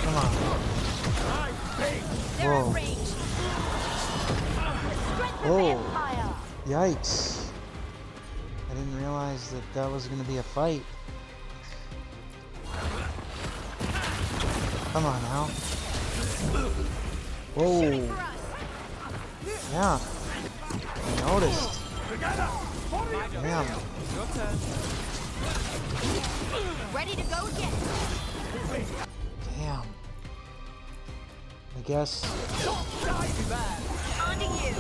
Come on. Whoa. Whoa. Yikes. I didn't realize that that was going to be a fight. Come on now. Whoa. Yeah. I noticed. Damn. Ready to go again. Damn. I guess. On to you.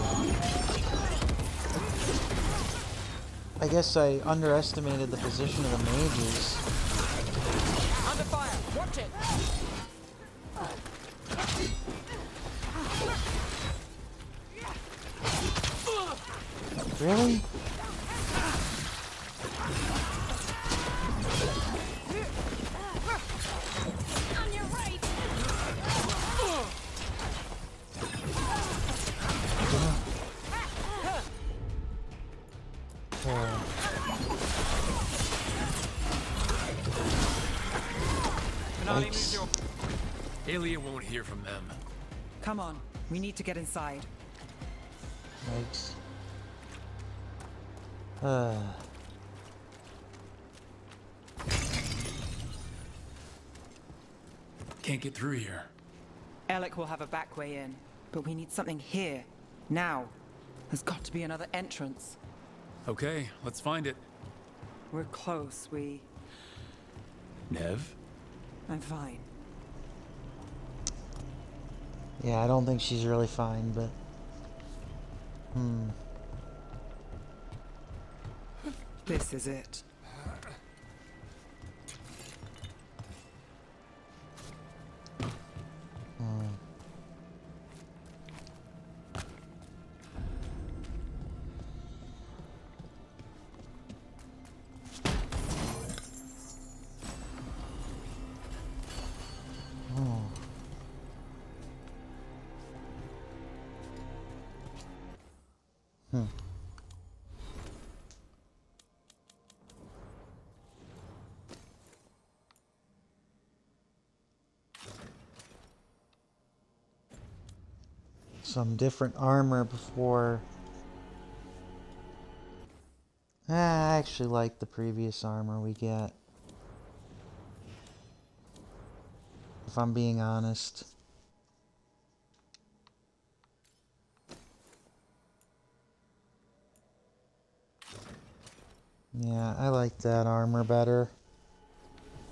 I guess I underestimated the position of the mages. Under fire! Watch it! Really? On your right. Alia won't hear from them. Come on, we need to get inside. Yikes. Can't get through here. Alec will have a back way in, but we need something here, now. There's got to be another entrance. Okay, let's find it. We're close, Nev? I'm fine. Yeah, I don't think she's really fine, but... This is it. Some different armor before... I actually like the previous armor we get. If I'm being honest. Yeah, I like that armor better.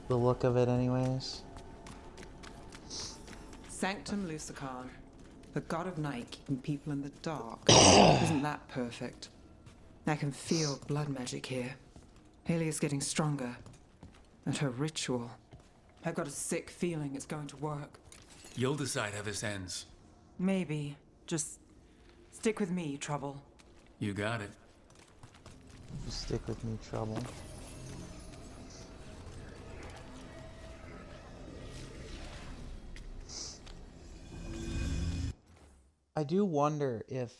The look of it anyways. Sanctum Lucican, the god of night keeping people in the dark. Isn't that perfect? I can feel blood magic here. Alia's getting stronger. And her ritual. I've got a sick feeling it's going to work. You'll decide how this ends. Maybe. Just stick with me, Trouble. You got it. Just stick with me, Trouble. I do wonder if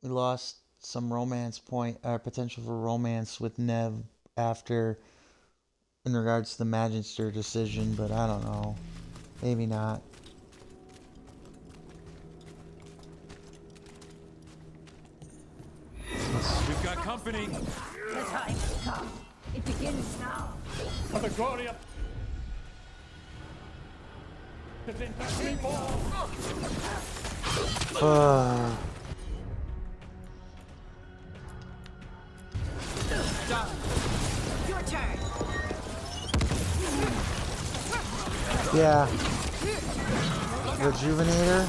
we lost some romance point, potential for romance with Nev after, in regards to the Magister decision, but I don't know. Maybe not. company. The time has come. It begins now. For the glory of the Vintage Your turn. Yeah. Rejuvenator.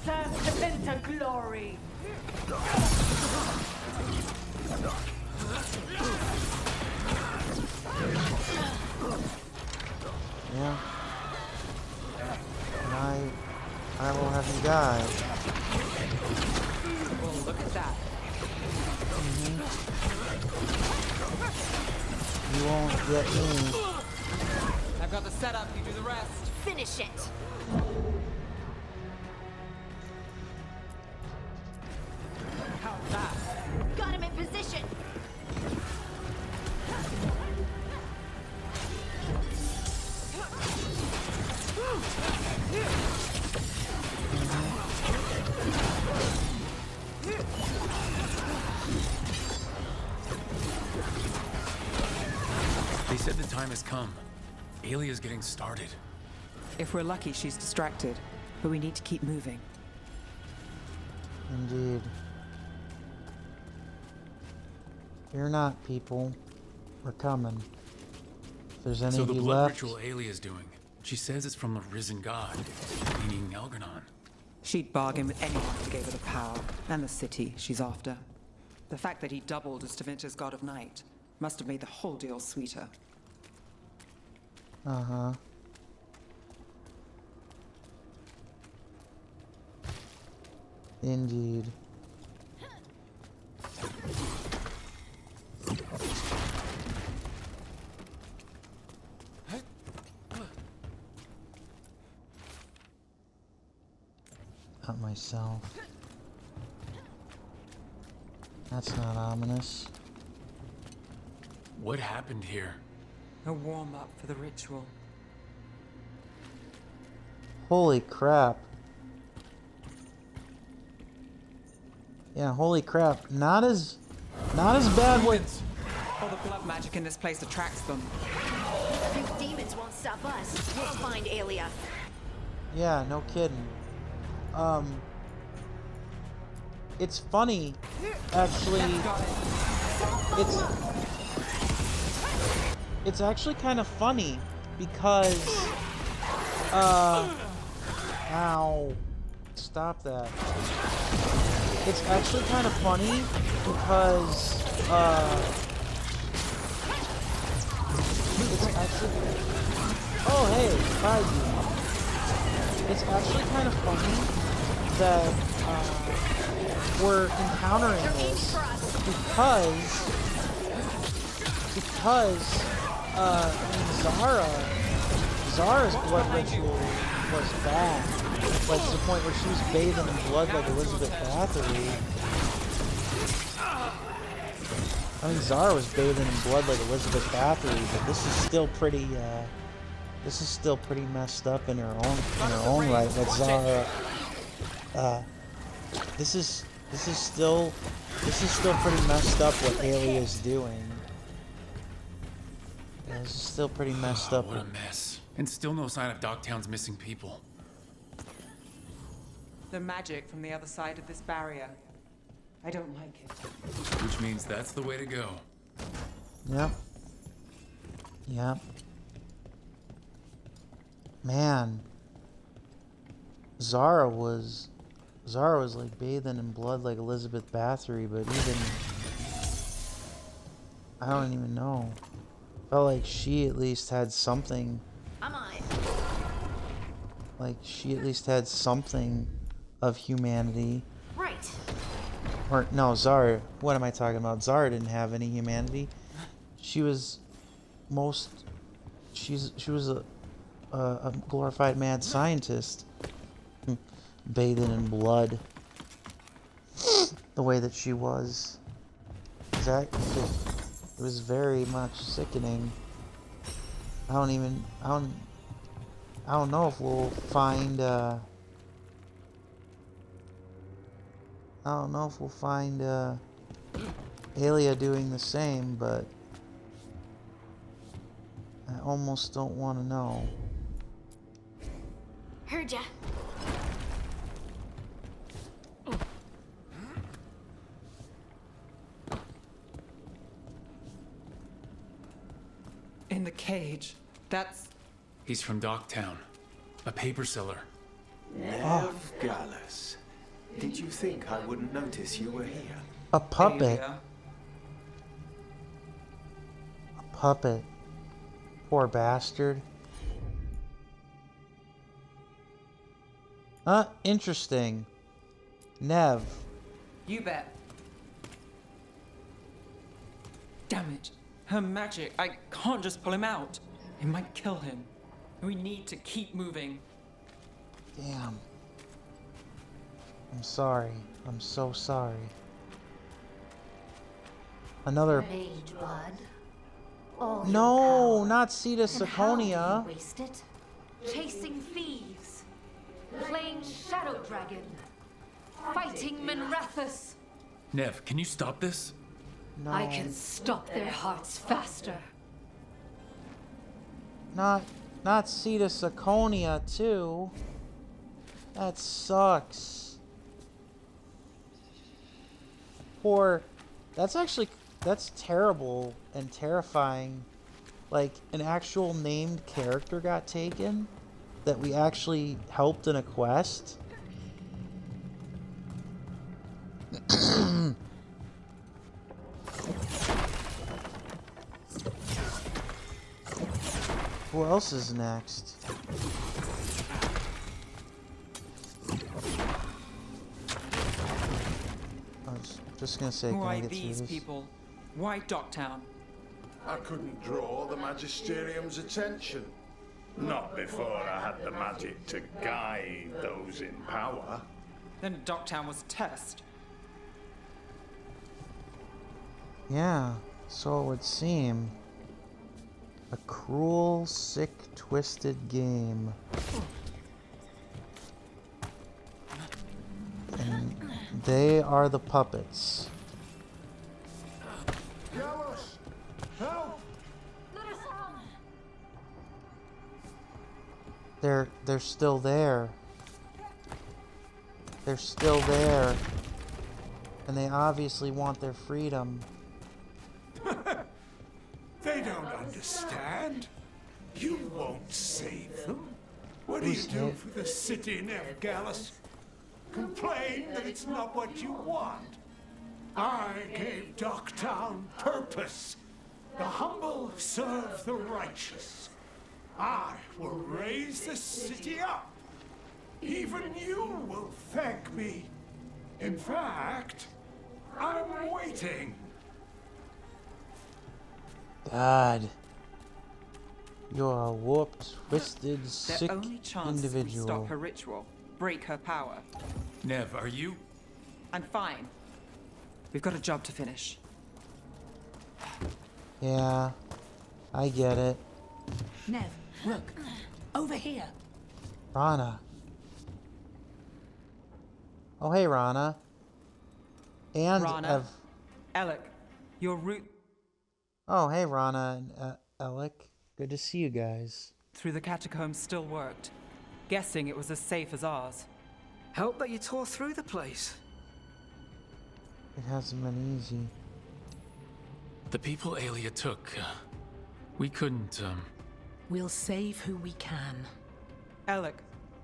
Serve the Vintage glory. Yeah. And I will have you die. Oh, look at that. You won't get me. I've got the setup, you do the rest. Finish it. How's that? Got him in position. They said the time has come. Alia's getting started. If we're lucky, she's distracted. But we need to keep moving. Indeed. Fear not, people. We're coming. If there's any So of the you blood left, ritual Alia's doing. She says it's from the risen god, meaning Elganon. She'd bargain with anyone who gave her the power, and the city she's after. The fact that he doubled as Tevinter's god of night must have made the whole deal sweeter. uh-huh. Indeed. Not myself. That's not ominous. What happened here? A warm-up for the ritual. Holy crap. Yeah, holy crap. Not as bad with All the blood magic in this place attracts them. These demons won't stop us. We'll find Alia. Yeah, no kidding. It's funny, actually. It's actually kind of funny because, ow, stop that. It's actually kind of funny because, it's actually, oh hey, hi you. It's actually kind of funny that, we're encountering this because Zara's blood ritual was bad, like to the point where she was bathing in blood like Elizabeth Bathory. I mean, Zara was bathing in blood like Elizabeth Bathory, but this is still pretty messed up in her own right. That Zara, this is still pretty messed up what Alia's doing. Yeah, this is still pretty messed up. What a mess. And still no sign of Dogtown's missing people. The magic from the other side of this barrier. I don't like it. Which means that's the way to go. Yep. Yep. Man. Zara was like bathing in blood like Elizabeth Bathory, but even I don't even know. Felt like she at least had something. I'm on it. Like she at least had something of humanity. Right. Or no, Zara. What am I talking about? Zara didn't have any humanity. She was she was a glorified mad scientist, bathing in blood. The way that she was. It was very much sickening. I don't know if we'll find Aelia doing the same, but I almost don't want to know. Heard ya. In the cage. That's... He's from Docktown, a paper seller. Nev Gallus. Did you think I wouldn't notice you were here? A puppet. Aelia. A puppet. Poor bastard. Interesting. Nev. You bet. Damn it. Her magic. I can't just pull him out. It might kill him. We need to keep moving. Damn. I'm sorry. I'm so sorry. Another... Mage blood. All your No, power. not Cetus And how do you Siconia. waste it? Chasing thieves. Playing Shadow Dragon. Fighting Minrathus. Nev, can you stop this? No. I can stop their hearts faster. Not Cetus Siconia too. That sucks. Poor... That's terrible and terrifying. Like, an actual named character got taken that we actually helped in a quest. Who else is next? I was just gonna say, can I Why get through these this? people? Why Docktown? I couldn't draw the Magisterium's attention. Not before I had the magic to guide those in power. Then Docktown was a test. Yeah, so it would seem. A cruel, sick, twisted game. And they are the puppets. Gallus! Help! They're still there. They're still there. And they obviously want their freedom. They don't understand. You won't save them. What do you Who's do it? for the city, Nev Gallus? Complain that it's not what you want. I gave Docktown purpose. The humble serve the righteous. I will raise the city up. Even you will thank me. In fact, I'm waiting. God. You're a warped, twisted, Their sick only chance is we individual. stop her ritual, break her power. Nev, are you? I'm fine. We've got a job to finish. Yeah, I get it. Nev, look. Over here. Rana. Oh, hey, Rana. And Rana. Alec, your route Oh, hey, Rana and Alec. Good to see you guys. through the catacombs still worked. Guessing it was as safe as ours. Help that you tore through the place. It hasn't been easy. The people Aelia took, we couldn't, We'll save who we can. Alec,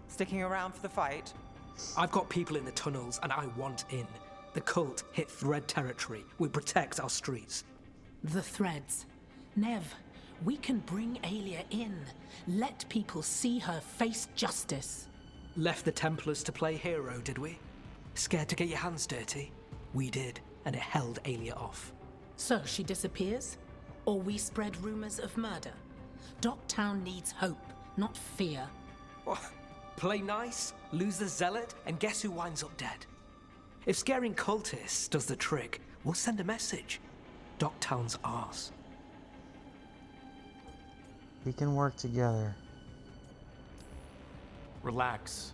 sticking around for the fight? I've got people in the tunnels and I want in. The cult hit Thread territory. We protect our streets. The threads. Nev, we can bring Aelia in. Let people see her face justice. Left the Templars to play hero, did we? Scared to get your hands dirty? We did, and it held Aelia off. So she disappears? Or we spread rumors of murder? Docktown needs hope, not fear. What? Play nice, lose the zealot, and guess who winds up dead? If scaring cultists does the trick, we'll send a message. Docktown's ours. We can work together. relax.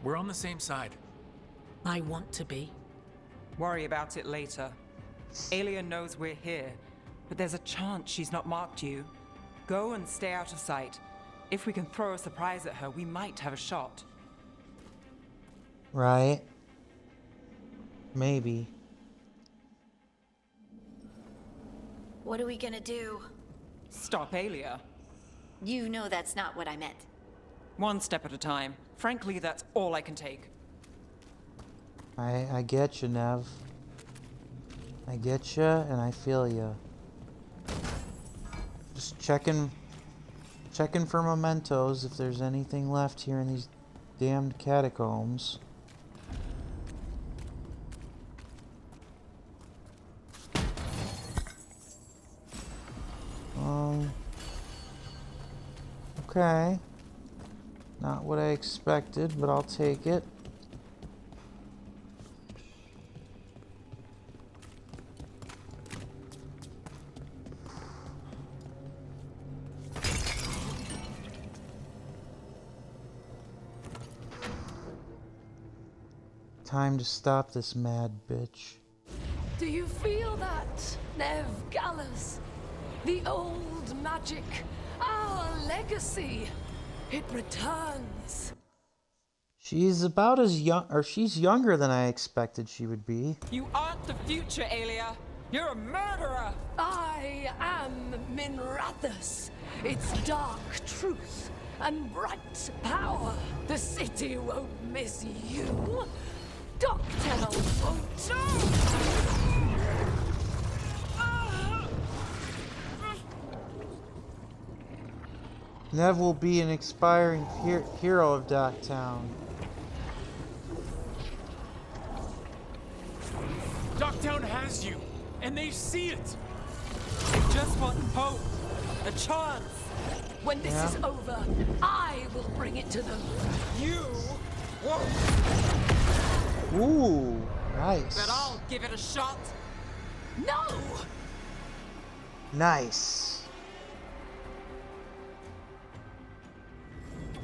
We're on the same side. I want to be. Worry about it later. Aelia knows we're here, but there's a chance she's not marked you. Go and stay out of sight. If we can throw a surprise at her, we might have a shot. Right. Maybe. What are we gonna do? Stop Aelia. You know that's not what I meant. One step at a time. Frankly, that's all I can take. I get you, Nev. I get you, and I feel you. Just checking for mementos if there's anything left here in these damned catacombs. Okay. Not what I expected, but I'll take it. Time to stop this mad bitch. Do you feel that, Nev Gallus? The old magic, our legacy. It returns. She's about as young, or she's younger than I expected she would be. You aren't the future, Aelia. You're a murderer. I am Minrathus. Its dark truth and bright power. The city won't miss you. Docktown won't too. Nev will be an expiring hero of Docktown. Docktown has you, and they see it. I just want hope, a chance. When this is over, I will bring it to them. You won't. Ooh, nice. But I'll give it a shot. No! Nice.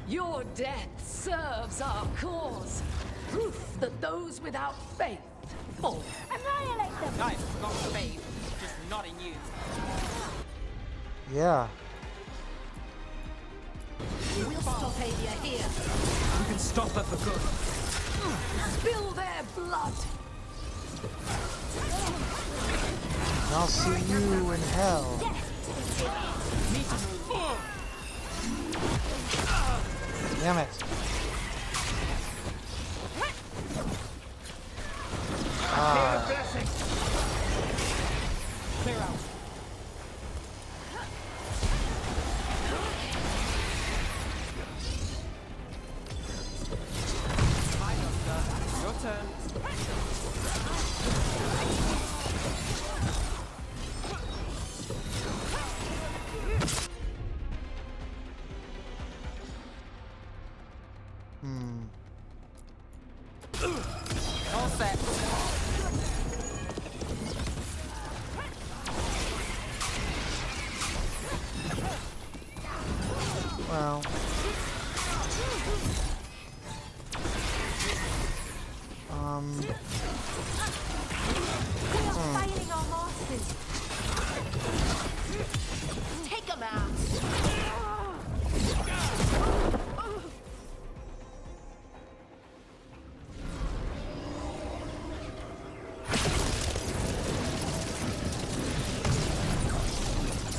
Your death serves our cause. Proof that those without faith fall. Annihilate them. I've got faith, just not in you. Yeah. We'll stop Aelia here. We can stop her for good. Spill their blood. And I'll see you in hell. Damn it. Clear out. Hi, Doctor. Your turn. All set. Well. We are fighting our losses. Take them out.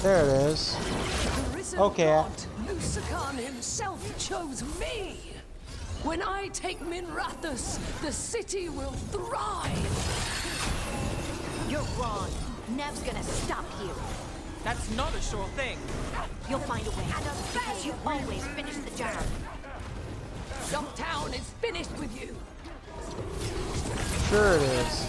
There it is. Okay. Lucican himself chose me. When I take Minrathus, the city will thrive. You're wrong. Nev's gonna stop you. That's not a sure thing. You'll find a way. Because you always finish the job. Docktown is finished with you. Sure it is.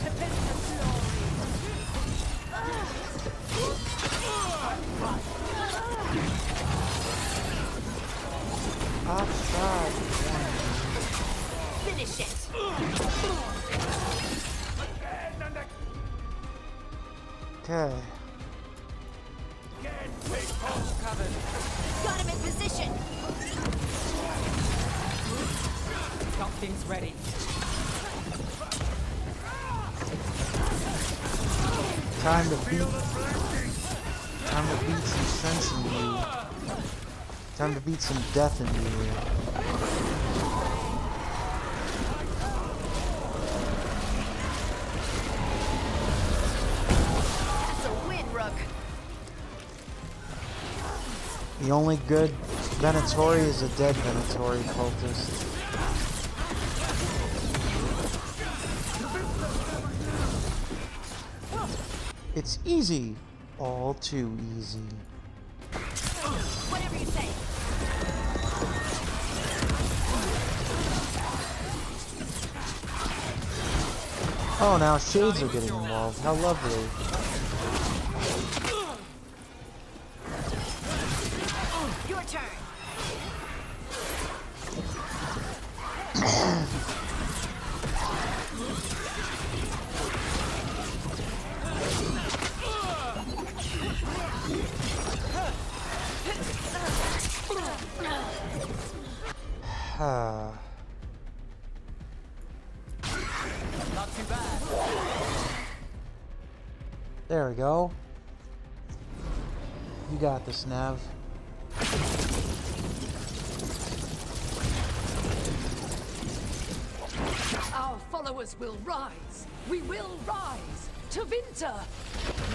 Outside. Finish it. Okay. Covered. Got him in position. Got things ready. Time to beat some sense in you. Time to beat some death in you. That's a win, Rook. The only good Venatori is a dead Venatori cultist. It's easy. All too easy. Whatever you say. Oh, now shades are getting involved. How lovely. Your turn. Not too bad. There we go. You got this, Nav. Our followers will rise. We will rise. To Winter.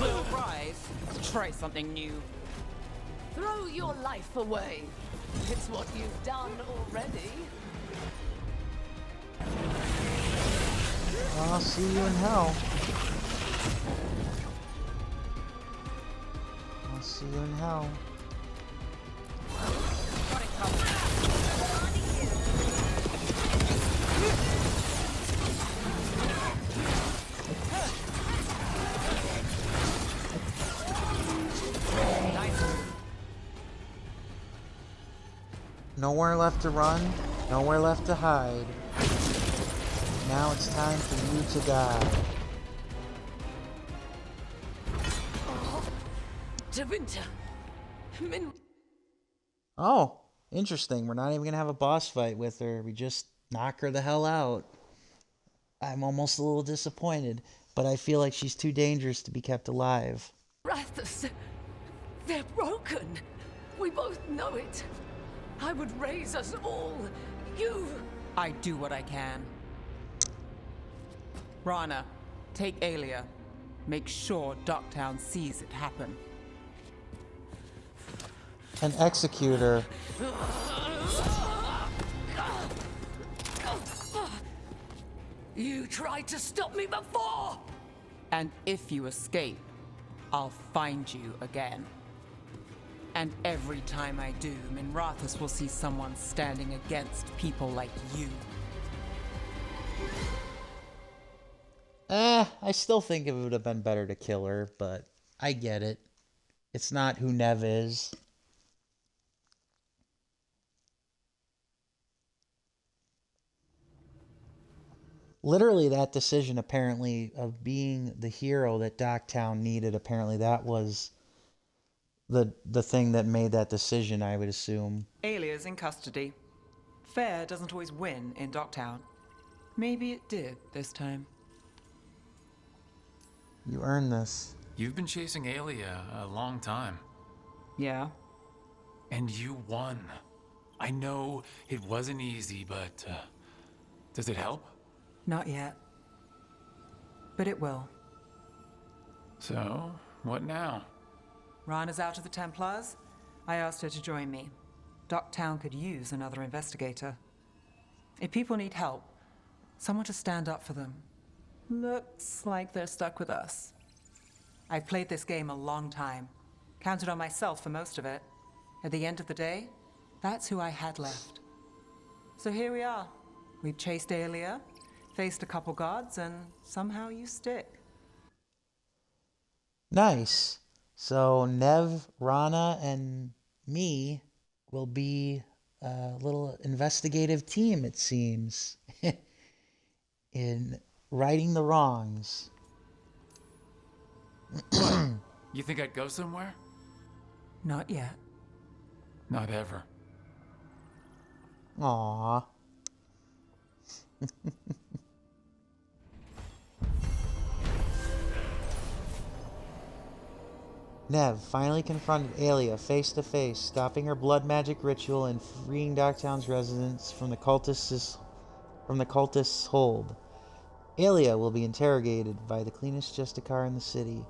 Will rise. Try something new. Throw your life away. It's what you've done already. I'll see you in hell. I'll see you in hell. Nowhere left to run, nowhere left to hide. Now it's time for you to die. To Winter. Min. Oh, interesting. We're not even gonna have a boss fight with her. We just knock her the hell out. I'm almost a little disappointed, but I feel like she's too dangerous to be kept alive. Rathus. They're broken. We both know it. I would raise us all. You. I do what I can. Rana, take Aelia. Make sure Ducktown sees it happen. An executor. You tried to stop me before! And if you escape, I'll find you again. And every time I do, Minrathus will see someone standing against people like you. I still think it would have been better to kill her, but I get it. It's not who Nev is. Literally, that decision, apparently, of being the hero that Docktown needed, apparently that was the thing that made that decision, I would assume. Aelia's in custody. Fair doesn't always win in Docktown. Maybe it did this time. You earned this. You've been chasing Aelia a long time. Yeah. And you won. I know it wasn't easy, but does it help? Not yet. But it will. So, what now? Rana's out of the Templars. I asked her to join me. Docktown could use another investigator. If people need help, someone to stand up for them. Looks like they're stuck with us. I've played this game a long time. Counted on myself for most of it. At the end of the day, that's who I had left. So here we are. We've chased Aelia, faced a couple guards, and somehow you stick. Nice. So Nev, Rana, and me will be a little investigative team, it seems, in righting the wrongs. What? You think I'd go somewhere? Not yet. Not ever. Aww. Nev finally confronted Aelia face to face, stopping her blood magic ritual and freeing Darktown's residents from the cultists' hold. Aelia will be interrogated by the cleanest Justicar in the city.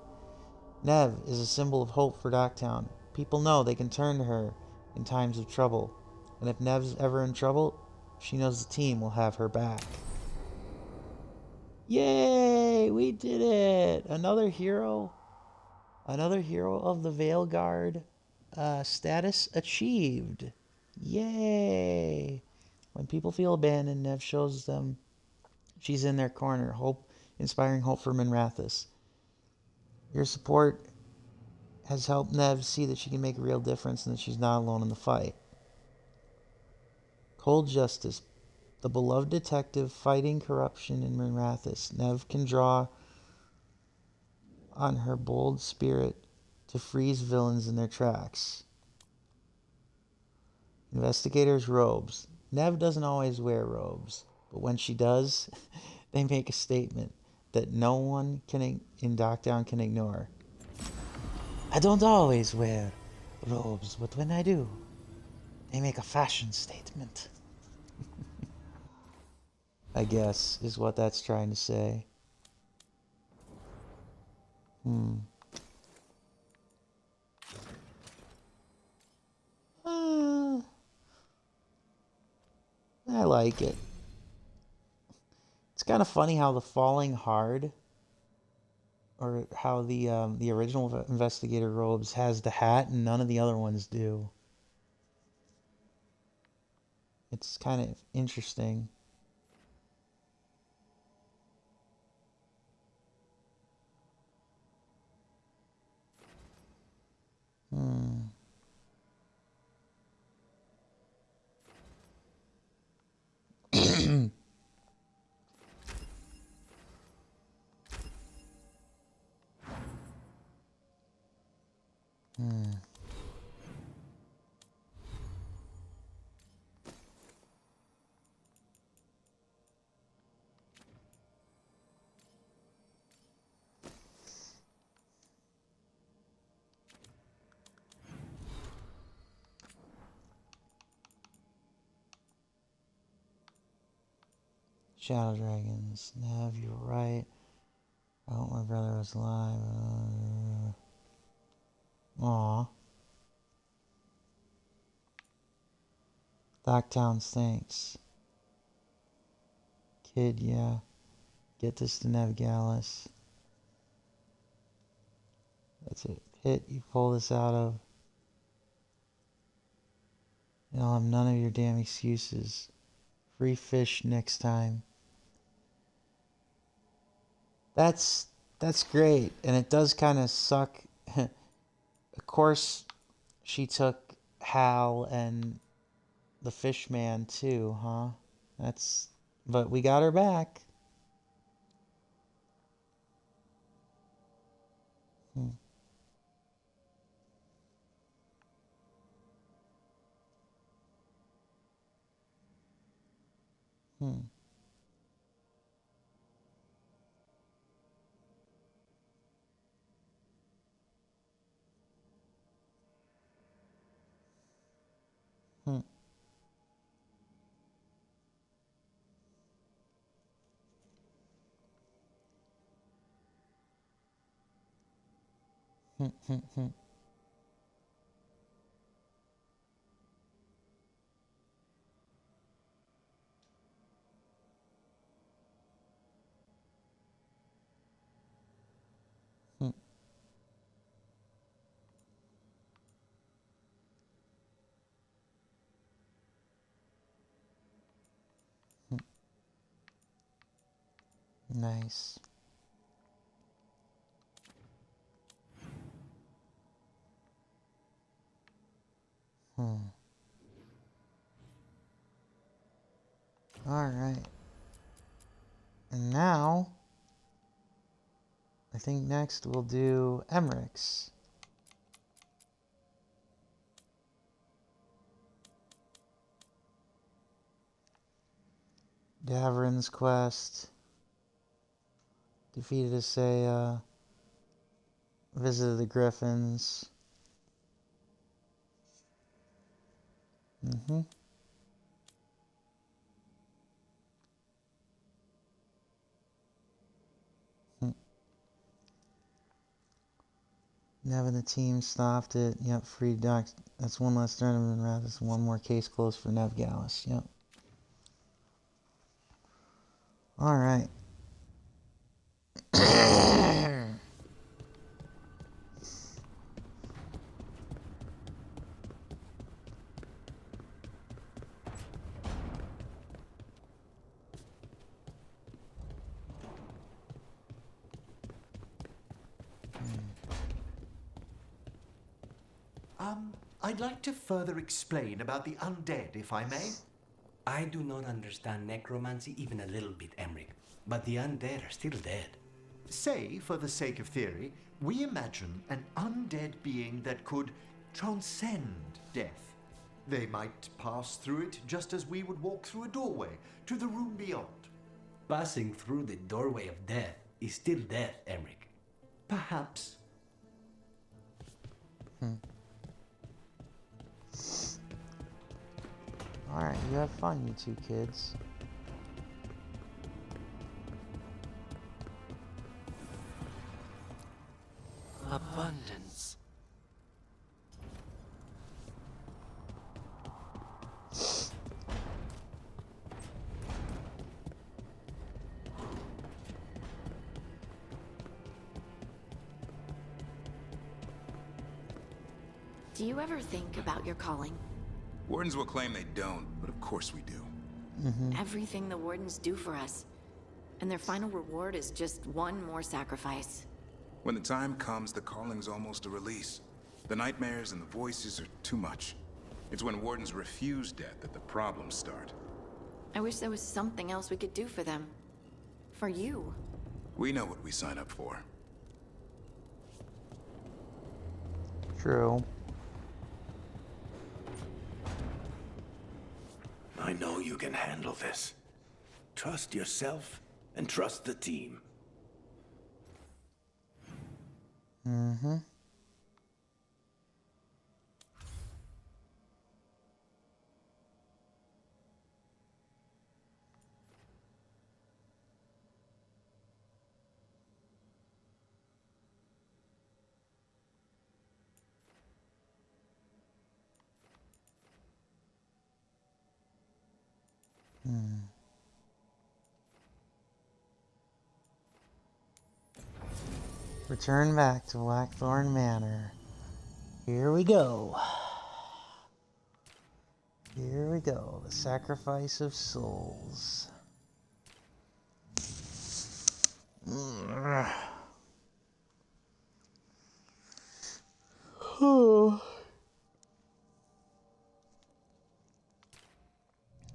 Nev is a symbol of hope for Darktown. People know they can turn to her in times of trouble, and if Nev's ever in trouble, she knows the team will have her back. Yay! We did it! Another hero of the Veilguard status achieved. Yay! When people feel abandoned, Nev shows them she's in their corner, inspiring hope for Minrathous. Your support has helped Nev see that she can make a real difference and that she's not alone in the fight. Cold Justice, the beloved detective fighting corruption in Minrathous. Nev can draw on her bold spirit to freeze villains in their tracks. Investigator's robes. Nev doesn't always wear robes, but when she does, they make a statement that no one in Darktown can ignore. I don't always wear robes, but when I do, they make a fashion statement. I guess, is what that's trying to say. I like it. It's kind of funny how the Falling Hard, or how the original Investigator robes has the hat and none of the other ones do. It's kind of interesting. Shadow Dragons. Nev, you're right. I hope my brother was alive. Aw. Darktown stinks. Kid, yeah. Get this to Nev Gallus. That's a pit you pull this out of. And I'll have none of your damn excuses. Free fish next time. That's great, and it does kind of suck. Of course, she took Hal and the fish man too, huh? But we got her back. Hmm. Hmm. Hmm. Hmm. Hmm. Hmm. Hmm. Nice. All right. And now, I think next we'll do Emmerich's. Davrin's quest. Defeated Asaya. Visit of the Griffins. Mm-hmm. Nev and the team stopped it. Yep, free Doc. That's one less tournament round. That's one more case closed for Nev Gallus. Yep. All right. I'd like to further explain about the undead, if I may. I do not understand necromancy even a little bit, Emmerich, but the undead are still dead. Say, for the sake of theory, we imagine an undead being that could transcend death. They might pass through it just as we would walk through a doorway to the room beyond. Passing through the doorway of death is still death, Emmerich. Perhaps. Alright, you have fun, you two kids. Abundance. Do you ever think about your calling? Wardens will claim they don't, but of course we do. Everything the Wardens do for us. And their final reward is just one more sacrifice. When the time comes, the calling's almost a release. The nightmares and the voices are too much. It's when Wardens refuse death that the problems start. I wish there was something else we could do for them. For you. We know what we sign up for. True. I know you can handle this. Trust yourself and trust the team. Mm-hmm. Return back to Blackthorn Manor. Here we go. Here we go. The sacrifice of souls.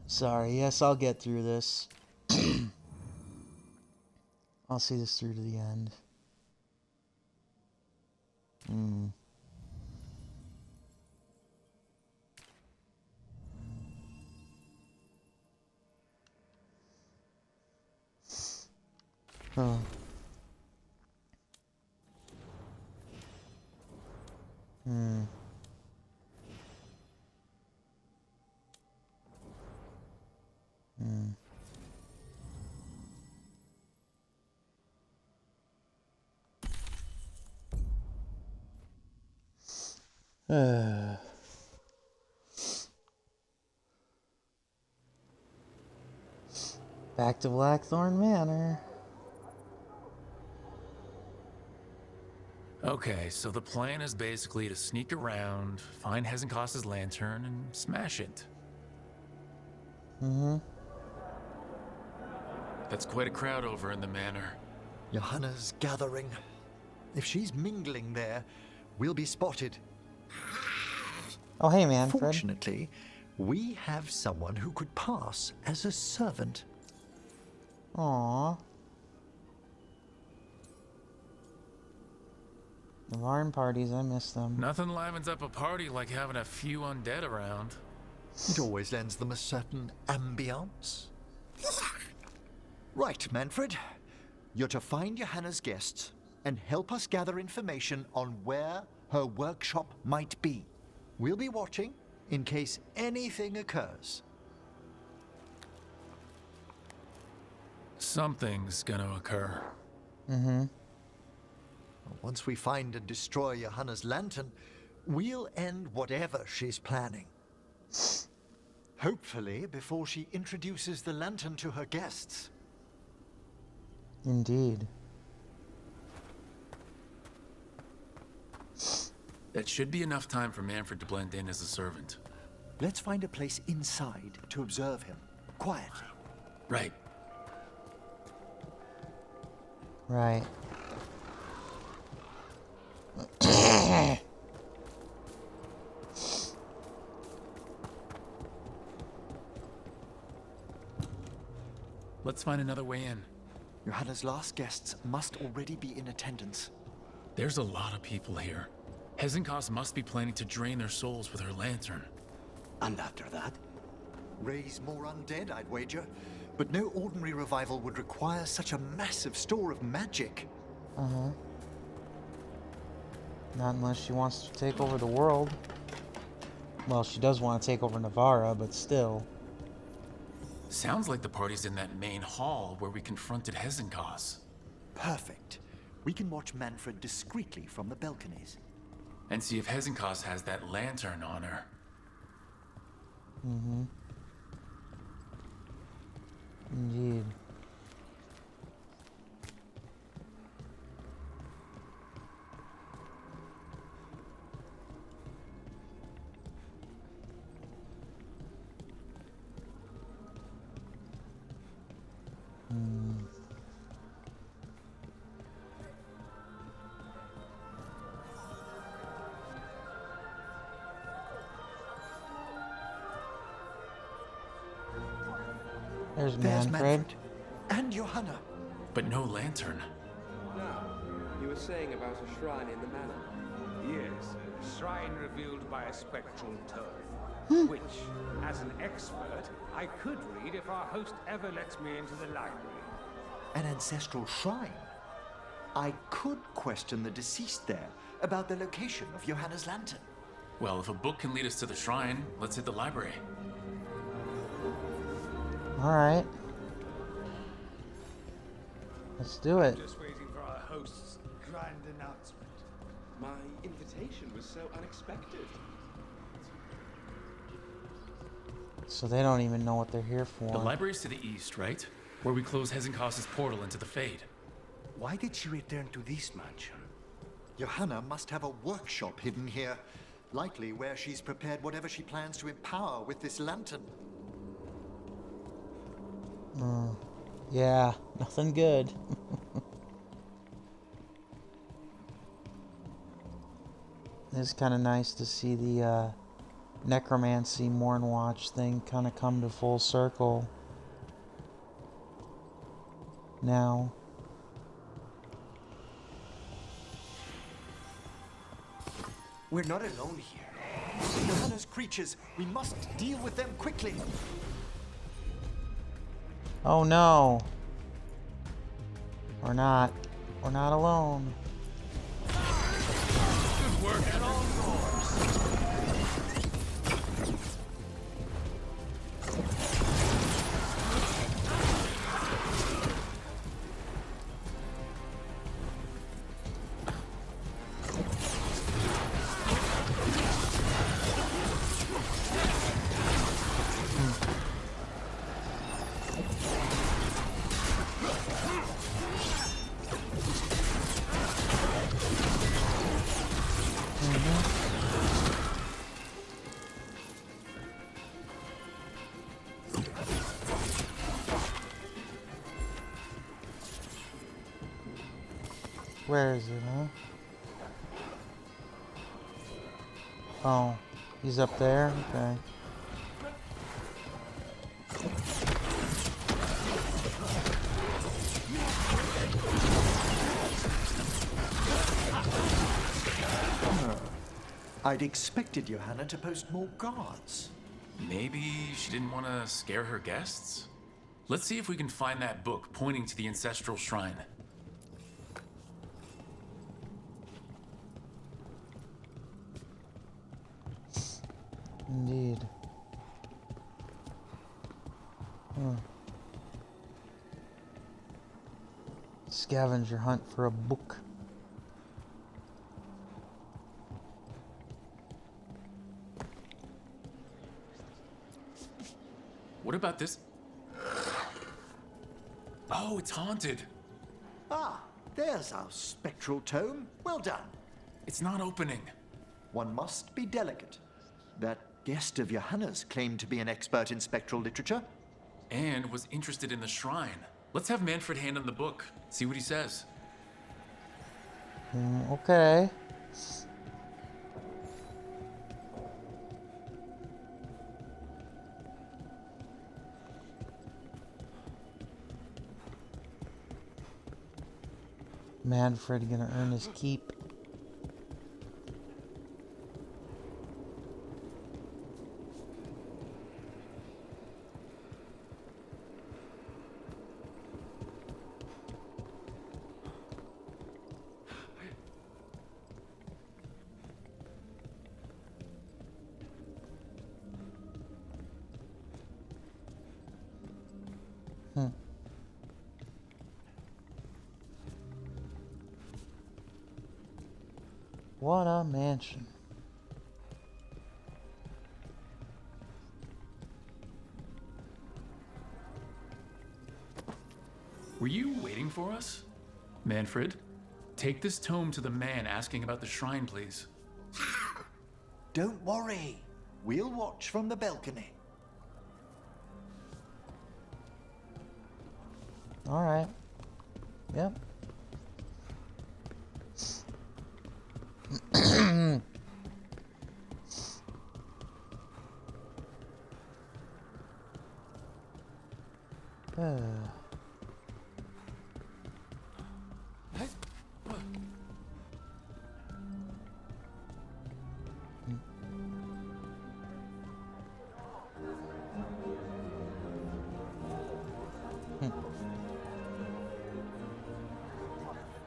Sorry, yes, I'll get through this. I'll see this through to the end. Huh. Back to Blackthorn Manor. Okay, so the plan is basically to sneak around, find Hezenkos's lantern, and smash it. That's quite a crowd over in the manor. Johanna's gathering. If she's mingling there, we'll be spotted. Oh, hey, man. Fortunately, we have someone who could pass as a servant. Aww. The Varn parties, I miss them. Nothing livens up a party like having a few undead around. It always lends them a certain ambiance. Right, Manfred. You're to find Johanna's guests, and help us gather information on where her workshop might be. We'll be watching in case anything occurs. Something's gonna occur. Mm-hmm. Once we find and destroy Johanna's lantern, we'll end whatever she's planning. Hopefully before she introduces the lantern to her guests. Indeed. That should be enough time for Manfred to blend in as a servant. Let's find a place inside to observe him, quietly. Right. Right. Let's find another way in. Johanna's last guests must already be in attendance. There's a lot of people here. Hezenkos must be planning to drain their souls with her lantern. And after that? Raise more undead, I'd wager. But no ordinary revival would require such a massive store of magic. Uh-huh. Not unless she wants to take over the world. Well, she does want to take over Navarra, but still. Sounds like the party's in that main hall where we confronted Hezenkos. Perfect. We can watch Manfred discreetly from the balconies. And see if Hezenkos has that lantern on her. Mm-hmm. Indeed. There's Manfred. And Johanna. But no lantern. Now, you were saying about a shrine in the manor. Yes, a shrine revealed by a spectral tome, which, as an expert, I could read if our host ever lets me into the library. An ancestral shrine? I could question the deceased there about the location of Johanna's lantern. Well, if a book can lead us to the shrine, let's hit the library. Alright. Let's do it. Just waiting for our host's grand announcement. My invitation was so unexpected. So they don't even know what they're here for. The library's to the east, right? Where we close Hezenkos' portal into the Fade. Why did she return to this mansion? Johanna must have a workshop hidden here. Likely where she's prepared whatever she plans to empower with this lantern. Yeah, nothing good. It's kind of nice to see the necromancy Mournwatch thing kind of come to full circle now. We're not alone here. Johanna's creatures, we must deal with them quickly. Oh no. We're not alone. Good work. And all yours. Where is it, huh? Oh, he's up there? Okay. I'd expected Johanna to post more guards. Maybe she didn't want to scare her guests? Let's see if we can find that book pointing to the ancestral shrine. Indeed. Scavenger hunt for a book. What about this? Oh, it's haunted. Ah, there's our spectral tome. Well done. It's not opening. One must be delicate. That guest of Johanna's claimed to be an expert in spectral literature. And was interested in the shrine. Let's have Manfred hand him the book. See what he says. Okay. Manfred gonna earn his keep. What a mansion. Were you waiting for us? Manfred, take this tome to the man asking about the shrine, please. Don't worry. We'll watch from the balcony. All right. Yep.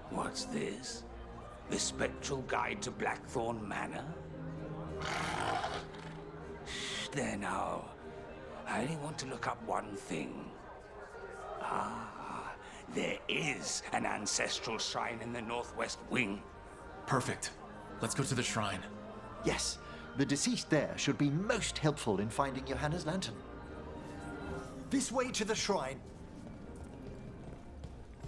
What's this? The Spectral Guide to Blackthorn Manor? There now. I only want to look up one thing. Ah, there is an ancestral shrine in the northwest wing. Perfect. Let's go to the shrine. Yes, the deceased there should be most helpful in finding Johanna's lantern. This way to the shrine.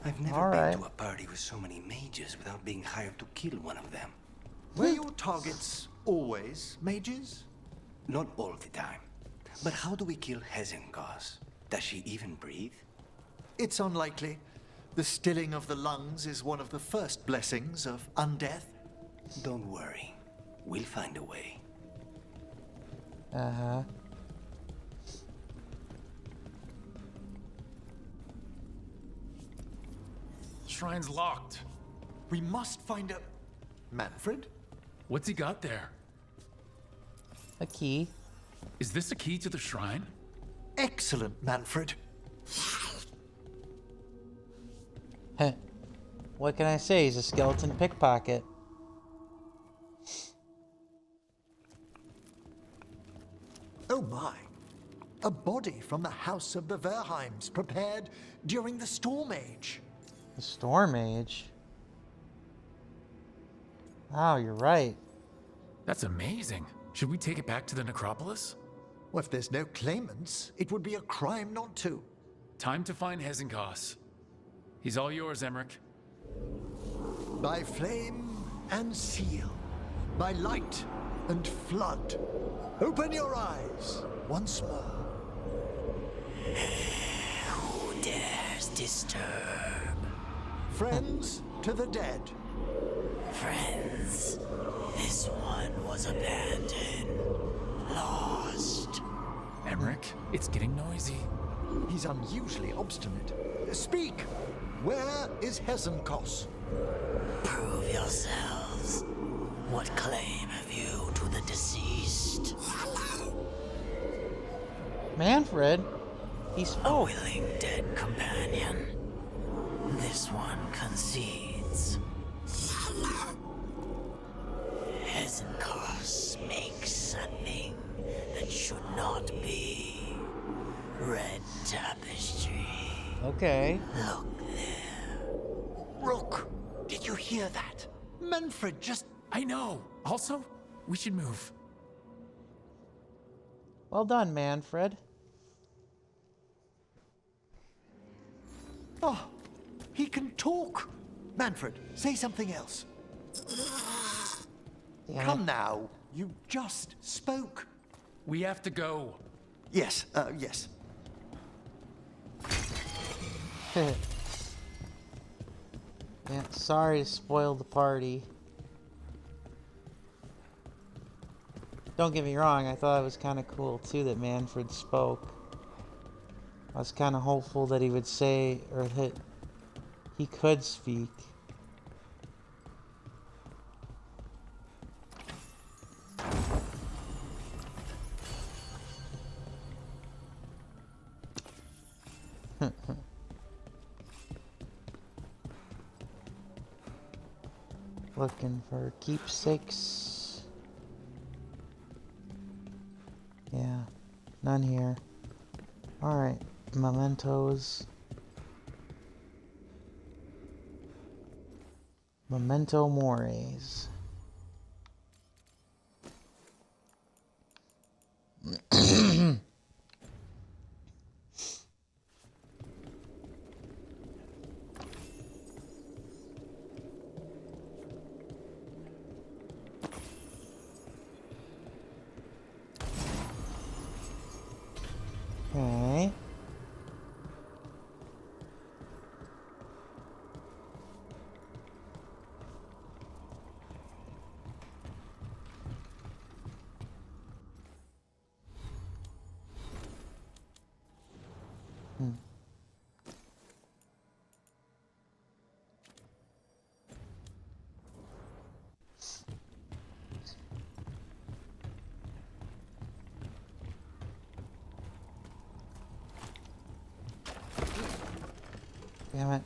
I've never been to a party with so many mages without being hired to kill one of them. Were your targets always mages? Not all the time. But how do we kill Hezenkos? Does she even breathe? It's unlikely. The stilling of the lungs is one of the first blessings of undeath. Don't worry. We'll find a way. Uh-huh. Shrine's locked. We must find a... Manfred? What's he got there? A key. Is this a key to the shrine? Excellent, Manfred. Heh. What can I say? He's a skeleton pickpocket. Oh my. A body from the house of the Verheims, prepared during the Storm Age. The Storm Age? Wow, you're right. That's amazing. Should we take it back to the necropolis? Well, if there's no claimants, it would be a crime not to. Time to find Hezenkos. He's all yours, Emmerich. By flame and seal, by light and flood, open your eyes once more. Who dares disturb? Friends to the dead. Friends, this one was abandoned, lost. Emmerich, it's getting noisy. He's unusually obstinate. Speak! Where is Hezenkos? Prove yourselves. What claim have you to the deceased? Manfred? He spoke. A willing dead companion. This one concedes. Hezenkos makes a thing that should not be. Red tapestry. Okay. Look. Rook, did you hear that? Manfred just... I know. Also, we should move. Well done, Manfred. Oh, he can talk. Manfred, say something else. Come now, you just spoke. We have to go. Yes, yes. Yeah, sorry to spoil the party. Don't get me wrong, I thought it was kind of cool too that Manfred spoke. I was kind of hopeful that he would say, or that he could speak. Looking for keepsakes. Yeah, none here. Alright, mementos. Memento mores. Okay. Damn it.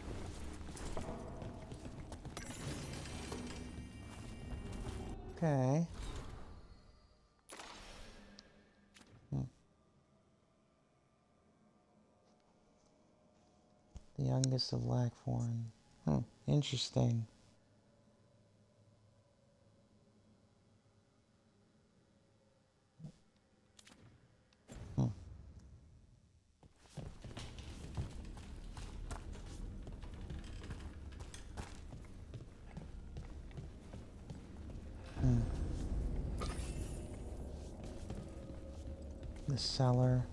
Okay. The youngest of Blackthorn. Interesting. The cellar.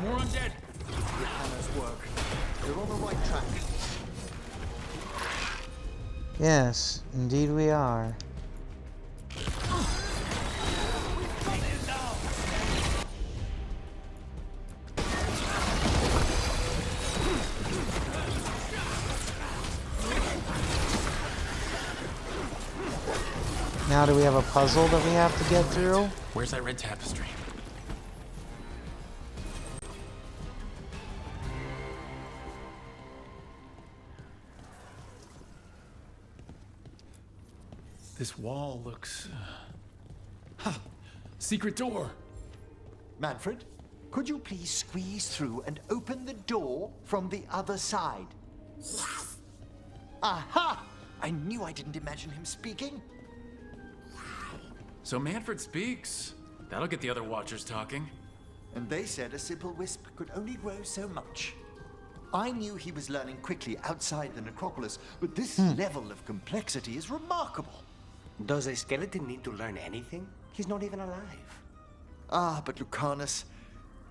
More undead. Hannah's work. They're on the right track. Yes, indeed we are. Now do we have a puzzle that we have to get through? Where's that red tapestry? This wall looks... Secret door! Manfred, could you please squeeze through and open the door from the other side? Aha! I knew I didn't imagine him speaking. So Manfred speaks. That'll get the other Watchers talking. And they said a simple wisp could only grow so much. I knew he was learning quickly outside the necropolis, but this level of complexity is remarkable. Does a skeleton need to learn anything? He's not even alive. Ah, but Lucanus,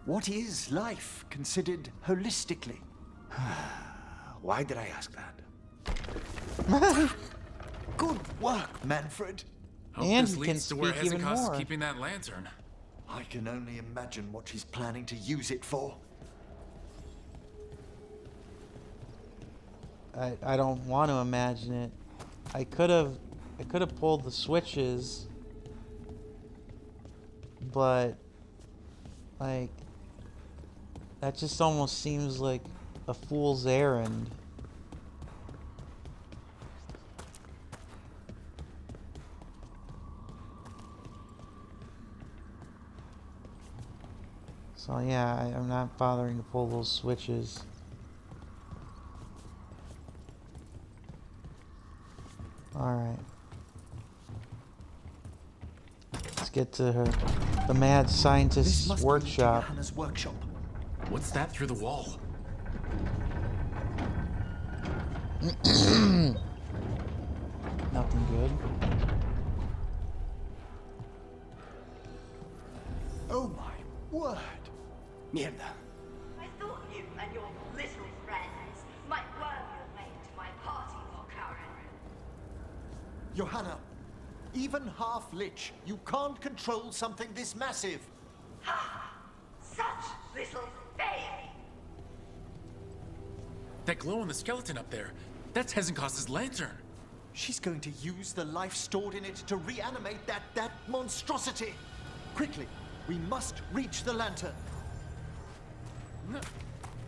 what is life considered holistically? Why did I ask that? Good work, Manfred. Hope And this he leads can to where speak even Hezekiah's more. keeping that lantern. I can only imagine what he's planning to use it for. I don't want to imagine it. I could have pulled the switches, but like that just almost seems like a fool's errand. So yeah, I'm not bothering to pull those switches. Alright. Let's get to the mad scientist's workshop. Hannah's workshop. What's that through the wall? Nothing good. Oh my word! Mierda. I thought you and your little friends might worm your way into my party for Karen. Johanna, even half-lich, you can't control something this massive. Ha! Such little faith! That glow on the skeleton up there, that's Hezenkos's lantern. She's going to use the life stored in it to reanimate that monstrosity. Quickly, we must reach the lantern.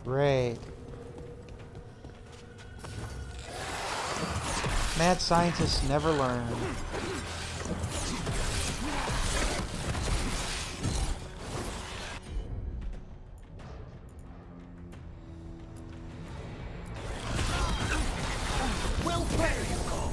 Great. Mad scientists never learn. Well, there you go.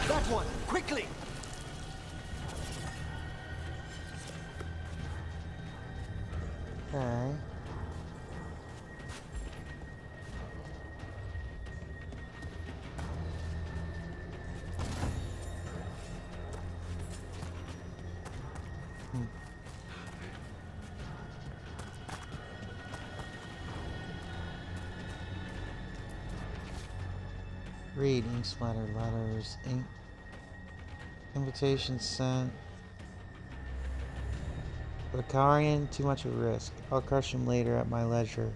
That one, quickly! Okay. Read ink splatter letters. Ink. Invitation sent. Bakarian, too much of a risk. I'll crush him later at my leisure.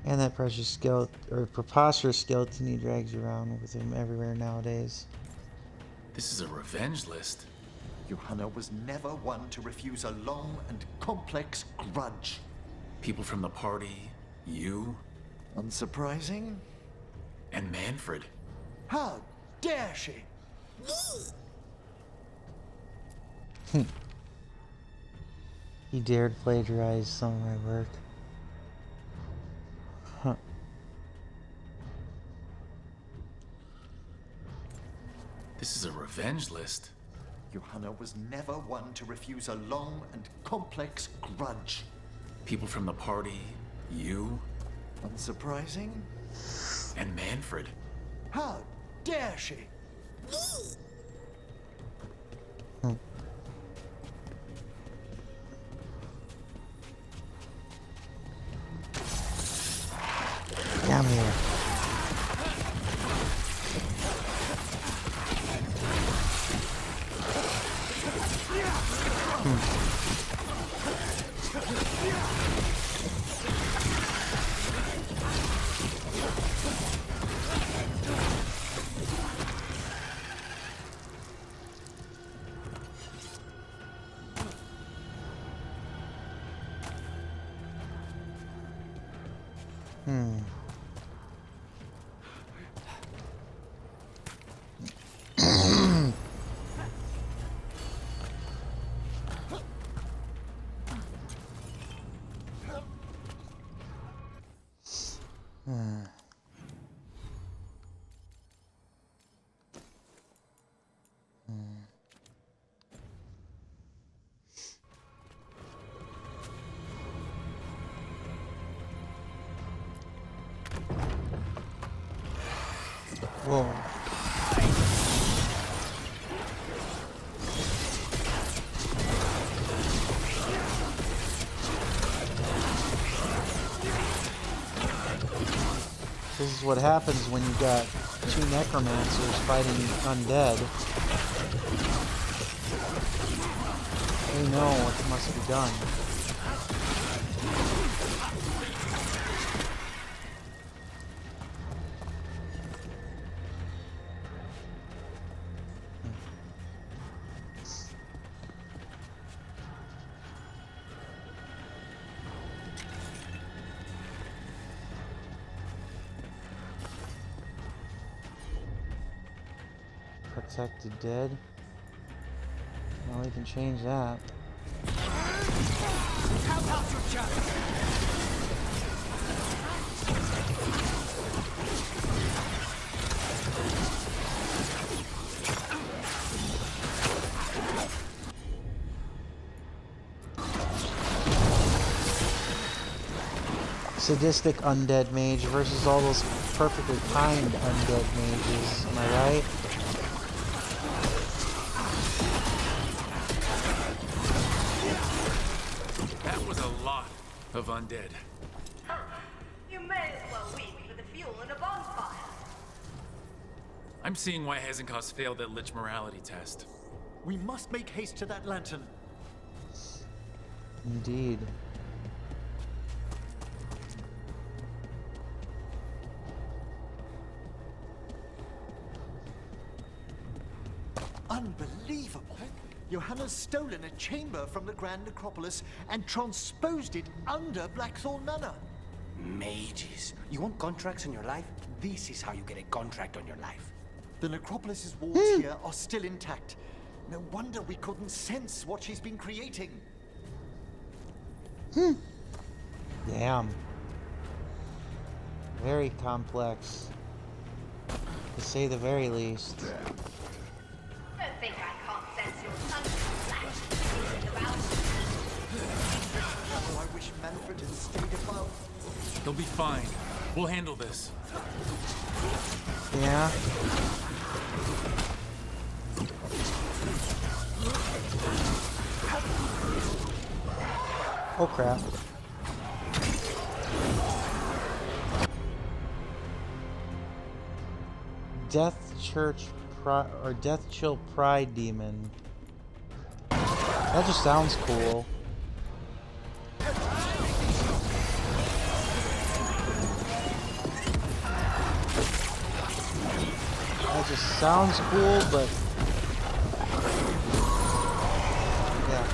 And that precious skeleton, or preposterous skeleton he drags you around with him everywhere nowadays. This is a revenge list. Johanna was never one to refuse a long and complex grudge. People from the party, you, Unsurprising? and Manfred. How dare she? He dared plagiarize some of my work. Huh. This is a revenge list. Johanna was never one to refuse a long and complex grudge. People from the party, you, Unsurprising? and Manfred. How dare she? Come here. Whoa. This is what happens when you got two necromancers fighting undead. They know what must be done. Protect the dead. Well, we can change that. Count out your chance. Sadistic undead mage versus all those perfectly kind undead mages. Am I right? That was a lot of undead. You may as well weep for the fuel in a bonfire. I'm seeing why Hezenkos failed that Lich morality test. We must make haste to that lantern. Indeed. Unbelievable! Johanna's stolen a chamber from the Grand Necropolis and transposed it under Blackthorn Manor. Mages. You want contracts on your life? This is how you get a contract on your life. The Necropolis's walls here are still intact. No wonder we couldn't sense what she's been creating. Damn. Very complex, to say the very least. Don't think I can't sense your sunken about. Oh, I wish Manfred had stayed above. They'll be fine. We'll handle this. Yeah. Oh crap. Death Chill Pride Demon. That just sounds cool. That just sounds cool, but yeah.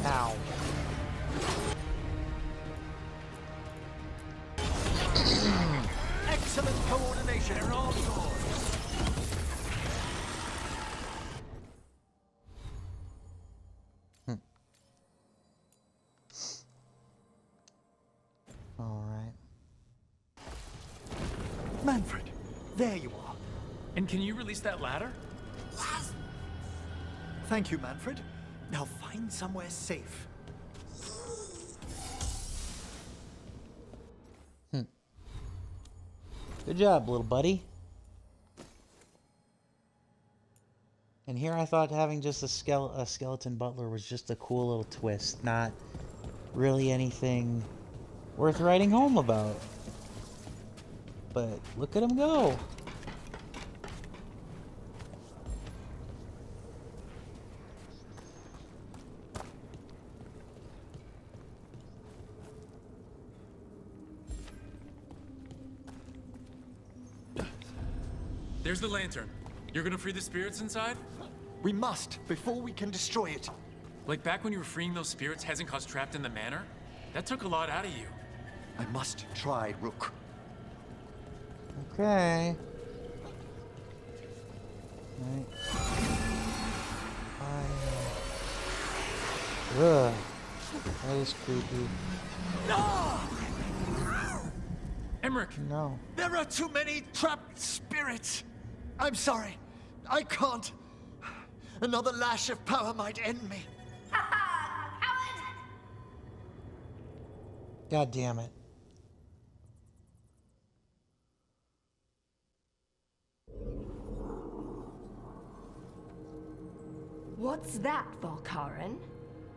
Ow. Excellent coordination. They're all yours. All right. Manfred, there you are. And can you release that ladder? Thank you, Manfred. Now find somewhere safe. Good job, little buddy. And here I thought having just a skeleton butler was just a cool little twist, not really anything worth writing home about. But look at him go. There's the lantern. You're gonna free the spirits inside? We must, before we can destroy it. Like back when you were freeing those spirits Hezenkos trapped in the manor? That took a lot out of you. I must try, Rook. Okay. Right. Ugh. That is creepy. Emmerich! Emmerich! No. There are too many trapped spirits. I'm sorry. I can't. Another lash of power might end me. God damn it. What's that, Volkaren?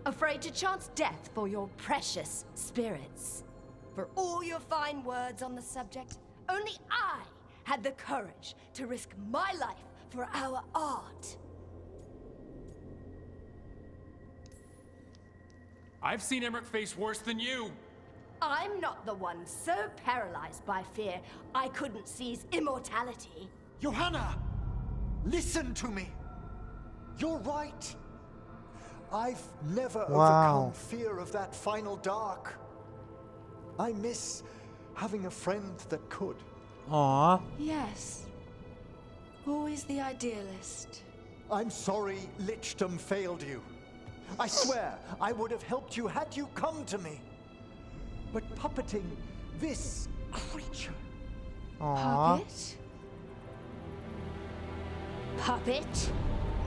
Afraid to chance death for your precious spirits? For all your fine words on the subject, only I had the courage to risk my life for our art. I've seen Emmerich face worse than you! I'm not the one so paralyzed by fear I couldn't seize immortality. Johanna! Listen to me! You're right. I've never overcome fear of that final dark. I miss having a friend that could. Aww. Yes. Always the idealist. I'm sorry Lichdom failed you. I swear I would have helped you had you come to me. But puppeting this creature... Aww. Puppet? Puppet?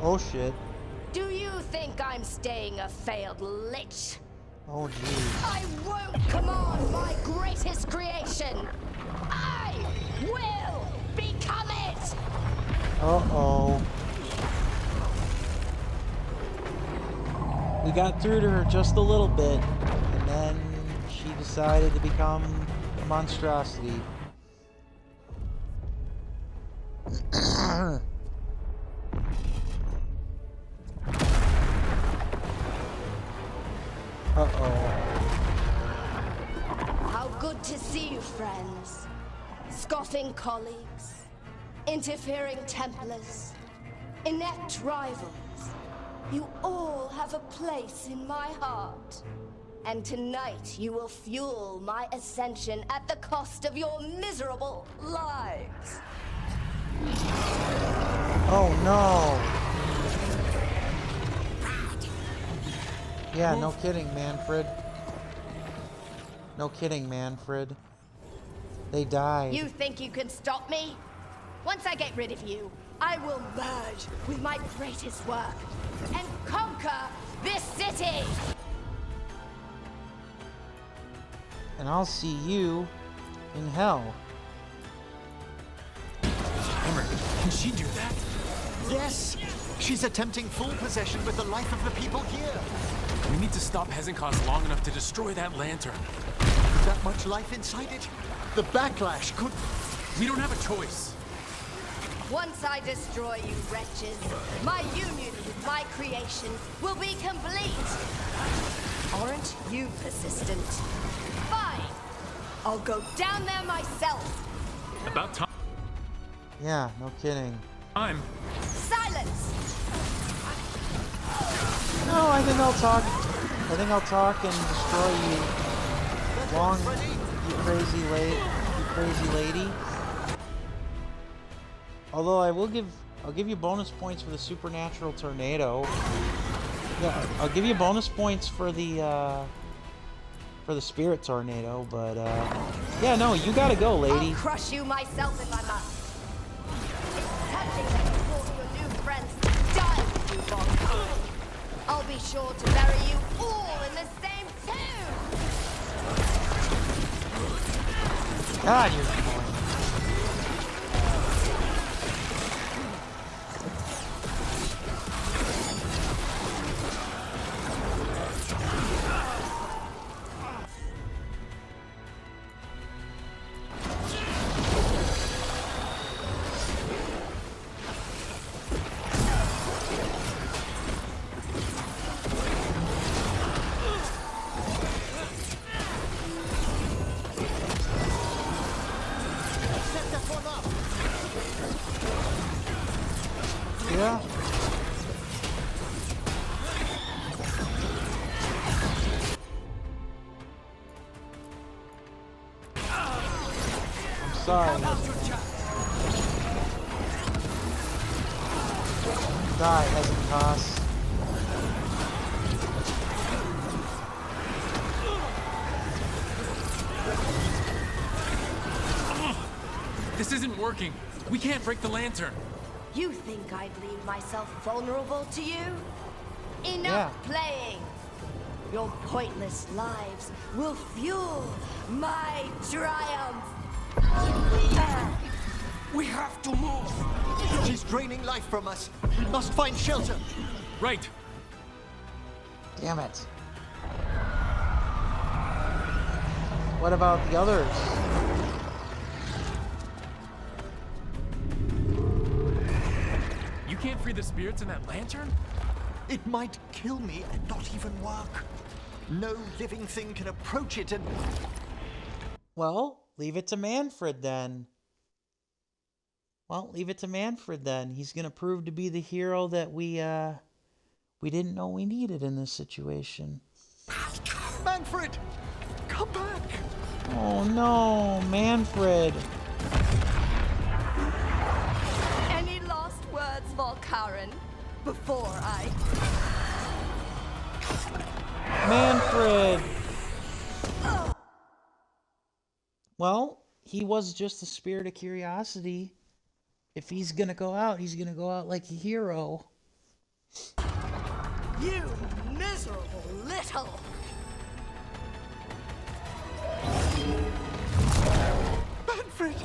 Oh shit. Do you think I'm staying a failed lich? Oh jeez. I won't command my greatest creation! I will become it! Uh-oh. We got through to her just a little bit, and then she decided to become a monstrosity. Uh-oh. How good to see you, friends. Scoffing colleagues, interfering Templars, inept rivals. You all have a place in my heart. And tonight you will fuel my ascension at the cost of your miserable lives. Oh no. Yeah, no kidding, Manfred. No kidding, Manfred. They died. You think you can stop me? Once I get rid of you, I will merge with my greatest work and conquer this city! And I'll see you in hell. Emmerich, can she do that? Yes! She's attempting full possession with the life of the people here. We need to stop Hezenkos long enough to destroy that lantern. That much life inside it? The backlash could... We don't have a choice. Once I destroy you wretches, my union with my creation will be complete. Aren't you persistent? Fine. I'll go down there myself. About time. Yeah, no kidding. I'm... Silence! No, I think I'll talk. I think I'll talk and destroy you. Long, you crazy lady. Although I'll give you bonus points for the supernatural tornado. Yeah, I'll give you bonus points for the spirit tornado, but yeah, no, you gotta go, lady. I'll crush you myself if I must. It's touching that you brought your new friends to die with you, Volkaren. I'll be sure to bury you all in the same tomb. God, you're annoying. Yeah. I'm sorry. Die, Hezenkos. This isn't working. We can't break the lantern. You think I'd leave myself vulnerable to you? Enough playing! Your pointless lives will fuel my triumph! We have to move! She's draining life from us. We must find shelter. Right. Damn it. What about the others? You can't free the spirits in that lantern? It might kill me and not even work. No living thing can approach it and... Well, leave it to Manfred then. He's gonna prove to be the hero that we didn't know we needed in this situation. Manfred! Come back! Oh no, Manfred. Any last words, Volkaren, before I... Manfred! Well, he was just a spirit of curiosity. If he's gonna go out, he's gonna go out like a hero. You miserable little... Manfred!